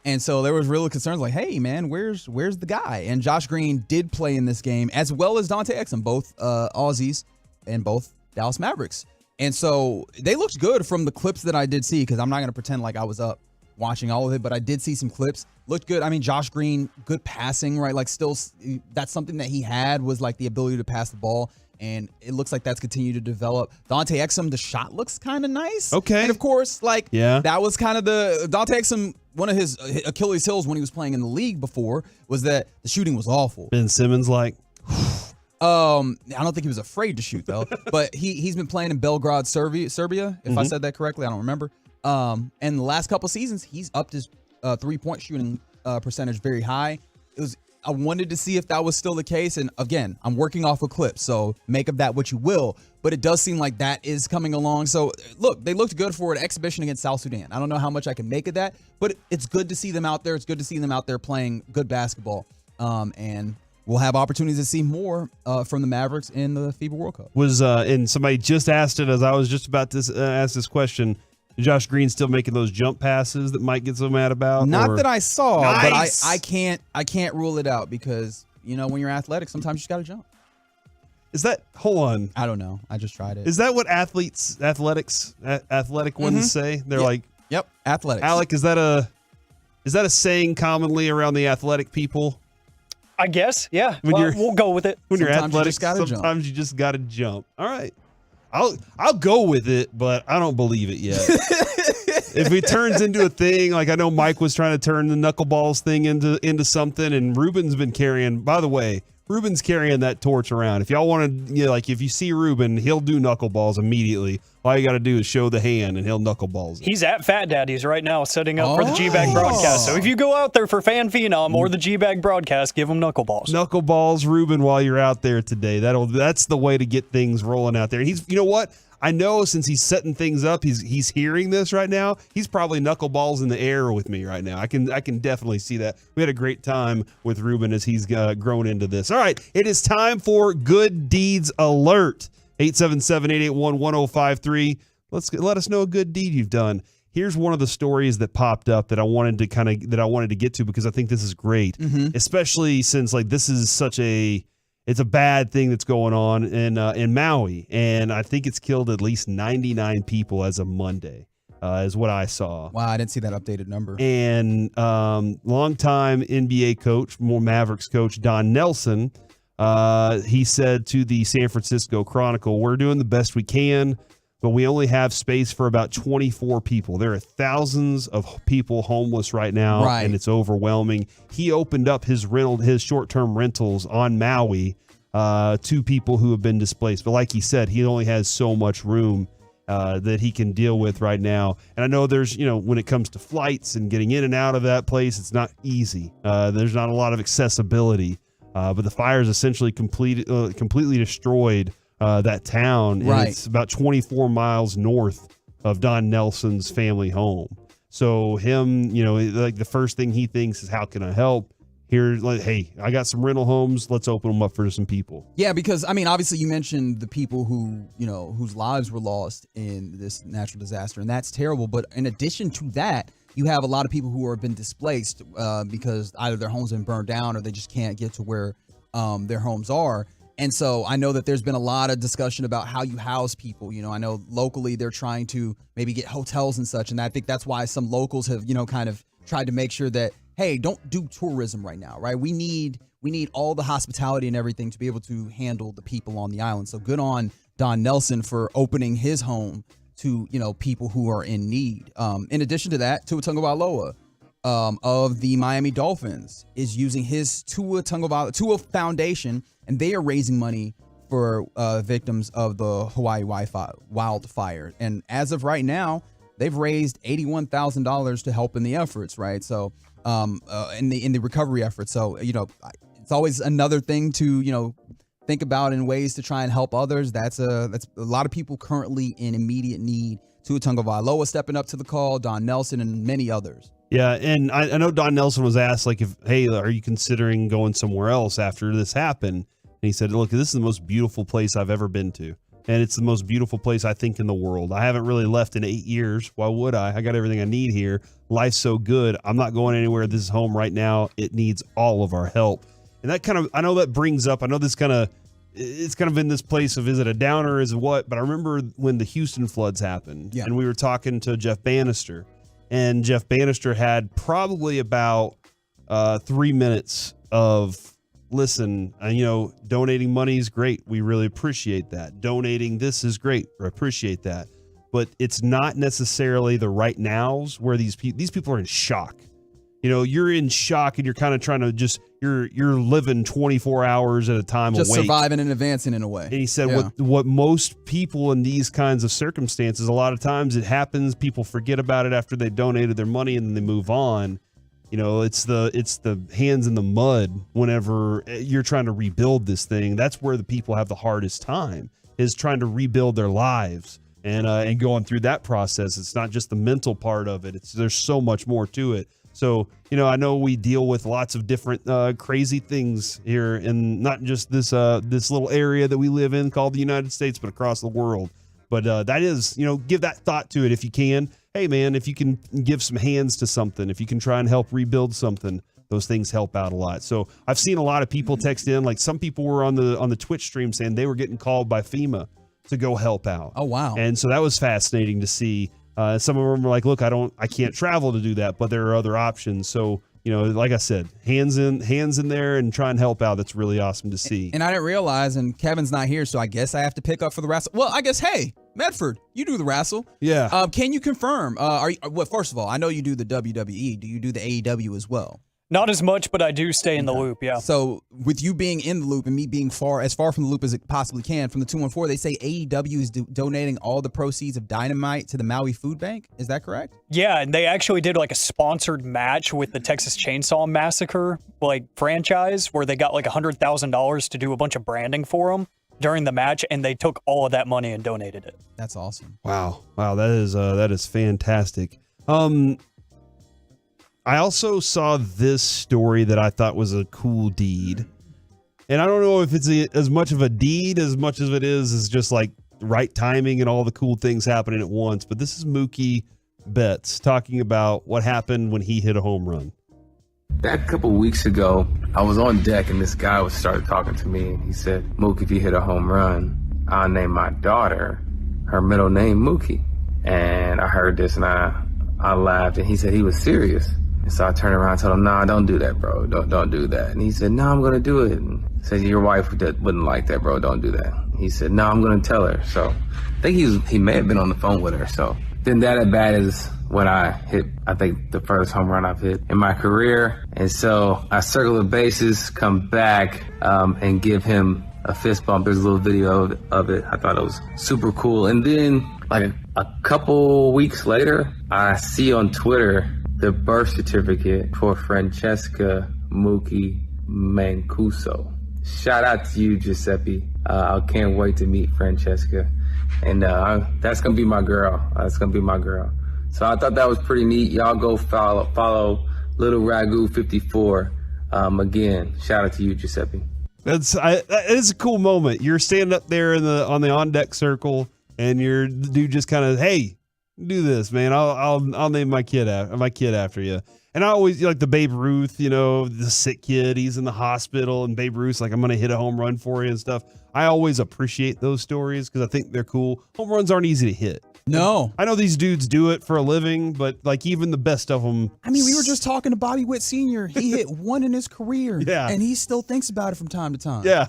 Speaker 12: And so there was real concerns like, hey, man, where's the guy? And Josh Green did play in this game, as well as Dante Exum, both Aussies and both Dallas Mavericks. And so they looked good from the clips that I did see, because I'm not going to pretend like I was up watching all of it, but I did see some clips. Looked good. I mean, Josh Green, good passing, right? Like, still, that's something that he had, was like the ability to pass the ball. And it looks like that's continued to develop. Dante Exum, the shot looks kind of nice.
Speaker 6: Okay.
Speaker 12: And of course, that was kind of the Dante Exum, one of his Achilles heels when he was playing in the league before, was that the shooting was awful.
Speaker 6: Ben Simmons,
Speaker 12: I don't think he was afraid to shoot though. But he's been playing in Belgrade, Serbia. If I said that correctly, I don't remember. And the last couple seasons, he's upped his 3-point shooting percentage very high. I wanted to see if that was still the case. And again, I'm working off a clip, so make of that what you will. But it does seem like that is coming along. So look, they looked good for an exhibition against South Sudan. I don't know how much I can make of that, but it's good to see them out there. It's good to see them out there playing good basketball. And we'll have opportunities to see more from the Mavericks in the FIBA World Cup.
Speaker 6: And somebody just asked it as I was just about to ask this question. Josh Green still making those jump passes that Mike gets so mad about?
Speaker 12: Not that I saw,
Speaker 6: Nice.
Speaker 12: but I can't rule it out because, when you're athletic, sometimes you just got to jump.
Speaker 6: Is that, hold on.
Speaker 12: I don't know. I just tried it.
Speaker 6: Is that what athletic ones say? They're like,
Speaker 12: yep, athletics.
Speaker 6: Alec, is that a saying commonly around the athletic people?
Speaker 8: I guess, yeah.
Speaker 6: When
Speaker 8: We'll go with it.
Speaker 6: When you're athletic,
Speaker 12: sometimes
Speaker 6: you just got to jump. All right. I'll go with it, but I don't believe it yet. If it turns into a thing, like I know Mike was trying to turn the knuckleballs thing into something, and Ruben's been carrying. By the way, Ruben's carrying that torch around. If y'all want to, if you see Ruben, he'll do knuckleballs immediately. All you got to do is show the hand, and he'll knuckleballs it.
Speaker 8: He's at Fat Daddy's right now, setting up for the G-Bag broadcast. So if you go out there for Fan Phenom or the G-Bag broadcast, give him knuckleballs.
Speaker 6: Knuckleballs, Ruben, while you're out there today. That's the way to get things rolling out there. And he's, you know what? I know since he's setting things up, he's hearing this right now. He's probably knuckleballs in the air with me right now. I can definitely see that. We had a great time with Ruben as he's grown into this. All right, it is time for Good Deeds Alert. 877-881-1053. Let us know a good deed you've done. Here's one of the stories that popped up that I wanted to get to because I think this is great, especially since this is it's a bad thing that's going on in Maui, and I think it's killed at least 99 people as of Monday, is what I saw.
Speaker 12: Wow, I didn't see that updated number.
Speaker 6: And longtime NBA coach, Mavericks coach Don Nelson, he said to the San Francisco Chronicle, "We're doing the best we can, but we only have space for about 24 people. There are thousands of people homeless right now, and it's overwhelming." He opened up his short-term rentals on Maui to people who have been displaced. But like he said, he only has so much room that he can deal with right now. And I know there's, when it comes to flights and getting in and out of that place, it's not easy. There's not a lot of accessibility. But the fires essentially completely destroyed that town. And it's about 24 miles north of Don Nelson's family home. So him, the first thing he thinks is, how can I help? Hey, I got some rental homes. Let's open them up for some people.
Speaker 12: Yeah, because obviously you mentioned the people who, whose lives were lost in this natural disaster, and that's terrible. But in addition to that, you have a lot of people who have been displaced because either their homes have been burned down or they just can't get to where their homes are. And so I know that there's been a lot of discussion about how you house people. I know locally they're trying to maybe get hotels and such. And I think that's why some locals have, kind of tried to make sure that, hey, don't do tourism right now, right? We need all the hospitality and everything to be able to handle the people on the island. So good on Don Nelson for opening his home to, people who are in need. In addition to that, Tua Tagovailoa of the Miami Dolphins is using his Tua Foundation, and they are raising money for victims of the Hawaii wildfire. And as of right now, they've raised $81,000 to help in the efforts, right? So in the recovery efforts. So, it's always another thing to, think about in ways to try and help others. That's a lot of people currently in immediate need. Tua Tagovailoa stepping up to the call, Don Nelson, and many others.
Speaker 6: Yeah, and I know Don Nelson was asked, hey, are you considering going somewhere else after this happened? And he said, look, this is the most beautiful place I've ever been to. And it's the most beautiful place, I think, in the world. I haven't really left in 8 years. Why would I? I got everything I need here. Life's so good. I'm not going anywhere. This is home right now. It needs all of our help. And that I know that brings up, I know this it's kind of in this place of, is it a downer, is it what? But I remember when the Houston floods happened, and we were talking to Jeff Bannister, and Jeff Bannister had probably about 3 minutes of, listen, donating money is great. We really appreciate that. Donating this is great. We appreciate that. But it's not necessarily the right nows where these people are in shock. you're in shock and you're kind of trying to just you're living 24 hours at a time
Speaker 12: Just
Speaker 6: awake.
Speaker 12: surviving and advancing in a way.
Speaker 6: And he said what most people in these kinds of circumstances, a lot of times it happens, people forget about it after they donated their money and then they move on. It's the hands in the mud whenever you're trying to rebuild this thing. That's where the people have the hardest time, is trying to rebuild their lives and going through that process. It's not just the mental part of it. There's so much more to it. So, I know we deal with lots of different crazy things here, and not just this little area that we live in called the United States, but across the world. But that is, give that thought to it if you can. Hey, man, if you can give some hands to something, if you can try and help rebuild something, those things help out a lot. So I've seen a lot of people text in, like some people were on the Twitch stream saying they were getting called by FEMA to go help out.
Speaker 12: Oh, wow.
Speaker 6: And so that was fascinating to see. Some of them were like, look, I can't travel to do that, but there are other options. So, like I said, hands in there and try and help out. That's really awesome to see.
Speaker 12: And I didn't realize, and Kevin's not here, so I guess I have to pick up for the wrestle. Well, I guess, hey, Medford, you do the wrestle.
Speaker 6: Yeah.
Speaker 12: Can you confirm? First of all, I know you do the WWE. Do you do the AEW as well?
Speaker 8: Not as much, but I do stay in the loop, yeah.
Speaker 12: So with you being in the loop and me being as far from the loop as it possibly can, from the 214, they say AEW is donating all the proceeds of Dynamite to the Maui Food Bank. Is that correct?
Speaker 8: Yeah, and they actually did like a sponsored match with the Texas Chainsaw Massacre franchise where they got like $100,000 to do a bunch of branding for them during the match, and they took all of that money and donated it.
Speaker 12: That's awesome.
Speaker 6: Wow, that is fantastic. I also saw this story that I thought was a cool deed. And I don't know if it's as much of a deed as much as it is just like right timing and all the cool things happening at once. But this is Mookie Betts talking about what happened when he hit a home run.
Speaker 9: Back a couple weeks ago, I was on deck and this guy started talking to me. And he said, Mookie, if you hit a home run, I'll name my daughter her middle name Mookie. And I heard this and I laughed, and he said he was serious. And so I turned around and told him, nah, don't do that, bro. Don't do that. And he said, no, I'm going to do it. And I said, your wife wouldn't like that, bro. Don't do that. He said, no, I'm going to tell her. So I think he may have been on the phone with her. So then that at bat is when I hit, I think, the first home run I've hit in my career. And so I circle the bases, come back, and give him a fist bump. There's a little video of it. I thought it was super cool. And then like a couple weeks later, I see on Twitter the birth certificate for Francesca Mookie Mancuso. Shout out to you, Giuseppe. I can't wait to meet Francesca. And that's going to be my girl. That's going to be my girl. So I thought that was pretty neat. Y'all go follow Little Ragu 54. Again, shout out to you, Giuseppe.
Speaker 6: It's a cool moment. You're standing up there on the on deck circle, and your dude just kind of, hey, do this, man. I'll name my kid after you. And I always like the Babe Ruth, the sick kid. He's in the hospital, and Babe Ruth's like, I'm gonna hit a home run for you and stuff. I always appreciate those stories because I think they're cool. Home runs aren't easy to hit.
Speaker 12: No,
Speaker 6: I know these dudes do it for a living, but like even the best of them.
Speaker 12: I mean, we were just talking to Bobby Witt Senior. He hit one in his career,
Speaker 6: yeah,
Speaker 12: and he still thinks about it from time to time.
Speaker 6: Yeah,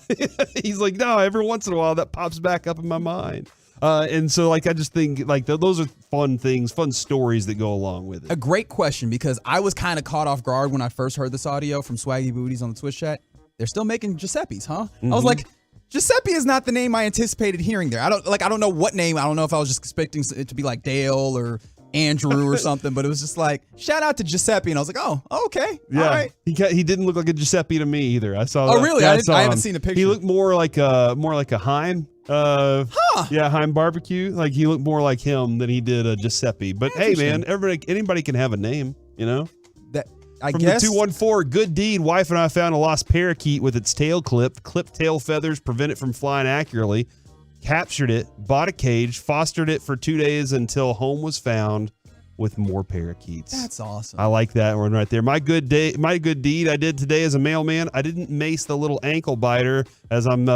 Speaker 6: he's like, no, every once in a while that pops back up in my mind. And so, like, I just think, like, those are fun things, fun stories that go along with it.
Speaker 12: A great question, because I was kind of caught off guard when I first heard this audio from Swaggy Booties on the Twitch chat. They're still making Giuseppe's, huh?
Speaker 6: Mm-hmm.
Speaker 12: I was like, Giuseppe is not the name I anticipated hearing there. I don't know what name. I don't know if I was just expecting it to be like Dale or Andrew or something, but it was just like, shout out to Giuseppe. And I was like, oh, okay.
Speaker 6: Yeah.
Speaker 12: All right.
Speaker 6: He didn't look like a Giuseppe to me either. I saw.
Speaker 12: Oh, really?
Speaker 6: Yeah,
Speaker 12: I haven't seen a picture.
Speaker 6: He looked more like a Heim. Yeah, Heim barbecue. Like he looked more like him than he did a Giuseppe. But hey, man, anybody can have a name,
Speaker 12: That I
Speaker 6: From
Speaker 12: guess.
Speaker 6: the 214, good deed. Wife and I found a lost parakeet with its tail clipped. Clipped tail feathers prevent it from flying accurately. Captured it, bought a cage, fostered it for 2 days until home was found with more parakeets.
Speaker 12: That's awesome.
Speaker 6: I like that one right there. My good deed I did today as a mailman. I didn't mace the little ankle biter as I'm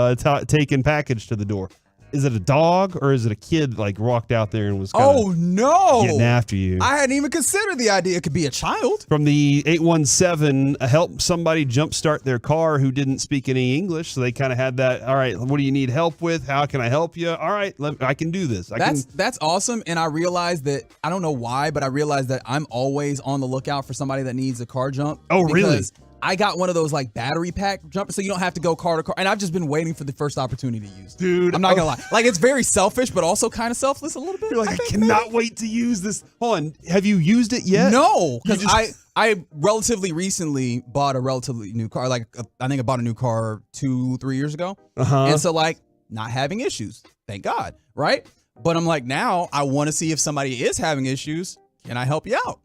Speaker 6: taking package to the door. is it a dog or is it a kid like walked out there and was
Speaker 12: no
Speaker 6: getting after you?
Speaker 12: I hadn't even considered the idea it could be a child.
Speaker 6: From the 817, help somebody jumpstart their car who didn't speak any English. So they kind of had that, all right, what do you need help with? How can I help you? All right, I can do this.
Speaker 12: That's awesome. And I realized that, I don't know why, but I realized that I'm always on the lookout for somebody that needs a car jump.
Speaker 6: Oh, really?
Speaker 12: I got one of those like battery pack jumpers, so you don't have to go car to car. And I've just been waiting for the first opportunity to use it.
Speaker 6: Dude,
Speaker 12: I'm not gonna lie. Like, it's very selfish, but also kind of selfless a little bit.
Speaker 6: You're like, I cannot wait to use this. Hold on, have you used it yet?
Speaker 12: No, because I relatively recently bought a relatively new car. Like, I think I bought a new car 2-3 years ago. And so, like, not having issues, thank God, right? But I'm like, now I want to see if somebody is having issues. Can I help you out?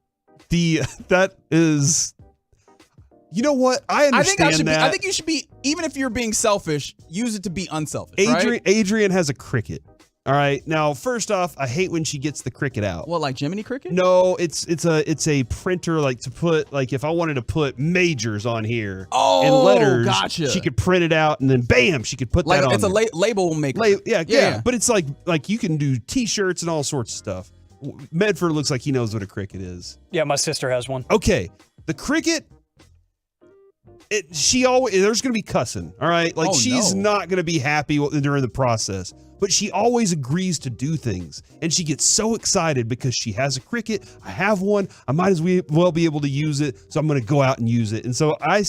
Speaker 6: That is. You know what? I understand that.
Speaker 12: I think you should be, even if you're being selfish, use it to be unselfish.
Speaker 6: Adrian has a Cricket. All right. Now, first off, I hate when she gets the Cricket out.
Speaker 12: What, like Jiminy Cricket?
Speaker 6: No, it's a printer, like to put, like if I wanted to put majors on here and letters,
Speaker 12: gotcha.
Speaker 6: She could print it out and then bam, she could put that on.
Speaker 12: It's a label maker.
Speaker 6: Yeah. But it's like you can do T-shirts and all sorts of stuff. Medford looks like he knows what a Cricket is.
Speaker 8: Yeah, my sister has one.
Speaker 6: Okay, the Cricket. There's gonna be cussing, all right? Like she's not gonna be happy during the process, but she always agrees to do things, and she gets so excited because she has a Cricket. I have one. I might as well be able to use it, so I'm gonna go out and use it. And so I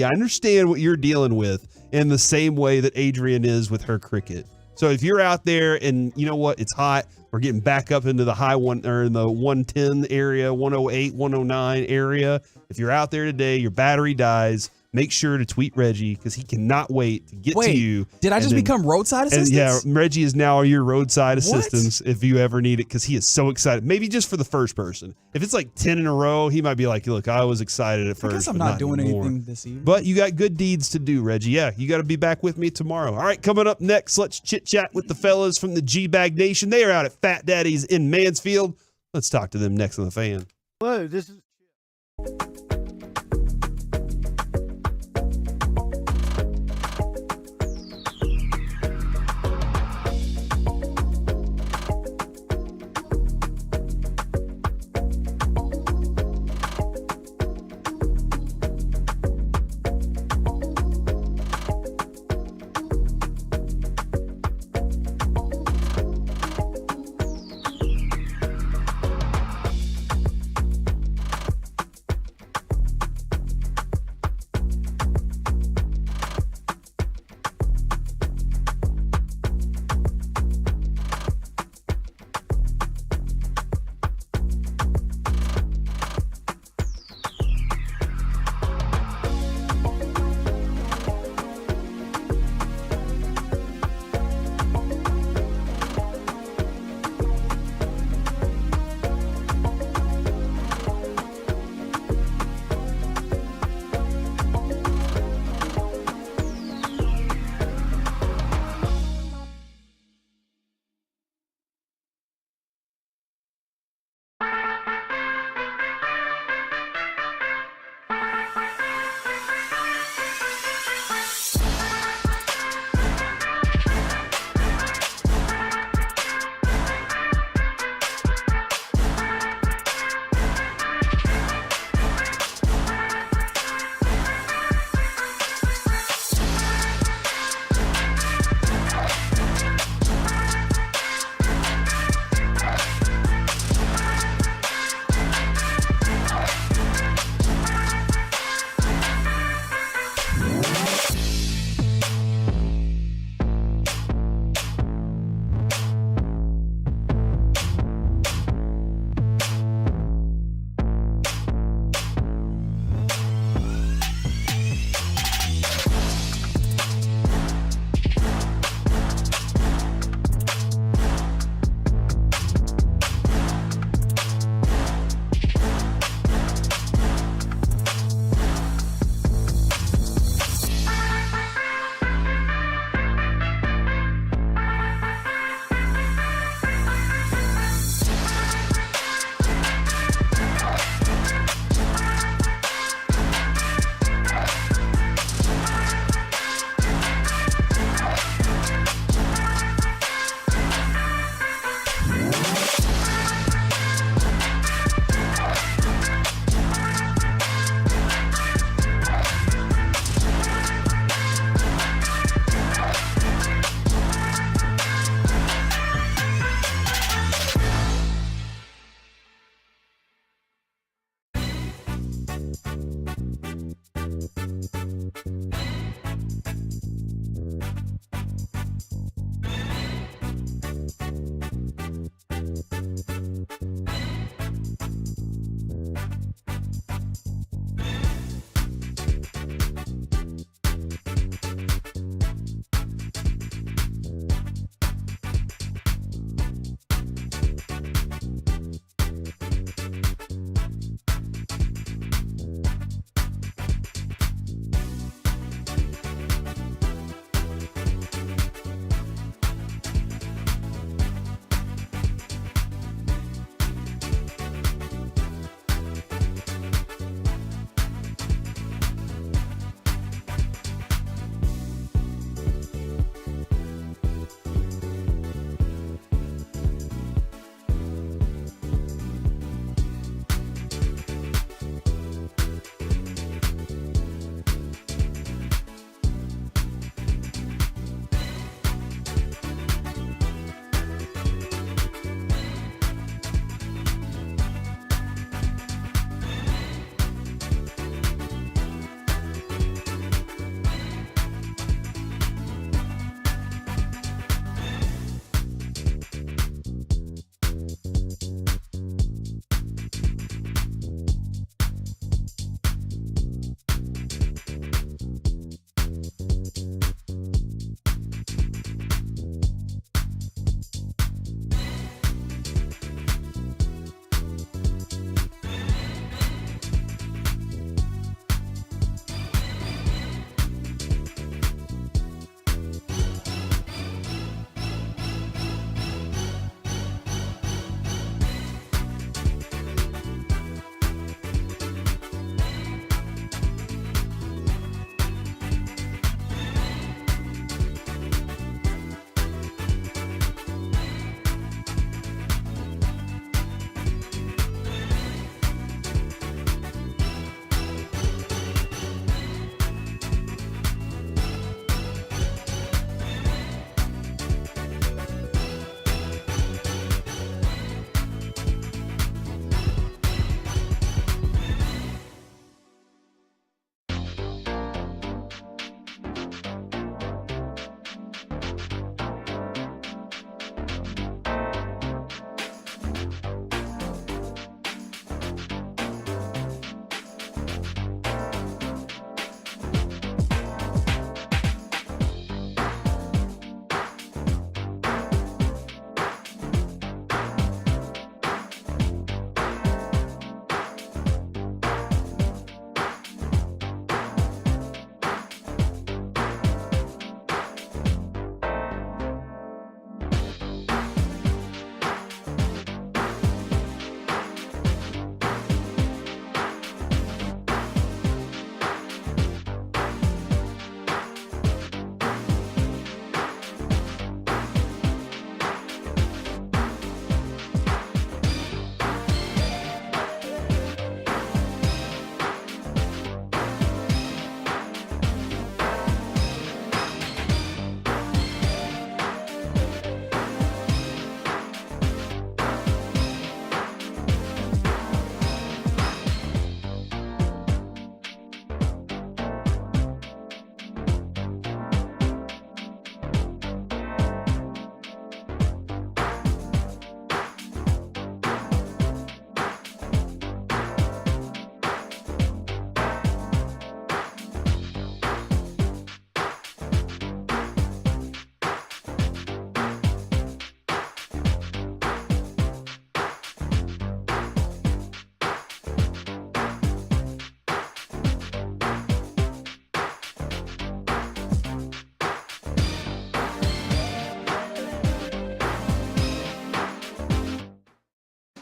Speaker 6: understand what you're dealing with in the same way that Adrian is with her Cricket. So if you're out there and you know what, it's hot, we're getting back up into the high one or in the 110 area, 108, 109 area. If you're out there today, your battery dies, make sure to tweet Reggie because he cannot wait to get to you.
Speaker 12: Did I just become roadside assistance?
Speaker 6: Yeah, Reggie is now your roadside assistance if you ever need it because he is so excited. Maybe just for the first person. If it's like 10 in a row, he might be like, look, I was excited at first.
Speaker 12: I guess I'm not doing anything this evening.
Speaker 6: But you got good deeds to do, Reggie. Yeah, you got to be back with me tomorrow. All right, coming up next, let's chit-chat with the fellas from the G-Bag Nation. They are out at Fat Daddy's in Mansfield. Let's talk to them next on The Fan.
Speaker 5: Hello, this is...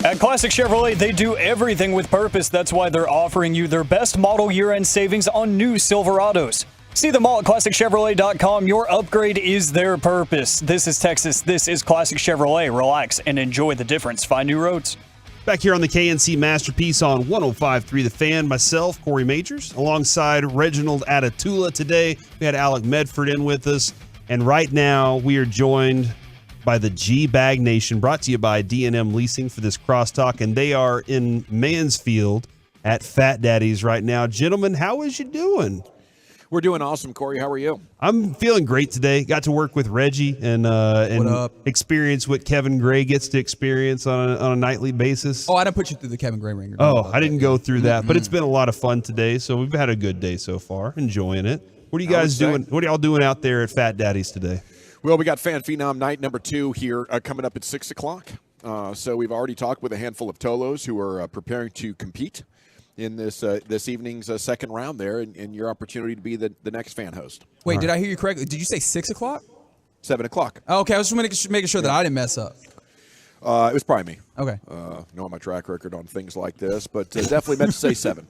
Speaker 8: At Classic Chevrolet, they do everything with purpose. That's why they're offering you their best model year-end savings on new Silverados. See them all at ClassicChevrolet.com. Your upgrade is their purpose. This is Texas. This is Classic Chevrolet. Relax and enjoy the difference. Find new roads.
Speaker 6: Back here on the KNC Masterpiece on 105.3 The Fan, myself, Corey Majors, alongside Reginald Atatula today. We had Alec Medford in with us, and right now we are joined by the G-Bag Nation, brought to you by D&M Leasing for this crosstalk, and they are in Mansfield at Fat Daddy's right now. Gentlemen, how is you doing?
Speaker 19: We're doing awesome, Corey. How are you?
Speaker 6: I'm feeling great today. Got to work with Reggie and experience what Kevin Gray gets to experience on a nightly basis.
Speaker 12: Oh, I didn't put you through the Kevin Gray ringer.
Speaker 6: Oh, I didn't go through that, but it's been a lot of fun today. So we've had a good day so far, enjoying it. What are you guys doing? What are y'all doing out there at Fat Daddy's today?
Speaker 19: Well, we got Fan Phenom night number 2 here coming up at 6 o'clock. So we've already talked with a handful of Tolos who are preparing to compete in this evening's second round there, and your opportunity to be the next fan host.
Speaker 12: Wait, did I hear you correctly? Did you say 6 o'clock?
Speaker 19: 7 o'clock.
Speaker 12: Oh, okay, I was just making sure that I didn't mess up.
Speaker 19: It was probably me.
Speaker 12: Okay.
Speaker 19: Knowing my track record on things like this, but definitely meant to say 7.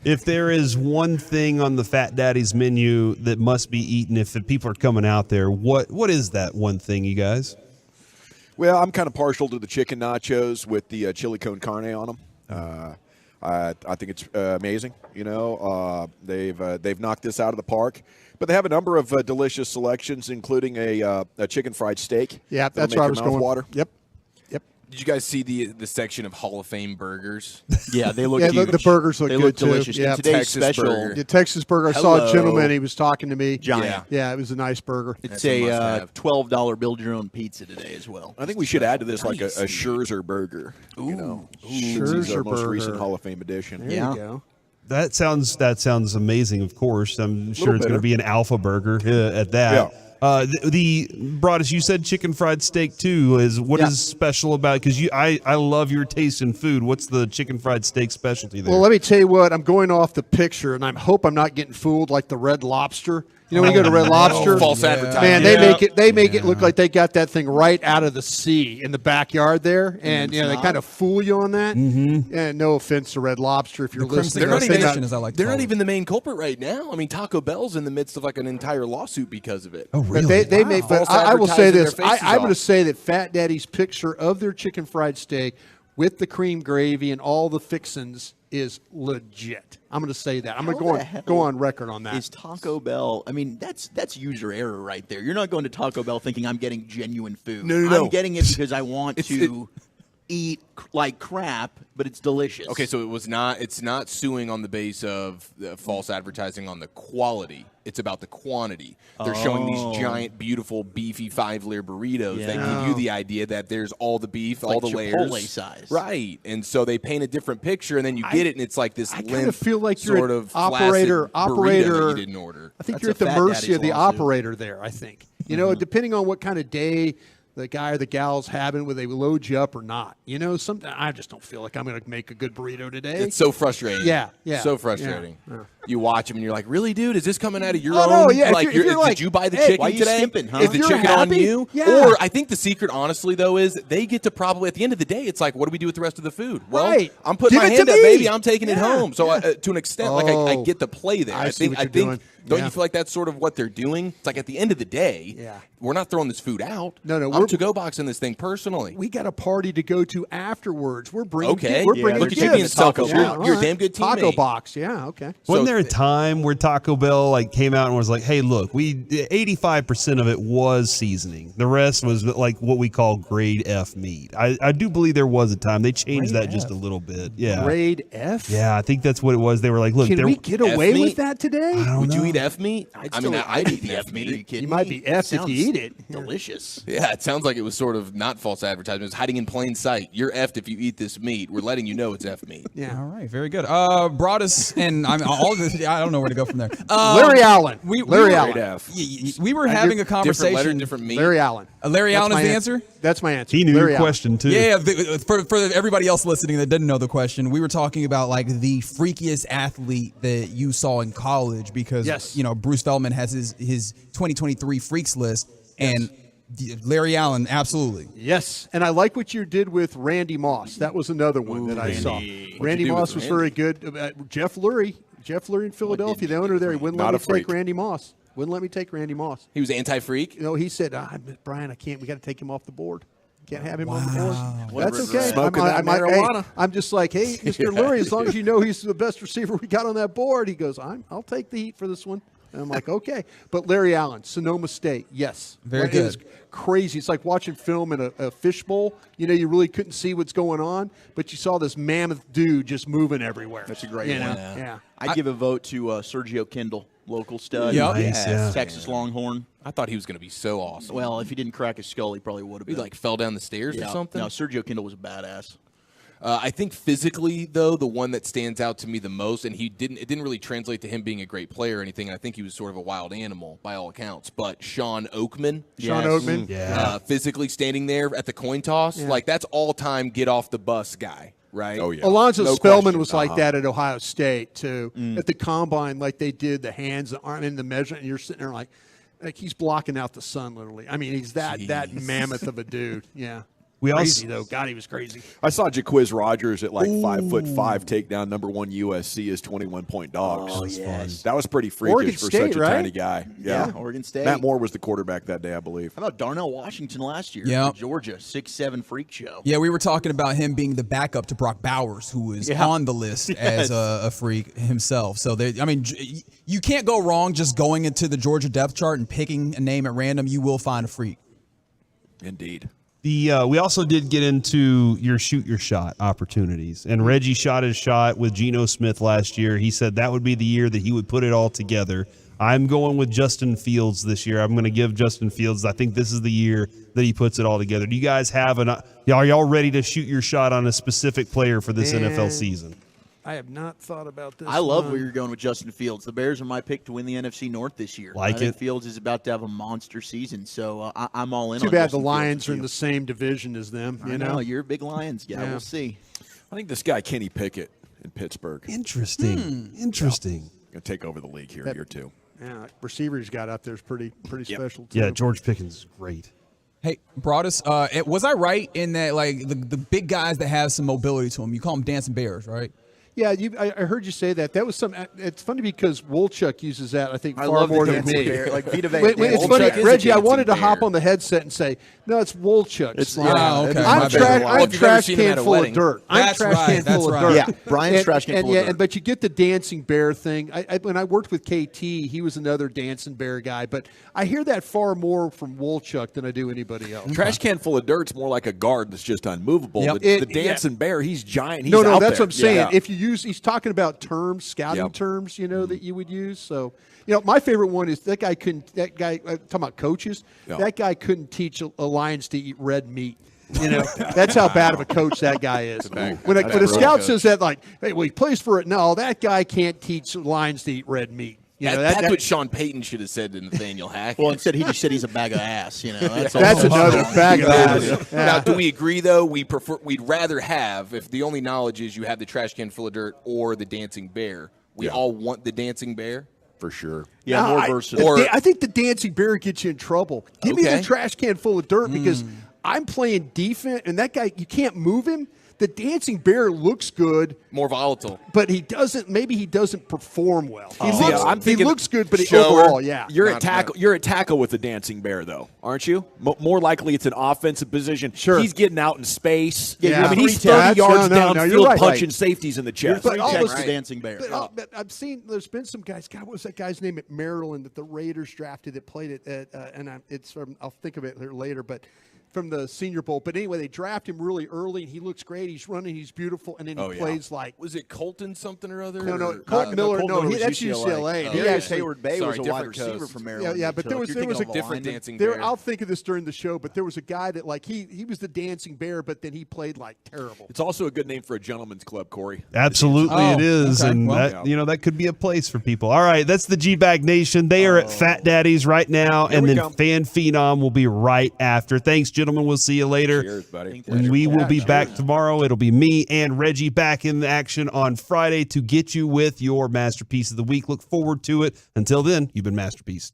Speaker 6: If there is one thing on the Fat Daddy's menu that must be eaten if the people are coming out there, what is that one thing, you guys?
Speaker 19: Well, I'm kind of partial to the chicken nachos with the chili con carne on them. I think it's amazing. You know, they've knocked this out of the park. But they have a number of delicious selections, including a chicken fried steak.
Speaker 5: Yeah, that's where I was going.
Speaker 19: Water.
Speaker 5: Yep.
Speaker 21: Did you guys see the section of Hall of Fame burgers?
Speaker 5: Yeah, they look huge. The burgers look good delicious.
Speaker 21: Too.
Speaker 5: Yeah,
Speaker 21: today's
Speaker 5: Texas
Speaker 21: special.
Speaker 5: Burger. The Texas burger. I saw a gentleman. He was talking to me.
Speaker 21: Giant.
Speaker 5: Yeah, it was a nice burger.
Speaker 23: It's a $12 build your own pizza today as well.
Speaker 19: I think we should add to this like a Scherzer burger.
Speaker 23: Ooh,
Speaker 19: you know,
Speaker 5: Scherzer
Speaker 19: most
Speaker 5: burger.
Speaker 19: recent Hall of Fame edition.
Speaker 5: There you go.
Speaker 6: That sounds amazing. Of course, I'm sure it's going to be an alpha burger at that.
Speaker 19: Yeah.
Speaker 6: The Broadus, you said chicken fried steak too. Is special about it? Because I love your taste in food. What's the chicken fried steak specialty there?
Speaker 5: Well, let me tell you what. I'm going off the picture, and I hope I'm not getting fooled like the Red Lobster. You know, when you go to Red Lobster,
Speaker 21: false advertising.
Speaker 5: Man, they make it look like they got that thing right out of the sea in the backyard there, and you know they kind of fool you on that. Mm-hmm. And no offense to Red Lobster if you're listening.
Speaker 21: They're not even the main culprit right now. I mean, Taco Bell's in the midst of like an entire lawsuit because of it.
Speaker 6: Oh, really?
Speaker 5: But they make. But I will say this: I'm going to
Speaker 21: off.
Speaker 5: say that Fat Daddy's picture of their chicken fried steak with the cream gravy and all the fixins is legit. I'm going to say that. I'm going to go on record on that.
Speaker 23: Is Taco Bell? I mean, that's user error right there. You're not going to Taco Bell thinking I'm getting genuine food.
Speaker 21: No.
Speaker 23: I'm getting it because I want to eat like crap, but it's delicious.
Speaker 21: Okay, so it's not suing on the base of false advertising on the quality. It's about the quantity. They're showing these giant, beautiful, beefy 5-layer burritos that give you the idea that there's all the beef, all the layers.
Speaker 23: Chipotle size.
Speaker 21: Right. And so they paint a different picture, and then you get it, and it's like this
Speaker 5: I kind
Speaker 21: limp,
Speaker 5: of feel like
Speaker 21: sort
Speaker 5: you're
Speaker 21: of
Speaker 5: operator.
Speaker 21: that you didn't order.
Speaker 5: I think
Speaker 23: That's
Speaker 5: you're at
Speaker 23: a
Speaker 5: the
Speaker 23: Fat
Speaker 5: mercy
Speaker 23: Daddy's
Speaker 5: of the
Speaker 23: lawsuit.
Speaker 5: operator there. I think depending on what kind of day the guy or the gal's having, whether they load you up or not. You know, sometimes I just don't feel like I'm going to make a good burrito today.
Speaker 21: It's so frustrating.
Speaker 5: Yeah.
Speaker 21: So frustrating.
Speaker 5: Yeah.
Speaker 21: You watch them and you're like, really, dude? Is this coming out of your
Speaker 5: Oh,
Speaker 21: own?
Speaker 5: no, yeah.
Speaker 21: Like,
Speaker 5: If you're like,
Speaker 21: did you buy the
Speaker 5: hey,
Speaker 21: chicken
Speaker 23: why you
Speaker 21: today?
Speaker 23: skimping, huh?
Speaker 21: Is the
Speaker 5: If you're
Speaker 21: chicken on
Speaker 5: happy,
Speaker 21: you?
Speaker 5: yeah.
Speaker 21: Or I think the secret, honestly, though, is they get to probably, at the end of the day, it's like, what do we do with the rest of the food? Well,
Speaker 5: Right.
Speaker 21: I'm putting
Speaker 5: Give
Speaker 21: my
Speaker 5: it to
Speaker 21: hand up,
Speaker 5: me.
Speaker 21: baby. I'm taking it
Speaker 5: Yeah.
Speaker 21: home. So to an extent, like I get the play there.
Speaker 5: I see what you're doing.
Speaker 21: Don't
Speaker 5: Yeah.
Speaker 21: you feel like that's sort of what they're doing? It's like at the end of the day, we're not throwing this food out.
Speaker 5: No,
Speaker 21: I'm to-go boxing this thing personally.
Speaker 5: We got a party to go to afterwards. We're bringing
Speaker 21: Look at you being selfish. You're a damn good teammate.
Speaker 5: Taco box, yeah, okay.
Speaker 6: Wasn't there a time where Taco Bell came out and was like, "Hey, look, 85% of it was seasoning. The rest was like what we call grade F meat." I do believe there was a time they changed
Speaker 5: Grade
Speaker 6: that just
Speaker 5: F?
Speaker 6: a little bit. Yeah,
Speaker 5: Grade F?
Speaker 6: Yeah, I think that's what it was. They were like, "Look,
Speaker 5: Can we get away with that today?
Speaker 21: Would you eat F meat? I'd eat the F meat.
Speaker 23: Are you kidding
Speaker 5: You might
Speaker 23: me?
Speaker 5: be F if you eat it.
Speaker 23: Delicious.
Speaker 21: Yeah, it sounds like it was sort of not false advertisement. It was hiding in plain sight. You're effed if you eat this meat. We're letting you know it's F meat.
Speaker 5: Yeah.
Speaker 12: All right, very good. Broadus and I don't know where to go from there.
Speaker 5: Larry Allen.
Speaker 12: Larry
Speaker 21: Allen.
Speaker 12: Allen. We were having a conversation.
Speaker 21: Different letter, different meat.
Speaker 5: Larry Allen.
Speaker 12: Larry Allen is the
Speaker 5: answer?
Speaker 12: answer?
Speaker 5: That's my answer.
Speaker 6: He knew
Speaker 5: Larry
Speaker 6: your
Speaker 5: Allen.
Speaker 6: question too.
Speaker 12: Yeah, for everybody else listening that didn't know the question, we were talking about like the freakiest athlete that you saw in college because
Speaker 5: Yes.
Speaker 12: Bruce Feldman has his 2023 freaks list, and Larry Allen, absolutely.
Speaker 5: Yes, and I like what you did with Randy Moss. That was another one that I saw. Randy Moss was very good. Jeff Lurie in Philadelphia, the owner there, he wouldn't let me take Randy Moss. Wouldn't let me take Randy Moss.
Speaker 21: He was anti-freak?
Speaker 5: He said, Brian, I can't. We got to take him off the board. Can't have him on the board. That's okay.
Speaker 19: Smoking that marijuana.
Speaker 5: I'm just like, hey, Mr. Lurie, as long as you know he's the best receiver we got on that board. He goes, I'll take the heat for this one. And I'm like, okay. But Larry Allen, Sonoma State, yes.
Speaker 12: Very good.
Speaker 5: It was crazy. It's like watching film in a fishbowl. You really couldn't see what's going on, but you saw this mammoth dude just moving everywhere.
Speaker 23: That's a great one.
Speaker 5: Yeah.
Speaker 23: I'd give a vote to Sergio Kindle, local stud.
Speaker 12: Yep.
Speaker 23: Yes.
Speaker 12: Yeah.
Speaker 23: Texas Longhorn.
Speaker 21: I thought he was going to be so awesome.
Speaker 23: Well, if he didn't crack his skull, he probably would have
Speaker 21: He
Speaker 23: been.
Speaker 21: fell down the stairs or something?
Speaker 23: No, Sergio Kindle was a badass.
Speaker 21: I think physically, though, the one that stands out to me the most, and it didn't really translate to him being a great player or anything. I think he was sort of a wild animal by all accounts. But Sean Oakman, physically standing there at the coin toss, that's all-time get off the bus guy. Right.
Speaker 19: Oh, yeah.
Speaker 5: Alonzo Spellman was like that at Ohio State, too. At the combine, like they did the hands, the arm, and the measurement, and you're sitting there like he's blocking out the sun, literally. I mean, he's that mammoth of a dude. Yeah. Crazy, though. God, he was crazy.
Speaker 19: I saw Jaquiz Rogers at 5'5" take down number 1 USC as 21-point dogs.
Speaker 23: Oh, yes.
Speaker 19: That was pretty freakish
Speaker 5: Oregon
Speaker 19: for
Speaker 5: State,
Speaker 19: such a
Speaker 5: right?
Speaker 19: tiny guy. Yeah,
Speaker 23: Oregon State.
Speaker 19: Matt Moore was the quarterback that day, I believe.
Speaker 23: How about Darnell Washington last year?
Speaker 12: Yep.
Speaker 23: Georgia, 6'7" freak show.
Speaker 12: Yeah, we were talking about him being the backup to Brock Bowers, who was on the list as a freak himself. So, you can't go wrong just going into the Georgia depth chart and picking a name at random. You will find a freak.
Speaker 19: Indeed.
Speaker 6: We also did get into your shoot your shot opportunities, and Reggie shot his shot with Geno Smith last year. He said that would be the year that he would put it all together. I'm going with Justin Fields this year. I'm going to give Justin Fields. I think this is the year that he puts it all together. Do you guys have are y'all ready to shoot your shot on a specific player for this NFL season?
Speaker 5: I have not thought about this.
Speaker 23: I love where you're going with Justin Fields. The Bears are my pick to win the NFC North this year. I think Fields is about to have a monster season, so I'm all in.
Speaker 5: Too
Speaker 23: on
Speaker 5: bad
Speaker 23: Justin
Speaker 5: the Lions
Speaker 23: Fields
Speaker 5: are in the same division as them.
Speaker 23: I know you're a big Lions guy. We'll see.
Speaker 19: I think this guy Kenny Pickett in Pittsburgh.
Speaker 6: Interesting. Interesting.
Speaker 19: Going to take over the league here, year 2.
Speaker 5: Yeah, receiver he's got out there is pretty special too.
Speaker 6: Yeah, George Pickens is great.
Speaker 12: Hey, Broadus, was I right in that the big guys that have some mobility to them, you call them dancing bears, right?
Speaker 5: Yeah, I heard you say that. That was some. It's funny because Wolchuk uses that. I think far
Speaker 23: love
Speaker 5: more
Speaker 23: the
Speaker 5: than
Speaker 23: dancing
Speaker 5: me.
Speaker 23: bear, like Vita Vea.
Speaker 5: It's funny, Reggie. I wanted to hop on the headset and say, no, it's Wolchuk.
Speaker 23: It's
Speaker 5: okay.
Speaker 23: I'm
Speaker 5: trash can full of dirt. I'm trash can full of dirt.
Speaker 23: Yeah, Brian's trash can full of dirt.
Speaker 5: But you get the dancing bear thing. When I worked with KT, he was another dancing bear guy. But I hear that far more from Wolchuk than I do anybody else.
Speaker 19: Trash can full of dirt's more like a guard that's just unmovable.
Speaker 5: Yep.
Speaker 19: The dancing bear, he's giant. He's
Speaker 5: No,
Speaker 19: out
Speaker 5: that's
Speaker 19: there.
Speaker 5: what I'm saying.
Speaker 19: Yeah.
Speaker 5: If you use, he's talking about scouting terms, that you would use. So, my favorite one is that guy talking about coaches, that guy couldn't teach a Lions to eat red meat. That's how bad of a coach that guy is. When a scout says that, hey, well, he plays for it. No, that guy can't teach Lions to eat red meat.
Speaker 21: That's what Sean Payton should have said to Nathaniel Hackett.
Speaker 23: Well, instead he just said he's a bag of ass. That's
Speaker 5: another bag of ass.
Speaker 21: Now, do we agree though? We'd rather have, if the only knowledge is you have the trash can full of dirt or the dancing bear. We all want the dancing bear
Speaker 19: for sure.
Speaker 23: Yeah, more versatile.
Speaker 5: I think the dancing bear gets you in trouble. Give me the trash can full of dirt because I'm playing defense, and that guy, you can't move him. The dancing bear looks good,
Speaker 21: more volatile,
Speaker 5: but he doesn't. Maybe he doesn't perform well.
Speaker 19: He
Speaker 5: looks good, but overall,
Speaker 19: you're at tackle. You're at tackle with the dancing bear, though, aren't you? More likely, it's an offensive position.
Speaker 5: Sure,
Speaker 19: he's getting out in space.
Speaker 5: Yeah.
Speaker 19: I mean, he's 30 yards downfield,
Speaker 5: right.
Speaker 19: punching safeties in the chest.
Speaker 23: But the dancing bear.
Speaker 5: But I've seen. There's been some guys. God, what was that guy's name at Maryland that the Raiders drafted that played it at? It's from. I'll think of it later, but. From the Senior Bowl. But anyway, they draft him really early, and he looks great. He's running. He's beautiful. And then he plays like...
Speaker 21: Was it Colton something or other?
Speaker 5: No, Colton Miller. That's UCLA.
Speaker 23: Hayward Bay was a wide receiver from Maryland.
Speaker 5: Yeah, but there was a
Speaker 21: different dancing bear.
Speaker 5: I'll think of this during the show, but there was a guy that, he was the dancing bear, but then he played, terrible.
Speaker 19: It's also a good name for a gentleman's club, Corey.
Speaker 6: Absolutely it is. Okay. And that could be a place for people. All right, that's the G-Bag Nation. They are at Fat Daddy's right now, and then Fan Phenom will be right after. Thanks, gentlemen. We'll see you later.
Speaker 19: Cheers, buddy.
Speaker 6: We will be back tomorrow. It'll be me and Reggie back in the action on Friday to get you with your Masterpiece of the Week. Look forward to it. Until then, you've been Masterpiece.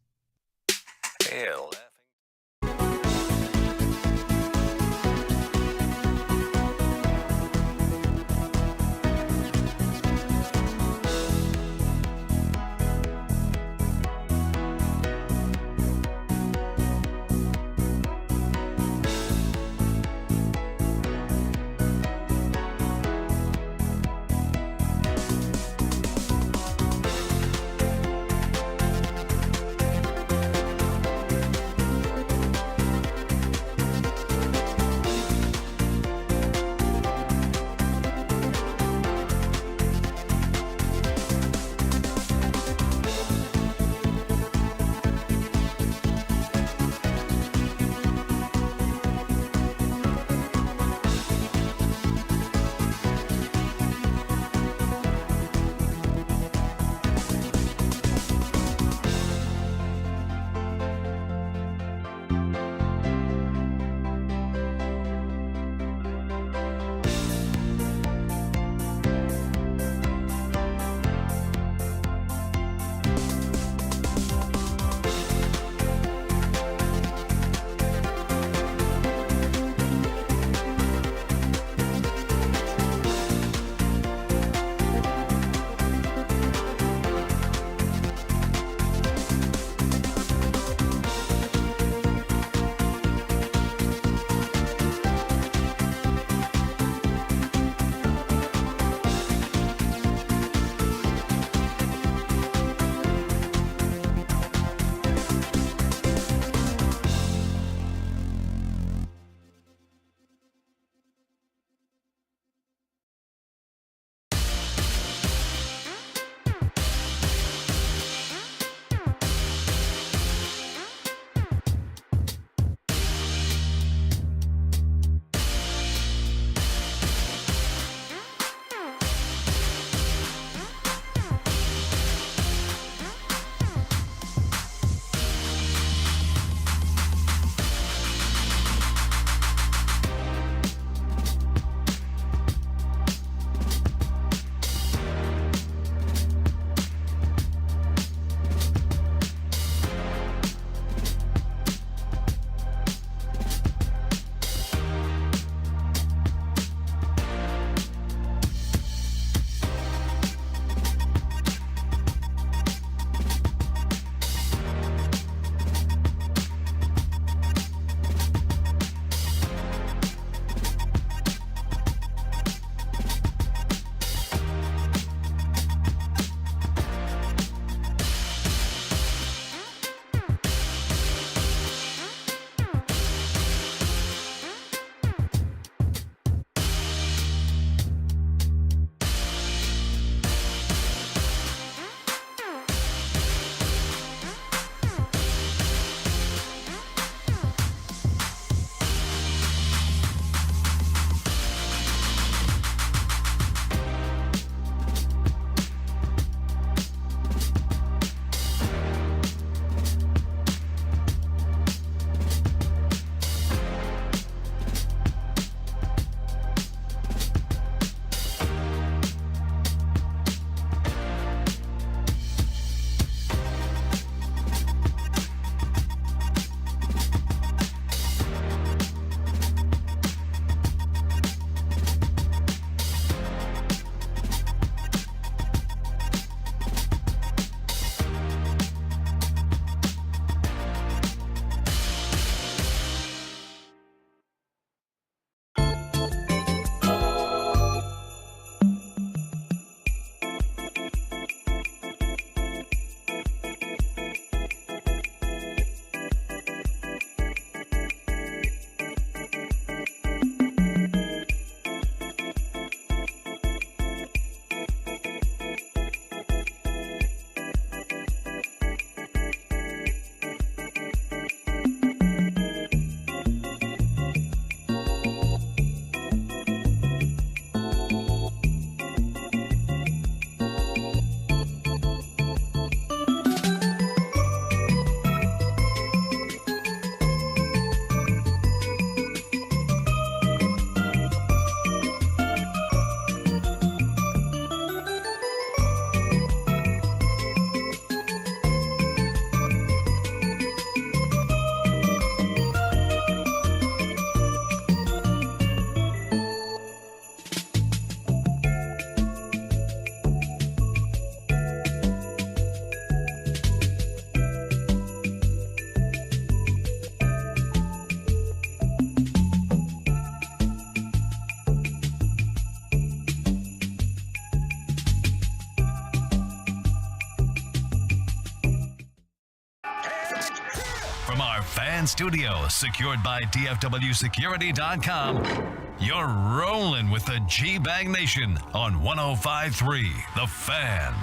Speaker 1: Fan Studio, secured by DFWsecurity.com. You're rolling with the G-Bag Nation on 105.3 The Fan.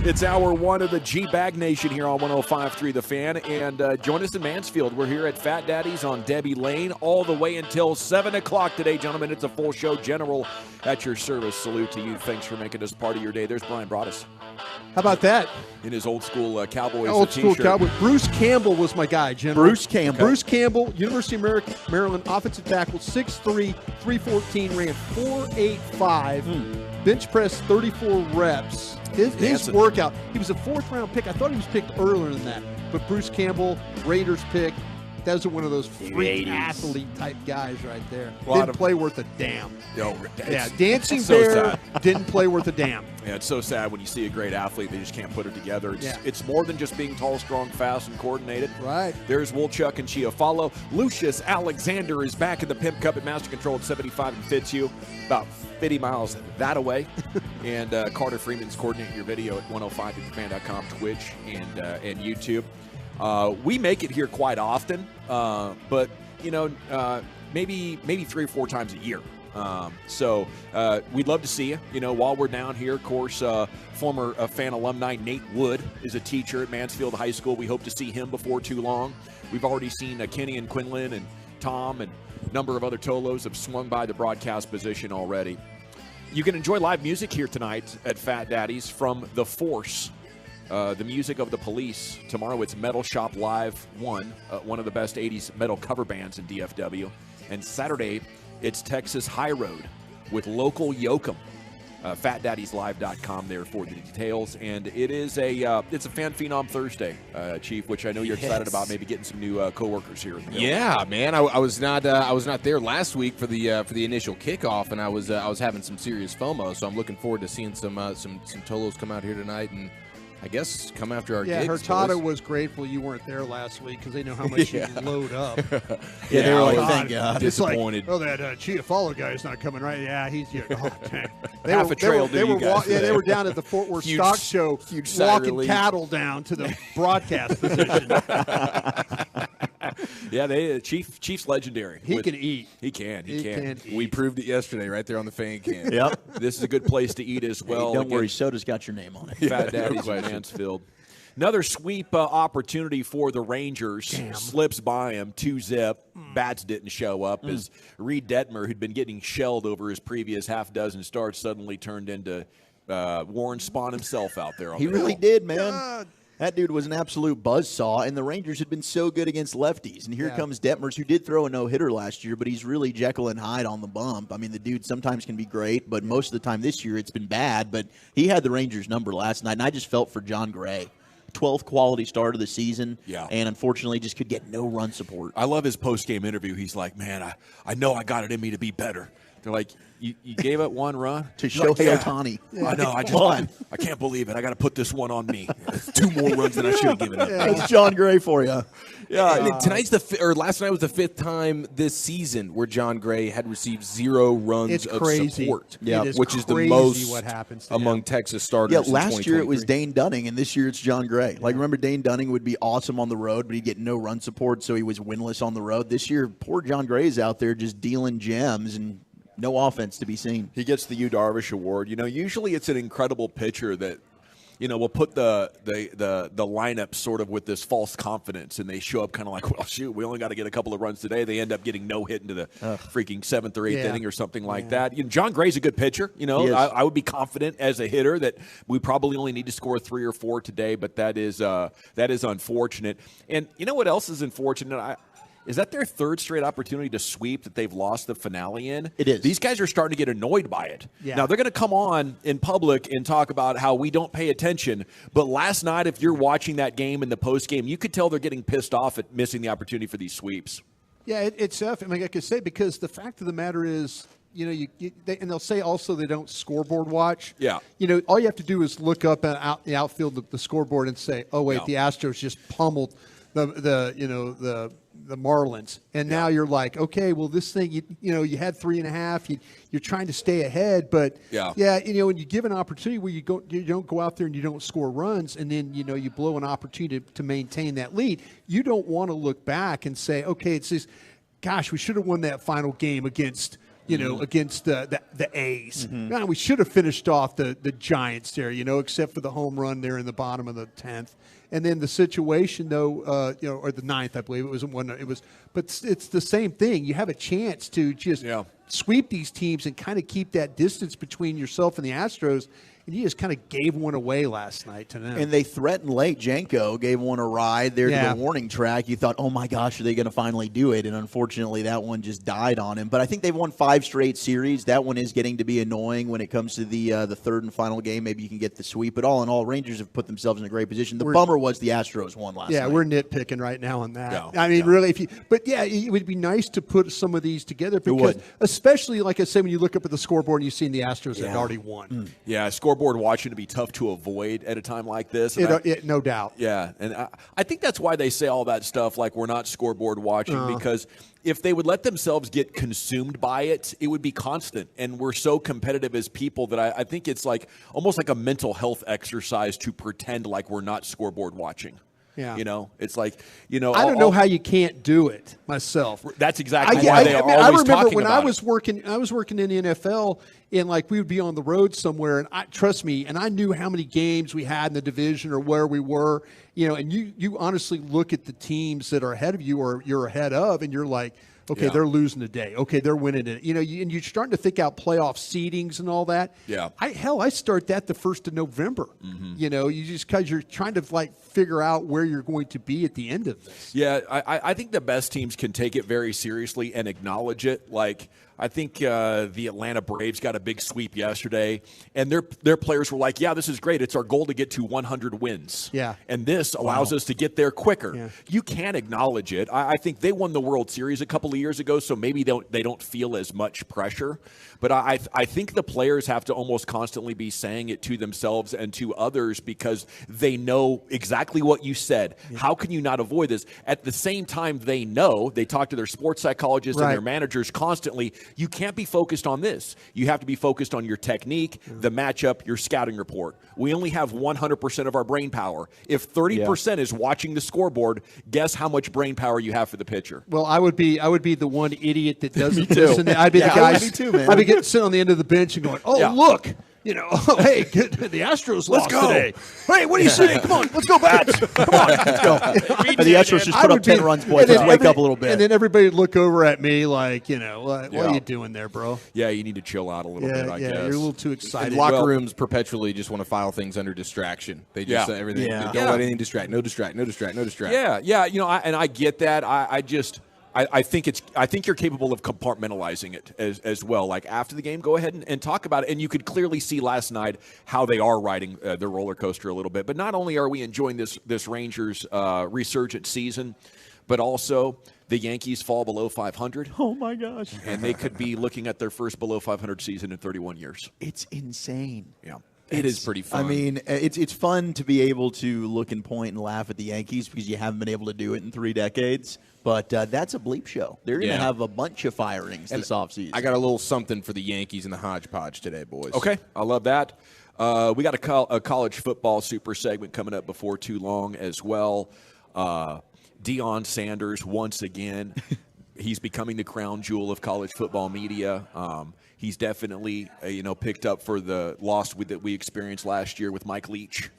Speaker 19: It's hour one of the G-Bag Nation here on 105.3 The Fan. And join us in Mansfield. We're here at Fat Daddy's on Debbie Lane all the way until 7 o'clock today, gentlemen. It's a full show. General at your service. Salute to you. Thanks for making this part of your day. There's Brian Broaddus.
Speaker 5: How about that?
Speaker 19: In his old school Cowboys
Speaker 5: Old school
Speaker 19: t-shirt.
Speaker 5: Cowboy. Bruce Campbell was my guy, General.
Speaker 23: Bruce Campbell.
Speaker 5: Bruce Campbell, University of Maryland, offensive tackle, 6'3", 314, ran 4.85, bench press 34 reps. His workout, he was a fourth-round pick. I thought he was picked earlier than that. But Bruce Campbell, Raiders pick, those are one of those freak athlete-type guys right there. Didn't play worth a damn. Dancing Bear didn't play worth a damn.
Speaker 19: Yeah, it's so sad when you see a great athlete, they just can't put it together. It's more than just being tall, strong, fast, and coordinated.
Speaker 5: Right.
Speaker 19: There's Wolchuk and Chiafalo. Lucius Alexander is back in the Pimp Cup at Master Control at 75 and Fitzhugh, about 50 miles that away. And Carter Freeman's coordinating your video at 105thefan.com, Twitch, and YouTube. We make it here quite often, but, maybe 3 or 4 times a year. So we'd love to see you. While we're down here, of course, former fan alumni Nate Wood is a teacher at Mansfield High School. We hope to see him before too long. We've already seen Kenny and Quinlan and Tom and a number of other Tolos have swung by the broadcast position already. You can enjoy live music here tonight at Fat Daddy's from The Force. The music of the Police. Tomorrow it's Metal Shop Live 1, one of the best 80s metal cover bands in DFW. And Saturday, it's Texas High Road with Local Yoakum. FatDaddy'sLive.com there for the details. And it's a Fan Phenom Thursday, Chief, which I know you're excited about. Maybe getting some new coworkers here.
Speaker 21: Yeah, man. I was not there last week for the initial kickoff, and I was having some serious FOMO. So I'm looking forward to seeing some Tolos come out here tonight and I guess come after our gigs.
Speaker 5: Hurtado was grateful you weren't there last week because they know how much you load up.
Speaker 23: They were like, thank God.
Speaker 5: Disappointed. It's like, that Chiafalo guy is not coming, right? Yeah, he's here. Oh, dang. They were down at the Fort Worth Stock Show walking cattle down to the broadcast position.
Speaker 19: Yeah, Chief's legendary.
Speaker 5: He can eat.
Speaker 19: He can
Speaker 5: eat.
Speaker 21: We proved it yesterday right there on the fan cam.
Speaker 23: Yep.
Speaker 19: This is a good place to eat as well.
Speaker 23: Hey, don't worry, soda's got your name on it.
Speaker 19: Fat Daddy's in Mansfield. Another sweep opportunity for the Rangers. Slips by him, 2-zip. Bats didn't show up as Reed Detmer, who'd been getting shelled over his previous half dozen starts, suddenly turned into Warren Spahn himself out there.
Speaker 23: He really did, man. That dude was an absolute buzzsaw, and the Rangers had been so good against lefties. And here comes Detmers, who did throw a no-hitter last year, but he's really Jekyll and Hyde on the bump. I mean, the dude sometimes can be great, but most of the time this year it's been bad. But he had the Rangers' number last night, and I just felt for John Gray. 12th quality start of the season, and unfortunately just could get no run support.
Speaker 19: I love his post-game interview. He's like, man, I know I got it in me to be better. They're like, you gave it one run?
Speaker 23: To Shohei Ohtani.
Speaker 19: I know. I can't believe it. I got to put this one on me. 2 more runs than I should have given it.
Speaker 23: That's John Gray for you.
Speaker 21: Last night was the 5th time this season where John Gray had received 0 runs of support. Which is the most
Speaker 5: what happens
Speaker 21: among Texas starters.
Speaker 23: Yeah, last year it was Dane Dunning, and this year it's John Gray. Like, remember, Dane Dunning would be awesome on the road, but he'd get no run support, so he was winless on the road. This year, poor John Gray's out there just dealing gems and no offense to be seen.
Speaker 19: He gets the Yu Darvish Award. Usually it's an incredible pitcher that, will put the lineup sort of with this false confidence, and they show up kind of like, well, shoot, we only got to get a couple of runs today. They end up getting no hit into the freaking 7th or 8th inning or something like that. John Gray's a good pitcher. I would be confident as a hitter that we probably only need to score 3 or 4 today, but that is unfortunate. And you know what else is unfortunate? Is that their 3rd straight opportunity to sweep that they've lost the finale in?
Speaker 23: It is.
Speaker 19: These guys are starting to get annoyed by it.
Speaker 5: Yeah.
Speaker 19: Now, they're going to come on in public and talk about how we don't pay attention. But last night, if you're watching that game in the postgame, you could tell they're getting pissed off at missing the opportunity for these sweeps.
Speaker 5: Yeah, it's tough. I mean, I could say, because the fact of the matter is, and they'll say also they don't scoreboard watch.
Speaker 19: Yeah.
Speaker 5: All you have to do is look up at the outfield, the scoreboard, and say, oh, wait, the Astros just pummeled the the Marlins, and now you're like, okay, well, this thing, you had 3.5, you're trying to stay ahead, but when you give an opportunity where you don't go out there and you don't score runs, and then you blow an opportunity to maintain that lead, you don't want to look back and say, okay, it's just, gosh, we should have won that final game against against the A's. No, we should have finished off the Giants there, except for the home run there in the bottom of the 10th. And then the situation, though, or the 9th, I believe it was one. But it's the same thing. You have a chance to just sweep these teams and kind of keep that distance between yourself and the Astros. And you just kind of gave one away last night to them.
Speaker 23: And they threatened late. Janko gave one a ride there to the warning track. You thought, oh, my gosh, are they going to finally do it? And unfortunately, that one just died on him. But I think they've won 5 straight series. That one is getting to be annoying when it comes to the third and final game. Maybe you can get the sweep. But all in all, Rangers have put themselves in a great position. The bummer was the Astros won last night.
Speaker 5: Yeah, we're nitpicking right now on that. I mean, really, it would be nice to put some of these together because, especially, like I said, when you look up at the scoreboard and you've seen the Astros had already won.
Speaker 19: Yeah, scoreboard watching to be tough to avoid at a time like this.
Speaker 5: No doubt.
Speaker 19: Yeah, and I think that's why they say all that stuff like we're not scoreboard watching because if they would let themselves get consumed by it, it would be constant. And we're so competitive as people that I think it's like almost like a mental health exercise to pretend like we're not scoreboard watching.
Speaker 5: Yeah.
Speaker 19: It's like,
Speaker 5: I don't know how you can't do it myself.
Speaker 19: That's exactly why they are always talking about it.
Speaker 5: I remember when I was working in the NFL, and like we would be on the road somewhere, and trust me, and I knew how many games we had in the division or where we were, and you honestly look at the teams that are ahead of you or you're ahead of, and you're like, okay, they're losing today. Okay, they're winning it. And you're starting to think out playoff seedings and all that.
Speaker 19: Yeah.
Speaker 5: I start that the 1st of November. You just because you're trying to figure out where you're going to be at the end of this.
Speaker 19: Yeah, I think the best teams can take it very seriously and acknowledge it. Like I think the Atlanta Braves got a big sweep yesterday, and their players were like, "Yeah, this is great. It's our goal to get to 100 wins."
Speaker 5: Yeah,
Speaker 19: and this allows us to get there quicker. Yeah. You can acknowledge it. I think they won the World Series a couple of years ago, so maybe they don't feel as much pressure. But I think the players have to almost constantly be saying it to themselves and to others because they know exactly what you said. Yeah. How can you not avoid this? At the same time, they talk to their sports psychologists and their managers constantly. You can't be focused on this. You have to be focused on your technique, the matchup, your scouting report. We only have 100% of our brain power. If 30% is watching the scoreboard, guess how much brain power you have for the pitcher.
Speaker 5: Well, I would be the one idiot that doesn't listen. I'd be the guy. I'd be sitting on the end of the bench and going, look. Hey, the Astros lost today. Hey, what are you saying? Come on, let's go, Bats. Come on, let's go.
Speaker 23: The Astros just put up 10 runs, boys. Let's wake up a little bit.
Speaker 5: And then everybody would look over at me like, what are you doing there, bro?
Speaker 19: Yeah, you need to chill out a little bit, I guess.
Speaker 5: Yeah, you're a little too excited.
Speaker 21: And locker rooms perpetually just want to file things under distraction. They just say everything. Don't let anything distract. No distract.
Speaker 19: Yeah, and I get that. I think you're capable of compartmentalizing it as well. Like after the game, go ahead and talk about it. And you could clearly see last night how they are riding the roller coaster a little bit. But not only are we enjoying this Rangers resurgent season, but also the Yankees fall below 500.
Speaker 23: Oh my gosh!
Speaker 19: And they could be looking at their first below 500 season in 31 years.
Speaker 23: It's insane.
Speaker 19: Yeah. It is pretty fun.
Speaker 23: I mean, it's fun to be able to look and point and laugh at the Yankees because you haven't been able to do it in 3 decades. But that's a bleep show. They're going to have a bunch of firings this offseason.
Speaker 21: I got a little something for the Yankees and the hodgepodge today, boys.
Speaker 19: Okay, I love that. We got a college football super segment coming up before too long as well. Deion Sanders, once again, he's becoming the crown jewel of college football media. He's definitely, picked up for the loss that we experienced last year with Mike Leach.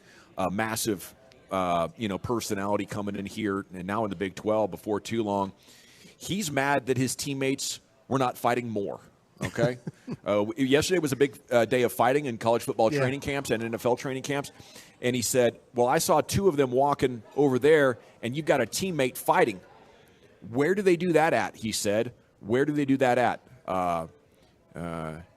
Speaker 19: Massive, personality coming in here and now in the Big 12 before too long. He's mad that his teammates were not fighting more. Okay. Yesterday was a big day of fighting in college football training camps and NFL training camps. And he said, well, I saw 2 of them walking over there and you've got a teammate fighting. Where do they do that at? He said, where do they do that at?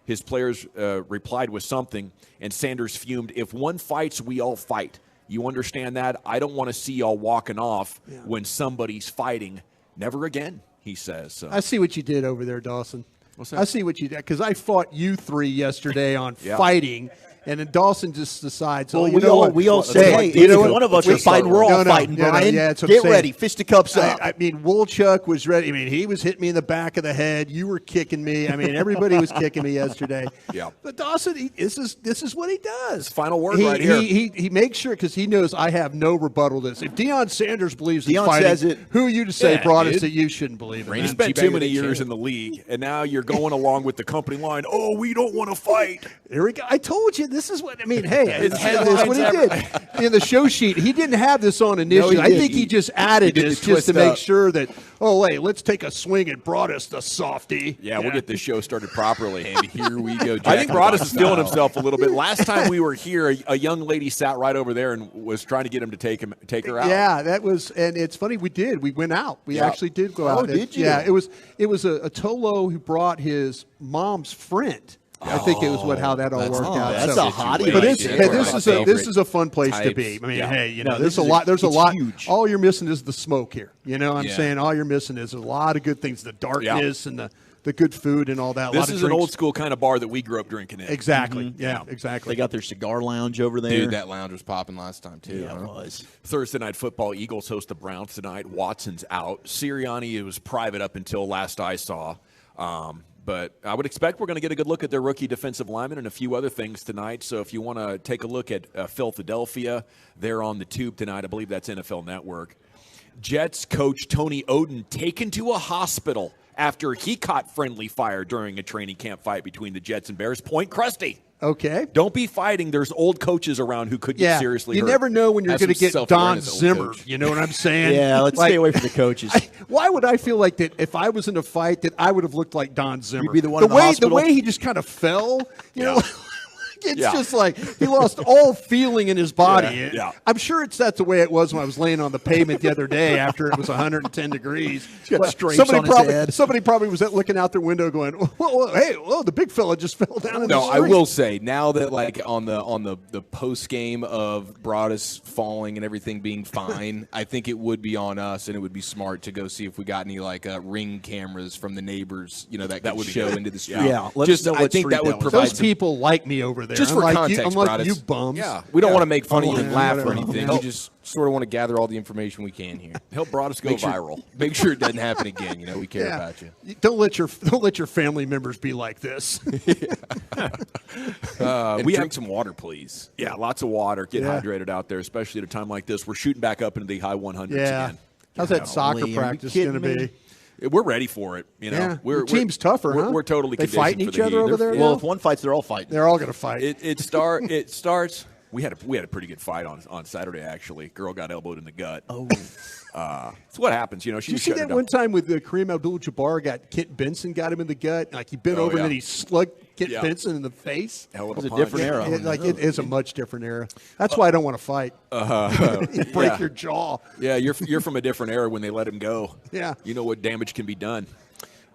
Speaker 19: His players replied with something, and Sanders fumed. If one fights, we all fight. You understand that? I don't want to see y'all walking off when somebody's fighting. Never again, he says. So.
Speaker 5: I see what you did over there, Dawson.
Speaker 19: What's that?
Speaker 5: I see what you did because I fought you 3 yesterday on fighting, And then Dawson just decides,
Speaker 23: Well,
Speaker 5: you know what?
Speaker 23: we all say, hey,
Speaker 5: you know
Speaker 23: if one of us are fighting, we're all fighting, Brian.
Speaker 5: Yeah, that's what
Speaker 23: Get
Speaker 5: I'm saying.
Speaker 23: ready. Fisticuffs up.
Speaker 5: I mean, Woolchuck was ready. I mean, he was hitting me in the back of the head. You were kicking me. I mean, everybody was kicking me yesterday.
Speaker 19: Yeah.
Speaker 5: But Dawson, this is what he does.
Speaker 19: Final word right here.
Speaker 5: He makes sure, because he knows I have no rebuttal to this. If Deion Sanders believes in
Speaker 23: Deion
Speaker 5: fighting,
Speaker 23: says it.
Speaker 5: who are you to say,
Speaker 19: Yeah,
Speaker 5: Broadus,
Speaker 19: dude.
Speaker 5: that you shouldn't believe in
Speaker 19: You
Speaker 5: that?
Speaker 19: spent too many years in the league, and now you're going along with the company line. Oh, we don't want to fight.
Speaker 5: Here we go. I told you, this is what, I mean, hey,
Speaker 19: It's
Speaker 5: this is what he did. In the show sheet, he didn't have this on initially. I think he just added this just to make sure that, hey, let's take a swing at Broadus, the softy.
Speaker 19: Yeah, we'll get this show started properly.
Speaker 21: And here we go.
Speaker 19: I think
Speaker 21: Jack
Speaker 19: Broadus
Speaker 21: in the
Speaker 19: is
Speaker 21: Box
Speaker 19: feeling
Speaker 21: style.
Speaker 19: himself a little bit. Last time we were here, a young lady sat right over there and was trying to get him to take her out.
Speaker 5: Yeah, that was, and it's funny. We did. We went out. We actually did go out.
Speaker 23: Oh, did you?
Speaker 5: Yeah, it was a Tolo who brought his mom's friend. I think it was how that all worked out.
Speaker 23: That's
Speaker 5: So-
Speaker 23: a hottie.
Speaker 5: But
Speaker 23: right there.
Speaker 5: this is a fun place to be. I mean, hey, you know, there's a lot. There's a
Speaker 23: it's
Speaker 5: lot.
Speaker 23: huge.
Speaker 5: All you're missing is the smoke here. You know, what I'm
Speaker 21: Yeah.
Speaker 5: saying all you're missing is a lot of good things. The darkness and the good food and all that.
Speaker 19: This
Speaker 5: lot of
Speaker 19: is an
Speaker 5: drinks.
Speaker 19: old school kind of bar that we grew up drinking in.
Speaker 5: Exactly. Yeah. Exactly.
Speaker 23: They got their cigar lounge over there.
Speaker 21: Dude, that lounge was popping last time, too.
Speaker 23: Yeah,
Speaker 21: huh?
Speaker 23: it was.
Speaker 19: Thursday Night Football, Eagles host the Browns tonight. Watson's out. Sirianni, it was private up until last I saw. But I would expect we're going to get a good look at their rookie defensive lineman and a few other things tonight. So if you want to take a look at Philadelphia, they're on the tube tonight. I believe that's NFL Network. Jets coach Tony Oden taken to a hospital after he caught friendly fire during a training camp fight between the Jets and Bears. Point Krusty.
Speaker 5: Okay.
Speaker 19: Don't be fighting. There's old coaches around who could get seriously
Speaker 5: you
Speaker 19: hurt.
Speaker 5: never know when you're
Speaker 21: Have
Speaker 5: going to
Speaker 21: some
Speaker 5: get Don
Speaker 21: self-awareness, old
Speaker 5: Zimmer.
Speaker 21: coach.
Speaker 5: You know what I'm saying?
Speaker 23: Yeah, let's stay away from the coaches.
Speaker 5: Why would I feel like that if I was in a fight that I would have looked like Don Zimmer?
Speaker 23: You'd be the one in the hospital?
Speaker 5: The way he just kind of fell, you know, it's
Speaker 19: Yeah.
Speaker 5: just like he lost all feeling in his body.
Speaker 19: Yeah.
Speaker 5: I'm sure that's the way it was when I was laying on the pavement the other day after it was 110 degrees.
Speaker 23: got
Speaker 5: But
Speaker 23: stripes on his head.
Speaker 5: somebody probably was looking out their window going, "Whoa, the big fella just fell down in the
Speaker 21: No, I
Speaker 5: street."
Speaker 21: will say now that like on the post game of Broadus falling and everything being fine, I think it would be on us and it would be smart to go see if we got any like ring cameras from the neighbors, you know, that would show into the street.
Speaker 23: Yeah, let us know
Speaker 21: I
Speaker 23: what
Speaker 21: think
Speaker 23: street
Speaker 21: that
Speaker 23: that
Speaker 21: would
Speaker 23: was.
Speaker 21: provide
Speaker 5: Those
Speaker 21: some,
Speaker 5: people like me over there.
Speaker 21: just for
Speaker 5: unlike
Speaker 21: context,
Speaker 5: unlike
Speaker 21: Broadus.
Speaker 5: you bums.
Speaker 21: Yeah, we don't want to make fun of you and
Speaker 5: Yeah,
Speaker 21: laugh or
Speaker 5: whatever.
Speaker 21: anything.
Speaker 5: Yeah.
Speaker 21: We just sort of want to gather all the information we can here.
Speaker 19: Help Broadus go
Speaker 21: Make sure-
Speaker 19: viral.
Speaker 21: Make sure it doesn't happen again. You know, we care about you.
Speaker 5: Don't let your family members be like this.
Speaker 21: And
Speaker 19: we
Speaker 21: drink
Speaker 19: have
Speaker 21: some water, please.
Speaker 19: Yeah, lots of water. Get
Speaker 5: Yeah.
Speaker 19: hydrated out there, especially at a time like this. We're shooting back up into the high 100s
Speaker 5: Yeah.
Speaker 19: again.
Speaker 5: How's that soccer
Speaker 23: Golly, are you
Speaker 5: practice
Speaker 23: kidding
Speaker 5: going to
Speaker 23: me?
Speaker 5: be?
Speaker 19: We're ready for it. You know,
Speaker 5: Yeah.
Speaker 19: we're,
Speaker 5: Your team's tougher,
Speaker 19: we're,
Speaker 5: huh?
Speaker 19: We're totally
Speaker 5: They
Speaker 19: conditioned
Speaker 5: fighting
Speaker 19: for
Speaker 5: each
Speaker 19: the
Speaker 5: other
Speaker 19: heat.
Speaker 5: over there?
Speaker 19: They're-
Speaker 23: Well, if one fights, they're all fighting.
Speaker 5: They're all going to fight.
Speaker 19: It starts. We had a pretty good fight on Saturday actually. Girl got elbowed in the gut.
Speaker 23: Oh,
Speaker 19: it's what happens. You know, she
Speaker 5: Did you
Speaker 19: was
Speaker 5: see
Speaker 19: shutting
Speaker 5: that
Speaker 19: down.
Speaker 5: one time with Kareem Abdul-Jabbar got Kent Benson got him in the gut? Like he bent
Speaker 19: Oh,
Speaker 5: over
Speaker 19: yeah.
Speaker 5: and then he slugged Kent
Speaker 19: Yeah.
Speaker 5: Benson in the face.
Speaker 19: Hell of
Speaker 23: It was a
Speaker 19: punch.
Speaker 23: different era.
Speaker 5: It is a much different era. That's why I don't want to fight. You break
Speaker 19: yeah.
Speaker 5: your jaw.
Speaker 19: Yeah, you're from a different era when they let him go.
Speaker 5: Yeah.
Speaker 19: You know what damage can be done.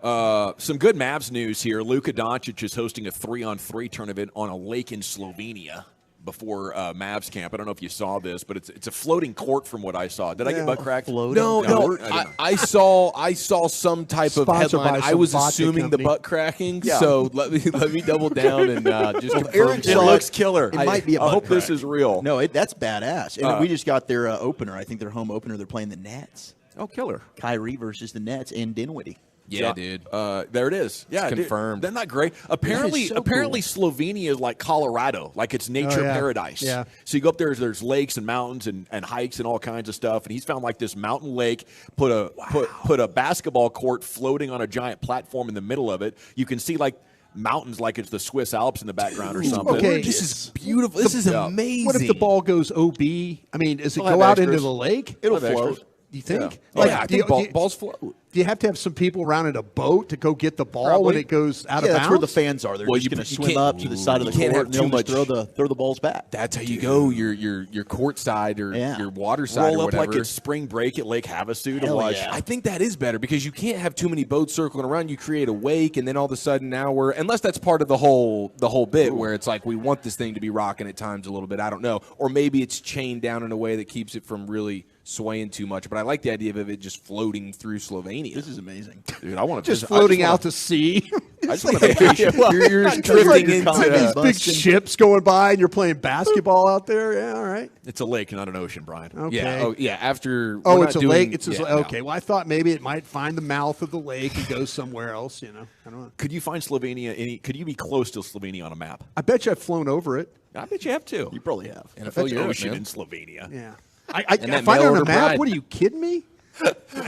Speaker 19: Some good Mavs news here. Luka Doncic is hosting a 3-on-3 tournament on a lake in Slovenia before Mavs camp. I don't know if you saw this, but it's a floating court from what I saw. Did I get butt cracked?
Speaker 23: floating
Speaker 21: No,
Speaker 23: court?
Speaker 21: I saw some type of
Speaker 5: Sponsored
Speaker 21: headline.
Speaker 5: by
Speaker 21: I
Speaker 5: some
Speaker 21: was
Speaker 5: vodka
Speaker 21: assuming
Speaker 5: company.
Speaker 21: the butt cracking,
Speaker 19: Yeah.
Speaker 21: so let me double down and just confirm.
Speaker 23: Aaron
Speaker 19: It
Speaker 23: saw
Speaker 19: looks killer.
Speaker 23: It might be a
Speaker 19: I
Speaker 23: butt
Speaker 19: hope this
Speaker 23: crack.
Speaker 19: is real.
Speaker 23: No, that's badass. And we just got their opener. I think their home opener. They're playing the Nets.
Speaker 19: Oh, killer.
Speaker 23: Kyrie versus the Nets and Dinwiddie.
Speaker 21: Yeah, dude.
Speaker 19: There it is. Yeah,
Speaker 21: It's
Speaker 19: dude.
Speaker 21: confirmed.
Speaker 19: Isn't that great? Apparently,
Speaker 23: so
Speaker 19: apparently Slovenia is like Colorado, like it's nature
Speaker 5: yeah.
Speaker 19: paradise.
Speaker 5: Yeah.
Speaker 19: So you go up there, there's lakes and mountains and hikes and all kinds of stuff. And he's found like this mountain lake, put a basketball court floating on a giant platform in the middle of it. You can see like mountains, like it's the Swiss Alps in the background or something.
Speaker 5: Okay.
Speaker 21: This is beautiful. This is amazing.
Speaker 5: What if the ball goes OB? I mean, does it
Speaker 19: We'll
Speaker 5: go
Speaker 19: have
Speaker 5: out
Speaker 19: extras.
Speaker 5: into the lake?
Speaker 23: It'll
Speaker 19: Have
Speaker 23: float.
Speaker 19: extras.
Speaker 5: Do you think?
Speaker 19: Yeah.
Speaker 5: Like,
Speaker 21: I
Speaker 5: do you-
Speaker 21: think balls float.
Speaker 5: Do you have to have some people around in a boat to go get the ball
Speaker 21: Probably.
Speaker 5: when it goes out
Speaker 23: Yeah,
Speaker 5: of
Speaker 23: that's
Speaker 5: bounds?
Speaker 23: where the fans are. They're
Speaker 21: Well,
Speaker 23: just
Speaker 21: you-
Speaker 23: going to
Speaker 21: you
Speaker 23: swim
Speaker 21: can't-
Speaker 23: up to the side of the
Speaker 21: you can't
Speaker 23: court
Speaker 21: have
Speaker 23: and they'll
Speaker 21: too
Speaker 23: just
Speaker 21: much-
Speaker 23: throw the balls back.
Speaker 21: That's how you go. Your court side or
Speaker 23: Yeah.
Speaker 21: your water side
Speaker 19: Roll
Speaker 21: or
Speaker 19: up
Speaker 21: whatever.
Speaker 19: like it's spring break at Lake Havasu to
Speaker 23: Hell
Speaker 19: watch.
Speaker 23: yeah.
Speaker 21: I think that is better because you can't have too many boats circling around. You create a wake, and then all of a sudden now we're unless that's part of the whole bit where it's like we want this thing to be rocking at times a little bit. I don't know, or maybe it's chained down in a way that keeps it from really swaying too much. But I like the idea of it just floating through Slovenia.
Speaker 23: This is amazing.
Speaker 19: Dude, I want to
Speaker 5: just floating out to sea.
Speaker 19: just want a vacation.
Speaker 21: You're
Speaker 5: It's
Speaker 21: drifting
Speaker 5: like
Speaker 21: into
Speaker 5: these big ships going by, and you're playing basketball out there. Yeah, all right.
Speaker 19: It's a lake, not an ocean, Brian.
Speaker 5: Okay.
Speaker 21: Yeah. Oh, yeah. After.
Speaker 5: Oh,
Speaker 21: we're
Speaker 5: it's
Speaker 21: not
Speaker 5: a lake.
Speaker 21: doing-
Speaker 5: It's just
Speaker 21: yeah,
Speaker 5: okay. Well, I thought maybe it might find the mouth of the lake and go somewhere else. You know, I don't know.
Speaker 19: Could you find Slovenia? Could you be close to Slovenia on a map?
Speaker 5: I bet you I've flown over it.
Speaker 19: I bet you have too.
Speaker 23: You probably have.
Speaker 19: And
Speaker 21: NFL
Speaker 19: the
Speaker 21: Europe,
Speaker 19: ocean
Speaker 21: man.
Speaker 19: in Slovenia.
Speaker 5: Yeah.
Speaker 21: And that
Speaker 5: find it on
Speaker 21: mail
Speaker 5: a
Speaker 21: order
Speaker 5: map.
Speaker 21: bride.
Speaker 5: What are you kidding me?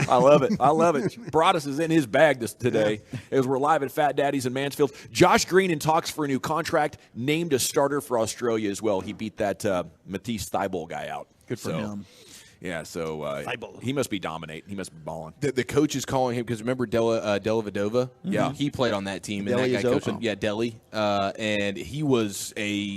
Speaker 19: I love it. I love it. Broadus is in his bag today as we're live at Fat Daddy's in Mansfield. Josh Green in talks for a new contract, named a starter for Australia as well. He beat that Matisse Thibault guy out.
Speaker 23: Good for him.
Speaker 19: Yeah, so he must be dominating. He must be balling.
Speaker 21: The coach is calling him because remember Della Vadova? Yeah, he played on that team, and
Speaker 23: Deli
Speaker 21: that guy
Speaker 23: is
Speaker 21: coached him.
Speaker 23: open.
Speaker 21: Yeah, Deli, and he was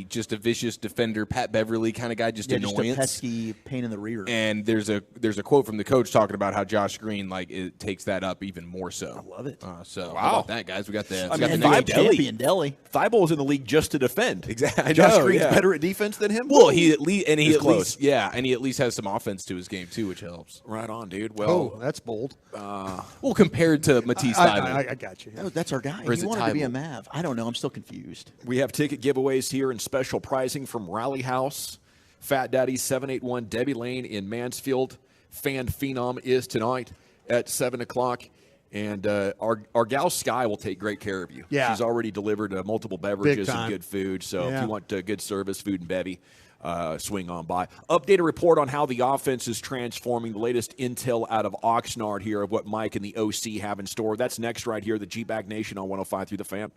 Speaker 21: just a vicious defender, Pat Beverly kind of guy, just
Speaker 23: Yeah, just a
Speaker 21: annoyance.
Speaker 23: pesky pain in the rear.
Speaker 21: And there's a quote from the coach talking about how Josh Green it takes that up even more so.
Speaker 23: I love it.
Speaker 21: So
Speaker 19: Wow.
Speaker 21: how about that, guys? We got the
Speaker 19: I
Speaker 21: we got
Speaker 19: mean,
Speaker 21: the
Speaker 19: Thibault-
Speaker 23: champion Deli.
Speaker 19: Thibault's in the league just to defend.
Speaker 21: Exactly. I
Speaker 19: Josh
Speaker 21: know,
Speaker 19: Green's
Speaker 21: yeah.
Speaker 19: better at defense than him.
Speaker 21: Well, he at least
Speaker 19: He's close.
Speaker 21: and he at least has some offense to his game too, which helps.
Speaker 19: Right on, dude. Well,
Speaker 5: Oh, that's bold.
Speaker 21: Well, compared to Matisse Thibault.
Speaker 5: I got you.
Speaker 23: Oh, that's our guy.
Speaker 21: Or is
Speaker 23: He
Speaker 21: it
Speaker 23: wanted to be a
Speaker 21: Thibault?
Speaker 23: Mav. I don't know. I'm still confused.
Speaker 19: we have ticket giveaways here and special pricing from Rally House. Fat Daddy 781 Debbie Lane in Mansfield. Fan Phenom is tonight at 7 o'clock. And our gal Sky will take great care of you.
Speaker 5: Yeah.
Speaker 19: She's already delivered multiple beverages and
Speaker 5: time.
Speaker 19: good food. So if
Speaker 5: Yeah.
Speaker 19: you want good service, food and bevy, swing on by. Update a report on how the offense is transforming. The latest intel out of Oxnard here of what Mike and the OC have in store. That's next right here, the G-Bag Nation on 105 through the Fan.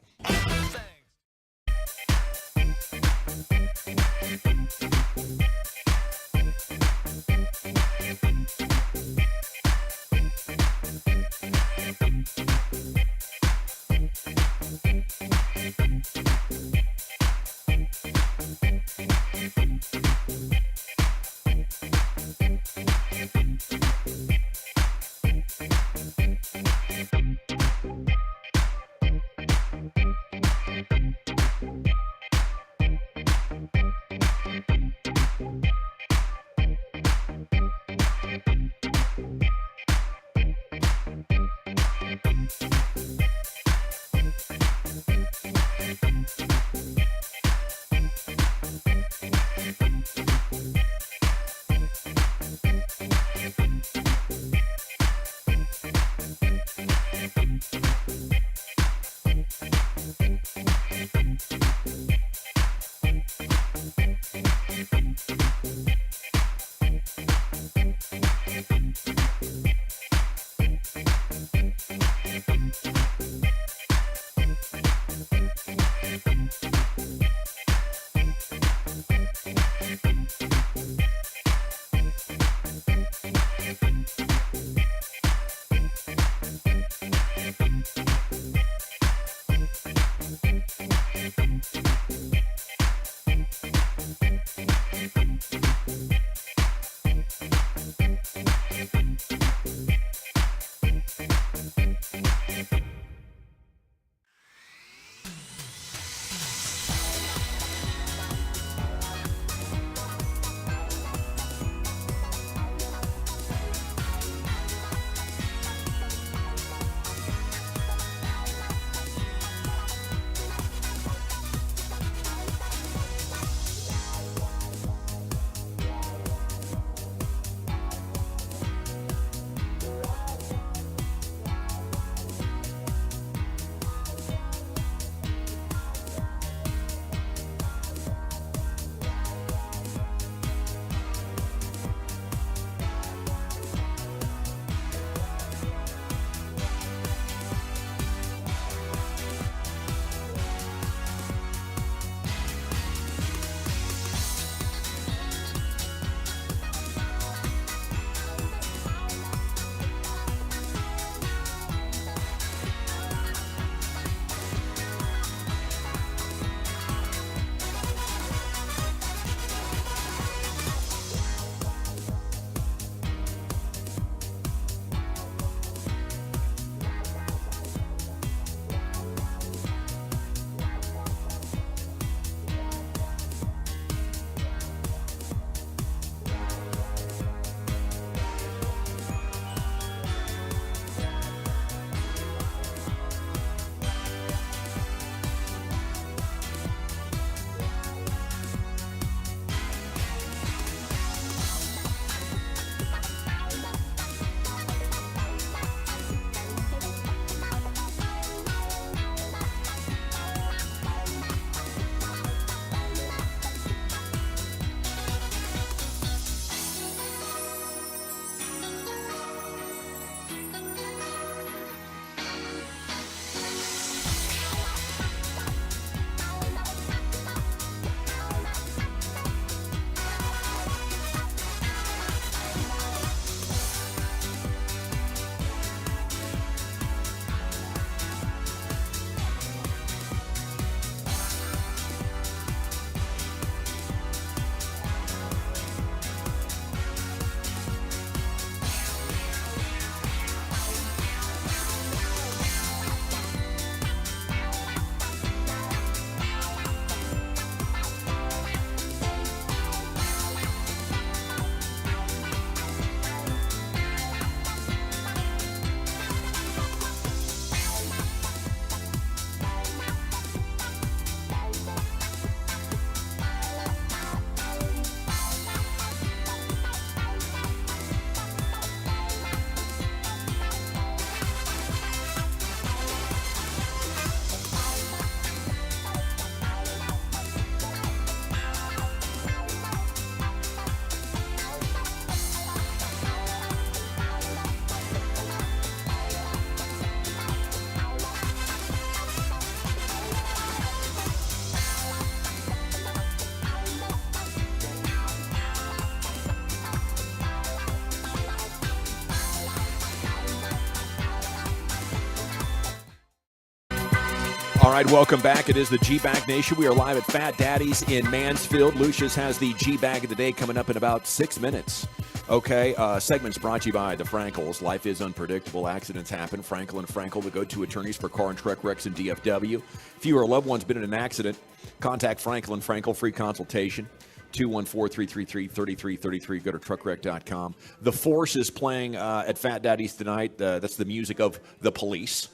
Speaker 19: All right, welcome back. It is the G-Bag Nation. We are live at Fat Daddy's in Mansfield. Lucius has the G-Bag of the day coming up in about 6 minutes. Okay, segments brought to you by the Frankles. Life is unpredictable. Accidents happen. Frankel and Frankel, the go-to attorneys for car and truck wrecks in DFW. If you or a loved one's been in an accident, contact Frankel and Frankel. Free consultation. 214-333-3333. Go to truckwreck.com. The Force is playing at Fat Daddy's tonight. That's the music of the Police.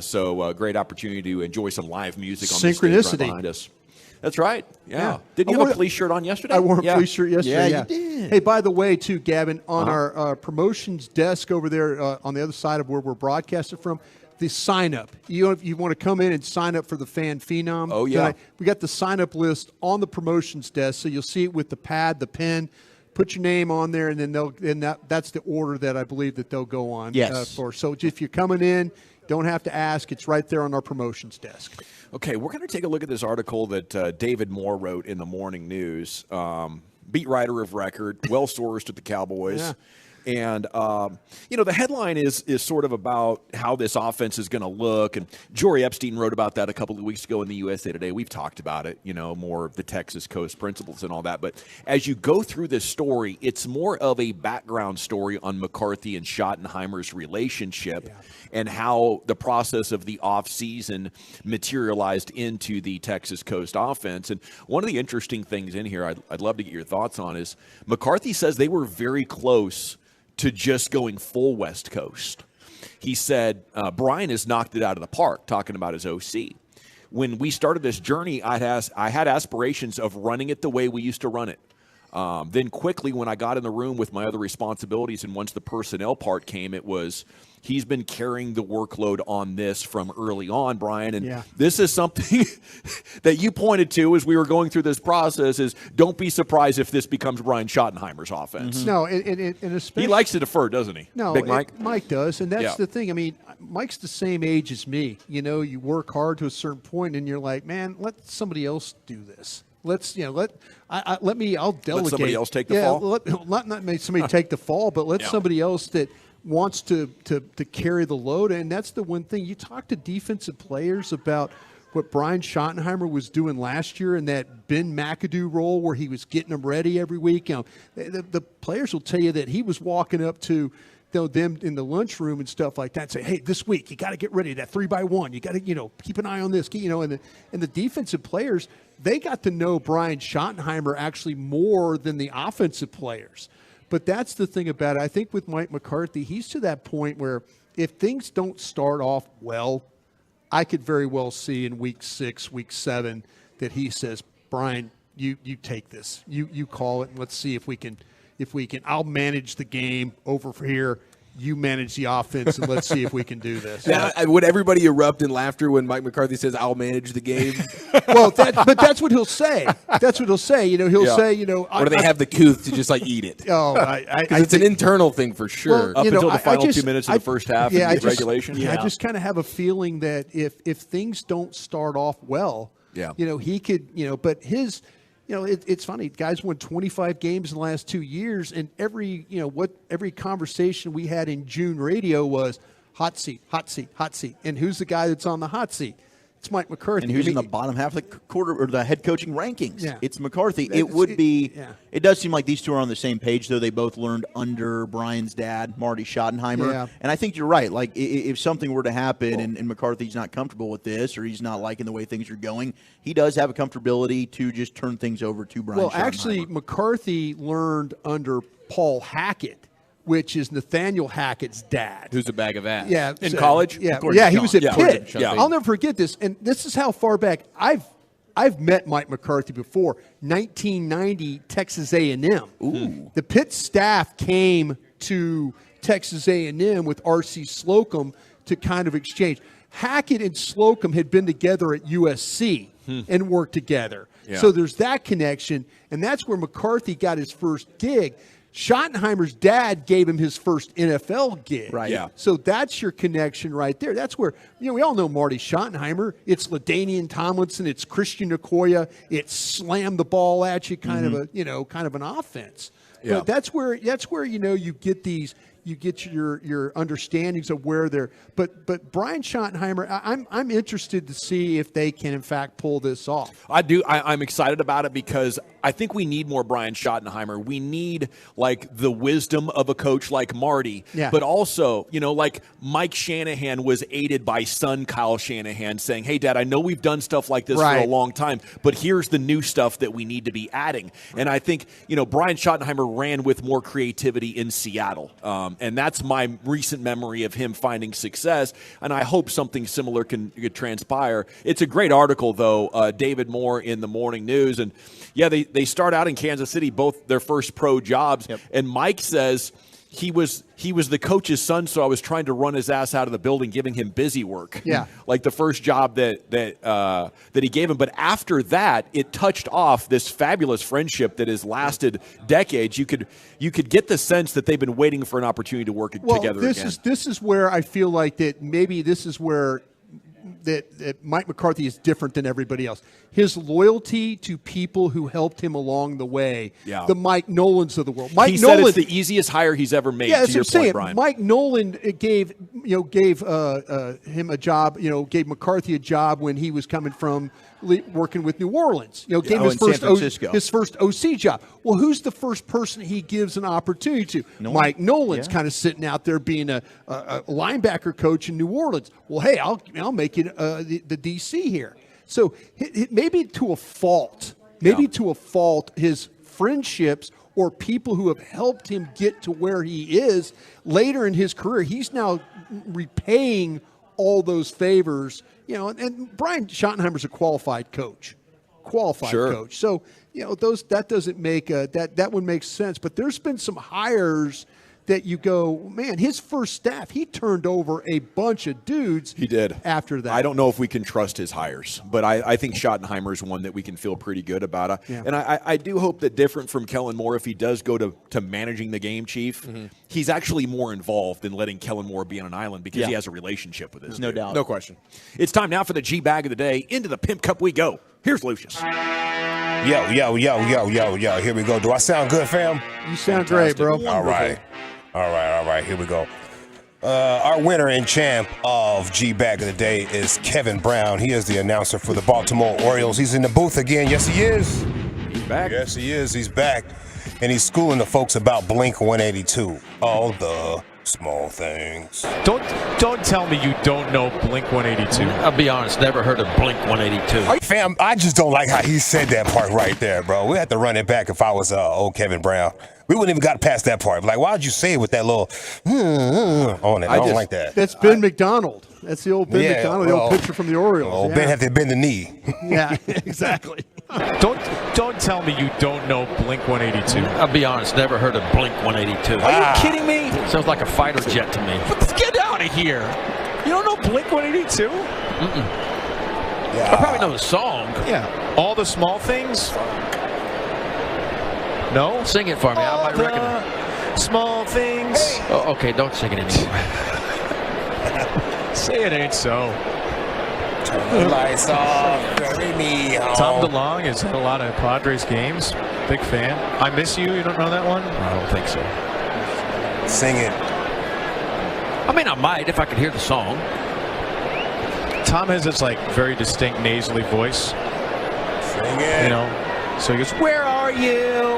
Speaker 19: So great opportunity to enjoy some live music on the stage right behind us. That's right. Yeah. Didn't you have a police shirt on yesterday?
Speaker 5: I wore a police shirt yesterday.
Speaker 23: Yeah, you did.
Speaker 5: Hey, by the way, too, Gavin, on our promotions desk over there on the other side of where we're broadcasting from, the sign up. If you want to come in and sign up for the Fan Phenom.
Speaker 19: Oh, yeah.
Speaker 5: We got the sign up list on the promotions desk, so you'll see it with the pad, the pen. Put your name on there, and then that's the order that I believe that they'll go on.
Speaker 23: Yes.
Speaker 5: So if you're coming in, don't have to ask. It's right there on our promotions desk.
Speaker 19: Okay, we're going to take a look at this article that David Moore wrote in the Morning News. Beat writer of record, well-sourced at the Cowboys.
Speaker 5: Yeah.
Speaker 19: And, the headline is sort of about how this offense is going to look. And Jory Epstein wrote about that a couple of weeks ago in the USA Today. We've talked about it, more of the Texas Coast principles and all that. But as you go through this story, it's more of a background story on McCarthy and Schottenheimer's relationship and how the process of the offseason materialized into the Texas Coast offense. And one of the interesting things in here I'd love to get your thoughts on is McCarthy says they were very close to just going full West Coast. He said, Brian has knocked it out of the park, talking about his OC. When we started this journey, I had aspirations of running it the way we used to run it. Then quickly, when I got in the room with my other responsibilities, and once the personnel part came, it was he's been carrying the workload on this from early on, Brian. And this is something that you pointed to as we were going through this process is don't be surprised if this becomes Brian Schottenheimer's offense.
Speaker 5: Mm-hmm. No, and especially
Speaker 19: he likes to defer, doesn't he?
Speaker 5: No,
Speaker 19: Big Mike?
Speaker 5: Mike does, and that's the thing. I mean, Mike's the same age as me. You work hard to a certain point, and you're like, man, let somebody else do this. I'll delegate.
Speaker 19: Let somebody else take the fall?
Speaker 5: Not make somebody take the fall, but let somebody else that wants to carry the load. And that's the one thing. You talk to defensive players about what Brian Schottenheimer was doing last year in that Ben McAdoo role where he was getting them ready every week. The players will tell you that he was walking up to them in the lunchroom and stuff like that and say, hey, this week you got to get ready, that 3x1. You got to, keep an eye on this. And the defensive players, they got to know Brian Schottenheimer actually more than the offensive players. But that's the thing about it. I think with Mike McCarthy, he's to that point where if things don't start off well, I could very well see in week 6, week 7 that he says, Brian, you take this. You call it, and let's see if we can. I'll manage the game over here. You manage the offense, and let's see if we can do this.
Speaker 21: Now, would everybody erupt in laughter when Mike McCarthy says, I'll manage the game?
Speaker 5: Well, but that's what he'll say. That's what he'll say. He'll say,
Speaker 21: or do they have the couth to just eat it?
Speaker 5: Oh,
Speaker 21: it's an internal thing for sure.
Speaker 19: Up until the final 2 minutes of the first half of regulation.
Speaker 5: I just kind of have a feeling that if things don't start off well, he could, but his. It's funny. Guys won 25 games in the last 2 years, and every conversation we had in June radio was hot seat, hot seat, hot seat. And who's the guy that's on the hot seat? It's Mike McCarthy.
Speaker 23: And who's in the bottom half of the quarter or the head coaching rankings?
Speaker 5: Yeah.
Speaker 23: It's McCarthy. It does seem like these two are on the same page, though. They both learned under Brian's dad, Marty Schottenheimer.
Speaker 5: Yeah.
Speaker 23: And I think you're right. Like, if something were to happen and McCarthy's not comfortable with this or he's not liking the way things are going, he does have a comfortability to just turn things over to Brian Schottenheimer.
Speaker 5: Well, actually, McCarthy learned under Paul Hackett, which is Nathaniel Hackett's dad.
Speaker 21: Who's a bag of ass.
Speaker 5: Yeah.
Speaker 21: In college?
Speaker 5: Yeah, he was at Pitt.
Speaker 21: Yeah.
Speaker 5: I'll never forget this. And this is how far back I've met Mike McCarthy before. 1990, Texas A&M.
Speaker 23: Ooh.
Speaker 5: The Pitt staff came to Texas A&M with R.C. Slocum to kind of exchange. Hackett and Slocum had been together at USC and worked together.
Speaker 19: Yeah.
Speaker 5: So there's that connection, and that's where McCarthy got his first gig. Schottenheimer's dad gave him his first NFL gig.
Speaker 23: Right.
Speaker 19: Yeah.
Speaker 5: So that's your connection right there. That's where, we all know Marty Schottenheimer. It's LaDainian Tomlinson. It's Christian Okoye. It's slam the ball at you kind of an offense.
Speaker 19: Yeah.
Speaker 5: But that's where you get these you get your understandings of where they're. But Brian Schottenheimer, I'm interested to see if they can in fact pull this off.
Speaker 19: I do. I'm excited about it because I think we need more Brian Schottenheimer. We need like the wisdom of a coach like Marty, but also, like Mike Shanahan was aided by son Kyle Shanahan saying, "Hey, Dad, I know we've done stuff like this for a long time, but here's the new stuff that we need to be adding." And I think, Brian Schottenheimer ran with more creativity in Seattle, and that's my recent memory of him finding success. And I hope something similar can transpire. It's a great article, though. David Moore in the Morning News, and they start out in Kansas City, both their first pro jobs, and Mike says he was the coach's son, so I was trying to run his ass out of the building, giving him busy work. Yeah, like the first job that he gave him. But after that, it touched off this fabulous friendship that has lasted decades. You could get the sense that they've been waiting for an opportunity to work together again.
Speaker 5: This is where I feel like that maybe this is where that Mike McCarthy is different than everybody else. His loyalty to people who helped him along the way, the Mike Nolans of the world.
Speaker 19: He said it's the easiest hire he's ever made.
Speaker 5: Yeah,
Speaker 19: to your point, Brian.
Speaker 5: Mike Nolan gave him a job. Gave McCarthy a job when he was coming from working with New Orleans. Gave him his first OC job. Well, who's the first person he gives an opportunity to? Mike Nolan's kind of sitting out there being a linebacker coach in New Orleans. Well, hey, I'll make it the DC here. So maybe to a fault, his friendships or people who have helped him get to where he is later in his career, he's now repaying all those favors. And Brian Schottenheimer's a qualified coach. So that doesn't make that one makes sense. But there's been some hires that you go, man, his first staff, he turned over a bunch of dudes.
Speaker 19: He did.
Speaker 5: After that.
Speaker 19: I don't know if we can trust his hires, but I think Schottenheimer is one that we can feel pretty good about. And I do hope that different from Kellen Moore, if he does go to managing the game chief, he's actually more involved than letting Kellen Moore be on an island because he has a relationship with this.
Speaker 23: No doubt.
Speaker 19: No question. It's time now for the G Bag of the Day. Into the Pimp Cup we go. Here's Lucius.
Speaker 4: Yo. Here we go. Do I sound good, fam?
Speaker 5: You sound great, bro.
Speaker 4: All right. Here we go. Our winner and champ of G Bag of the Day is Kevin Brown. He is the announcer for the Baltimore Orioles. He's in the booth again. Yes, he is.
Speaker 19: He's back.
Speaker 4: Yes, he is. He's back. And he's schooling the folks about Blink 182. All the small things.
Speaker 7: Don't tell me you don't know Blink 182.
Speaker 10: I'll be honest, never heard of Blink 182.
Speaker 4: Fam, I just don't like how he said that part right there, bro. We have to run it back if I was old Kevin Brown. We wouldn't even got past that part. Like, why would you say it with that little on it? I don't like that.
Speaker 5: That's Ben McDonald. That's the old Ben McDonald, the old pitcher from the Orioles.
Speaker 4: Oh, Ben had to bend the knee.
Speaker 5: Yeah, exactly.
Speaker 7: Don't tell me you don't know Blink 182.
Speaker 10: I'll be honest, never heard of Blink 182.
Speaker 7: Are you kidding me?
Speaker 10: Sounds like a fighter jet to me.
Speaker 7: Let's get out of here. You don't know Blink 182?
Speaker 10: I probably know the song.
Speaker 7: Yeah. All the Small Things? No?
Speaker 10: Sing it for me. I might recognize.
Speaker 7: Small things.
Speaker 10: Oh, okay, don't sing it anymore.
Speaker 7: Say it ain't so.
Speaker 4: Turn the lights off. Bury me home.
Speaker 7: Tom DeLonge has had a lot of Padres games. Big fan. I Miss You. You don't know that one?
Speaker 10: I don't think so.
Speaker 4: Sing it.
Speaker 10: I mean, I might if I could hear the song.
Speaker 7: Tom has this very distinct nasally voice.
Speaker 4: Sing it.
Speaker 7: So he goes, "Where are you?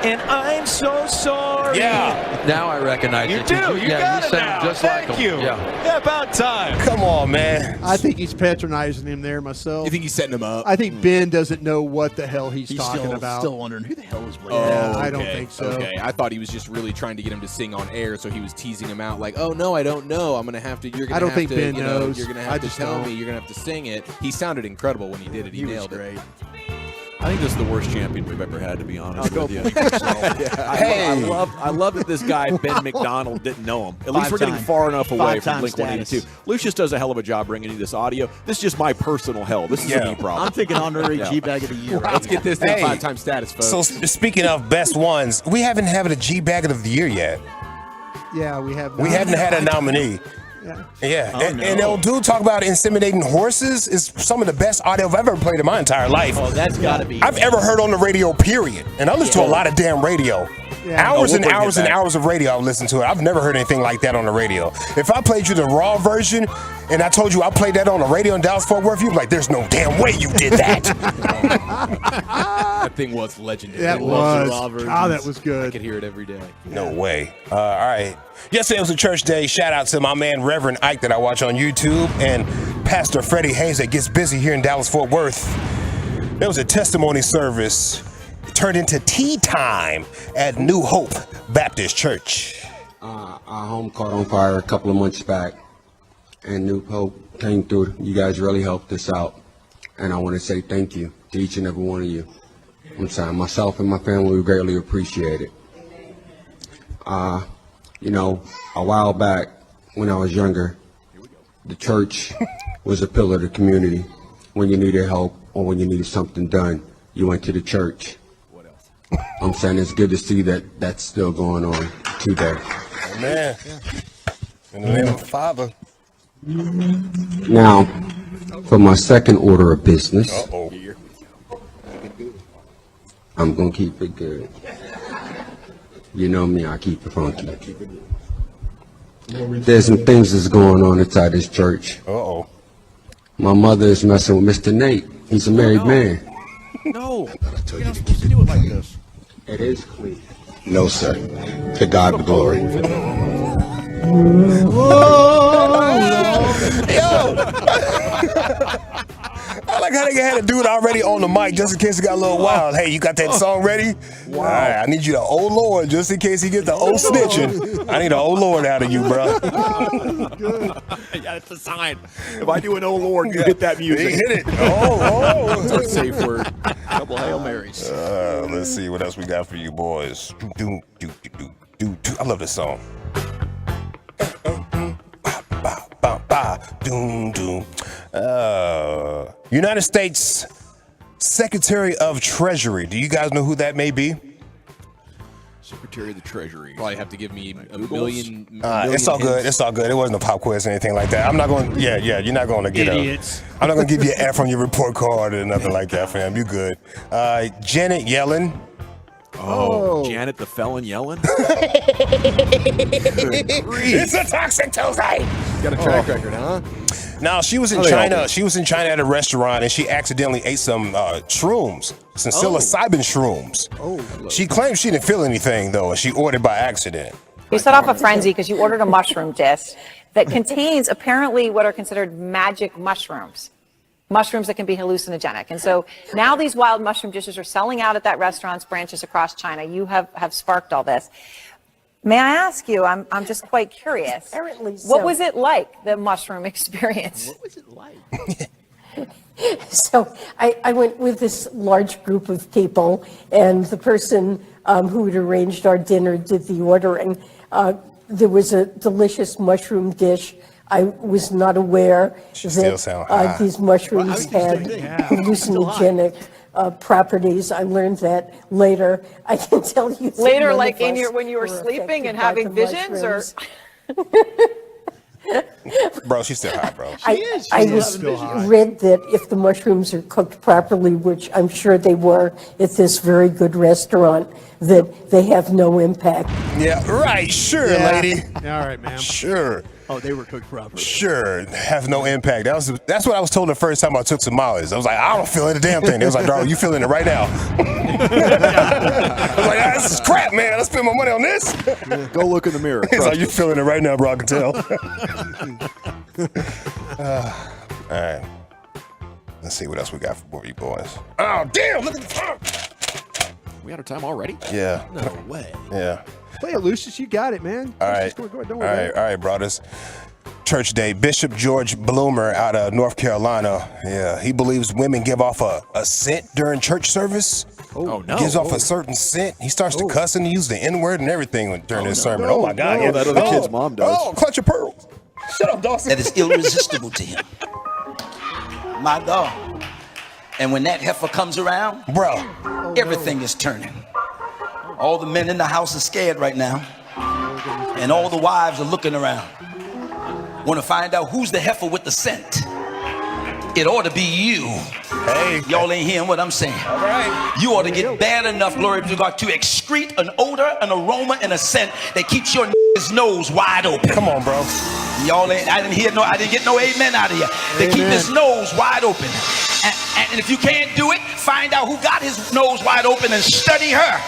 Speaker 7: And I'm so sorry."
Speaker 10: Yeah. Now I recognize
Speaker 7: you
Speaker 10: it.
Speaker 7: You got
Speaker 10: you
Speaker 7: it
Speaker 10: sound
Speaker 7: now.
Speaker 10: just
Speaker 7: Thank
Speaker 10: like
Speaker 7: you.
Speaker 10: him.
Speaker 7: Yeah, about time.
Speaker 4: Come on, man.
Speaker 5: I think he's patronizing him there myself.
Speaker 21: You think he's setting him up?
Speaker 5: I think Ben doesn't know what the hell he's talking about.
Speaker 23: Still wondering who the hell is Blake.
Speaker 5: Yeah, I don't think so.
Speaker 21: Okay, I thought he was just really trying to get him to sing on air, so he was teasing him out like, "Oh no, I don't know. I'm gonna have to. You're gonna.
Speaker 5: I don't
Speaker 21: have
Speaker 5: think
Speaker 21: to,
Speaker 5: Ben
Speaker 21: you know,
Speaker 5: knows.
Speaker 21: You're gonna have to tell me. You're gonna have to sing it." He sounded incredible when he did it. He nailed it.
Speaker 19: I think this is the worst champion we've ever had, to be honest with you. I love that this guy, Ben McDonald, didn't know him. At least we're getting far enough away from Blink 182. Lucius does a hell of a job bringing you this audio. This is just my personal hell. This is a me problem.
Speaker 23: I'm thinking honorary G-Bag of the Year.
Speaker 21: Let's get this thing 5-time status, folks.
Speaker 4: So speaking of best ones, we haven't had a G-Bag of the Year yet.
Speaker 5: Yeah, we have.
Speaker 4: We haven't had a nominee. Yeah. And old dude talk about inseminating horses is some of the best audio I've ever played in my entire life.
Speaker 23: Oh, that's got to be.
Speaker 4: I've ever heard on the radio, period. And I listen to a lot of damn radio. Hours and hours and hours of radio I've listened to it. I've never heard anything like that on the radio. If I played you the raw version and I told you I played that on the radio in Dallas-Fort Worth, you'd be like, there's no damn way you did that.
Speaker 21: That thing was legendary.
Speaker 5: That was. Oh, that was good.
Speaker 21: I could hear it every day.
Speaker 4: No way. All right. Yesterday was a church day. Shout out to my man Reverend Ike that I watch on YouTube and Pastor Freddie Hayes that gets busy here in Dallas-Fort Worth. There was a testimony service. It turned into tea time at New Hope Baptist Church.
Speaker 14: Our home caught on fire a couple of months back, and New Hope came through. You guys really helped us out, and I want to say thank you to each and every one of you. I'm sorry, myself and my family, we greatly appreciate it. You know, a while back when I was younger, the church was a pillar of the community. When you needed help or when you needed something done, you went to the church. What else? I'm saying it's good to see that that's still going on today.
Speaker 4: Amen. In the name of the Father.
Speaker 14: Now, for my second order of business, I'm going to keep it good. You know me, I keep it funky. There's some things that's going on inside this church.
Speaker 4: Uh-oh.
Speaker 14: My mother is messing with Mr. Nate. He's a married man.
Speaker 19: No. You're not supposed to do it like this.
Speaker 14: It is clean. No, sir. To God be glory.
Speaker 4: I like how they had a dude already on the mic just in case it got a little wild. Hey, you got that song ready? Wow. All right, I need you to oh Lord just in case he gets the oh snitching. I need a oh Lord out of you, bro.
Speaker 19: Yeah, it's a sign. If I do an oh Lord, you hit that music.
Speaker 4: He hit it. Oh.
Speaker 19: That's our safe word. A couple Hail Marys.
Speaker 4: Let's see what else we got for you boys. I love this song. United States Secretary of Treasury. Do you guys know who that may be?
Speaker 19: Secretary of the Treasury.
Speaker 21: Probably have to give me a million.
Speaker 4: It's all good. It's all good. It wasn't a pop quiz or anything like that. I'm not going. Yeah. You're not going to get
Speaker 5: idiots.
Speaker 4: I'm not going to give you an F on your report card or nothing like that, fam. You good? Janet Yellen.
Speaker 19: Oh, Janet the felon Yellen.
Speaker 4: It's a toxic Tuesday.
Speaker 19: Got a track record, huh?
Speaker 4: Now she was in China. She was in China at a restaurant and she accidentally ate some shrooms, some psilocybin shrooms. She claimed she didn't feel anything though, and she ordered by accident.
Speaker 15: You set off a frenzy because you ordered a mushroom dish that contains apparently what are considered magic mushrooms. Mushrooms that can be hallucinogenic. And so now these wild mushroom dishes are selling out at that restaurant's branches across China. You have sparked all this. May I ask you, I'm just quite curious.
Speaker 17: Apparently so.
Speaker 15: What was it like, the mushroom experience?
Speaker 17: What was it like? So I went with this large group of people, and the person who had arranged our dinner did the ordering. There was a delicious mushroom dish. I was not aware that these mushrooms had hallucinogenic properties. I learned that later. I can tell you that
Speaker 15: Later, like when you were sleeping and having visions, or
Speaker 4: Bro, she's still hot, bro.
Speaker 17: I read that if the mushrooms are cooked properly, which I'm sure they were at this very good restaurant, that they have no impact.
Speaker 4: Yeah, right. Sure, lady.
Speaker 5: All right, ma'am.
Speaker 4: Sure.
Speaker 5: Oh, they were cooked properly.
Speaker 4: Sure, have no impact. That's what I was told the first time I took tamales. I was like, I don't feel it a damn thing. They was like, dog, you feeling it right now. I was like, this is crap, man. I spend my money on this.
Speaker 19: Yeah, go look in the mirror.
Speaker 4: He's like, you feeling it right now, bro. I can tell. All right. Let's see what else we got for you boys. Oh, damn. Look at the time.
Speaker 19: We out of time already?
Speaker 4: Yeah.
Speaker 19: No way.
Speaker 4: Yeah.
Speaker 5: Play it, Lucius. You got it, man.
Speaker 4: All right.
Speaker 5: Go ahead. Don't worry about it.
Speaker 4: All right, brothers. Church Day. Bishop George Bloomer out of North Carolina. Yeah, he believes women give off a scent during church service.
Speaker 19: Oh, no.
Speaker 4: Gives off a certain scent. He starts to cuss and use the N-word and everything during his sermon. Oh, my God.
Speaker 19: No, that other kid's mom does.
Speaker 4: Oh, clutch your pearls. Shut up, Dawson.
Speaker 24: That is irresistible to him. My God. And when that heifer comes around, everything is turning. All the men in the house are scared right now. And all the wives are looking around. Want to find out who's the heifer with the scent. it ought to be you.
Speaker 4: Hey.
Speaker 24: Y'all ain't hearing what I'm saying.
Speaker 4: All right.
Speaker 24: You ought to get bad enough, glory to God, to excrete an odor, an aroma, and a scent that keeps your nose wide open.
Speaker 4: Come on, bro.
Speaker 24: Y'all ain't, I didn't get no amen out of you. They keep his nose wide open. And if you can't do it, find out who got his nose wide open and study her.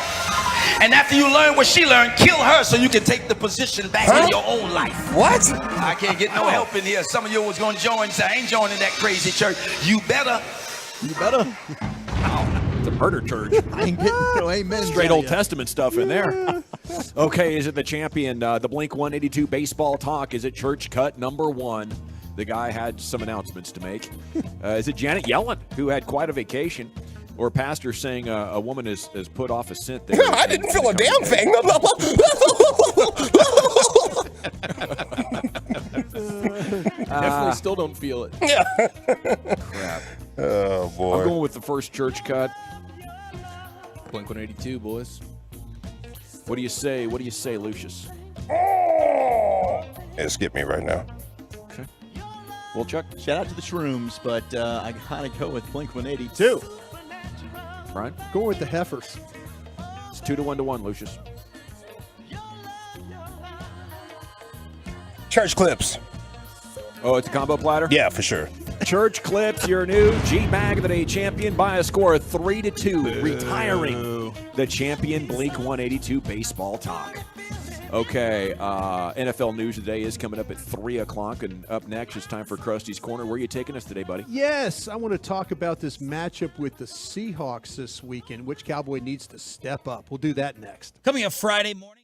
Speaker 24: And after you learn what she learned, kill her so you can take the position back in your own life.
Speaker 4: What?
Speaker 24: I can't get no help in here. Some of you was going to join. Say, I ain't joining that crazy church. You better.
Speaker 19: Wow, it's a murder church.
Speaker 23: I ain't getting no amen.
Speaker 19: Straight Old Testament stuff in there. Okay, is it the champion, the Blink 182 baseball talk? Is it church cut number 1? The guy had some announcements to make. Is it Janet Yellen, who had quite a vacation? Or pastor saying a woman has put off a scent there?
Speaker 4: I didn't feel a damn thing.
Speaker 21: Definitely still don't feel it.
Speaker 4: Yeah.
Speaker 19: Crap.
Speaker 4: Oh, boy.
Speaker 19: I'm going with the first church cut.
Speaker 21: Blink 182, boys.
Speaker 19: What do you say? What do you say, Lucius?
Speaker 4: Yeah, skip me right now.
Speaker 19: Okay. Well, Chuck.
Speaker 23: Shout out to the Shrooms, but I gotta go with Blink 182.
Speaker 19: Brian?
Speaker 5: Going with the Heifers.
Speaker 19: It's 2-1, Lucius.
Speaker 4: Church clips.
Speaker 19: Oh, it's a combo platter?
Speaker 4: Yeah, for sure.
Speaker 19: Church clips, your new G-Bag of the Day champion by a score of 3-2, retiring the champion Blink 182 baseball talk. Okay, NFL news today is coming up at 3 o'clock, and up next it's time for Krusty's Corner. Where are you taking us today, buddy?
Speaker 5: Yes, I want to talk about this matchup with the Seahawks this weekend. Which Cowboy needs to step up? We'll do that next.
Speaker 3: Coming up Friday morning.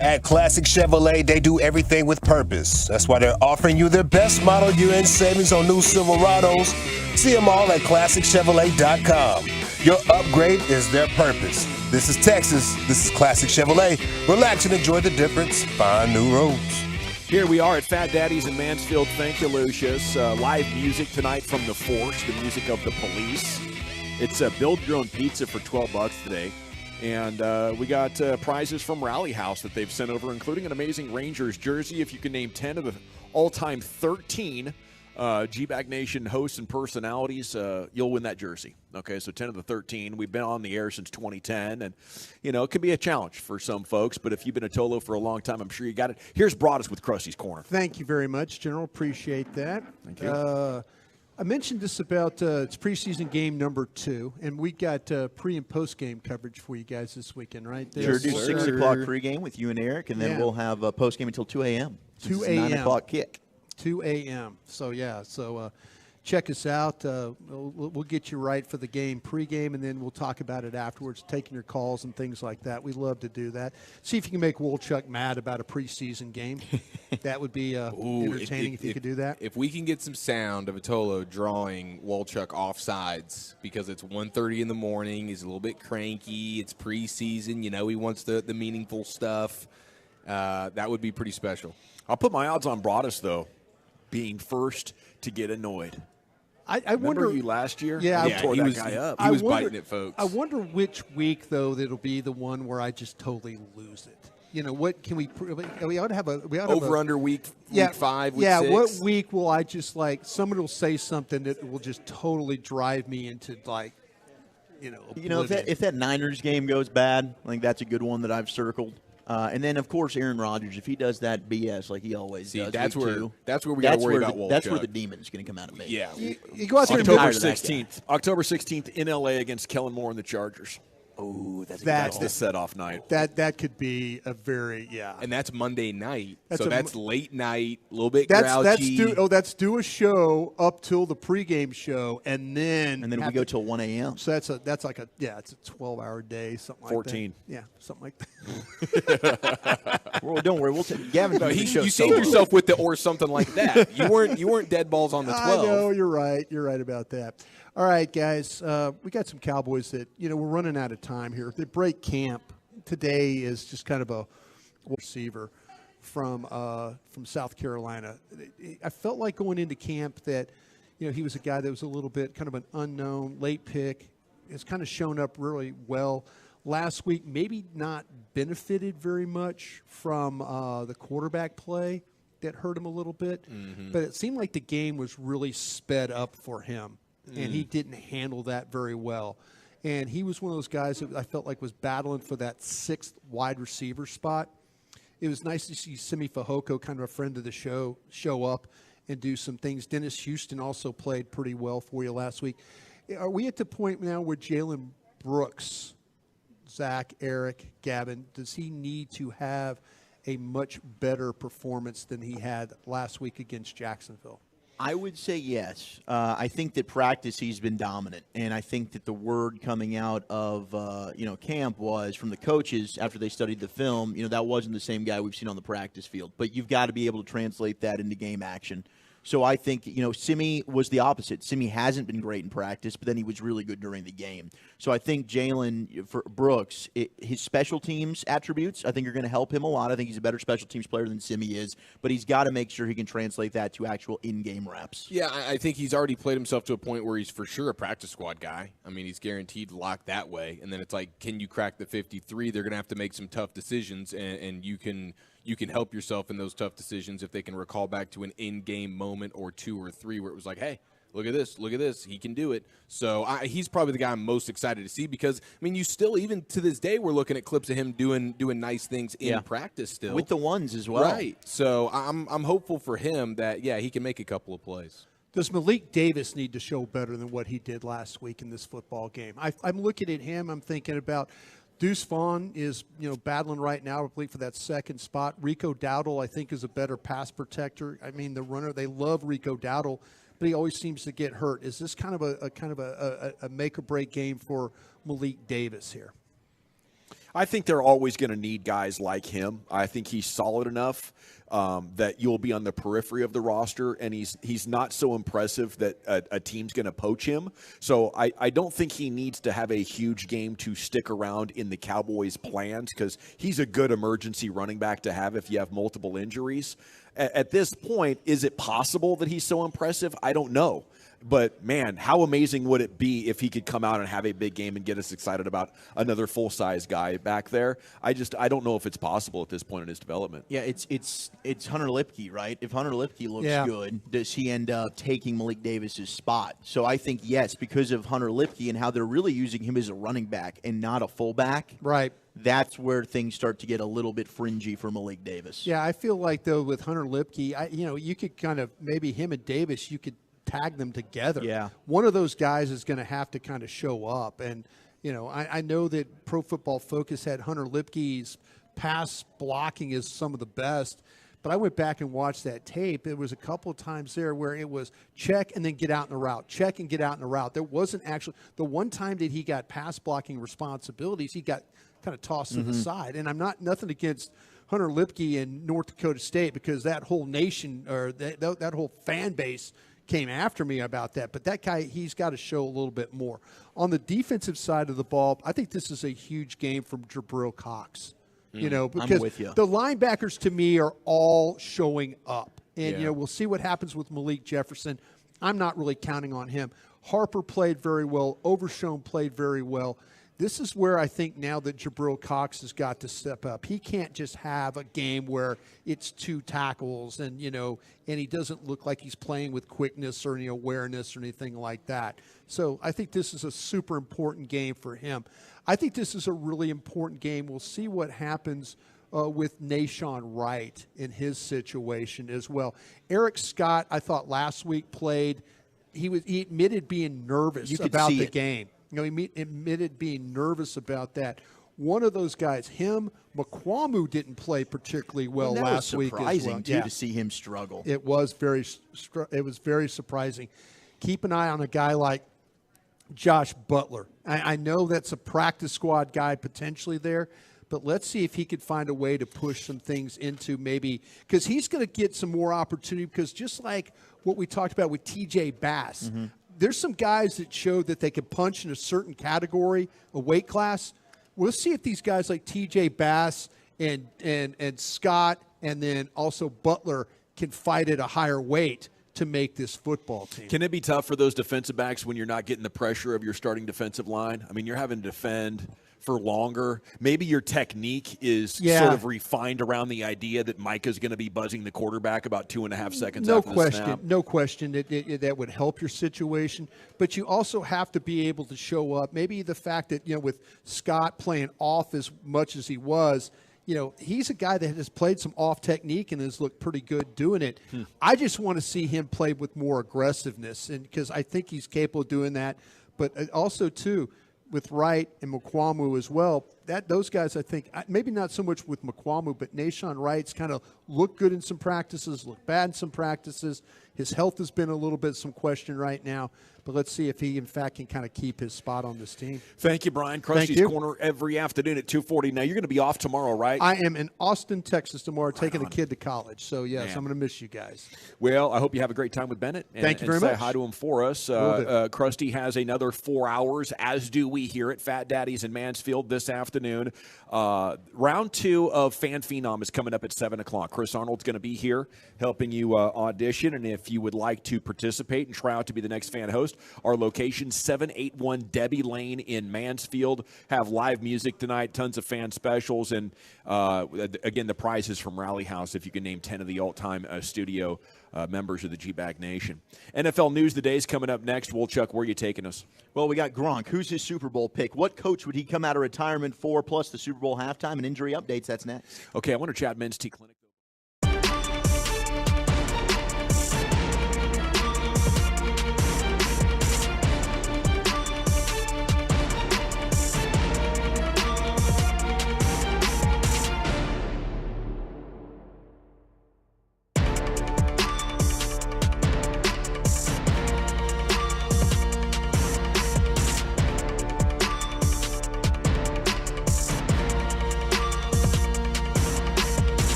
Speaker 4: At Classic Chevrolet, they do everything with purpose. That's why they're offering you their best model year-end savings on new Silverados. See them all at ClassicChevrolet.com. Your upgrade is their purpose. This is Texas. This is Classic Chevrolet. Relax and enjoy the difference. Find new roads.
Speaker 19: Here we are at Fat Daddy's in Mansfield. Thank you, Lucius. Live music tonight from The Force, the music of the police. It's build your own pizza for $12 today. And we got prizes from Rally House that they've sent over, including an amazing Rangers jersey. If you can name 10 of the all-time 13 G-Bag Nation hosts and personalities, you'll win that jersey. Okay, so 10 of the 13. We've been on the air since 2010, and, you know, it can be a challenge for some folks, but if you've been a Tolo for a long time, I'm sure you got it. Here's Broadus with Krusty's Corner.
Speaker 5: Thank you very much, General. Appreciate that.
Speaker 19: Thank you.
Speaker 5: I mentioned this about it's preseason game number 2, and we got pre- and post-game coverage for you guys this weekend, right?
Speaker 23: Sure do. 6 o'clock pregame with you and Eric, and then we'll have a post-game until 2 a.m.
Speaker 5: 2 a.m.
Speaker 23: 9 o'clock kick.
Speaker 5: 2 a.m. So, yeah. So, check us out. We'll get you right for the game pregame, and then we'll talk about it afterwards, taking your calls and things like that. We love to do that. See if you can make Wolchuk mad about a preseason game. That would be entertaining if you could do that.
Speaker 21: If we can get some sound of Atolo drawing Wolchuk offsides because it's 1:30 in the morning, he's a little bit cranky, it's preseason, you know, he wants the meaningful stuff, that would be pretty special.
Speaker 19: I'll put my odds on Broadus, though, being first to get annoyed.
Speaker 5: I wonder.
Speaker 19: Remember you last year?
Speaker 5: Yeah,
Speaker 19: I tore that guy up.
Speaker 21: He was biting it, folks.
Speaker 5: I wonder which week, though, that'll be the one where I just totally lose it. You know, what can we ought to have a
Speaker 21: over-under week 5, week 6.
Speaker 5: What week will I just somebody will say something that will just totally drive me into
Speaker 23: if that Niners game goes bad, I think that's a good one that I've circled. And then, of course, Aaron Rodgers, if he does that BS like he always does.
Speaker 21: That's where we got to worry about Wolchuk.
Speaker 23: That's where the demon's going to come out of me.
Speaker 21: Yeah.
Speaker 5: You go out there
Speaker 19: October 16th. October 16th in L.A. against Kellen Moore and the Chargers.
Speaker 23: Oh,
Speaker 5: that's
Speaker 19: the set-off night.
Speaker 5: That could be a very
Speaker 21: And that's Monday night,
Speaker 5: that's
Speaker 21: that's late night, a little bit grouchy.
Speaker 5: That's do a show up till the pregame show, and then
Speaker 23: we go till 1 a.m.
Speaker 5: So it's a 12-hour day, something
Speaker 19: 14.
Speaker 5: Like that. Yeah, something like that.
Speaker 23: Well, don't worry, we'll take Gavin.
Speaker 21: You saved yourself with the or something like that. You weren't dead balls on the 12.
Speaker 5: I know, you're right. You're right about that. All right, guys, we got some Cowboys that, we're running out of time here. They break camp. Today is just kind of a receiver from South Carolina. I felt like going into camp that, he was a guy that was a little bit kind of an unknown, late pick. It's kind of shown up really well. Last week, maybe not benefited very much from the quarterback play that hurt him a little bit. Mm-hmm. But it seemed like the game was really sped up for him. And he didn't handle that very well. And he was one of those guys that I felt like was battling for that 6th wide receiver spot. It was nice to see Simi Fehoko, kind of a friend of the show up and do some things. Dennis Houston also played pretty well for you last week. Are we at the point now where Jalen Brooks, Zach, Eric, Gavin, does he need to have a much better performance than he had last week against Jacksonville?
Speaker 23: I would say yes. I think that practice he's been dominant, and I think that the word coming out of camp was from the coaches after they studied the film. That wasn't the same guy we've seen on the practice field, but you've got to be able to translate that into game action. So I think, Simi was the opposite. Simi hasn't been great in practice, but then he was really good during the game. So I think Jalen Brooks, his special teams attributes, I think are going to help him a lot. I think he's a better special teams player than Simi is, but he's got to make sure he can translate that to actual in-game reps.
Speaker 21: Yeah, I think he's already played himself to a point where he's for sure a practice squad guy. I mean, he's guaranteed locked that way. And then it's like, can you crack the 53? They're going to have to make some tough decisions, and you can help yourself in those tough decisions if they can recall back to an in-game moment or 2 or 3 where it was like, hey, look at this, he can do it. So he's probably the guy I'm most excited to see because, I mean, you still, even to this day, we're looking at clips of him doing nice things in practice still.
Speaker 23: With the ones as well.
Speaker 21: Right. So I'm hopeful for him that, he can make a couple of plays.
Speaker 5: Does Malik Davis need to show better than what he did last week in this football game? I'm looking at him, I'm thinking about Deuce Vaughn is, battling right now, I believe, for that 2nd spot. Rico Dowdle, I think, is a better pass protector. I mean, the runner, they love Rico Dowdle, but he always seems to get hurt. Is this kind of a make or break game for Malik Davis here?
Speaker 19: I think they're always going to need guys like him. I think he's solid enough that you'll be on the periphery of the roster, and he's not so impressive that a team's going to poach him. So I don't think he needs to have a huge game to stick around in the Cowboys' plans, because he's a good emergency running back to have if you have multiple injuries. At this point, is it possible that he's so impressive? I don't know. But, man, how amazing would it be if he could come out and have a big game and get us excited about another full-size guy back there? I don't know if it's possible at this point in his development.
Speaker 23: Yeah, it's Hunter Lipke, right? If Hunter Lipke looks good, does he end up taking Malik Davis's spot? So I think, yes, because of Hunter Lipke and how they're really using him as a running back and not a fullback.
Speaker 5: Right.
Speaker 23: That's where things start to get a little bit fringy for Malik Davis.
Speaker 5: Yeah, I feel like, though, with Hunter Lipke, you could kind of maybe him and Davis, you could tag them together.
Speaker 23: Yeah.
Speaker 5: One of those guys is going to have to kind of show up. And, I know that Pro Football Focus had Hunter Lipke's pass blocking is some of the best, but I went back and watched that tape. There was a couple of times there where it was check and then get out in the route, check and get out in the route. There wasn't actually – the one time that he got pass blocking responsibilities, he got kind of tossed to the side. And I'm nothing against Hunter Lipke and North Dakota State, because that whole nation or that whole fan base – came after me about that, but that guy, he's got to show a little bit more. On the defensive side of the ball, I think this is a huge game from Jabril Cox. Because
Speaker 23: I'm with you.
Speaker 5: The linebackers to me are all showing up. And, we'll see what happens with Malik Jefferson. I'm not really counting on him. Harper played very well. Overshown played very well. This is where I think now that Jabril Cox has got to step up. He can't just have a game where it's 2 tackles and he doesn't look like he's playing with quickness or any awareness or anything like that. So I think this is a super important game for him. I think this is a really important game. We'll see what happens with Nashawn Wright in his situation as well. Eric Scott, I thought last week played. He admitted being nervous about the game. He admitted being nervous about that. One of those guys, McQuamu didn't play particularly well last week.
Speaker 23: Surprising to see him struggle.
Speaker 5: It was very surprising. Keep an eye on a guy like Josh Butler. I know that's a practice squad guy potentially there, but let's see if he could find a way to push some things into maybe, because he's going to get some more opportunity, because just like what we talked about with TJ Bass, there's some guys that showed that they could punch in a certain category, a weight class. We'll see if these guys like TJ Bass and Scott and then also Butler can fight at a higher weight to make this football team.
Speaker 19: Can it be tough for those defensive backs when you're not getting the pressure of your starting defensive line? I mean, you're having to defend for longer. Maybe your technique is sort of refined around the idea that Micah's going to be buzzing the quarterback about 2.5 seconds after the snap.
Speaker 5: No question that would help your situation. But you also have to be able to show up. Maybe the fact that, with Scott playing off as much as he was, he's a guy that has played some off technique and has looked pretty good doing it. I just want to see him play with more aggressiveness, and because I think he's capable of doing that. But also, too, with Wright and McQuamu as well, those guys, I think, maybe not so much with McQuamu, but Nashawn Wright's kind of looked good in some practices, looked bad in some practices. His health has been a little bit some question right now, but let's see if he, in fact, can kind of keep his spot on this team.
Speaker 19: Thank you, Brian. Krusty's Corner every afternoon at 2:40. Now, you're going to be off tomorrow, right?
Speaker 5: I am in Austin, Texas tomorrow, taking a kid to college. So, yes, I'm going to miss you guys.
Speaker 19: Well, I hope you have a great time with Bennett.
Speaker 5: Thank you very
Speaker 19: much.
Speaker 5: Say
Speaker 19: hi to him for us. Krusty has another 4 hours, as do we here at Fat Daddy's in Mansfield this afternoon. Round 2 of Fan Phenom is coming up at 7 o'clock. Chris Arnold's going to be here helping you audition, and if you would like to participate and try out to be the next fan host, our location, 781 Debbie Lane in Mansfield. Have live music tonight, tons of fan specials, and again, the prizes from Rally House if you can name 10 of the all-time studio members of the G-Bag Nation. NFL News of the Day is coming up next. Wolchuk, where are you taking us?
Speaker 23: Well, we got Gronk. Who's his Super Bowl pick? What coach would he come out of retirement for, plus the Super Bowl halftime and injury updates? That's next.
Speaker 19: Okay, I want to chat Men's T Clinic.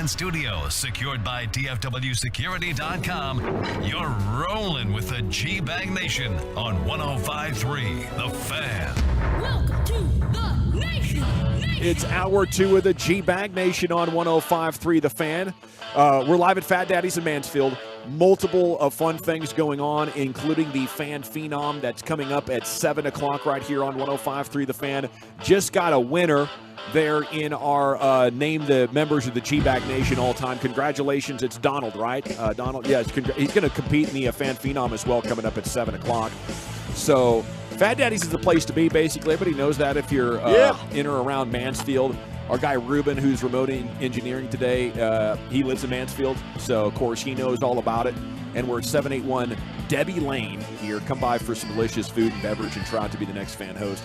Speaker 1: Fan Studios, secured by DFWsecurity.com. You're rolling with the G-Bag Nation on 105.3 The Fan.
Speaker 11: Welcome to the Nation.
Speaker 19: It's hour 2 of the G-Bag Nation on 105.3 The Fan. We're live at Fat Daddy's in Mansfield. Multiple fun things going on, including the Fan Phenom that's coming up at 7 o'clock right here on 105.3 The Fan. Just got a winner there in our Name the Members of the G-Bag Nation all-time. Congratulations. It's Donald, right? Donald, yes. He's going to compete in the Fan Phenom as well coming up at 7 o'clock. So Fat Daddy's is the place to be, basically. Everybody knows that if you're in or around Mansfield. Our guy Ruben, who's remote engineering today, he lives in Mansfield, so of course he knows all about it. And we're at 781 Debbie Lane here. Come by for some delicious food and beverage and try out to be the next fan host.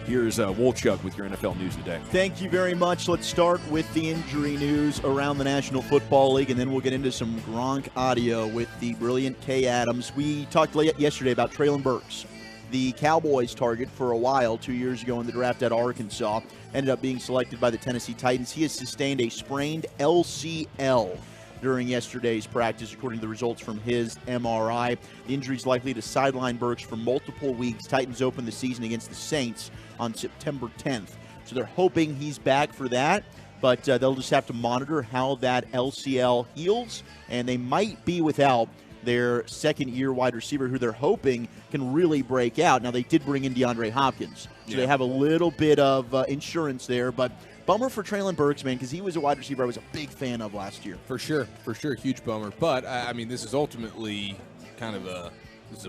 Speaker 19: Here's Wolchuk with your NFL news today.
Speaker 23: Thank you very much. Let's start with the injury news around the National Football League, and then we'll get into some Gronk audio with the brilliant Kay Adams. We talked yesterday about Traylon Burks, the Cowboys target for a while 2 years ago in the draft at Arkansas. Ended up being selected by the Tennessee Titans. He has sustained a sprained LCL during yesterday's practice, according to the results from his MRI. The injury is likely to sideline Burks for multiple weeks. Titans open the season against the Saints on September 10th. So they're hoping he's back for that, but they'll just have to monitor how that LCL heals, and they might be without their second-year wide receiver who they're hoping can really break out. Now, they did bring in DeAndre Hopkins, so they have a little bit of insurance there, but bummer for Traylon Burks, man, because he was a wide receiver I was a big fan of last year.
Speaker 21: For sure, huge bummer. But, I mean, this is ultimately kind of a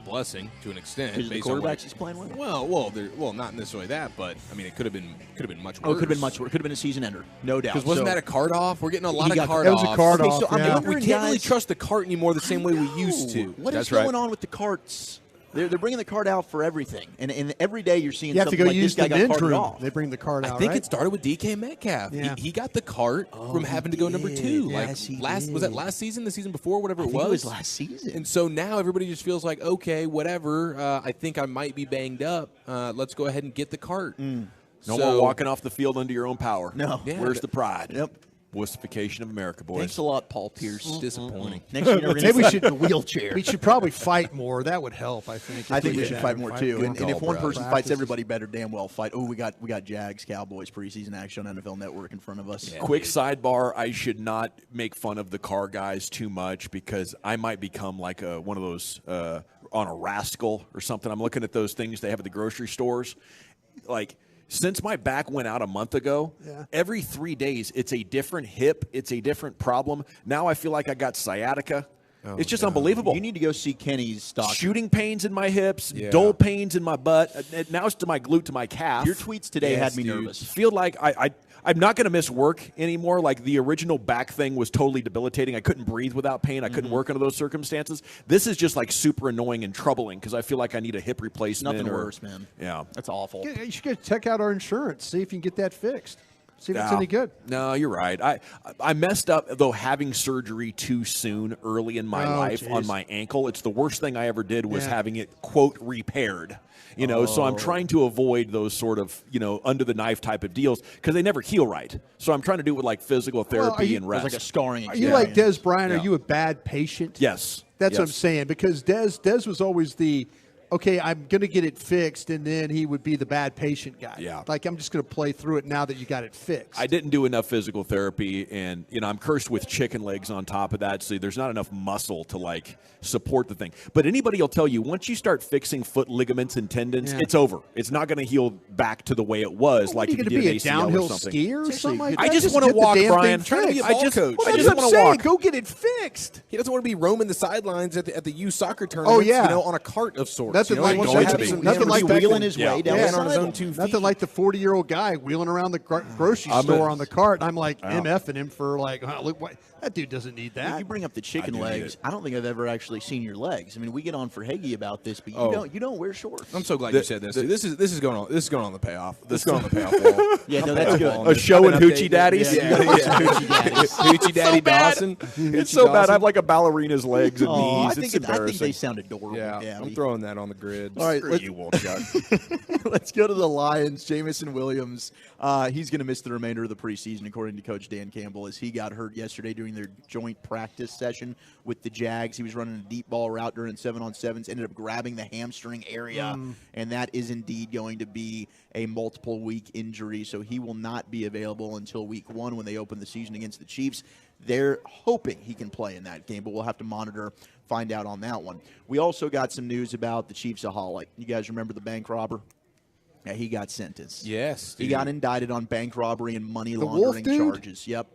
Speaker 21: blessing to an extent.
Speaker 23: Because the quarterbacks he's playing with?
Speaker 21: Well, not necessarily that, but, I mean, it could have been much worse.
Speaker 23: Oh, it could have been much worse. It could have been a season ender, no doubt.
Speaker 21: Because wasn't that a card off? We're getting a lot of card offs.
Speaker 5: That was a card off,
Speaker 23: so I'm wondering,
Speaker 21: we can't really trust the cart anymore the same way we used to.
Speaker 23: What is going on with the carts? They're bringing the card out for everything, and every day you're seeing something like this guy got carded off.
Speaker 5: They bring the card out.
Speaker 21: I think it started with DK Metcalf.
Speaker 5: Yeah.
Speaker 21: He got the cart from having to go number 2.
Speaker 23: Yes,
Speaker 21: was that last season, the season before, whatever it
Speaker 23: I think it was last season.
Speaker 21: And so now everybody just feels like, okay, whatever. I think I might be banged up. Let's go ahead and get the cart.
Speaker 19: No more walking off the field under your own power.
Speaker 23: No.
Speaker 21: Yeah.
Speaker 19: Where's the pride?
Speaker 23: Yep.
Speaker 19: Wussification of America, boys.
Speaker 23: Thanks a lot, Paul Pierce.
Speaker 21: It's disappointing.
Speaker 23: Next year,
Speaker 5: Maybe we should
Speaker 23: in a wheelchair.
Speaker 5: We should probably fight more. That would help, I think.
Speaker 23: I think we should fight more too. And if one person
Speaker 5: practices.
Speaker 23: fights, everybody better damn well fight. Oh, we got Jags Cowboys preseason action on NFL Network in front of us.
Speaker 19: Yeah. Quick sidebar: I should not make fun of the car guys too much because I might become like one of those on a rascal or something. I'm looking at those things they have at the grocery stores, like. Since my back went out a month ago, every 3 days it's a different hip, it's a different problem. Now I feel like I got sciatica. It's just unbelievable.
Speaker 23: You need to go see Kenny's doctor.
Speaker 19: Shooting pains in my hips, dull pains in my butt. Now it's to my glute to my calf.
Speaker 23: Your tweets today had me nervous.
Speaker 19: Feel like I'm not going to miss work anymore. Like the original back thing was totally debilitating. I couldn't breathe without pain. I couldn't work under those circumstances. This is just like super annoying and troubling because I feel like I need a hip replacement.
Speaker 23: Nothing worse, man.
Speaker 19: Yeah.
Speaker 23: That's awful.
Speaker 5: Yeah, you should go check out our insurance. See if you can get that fixed. See if it's any good.
Speaker 19: No, you're right. I messed up, though, having surgery too soon early in my life on my ankle. It's the worst thing I ever did was having it, quote, repaired. So I'm trying to avoid those sort of, under-the-knife type of deals because they never heal right. So I'm trying to do it with, like, physical therapy and rest.
Speaker 23: It's like a scarring
Speaker 5: Are you like Dez Bryant? Are you a bad patient?
Speaker 19: Yes.
Speaker 5: That's what I'm saying because Dez was always the – okay, I'm going to get it fixed, and then he would be the bad patient guy.
Speaker 19: Yeah.
Speaker 5: Like, I'm just going to play through it now that you got it fixed.
Speaker 19: I didn't do enough physical therapy, and, I'm cursed with chicken legs on top of that, so there's not enough muscle to, like, support the thing. But anybody will tell you, once you start fixing foot ligaments and tendons, it's over. It's not going to heal back to the way it was, like if you did an ACL or something.
Speaker 5: Downhill skier or something like that?
Speaker 19: I just want to walk, Brian.
Speaker 21: Trying to be a ball coach.
Speaker 19: I just want to walk.
Speaker 5: Go get it fixed.
Speaker 21: He doesn't want to be roaming the sidelines at the U soccer tournaments, on a cart of sorts.
Speaker 5: Nothing like
Speaker 23: nothing like wheeling his way down
Speaker 21: on his own 2 feet.
Speaker 5: Nothing like the 40-year-old guy wheeling around the grocery store on the cart. And I'm like MFing him for like, look, what? That dude doesn't need that.
Speaker 23: When you bring up the chicken legs. I don't think I've ever actually seen your legs. I mean, we get on for Hagee about this, but you don't wear shorts.
Speaker 21: I'm so glad you said this. This is going on. This is going on the payoff. This is going on the payoff wall.
Speaker 23: Yeah, no, that's good.
Speaker 19: A show in Hoochie Daddies.
Speaker 21: Hoochie Daddy Dawson.
Speaker 19: It's so bad. I have like a ballerina's legs and knees.
Speaker 23: I think they sound adorable.
Speaker 21: Yeah, I'm throwing that on the grid.
Speaker 23: All right,
Speaker 21: Screw you, Wolchuk.
Speaker 23: Let's go to the Lions. Jamison Williams, he's going to miss the remainder of the preseason, according to Coach Dan Campbell, as he got hurt yesterday during their joint practice session with the Jags. He was running a deep ball route during 7-on-7s, ended up grabbing the hamstring area, and that is indeed going to be a multiple-week injury, so he will not be available until week 1 when they open the season against the Chiefs. They're hoping he can play in that game, but we'll have to monitor, find out on that one. We also got some news about the Chiefs-aholic. You guys remember the bank robber? Yeah, he got sentenced.
Speaker 21: Yes,
Speaker 23: He got indicted on bank robbery and money laundering charges. Yep.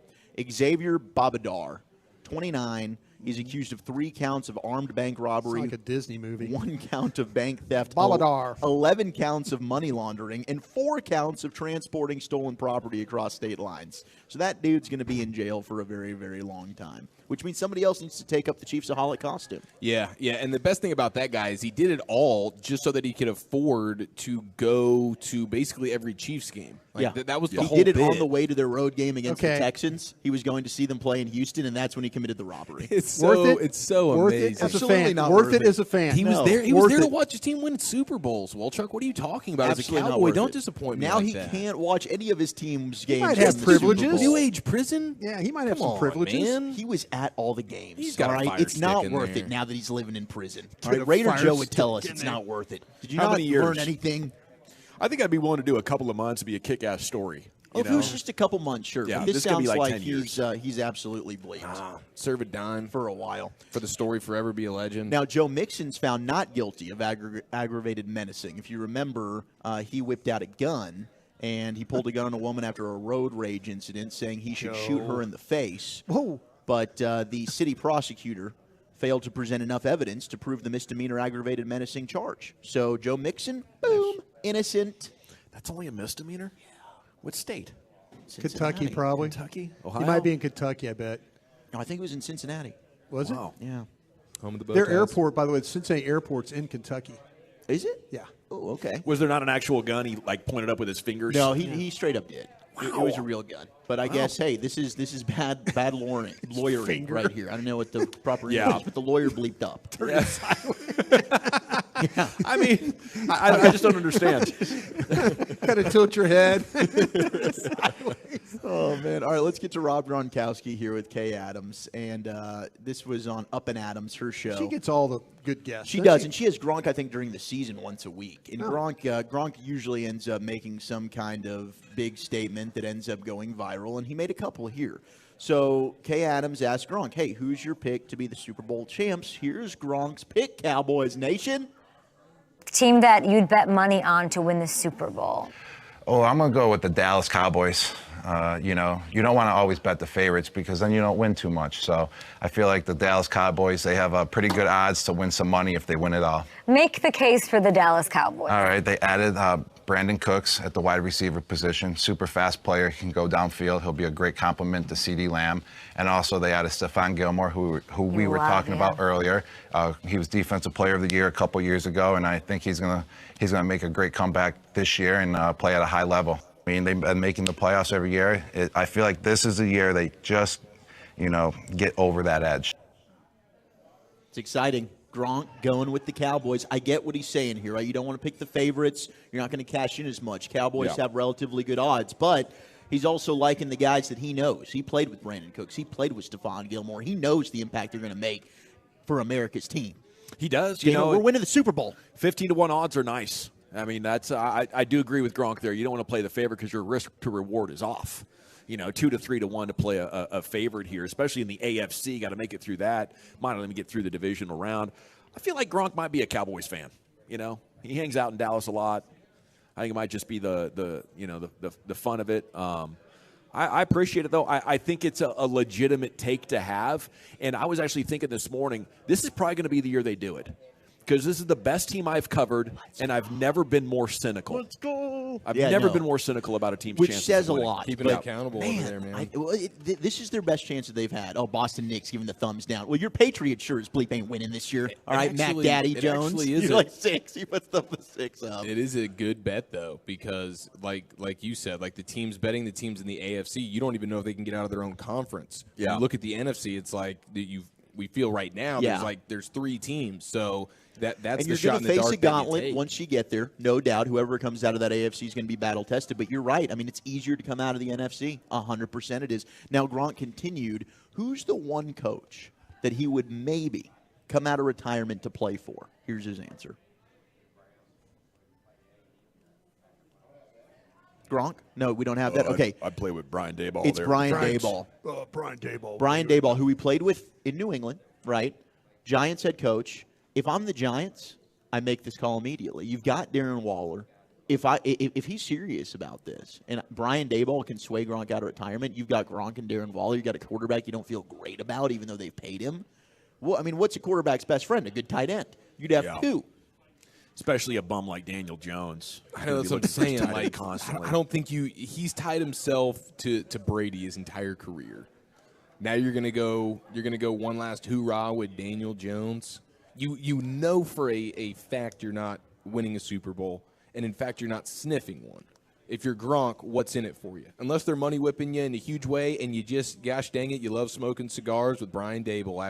Speaker 23: Xavier Babadar, 29. He's accused of 3 counts of armed bank robbery.
Speaker 5: It's like a Disney movie.
Speaker 23: 1 count of bank theft.
Speaker 5: Babadar.
Speaker 23: 11 counts of money laundering and 4 counts of transporting stolen property across state lines. So that dude's going to be in jail for a very, very long time, which means somebody else needs to take up the Chiefs-aholic costume.
Speaker 21: Yeah, and the best thing about that guy is he did it all just so that he could afford to go to basically every Chiefs game. Like, that was the whole
Speaker 23: He did it
Speaker 21: bit.
Speaker 23: on the way to their road game against the Texans. He was going to see them play in Houston, and that's when he committed the robbery.
Speaker 21: It's so
Speaker 5: worth
Speaker 21: amazing.
Speaker 5: it as a fan.
Speaker 23: Not
Speaker 5: Worth it as a fan.
Speaker 21: He was there. He was there to watch his team win Super Bowls. Wolchuk, what are you talking about?
Speaker 23: Absolutely
Speaker 21: as a
Speaker 23: not
Speaker 21: Cowboy,
Speaker 23: worth
Speaker 21: don't
Speaker 23: it.
Speaker 21: disappoint me.
Speaker 23: Now
Speaker 21: like
Speaker 23: he
Speaker 21: that.
Speaker 23: can't watch any of his team's games.
Speaker 5: might have
Speaker 23: in the
Speaker 5: privileges.
Speaker 23: Super Bowl.
Speaker 21: New age prison?
Speaker 5: Yeah, he might have
Speaker 21: Come
Speaker 5: some
Speaker 21: on,
Speaker 5: privileges.
Speaker 21: man.
Speaker 23: He was at all the games.
Speaker 21: He's got
Speaker 23: all
Speaker 21: a
Speaker 23: right?
Speaker 21: fire
Speaker 23: It's not
Speaker 21: stick in
Speaker 23: worth
Speaker 21: there.
Speaker 23: it now that he's living in prison. All
Speaker 5: Put
Speaker 23: right,
Speaker 5: a
Speaker 23: Raider
Speaker 5: fire
Speaker 23: Joe would
Speaker 5: stick
Speaker 23: tell us
Speaker 5: in
Speaker 23: it's
Speaker 5: there.
Speaker 23: not worth it. Did you
Speaker 19: How
Speaker 23: not
Speaker 19: many years?
Speaker 23: learn anything?
Speaker 19: I think I'd be willing to do a couple of months to be a kick-ass story.
Speaker 23: Oh, if it was just a couple months, sure.
Speaker 19: Yeah,
Speaker 23: but this
Speaker 19: this could be
Speaker 23: sounds
Speaker 19: like
Speaker 23: like
Speaker 19: 10 years.
Speaker 23: he's absolutely bleaked
Speaker 21: Serve a dime
Speaker 23: for a while.
Speaker 21: for the story forever be a legend.
Speaker 23: Now, Joe Mixon's found not guilty of aggravated menacing. If you remember, he whipped out a gun, and he pulled a gun on a woman after a road rage incident, saying he should shoot her in the face.
Speaker 5: Whoa.
Speaker 23: But the city prosecutor failed to present enough evidence to prove the misdemeanor aggravated menacing charge. So Joe Mixon, boom, innocent.
Speaker 19: That's only a misdemeanor? What state?
Speaker 5: Kentucky, probably.
Speaker 19: Kentucky?
Speaker 5: He
Speaker 19: Ohio?
Speaker 5: might be in Kentucky, I bet.
Speaker 23: No, I think it was in Cincinnati.
Speaker 5: Was
Speaker 19: Wow.
Speaker 23: Yeah.
Speaker 21: Home of the bow
Speaker 5: Their
Speaker 21: ties.
Speaker 5: airport, by the way, the Cincinnati Airport's in Kentucky.
Speaker 23: Is it?
Speaker 5: Yeah.
Speaker 23: Oh, okay.
Speaker 19: Was there not an actual gun he pointed up with his fingers?
Speaker 23: No, he straight up did. It was a real gun. But I guess, hey, this is bad lawyering
Speaker 5: Finger.
Speaker 23: right here. I don't know what the proper
Speaker 19: Yeah.
Speaker 23: is, but the lawyer bleeped up.
Speaker 19: I mean, I just don't understand.
Speaker 5: Got to tilt your head.
Speaker 23: Oh, man. All right, let's get to Rob Gronkowski here with Kay Adams. And this was on Up and Adams, her show.
Speaker 5: She gets all the good guests.
Speaker 23: She
Speaker 5: doesn't
Speaker 23: does, and she has Gronk, I think, during the season once a week. And Gronk usually ends up making some kind of big statement that ends up going viral, and he made a couple here. So Kay Adams asked Gronk, hey, who's your pick to be the Super Bowl champs? Here's Gronk's pick, Cowboys Nation.
Speaker 16: Team that you'd bet money on to win the Super Bowl.
Speaker 18: Oh, I'm going to go with the Dallas Cowboys. You know, you don't want to always bet the favorites because then you don't win too much. So I feel like the Dallas Cowboys, they have pretty good odds to win some money if they win it all.
Speaker 16: Make the case for the Dallas Cowboys.
Speaker 18: All right, they added Brandon Cooks at the wide receiver position. Super fast player. He can go downfield. He'll be a great complement to CeeDee Lamb. And also they added Stephon Gilmore, who we were talking about earlier. He was Defensive Player of the Year a couple years ago, and I think he's gonna make a great comeback this year and play at a high level. I mean, they've been making the playoffs every year. I feel like this is the year they just, get over that edge.
Speaker 23: It's exciting. Gronk going with the Cowboys. I get what he's saying here, right? You don't want to pick the favorites. You're not going to cash in as much. Cowboys have relatively good odds, but he's also liking the guys that he knows. He played with Brandon Cooks. He played with Stephon Gilmore. He knows the impact they're going to make for America's team.
Speaker 19: He does.
Speaker 23: We're winning the Super Bowl.
Speaker 19: 15-1 odds are nice. I mean, that's I do agree with Gronk there. You don't want to play the favorite because your risk to reward is off. 2 to 3 to 1 to play a favorite here, especially in the AFC. Got to make it through that. Might not even get through the divisional round. I feel like Gronk might be a Cowboys fan. He hangs out in Dallas a lot. I think it might just be the fun of it. I appreciate it, though. I think it's a legitimate take to have. And I was actually thinking this morning, this is probably going to be the year they do it. Because this is the best team I've covered, and I've never been more cynical.
Speaker 23: Let's go.
Speaker 19: I've never been more cynical about a team's
Speaker 23: Which
Speaker 19: chances.
Speaker 23: says a
Speaker 19: of winning.
Speaker 23: lot.
Speaker 21: Keeping it accountable over there, man.
Speaker 23: This is their best chance that they've had. Oh, Boston Knicks giving the thumbs down. Well, your Patriots sure as bleep ain't winning this year. All right, Mac Daddy Jones. You're like 6. He puts the 6 up.
Speaker 10: It is a good bet, though, because like you said, like the teams betting the teams in the AFC, you don't even know if they can get out of their own conference.
Speaker 19: Yeah.
Speaker 10: You look at the NFC, it's like
Speaker 21: we feel right now.
Speaker 23: Yeah.
Speaker 21: There's 3 teams, so that's
Speaker 23: and
Speaker 21: the
Speaker 23: you're
Speaker 21: shot
Speaker 23: going
Speaker 21: in
Speaker 23: to
Speaker 21: the
Speaker 23: face
Speaker 21: dark
Speaker 23: a
Speaker 21: that you
Speaker 23: gauntlet
Speaker 21: take.
Speaker 23: once you get there, no doubt. Whoever comes out of that AFC is going to be battle tested. But you're right. I mean, it's easier to come out of the NFC. 100% it is. Now, Gronk continued. Who's the one coach that he would maybe come out of retirement to play for? Here's his answer. Gronk? No, we don't have that. Okay.
Speaker 19: I'd play with Brian Daboll.
Speaker 23: It's
Speaker 19: there.
Speaker 23: Brian Daboll.
Speaker 5: Brian Daboll.
Speaker 23: Brian Daboll, who we played with in New England, right? Giants head coach. If I'm the Giants, I make this call immediately. You've got Darren Waller. If he's serious about this, and Brian Daboll can sway Gronk out of retirement, you've got Gronk and Darren Waller. You've got a quarterback you don't feel great about, even though they've paid him. Well, I mean, what's a quarterback's best friend? A good tight end. You'd have 2.
Speaker 19: Especially a bum like Daniel Jones.
Speaker 21: I know that's what I'm saying. I don't think he's tied himself to Brady his entire career. Now you're gonna go one last hoorah with Daniel Jones. You know for a fact you're not winning a Super Bowl, and in fact you're not sniffing one. If you're Gronk, what's in it for you? Unless they're money whipping you in a huge way, and you just, gosh dang it, you love smoking cigars with Brian Daboll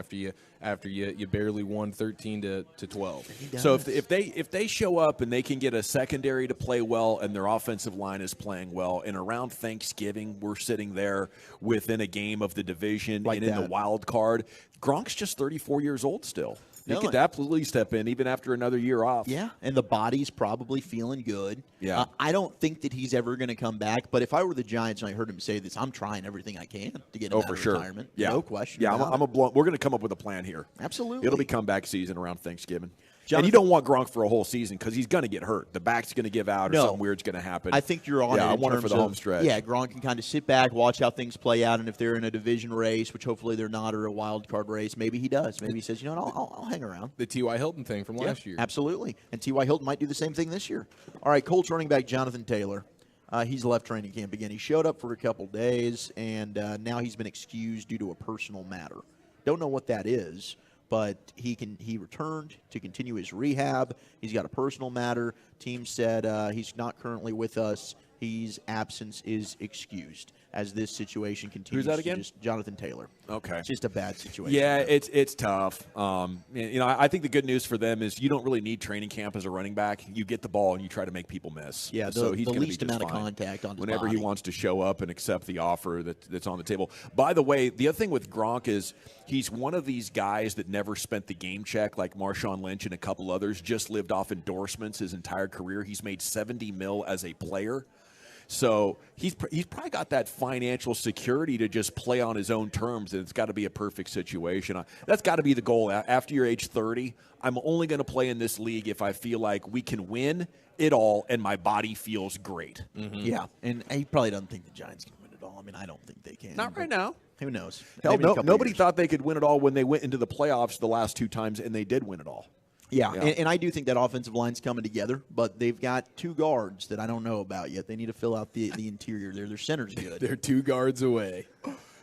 Speaker 21: after you barely won 13 to 12.
Speaker 19: So if they show up and they can get a secondary to play well and their offensive line is playing well, and around Thanksgiving we're sitting there within a game of the division and in the wild card, Gronk's just 34 years old still. He could absolutely step in even after another year off.
Speaker 23: Yeah, and the body's probably feeling good.
Speaker 19: Yeah.
Speaker 23: I don't think that he's ever going to come back, but if I were the Giants and I heard him say this, I'm trying everything I can to get him out of retirement.
Speaker 19: Yeah.
Speaker 23: No question.
Speaker 19: Yeah,
Speaker 23: about it.
Speaker 19: we're going to come up with a plan here.
Speaker 23: Absolutely.
Speaker 19: It'll be comeback season around Thanksgiving.
Speaker 23: Jonathan,
Speaker 19: and you don't want Gronk for a whole season because he's going to get hurt. The back's going to give out or something weird's going to happen.
Speaker 23: I think you're on it.
Speaker 19: I
Speaker 23: in
Speaker 19: want it for
Speaker 23: terms
Speaker 19: the
Speaker 23: of-
Speaker 19: home stretch.
Speaker 23: Yeah, Gronk can kind of sit back, watch how things play out, and if they're in a division race, which hopefully they're not, or a wild card race, maybe he does. Maybe he says, you know what, I'll hang around.
Speaker 21: The T.Y. Hilton thing from last year.
Speaker 23: Absolutely. And T.Y. Hilton might do the same thing this year. All right, Colts running back Jonathan Taylor. He's left training camp again. He showed up for a couple days, and now he's been excused due to a personal matter. Don't know what that is, but he returned to continue his rehab. He's got a personal matter. Team said he's not currently with us. His absence is excused as this situation continues.
Speaker 19: Who's that again?
Speaker 23: Just Jonathan Taylor.
Speaker 19: Okay.
Speaker 23: It's just a bad situation.
Speaker 19: Yeah, it's tough. I think the good news for them is you don't really need training camp as a running back. You get the ball and you try to make people miss.
Speaker 23: Yeah,
Speaker 19: so he's
Speaker 23: the
Speaker 19: gonna
Speaker 23: least
Speaker 19: be just
Speaker 23: amount of
Speaker 19: fine
Speaker 23: contact on his
Speaker 19: whenever
Speaker 23: body.
Speaker 19: he wants to show up and accept the offer that's on the table. By the way, the other thing with Gronk is he's one of these guys that never spent the game check like Marshawn Lynch and a couple others, just lived off endorsements his entire career. He's made $70 million as a player. So he's probably got that financial security to just play on his own terms, and it's got to be a perfect situation. That's got to be the goal. After you're age 30, I'm only going to play in this league if I feel like we can win it all and my body feels great.
Speaker 23: Mm-hmm. Yeah, and he probably doesn't think the Giants can win it all. I mean, I don't think they can.
Speaker 19: Not right now.
Speaker 23: Who knows?
Speaker 19: Hell,
Speaker 23: Maybe in a couple
Speaker 19: nobody
Speaker 23: years.
Speaker 19: thought they could win it all when they went into the playoffs the last 2 times, and they did win it all.
Speaker 23: Yeah, and I do think that offensive line's coming together, but they've got 2 guards that I don't know about yet. They need to fill out the interior there. Their center's good.
Speaker 21: They're 2 guards away.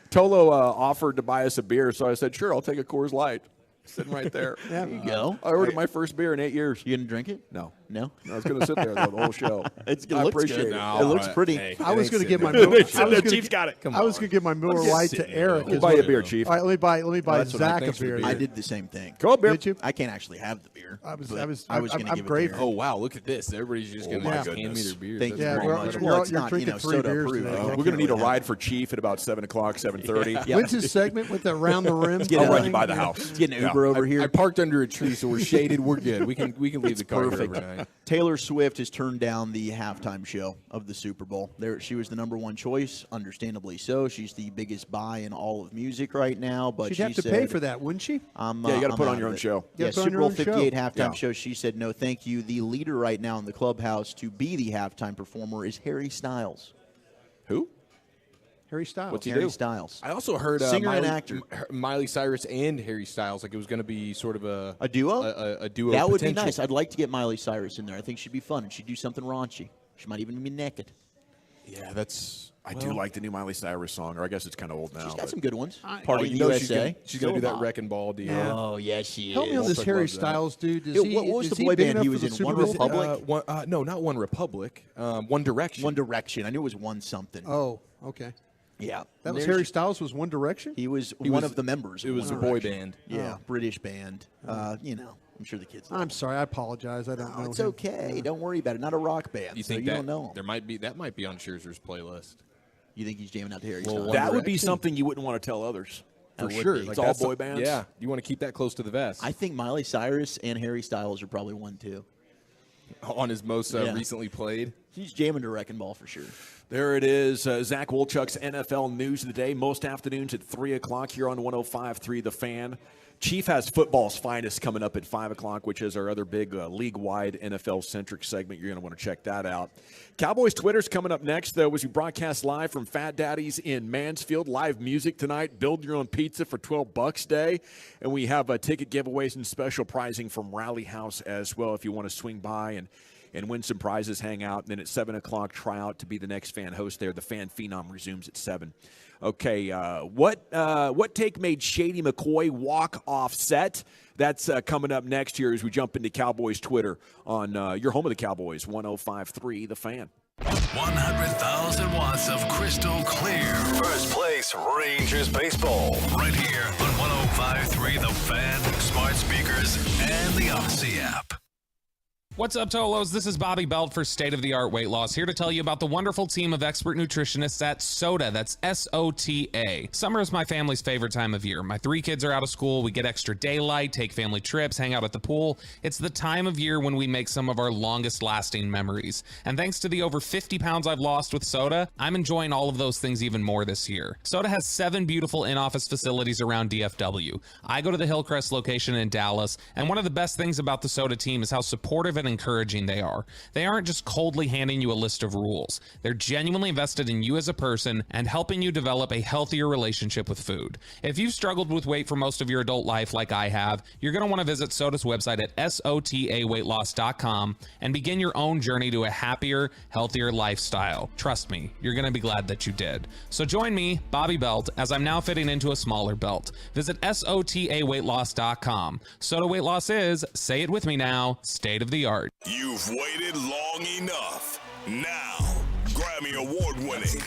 Speaker 19: Tolo offered to buy us a beer, so I said, sure, I'll take a Coors Light. Sitting right there.
Speaker 23: There you go.
Speaker 19: I ordered my first beer in 8 years.
Speaker 23: You didn't drink it?
Speaker 19: No.
Speaker 23: No?
Speaker 19: I was going to sit there the whole show.
Speaker 23: I
Speaker 19: appreciate it.
Speaker 23: It looks pretty.
Speaker 5: I was going to give my
Speaker 19: Chief's got it.
Speaker 5: I was going to give my Miller Lite to Eric.
Speaker 19: We'll buy you a beer, Chief.
Speaker 5: All right, let me buy
Speaker 23: That's what I
Speaker 5: Zach a
Speaker 23: think
Speaker 5: beer.
Speaker 23: I did the same thing.
Speaker 19: Go beer.
Speaker 5: Did you?
Speaker 23: I can't actually have the beer.
Speaker 5: I was
Speaker 23: going to
Speaker 5: I'm
Speaker 23: give it to
Speaker 5: grateful.
Speaker 21: Oh, wow, look at this. Everybody's just going to hand me their beers.
Speaker 23: Thank you
Speaker 5: Yeah,
Speaker 23: very
Speaker 5: we're-
Speaker 23: much.
Speaker 5: you're-
Speaker 23: Well, it's
Speaker 5: you're
Speaker 23: not,
Speaker 5: drinking 3
Speaker 23: soda
Speaker 5: beers
Speaker 23: approved.
Speaker 5: today.
Speaker 23: I
Speaker 19: We're
Speaker 23: can't
Speaker 19: going to need a
Speaker 23: really
Speaker 19: ride
Speaker 23: have
Speaker 19: for Chief at about 7 o'clock, 7:30.
Speaker 5: When's his segment with the round the rim?
Speaker 23: Get
Speaker 19: I'll
Speaker 23: a-
Speaker 19: run you by the house.
Speaker 23: Let's get an Uber over here.
Speaker 21: I parked under a tree, so we're shaded. We're good. We can leave the car here
Speaker 23: Perfect.
Speaker 21: overnight.
Speaker 23: Taylor Swift has turned down the halftime show of the Super Bowl. She was the #1 choice, understandably so. She's the biggest buy in all of music right now. But
Speaker 5: She'd
Speaker 23: she
Speaker 5: have to
Speaker 23: said,
Speaker 5: pay for that, wouldn't she?
Speaker 19: Yeah, you got to put on your own show.
Speaker 5: You
Speaker 23: Yeah,
Speaker 5: gotta put on
Speaker 23: Super
Speaker 5: your
Speaker 23: Bowl
Speaker 5: own show.
Speaker 23: 58 halftime
Speaker 19: Yeah.
Speaker 23: show. She said, no, thank you. The leader right now in the clubhouse to be the halftime performer is Harry Styles.
Speaker 19: Who?
Speaker 5: Harry Styles.
Speaker 19: What's he
Speaker 23: Harry
Speaker 19: do?
Speaker 23: Styles.
Speaker 21: I also heard
Speaker 23: Singer and
Speaker 21: Miley,
Speaker 23: actor.
Speaker 21: Miley Cyrus and Harry Styles. Like it was going to be sort of a
Speaker 23: duo?
Speaker 21: A duo.
Speaker 23: That would be
Speaker 21: potential.
Speaker 23: nice. I'd like to get Miley Cyrus in there. I think she'd be fun, and she'd do something raunchy. She might even be naked.
Speaker 21: Yeah, that's.
Speaker 19: I do like the new Miley Cyrus song, or I guess it's kind of old now.
Speaker 23: She's got
Speaker 19: but-
Speaker 23: some good ones.
Speaker 21: Oh,
Speaker 23: Part of
Speaker 21: you
Speaker 23: the
Speaker 21: know
Speaker 23: USA.
Speaker 21: She's going to do that wrecking ball deal.
Speaker 5: Yeah.
Speaker 23: Oh, yes, she
Speaker 5: Help
Speaker 23: is.
Speaker 5: me on this
Speaker 21: Walter
Speaker 5: Harry
Speaker 21: loves that.
Speaker 5: Styles dude. Is
Speaker 23: Yeah,
Speaker 5: he,
Speaker 23: what was
Speaker 5: is
Speaker 23: the boy
Speaker 5: big
Speaker 23: band
Speaker 5: enough
Speaker 23: he
Speaker 5: for
Speaker 23: was
Speaker 5: the
Speaker 23: in?
Speaker 5: Super
Speaker 23: One
Speaker 5: Bowl?
Speaker 23: Republic?
Speaker 21: No, not One Republic. One Direction.
Speaker 23: One Direction. I knew it was one something.
Speaker 5: Oh, okay.
Speaker 23: Yeah.
Speaker 5: That was Harry Styles was One Direction?
Speaker 23: He was one of the members.
Speaker 21: It was a boy band.
Speaker 23: Yeah, British band. I'm sure the kids know.
Speaker 5: I'm sorry. I apologize. I don't know.
Speaker 23: It's
Speaker 5: him.
Speaker 23: okay.
Speaker 5: Yeah.
Speaker 23: Don't worry about it. Not a rock band.
Speaker 21: You
Speaker 23: so
Speaker 21: think
Speaker 23: you don't know him.
Speaker 21: that might be on Scherzer's playlist?
Speaker 23: You think he's jamming out to Harry Styles?
Speaker 19: That would be something you wouldn't want to tell others. For sure. It's all boy bands.
Speaker 21: Yeah. You want to keep that close to the vest.
Speaker 23: I think Miley Cyrus and Harry Styles are probably one, too.
Speaker 21: On his most recently played?
Speaker 23: He's jamming to Wrecking Ball for sure.
Speaker 19: There it is. Zach Wolchuk's NFL News of the Day. Most afternoons at 3 o'clock here on 105.3 The Fan. Chief has football's finest coming up at 5 o'clock, which is our other big league-wide NFL-centric segment. You're going to want to check that out. Cowboys Twitter's coming up next, though, as we broadcast live from Fat Daddy's in Mansfield. Live music tonight. Build your own pizza for $12 day. And we have ticket giveaways and special prizing from Rally House as well if you want to swing by and win some prizes, hang out. And then at 7 o'clock, try out to be the next fan host there. The Fan Phenom resumes at 7. Okay, what take made Shady McCoy walk off set? That's coming up next year as we jump into Cowboys Twitter on your home of the Cowboys, 105.3 The Fan.
Speaker 1: 100,000 watts of crystal clear. First place Rangers baseball. Right here on 105.3 The Fan, smart speakers, and the Odyssey app.
Speaker 2: What's up, Tolos? This is Bobby Belt for State of the Art Weight Loss, here to tell you about the wonderful team of expert nutritionists at SOTA. That's SOTA. Summer is my family's favorite time of year. My 3 kids are out of school. We get extra daylight, take family trips, hang out at the pool. It's the time of year when we make some of our longest lasting memories. And thanks to the over 50 pounds I've lost with SOTA, I'm enjoying all of those things even more this year. SOTA has 7 beautiful in-office facilities around DFW. I go to the Hillcrest location in Dallas, and one of the best things about the SOTA team is how supportive and encouraging they are. They aren't just coldly handing you a list of rules. They're genuinely invested in you as a person and helping you develop a healthier relationship with food. If you've struggled with weight for most of your adult life like I have, you're going to want to visit SOTA's website at sotaweightloss.com and begin your own journey to a happier, healthier lifestyle. Trust me, you're going to be glad that you did. So join me, Bobby Belt, as I'm now fitting into a smaller belt. Visit sotaweightloss.com. SOTA Weight Loss is, say it with me now, state of the art.
Speaker 13: You've waited long enough. Now, Grammy Award-winning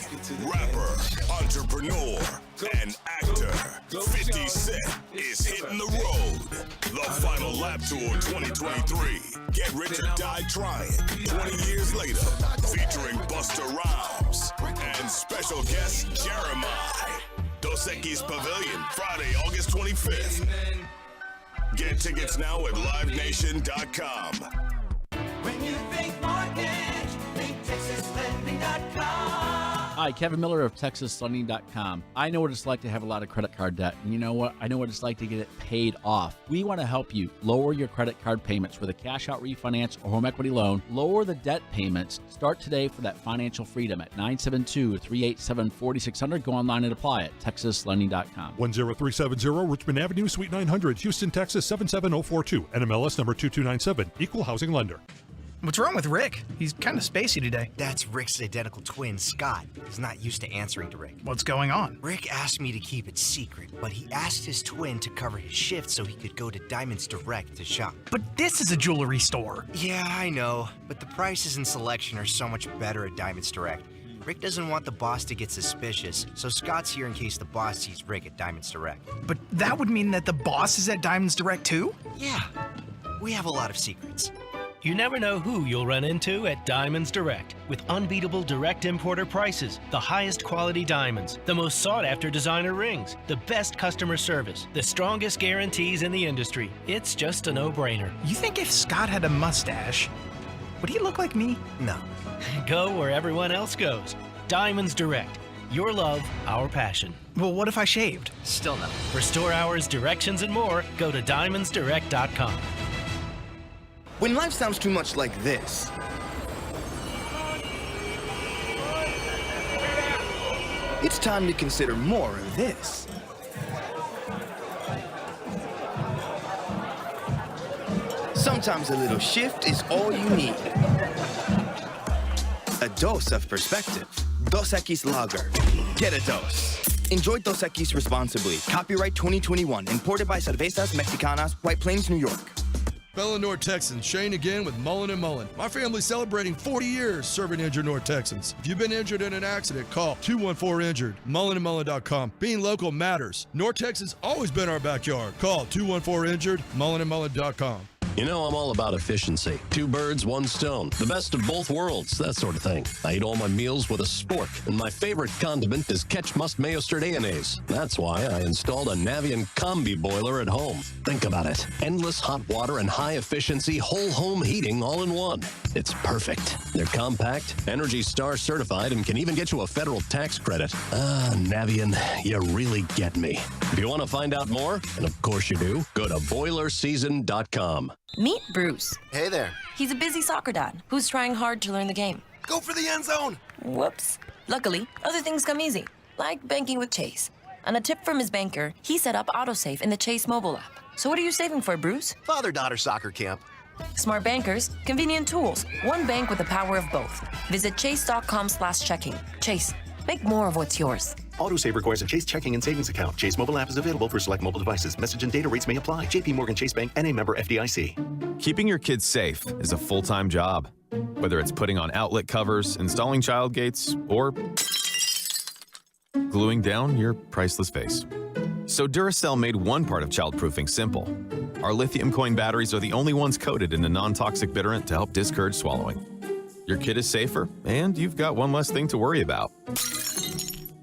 Speaker 13: rapper, entrepreneur, and actor 50 Cent is hitting the road. The Final Lap Tour 2023. Get Rich or Die Trying. 20 years later, featuring Busta Rhymes and special guest Jeremiah. Dos Equis Pavilion, Friday, August 25th. Get tickets now at livenation.com.
Speaker 20: When you think mortgage, think TexasLending.com.
Speaker 22: Hi, Kevin Miller of TexasLending.com. I know what it's like to have a lot of credit card debt, and you know what? I know what it's like to get it paid off. We want to help you lower your credit card payments with a cash-out refinance or home equity loan. Lower the debt payments. Start today for that financial freedom at 972-387-4600. Go online and apply at TexasLending.com.
Speaker 25: 10370 Richmond Avenue, Suite 900, Houston, Texas 77042. NMLS number 2297. Equal housing lender.
Speaker 26: What's wrong with Rick? He's kind of spacey today.
Speaker 27: That's Rick's identical twin, Scott. He's not used to answering to Rick.
Speaker 26: What's going on?
Speaker 27: Rick asked me to keep it secret, but he asked his twin to cover his shift so he could go to Diamonds Direct to shop.
Speaker 26: But this is a jewelry store.
Speaker 27: Yeah, I know, but the prices and selection are so much better at Diamonds Direct. Rick doesn't want the boss to get suspicious, so Scott's here in case the boss sees Rick at Diamonds Direct.
Speaker 26: But that would mean that the boss is at Diamonds Direct too?
Speaker 27: Yeah, we have a lot of secrets.
Speaker 28: You never know who you'll run into at Diamonds Direct. With unbeatable direct importer prices, the highest quality diamonds, the most sought-after designer rings, the best customer service, the strongest guarantees in the industry. It's just a no-brainer.
Speaker 26: You think if Scott had a mustache, would he look like me?
Speaker 27: No.
Speaker 28: Go where everyone else goes. Diamonds Direct. Your love, our passion.
Speaker 26: Well, what if I shaved?
Speaker 28: Still no. For store hours, directions, and more, go to diamondsdirect.com.
Speaker 29: When life sounds too much like this, it's time to consider more of this. Sometimes a little shift is all you need. A dose of perspective. Dos Equis Lager. Get a dose. Enjoy Dos Equis responsibly. Copyright 2021. Imported by Cervezas Mexicanas, White Plains, New York.
Speaker 6: Fellow North Texans, Shane again with Mullen & Mullen. My family's celebrating 40 years serving injured North Texans. If you've been injured in an accident, call 214-INJURED. MullenandMullen.com. Being local matters. North Texas always been our backyard. Call 214-INJURED. MullenandMullen.com.
Speaker 7: You know, I'm all about efficiency. 2 birds, 1 stone. The best of both worlds, that sort of thing. I eat all my meals with a spork, and my favorite condiment is Ketch Must Mayo Mayonnaise. That's why I installed a Navian Combi boiler at home. Think about it. Endless hot water and high-efficiency whole home heating all in one. It's perfect. They're compact, Energy Star certified, and can even get you a federal tax credit. Navian, you really get me. If you want to find out more, and of course you do, go to BoilerSeason.com.
Speaker 8: Meet Bruce.
Speaker 29: Hey there.
Speaker 8: He's a busy soccer dad who's trying hard to learn the game.
Speaker 29: Go for the end zone.
Speaker 8: Whoops. Luckily, other things come easy, like banking with Chase. On a tip from his banker, he set up autosave in the Chase mobile app. So what are you saving for, Bruce?
Speaker 29: Father-daughter soccer camp.
Speaker 8: Smart bankers, convenient tools. One bank with the power of both. Visit chase.com/checking. Chase, make more of what's yours.
Speaker 9: Autosave requires a Chase checking and savings account. Chase mobile app is available for select mobile devices. Message and data rates may apply. JP Morgan Chase Bank, N.A. member FDIC.
Speaker 12: Keeping your kids safe is a full-time job. Whether it's putting on outlet covers, installing child gates, or gluing down your priceless face. So Duracell made one part of childproofing simple. Our lithium coin batteries are the only ones coated in a non-toxic bitterant to help discourage swallowing. Your kid is safer, and you've got one less thing to worry about.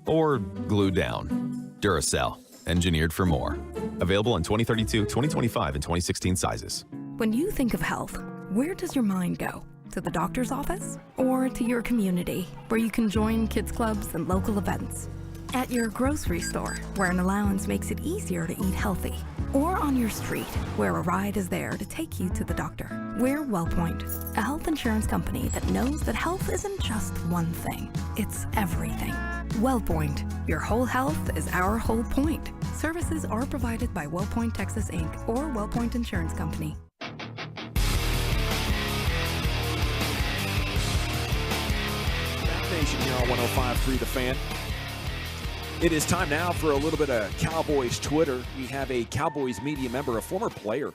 Speaker 12: Or glue down. Duracell, engineered for more. Available in 2032, 2025, and 2016 sizes.
Speaker 14: When you think of health, where does your mind go? To the doctor's office? Or to your community, where you can join kids clubs and local events? At your grocery store, where an allowance makes it easier to eat healthy? Or on your street, where a ride is there to take you to the doctor? We're WellPoint, a health insurance company that knows that health isn't just one thing, it's everything. WellPoint, your whole health is our whole point. Services are provided by WellPoint Texas Inc. or WellPoint Insurance Company.
Speaker 19: Nation here on 105.3 The Fan. It is time now for a little bit of Cowboys Twitter. We have a Cowboys media member, a former player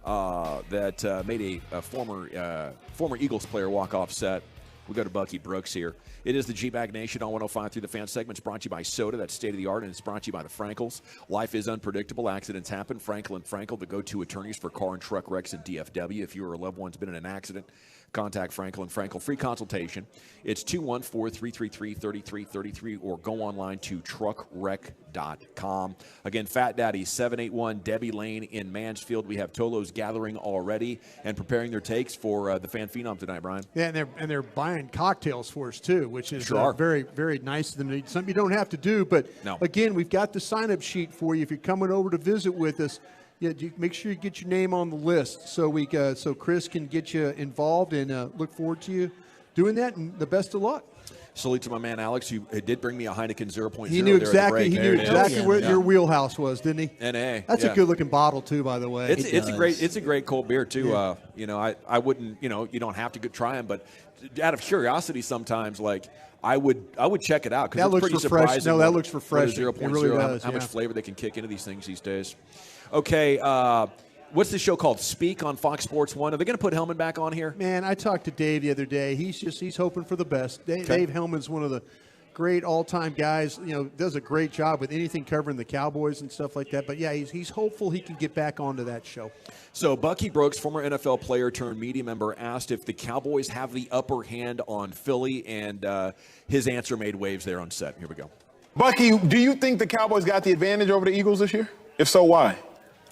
Speaker 19: that made a former Eagles player walk off set. We go to Bucky Brooks here. It is the G-Bag Nation on 105.3 The Fan segment. It's brought to you by Soda, that's state-of-the-art, and it's brought to you by the Frankels. Life is unpredictable. Accidents happen. Frankel and Frankel, the go-to attorneys for car and truck wrecks in DFW. If you or a loved one's been in an accident, contact Frankel and Frankel. Free consultation. It's 214-333-3333 or go online to truckwreck.com. Again, Fat Daddy, 781 Debbie Lane in Mansfield. We have Tolos gathering already and preparing their takes for the Fan Phenom tonight, Brian.
Speaker 5: Yeah, and they're buying cocktails for us, too, which is
Speaker 19: Sure.
Speaker 5: very, very nice of them. Something you don't have to do, but
Speaker 19: No.
Speaker 5: Again, we've got the sign-up sheet for you. If you're coming over to visit with us, make sure you get your name on the list so so Chris can get you involved, and look forward to you doing that, and the best of luck.
Speaker 19: Salute to my man Alex, who did bring me a Heineken 0.0.
Speaker 5: He knew
Speaker 19: exactly
Speaker 5: where your wheelhouse was, didn't he?
Speaker 19: NA.
Speaker 5: That's a good-looking bottle too, by the way.
Speaker 19: It's a great cold beer too.
Speaker 5: Yeah.
Speaker 19: I wouldn't, you don't have to try them, but out of curiosity, sometimes I would check it out because it's pretty surprising.
Speaker 5: No, that looks refreshing.
Speaker 19: 0.0,
Speaker 5: it really does.
Speaker 19: how much flavor they can kick into these things these days. Okay, what's this show called? Speak on Fox Sports 1. Are they going to put Hellman back on here?
Speaker 5: Man, I talked to Dave the other day. He's hoping for the best. Dave Hellman's one of the great all-time guys. Does a great job with anything covering the Cowboys and stuff like that. But yeah, he's hopeful he can get back onto that show.
Speaker 19: So Bucky Brooks, former NFL player turned media member, asked if the Cowboys have the upper hand on Philly, and his answer made waves there on set. Here we go.
Speaker 15: Bucky, do you think the Cowboys got the advantage over the Eagles this year? If so, why?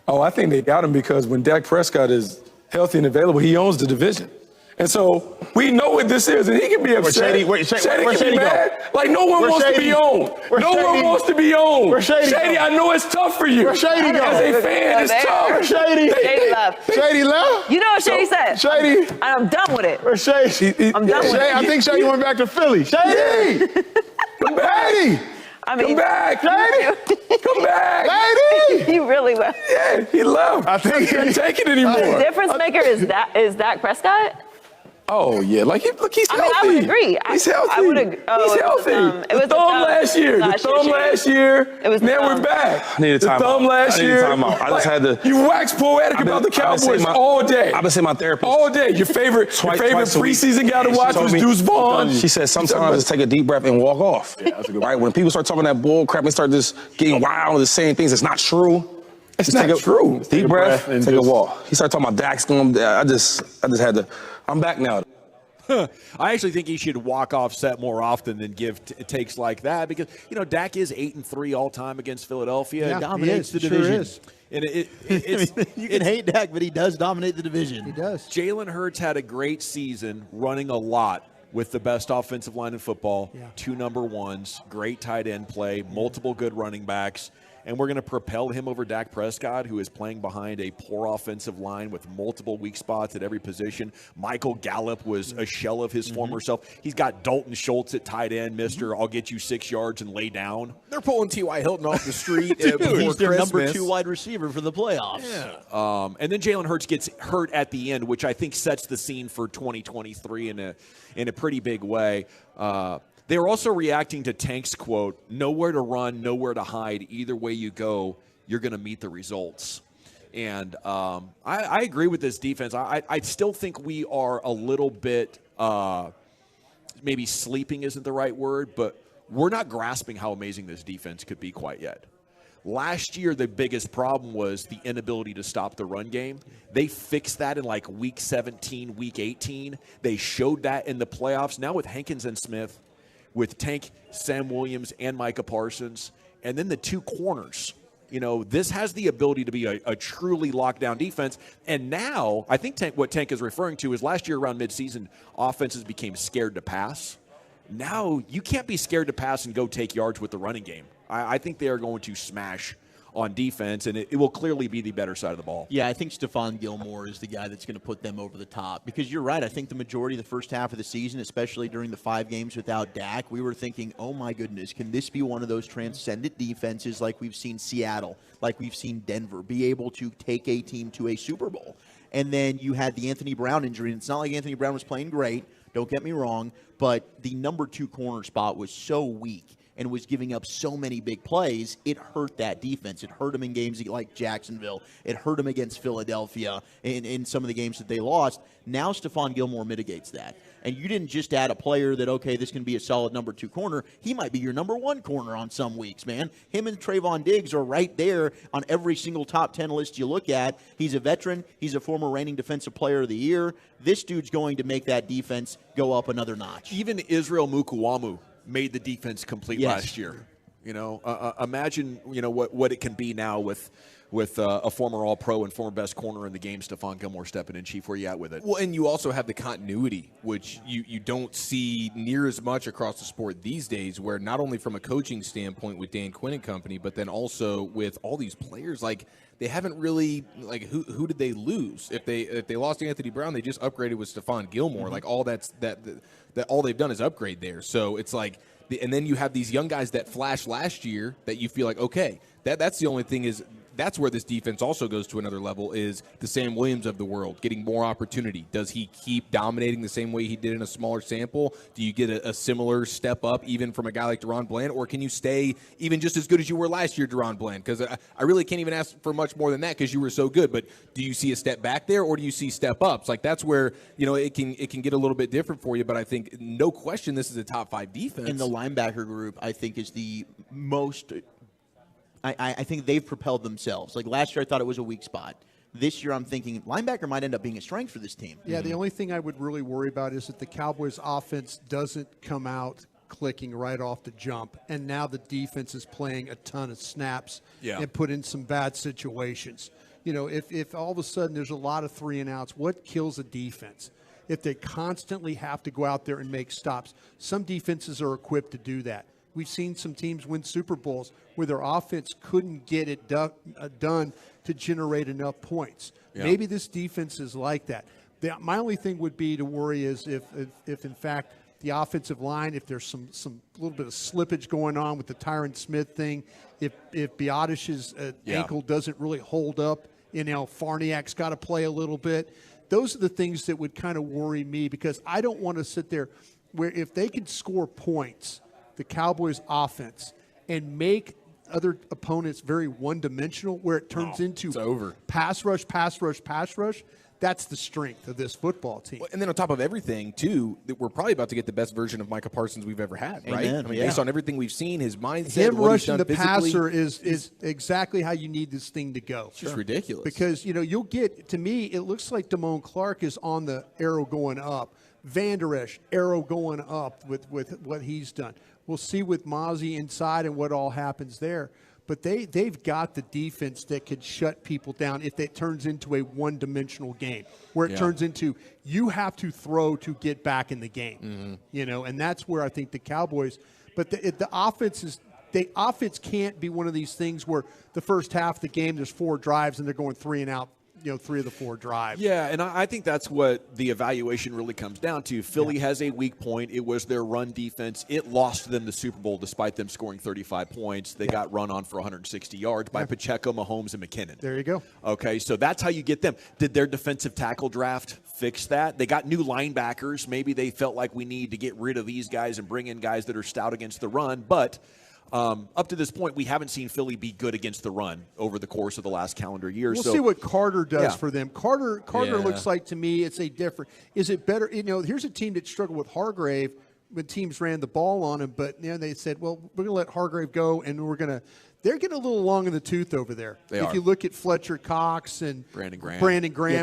Speaker 17: Oh, I think they got him because when Dak Prescott is healthy and available, he owns the division. And so we know what this is, and he can be upset. Shady can be mad. Like, no one wants to be owned. No one wants to be owned. Shady, I know it's tough for you. As a fan, it's tough.
Speaker 24: Shady left.
Speaker 15: Shady left?
Speaker 24: You know what Shady said?
Speaker 15: Shady.
Speaker 24: I'm done with it.
Speaker 15: Shady.
Speaker 24: I'm done with it.
Speaker 15: I think Shady went back to Philly. Shady! Come back! Shady!
Speaker 24: Come
Speaker 15: back! Shady! Come back!
Speaker 24: He really left.
Speaker 15: Yeah, he left. I think he can't take it anymore.
Speaker 24: The difference maker is Dak Prescott?
Speaker 17: Oh yeah, like he's healthy.
Speaker 24: I would agree.
Speaker 17: He's healthy.
Speaker 24: I would agree.
Speaker 17: He's healthy.
Speaker 24: It was
Speaker 17: the thumb last year. The thumb last year.
Speaker 24: It was
Speaker 17: now we're back.
Speaker 1: I need a
Speaker 17: the
Speaker 1: timeout.
Speaker 17: thumb last
Speaker 1: I need
Speaker 17: year.
Speaker 1: a timeout. I just had to.
Speaker 17: You wax poetic about the Cowboys all day.
Speaker 1: I've been seeing my therapist
Speaker 17: all day. Your favorite preseason guy to watch was Deuce Vaughn.
Speaker 1: She said sometimes just take a deep breath and walk off. Yeah, that's a good right? When people start talking that bull crap and start just getting wild and just saying things that's not true.
Speaker 17: It's not true.
Speaker 1: Deep breath and take a walk. He started talking about Dak's going. I just had to. I'm back now.
Speaker 19: I actually think he should walk off set more often than give takes like that because, Dak is 8-3 all time against Philadelphia.
Speaker 5: Yeah,
Speaker 3: dominates the
Speaker 5: sure
Speaker 3: division.
Speaker 5: is.
Speaker 19: And
Speaker 3: you can hate Dak, but he does dominate the division.
Speaker 5: He does.
Speaker 19: Jalen Hurts had a great season running a lot with the best offensive line in football, 2 number ones, great tight end play, multiple good running backs. And we're going to propel him over Dak Prescott, who is playing behind a poor offensive line with multiple weak spots at every position. Michael Gallup was a shell of his former self. He's got Dalton Schultz at tight end, Mr. I'll get you 6 yards and lay down.
Speaker 4: They're pulling T.Y. Hilton off the street.
Speaker 3: He's their number 2 wide receiver for the playoffs.
Speaker 19: Yeah. And then Jalen Hurts gets hurt at the end, which I think sets the scene for 2023 in a pretty big way. They're also reacting to Tank's quote, nowhere to run, nowhere to hide. Either way you go, you're going to meet the results. And I agree with this defense. I still think we are a little bit, maybe sleeping isn't the right word, but we're not grasping how amazing this defense could be quite yet. Last year, the biggest problem was the inability to stop the run game. They fixed that in like week 17, week 18. They showed that in the playoffs. Now with Hankins and Smith, with Tank, Sam Williams, and Micah Parsons, and then the 2 corners. This has the ability to be a truly lockdown defense. And now, I think what Tank is referring to is last year around midseason, offenses became scared to pass. Now, you can't be scared to pass and go take yards with the running game. I think they are going to smash on defense, and it will clearly be the better side of the ball.
Speaker 3: Yeah, I think Stephon Gilmore is the guy that's going to put them over the top. Because you're right, I think the majority of the first half of the season, especially during the 5 games without Dak, we were thinking, oh my goodness, can this be one of those transcendent defenses like we've seen Seattle, like we've seen Denver, be able to take a team to a Super Bowl? And then you had the Anthony Brown injury, and it's not like Anthony Brown was playing great, don't get me wrong, but the number 2 corner spot was so weak and was giving up so many big plays, it hurt that defense. It hurt them in games like Jacksonville. It hurt them against Philadelphia in some of the games that they lost. Now Stephon Gilmore mitigates that. And you didn't just add a player that, okay, this can be a solid number 2 corner. He might be your number 1 corner on some weeks, man. Him and Trayvon Diggs are right there on every single top 10 list you look at. He's a veteran. He's a former reigning defensive player of the year. This dude's going to make that defense go up another notch.
Speaker 19: Even Israel Mukuamu made the defense complete last year. Imagine what it can be now with a former All-Pro and former best corner in the game, Stephon Gilmore, stepping in. Chief, where you at with it?
Speaker 4: Well, and you also have the continuity, which you don't see near as much across the sport these days, where not only from a coaching standpoint with Dan Quinn and company, but then also with all these players, like they haven't really, like, who did they lose? If they lost Anthony Brown, they just upgraded with Stephon Gilmore. Like all that all they've done is upgrade there. So it's like, and then you have these young guys that flashed last year that you feel like, okay, that's the only thing is that's where this defense also goes to another level is the Sam Williams of the world, getting more opportunity. Does he keep dominating the same way he did in a smaller sample? Do you get a similar step up even from a guy like Deron Bland, or can you stay even just as good as you were last year, Deron Bland? Because I really can't even ask for much more than that because you were so good, but do you see a step back there or do you see step ups? Like that's where, it can get a little bit different for you, but I think no question this is a top 5 defense.
Speaker 3: And the linebacker group, I think, is the most – I think they've propelled themselves. Like last year, I thought it was a weak spot. This year, I'm thinking linebacker might end up being a strength for this team.
Speaker 5: Yeah, the only thing I would really worry about is that the Cowboys' offense doesn't come out clicking right off the jump, and now the defense is playing a ton of snaps and put in some bad situations. If all of a sudden there's a lot of 3-and-outs, what kills a defense? If they constantly have to go out there and make stops. Some defenses are equipped to do that. We've seen some teams win Super Bowls where their offense couldn't get it done to generate enough points. Yeah. Maybe this defense is like that. My only thing would be to worry is if in fact the offensive line, if there's some little bit of slippage going on with the Tyron Smith thing, if Biadish's ankle doesn't really hold up, Farniak's got to play a little bit. those are the things that would kind of worry me, because I don't want to sit there where if they can score points, the Cowboys offense, and make other opponents very one-dimensional, where it turns into pass rush, pass rush, pass rush. That's the strength of this football team.
Speaker 4: Well, and then on top of everything, too, that we're probably about to get the best version of Micah Parsons we've ever had, right?
Speaker 3: Amen.
Speaker 4: I mean, based on everything we've seen, his mindset,
Speaker 5: Him
Speaker 4: what
Speaker 5: rushing
Speaker 4: he's done
Speaker 5: the
Speaker 4: physically,
Speaker 5: passer is exactly how you need this thing to go.
Speaker 4: It's just ridiculous.
Speaker 5: Because, you'll get, to me, it looks like Damone Clark is on the arrow going up. Van Der Esch, arrow going up with what he's done. We'll see with Mozzie inside and what all happens there. But they've got the defense that could shut people down if it turns into a one-dimensional game, where it turns into you have to throw to get back in the game. And that's where I think the Cowboys. But the offense is. The offense can't be one of these things where the first half of the game there's 4 drives and they're going 3 and out. 3 of the 4 drives.
Speaker 19: Yeah, and I think that's what the evaluation really comes down to. Philly has a weak point. It was their run defense. It lost them the Super Bowl despite them scoring 35 points. They got run on for 160 yards by Pacheco, Mahomes, and McKinnon.
Speaker 5: There you go.
Speaker 19: Okay, so that's how you get them. Did their defensive tackle draft fix that? They got new linebackers. Maybe they felt like we need to get rid of these guys and bring in guys that are stout against the run, but up to this point, we haven't seen Philly be good against the run over the course of the last calendar year.
Speaker 5: We'll see what Carter does for them. Carter
Speaker 4: Yeah.
Speaker 5: looks like, to me, it's a different. Is it better? Here's a team that struggled with Hargrave when teams ran the ball on him, but they said, well, we're going to let Hargrave go, and they're getting a little long in the tooth over there. If you look at Fletcher Cox and Brandon Graham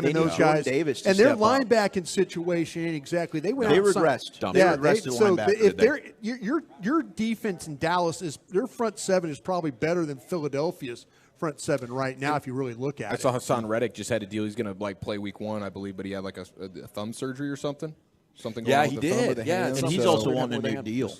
Speaker 5: and those guys,
Speaker 3: Davis
Speaker 5: and their linebacking situation ain't exactly. They went.
Speaker 3: They
Speaker 5: outside.
Speaker 3: regressed.
Speaker 5: Yeah,
Speaker 3: So
Speaker 5: if your defense in Dallas their front 7 is probably better than Philadelphia's front 7 right now. If you really look at it,
Speaker 4: I saw Hassan Reddick just had a deal. He's going to play week 1, I believe, but he had like a thumb surgery or something. Something going on with the thumb or the hand.
Speaker 3: And he's also on a new deal.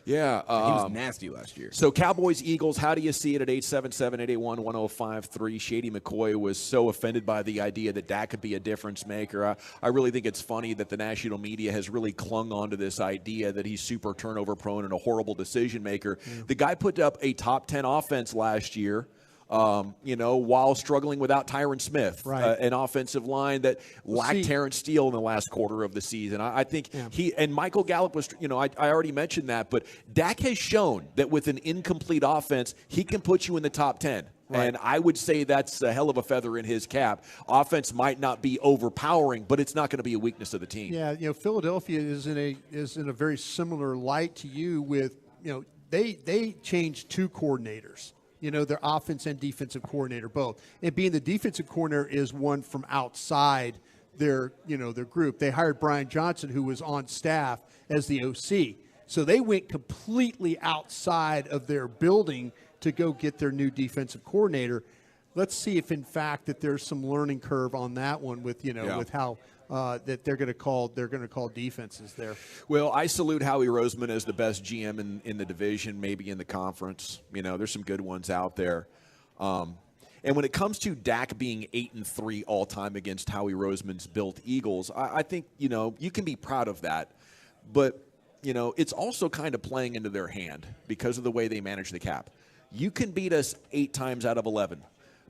Speaker 19: Yeah.
Speaker 4: He was nasty last year.
Speaker 19: So Cowboys, Eagles, how do you see it at 877-881-1053? Shady McCoy was so offended by the idea that Dak could be a difference maker. I really think it's funny that the national media has really clung on to this idea that he's super turnover prone and a horrible decision maker. The guy put up a top 10 offense last year. While struggling without Tyron Smith, an offensive line that lacked Terrence Steele in the last quarter of the season. I think he and Michael Gallup was, I already mentioned that, but Dak has shown that with an incomplete offense, he can put you in the top 10. And I would say that's a hell of a feather in his cap. Offense might not be overpowering, but it's not going to be a weakness of the team.
Speaker 5: Yeah, Philadelphia is in a very similar light to you with, they changed 2 coordinators. Their offense and defensive coordinator both. And being the defensive coordinator is one from outside their group. They hired Brian Johnson, who was on staff, as the OC. So they went completely outside of their building to go get their new defensive coordinator. Let's see if, in fact, that there's some learning curve on that one with, with how that they're going to call defenses there.
Speaker 19: Well, I salute Howie Roseman as the best GM in the division, maybe in the conference. There's some good ones out there. And when it comes to Dak being 8-3 all time against Howie Roseman's built Eagles, I think you can be proud of that, but it's also kind of playing into their hand because of the way they manage the cap. You can beat us 8 times out of 11,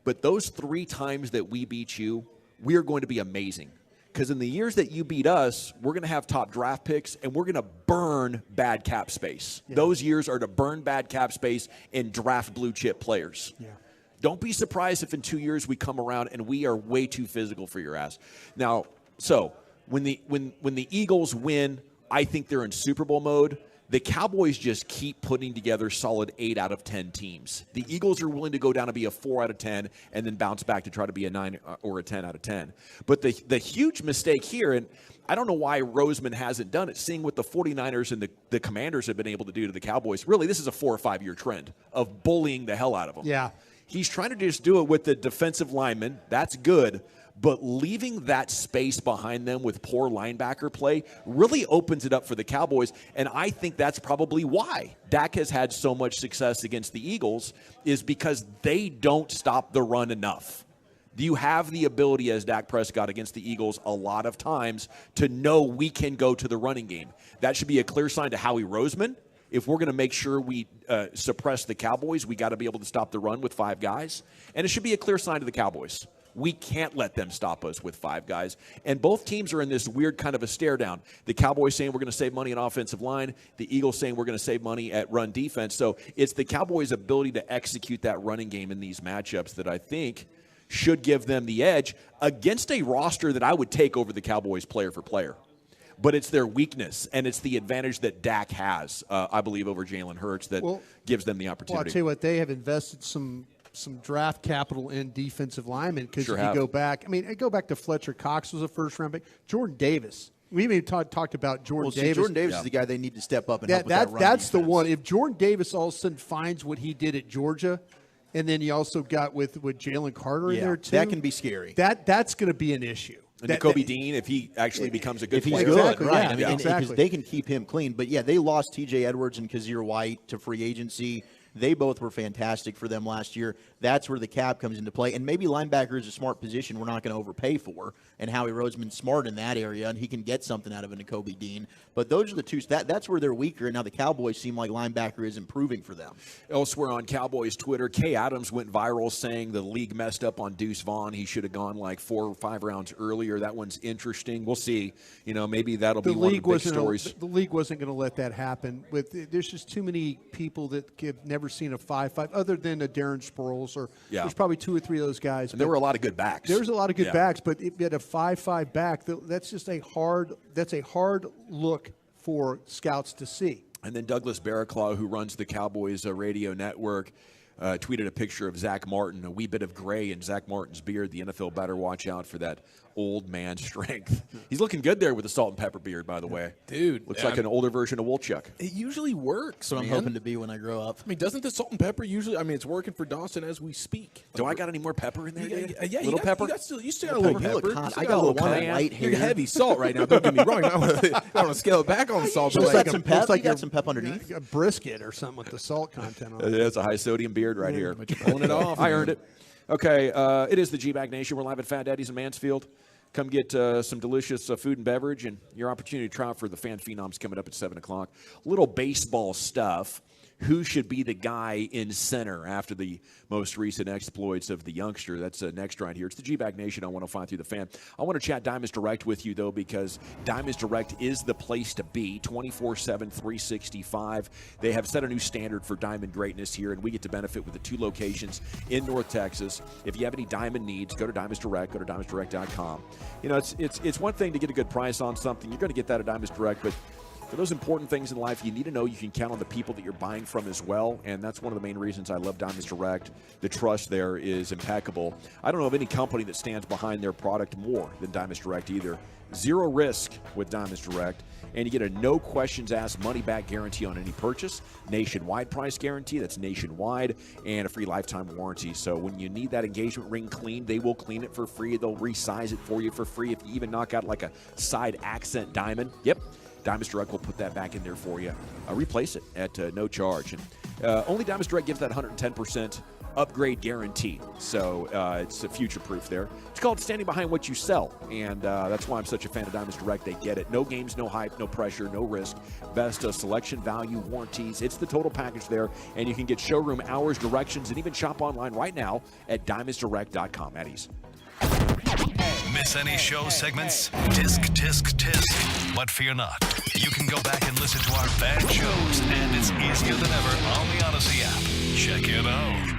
Speaker 19: but those 3 times that we beat you, we are going to be amazing. Because in the years that you beat us, we're going to have top draft picks, and we're going to burn bad cap space. Yeah. Those years are to burn bad cap space and draft blue-chip players. Yeah. Don't be surprised if in 2 years we come around and we are way too physical for your ass. Now, so when the Eagles win, I think they're in Super Bowl mode. The Cowboys just keep putting together solid 8 out of 10 teams. The Eagles are willing to go down and be a 4 out of 10 and then bounce back to try to be a 9 or a 10 out of 10. But the huge mistake here, and I don't know why Roseman hasn't done it, seeing what the 49ers and the Commanders have been able to do to the Cowboys. Really, this is a 4 or 5 year trend of bullying the hell out of them.
Speaker 5: Yeah.
Speaker 19: He's trying to just do it with the defensive linemen. That's good. But leaving that space behind them with poor linebacker play really opens it up for the Cowboys, and I think that's probably why Dak has had so much success against the Eagles, is because they don't stop the run enough. You have the ability as Dak Prescott against the Eagles a lot of times to know we can go to the running game. That should be a clear sign to Howie Roseman. If we're going to make sure we suppress the Cowboys, we got to be able to stop the run with 5 guys. And it should be a clear sign to the Cowboys. We can't let them stop us with 5 guys. And both teams are in this weird kind of a stare down. The Cowboys saying we're going to save money on offensive line. The Eagles saying we're going to save money at run defense. So it's the Cowboys' ability to execute that running game in these matchups that I think should give them the edge against a roster that I would take over the Cowboys player for player. But it's their weakness, and it's the advantage that Dak has, I believe, over Jalen Hurts that gives them the opportunity.
Speaker 5: Well, I'll tell you what, they have invested some draft capital in defensive linemen because if you go back, I go back to Fletcher Cox was a first-round pick. Jordan Davis. We even talked about Jordan Davis.
Speaker 3: Jordan Davis is the guy they need to step up and help with that run
Speaker 5: That's
Speaker 3: defense.
Speaker 5: the one. If Jordan Davis all of a sudden finds what he did at Georgia, and then you also got with Jalen Carter in there too.
Speaker 3: That can be scary.
Speaker 5: That's going to be an issue.
Speaker 19: And Kobe Dean, if he actually becomes a good player.
Speaker 3: He's good,
Speaker 5: Exactly,
Speaker 3: right.
Speaker 5: yeah.
Speaker 3: Because they can keep him clean. But, they lost T.J. Edwards and Kazir White to free agency. They both were fantastic for them last year. That's where the cap comes into play. And maybe linebacker is a smart position we're not going to overpay for. And Howie Roseman's smart in that area, and he can get something out of it in Kobe Dean. But those are the two. That's where they're weaker. And now the Cowboys seem like linebacker is improving for them.
Speaker 19: Elsewhere on Cowboys Twitter, Kay Adams went viral saying the league messed up on Deuce Vaughn. He should have gone like 4 or 5 rounds earlier. That one's interesting. We'll see. Maybe that'll be one of the big stories.
Speaker 5: The league wasn't going to let that happen. There's just too many people that have never seen a 5-5 other than a Darren Sproles or there's probably 2 or 3 of those guys.
Speaker 19: And there were a lot of good backs.
Speaker 5: There's a lot of good backs, but if you had a 5-5 back, that's just a hard look for scouts to see.
Speaker 19: And then Douglas Barraclaw, who runs the Cowboys radio network, tweeted a picture of Zach Martin, a wee bit of gray in Zach Martin's beard. The NFL better watch out for that old man strength. He's looking good there with the salt and pepper beard, by the way.
Speaker 4: Dude.
Speaker 19: Looks like an older version of Wolchuk.
Speaker 4: It usually works,
Speaker 3: That's what I'm hoping to be when I grow up.
Speaker 4: Doesn't the salt and pepper usually, it's working for Dawson as we speak.
Speaker 19: Do I got any more pepper in there?
Speaker 4: Yeah,
Speaker 19: little pepper?
Speaker 4: You still got a little pepper.
Speaker 3: I got a little white hair.
Speaker 4: You're heavy salt right now. Don't get me wrong. I want to scale it back on the salt.
Speaker 3: Looks like some pep. You got some pep underneath.
Speaker 5: A brisket or something with the salt content on it.
Speaker 19: It's a high sodium beard right here.
Speaker 4: But you're pulling it off.
Speaker 19: I earned it. Okay, it is the G-Bag Nation. We're live at Fat Daddy's in Mansfield. Come get some delicious food and beverage, and your opportunity to try out for the Fan Phenoms coming up at 7 o'clock. Little baseball stuff. Who should be the guy in center after the most recent exploits of the youngster? That's next right here. It's the G-Bag Nation on 105 through the Fan. I want to chat Diamonds Direct with you, though, because Diamonds Direct is the place to be 24/7, 365. They have set a new standard for diamond greatness here, and we get to benefit with the 2 locations in North Texas. If you have any diamond needs, go to Diamonds Direct. Go to diamondsdirect.com. It's one thing to get a good price on something. You're going to get that at Diamonds Direct, but for those important things in life, you need to know you can count on the people that you're buying from as well, and that's one of the main reasons I love Diamonds Direct. The trust there is impeccable. I don't know of any company that stands behind their product more than Diamonds Direct either. Zero risk with Diamonds Direct, and you get a no questions asked money-back guarantee on any purchase, nationwide price guarantee, that's nationwide, and a free lifetime warranty. So when you need that engagement ring cleaned, they will clean it for free. They'll resize it for you for free. If you even knock out like a side accent diamond, Diamonds Direct will put that back in there for you. Replace it at no charge. And only Diamonds Direct gives that 110% upgrade guarantee. So it's a future-proof there. It's called standing behind what you sell. And that's why I'm such a fan of Diamonds Direct. They get it. No games, no hype, no pressure, no risk. Best selection, value, warranties. It's the total package there. And you can get showroom hours, directions, and even shop online right now at diamondsdirect.com. At ease.
Speaker 2: Miss any show segments? Tisk. But fear not. You can go back and listen to our bad shows, and it's easier than ever on the Odyssey app. Check it out.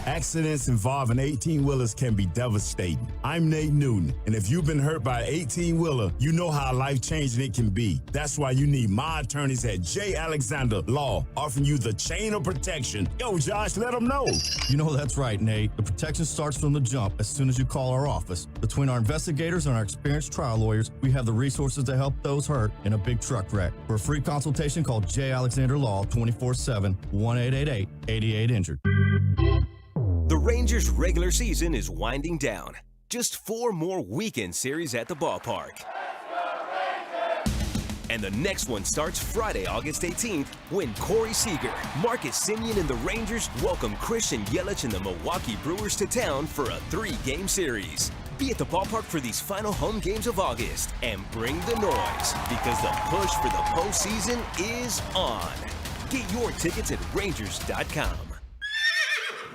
Speaker 10: Accidents involving 18-wheelers can be devastating. I'm Nate Newton, and if you've been hurt by an 18-wheeler, you know how life-changing it can be. That's why you need my attorneys at J. Alexander Law, offering you the chain of protection. Yo, Josh, let them know.
Speaker 11: You know that's right, Nate. The protection starts from the jump as soon as you call our office. Between our investigators and our experienced trial lawyers, we have the resources to help those hurt in a big truck wreck. For a free consultation, call J. Alexander Law 24/7, 1-888-88-INJURED.
Speaker 13: The Rangers' regular season is winding down. Just 4 more weekend series at the ballpark. And the next one starts Friday, August 18th, when Corey Seager, Marcus Semien, and the Rangers welcome Christian Yelich and the Milwaukee Brewers to town for a 3-game series. Be at the ballpark for these final home games of August and bring the noise, because the push for the postseason is on. Get your tickets at Rangers.com.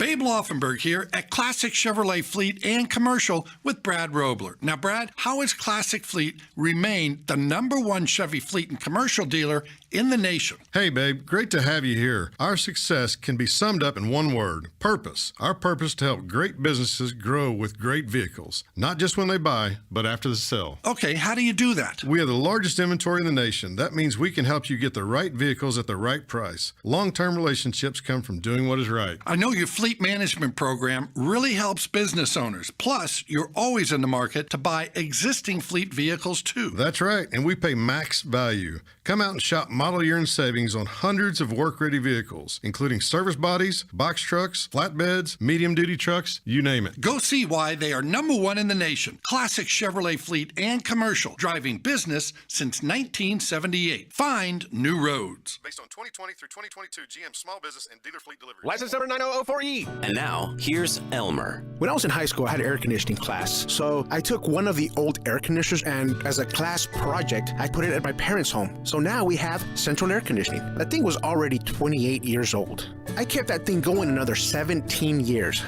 Speaker 16: Babe Laufenberg here at Classic Chevrolet Fleet and Commercial with Brad Robler. Now, Brad, how has Classic Fleet remained the #1 Chevy fleet and commercial dealer in the nation?
Speaker 18: Hey, babe, great to have you here. Our success can be summed up in one word: purpose. Our purpose to help great businesses grow with great vehicles, not just when they buy, but after the sale.
Speaker 16: Okay, how do you do that?
Speaker 18: We have the largest inventory in the nation. That means we can help you get the right vehicles at the right price. Long-term relationships come from doing what is right.
Speaker 16: I know your fleet management program really helps business owners. Plus, you're always in the market to buy existing fleet vehicles, too.
Speaker 18: That's right, and we pay max value. Come out and shop model year and savings on hundreds of work-ready vehicles, including service bodies, box trucks, flatbeds, medium-duty trucks, you name it.
Speaker 16: Go see why they are #1 in the nation. Classic Chevrolet Fleet and Commercial, driving business since 1978. Find new roads.
Speaker 18: Based on 2020 through 2022 GM small business and dealer fleet delivery.
Speaker 20: License number 9004E.
Speaker 21: And now, here's Elmer.
Speaker 20: When I was in high school, I had an air conditioning class. So I took one of the old air conditioners and as a class project, I put it at my parents' home. So now we have central air conditioning. That thing was already 28 years old. I kept that thing going another 17 years.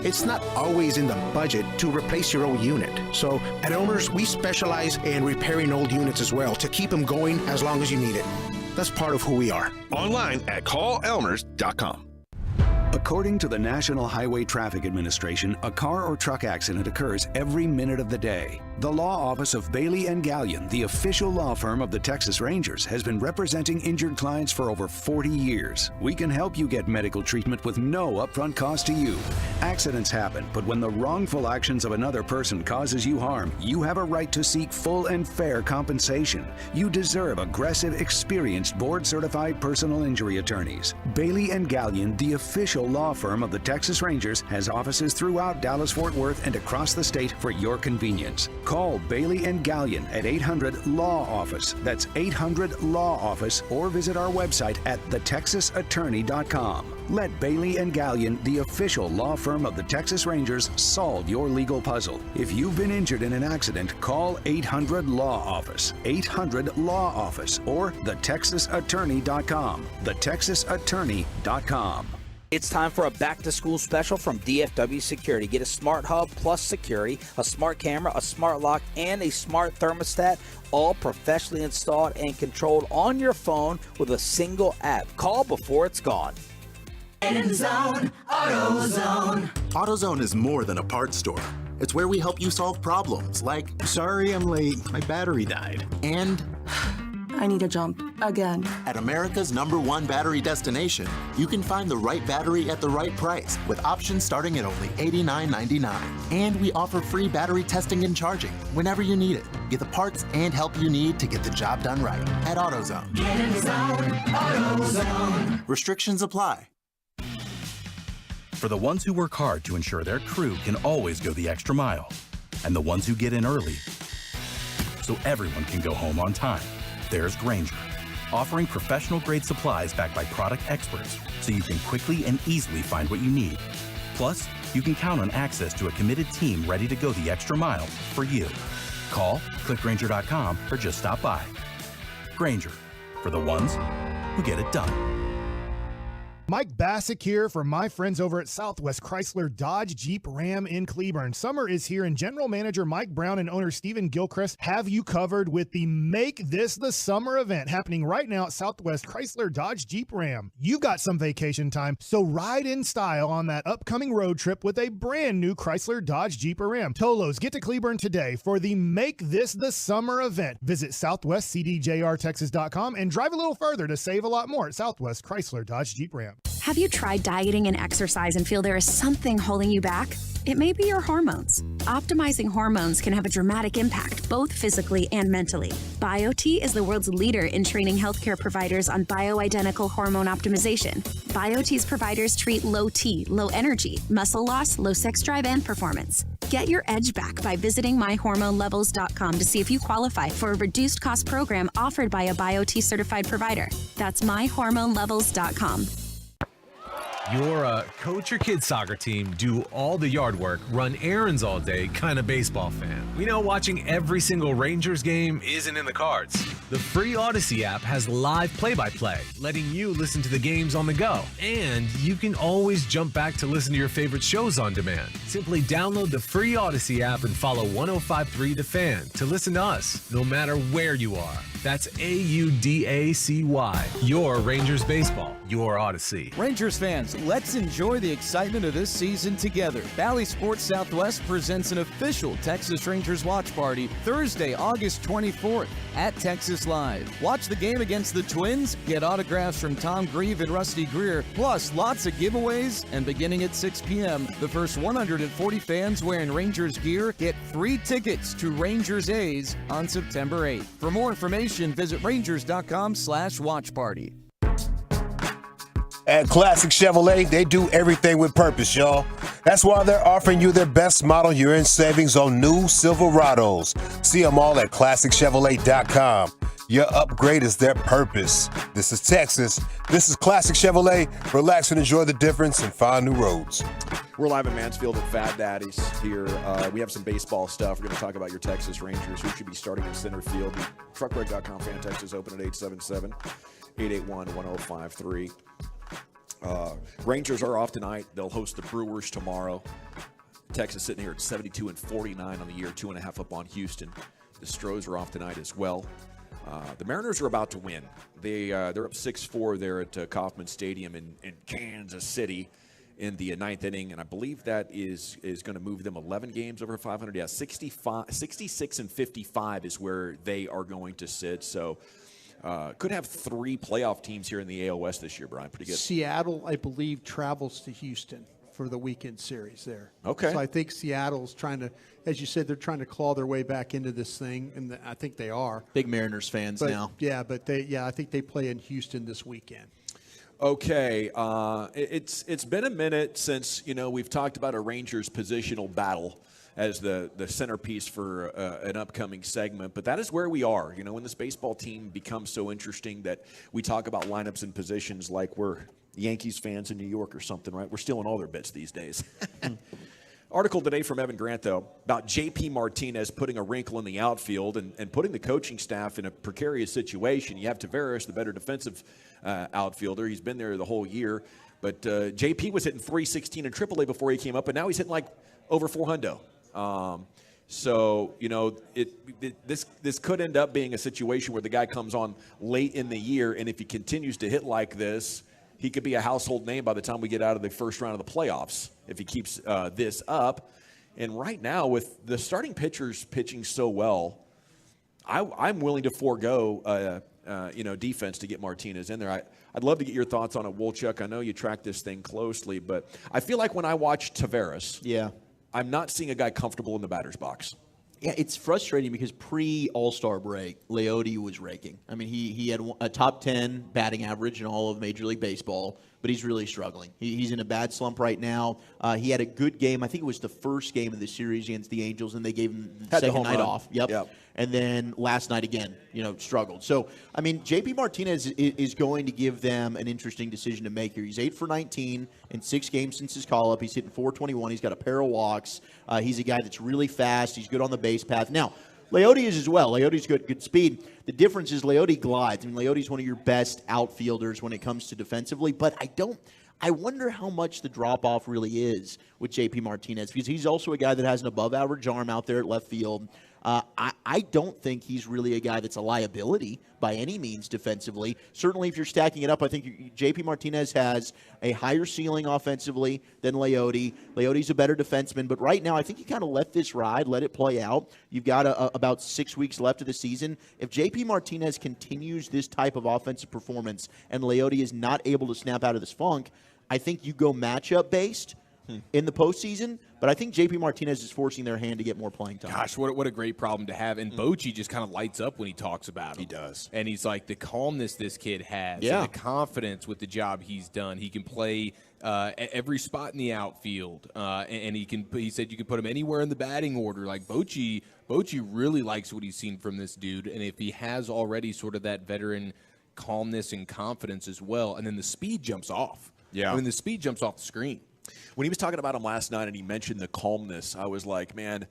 Speaker 20: It's not always in the budget to replace your old unit. So at Elmer's, we specialize in repairing old units as well to keep them going as long as you need it. That's part of who we are. Online at callelmers.com.
Speaker 22: According to the National Highway Traffic Administration, a car or truck accident occurs every minute of the day. The law office of Bailey & Gallion, the official law firm of the Texas Rangers, has been representing injured clients for over 40 years. We can help you get medical treatment with no upfront cost to you. Accidents happen, but when the wrongful actions of another person causes you harm, you have a right to seek full and fair compensation. You deserve aggressive, experienced, board-certified personal injury attorneys. Bailey & Gallion, the official law firm of the Texas Rangers, has offices throughout Dallas-Fort Worth and across the state for your convenience. Call Bailey & Gallion at 800-LAW-OFFICE. That's 800-LAW-OFFICE, or visit our website at thetexasattorney.com. Let Bailey & Gallion, the official law firm of the Texas Rangers, solve your legal puzzle. If you've been injured in an accident, call 800-LAW-OFFICE, 800-LAW-OFFICE, or thetexasattorney.com, thetexasattorney.com.
Speaker 23: It's time for a back-to-school special from DFW Security. Get a Smart Hub plus security, a smart camera, a smart lock, and a smart thermostat, all professionally installed and controlled on your phone with a single app. Call before it's gone.
Speaker 25: In Zone, AutoZone.
Speaker 26: AutoZone is more than a parts store. It's where we help you solve problems like, sorry I'm late, my battery died, and
Speaker 27: I need a jump again.
Speaker 26: At America's #1 battery destination, you can find the right battery at the right price with options starting at only $89.99. And we offer free battery testing and charging whenever you need it. Get the parts and help you need to get the job done right at AutoZone.
Speaker 25: Get in zone, AutoZone.
Speaker 26: Restrictions apply.
Speaker 30: For the ones who work hard to ensure their crew can always go the extra mile, and the ones who get in early so everyone can go home on time, there's Grainger, offering professional-grade supplies backed by product experts so you can quickly and easily find what you need. Plus, you can count on access to a committed team ready to go the extra mile for you. Call, click Grainger.com, or just stop by. Grainger, for the ones who get it done.
Speaker 31: Mike Bassick here from my friends over at Southwest Chrysler Dodge Jeep Ram in Cleburne. Summer is here, and General Manager Mike Brown and owner Stephen Gilchrist have you covered with the Make This the Summer event happening right now at Southwest Chrysler Dodge Jeep Ram. You got some vacation time, so ride in style on that upcoming road trip with a brand new Chrysler Dodge Jeep Ram. Tolos, get to Cleburne today for the Make This the Summer event. Visit southwestcdjrtexas.com and drive a little further to save a lot more at Southwest Chrysler Dodge Jeep Ram.
Speaker 32: Have you tried dieting and exercise and feel there is something holding you back? It may be your hormones. Optimizing hormones can have a dramatic impact, both physically and mentally. BioT is the world's leader in training healthcare providers on bioidentical hormone optimization. BioT's providers treat low T, low energy, muscle loss, low sex drive, and performance. Get your edge back by visiting myhormonelevels.com to see if you qualify for a reduced cost program offered by a BioT certified provider. That's myhormonelevels.com.
Speaker 1: You're a coach your kid's soccer team, do all the yard work, run errands all day kind of baseball fan. We know watching every single Rangers game isn't in the cards. The free Odyssey app has live play-by-play, letting you listen to the games on the go. And you can always jump back to listen to your favorite shows on demand. Simply download the free Odyssey app and follow 105.3 The Fan to listen to us, no matter where you are. That's AUDACY. Your Rangers baseball, your Odyssey.
Speaker 6: Rangers fans, let's enjoy the excitement of this season together. Bally Sports Southwest presents an official Texas Rangers watch party Thursday, August 24th at Texas Live. Watch the game against the Twins, get autographs from Tom Grieve and Rusty Greer, plus lots of giveaways, and beginning at 6 p.m., the first 140 fans wearing Rangers gear get free tickets to Rangers A's on September 8th. For more information, visit rangers.com/watchparty.
Speaker 7: At Classic Chevrolet, they do everything with purpose, y'all. That's why they're offering you their best model year-end savings on new Silverados. See them all at ClassicChevrolet.com. Your upgrade is their purpose. This is Texas. This is Classic Chevrolet. Relax and enjoy the difference and find new roads.
Speaker 19: We're live in Mansfield at Fat Daddy's here. We have some baseball stuff. We're going to talk about your Texas Rangers, who should be starting in center field. Truckwreck.com fan text is open at 877-881-1053. Rangers are off tonight. They'll host the Brewers tomorrow. Texas sitting here at 72-49 on the year, 2.5 up on Houston. The Stros are off tonight as well. The Mariners are about to win. They're up 6-4 there at Kauffman Stadium in Kansas City in the ninth inning, and I believe that is going to move them 11 games over 500. Yeah, 66-55 is where they are going to sit. So could have 3 playoff teams here in the AL West this year, Brian. Pretty good.
Speaker 5: Seattle, I believe, travels to Houston for the weekend series there.
Speaker 19: Okay.
Speaker 5: So I think Seattle's trying to, as you said, they're trying to claw their way back into this thing, and I think they are.
Speaker 3: Big Mariners fans now.
Speaker 5: Yeah, but I think they play in Houston this weekend.
Speaker 19: Okay, it's been a minute since we've talked about a Rangers positional battle as the centerpiece for an upcoming segment, but that is where we are. When this baseball team becomes so interesting that we talk about lineups and positions like we're Yankees fans in New York or something, right? We're stealing all their bits these days. Article today from Evan Grant, though, about J.P. Martinez putting a wrinkle in the outfield and putting the coaching staff in a precarious situation. You have Taveras, the better defensive outfielder. He's been there the whole year. But J.P. was hitting .316 in AAA before he came up, and now he's hitting like over 400. So, this could end up being a situation where the guy comes on late in the year, and if he continues to hit like this, he could be a household name by the time we get out of the first round of the playoffs if he keeps this up. And right now, with the starting pitchers pitching so well, I'm willing to forego defense to get Martinez in there. I'd love to get your thoughts on it, Wolchuk. I know you track this thing closely, but I feel like when I watch Taveras, I'm not seeing a guy comfortable in the batter's box.
Speaker 3: Yeah, it's frustrating because pre-All-Star break, Leote was raking. I mean, he had a top 10 batting average in all of Major League Baseball, but he's really struggling. He's in a bad slump right now. He had a good game. I think it was the first game of the series against the Angels, and they gave him the second night off. Yep. And then last night again, struggled. So, I mean, J.P. Martinez is going to give them an interesting decision to make here. He's 8 for 19 in 6 games since his call-up. He's hitting .421. He's got a pair of walks. He's a guy that's really fast. He's good on the base path. Now, Leote is as well. Leote's good speed. The difference is Leote glides. I mean, Leote's one of your best outfielders when it comes to defensively, but I wonder how much the drop-off really is with J.P. Martinez, because he's also a guy that has an above-average arm out there at left field. I don't think he's really a guy that's a liability by any means defensively. Certainly, if you're stacking it up, I think J.P. Martinez has a higher ceiling offensively than Leote. Leote's a better defenseman, but right now I think you kind of let this ride, let it play out. You've got about 6 weeks left of the season. If J.P. Martinez continues this type of offensive performance and Leote is not able to snap out of this funk, I think you go matchup-based in the postseason, but I think J.P. Martinez is forcing their hand to get more playing time.
Speaker 4: Gosh, what a great problem to have. And Bochy just kind of lights up when he talks about him.
Speaker 19: He does.
Speaker 4: And he's like, the calmness this kid has,
Speaker 3: Yeah.
Speaker 4: and the confidence with the job he's done. He can play every spot in the outfield, and he said you can put him anywhere in the batting order. Like Bochy really likes what he's seen from this dude, and if he has already sort of that veteran calmness and confidence as well, and then the speed jumps off. Yeah. I mean, the speed jumps off the screen.
Speaker 19: When he was talking about him last night and he mentioned the calmness, I was like, man,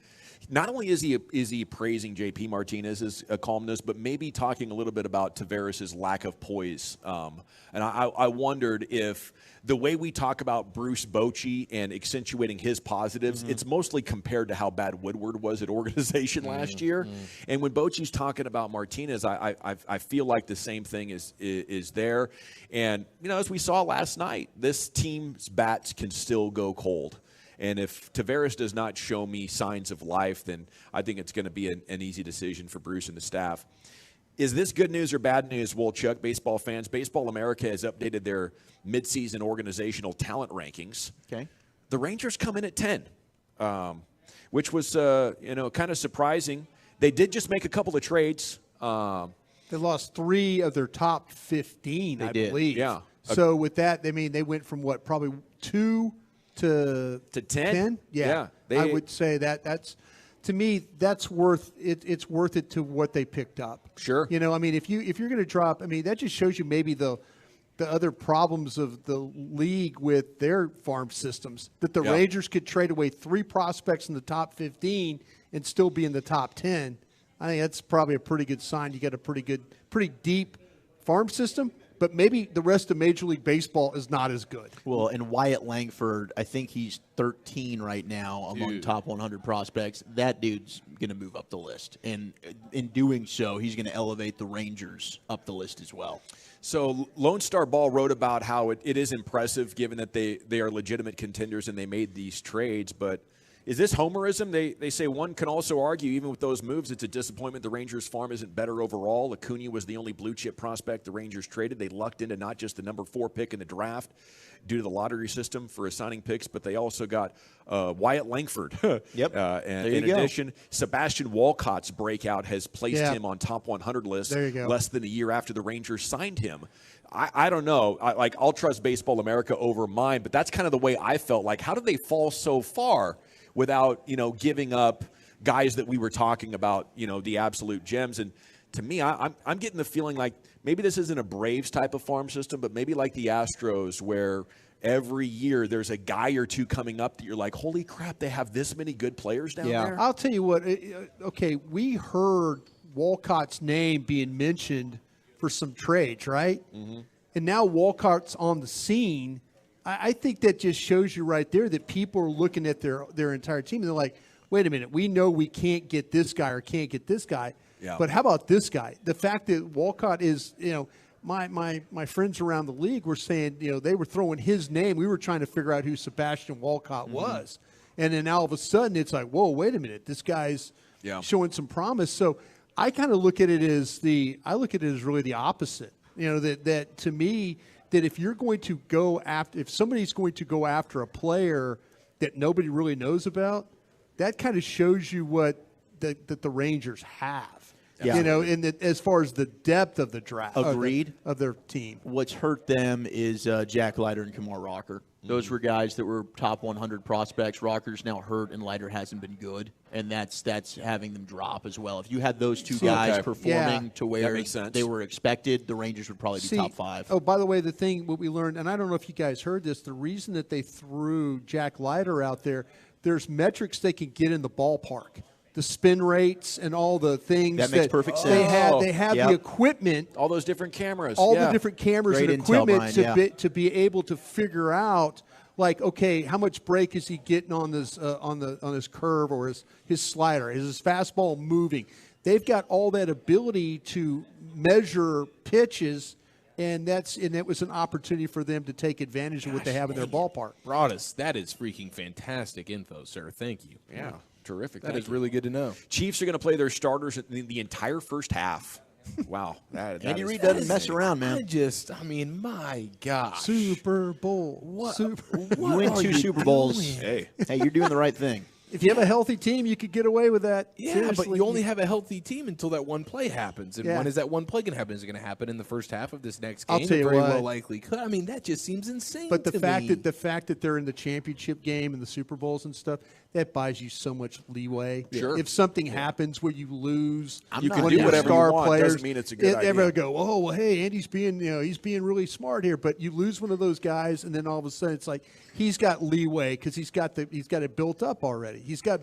Speaker 19: not only is he praising JP Martinez's calmness, but maybe talking a little bit about Tavares' lack of poise. And I wondered if the way we talk about Bruce Bochy and accentuating his positives, it's mostly compared to how bad Woodward was at organization last year. And when Bochy's talking about Martinez, I feel like the same thing is there. And, as we saw last night, this team's bats can still go cold. And if Tavares does not show me signs of life, then I think it's going to be an easy decision for Bruce and the staff. Is this good news or bad news, Wolchuk, baseball fans? Baseball America has updated their midseason organizational talent rankings.
Speaker 3: Okay.
Speaker 19: The Rangers come in at 10, which was kind of surprising. They did just make a couple of trades.
Speaker 5: They lost 3 of their top 15, I believe.
Speaker 19: Yeah.
Speaker 5: So with that, they went from probably 2 to
Speaker 19: 10?
Speaker 5: Yeah. I would say that's, to me, that's worth it. It's worth it to what they picked up.
Speaker 19: Sure.
Speaker 5: If you're going to drop, that just shows you maybe the other problems of the league with their farm systems, that the Rangers could trade away 3 prospects in the top 15 and still be in the top 10. I think that's probably a pretty good sign. You got a pretty deep farm system. But maybe the rest of Major League Baseball is not as good.
Speaker 3: Well, and Wyatt Langford, I think he's 13 right now among top 100 prospects. That dude's going to move up the list. And in doing so, he's going to elevate the Rangers up the list as well.
Speaker 19: So Lone Star Ball wrote about how it is impressive given that they are legitimate contenders and they made these trades. But is this homerism? They say one can also argue, even with those moves, it's a disappointment the Rangers' farm isn't better overall. Acuna was the only blue-chip prospect the Rangers traded. They lucked into not just the number 4 pick in the draft due to the lottery system for assigning picks, but they also got Wyatt Langford.
Speaker 3: Yep.
Speaker 19: And in addition, Sebastian Walcott's breakout has placed him on top 100 lists less than a year after the Rangers signed him. I don't know. I'll trust Baseball America over mine, but that's kind of the way I felt. Like, how did they fall so far without, giving up guys that we were talking about, the absolute gems? And to me, I'm getting the feeling like maybe this isn't a Braves type of farm system, but maybe like the Astros, where every year there's a guy or two coming up that you're like, holy crap, they have this many good players down there?
Speaker 5: I'll tell you what. Okay, we heard Walcott's name being mentioned for some trades, right? Mm-hmm. And now Walcott's on the scene. I think that just shows you right there that people are looking at their entire team and they're like, wait a minute, we know we can't get this guy or can't get this guy, but how about this guy? The fact that Walcott is, my friends around the league were saying, they were throwing his name. We were trying to figure out who Sebastian Walcott was. And then all of a sudden it's like, whoa, wait a minute, this guy's showing some promise. So I kind of look at it as really the opposite. That to me, that if you're going to if somebody's going to go after a player that nobody really knows about, that kind of shows you what that the Rangers have. Yeah. As far as the depth of the draft.
Speaker 3: Agreed.
Speaker 5: Of their team.
Speaker 3: What's hurt them is Jack Leiter and Kumar Rocker. Those were guys that were top 100 prospects. Rocker's now hurt, and Leiter hasn't been good, and that's having them drop as well. If you had those two guys performing to where they were expected, the Rangers would probably be top 5.
Speaker 5: Oh, by the way, what we learned, and I don't know if you guys heard this, the reason that they threw Jack Leiter out there's metrics they can get in the ballpark. The spin rates and all the things
Speaker 3: that makes perfect sense.
Speaker 5: They have the equipment,
Speaker 19: all those different cameras,
Speaker 5: the different cameras and equipment to be able to figure out, like, okay, how much break is he getting on this on his curve or his slider? Is his fastball moving? They've got all that ability to measure pitches. And it was an opportunity for them to take advantage of what they have in their ballpark.
Speaker 4: Broadus, that is freaking fantastic info, sir. Thank you.
Speaker 19: Yeah, terrific.
Speaker 4: That is really good to know.
Speaker 19: Chiefs are going to play their starters the entire first half. Wow.
Speaker 3: Andy Reid doesn't mess around, man.
Speaker 4: My God.
Speaker 5: Super Bowl.
Speaker 4: What?
Speaker 3: You win 2 Super Bowls. Hey, you're doing the right thing.
Speaker 5: If you have a healthy team, you could get away with that.
Speaker 4: Yeah,
Speaker 5: Seriously.
Speaker 4: but you only have a healthy team until that one play happens. And when is that one play going to happen? Is it going to happen in the first half of this next game?
Speaker 5: I'll tell you
Speaker 4: very
Speaker 5: what.
Speaker 4: well likely could. That just seems insane.
Speaker 5: But the
Speaker 4: to
Speaker 5: fact
Speaker 4: me.
Speaker 5: that they're in the championship game and the Super Bowls and stuff, that buys you so much leeway.
Speaker 19: Sure.
Speaker 5: If something happens where you lose,
Speaker 19: You
Speaker 5: one
Speaker 19: can
Speaker 5: of
Speaker 19: do
Speaker 5: your
Speaker 19: whatever
Speaker 5: star
Speaker 19: you want.
Speaker 5: players,
Speaker 19: Doesn't mean it's a good idea.
Speaker 5: Everybody go, oh well, hey, Andy's being he's being really smart here, but you lose one of those guys, and then all of a sudden it's like he's got leeway because he's got it built up already. He's got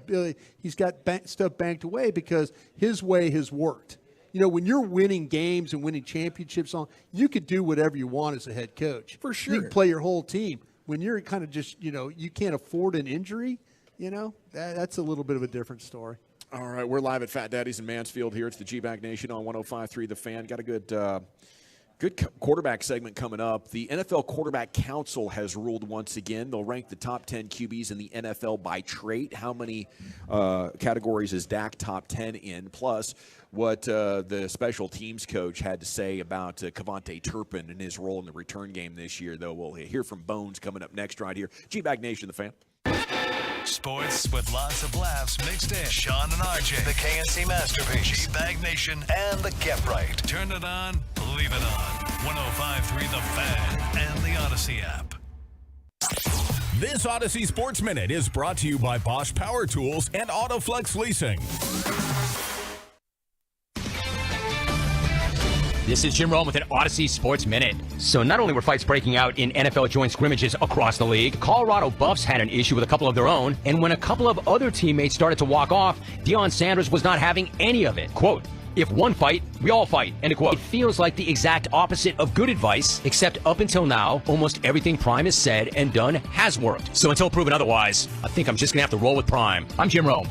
Speaker 5: stuff banked away because his way has worked. When you're winning games and winning championships, you could do whatever you want as a head coach.
Speaker 19: For sure.
Speaker 5: You can play your whole team. When you're kind of just, you can't afford an injury, that's a little bit of a different story.
Speaker 19: All right, we're live at Fat Daddy's in Mansfield here. It's the G-Bag Nation on 105.3 The Fan. Got a good quarterback segment coming up. The NFL Quarterback Council has ruled once again. They'll rank the top 10 QBs in the NFL by trait. How many categories is Dak top 10 in? Plus, what the special teams coach had to say about Cavante Turpin and his role in the return game this year, though. We'll hear from Bones coming up next right here. G-Bag Nation, The Fan.
Speaker 2: Sports with lots of laughs mixed in. Sean and RJ, the KNC Masterpiece, G-Bag Nation, and the Get Right. Turn it on, leave it on. 105.3 The Fan and the Odyssey app.
Speaker 8: This Odyssey Sports Minute is brought to you by Bosch Power Tools and Autoflex Leasing.
Speaker 9: This is Jim Rome with an Odyssey Sports Minute. So not only were fights breaking out in NFL joint scrimmages across the league, Colorado Buffs had an issue with a couple of their own, and when a couple of other teammates started to walk off, Deion Sanders was not having any of it. Quote, "If one fight, we all fight," end of quote. It feels like the exact opposite of good advice, except up until now, almost everything Prime has said and done has worked. So until proven otherwise, I think I'm just going to have to roll with Prime. I'm Jim Rome.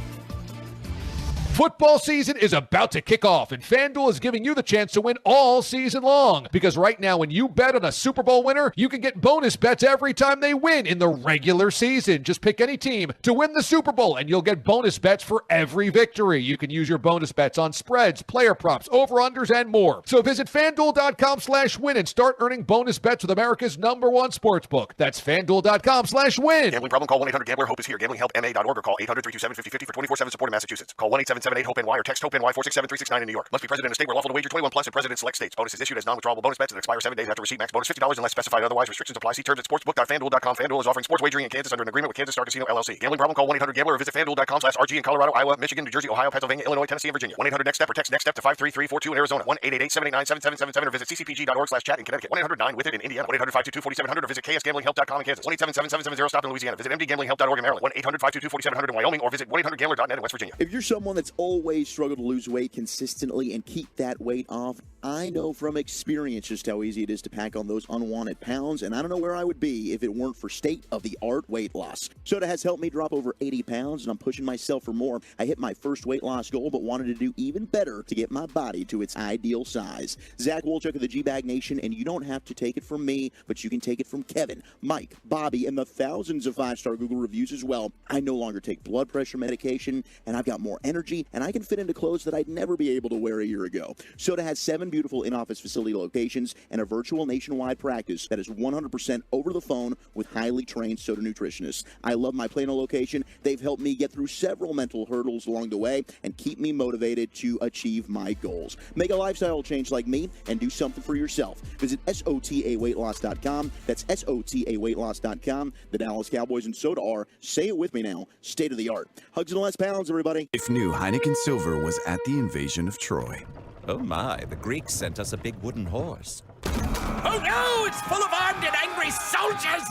Speaker 10: Football season is about to kick off, and FanDuel is giving you the chance to win all season long. Because right now, when you bet on a Super Bowl winner, you can get bonus bets every time they win in the regular season. Just pick any team to win the Super Bowl, and you'll get bonus bets for every victory. You can use your bonus bets on spreads, player props, over-unders, and more. So visit FanDuel.com/win and start earning bonus bets with America's #1 sportsbook. That's FanDuel.com/win.
Speaker 11: Gambling problem? Call 1-800-GAMBLER. HOPE is here. GamblingHelpMA.org or call 800-327-5050 for 24/7 support in Massachusetts. Call 1-877-8-HOPE-NY or text HOPE-NY 467-369 in New York. Must be present in a state where lawful to wager 21 plus and present in select states. Bonus is issued as non-withdrawable bonus bets that expire 7 days after receipt. Max bonus $50 unless specified otherwise. Restrictions apply. See terms at sportsbook.fanduel.com. FanDuel is offering sports wagering in Kansas under an agreement with Kansas Star Casino LLC. Gambling problem? Call 1-800-GAMBLER or visit FanDuel.com/RG in Colorado, Iowa, Michigan, New Jersey, Ohio, Pennsylvania, Illinois, Tennessee, and Virginia. 1-800-NEXT-STEP or text NEXT-STEP to 53342 in Arizona. 1-888-789-7777 or visit ccpg.org/chat in Connecticut. 1-800-9 with it in Indiana. 1-800-522-4700 or visit ksgamblinghelp.com in Kansas. 1-877-770-STOP in Louisiana. Visit mdgamblinghelp.org in Maryland. 1-800-522-4700 in Wyoming or visit 1-800-GAMBLER.net in West Virginia.
Speaker 12: If you're someone that's always struggled to lose weight consistently and keep that weight off, I know from experience just how easy it is to pack on those unwanted pounds, and I don't know where I would be if it weren't for state-of-the-art weight loss. Soda has helped me drop over 80 pounds, and I'm pushing myself for more. I hit my first weight loss goal, but wanted to do even better to get my body to its ideal size. Zach Wolchuk of the G-Bag Nation, and you don't have to take it from me, but you can take it from Kevin, Mike, Bobby, and the thousands of 5-star Google reviews as well. I no longer take blood pressure medication, and I've got more energy, and I can fit into clothes that I'd never be able to wear a year ago. Soda has 7 beautiful in-office facility locations and a virtual nationwide practice that is 100% over the phone with highly trained Soda nutritionists. I love my Plano location. They've helped me get through several mental hurdles along the way and keep me motivated to achieve my goals. Make a lifestyle change like me and do something for yourself. Visit SOTAweightloss.com. That's SOTAweightloss.com. The Dallas Cowboys and Soda are, say it with me now, state of the art. Hugs and less pounds, everybody.
Speaker 14: If new Heineken Silver was at the invasion of Troy. Oh my, the Greeks sent us a big wooden horse.
Speaker 15: Oh no, it's full of armed and angry soldiers!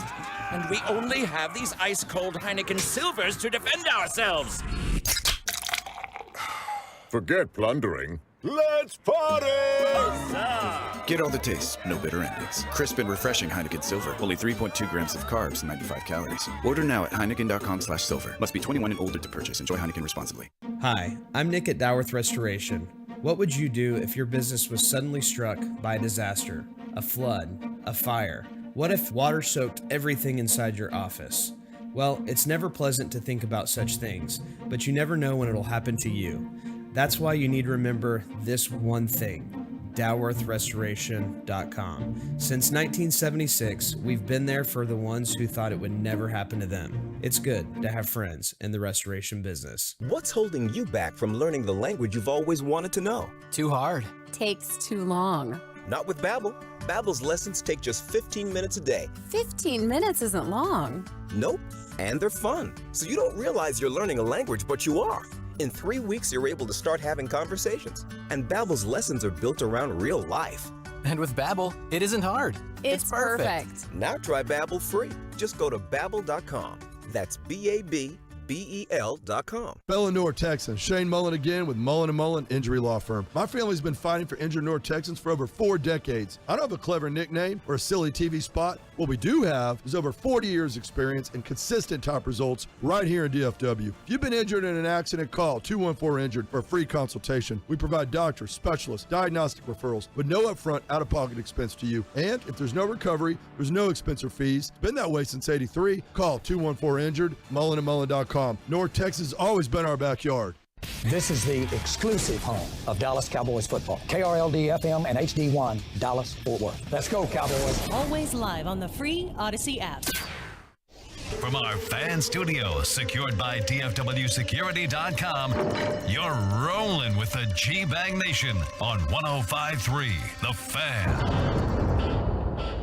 Speaker 15: And we only have these ice-cold Heineken Silvers to defend ourselves.
Speaker 17: Forget plundering. Let's party!
Speaker 14: Get all the taste, no bitter endings. Crisp and refreshing Heineken Silver. Only 3.2 grams of carbs and 95 calories. Order now at Heineken.com/silver. Must be 21 and older to purchase. Enjoy Heineken responsibly.
Speaker 24: Hi, I'm Nick at Doworth Restoration. What would you do if your business was suddenly struck by a disaster, a flood, a fire? What if water soaked everything inside your office? Well, it's never pleasant to think about such things, but you never know when it'll happen to you. That's why you need to remember this one thing, DoworthRestoration.com. Since 1976, we've been there for the ones who thought it would never happen to them. It's good to have friends in the restoration business.
Speaker 28: What's holding you back from learning the language you've always wanted to know?
Speaker 29: Too hard. Takes too long.
Speaker 13: Not with Babbel. Babbel's lessons take just 15 minutes a day.
Speaker 16: 15 minutes isn't long.
Speaker 13: Nope. And they're fun. So you don't realize you're learning a language, but you are. In 3 weeks, you're able to start having conversations. And Babbel's lessons are built around real life.
Speaker 18: And with Babbel, it isn't hard.
Speaker 16: It's perfect.
Speaker 13: Now try Babbel free. Just go to Babbel.com. That's BABBEL.com.
Speaker 20: Bellinor, Texans. Shane Mullen again with Mullen & Mullen Injury Law Firm. My family's been fighting for injured North Texans for over 4 decades. I don't have a clever nickname or a silly TV spot. What we do have is over 40 years experience and consistent top results right here in DFW. If you've been injured in an accident, call 214-INJURED for a free consultation. We provide doctors, specialists, diagnostic referrals with no upfront out-of-pocket expense to you. And if there's no recovery, there's no expense or fees. Been that way since '83. Call 214-INJURED, mullenandmullen.com. North Texas has always been our backyard.
Speaker 21: This is the exclusive home of Dallas Cowboys football. KRLD FM and HD1, Dallas, Fort Worth. Let's go, Cowboys.
Speaker 22: Always live on the free Odyssey app.
Speaker 2: From our fan studio, secured by DFWsecurity.com, you're rolling with the G-Bag Nation on 105.3 The Fan.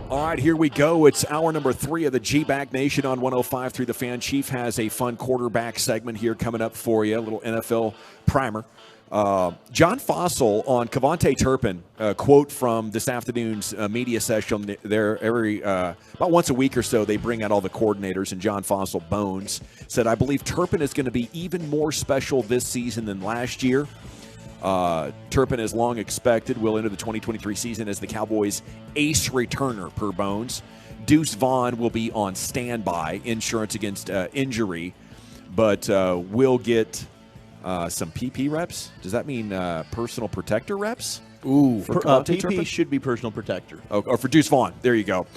Speaker 19: All right, here we go. It's hour number 3 of the G-Bag Nation on 105.3 The Fan. Chief has a fun quarterback segment here coming up for you, a little NFL primer. John Fossil on Cavante Turpin, a quote from this afternoon's media session. There, about once a week or so, they bring out all the coordinators, and John Fossil, Bones, said, "I believe Turpin is going to be even more special this season than last year." Turpin, as long expected, will enter the 2023 season as the Cowboys' ace returner, per Bones. Deuce Vaughn will be on standby, insurance against injury, but will get some PP reps. Does that mean personal protector reps?
Speaker 3: Ooh,
Speaker 19: for PP
Speaker 3: Turpin? Should be personal protector.
Speaker 19: Oh, or for Deuce Vaughn. There you go.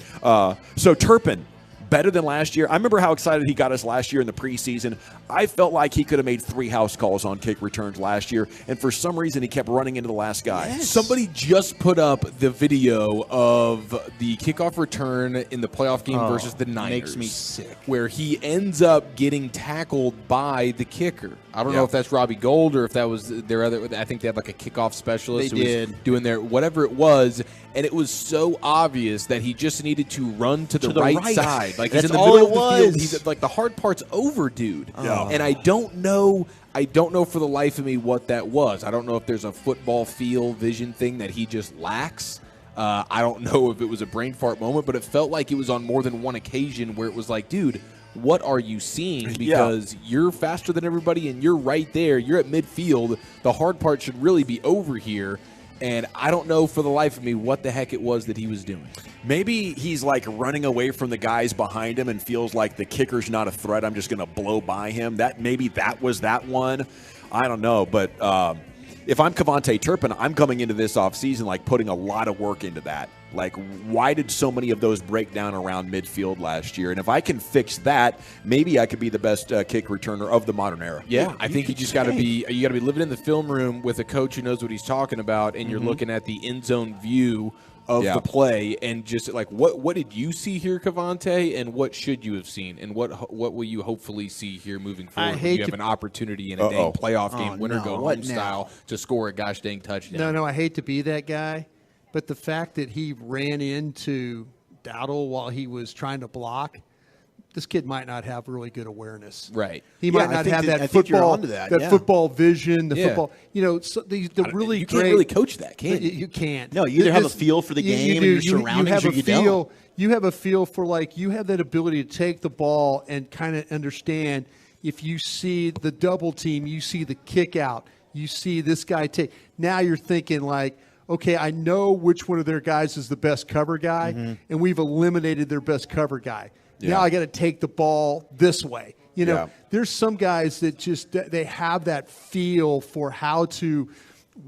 Speaker 19: So Turpin, better than last year. I remember how excited he got us last year in the preseason. I felt like he could have made 3 house calls on kick returns last year, and for some reason he kept running into the last guy.
Speaker 4: Yes. Somebody just put up the video of the kickoff return in the playoff game versus the Niners.
Speaker 3: Makes me sick.
Speaker 4: Where he ends up getting tackled by the kicker. I don't know if that's Robbie Gould or if that was their other. I think they had like a kickoff specialist who was doing their whatever it was, and it was so obvious that he just needed to run to the right side. Like he's in the middle of the field. He's like, the hard part's over, dude. And I don't know for the life of me what that was. I don't know if there's a football feel vision thing that he just lacks. I don't know if it was a brain fart moment, but it felt like it was on more than one occasion where it was like, dude, what are you seeing? Because you're faster than everybody and you're right there. You're at midfield. The hard part should really be over here. And I don't know for the life of me what the heck it was that he was doing.
Speaker 19: Maybe he's like running away from the guys behind him and feels like the kicker's not a threat. I'm just going to blow by him. Maybe that was that one. I don't know. But if I'm Cavante Turpin, I'm coming into this offseason like putting a lot of work into that. Like, why did so many of those break down around midfield last year? And if I can fix that, maybe I could be the best kick returner of the modern era.
Speaker 4: Yeah, I think you just got to be living in the film room with a coach who knows what he's talking about, and you're looking at the end zone view of the play, and just like what did you see here, Cavante, and what should you have seen, and what will you hopefully see here moving forward? You have an opportunity in a dang playoff game, winner go home style, to score a gosh dang touchdown.
Speaker 5: No, I hate to be that guy. But the fact that he ran into Dowdle while he was trying to block, this kid might not have really good awareness.
Speaker 4: Right.
Speaker 5: He might not have that football, football vision, the football. You know, so the really
Speaker 4: you
Speaker 5: great.
Speaker 4: Can't really coach that, can you?
Speaker 5: You can't.
Speaker 3: No, you either have a feel for the game and your surroundings, or you don't.
Speaker 5: You have a feel for, like, you have that ability to take the ball and kind of understand if you see the double team, you see the kick out, you see this guy take. Now you're thinking like, okay, I know which one of their guys is the best cover guy, and we've eliminated their best cover guy. Yeah. Now I got to take the ball this way. You know, there's some guys that just they have that feel for how to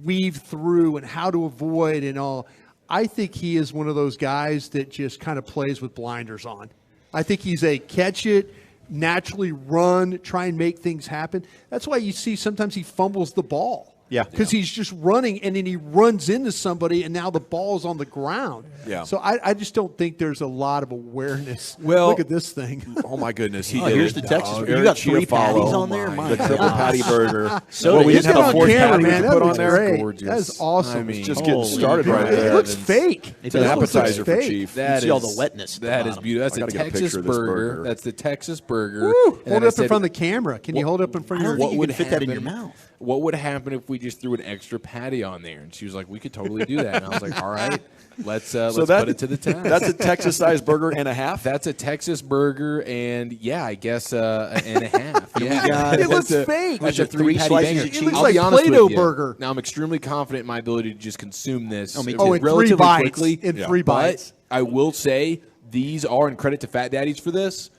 Speaker 5: weave through and how to avoid and all. I think he is one of those guys that just kind of plays with blinders on. I think he's a catch it, naturally run, try and make things happen. That's why you see sometimes he fumbles the ball.
Speaker 3: Yeah.
Speaker 5: Because he's just running, and then he runs into somebody, and now the ball's on the ground.
Speaker 19: Yeah.
Speaker 5: So I just don't think there's a lot of awareness.
Speaker 19: Well,
Speaker 5: look at this thing.
Speaker 19: Oh my goodness, he
Speaker 3: Oh,
Speaker 19: did
Speaker 3: here's
Speaker 19: it.
Speaker 3: the Texas.
Speaker 19: Eric
Speaker 3: You got 3 patties
Speaker 19: Chiafalo.
Speaker 3: on there. My
Speaker 19: The triple
Speaker 3: God.
Speaker 19: patty burger.
Speaker 3: So
Speaker 19: well, we
Speaker 5: Just
Speaker 19: didn't
Speaker 5: get
Speaker 19: have a
Speaker 5: on
Speaker 19: fourth
Speaker 5: camera,
Speaker 19: patty
Speaker 5: man.
Speaker 19: to
Speaker 5: That
Speaker 19: put on
Speaker 5: looks
Speaker 19: there.
Speaker 5: great. That's awesome.
Speaker 19: I mean, just getting
Speaker 3: holy
Speaker 19: started right
Speaker 5: It
Speaker 19: there.
Speaker 5: looks fake.
Speaker 19: It's an appetizer for Chief.
Speaker 3: You see all the wetness.
Speaker 4: That is beautiful. That's
Speaker 19: I
Speaker 4: a
Speaker 19: gotta get a
Speaker 4: Texas
Speaker 19: picture of this
Speaker 4: burger.
Speaker 19: burger.
Speaker 4: That's the Texas burger.
Speaker 5: Woo!
Speaker 4: And
Speaker 5: Hold
Speaker 4: then
Speaker 5: it
Speaker 4: I
Speaker 5: up in
Speaker 4: said,
Speaker 5: front of the camera. Can you hold it up in front of your?
Speaker 3: think you can fit that in your mouth.
Speaker 4: What would happen if we just threw an extra patty on there? And she was like, "We could totally do that." And I was like, "All right, let's put it to the test."
Speaker 19: That's a Texas-sized burger and a half.
Speaker 4: That's a Texas burger, and yeah, I guess and a half. Yeah,
Speaker 5: It looks
Speaker 4: That's
Speaker 5: fake.
Speaker 4: That's a 3
Speaker 3: 3
Speaker 4: patty
Speaker 3: slices
Speaker 4: banger.
Speaker 3: of cheese.
Speaker 5: It looks
Speaker 4: I'll
Speaker 5: like
Speaker 4: be honest
Speaker 5: Play-Doh
Speaker 4: with you.
Speaker 5: burger.
Speaker 4: Now I'm extremely confident in my ability to just consume this.
Speaker 3: Oh, me too.
Speaker 5: Oh, in 3
Speaker 4: relatively
Speaker 5: bites.
Speaker 4: quickly.
Speaker 5: In 3
Speaker 4: But
Speaker 5: bites.
Speaker 4: I will say these are, and credit to Fat Daddies for this.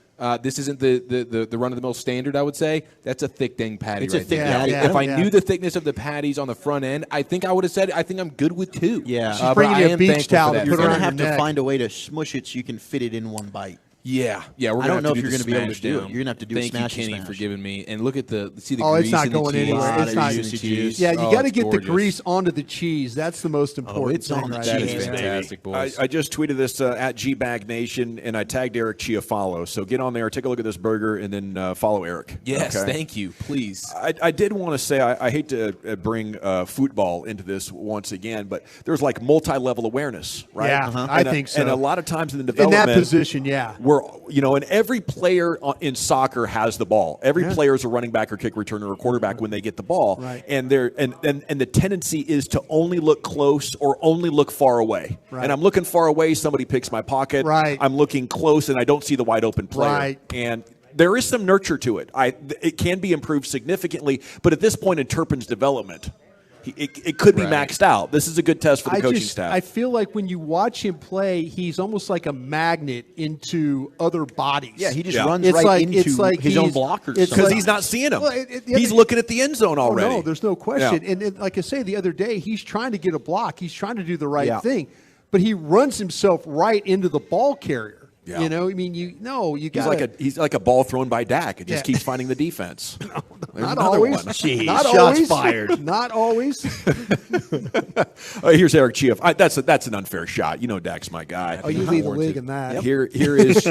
Speaker 4: This isn't the run-of-the-mill standard, I would say. That's a thick dang patty
Speaker 3: It's a
Speaker 4: right
Speaker 3: thick
Speaker 4: there.
Speaker 3: patty.
Speaker 5: Yeah,
Speaker 4: If I
Speaker 5: yeah.
Speaker 4: knew the thickness of the patties on the front end, I think I would have said, I think I'm good with 2.
Speaker 3: Yeah. She's
Speaker 4: But
Speaker 5: bringing
Speaker 4: I
Speaker 5: you a
Speaker 4: am
Speaker 5: beach
Speaker 4: thankful
Speaker 5: towel
Speaker 4: for
Speaker 5: to
Speaker 4: that.
Speaker 3: You're
Speaker 5: put
Speaker 3: going to
Speaker 5: around
Speaker 3: have
Speaker 5: your
Speaker 3: to
Speaker 5: neck.
Speaker 3: find a way to smush it so you can fit it in one bite.
Speaker 4: Yeah, we're
Speaker 3: I
Speaker 4: gonna
Speaker 3: don't know
Speaker 4: have
Speaker 3: if
Speaker 4: to
Speaker 3: you're
Speaker 4: do
Speaker 3: going to be able to
Speaker 4: smash
Speaker 3: do it.
Speaker 4: down.
Speaker 3: You're going to have to do
Speaker 4: Thank
Speaker 3: a smash
Speaker 4: you, Kenny,
Speaker 3: and
Speaker 4: for
Speaker 3: smash.
Speaker 4: giving me. And look at the see the
Speaker 5: Oh,
Speaker 4: grease
Speaker 5: it's not
Speaker 4: in the
Speaker 5: going
Speaker 4: cheese.
Speaker 5: anywhere. It's not.
Speaker 3: juicy cheese.
Speaker 5: Yeah, you
Speaker 4: Oh,
Speaker 5: got to
Speaker 4: it's
Speaker 5: get the
Speaker 4: gorgeous.
Speaker 5: grease onto the cheese. That's the most important
Speaker 3: it's
Speaker 5: thing
Speaker 3: on the
Speaker 5: right
Speaker 4: That
Speaker 3: cheese,
Speaker 4: is
Speaker 5: there.
Speaker 4: fantastic, boys.
Speaker 19: I just tweeted this at GBag Nation, and I tagged Eric Chiafalo. So get on there, take a look at this burger, and then follow Eric.
Speaker 4: Yes,
Speaker 19: okay?
Speaker 4: thank you. Please.
Speaker 19: I did want to say I hate to bring football into this once again, but there's like multi-level awareness, right?
Speaker 5: Yeah, I think so.
Speaker 19: And a lot of times in the
Speaker 5: In
Speaker 19: development,
Speaker 5: that position, yeah.
Speaker 19: we're and every player in soccer has the ball. Every player is a running back or kick returner or quarterback when they get the ball,
Speaker 5: Right.
Speaker 19: and the tendency is to only look close or only look far away.
Speaker 5: Right.
Speaker 19: And I'm looking far away, somebody picks my pocket.
Speaker 5: Right.
Speaker 19: I'm looking close, and I don't see the wide open player.
Speaker 5: Right.
Speaker 19: And there is some nurture to it. It can be improved significantly, but at this point in Turpin's development, it could be maxed out. This is a good test for the coaching staff.
Speaker 5: I feel like when you watch him play, he's almost like a magnet into other bodies.
Speaker 3: Yeah, he just
Speaker 19: Yeah.
Speaker 3: runs
Speaker 5: It's
Speaker 3: right
Speaker 5: like-
Speaker 3: into
Speaker 5: it's like
Speaker 3: his own
Speaker 5: he's-
Speaker 3: blockers.
Speaker 5: it's
Speaker 19: because
Speaker 5: like-
Speaker 19: he's not seeing them.
Speaker 5: Well,
Speaker 19: He's looking at the end zone already.
Speaker 5: Oh, no, there's no question.
Speaker 19: Yeah.
Speaker 5: And like I say, the other day, he's trying to get a block. He's trying to do the right
Speaker 3: Yeah.
Speaker 5: thing, but he runs himself right into the ball carrier.
Speaker 19: Yeah.
Speaker 5: You know, I mean, you got
Speaker 19: He's like a ball thrown by Dak. It just
Speaker 5: Yeah.
Speaker 19: keeps finding the defense. There's
Speaker 5: not
Speaker 19: another
Speaker 5: always.
Speaker 19: one.
Speaker 3: Jeez,
Speaker 5: not
Speaker 3: shots
Speaker 5: always.
Speaker 3: fired.
Speaker 5: Not always.
Speaker 19: Here's Eric Chiaf. That's an unfair shot. You know Dak's my guy.
Speaker 5: Oh, you lead the league in that.
Speaker 19: Here is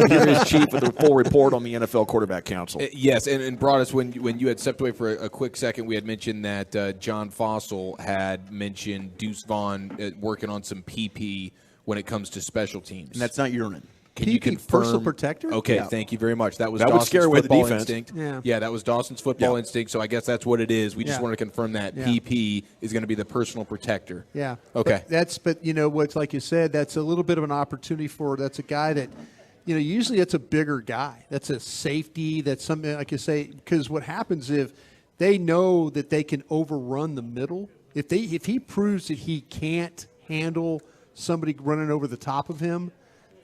Speaker 19: Chief with a full report on the NFL Quarterback Council.
Speaker 4: Yes, and brought us when you had stepped away for a quick second. We had mentioned that John Fossil had mentioned Deuce Vaughn working on some PP when it comes to special teams.
Speaker 3: And that's not urine.
Speaker 4: Can you
Speaker 5: PP,
Speaker 4: confirm?
Speaker 5: personal protector?
Speaker 4: Okay,
Speaker 3: Yeah.
Speaker 4: thank you very much. That was
Speaker 19: That would
Speaker 4: Dawson's
Speaker 19: scare away the
Speaker 4: football
Speaker 19: defense.
Speaker 4: instinct.
Speaker 5: Yeah.
Speaker 4: That was Dawson's football instinct. So I guess that's what it is. We just
Speaker 5: Yeah.
Speaker 4: wanted to confirm that
Speaker 5: Yeah.
Speaker 4: PP is going to be the personal protector.
Speaker 5: Yeah.
Speaker 4: Okay.
Speaker 5: But you know what's like you said, that's a little bit of an opportunity that's a guy that, usually that's a bigger guy. That's a safety. That's something like you say, because what happens if they know that they can overrun the middle, if he proves that he can't handle somebody running over the top of him,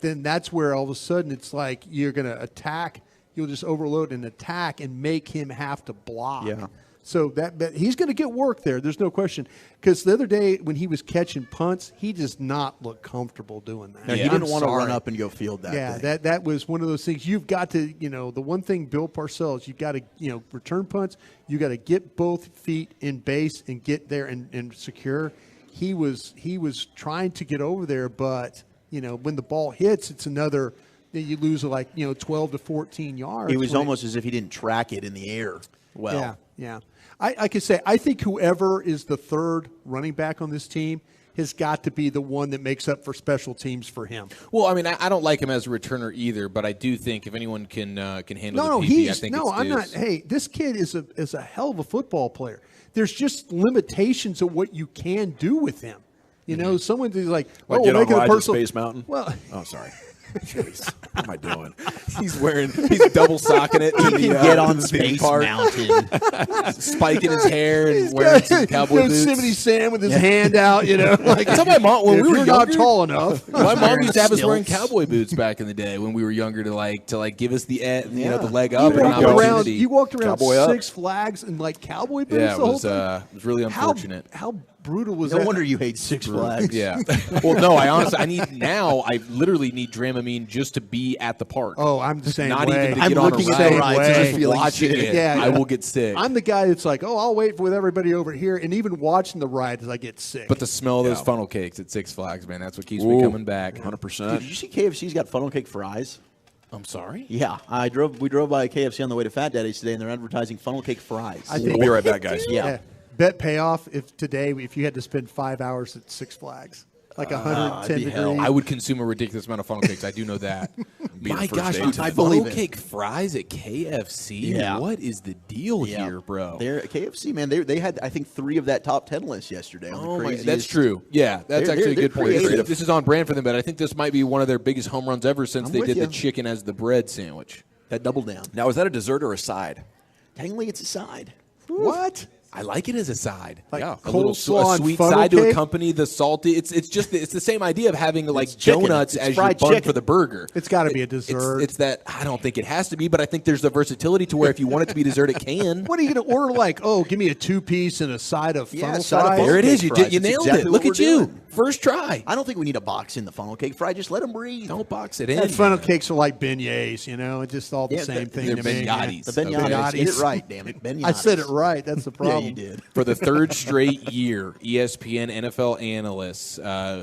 Speaker 5: then that's where all of a sudden it's like you're going to attack. You'll just overload and attack and make him have to block.
Speaker 3: Yeah.
Speaker 5: So but he's going to get work there. There's no question. Because the other day when he was catching punts, he does not look comfortable doing that.
Speaker 3: No, he didn't want to run up and go field that.
Speaker 5: Yeah,
Speaker 3: day.
Speaker 5: that was one of those things. You've got to, the one thing, Bill Parcells, you've got to, return punts. You got to get both feet in base and get there and secure. He was trying to get over there, but when the ball hits, it's another. You lose 12 to 14 yards.
Speaker 3: It was almost as if he didn't track it in the air well.
Speaker 5: Yeah. I could say I think whoever is the third running back on this team has got to be the one that makes up for special teams for him.
Speaker 4: Well, I mean, I don't like him as a returner either, but I do think if anyone can handle
Speaker 5: No,
Speaker 4: the PP, I
Speaker 5: he's
Speaker 4: think
Speaker 5: no.
Speaker 4: it's
Speaker 5: I'm not.
Speaker 4: Deuce.
Speaker 5: Hey, this kid is a hell of a football player. There's just limitations of what you can do with him. Someone who's like,
Speaker 19: Like
Speaker 5: oh,
Speaker 19: get
Speaker 5: we'll
Speaker 19: on
Speaker 5: make it a
Speaker 19: rides at
Speaker 5: personal.
Speaker 19: Space Mountain?
Speaker 5: Well,
Speaker 19: Oh, sorry. Jeez, what am I doing?
Speaker 4: He's double socking it.
Speaker 3: He can get on
Speaker 4: the
Speaker 3: Space
Speaker 4: park.
Speaker 3: Mountain.
Speaker 4: Spiking his hair and
Speaker 5: he's
Speaker 4: wearing
Speaker 5: got
Speaker 4: some cowboy boots.
Speaker 5: Yosemite Sam with his hand out. Like
Speaker 4: That's how my mom, when
Speaker 5: if
Speaker 4: we were
Speaker 5: you're
Speaker 4: younger,
Speaker 5: not tall enough.
Speaker 4: my mom used to have us wearing
Speaker 3: Stilts.
Speaker 4: cowboy boots back in the day when we were younger to give us the the leg
Speaker 5: You
Speaker 4: up and an
Speaker 5: walked around.
Speaker 4: opportunity.
Speaker 5: You walked around
Speaker 19: Cowboy up.
Speaker 5: Six Flags and cowboy boots.
Speaker 4: Yeah,
Speaker 5: the whole
Speaker 4: it
Speaker 5: thing?
Speaker 4: was really unfortunate.
Speaker 5: How brutal was
Speaker 3: No
Speaker 5: that?
Speaker 3: wonder you hate Six Flags.
Speaker 4: Yeah. Well, no, I literally need Dramamine just to be at the park.
Speaker 5: Oh, I'm the same
Speaker 4: Not
Speaker 5: way.
Speaker 4: even to
Speaker 5: I'm
Speaker 4: get on
Speaker 5: looking
Speaker 4: a
Speaker 5: at the
Speaker 4: ride.
Speaker 5: way.
Speaker 4: Just
Speaker 3: feeling
Speaker 4: watching
Speaker 3: sick.
Speaker 4: it,
Speaker 5: Yeah,
Speaker 4: I will get sick.
Speaker 5: I'm the guy that's like, I'll wait with everybody over here, and even watching the ride as I get sick.
Speaker 4: But the smell of those funnel cakes at Six Flags, man, that's what keeps me coming back.
Speaker 19: 100%.
Speaker 3: Dude, did you see KFC's got funnel cake fries?
Speaker 4: I'm sorry?
Speaker 3: Yeah, we drove by KFC on the way to Fat Daddy's today, and they're advertising funnel cake fries.
Speaker 19: We'll be right back, guys.
Speaker 3: Yeah.
Speaker 5: Bet payoff if you had to spend 5 hours at Six Flags, like 110 degrees.
Speaker 4: I would consume a ridiculous amount of funnel cakes. I do know that. My gosh,
Speaker 19: date
Speaker 4: dude,
Speaker 19: tonight.
Speaker 4: funnel cake fries at KFC?
Speaker 3: Yeah.
Speaker 4: What is the deal here, bro?
Speaker 3: They're KFC, man. They had, I think, 3 of that top 10 list yesterday. On the craziest.
Speaker 4: That's true. Yeah, that's
Speaker 3: They're-
Speaker 4: actually a
Speaker 3: they're
Speaker 4: good point.
Speaker 3: creative.
Speaker 4: This is on brand for them, but I think this might be one of their biggest home runs ever since
Speaker 3: I'm
Speaker 4: they
Speaker 3: with
Speaker 4: did
Speaker 3: you.
Speaker 4: the chicken as the bread sandwich.
Speaker 3: That double down.
Speaker 19: Now, is that a dessert or a side?
Speaker 3: Technically, it's a side.
Speaker 5: What?
Speaker 4: I like it as a side.
Speaker 5: Like
Speaker 4: a little
Speaker 5: coleslaw
Speaker 4: a
Speaker 5: and
Speaker 4: sweet
Speaker 5: funnel
Speaker 4: side to
Speaker 5: cake?
Speaker 4: accompany the salty. It's the same idea of having like
Speaker 3: chicken.
Speaker 4: donuts
Speaker 3: It's
Speaker 4: as your
Speaker 3: fried
Speaker 4: bun
Speaker 3: chicken.
Speaker 4: for the burger.
Speaker 5: It's got to be a dessert.
Speaker 4: It's that I don't think it has to be, but I think there's the versatility to where if you want it to be dessert, it can.
Speaker 5: What are you going to order? Like, give me a 2-piece and a side of funnel
Speaker 3: side of
Speaker 5: fries.
Speaker 4: There it is. You
Speaker 3: Fries.
Speaker 4: did. You
Speaker 3: It's
Speaker 4: nailed
Speaker 3: exactly
Speaker 4: it.
Speaker 3: what
Speaker 4: Look at
Speaker 3: we're
Speaker 4: you.
Speaker 3: doing.
Speaker 4: First try.
Speaker 3: I don't think we need a box in the funnel cake fry. Just let them breathe.
Speaker 4: Don't box it in.
Speaker 5: And funnel cakes are like beignets, It's just all the
Speaker 3: Yeah,
Speaker 5: same thing
Speaker 4: they're
Speaker 5: to me.
Speaker 4: beignets.
Speaker 3: The beignets. Get it right, damn it. Beignets.
Speaker 5: I said it right. That's the problem.
Speaker 3: Yeah, you did.
Speaker 4: For the third straight year, ESPN NFL analysts,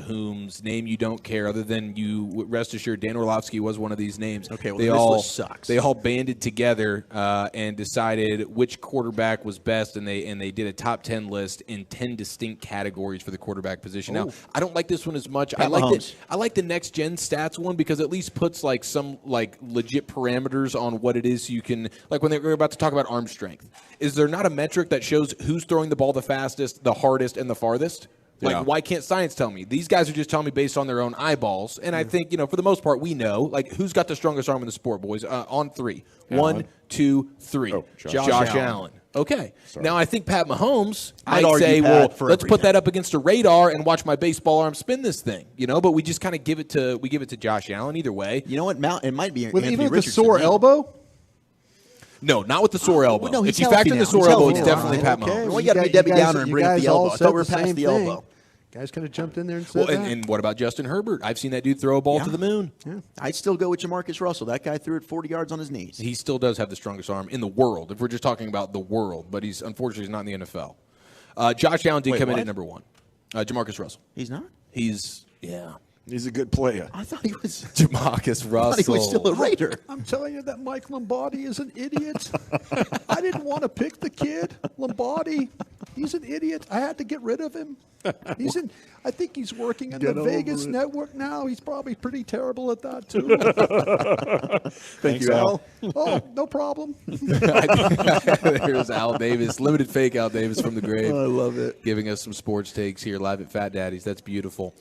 Speaker 4: whose name you don't care, other than you rest assured, Dan Orlovsky was one of these names.
Speaker 3: Okay, well,
Speaker 4: they
Speaker 3: this
Speaker 4: all
Speaker 3: list sucks.
Speaker 4: They all banded together and decided which quarterback was best, and they did a top 10 list in 10 distinct categories for the quarterback position. Now, I don't like this one as much. I like the next gen stats one because at least puts like some like legit parameters on what it is you can like when we're about to talk about arm strength. Is there not a metric that shows who's throwing the ball the fastest, the hardest, and the farthest? Like, why can't science tell me? These guys are just telling me based on their own eyeballs. And I think, for the most part, we know, like, who's got the strongest arm in the sport, boys? On 3.
Speaker 19: Allen.
Speaker 4: 1, 2, 3.
Speaker 19: Oh,
Speaker 4: Josh Allen. Okay.
Speaker 19: Sorry.
Speaker 4: Now, I think Pat Mahomes
Speaker 3: I'd
Speaker 4: might
Speaker 3: argue
Speaker 4: say,
Speaker 3: Pat
Speaker 4: well,
Speaker 3: for
Speaker 4: let's put
Speaker 3: everything.
Speaker 4: that up against a radar and watch my baseball arm spin this thing. But we just kind of give it to Josh Allen either way.
Speaker 3: You know what? It might be
Speaker 5: With
Speaker 3: Anthony
Speaker 5: even with the
Speaker 3: Richardson
Speaker 5: sore
Speaker 3: now.
Speaker 5: elbow?
Speaker 4: No, not with the sore elbow.
Speaker 3: no, he's
Speaker 4: if you
Speaker 3: healthy
Speaker 4: factor in
Speaker 3: now.
Speaker 4: the sore
Speaker 3: He's
Speaker 4: elbow,
Speaker 3: healthy
Speaker 4: it's
Speaker 3: now.
Speaker 4: definitely Pat
Speaker 5: Okay,
Speaker 4: Mahomes.
Speaker 3: Well, you got to be Debbie Downer and
Speaker 5: you
Speaker 3: bring up
Speaker 5: guys
Speaker 3: the
Speaker 5: all
Speaker 3: elbow. I
Speaker 5: said
Speaker 3: thought we were
Speaker 5: the
Speaker 3: past
Speaker 5: same
Speaker 3: the
Speaker 5: thing.
Speaker 3: elbow.
Speaker 5: Guys could have jumped in there and said
Speaker 4: Well,
Speaker 5: that.
Speaker 4: and what about Justin Herbert? I've seen that dude throw a ball to the moon.
Speaker 5: Yeah.
Speaker 3: I'd still go with Jamarcus Russell. That guy threw it 40 yards on his knees.
Speaker 4: He still does have the strongest arm in the world, if we're just talking about the world, but he's unfortunately not in the NFL. Josh Allen did
Speaker 3: Wait,
Speaker 4: come in
Speaker 3: what?
Speaker 4: at number 1. Jamarcus Russell.
Speaker 3: He's not?
Speaker 4: He's
Speaker 19: He's a good player.
Speaker 3: I thought he was.
Speaker 4: Jamarcus
Speaker 3: I
Speaker 4: Russell.
Speaker 3: thought he was still a Raider.
Speaker 5: I'm telling you that Mike Lombardi is an idiot. I didn't want to pick the kid. Lombardi, he's an idiot. I had to get rid of him. I think he's working on the Vegas network now. He's probably pretty terrible at that, too.
Speaker 3: Thank you, Al.
Speaker 5: Oh, no problem.
Speaker 4: There's Al Davis, limited fake Al Davis from the grave.
Speaker 3: I love it.
Speaker 4: Giving us some sports takes here live at Fat Daddy's. That's beautiful.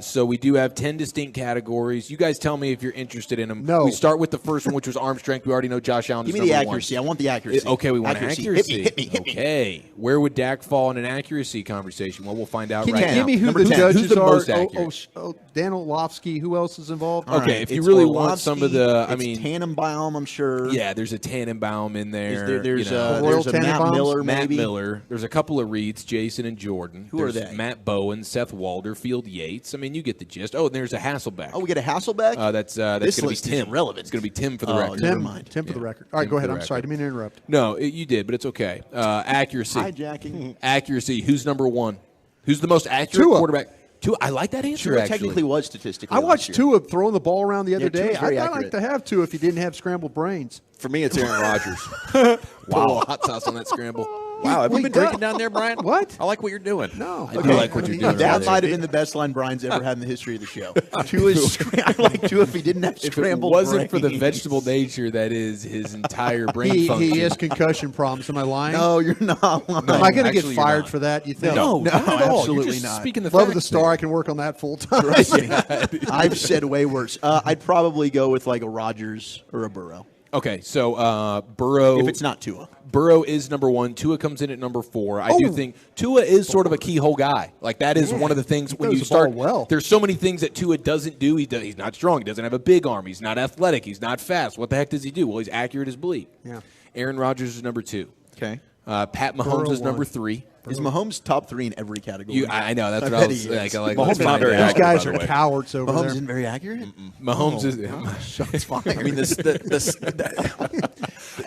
Speaker 4: So we do have 10 distinct categories. You guys tell me if you're interested in them.
Speaker 5: No.
Speaker 4: We start with the first one, which was arm strength. We already know Josh Allen is
Speaker 3: Give me the
Speaker 4: number
Speaker 3: accuracy.
Speaker 4: 1.
Speaker 3: I want the accuracy.
Speaker 4: Okay, we want accuracy.
Speaker 3: Hit me.
Speaker 4: Okay. Where would Dak fall in an accuracy conversation? Well, we'll find out
Speaker 5: Can
Speaker 4: right
Speaker 5: you
Speaker 4: now.
Speaker 5: give me who
Speaker 3: Number
Speaker 5: the
Speaker 3: 10.
Speaker 5: judges
Speaker 4: Who's the
Speaker 5: are?
Speaker 4: most accurate?
Speaker 5: Dan Orlovsky. Who else is involved?
Speaker 3: All
Speaker 4: Okay,
Speaker 3: right,
Speaker 4: if you
Speaker 3: it's
Speaker 4: really want some of the,
Speaker 3: Orlovsky, it's Tannenbaum, I'm sure.
Speaker 4: yeah, there's a Tannenbaum in there.
Speaker 3: There's
Speaker 5: Royal
Speaker 3: there's a Matt
Speaker 5: Tannenbaums?
Speaker 3: Miller,
Speaker 4: Matt
Speaker 3: maybe.
Speaker 4: Miller. There's a couple of Reeds, Jason and Jordan.
Speaker 3: Who are
Speaker 4: There's
Speaker 3: they?
Speaker 4: Matt Bowen, Seth Walder, Field Yates. I mean, you get the gist. Oh, and there's a Hasselbeck.
Speaker 3: Oh, we get a Hasselbeck?
Speaker 4: That's
Speaker 3: This
Speaker 4: going to be
Speaker 3: list is
Speaker 4: Tim.
Speaker 3: irrelevant.
Speaker 4: It's going to be Tim for the
Speaker 3: Oh,
Speaker 4: record.
Speaker 3: never mind.
Speaker 5: Tim for the
Speaker 4: Yeah.
Speaker 5: record. All right,
Speaker 4: Tim
Speaker 5: go
Speaker 4: for
Speaker 5: ahead.
Speaker 4: the
Speaker 5: I'm sorry. I
Speaker 4: record.
Speaker 5: didn't mean to interrupt.
Speaker 4: No, you did, but it's okay. Accuracy.
Speaker 3: Hijacking.
Speaker 4: Accuracy. Who's number 1? Who's the most accurate
Speaker 5: Tua.
Speaker 4: quarterback? Tua. I like that answer,
Speaker 3: Tua
Speaker 4: actually.
Speaker 3: technically was statistically.
Speaker 5: I watched
Speaker 3: last year.
Speaker 5: Tua throwing the ball around the other day.
Speaker 3: Tua's very
Speaker 5: I'd like
Speaker 3: accurate.
Speaker 5: to have Tua if he didn't have scrambled brains.
Speaker 19: For me, it's Aaron Rodgers.
Speaker 4: Wow. Hot sauce on that scramble.
Speaker 19: Wow, have you
Speaker 5: Wait,
Speaker 19: been drinking down there, Brian?
Speaker 5: What?
Speaker 19: I like what you're doing.
Speaker 5: No.
Speaker 4: I do like what you're doing.
Speaker 3: That
Speaker 4: over
Speaker 3: might
Speaker 4: there.
Speaker 3: have been the best line Brian's ever had in the history of the show. I like Tua if he didn't have
Speaker 4: If it
Speaker 3: scrambled
Speaker 4: wasn't for the
Speaker 3: brains.
Speaker 4: vegetable nature that is his entire brain function.
Speaker 5: He has concussion problems. Am I lying?
Speaker 3: No, you're not lying.
Speaker 5: Am I going to get
Speaker 4: actually, you're
Speaker 5: fired
Speaker 4: not.
Speaker 5: for that, you think?
Speaker 4: No,
Speaker 3: No,
Speaker 4: not at all.
Speaker 3: absolutely
Speaker 4: You're just
Speaker 3: not.
Speaker 4: speaking the
Speaker 5: Love of the
Speaker 4: facts
Speaker 5: Star.
Speaker 4: there.
Speaker 5: I can work on that full time.
Speaker 3: I've said way worse. I'd probably go with like a Rodgers or a Burrow.
Speaker 4: Okay, so Burrow.
Speaker 3: If it's not Tua.
Speaker 4: Burrow is number 1. Tua comes in at number 4. I do think Tua is sort of a keyhole guy. Like, that is one of the things when
Speaker 5: throws
Speaker 4: you
Speaker 5: the ball
Speaker 4: start.
Speaker 5: well.
Speaker 4: There's so many things that Tua doesn't do. He's not strong. He doesn't have a big arm. He's not athletic. He's not fast. What the heck does he do? Well, he's accurate as bleep.
Speaker 5: Yeah.
Speaker 4: Aaron Rodgers is number 2.
Speaker 3: Okay.
Speaker 4: Pat Mahomes
Speaker 5: Burrow
Speaker 4: is number
Speaker 5: one.
Speaker 4: 3.
Speaker 3: Is Mahomes top 3 in every category?
Speaker 4: I know. That's what I was like.
Speaker 19: Mahomes not very
Speaker 5: Those
Speaker 19: accurate,
Speaker 5: guys
Speaker 19: by the
Speaker 5: are
Speaker 19: way.
Speaker 5: cowards over
Speaker 3: Mahomes
Speaker 5: there.
Speaker 3: isn't very accurate?
Speaker 4: Mahomes is.
Speaker 3: Shots fired.
Speaker 19: I mean,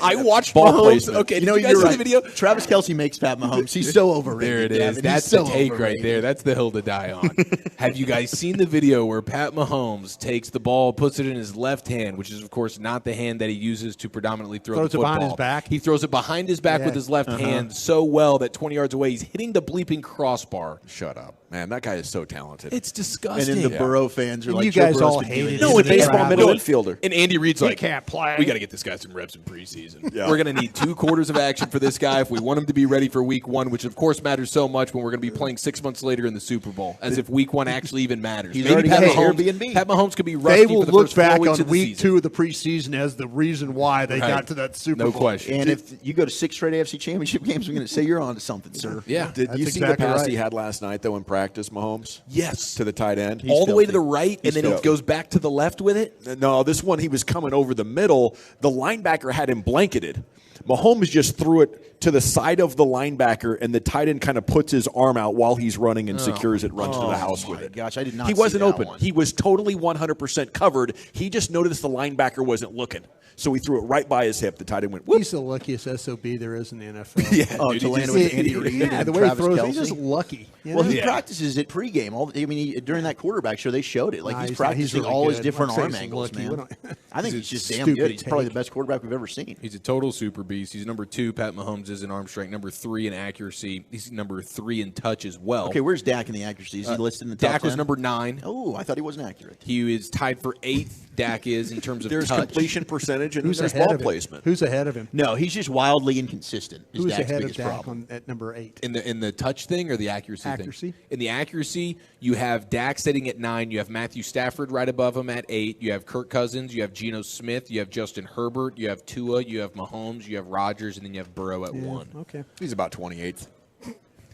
Speaker 4: I watched
Speaker 3: Ball
Speaker 4: Mahomes.
Speaker 3: placement.
Speaker 4: Okay, did
Speaker 3: you know,
Speaker 4: you guys
Speaker 3: you're
Speaker 4: see
Speaker 3: right.
Speaker 4: the video?
Speaker 3: Travis Kelce makes Pat Mahomes. He's so overrated.
Speaker 4: There it is.
Speaker 3: Gavin.
Speaker 4: That's
Speaker 3: He's so
Speaker 4: the take right
Speaker 3: overrated.
Speaker 4: there. That's the hill to die on. Have you guys seen the video where Pat Mahomes takes the ball, puts it in his left hand, which is, of course, not the hand that he uses to predominantly throw
Speaker 5: Throws
Speaker 4: the
Speaker 5: it
Speaker 4: football.
Speaker 5: behind his back?
Speaker 4: He throws it behind his back with his left hand so well that 20 yards away, he's hitting the bleeping crossbar.
Speaker 19: Shut up. Man, that guy is so talented.
Speaker 4: It's disgusting.
Speaker 3: And then the Burrow fans are
Speaker 5: And
Speaker 3: like,
Speaker 5: you guys
Speaker 3: Joe Burrow's
Speaker 5: all
Speaker 3: been
Speaker 5: hate
Speaker 3: giving
Speaker 5: it.
Speaker 3: this
Speaker 19: No, in
Speaker 3: to
Speaker 19: baseball,
Speaker 3: Travis.
Speaker 19: middle infielder.
Speaker 4: And Andy Reid's
Speaker 5: He
Speaker 4: like,
Speaker 5: can't play.
Speaker 4: we got to get this guy some reps in preseason.
Speaker 19: Yeah.
Speaker 4: We're going to need 2 quarters of action for this guy if we want him to be ready for week 1, which, of course, matters so much when we're going to be playing 6 months later in the Super Bowl, as if week 1 actually even matters.
Speaker 3: He's
Speaker 4: Maybe
Speaker 3: already
Speaker 4: Pat
Speaker 3: got
Speaker 4: Mahomes,
Speaker 3: Airbnb.
Speaker 4: Pat Mahomes could be rusty
Speaker 5: They will
Speaker 4: for the
Speaker 5: look
Speaker 4: first 4
Speaker 5: back
Speaker 4: weeks
Speaker 5: on
Speaker 4: of the
Speaker 5: week
Speaker 4: season.
Speaker 5: 2 of the preseason as the reason why they
Speaker 4: Right.
Speaker 5: got to that Super
Speaker 4: No
Speaker 5: Bowl.
Speaker 4: question.
Speaker 3: And if you go to 6 straight AFC Championship games, I'm going to say you're on to something, sir.
Speaker 4: Yeah.
Speaker 19: Did
Speaker 5: That's
Speaker 19: you see
Speaker 5: exactly
Speaker 19: the pass
Speaker 5: right.
Speaker 19: he had last night, though, in practice, Mahomes?
Speaker 4: Yes.
Speaker 19: To the tight end?
Speaker 4: All the way to
Speaker 3: filthy.
Speaker 4: the right, and then it
Speaker 19: filthy.
Speaker 4: goes back to the left with it?
Speaker 19: No, this one he was coming over the middle. The linebacker had him blanketed. Mahomes just threw it to the side of the linebacker, and the tight end kind of puts his arm out while he's running and secures it, runs to the house with it.
Speaker 3: Gosh, I did not
Speaker 19: He
Speaker 3: see
Speaker 19: wasn't
Speaker 3: that
Speaker 19: open.
Speaker 3: one.
Speaker 19: He was totally 100% covered. He just noticed the linebacker wasn't looking. So he threw it right by his hip. The tight end went, whoop.
Speaker 5: He's the luckiest SOB there is in the NFL.
Speaker 19: Yeah,
Speaker 3: Oh,
Speaker 19: dude,
Speaker 3: to
Speaker 19: he
Speaker 3: land
Speaker 19: just-
Speaker 3: with Andy Reid
Speaker 5: Yeah,
Speaker 3: and
Speaker 5: the way he
Speaker 3: Travis
Speaker 5: throws,
Speaker 3: Kelce.
Speaker 5: he's just lucky. you
Speaker 3: Well,
Speaker 5: know?
Speaker 3: he practices it pregame. During that quarterback show, they showed it. Like
Speaker 5: Nah,
Speaker 3: he's
Speaker 5: he's not- he's
Speaker 3: practicing
Speaker 5: really
Speaker 3: all his
Speaker 5: good.
Speaker 3: different
Speaker 5: I'm
Speaker 3: arm
Speaker 5: saying
Speaker 3: angles,
Speaker 5: lucky. We
Speaker 3: man.
Speaker 5: don't-
Speaker 3: I think
Speaker 5: He's
Speaker 3: he's
Speaker 5: a
Speaker 3: just damn
Speaker 5: stupid
Speaker 3: good. He's probably the
Speaker 5: take.
Speaker 3: best quarterback we've ever seen.
Speaker 4: He's a total super beast. He's number 2. Pat Mahomes is in arm strength. Number 3 in accuracy. He's number 3 in touch as well.
Speaker 3: Okay, where's Dak in the accuracy? Is he listed in the top
Speaker 4: Dak was
Speaker 3: 10?
Speaker 4: number 9.
Speaker 3: Oh, I thought he wasn't accurate.
Speaker 4: He is tied for 8th. Dak is in terms of
Speaker 19: There's
Speaker 4: touch.
Speaker 19: completion percentage and
Speaker 5: Who's
Speaker 19: there's
Speaker 5: ahead
Speaker 19: ball
Speaker 5: of him?
Speaker 19: placement.
Speaker 5: Who's ahead of him?
Speaker 3: No, he's just wildly inconsistent. Is
Speaker 5: Who's
Speaker 3: Dak's
Speaker 5: ahead of
Speaker 3: biggest
Speaker 5: Dak
Speaker 3: problem.
Speaker 5: at number 8?
Speaker 4: In the touch thing or the accuracy,
Speaker 5: Accuracy.
Speaker 4: thing? In the accuracy, you have Dak sitting at 9. You have Matthew Stafford right above him at 8. You have Kirk Cousins. You have Geno Smith. You have Justin Herbert. You have Tua. You have Mahomes. You have Rodgers, and then you have Burrow at 1.
Speaker 5: Okay.
Speaker 19: He's about 28th.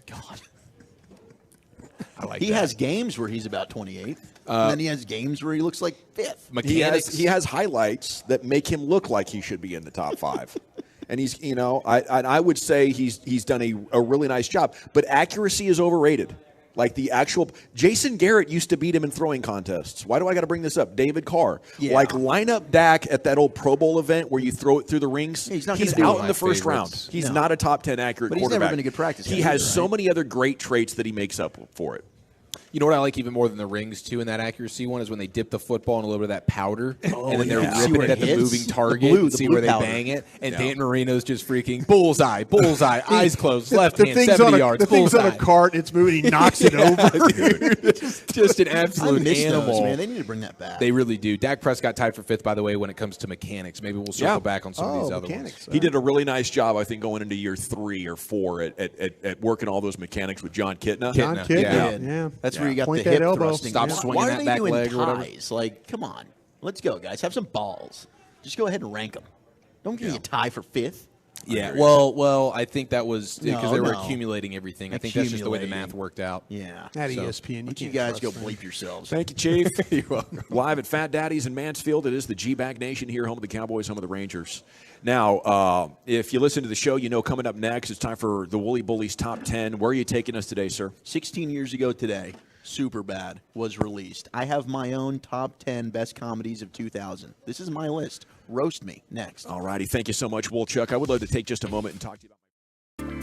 Speaker 3: God.
Speaker 4: I like
Speaker 3: He
Speaker 4: that.
Speaker 3: has games where he's about 28th. And then he has games where he looks like 5th.
Speaker 4: Mechanics.
Speaker 19: He has highlights that make him look like he should be in the top 5. And he's, I would say he's done a really nice job. But accuracy is overrated. Like the actual Jason Garrett used to beat him in throwing contests. Why do I got to bring this up? David Carr.
Speaker 3: Yeah.
Speaker 19: Like line up Dak at that old Pro Bowl event where you throw it through the rings.
Speaker 3: Yeah, he's not
Speaker 19: he's
Speaker 3: gonna do
Speaker 19: out
Speaker 3: it.
Speaker 19: in the first round.
Speaker 4: Favorites.
Speaker 19: He's
Speaker 3: No.
Speaker 19: not a top 10 accurate
Speaker 3: But he's never
Speaker 19: quarterback.
Speaker 3: been a good practice
Speaker 19: He
Speaker 3: guy
Speaker 19: has
Speaker 3: either,
Speaker 19: so
Speaker 3: right?
Speaker 19: many other great traits that he makes up for it.
Speaker 4: You know what I like even more than the rings, too, in that accuracy one is when they dip the football in a little bit of that powder, and then they're
Speaker 3: yeah. See
Speaker 4: ripping
Speaker 3: where
Speaker 4: it
Speaker 3: it
Speaker 4: at the
Speaker 3: hits?
Speaker 4: moving
Speaker 3: The
Speaker 4: target
Speaker 3: blue-
Speaker 4: and
Speaker 3: the
Speaker 4: see
Speaker 3: blue
Speaker 4: where they
Speaker 3: powder.
Speaker 4: bang it. And
Speaker 19: Yeah.
Speaker 4: Dan Marino's just freaking bullseye, eyes closed, left hand,
Speaker 5: thing's
Speaker 4: 70
Speaker 5: on
Speaker 4: yards,
Speaker 5: the thing's on a
Speaker 4: bullseye.
Speaker 5: cart. It's moving. He knocks it over.
Speaker 4: Just an
Speaker 3: I
Speaker 4: absolute
Speaker 3: miss
Speaker 4: animal.
Speaker 3: those, man. They need to bring that back.
Speaker 4: They really do. Dak Prescott tied for 5th, by the way, when it comes to mechanics. Maybe we'll circle
Speaker 19: Yeah.
Speaker 4: back on some of these other
Speaker 5: mechanics.
Speaker 4: ones.
Speaker 19: He did a really nice job, I think, going into year 3 or 4 at working all those mechanics with John Kitna.
Speaker 5: John
Speaker 4: Kitna,
Speaker 5: Kitna.
Speaker 4: yeah.
Speaker 5: Yeah.
Speaker 3: That's where you got
Speaker 5: Point
Speaker 3: the
Speaker 5: that
Speaker 3: hip
Speaker 5: elbow.
Speaker 3: thrusting.
Speaker 4: Stop
Speaker 3: Why
Speaker 4: swinging
Speaker 3: are
Speaker 4: that
Speaker 3: they
Speaker 4: back
Speaker 3: doing
Speaker 4: leg or whatever.
Speaker 3: ties? Like, come on. Let's go, guys. Have some balls. Just go ahead and rank them. Don't give me a tie for 5th.
Speaker 4: Yeah, well, I think that was because they were
Speaker 3: No.
Speaker 4: accumulating everything. I think that's just the way the math
Speaker 3: Accumulating.
Speaker 4: worked out.
Speaker 3: Yeah.
Speaker 5: At
Speaker 4: So,
Speaker 5: ESPN,
Speaker 3: Why don't you
Speaker 5: can't
Speaker 3: guys go
Speaker 5: trust them.
Speaker 3: bleep yourselves?
Speaker 19: Thank you, Chief. You're welcome. Live at Fat Daddy's in Mansfield. It is the G-Bag Nation here, home of the Cowboys, home of the Rangers. Now, if you listen to the show, you know coming up next, it's time for the Woolly Bullies Top 10. Where are you taking us today, sir?
Speaker 3: 16 years ago today, Superbad was released. I have my own top 10 best comedies of 2000. This is my list. Roast me next.
Speaker 19: All righty. Thank you so much, Woolchuck. I would love to take just a moment and talk to you about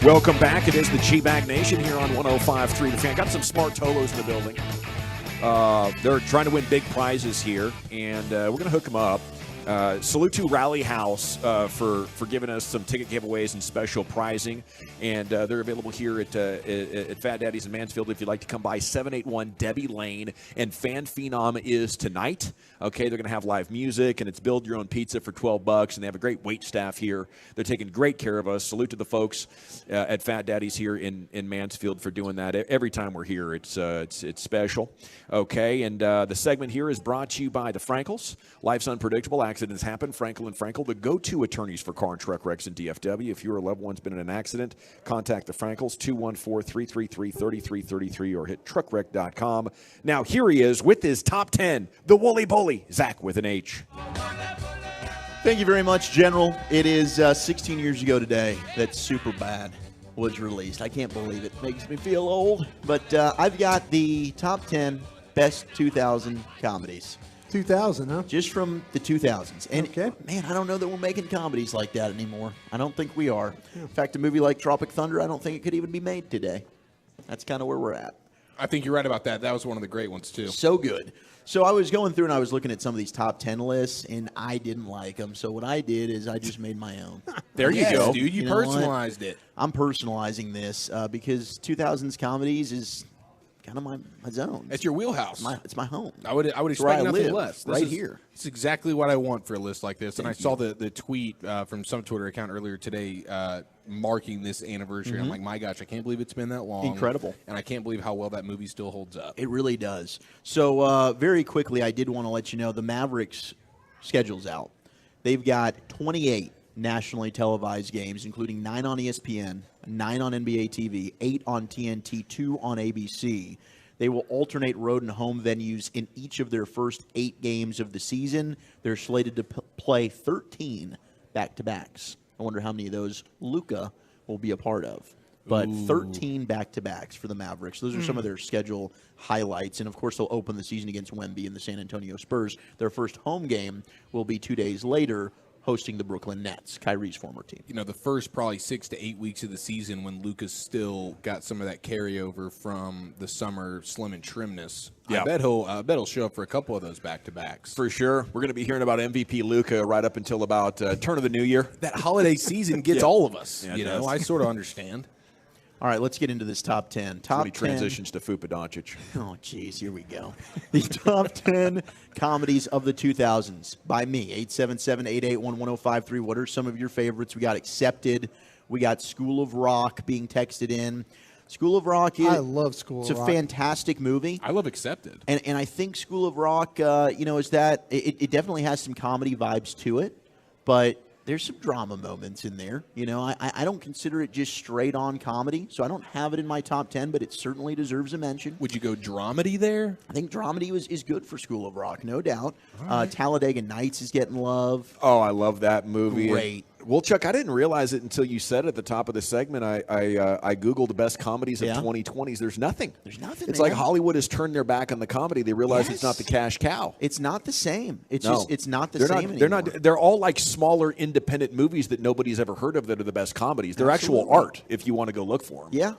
Speaker 19: Welcome back. It is the G-Bag Nation here on 105.3 The Fan. Got some smart Tolos in the building. They're trying to win big prizes here, and we're going to hook them up. Salute to Rally House for giving us some ticket giveaways and special pricing. And they're available here at Fat Daddy's in Mansfield if you'd like to come by. 781 Debbie Lane. And Fan Phenom is tonight. Okay, they're going to have live music, and it's build your own pizza for $12, and they have a great wait staff here. They're taking great care of us. Salute to the folks at Fat Daddy's here in Mansfield for doing that. Every time we're here, it's special. Okay, and the segment here is brought to you by the Frankels. Life's unpredictable. Accidents happen. Franco and Frankel, the go-to attorneys for car and truck wrecks in DFW. If you or a loved one's been in an accident, contact the Frankels, 214-333-3333, or hit truckwreck.com. Now, here he is with his top 10, the Wooly Bully, Zach with an H.
Speaker 3: Thank you very much, General. It is 16 years ago today that Superbad was released. I can't believe it. Makes me feel old. But I've got the top 10 best 2000 comedies.
Speaker 5: 2000, huh?
Speaker 3: Just from the 2000s. And, man, I don't know that we're making comedies like that anymore. I don't think we are. In fact, a movie like Tropic Thunder, I don't think it could even be made today. That's kind of where we're at.
Speaker 4: I think you're right about that. That was one of the great ones, too.
Speaker 3: So good. So I was going through and I was looking at some of these top 10 lists, and I didn't like them. So what I did is I just made my own.
Speaker 4: There you go. Dude, you personalized it.
Speaker 3: I'm personalizing this because 2000s comedies is kind of my zone.
Speaker 4: It's your wheelhouse.
Speaker 3: It's my home.
Speaker 4: I would expect nothing less.
Speaker 3: Right here.
Speaker 4: It's exactly what I want for a list like this. And I saw the tweet from some Twitter account earlier today marking this anniversary.
Speaker 3: Mm-hmm.
Speaker 4: I'm like, my gosh, I can't believe it's been that long.
Speaker 3: Incredible.
Speaker 4: And I can't believe how well that movie still holds up.
Speaker 3: It really does. So very quickly, I did want to let you know the Mavericks schedule's out. They've got 28 nationally televised games, including 9 on ESPN, 9 on NBA TV, 8 on TNT, 2 on ABC. They will alternate road and home venues in each of their first 8 games of the season. They're slated to play 13 back-to-backs. I wonder how many of those Luka will be a part of. But 13 back-to-backs for the Mavericks. Those are some of their schedule highlights. And, of course, they'll open the season against Wemby and the San Antonio Spurs. Their first home game will be 2 days later, hosting the Brooklyn Nets, Kyrie's former team.
Speaker 4: You know, the first probably 6 to 8 weeks of the season when Luka's still got some of that carryover from the summer slim and trimness. Yeah. I bet he'll show up for a couple of those back-to-backs.
Speaker 19: For sure. We're going to be hearing about MVP Luka right up until about turn of the new year.
Speaker 4: That holiday season gets all of us. Yeah, you know, I sort of understand.
Speaker 3: All right, let's get into this top 10. Top 10
Speaker 19: transitions to Fupa Doncic.
Speaker 3: Oh, geez, here we go. The top 10 comedies of the 2000s by me, 877-881-1053. What are some of your favorites? We got Accepted. We got School of Rock being texted in. School of Rock.
Speaker 5: I love School of Rock.
Speaker 3: It's a fantastic movie.
Speaker 4: I love Accepted.
Speaker 3: And I think School of Rock, is that it definitely has some comedy vibes to it, but there's some drama moments in there. You know, I don't consider it just straight-on comedy, so I don't have it in my top 10, but it certainly deserves a mention.
Speaker 4: Would you go dramedy there?
Speaker 3: I think dramedy is good for School of Rock, no doubt. Right. Talladega Nights is getting love.
Speaker 19: Oh, I love that movie.
Speaker 3: Great.
Speaker 19: Well, Chuck, I didn't realize it until you said at the top of the segment. I Googled the best comedies of 2020s. There's nothing.
Speaker 3: There's nothing.
Speaker 19: It's like Hollywood has turned their back on the comedy. They realize it's not the cash cow.
Speaker 3: It's not the same. It's not the same
Speaker 19: anymore.
Speaker 3: They're
Speaker 19: They're all like smaller independent movies that nobody's ever heard of that are the best comedies. They're actual art if you want to go look for them.
Speaker 3: Yeah.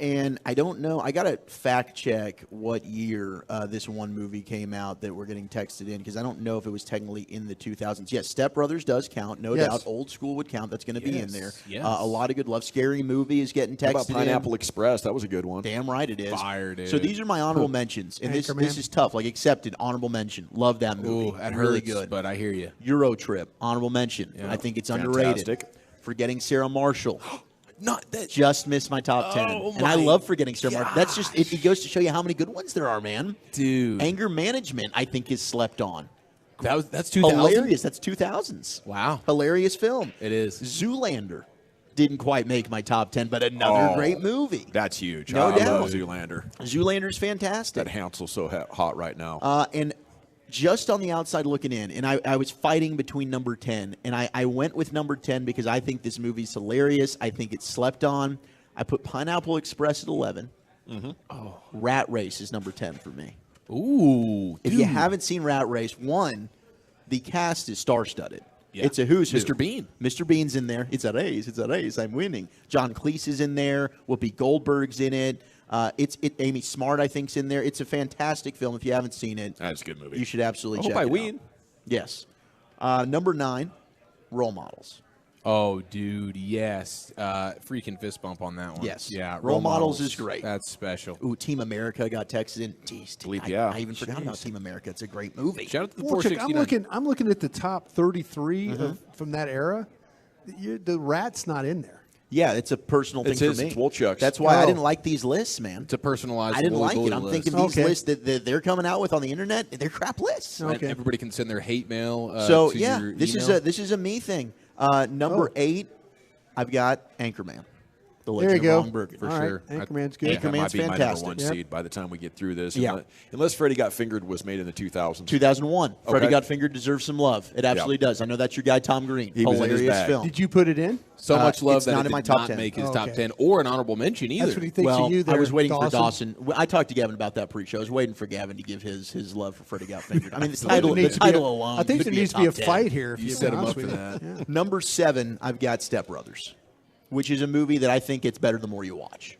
Speaker 3: And I don't know. I got to fact check what year this one movie came out that we're getting texted in because I don't know if it was technically in the 2000s. Yes, Step Brothers does count, no doubt. Old School would count. That's going to be in there.
Speaker 4: Yes.
Speaker 3: A lot of good love. Scary Movie is getting texted
Speaker 19: How about Pineapple Express? That was a good one.
Speaker 3: Damn right it is.
Speaker 4: Fire, dude.
Speaker 3: So these are my honorable mentions, and this is tough. Like Accepted, honorable mention. Love that movie.
Speaker 4: Ooh, that
Speaker 3: really
Speaker 4: hurts,
Speaker 3: good.
Speaker 4: But I hear you.
Speaker 3: Euro Trip, honorable mention.
Speaker 4: Yeah.
Speaker 3: I think it's underrated. Forgetting Sarah Marshall.
Speaker 4: Not that.
Speaker 3: Just missed my top 10. And I love Forgetting Sarah Marshall. That's just, it goes to show you how many good ones there are, man.
Speaker 4: Dude.
Speaker 3: Anger Management, I think, is slept on.
Speaker 4: That's 2000?
Speaker 3: Hilarious. That's 2000s.
Speaker 4: Wow.
Speaker 3: Hilarious film.
Speaker 4: It is.
Speaker 3: Zoolander didn't quite make my top 10, but another great movie.
Speaker 19: That's huge.
Speaker 3: No doubt.
Speaker 19: I love Zoolander.
Speaker 3: Zoolander's fantastic.
Speaker 19: That Hansel's so hot right now.
Speaker 3: And just on the outside looking in, and I was fighting between number 10, and I went with number 10 because I think this movie's hilarious. I think it's slept on. I put Pineapple Express at 11.
Speaker 19: Mm-hmm.
Speaker 3: Oh, Rat Race is number 10 for me.
Speaker 4: Ooh.
Speaker 3: If you haven't seen Rat Race, one, the cast is star-studded.
Speaker 4: Yeah.
Speaker 3: It's a who's who.
Speaker 4: Mr. Bean.
Speaker 3: Mr. Bean's in there. It's a race. I'm winning. John Cleese is in there. Whoopi Goldberg's in it. Amy Smart, I think, is in there. It's a fantastic film. If you haven't seen it,
Speaker 19: that's a good movie.
Speaker 3: You should absolutely
Speaker 19: I
Speaker 3: check
Speaker 19: hope I
Speaker 3: it
Speaker 19: win.
Speaker 3: out. Yes. Number 9, Role Models.
Speaker 4: Oh, dude, yes. Freaking fist bump on that one.
Speaker 3: Yes.
Speaker 4: Yeah.
Speaker 3: Role Models is great.
Speaker 4: That's special.
Speaker 3: Ooh, Team America got texted in. Jeez, I even forgot about Team America. It's a great movie.
Speaker 4: Shout out to the
Speaker 5: Well, Chuck,
Speaker 4: 469.
Speaker 5: I'm looking at the top 33 from that era. The Rat's not in there.
Speaker 3: Yeah, it's a personal
Speaker 19: It's
Speaker 3: thing
Speaker 19: his,
Speaker 3: for me.
Speaker 19: it's Wolchuk's.
Speaker 3: That's why I
Speaker 5: Oh.
Speaker 3: didn't like these lists, man.
Speaker 4: It's a personalized
Speaker 3: I didn't like it.
Speaker 4: Wooly
Speaker 3: I'm
Speaker 4: list.
Speaker 3: thinking these
Speaker 5: Okay.
Speaker 3: lists that they're coming out with on the internet, they're crap lists.
Speaker 4: And
Speaker 5: Okay.
Speaker 4: everybody can send their hate mail
Speaker 3: So
Speaker 4: to
Speaker 3: yeah,
Speaker 4: your
Speaker 3: this
Speaker 4: email.
Speaker 3: is a me thing. Number 8, I've got Anchorman. The
Speaker 5: There you
Speaker 3: Legend
Speaker 5: go.
Speaker 3: of Ron Burgundy.
Speaker 4: For
Speaker 5: All right.
Speaker 4: sure.
Speaker 5: Anchorman's good.
Speaker 19: That might
Speaker 3: Anchorman's
Speaker 19: be my number
Speaker 3: fantastic.
Speaker 19: one
Speaker 5: Yep.
Speaker 19: seed by the time we get through this.
Speaker 3: Yeah.
Speaker 19: Unless Freddie Got Fingered was made in the 2000s.
Speaker 3: 2001. Freddie
Speaker 19: Okay.
Speaker 3: Got Fingered deserves some love. It absolutely does. I know that's your guy, Tom Green.
Speaker 19: He was in his
Speaker 3: Hilarious
Speaker 19: bag.
Speaker 3: film.
Speaker 5: Did you put it in?
Speaker 4: So much love
Speaker 3: it's
Speaker 4: that
Speaker 3: not
Speaker 4: it
Speaker 3: in my
Speaker 4: did
Speaker 3: top
Speaker 4: not
Speaker 3: 10.
Speaker 4: make his
Speaker 5: Oh,
Speaker 4: top
Speaker 5: okay.
Speaker 4: 10 or an honorable mention either.
Speaker 5: That's what he thinks
Speaker 3: Well,
Speaker 5: of you there,
Speaker 3: I was waiting for
Speaker 5: Dawson.
Speaker 3: Dawson. I talked to Gavin about that pre-show. I was waiting for Gavin to give his love for Freddie Got Fingered. I mean, the title alone.
Speaker 5: I think
Speaker 3: could
Speaker 5: there
Speaker 3: be
Speaker 5: needs to be a
Speaker 3: top 10.
Speaker 5: fight here. If
Speaker 4: You
Speaker 5: you
Speaker 4: set him
Speaker 5: honest
Speaker 4: up for
Speaker 5: with you.
Speaker 4: that.
Speaker 5: Yeah.
Speaker 3: Number 7, I've got Step Brothers, which is a movie that I think gets better the more you watch.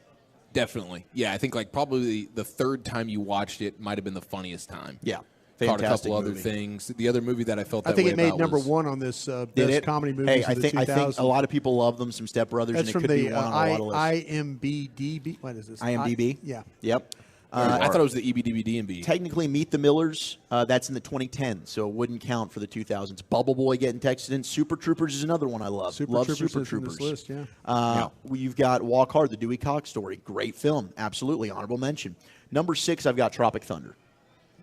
Speaker 4: Definitely. Yeah, I think like probably the third time you watched it might have been the funniest time.
Speaker 3: Yeah.
Speaker 4: Caught a
Speaker 3: Fantastic
Speaker 4: couple other
Speaker 3: movie.
Speaker 4: things. The other movie that I felt
Speaker 5: I
Speaker 4: that
Speaker 5: think
Speaker 4: way
Speaker 5: it made
Speaker 4: about
Speaker 5: number
Speaker 4: was,
Speaker 5: 1 on this
Speaker 3: Did
Speaker 5: best
Speaker 3: it?
Speaker 5: comedy movies
Speaker 3: Hey,
Speaker 5: of
Speaker 3: I
Speaker 5: the
Speaker 3: think
Speaker 5: 2000s.
Speaker 3: a lot of people love them. Some Step Brothers,
Speaker 5: That's
Speaker 3: and it
Speaker 5: from
Speaker 3: could
Speaker 5: the
Speaker 3: be one on a lot of lists.
Speaker 5: IMDb. What is this?
Speaker 3: IMDb.
Speaker 5: Yeah.
Speaker 3: Yep.
Speaker 4: I thought it was the EBDBD&B.
Speaker 3: Technically, Meet the Millers, that's in the 2010s, so it wouldn't count for the 2000s. Bubble Boy getting texted in. Super Troopers is another one I love.
Speaker 5: Super
Speaker 3: love
Speaker 5: Troopers
Speaker 3: Super
Speaker 5: is in this
Speaker 3: Troopers.
Speaker 5: list, yeah.
Speaker 3: You've got Walk Hard, the Dewey Cox story. Great film. Absolutely. Honorable mention. Number 6, I've got Tropic Thunder.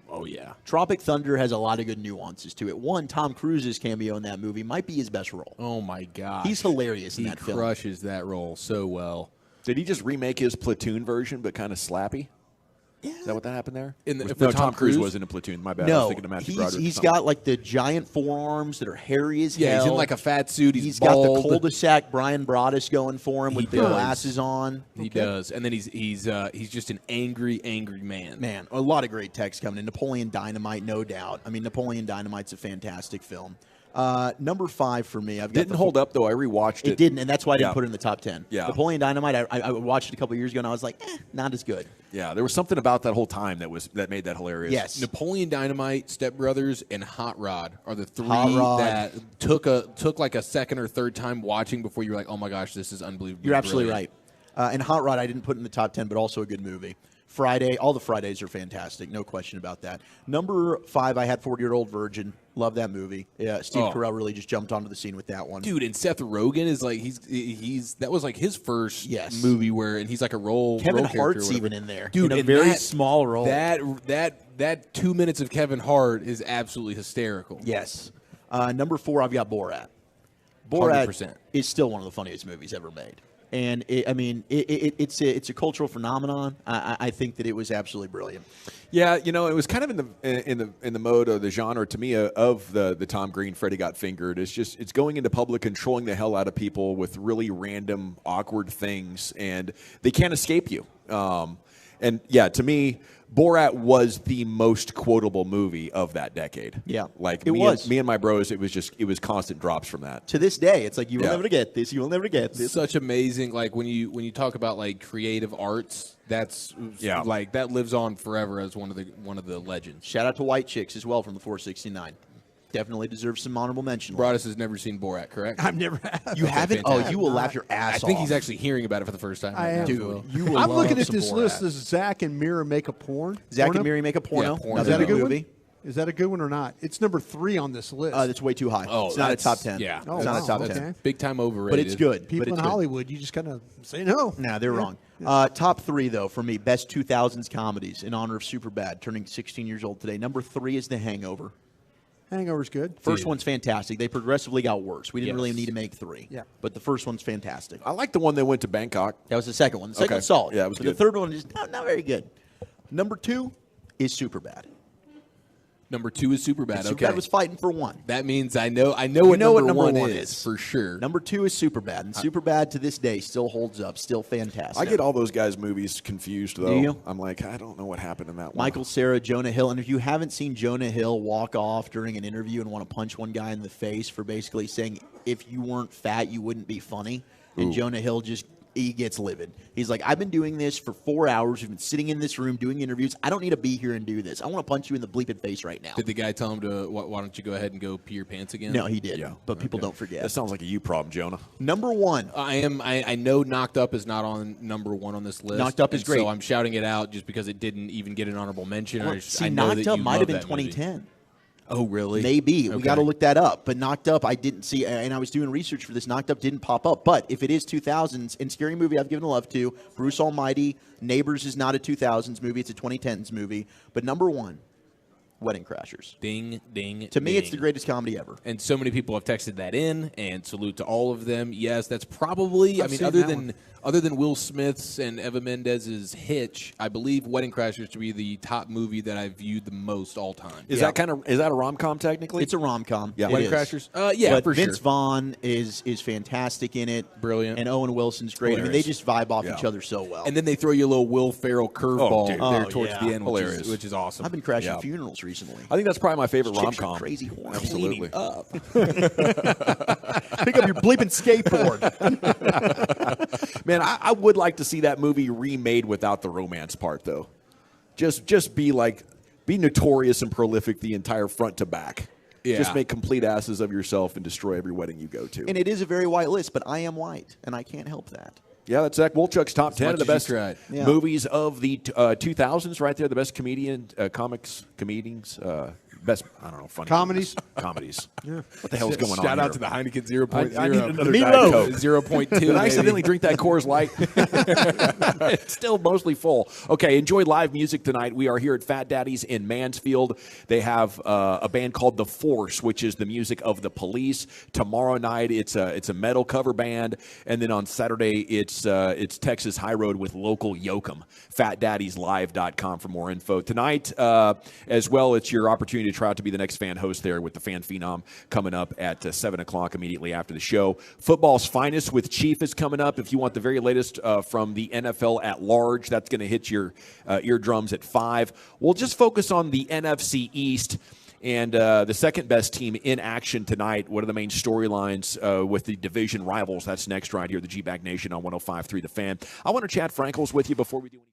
Speaker 4: Oh, yeah.
Speaker 3: Tropic Thunder has a lot of good nuances to it. One, Tom Cruise's cameo in that movie might be his best role.
Speaker 4: Oh, my God.
Speaker 3: He's hilarious in that film.
Speaker 4: He crushes that role so well.
Speaker 19: Did he just remake his Platoon version, but kind of slappy? Yeah. Is that what that happened there?
Speaker 4: For
Speaker 19: No,
Speaker 4: Tom
Speaker 19: Tom Cruise
Speaker 4: Cruise?
Speaker 19: was in a Platoon. My bad. I was
Speaker 3: No,
Speaker 19: thinking of Matthew Broderick.
Speaker 3: he's got like the giant forearms that are hairy as
Speaker 4: Yeah,
Speaker 3: hell.
Speaker 4: he's in like a fat suit. He's
Speaker 3: got the
Speaker 4: bald.
Speaker 3: cul-de-sac Brian Broaddus going for him with the
Speaker 4: does.
Speaker 3: glasses on.
Speaker 4: He does, and then he's just an angry man.
Speaker 3: Man, a lot of great text coming in. Napoleon Dynamite, no doubt. I mean, Napoleon Dynamite's a fantastic film. Number 5 for me. I've got
Speaker 19: Didn't hold up, though. I rewatched it.
Speaker 3: It didn't, and that's why I didn't
Speaker 19: Yeah.
Speaker 3: put it in the top 10.
Speaker 19: Yeah.
Speaker 3: Napoleon Dynamite, I watched it a couple years ago, and I was like, not as good.
Speaker 19: Yeah, there was something about that whole time that made that hilarious.
Speaker 3: Yes.
Speaker 4: Napoleon Dynamite, Step Brothers, and Hot Rod are the 3
Speaker 3: Hot Rod.
Speaker 4: that took like a second or third time watching before you were like, oh my gosh, this is unbelievable.
Speaker 3: You're absolutely right. And Hot Rod, I didn't put in the top 10, but also a good movie. Friday, all the Fridays are fantastic, no question about that. Number 5, I had 40-Year-Old Virgin. Love that movie. Yeah, Steve Carell really just jumped onto the scene with that one.
Speaker 4: Dude, and Seth Rogen is like he's that was like his first
Speaker 3: Yes.
Speaker 4: movie and he's like a role.
Speaker 3: Kevin
Speaker 4: role character
Speaker 3: Hart's
Speaker 4: or whatever.
Speaker 3: even in there,
Speaker 4: dude,
Speaker 3: in a
Speaker 4: and
Speaker 3: very
Speaker 4: that-
Speaker 3: small role.
Speaker 4: That 2 minutes of Kevin Hart is absolutely hysterical.
Speaker 3: Yes. Number 4, I've got Borat. Borat
Speaker 4: 100%.
Speaker 3: is still one of the funniest movies ever made. And it's a cultural phenomenon. I think that it was absolutely brilliant.
Speaker 19: Yeah, it was kind of in the mode of the genre to me of the Tom Green Freddie Got Fingered. It's going into public and trolling the hell out of people with really random, awkward things, and they can't escape you. And yeah, to me, Borat was the most quotable movie of that decade.
Speaker 3: Yeah,
Speaker 19: like
Speaker 3: it was.
Speaker 19: me and my bros. It was constant drops from that.
Speaker 3: To this day, it's like you will never get this. You will never get this.
Speaker 4: Such amazing, like when you talk about like creative arts, that's like that lives on forever as one of the legends.
Speaker 3: Shout out to White Chicks as well from the 469. Definitely deserves some honorable mention.
Speaker 4: Broadus has never seen Borat, correct?
Speaker 5: I've never had.
Speaker 3: You haven't?
Speaker 4: fantastic.
Speaker 3: Oh, you will laugh your ass off.
Speaker 4: I think he's actually hearing about it for the first time.
Speaker 5: I am.
Speaker 3: Dude, you will
Speaker 5: I'm
Speaker 3: love
Speaker 5: looking at
Speaker 3: some
Speaker 5: this
Speaker 3: Borat.
Speaker 5: list. This is Zach and Mira Make a Porn.
Speaker 3: Zach
Speaker 5: Porno?
Speaker 3: and Miri make a porno.
Speaker 4: Yeah, porno.
Speaker 3: Another
Speaker 5: Is that a
Speaker 3: good
Speaker 5: good
Speaker 3: movie.
Speaker 5: one? Is that a good one or not? It's number 3 on this list.
Speaker 3: That's way too high.
Speaker 4: Oh,
Speaker 3: it's not a
Speaker 4: that's-
Speaker 3: top 10.
Speaker 4: yeah.
Speaker 5: Oh,
Speaker 3: it's not a
Speaker 5: wow,
Speaker 3: top
Speaker 5: okay.
Speaker 3: 10.
Speaker 4: Big time overrated.
Speaker 3: But it's good.
Speaker 5: People
Speaker 3: but it's
Speaker 5: in
Speaker 3: good.
Speaker 5: Hollywood, you just kind of say no.
Speaker 3: Nah, they're wrong. Top 3, though, for me, best 2000s comedies in honor of Superbad, turning 16 years old today. Number 3 is The Hangover.
Speaker 5: Hangover's good.
Speaker 3: First one's fantastic. They progressively got worse. We didn't really
Speaker 4: Yes.
Speaker 3: need to make 3.
Speaker 5: Yeah.
Speaker 3: But the first one's fantastic.
Speaker 19: I like the one that went to Bangkok.
Speaker 3: That was the second one. The second
Speaker 19: Okay.
Speaker 3: one's solid.
Speaker 19: Yeah, it was
Speaker 3: But
Speaker 19: good.
Speaker 3: The third one is not very good. Number 2 is Superbad.
Speaker 4: Number 2 is Superbad.
Speaker 3: And
Speaker 4: Okay.
Speaker 3: Superbad was fighting for 1.
Speaker 4: That means I know
Speaker 3: You
Speaker 4: what
Speaker 3: know
Speaker 4: number
Speaker 3: what
Speaker 4: 1 is for sure.
Speaker 3: Number 2 is Superbad, and Superbad to this day still holds up, still fantastic.
Speaker 19: I get all those guys' movies confused, though.
Speaker 3: Do you?
Speaker 19: I'm like, I don't know what happened in that one.
Speaker 3: Michael Cera, Jonah Hill, and if you haven't seen Jonah Hill walk off during an interview and want to punch one guy in the face for basically saying, if you weren't fat, you wouldn't be funny, and Jonah Hill he gets livid. He's like, I've been doing this for 4 hours. We've been sitting in this room doing interviews. I don't need to be here and do this. I want to punch you in the bleeping face right now.
Speaker 4: Did the guy tell him to, why don't you go ahead and go pee your pants again?
Speaker 3: No, he did. Yeah. But people don't forget.
Speaker 19: That sounds like a you problem, Jonah.
Speaker 3: Number 1.
Speaker 4: I know Knocked Up is not on number 1 on this list.
Speaker 3: Knocked Up is great.
Speaker 4: So I'm shouting it out just because it didn't even get an honorable mention.
Speaker 3: Well,
Speaker 4: I know
Speaker 3: Knocked
Speaker 4: that
Speaker 3: Up
Speaker 4: you
Speaker 3: might
Speaker 4: love
Speaker 3: have been
Speaker 4: that movie.
Speaker 3: 2010.
Speaker 4: Oh, really?
Speaker 3: Maybe.
Speaker 4: Okay.
Speaker 3: We got to look that up. But Knocked Up, I didn't see, and I was doing research for this. Knocked Up didn't pop up. But if it is 2000s, in Scary Movie, I've given love to. Bruce Almighty. Neighbors is not a 2000s movie. It's a 2010s movie. But number 1, Wedding Crashers.
Speaker 4: Ding, ding,
Speaker 3: To me,
Speaker 4: ding.
Speaker 3: it's the greatest comedy ever.
Speaker 4: And so many people have texted that in, and salute to all of them. Yes, that's probably,
Speaker 3: I've seen
Speaker 4: other than Will Smith's and Eva Mendez's Hitch, I believe Wedding Crashers to be the top movie that I've viewed the most all time.
Speaker 19: Is that a rom-com technically?
Speaker 3: It's a rom-com.
Speaker 19: Yeah.
Speaker 4: Wedding Crashers? Yeah,
Speaker 3: but
Speaker 4: for
Speaker 3: Vince
Speaker 4: sure.
Speaker 3: Vaughn is fantastic in it.
Speaker 4: Brilliant.
Speaker 3: And Owen Wilson's great. I mean,
Speaker 4: Hilarious.
Speaker 3: they just vibe off each other so well.
Speaker 4: And then they throw you a little Will Ferrell curveball there towards
Speaker 3: yeah.
Speaker 4: the end,
Speaker 19: Hilarious.
Speaker 4: which is awesome.
Speaker 3: I've been crashing funerals recently.
Speaker 19: I think that's probably my favorite
Speaker 3: Chicks are
Speaker 19: rom-com.
Speaker 3: crazy horn
Speaker 19: Absolutely.
Speaker 3: cleaning up. Pick up your bleeping skateboard.
Speaker 19: Man, I would like to see that movie remade without the romance part, though. Just be notorious and prolific the entire front to back.
Speaker 4: Yeah.
Speaker 19: Just make complete asses of yourself and destroy every wedding you go to.
Speaker 3: And it is a very white list, but I am white, and I can't help that.
Speaker 19: Yeah, that's Zach Wolchuk's top 10 of the best
Speaker 3: Yeah.
Speaker 19: movies of the 2000s right there. The best comedians, best, I don't know, funny
Speaker 5: Comedies?
Speaker 19: Comedies. Yeah. What the hell's going on
Speaker 4: Shout
Speaker 19: here?
Speaker 4: out to the Heineken 0.0.
Speaker 19: I need another
Speaker 4: Meatloaf.
Speaker 19: Diet Coke.
Speaker 4: 0.2.
Speaker 19: Did I accidentally drink that Coors Light? It's still mostly full. Okay, enjoy live music tonight. We are here at Fat Daddy's in Mansfield. They have a band called The Force, which is the music of the Police. Tomorrow night, it's a metal cover band, and then on Saturday, it's Texas High Road with local Yoakum. FatDaddy'sLive.com for more info. Tonight, as well, it's your opportunity to try out to be the next fan host there with the Fan Phenom coming up at 7 o'clock immediately after the show. Football's Finest with Chief is coming up. If you want the very latest from the NFL at large, that's going to hit your eardrums at 5. We'll just focus on the NFC East. And the second best team in action tonight. What are the main storylines with the division rivals? That's next right here, the G-Bag Nation on 105.3 The Fan. I want to chat Frankles with you before we do anything.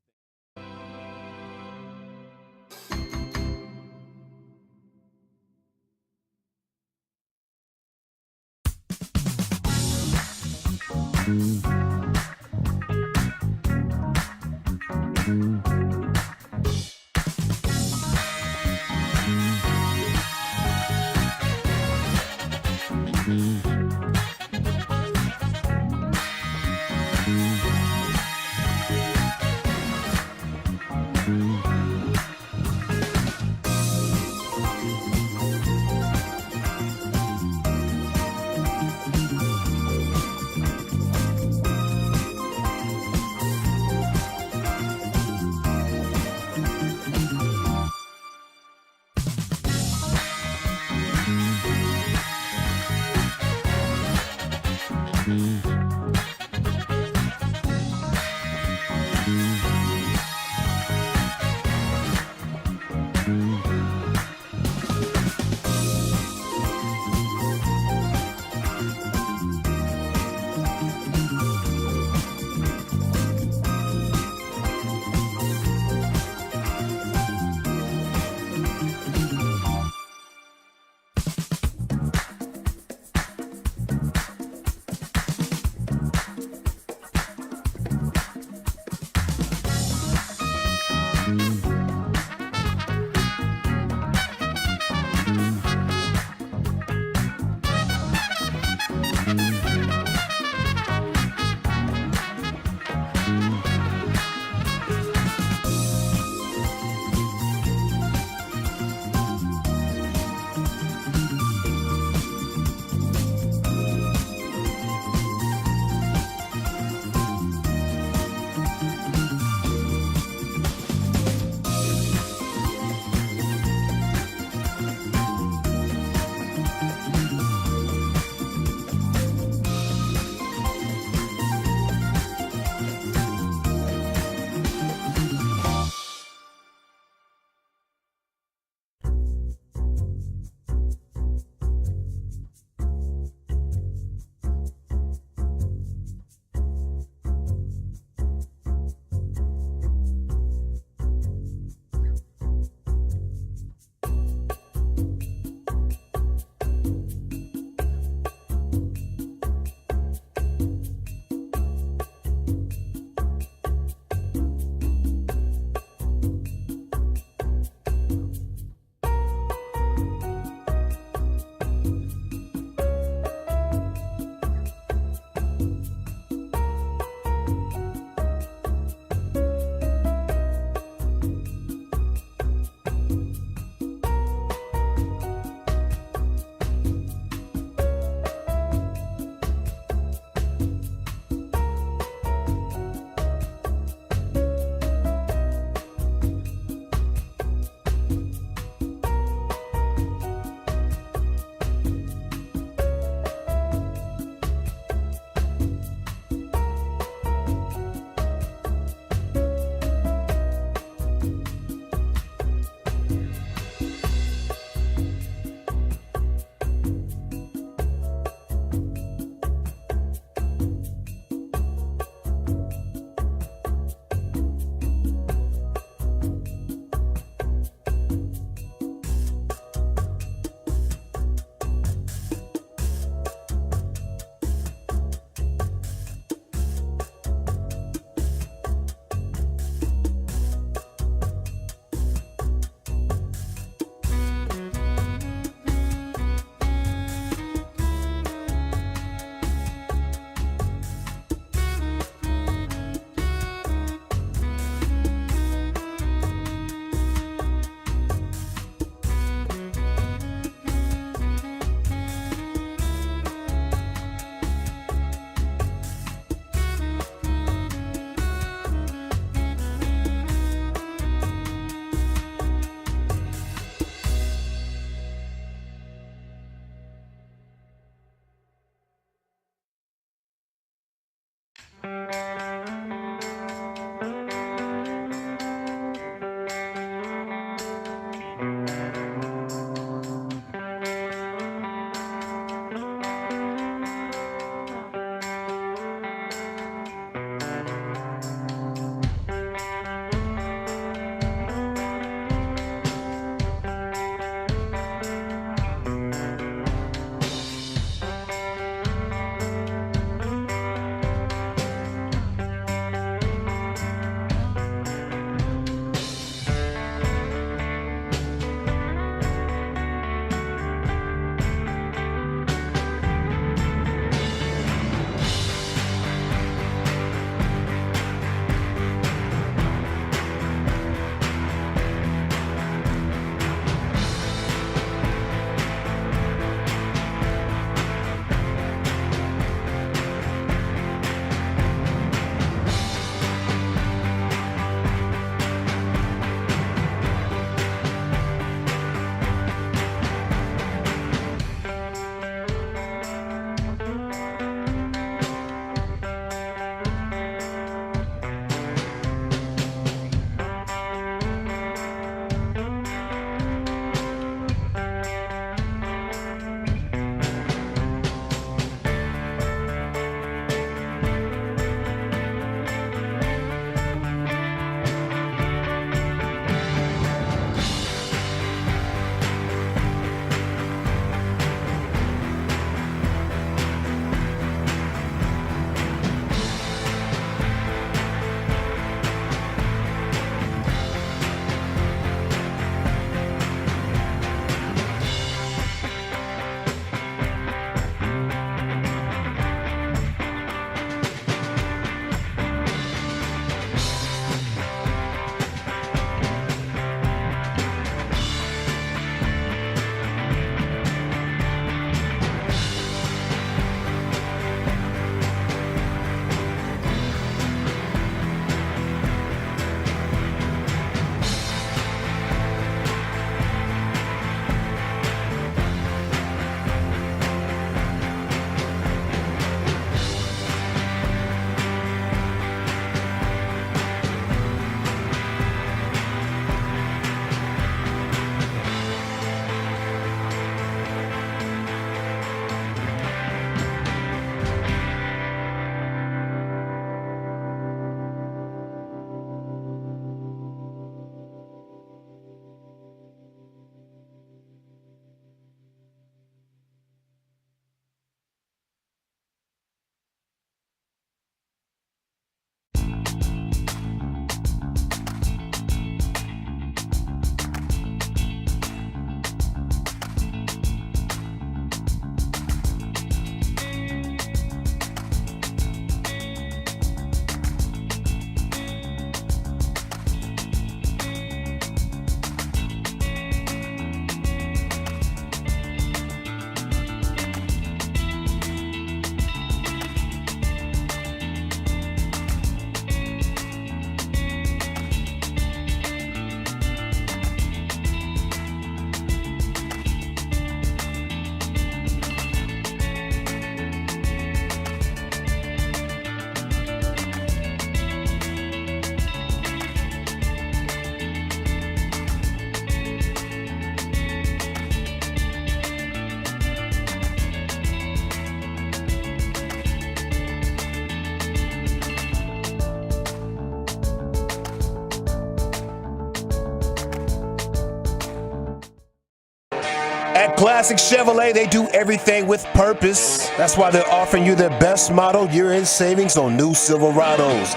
Speaker 1: At Classic Chevrolet, they do everything with purpose. That's why they're offering you their best model year-end savings on new Silverados.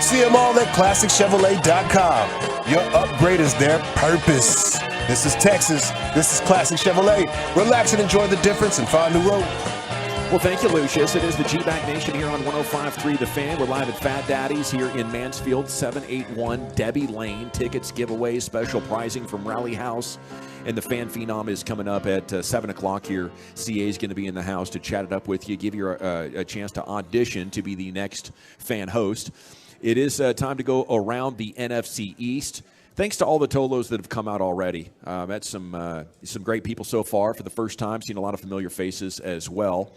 Speaker 1: See them all at ClassicChevrolet.com. Your upgrade is their purpose. This is Texas. This is Classic Chevrolet. Relax and enjoy the difference and find new road.
Speaker 6: Well, thank you, Lucius. It is the G-Back Nation here on 105.3 The Fan. We're live at Fat Daddy's here in Mansfield, 781 Debbie Lane. Tickets, giveaways, special pricing from Rally House. And the Fan Phenom is coming up at 7 o'clock here. CA is going to be in the house to chat it up with you, give you a chance to audition to be the next fan host. It is time to go around the NFC East. Thanks to all the Tolos that have come out already. Met some great people so far for the first time. Seen a lot of familiar faces as well.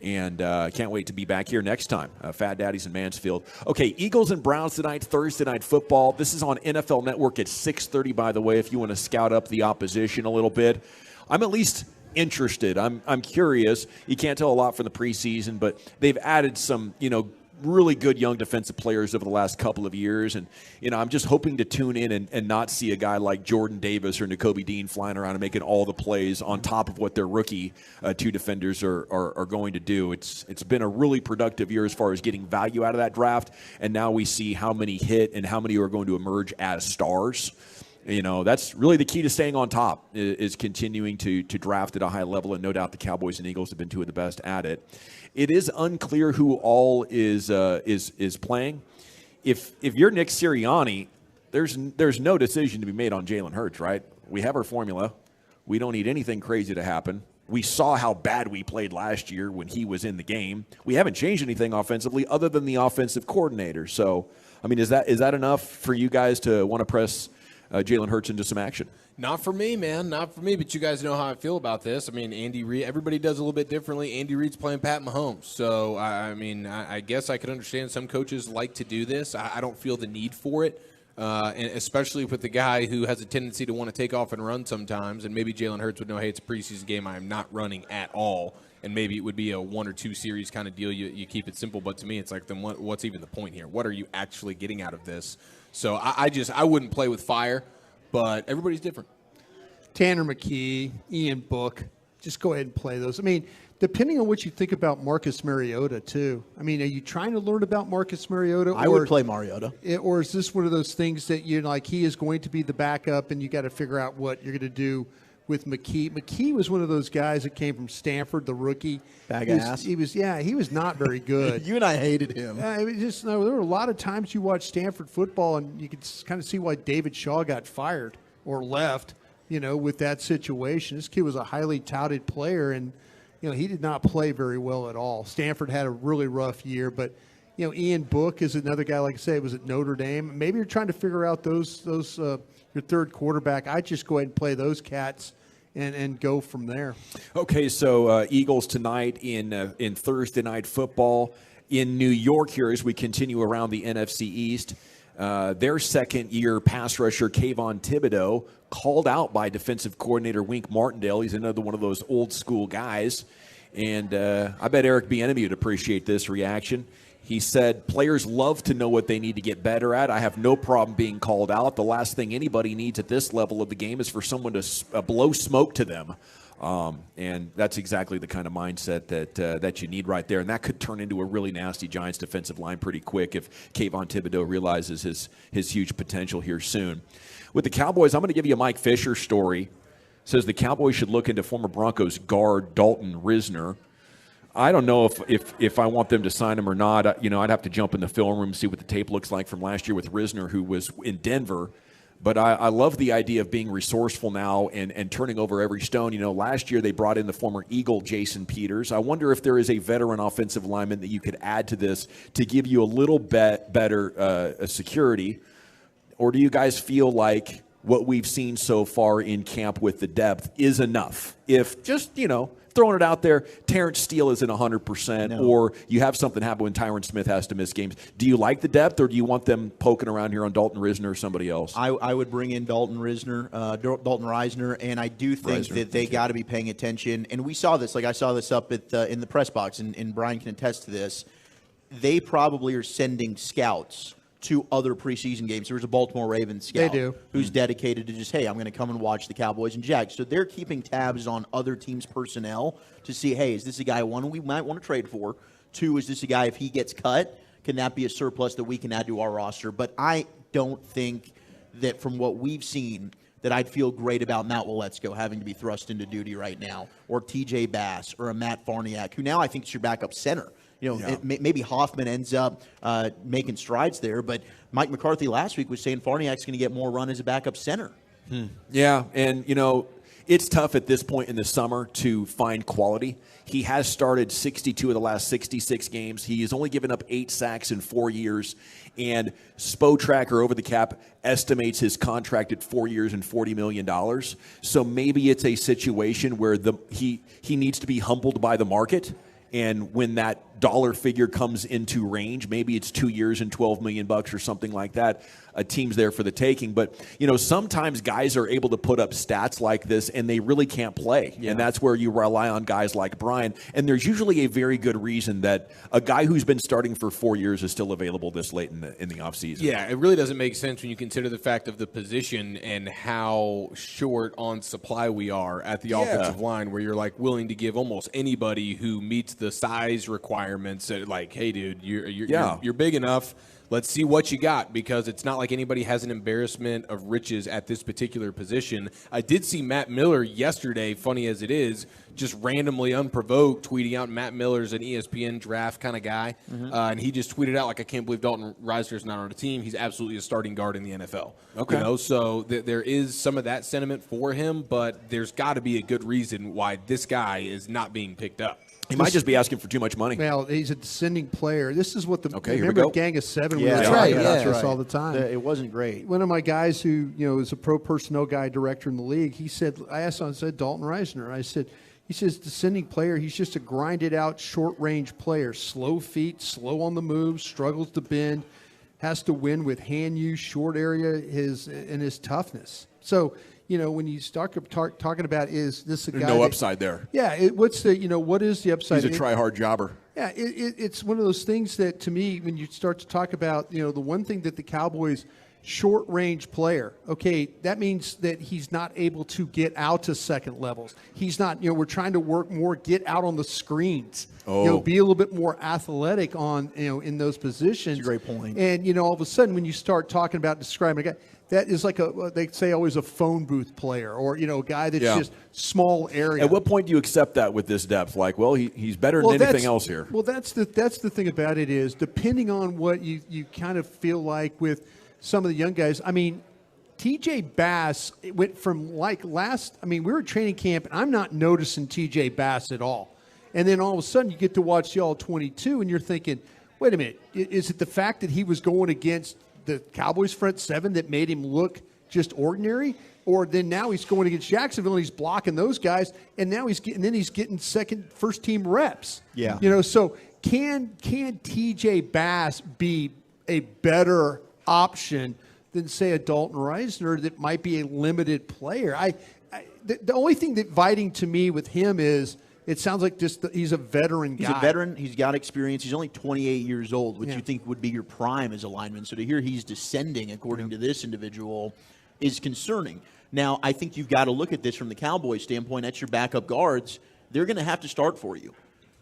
Speaker 6: And can't wait to be back here next time. Fat Daddies in Mansfield. Okay, Eagles and Browns tonight, Thursday Night Football. This is on NFL Network at 6:30, by the way, if you want to scout up the opposition a little bit. I'm at least interested. I'm curious. You can't tell a lot from the preseason, but they've added some, really good young defensive players over the last couple of years. And, I'm just hoping to tune in and not see a guy like Jordan Davis or Nakobe Dean flying around and making all the plays on top of what their rookie two defenders are going to do. It's been a really productive year as far as getting value out of that draft. And now we see how many hit and how many are going to emerge as stars. That's really the key to staying on top is continuing to draft at a high level. And no doubt the Cowboys and Eagles have been two of the best at it. It is unclear who all is playing. If you're Nick Sirianni, there's no decision to be made on Jalen Hurts, right? We have our formula. We don't need anything crazy to happen. We saw how bad we played last year when he was in the game. We haven't changed anything offensively other than the offensive coordinator. So, is that enough for you guys to want to press Jalen Hurts into some action?
Speaker 4: Not for me, man. Not for me, but you guys know how I feel about this. Andy Reid, everybody does a little bit differently. Andy Reid's playing Pat Mahomes. So, I guess I could understand some coaches like to do this. I don't feel the need for it, and especially with the guy who has a tendency to want to take off and run sometimes, and maybe Jalen Hurts would know, hey, it's a preseason game. I am not running at all, and maybe it would be a 1 or 2 series kind of deal. You keep it simple, but to me, it's like, then what's even the point here? What are you actually getting out of this? So I wouldn't play with fire. But everybody's different.
Speaker 5: Tanner McKee, Ian Book, just go ahead and play those. Depending on what you think about Marcus Mariota, too. Are you trying to learn about Marcus Mariota?
Speaker 3: I would play Mariota.
Speaker 5: Or is this one of those things that you're like, he is going to be the backup and you got to figure out what you're going to do with McKee? McKee was one of those guys that came from Stanford, the rookie.
Speaker 3: Bag-ass.
Speaker 5: He was not very good.
Speaker 3: You and I hated him.
Speaker 5: There were a lot of times you watch Stanford football and you could kind of see why David Shaw got fired or left, with that situation. This kid was a highly touted player and, he did not play very well at all. Stanford had a really rough year, but, Ian Book is another guy, like I say, was at Notre Dame. Maybe you're trying to figure out those your third quarterback. I'd just go ahead and play those cats and go from there.
Speaker 6: Okay, so Eagles tonight in Thursday Night Football in New York here as we continue around the NFC East. Their second-year pass rusher, Kayvon Thibodeau, called out by defensive coordinator Wink Martindale. He's another one of those old-school guys. And I bet Eric Bieniemy would appreciate this reaction. He said, players love to know what they need to get better at. I have no problem being called out. The last thing anybody needs at this level of the game is for someone to blow smoke to them. And that's exactly the kind of mindset that you need right there. And that could turn into a really nasty Giants defensive line pretty quick if Kayvon Thibodeau realizes his huge potential here soon. With the Cowboys, I'm going to give you a Mike Fisher story. It says the Cowboys should look into former Broncos guard Dalton Risner. I don't know if I want them to sign him or not. I'd have to jump in the film room, see what the tape looks like from last year with Risner, who was in Denver. But I love the idea of being resourceful now and turning over every stone. Last year they brought in the former Eagle Jason Peters. I wonder if there is a veteran offensive lineman that you could add to this to give you a little bit better security. Or do you guys feel like what we've seen so far in camp with the depth is enough? If just, throwing it out there, Terrence Steele isn't 100%, or you have something happen when Tyron Smith has to miss games. Do you like the depth, or do you want them poking around here on Dalton Risner or somebody else?
Speaker 3: I would bring in Dalton Risner, and I do think that they got to be paying attention. And we saw this, I saw this up in the press box, and Brian can attest to this. They probably are sending scouts to other preseason games. There was a Baltimore Ravens scout who's dedicated to just, hey, I'm going to come and watch the Cowboys and Jags. So they're keeping tabs on other teams' personnel to see, hey, is this a guy, one, we might want to trade for? Two, is this a guy, if he gets cut, can that be a surplus that we can add to our roster? But I don't think that from what we've seen that I'd feel great about Matt Waletzko having to be thrust into duty right now, or TJ Bass, or a Matt Farniak, who now I think is your backup center. Maybe Hoffman ends up making strides there, but Mike McCarthy last week was saying Farniak's going to get more run as a backup center.
Speaker 6: Yeah, and, it's tough at this point in the summer to find quality. He has started 62 of the last 66 games. He has only given up 8 sacks in 4 years, and Spotrac, or Over the Cap, estimates his contract at 4 years and $40 million. So maybe it's a situation where he needs to be humbled by the market. And when that dollar figure comes into range, maybe it's 2 years and $12 million or something like that. A team's there for the taking. But, sometimes guys are able to put up stats like this and they really can't play. Yeah. And that's where you rely on guys like Brian. And there's usually a very good reason that a guy who's been starting for 4 years is still available this late in the offseason.
Speaker 4: Yeah, it really doesn't make sense when you consider the fact of the position and how short on supply we are at the offensive line, where you're willing to give almost anybody who meets the size requirements hey, dude, you're big enough. Let's see what you got, because it's not like anybody has an embarrassment of riches at this particular position. I did see Matt Miller yesterday, funny as it is, just randomly unprovoked, tweeting out Matt Miller's an ESPN draft kind of guy. And he just tweeted out, I can't believe Dalton Reisner's not on the team. He's absolutely a starting guard in the NFL.
Speaker 6: Okay.
Speaker 4: So there is some of that sentiment for him, but there's got to be a good reason why this guy is not being picked up.
Speaker 6: He might just be asking for too much money.
Speaker 5: Well, he's a descending player. This is what
Speaker 6: remember
Speaker 5: Gang of Seven?
Speaker 3: Yeah,
Speaker 5: that's right. All the time.
Speaker 3: It wasn't great.
Speaker 5: One of my guys who is a pro personnel guy director in the league, he said, I asked him, I said, Dalton Reisner. He says descending player. He's just a grinded out short range player, slow feet, slow on the move, struggles to bend, has to win with hand use, short area, his toughness. So. When you start talking about, is this a guy?
Speaker 6: There's no upside there.
Speaker 5: Yeah. What is the upside?
Speaker 6: He's a try-hard jobber.
Speaker 5: Yeah. It's one of those things that, to me, when you start to talk about, the one thing that the Cowboys short-range player, okay, that means that he's not able to get out to second levels. He's not, we're trying to work more, get out on the screens. Be a little bit more athletic on, in those positions.
Speaker 3: That's a great point.
Speaker 5: And, all of a sudden, when you start talking about describing a guy, that is like they say always a phone booth player, or a guy that's just small area.
Speaker 6: At what point do you accept that with this depth? He's better than anything else here.
Speaker 5: Well, that's the thing about it is, depending on what you kind of feel like with some of the young guys. I mean, TJ Bass went from we were at training camp and I'm not noticing TJ Bass at all, and then all of a sudden you get to watch the All-22 and you're thinking, wait a minute, is it the fact that he was going against the Cowboys front seven that made him look just ordinary? Or then now he's going against Jacksonville and he's blocking those guys, and now he's getting first team reps.
Speaker 3: Yeah.
Speaker 5: So can TJ Bass be a better option than, say, a Dalton Reisner that might be a limited player? The only thing that inviting to me with him is, it sounds like he's a veteran guy.
Speaker 3: He's a veteran. He's got experience. He's only 28 years old, which you think would be your prime as a lineman. So to hear he's descending, according to this individual, is concerning. Now, I think you've got to look at this from the Cowboys standpoint. That's your backup guards. They're going to have to start for you.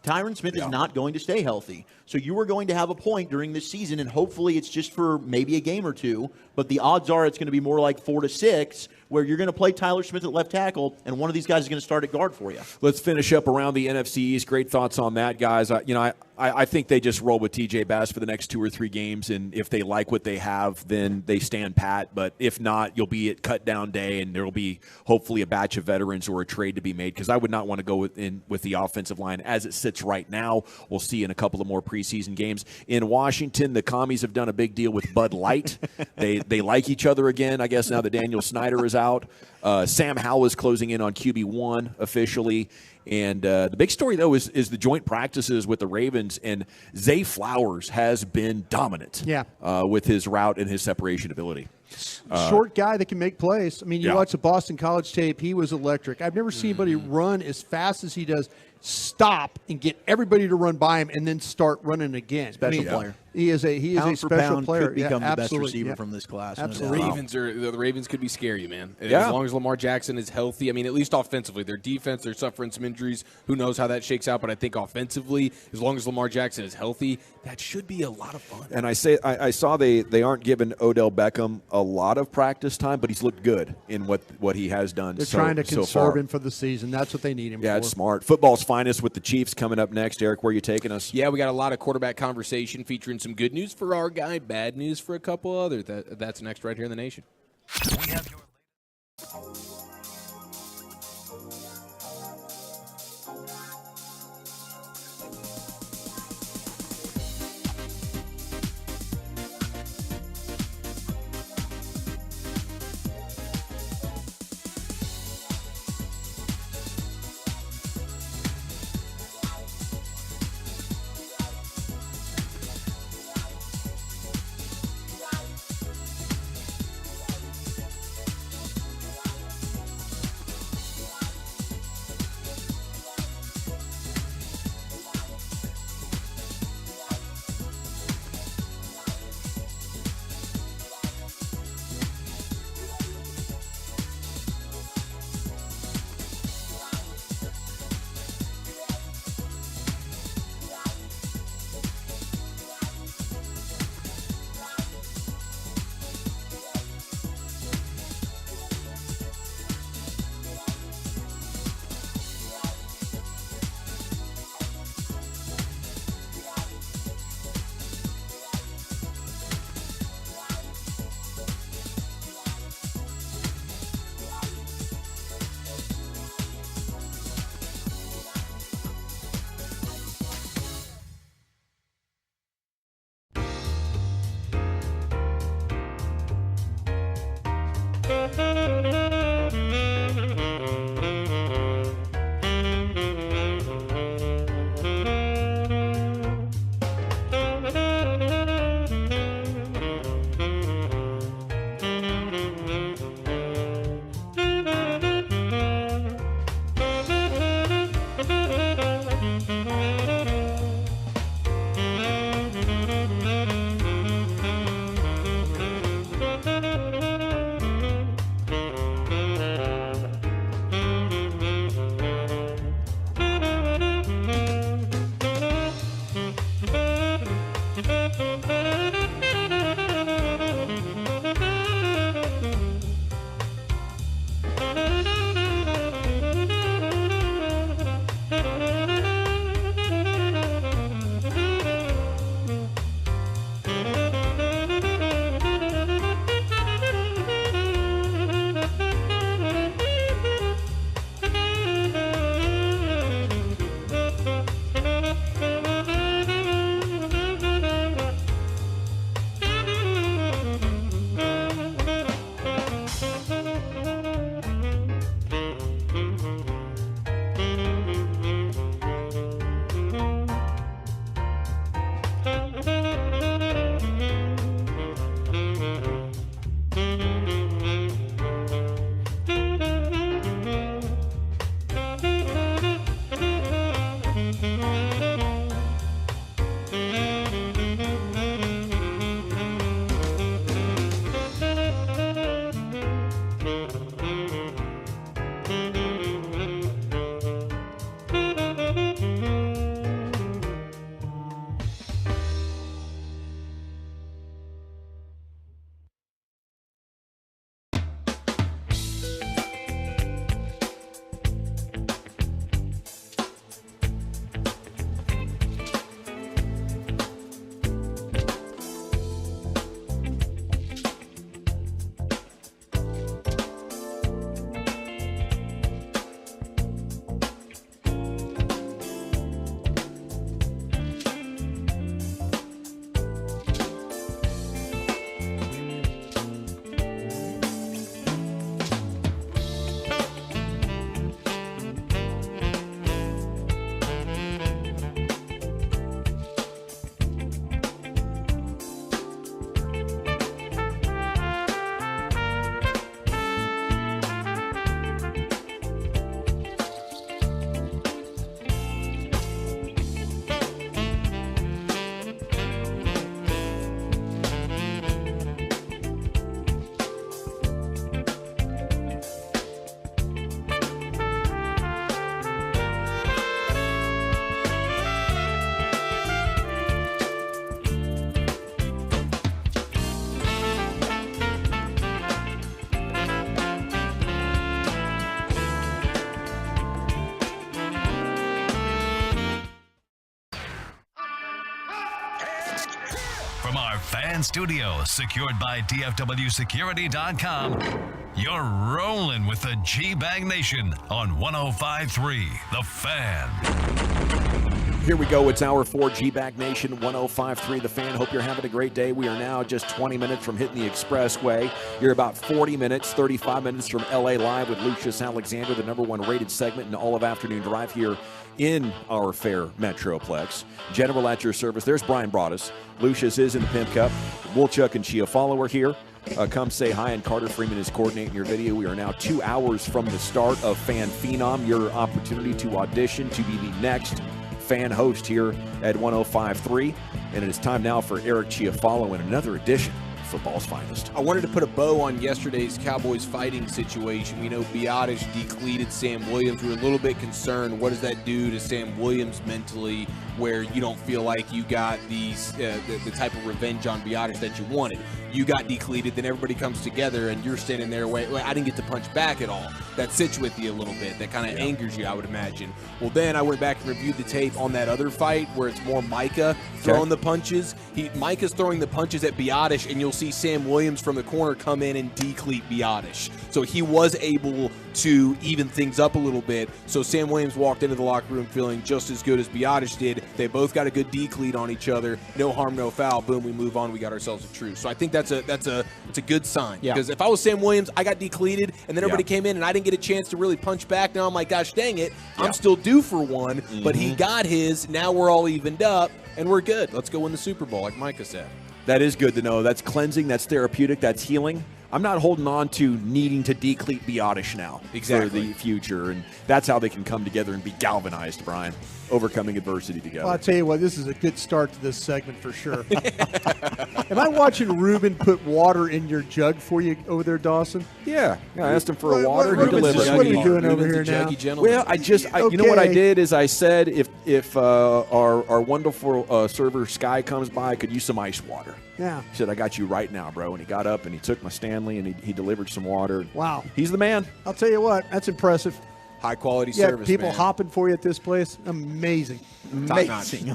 Speaker 3: Tyron Smith is not going to stay healthy. So you are going to have a point during this season, and hopefully it's just for maybe a game or two, but the odds are it's going to be more like 4 to 6, where you're going to play Tyler Smith at left tackle, and one of these guys is going to start at guard for you.
Speaker 6: Let's finish up around the NFC East. Great thoughts on that, guys. I think they just roll with TJ Bass for the next 2 or 3 games, and if they like what they have, then they stand pat. But if not, you'll be at cut-down day, and there will be hopefully a batch of veterans or a trade to be made, because I would not want to go with the offensive line as it sits right now. We'll see in a couple of more preseason games. In Washington, the Commies have done a big deal with Bud Light. They like each other again, I guess, now that Daniel Snyder is out. Sam Howell is closing in on QB1 officially. And the big story, though, is the joint practices with the Ravens. And Zay Flowers has been dominant with his route and his separation ability.
Speaker 5: Short guy that can make plays. I mean, you
Speaker 19: Yeah.
Speaker 5: watch the Boston College tape, he was electric. I've never seen anybody run as fast as he does, stop and get everybody to run by him and then start running again.
Speaker 3: Special player.
Speaker 5: He is a
Speaker 3: Pound for
Speaker 5: special
Speaker 3: pound
Speaker 5: player.
Speaker 3: could become the best
Speaker 5: absolutely.
Speaker 3: receiver from this class. no
Speaker 5: Absolutely.
Speaker 3: doubt.
Speaker 4: The Ravens could be scary, man.
Speaker 19: Yeah.
Speaker 4: As long as Lamar Jackson is healthy. I mean, at least offensively. Their defense, they're suffering some injuries. Who knows how that shakes out? But I think offensively, as long as Lamar Jackson is healthy, that should be a lot of fun.
Speaker 19: And I saw they aren't giving Odell Beckham a lot of practice time, but he's looked good in what he has done.
Speaker 5: They're
Speaker 19: so,
Speaker 5: trying to
Speaker 19: so
Speaker 5: conserve
Speaker 19: far.
Speaker 5: him for the season. That's what they need him
Speaker 19: Yeah,
Speaker 5: for.
Speaker 19: it's smart. Football's finest with the Chiefs coming up next. Eric, where are you taking us?
Speaker 4: Yeah, we got a lot of quarterback conversation featuring some good news for our guy, bad news for a couple other. That's next right here in the nation.
Speaker 2: We have your From our fan studio, secured by DFWsecurity.com, you're rolling with the G-Bag Nation on 105.3 The Fan.
Speaker 6: Here we go. It's Hour 4, G-Bag Nation, 105.3 The Fan. Hope you're having a great day. We are now just 20 minutes from hitting the expressway. You're about 40 minutes, 35 minutes from L.A. Live with Lucius Alexander, the #1 rated segment in all of Afternoon Drive here in our fair Metroplex. General at your service. There's Brian Broaddus. Lucius is in the Pimp Cup. Woolchuck and Chia follower here. Come say hi, and Carter Freeman is coordinating your video. We are now 2 hours from the start of Fan Phenom, your opportunity to audition to be the next fan host here at 105.3. And it is time now for Eric Chiafalo in another edition of Football's Finest.
Speaker 4: I wanted to put a bow on yesterday's Cowboys fighting situation. We know Biadasz decleated Sam Williams. We were a little bit concerned. What does that do to Sam Williams mentally, where you don't feel like you got the type of revenge on Biadasz that you wanted? You got decleated, then everybody comes together, and you're standing there, wait, I didn't get to punch back at all. That sits with you a little bit. That kind of angers you, I would imagine. Well, then I went back and reviewed the tape on that other fight where it's more Micah throwing the punches. Micah's throwing the punches at Biadasz, and you'll see Sam Williams from the corner come in and decleat Biadasz. So he was able to even things up a little bit. So Sam Williams walked into the locker room feeling just as good as Biadasz did. They both got a good decleat on each other. No harm, no foul. Boom, we move on. We got ourselves a truce. So I think it's a good sign. Yeah. Because if I was Sam Williams, I got decleated, and then everybody came in, and I didn't get a chance to really punch back. Now I'm like, gosh dang it, I'm still due for one. But he got his. Now we're all evened up, and we're good. Let's go win the Super Bowl, like Micah said.
Speaker 6: That is good to know. That's cleansing. That's therapeutic. That's healing. I'm not holding on to needing to decleat Biadasz now for the future, and that's how they can come together and be galvanized, Brian, overcoming adversity together.
Speaker 5: Well, I'll tell you what, this is a good start to this segment for sure. Am I watching Ruben put water in your jug for you over there, Dawson?
Speaker 6: Yeah. I asked him for a water.
Speaker 5: He delivered. What are you doing over here now?
Speaker 6: Well, you know what I did is I said if our wonderful server Sky comes by, I could use some ice water.
Speaker 5: Yeah.
Speaker 6: He said, I got you right now, bro. And he got up and he took my Stanley and he delivered some water.
Speaker 5: Wow.
Speaker 6: He's the man.
Speaker 5: I'll tell you what, that's impressive.
Speaker 4: High quality service,
Speaker 5: people
Speaker 4: man.
Speaker 5: hopping for you at this place. Amazing.
Speaker 3: Amazing.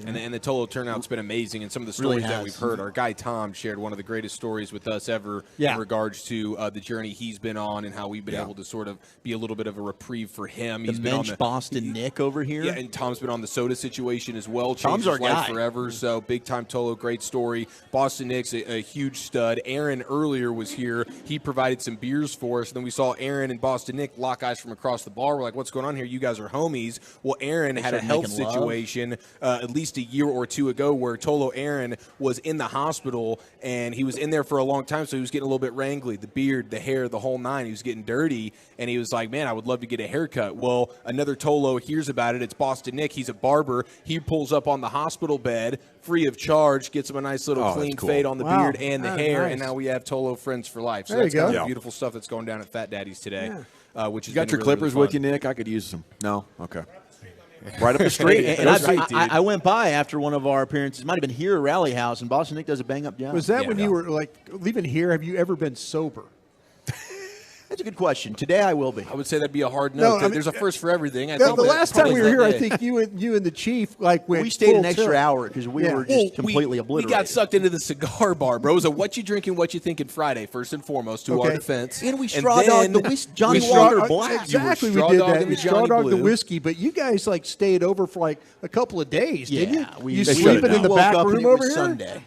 Speaker 4: And the Tolo turnout's been amazing. And some of the stories that we've heard, our guy Tom shared one of the greatest stories with us ever in regards to the journey he's been on and how we've been able to sort of be a little bit of a reprieve for him.
Speaker 3: He's been on the Boston Nick over here.
Speaker 4: Yeah, and Tom's been on the soda situation as well.
Speaker 3: Tom's
Speaker 4: Changed
Speaker 3: our
Speaker 4: his life
Speaker 3: guy.
Speaker 4: forever. So big time Tolo, great story. Boston Nick's a huge stud. Aaron earlier was here. He provided some beers for us. And then we saw Aaron and Boston Nick lock eyes from across the bar. We're like, what's going on here? You guys are homies. Well, Aaron had a health situation at least a year or two ago where Tolo Aaron was in the hospital, and he was in there for a long time, so he was getting a little bit wrangly. The beard, the hair, the whole nine. He was getting dirty, and he was like, man, I would love to get a haircut. Well, another Tolo hears about it. It's Boston Nick. He's a barber. He pulls up on the hospital bed free of charge, gets him a nice little clean fade on the beard and the hair, and now we have Tolo friends for life. So that's kind of beautiful stuff that's going down at Fat Daddy's today. Which is
Speaker 6: you got your
Speaker 4: really,
Speaker 6: clippers
Speaker 4: really
Speaker 6: with you, Nick? I could use some. No? Okay. Right up the street.
Speaker 3: And I went by after one of our appearances. It might have been here at Rally House, and Boston Nick does a bang-up job.
Speaker 5: Was that when you were, like, leaving here? Have you ever been sober?
Speaker 3: That's a good question. Today I will be.
Speaker 4: I would say that'd be a hard no. There's a first for everything.
Speaker 5: The last time we were here, I think you and the chief went.
Speaker 3: We stayed an extra hour because we were just completely obliterated.
Speaker 4: We got sucked into the cigar bar, bro. So what you drinking, what you thinking Friday, first and foremost, to our defense.
Speaker 3: And we straw dogged the Johnny Walker Black.
Speaker 5: Exactly, we did that. We straw dogged the whiskey, but you guys stayed over for like a couple of days, didn't you? You sleeping in the back room over here?
Speaker 3: Sunday.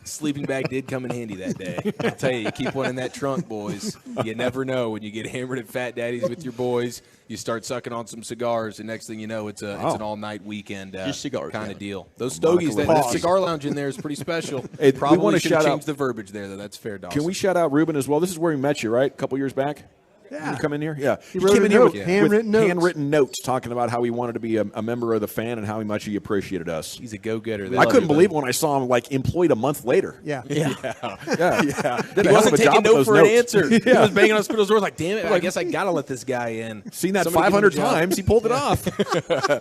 Speaker 4: Sleeping bag did come in handy that day. I'll tell you keep one in that trunk, boys. You never know when you get hammered at Fat Daddy's with your boys. You start sucking on some cigars, and next thing you know, it's an all-night weekend kind of deal. Those stogies, that cigar lounge in there is pretty special. Probably should have changed the verbiage there, though. That's fair, Dawson.
Speaker 6: Can we shout out Ruben as well? This is where we met you, right? A couple years back?
Speaker 5: Yeah.
Speaker 6: You come in here? Yeah.
Speaker 5: He wrote
Speaker 6: came in here with
Speaker 5: handwritten
Speaker 6: notes talking about how he wanted to be a member of the fan and how much he appreciated us.
Speaker 4: He's a go-getter.
Speaker 6: I couldn't believe it when I saw him employed a month later.
Speaker 5: Yeah.
Speaker 4: He wasn't taking no for an answer. He was banging on hospital doors like, damn it, I guess I got to let this guy in.
Speaker 6: Seen that 500 times. He pulled it off.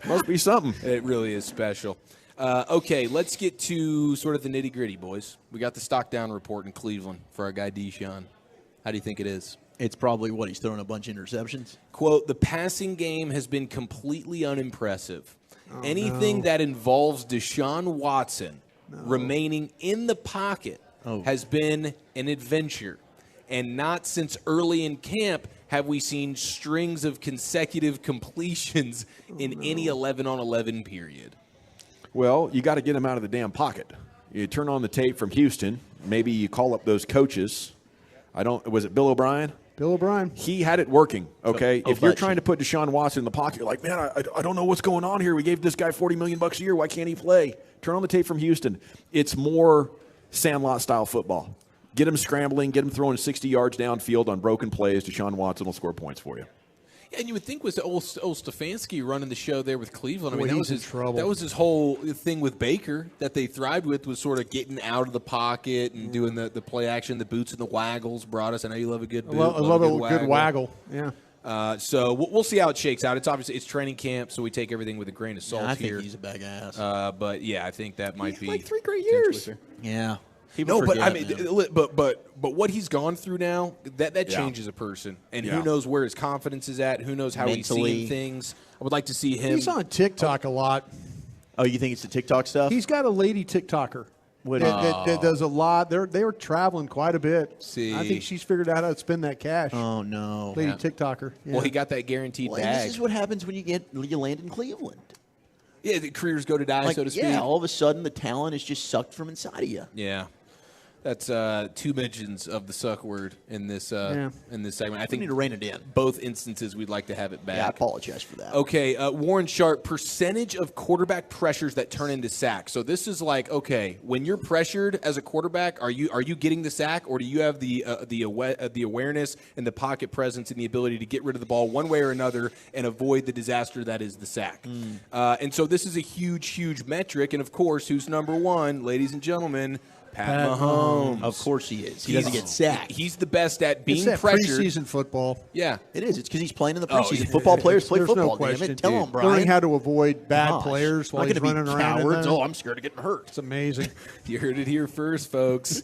Speaker 6: Must be something.
Speaker 4: It really is special. Okay, let's get to sort of the nitty-gritty, boys. We got the stock down report in Cleveland for our guy Deshaun. How do you think it is?
Speaker 3: It's probably he's throwing a bunch of interceptions.
Speaker 4: Quote, the passing game has been completely unimpressive. Anything that involves Deshaun Watson remaining in the pocket has been an adventure. And not since early in camp have we seen strings of consecutive completions in any 11-on-11 period.
Speaker 19: Well, you got to get him out of the damn pocket. You turn on the tape from Houston. Maybe you call up those coaches. Was it Bill O'Brien?
Speaker 5: Bill O'Brien.
Speaker 19: He had it working, okay? If you're trying to put Deshaun Watson in the pocket, you're like, man, I don't know what's going on here. We gave this guy $40 million a year. Why can't he play? Turn on the tape from Houston. It's more Sandlot-style football. Get him scrambling, get him throwing 60 yards downfield on broken plays. Deshaun Watson will score points for you.
Speaker 4: And you would think was old Stefanski running the show there with Cleveland. I mean,
Speaker 5: he's in trouble.
Speaker 4: That was his whole thing with Baker that they thrived with, was sort of getting out of the pocket and doing the play action, the boots and the waggles brought us. I know you love a good boot.
Speaker 5: I love a good waggle. Yeah.
Speaker 4: So we'll see how it shakes out. It's obviously it's training camp, so we take everything with a grain of salt
Speaker 3: I
Speaker 4: here.
Speaker 3: think he's a bag ass.
Speaker 4: But yeah, I think that might be
Speaker 5: like 3 great years.
Speaker 3: Yeah.
Speaker 4: But I mean, but what he's gone through now, that changes a person, and who knows where his confidence is at? Who knows how he's seeing things? I would like to see him.
Speaker 5: He's on TikTok a lot.
Speaker 3: Oh, you think it's the TikTok stuff?
Speaker 5: He's got a lady TikToker that does a lot. They were traveling quite a bit.
Speaker 4: See,
Speaker 5: I think she's figured out how to spend that cash.
Speaker 3: Oh no,
Speaker 5: lady TikToker. Yeah.
Speaker 4: Well, he got that guaranteed bag.
Speaker 3: This is what happens when you land in Cleveland.
Speaker 4: Yeah, the careers go to die, so to speak.
Speaker 3: Yeah, all of a sudden the talent is just sucked from inside of you.
Speaker 4: Yeah. That's 2 mentions of the suck word in this segment. I think
Speaker 3: we need to rein it in.
Speaker 4: Both instances, we'd like to have it back.
Speaker 3: Yeah, I apologize for that.
Speaker 4: Okay, Warren Sharp, percentage of quarterback pressures that turn into sacks. So this is like, okay, when you're pressured as a quarterback, are you getting the sack, or do you have the awareness and the pocket presence and the ability to get rid of the ball one way or another and avoid the disaster that is the sack? And so this is a huge metric. And of course, who's number one, ladies and gentlemen? Pat Mahomes.
Speaker 3: Of course he is. He doesn't get sacked.
Speaker 4: He's the best at being
Speaker 5: it's
Speaker 4: pressured.
Speaker 5: Preseason football.
Speaker 4: Yeah.
Speaker 3: It is. It's because he's playing in the preseason. Football players play football.
Speaker 5: No question.
Speaker 3: Damn it. Tell him, Brian.
Speaker 5: Learning how to avoid bad players while he's running around.
Speaker 3: Cowards. Oh, I'm scared of getting hurt.
Speaker 5: It's amazing.
Speaker 4: You heard it here first, folks.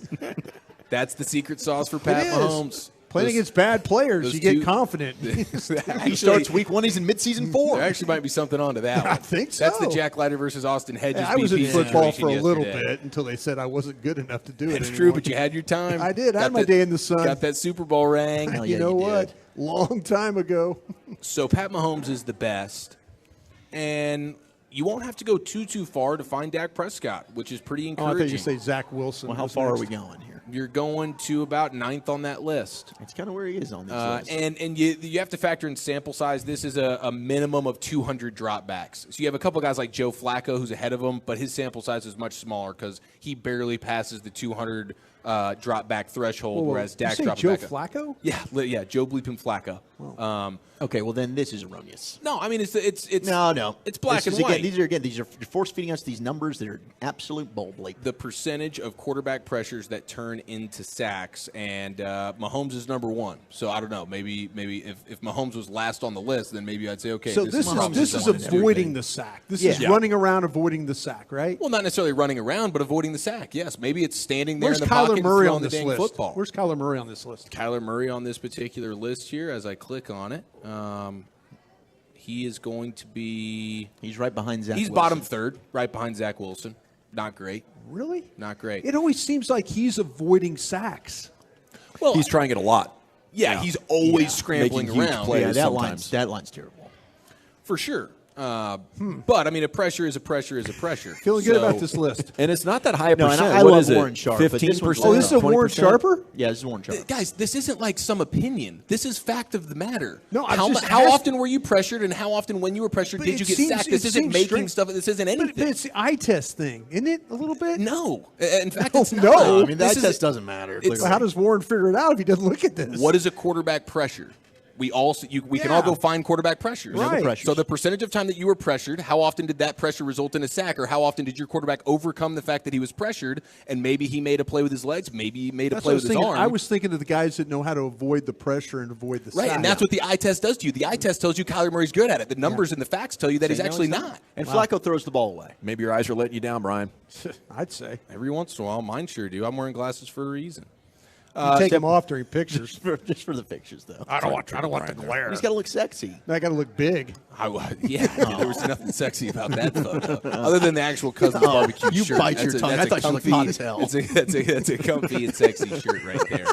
Speaker 4: That's the secret sauce for Pat Mahomes.
Speaker 5: Playing against bad players, you get confident.
Speaker 3: He starts week 1. He's in midseason 4.
Speaker 4: There actually might be something onto that one.
Speaker 5: I think so.
Speaker 4: That's the Jack Leiter versus Austin Hedges.
Speaker 5: I was in football for a little
Speaker 4: yesterday.
Speaker 5: bit until they said I wasn't good enough to do it.
Speaker 4: It's true, but you had your time.
Speaker 5: I did. I had my day in the sun.
Speaker 4: Got that Super Bowl ring.
Speaker 5: You know what? Long time ago.
Speaker 4: So Pat Mahomes is the best, and you won't have to go too far to find Dak Prescott, which is pretty encouraging.
Speaker 5: I thought you say Zach Wilson.
Speaker 3: Well, how far are we going here?
Speaker 4: You're going to about 9th on that list.
Speaker 3: That's kind of where he is on this list.
Speaker 4: And you have to factor in sample size. This is a minimum of 200 dropbacks. So you have a couple guys like Joe Flacco who's ahead of him, but his sample size is much smaller because he barely passes the 200 drop back threshold, whereas Dak's dropping back.
Speaker 5: Joe Flacco?
Speaker 4: Yeah, Joe bleeping Flacco.
Speaker 3: Okay, well then this is erroneous.
Speaker 4: No, I mean it's
Speaker 3: no,
Speaker 4: it's black and white.
Speaker 3: These are force feeding us these numbers that are absolute bull bleep.
Speaker 4: The percentage of quarterback pressures that turn into sacks, and Mahomes is number one. So I don't know. Maybe if Mahomes was last on the list, then maybe I'd say okay.
Speaker 5: So this is avoiding the sack. This is running around avoiding the sack, right?
Speaker 4: Well, not necessarily running around, but avoiding the sack. Yes, maybe it's standing there in the
Speaker 5: Kyler
Speaker 4: pocket
Speaker 5: Murray
Speaker 4: and
Speaker 5: on this
Speaker 4: the dang
Speaker 5: list?
Speaker 4: football.
Speaker 5: Where's Kyler Murray on this list?
Speaker 4: Kyler Murray on this particular list here, as I click on it. He is going to be...
Speaker 3: He's right behind Zach
Speaker 4: Wilson. Bottom third, right behind Zach Wilson. Not great.
Speaker 5: Really?
Speaker 4: Not great.
Speaker 5: It always seems like he's avoiding sacks.
Speaker 19: Well, he's trying it a lot.
Speaker 4: Yeah, he's always scrambling around.
Speaker 3: Yeah, that line's terrible.
Speaker 4: For sure. But, I mean, a pressure is a pressure is a pressure.
Speaker 5: Feeling good about this list.
Speaker 19: And it's not that high a percent.
Speaker 3: I
Speaker 19: what
Speaker 3: love
Speaker 19: is it?
Speaker 3: Warren Sharp.
Speaker 19: 15%?
Speaker 5: Oh, this is a Warren Sharper?
Speaker 3: Yeah, this is Warren Sharp.
Speaker 4: Guys, this isn't like some opinion. This is fact of the matter.
Speaker 5: No,
Speaker 4: how often were you pressured, and how often when you were pressured did you get sacked? This isn't making stuff. This isn't anything.
Speaker 5: But it's the eye test thing, isn't it, a little bit?
Speaker 4: No. In fact, it's not.
Speaker 5: No.
Speaker 3: I mean, the eye test doesn't matter.
Speaker 5: How does Warren figure it out if he doesn't look at this?
Speaker 4: What is a quarterback pressure? We can all go find quarterback pressures.
Speaker 5: Right.
Speaker 4: So the percentage of time that you were pressured, how often did that pressure result in a sack, or how often did your quarterback overcome the fact that he was pressured, and maybe he made a play with his legs, maybe he made a play with his arm.
Speaker 5: I was thinking of the guys that know how to avoid the pressure and avoid the sack.
Speaker 4: Right, and that's what the eye test does to you. The eye test tells you Kyler Murray's good at it. The numbers and the facts tell you that he's actually not.
Speaker 3: And Flacco throws the ball away.
Speaker 19: Maybe your eyes are letting you down, Brian.
Speaker 5: I'd say.
Speaker 4: Every once in a while, mine sure do. I'm wearing glasses for a reason.
Speaker 5: Take them off during pictures.
Speaker 12: just for the pictures, though.
Speaker 5: I don't want the glare.
Speaker 12: He's got to look sexy.
Speaker 5: I got to look big.
Speaker 4: There was nothing sexy about that photo, other than the actual Cousins barbecue
Speaker 12: you
Speaker 4: shirt.
Speaker 12: bite your tongue. I thought you looked hot as hell.
Speaker 4: That's a comfy and sexy shirt right there.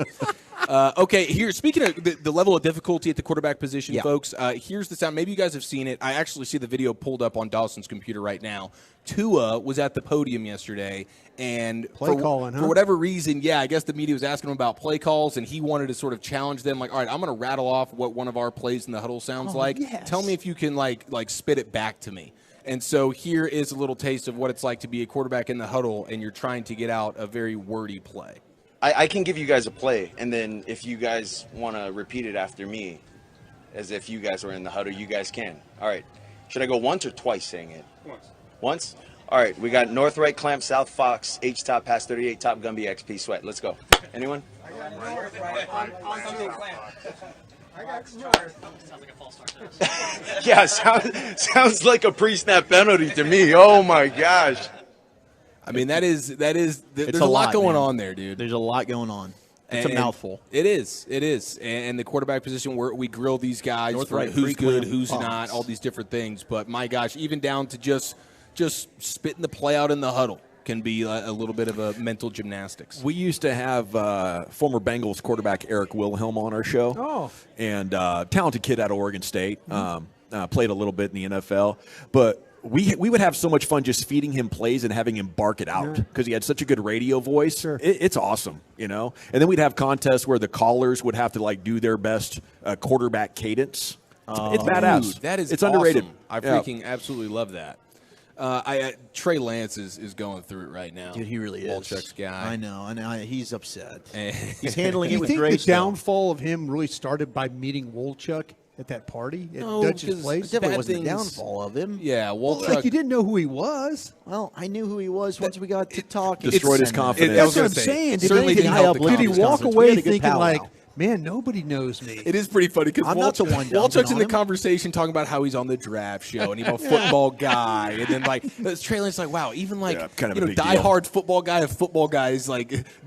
Speaker 4: Okay, here, speaking of the level of difficulty at the quarterback position, folks, here's the sound. Maybe you guys have seen it. I actually see the video pulled up on Dawson's computer right now. Tua was at the podium yesterday, and
Speaker 5: for
Speaker 4: whatever reason, I guess the media was asking him about play calls, and he wanted to sort of challenge them, like, all right, I'm going to rattle off what one of our plays in the huddle sounds like.
Speaker 12: Yes.
Speaker 4: Tell me if you can, like spit it back to me. And so here is a little taste of what it's like to be a quarterback in the huddle, and you're trying to get out a very wordy play.
Speaker 7: I can give you guys a play, and then if you guys want to repeat it after me, as if you guys were in the huddle, you guys can. All right. Should I go once or twice saying it? Once? All right. We got North Right Clamp, South Fox, H-Top, Pass 38, Top Gumby, XP, Sweat. Let's go. Anyone? Yeah, sounds like a pre-snap penalty to me. Oh, my gosh.
Speaker 4: I mean, there's
Speaker 12: It's
Speaker 4: a lot going
Speaker 12: man.
Speaker 4: on there, dude.
Speaker 12: There's a lot going on. It's a mouthful.
Speaker 4: It is. And the quarterback position, where we grill these guys
Speaker 12: North
Speaker 4: for
Speaker 12: right,
Speaker 4: who's good,
Speaker 12: Freakland,
Speaker 4: who's not, all these different things. But, my gosh, even down to just spitting the play out in the huddle can be a little bit of a mental gymnastics.
Speaker 19: We used to have former Bengals quarterback Eric Wilhelm on our show.
Speaker 5: Oh.
Speaker 19: And talented kid out of Oregon State. Played a little bit in the NFL. But we would have so much fun just feeding him plays and having him bark it out because he had such a good radio voice.
Speaker 5: Sure.
Speaker 19: It's awesome, you know. And then we'd have contests where the callers would have to do their best quarterback cadence. It's badass.
Speaker 4: Dude, that is
Speaker 19: it's underrated.
Speaker 4: Awesome. I freaking absolutely love that. Trey Lance is going through it right now.
Speaker 12: Dude, he really is.
Speaker 4: Walchuk's guy.
Speaker 12: I know. He's upset. He's handling it with
Speaker 5: Do you
Speaker 12: grace.
Speaker 5: think the downfall of him really started by meeting Wolchuk at that party at Dutch's place?
Speaker 12: It definitely wasn't the downfall of him.
Speaker 4: Yeah,
Speaker 5: Wolchuk. You didn't know who he was.
Speaker 12: Well, I knew who he was once we got to talking.
Speaker 19: Destroyed his confidence.
Speaker 5: That's what I'm saying. Did he walk away thinking like, man, nobody knows me?
Speaker 4: It is pretty funny because
Speaker 12: I'm not the one
Speaker 4: Walchuk's in the
Speaker 12: him.
Speaker 4: conversation talking about how he's on the draft show and he's a football guy, and then Trey Lance wow, even
Speaker 19: kind of a big
Speaker 4: diehard football guys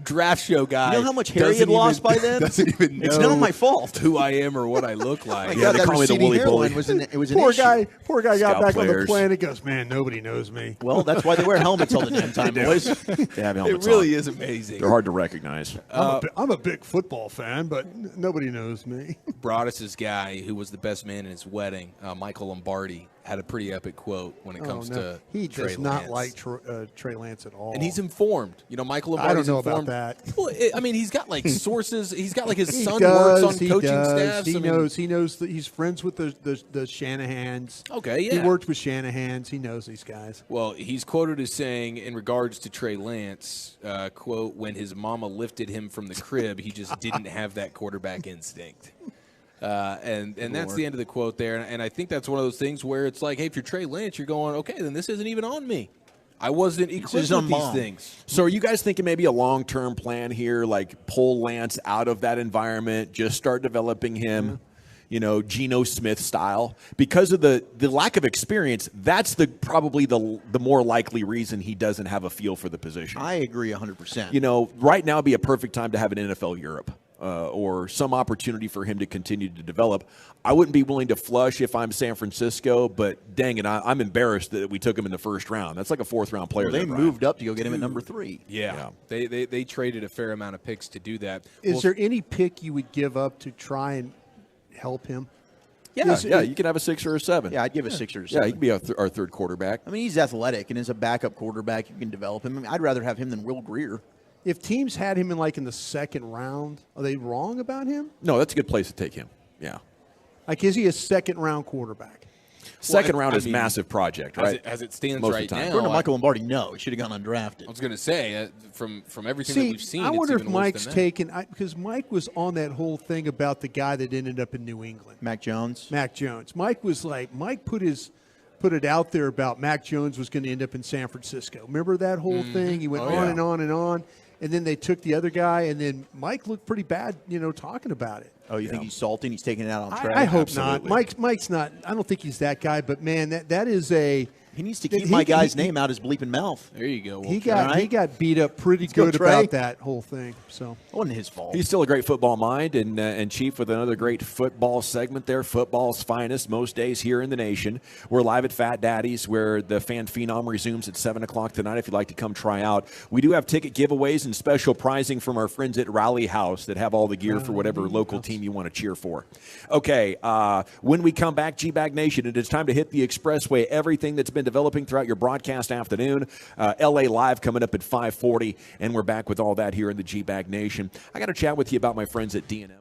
Speaker 4: draft show guy.
Speaker 12: You know how much hair he had lost by then?
Speaker 4: Doesn't even know
Speaker 12: it's not my fault
Speaker 4: who I am or what I look like.
Speaker 12: Yeah, they call me the woolly bully. It was an issue.
Speaker 5: Poor guy got
Speaker 19: Scout
Speaker 5: back on the
Speaker 19: players.
Speaker 5: plane and goes, man, nobody knows me.
Speaker 12: Well, that's why they wear helmets all the damn time, boys.
Speaker 19: They have helmets
Speaker 4: It really
Speaker 19: on.
Speaker 4: is amazing.
Speaker 19: They're hard to recognize.
Speaker 5: I'm a big football fan, but nobody knows me.
Speaker 4: Broadus's guy, who was the best man in his wedding, Michael Lombardi, had a pretty epic quote when it comes to
Speaker 5: he
Speaker 4: Trey
Speaker 5: does not
Speaker 4: Lance.
Speaker 5: like Trey Lance at all.
Speaker 4: And he's informed. Michael
Speaker 5: I don't
Speaker 4: Lombardi's
Speaker 5: know
Speaker 4: informed.
Speaker 5: about that.
Speaker 4: Well, he's got sources. He's got his
Speaker 5: He
Speaker 4: son
Speaker 5: does,
Speaker 4: works on
Speaker 5: he
Speaker 4: coaching
Speaker 5: does.
Speaker 4: staffs.
Speaker 5: He knows. He knows that he's friends with the Shanahans.
Speaker 4: Okay,
Speaker 5: He
Speaker 4: yeah.
Speaker 5: worked with Shanahans. He knows these guys.
Speaker 4: Well, he's quoted as saying, in regards to Trey Lance, quote, when his mama lifted him from the crib, he just didn't have that quarterback instinct. And that's the end of the quote there. And I think that's one of those things where it's like, hey, if you're Trey Lance, you're going, okay, then this isn't even on me. I wasn't equipped with these things.
Speaker 19: So are you guys thinking maybe a long-term plan here, like pull Lance out of that environment, just start developing him, Geno Smith style? Because of the lack of experience, that's probably the more likely reason he doesn't have a feel for the position.
Speaker 12: I agree 100%.
Speaker 19: Right now would be a perfect time to have an NFL Europe. Or some opportunity for him to continue to develop. I wouldn't be willing to flush if I'm San Francisco, but dang it, I'm embarrassed that we took him in the first round. That's like a fourth-round player.
Speaker 12: They moved up to go get him at number 3.
Speaker 4: Yeah. They traded a fair amount of picks to do that.
Speaker 5: Is there any pick you would give up to try and help him?
Speaker 19: Yeah, you can have a 6 or a 7.
Speaker 12: Yeah, I'd give a 6 or a 7.
Speaker 19: Yeah, he could be our third quarterback.
Speaker 12: I mean, he's athletic, and as a backup quarterback, you can develop him. I mean, I'd rather have him than Will Greer.
Speaker 5: If teams had him in the second round, are they wrong about him?
Speaker 19: No, that's a good place to take him. Yeah.
Speaker 5: Is he a second-round quarterback?
Speaker 19: Second round is massive project, right?
Speaker 4: As it stands
Speaker 19: Most
Speaker 4: right
Speaker 19: of the time.
Speaker 4: now.
Speaker 12: According to Michael Lombardi, no. He should have gone undrafted.
Speaker 4: I was going to say, from everything that we've seen,
Speaker 5: I wonder
Speaker 4: it's
Speaker 5: if
Speaker 4: even worse
Speaker 5: Mike's
Speaker 4: than that.
Speaker 5: taken – because Mike was on that whole thing about the guy that ended up in New England.
Speaker 12: Mac Jones.
Speaker 5: Mike was like – Mike put it out there about Mac Jones was going to end up in San Francisco. Remember that whole thing? He went on and on and on. And then they took the other guy, and then Mike looked pretty bad, talking about it.
Speaker 12: Oh, you think he's salting? He's taking it out on Trey?
Speaker 5: I hope
Speaker 19: Absolutely.
Speaker 5: not. Mike's not. I don't think he's that guy. But man, that is a.
Speaker 3: He needs to keep my guy's name out his bleeping mouth.
Speaker 4: There you go.
Speaker 5: He got beat up pretty good about that whole thing. So
Speaker 3: it wasn't his fault.
Speaker 6: He's still a great football mind, and Chief with another great football segment there. Football's finest most days here in the nation. We're live at Fat Daddy's, where the fan phenom resumes at 7 o'clock tonight. If you'd like to come try out, we do have ticket giveaways and special prizing from our friends at Rally House that have all the gear for whatever local team you want to cheer for. Okay, when we come back, G-Bag Nation, it is time to hit the expressway. Everything that's been developing throughout your broadcast afternoon. LA Live coming up at 5:40, and we're back with all that here in the G-Bag Nation. I got to chat with you about my friends at D&M.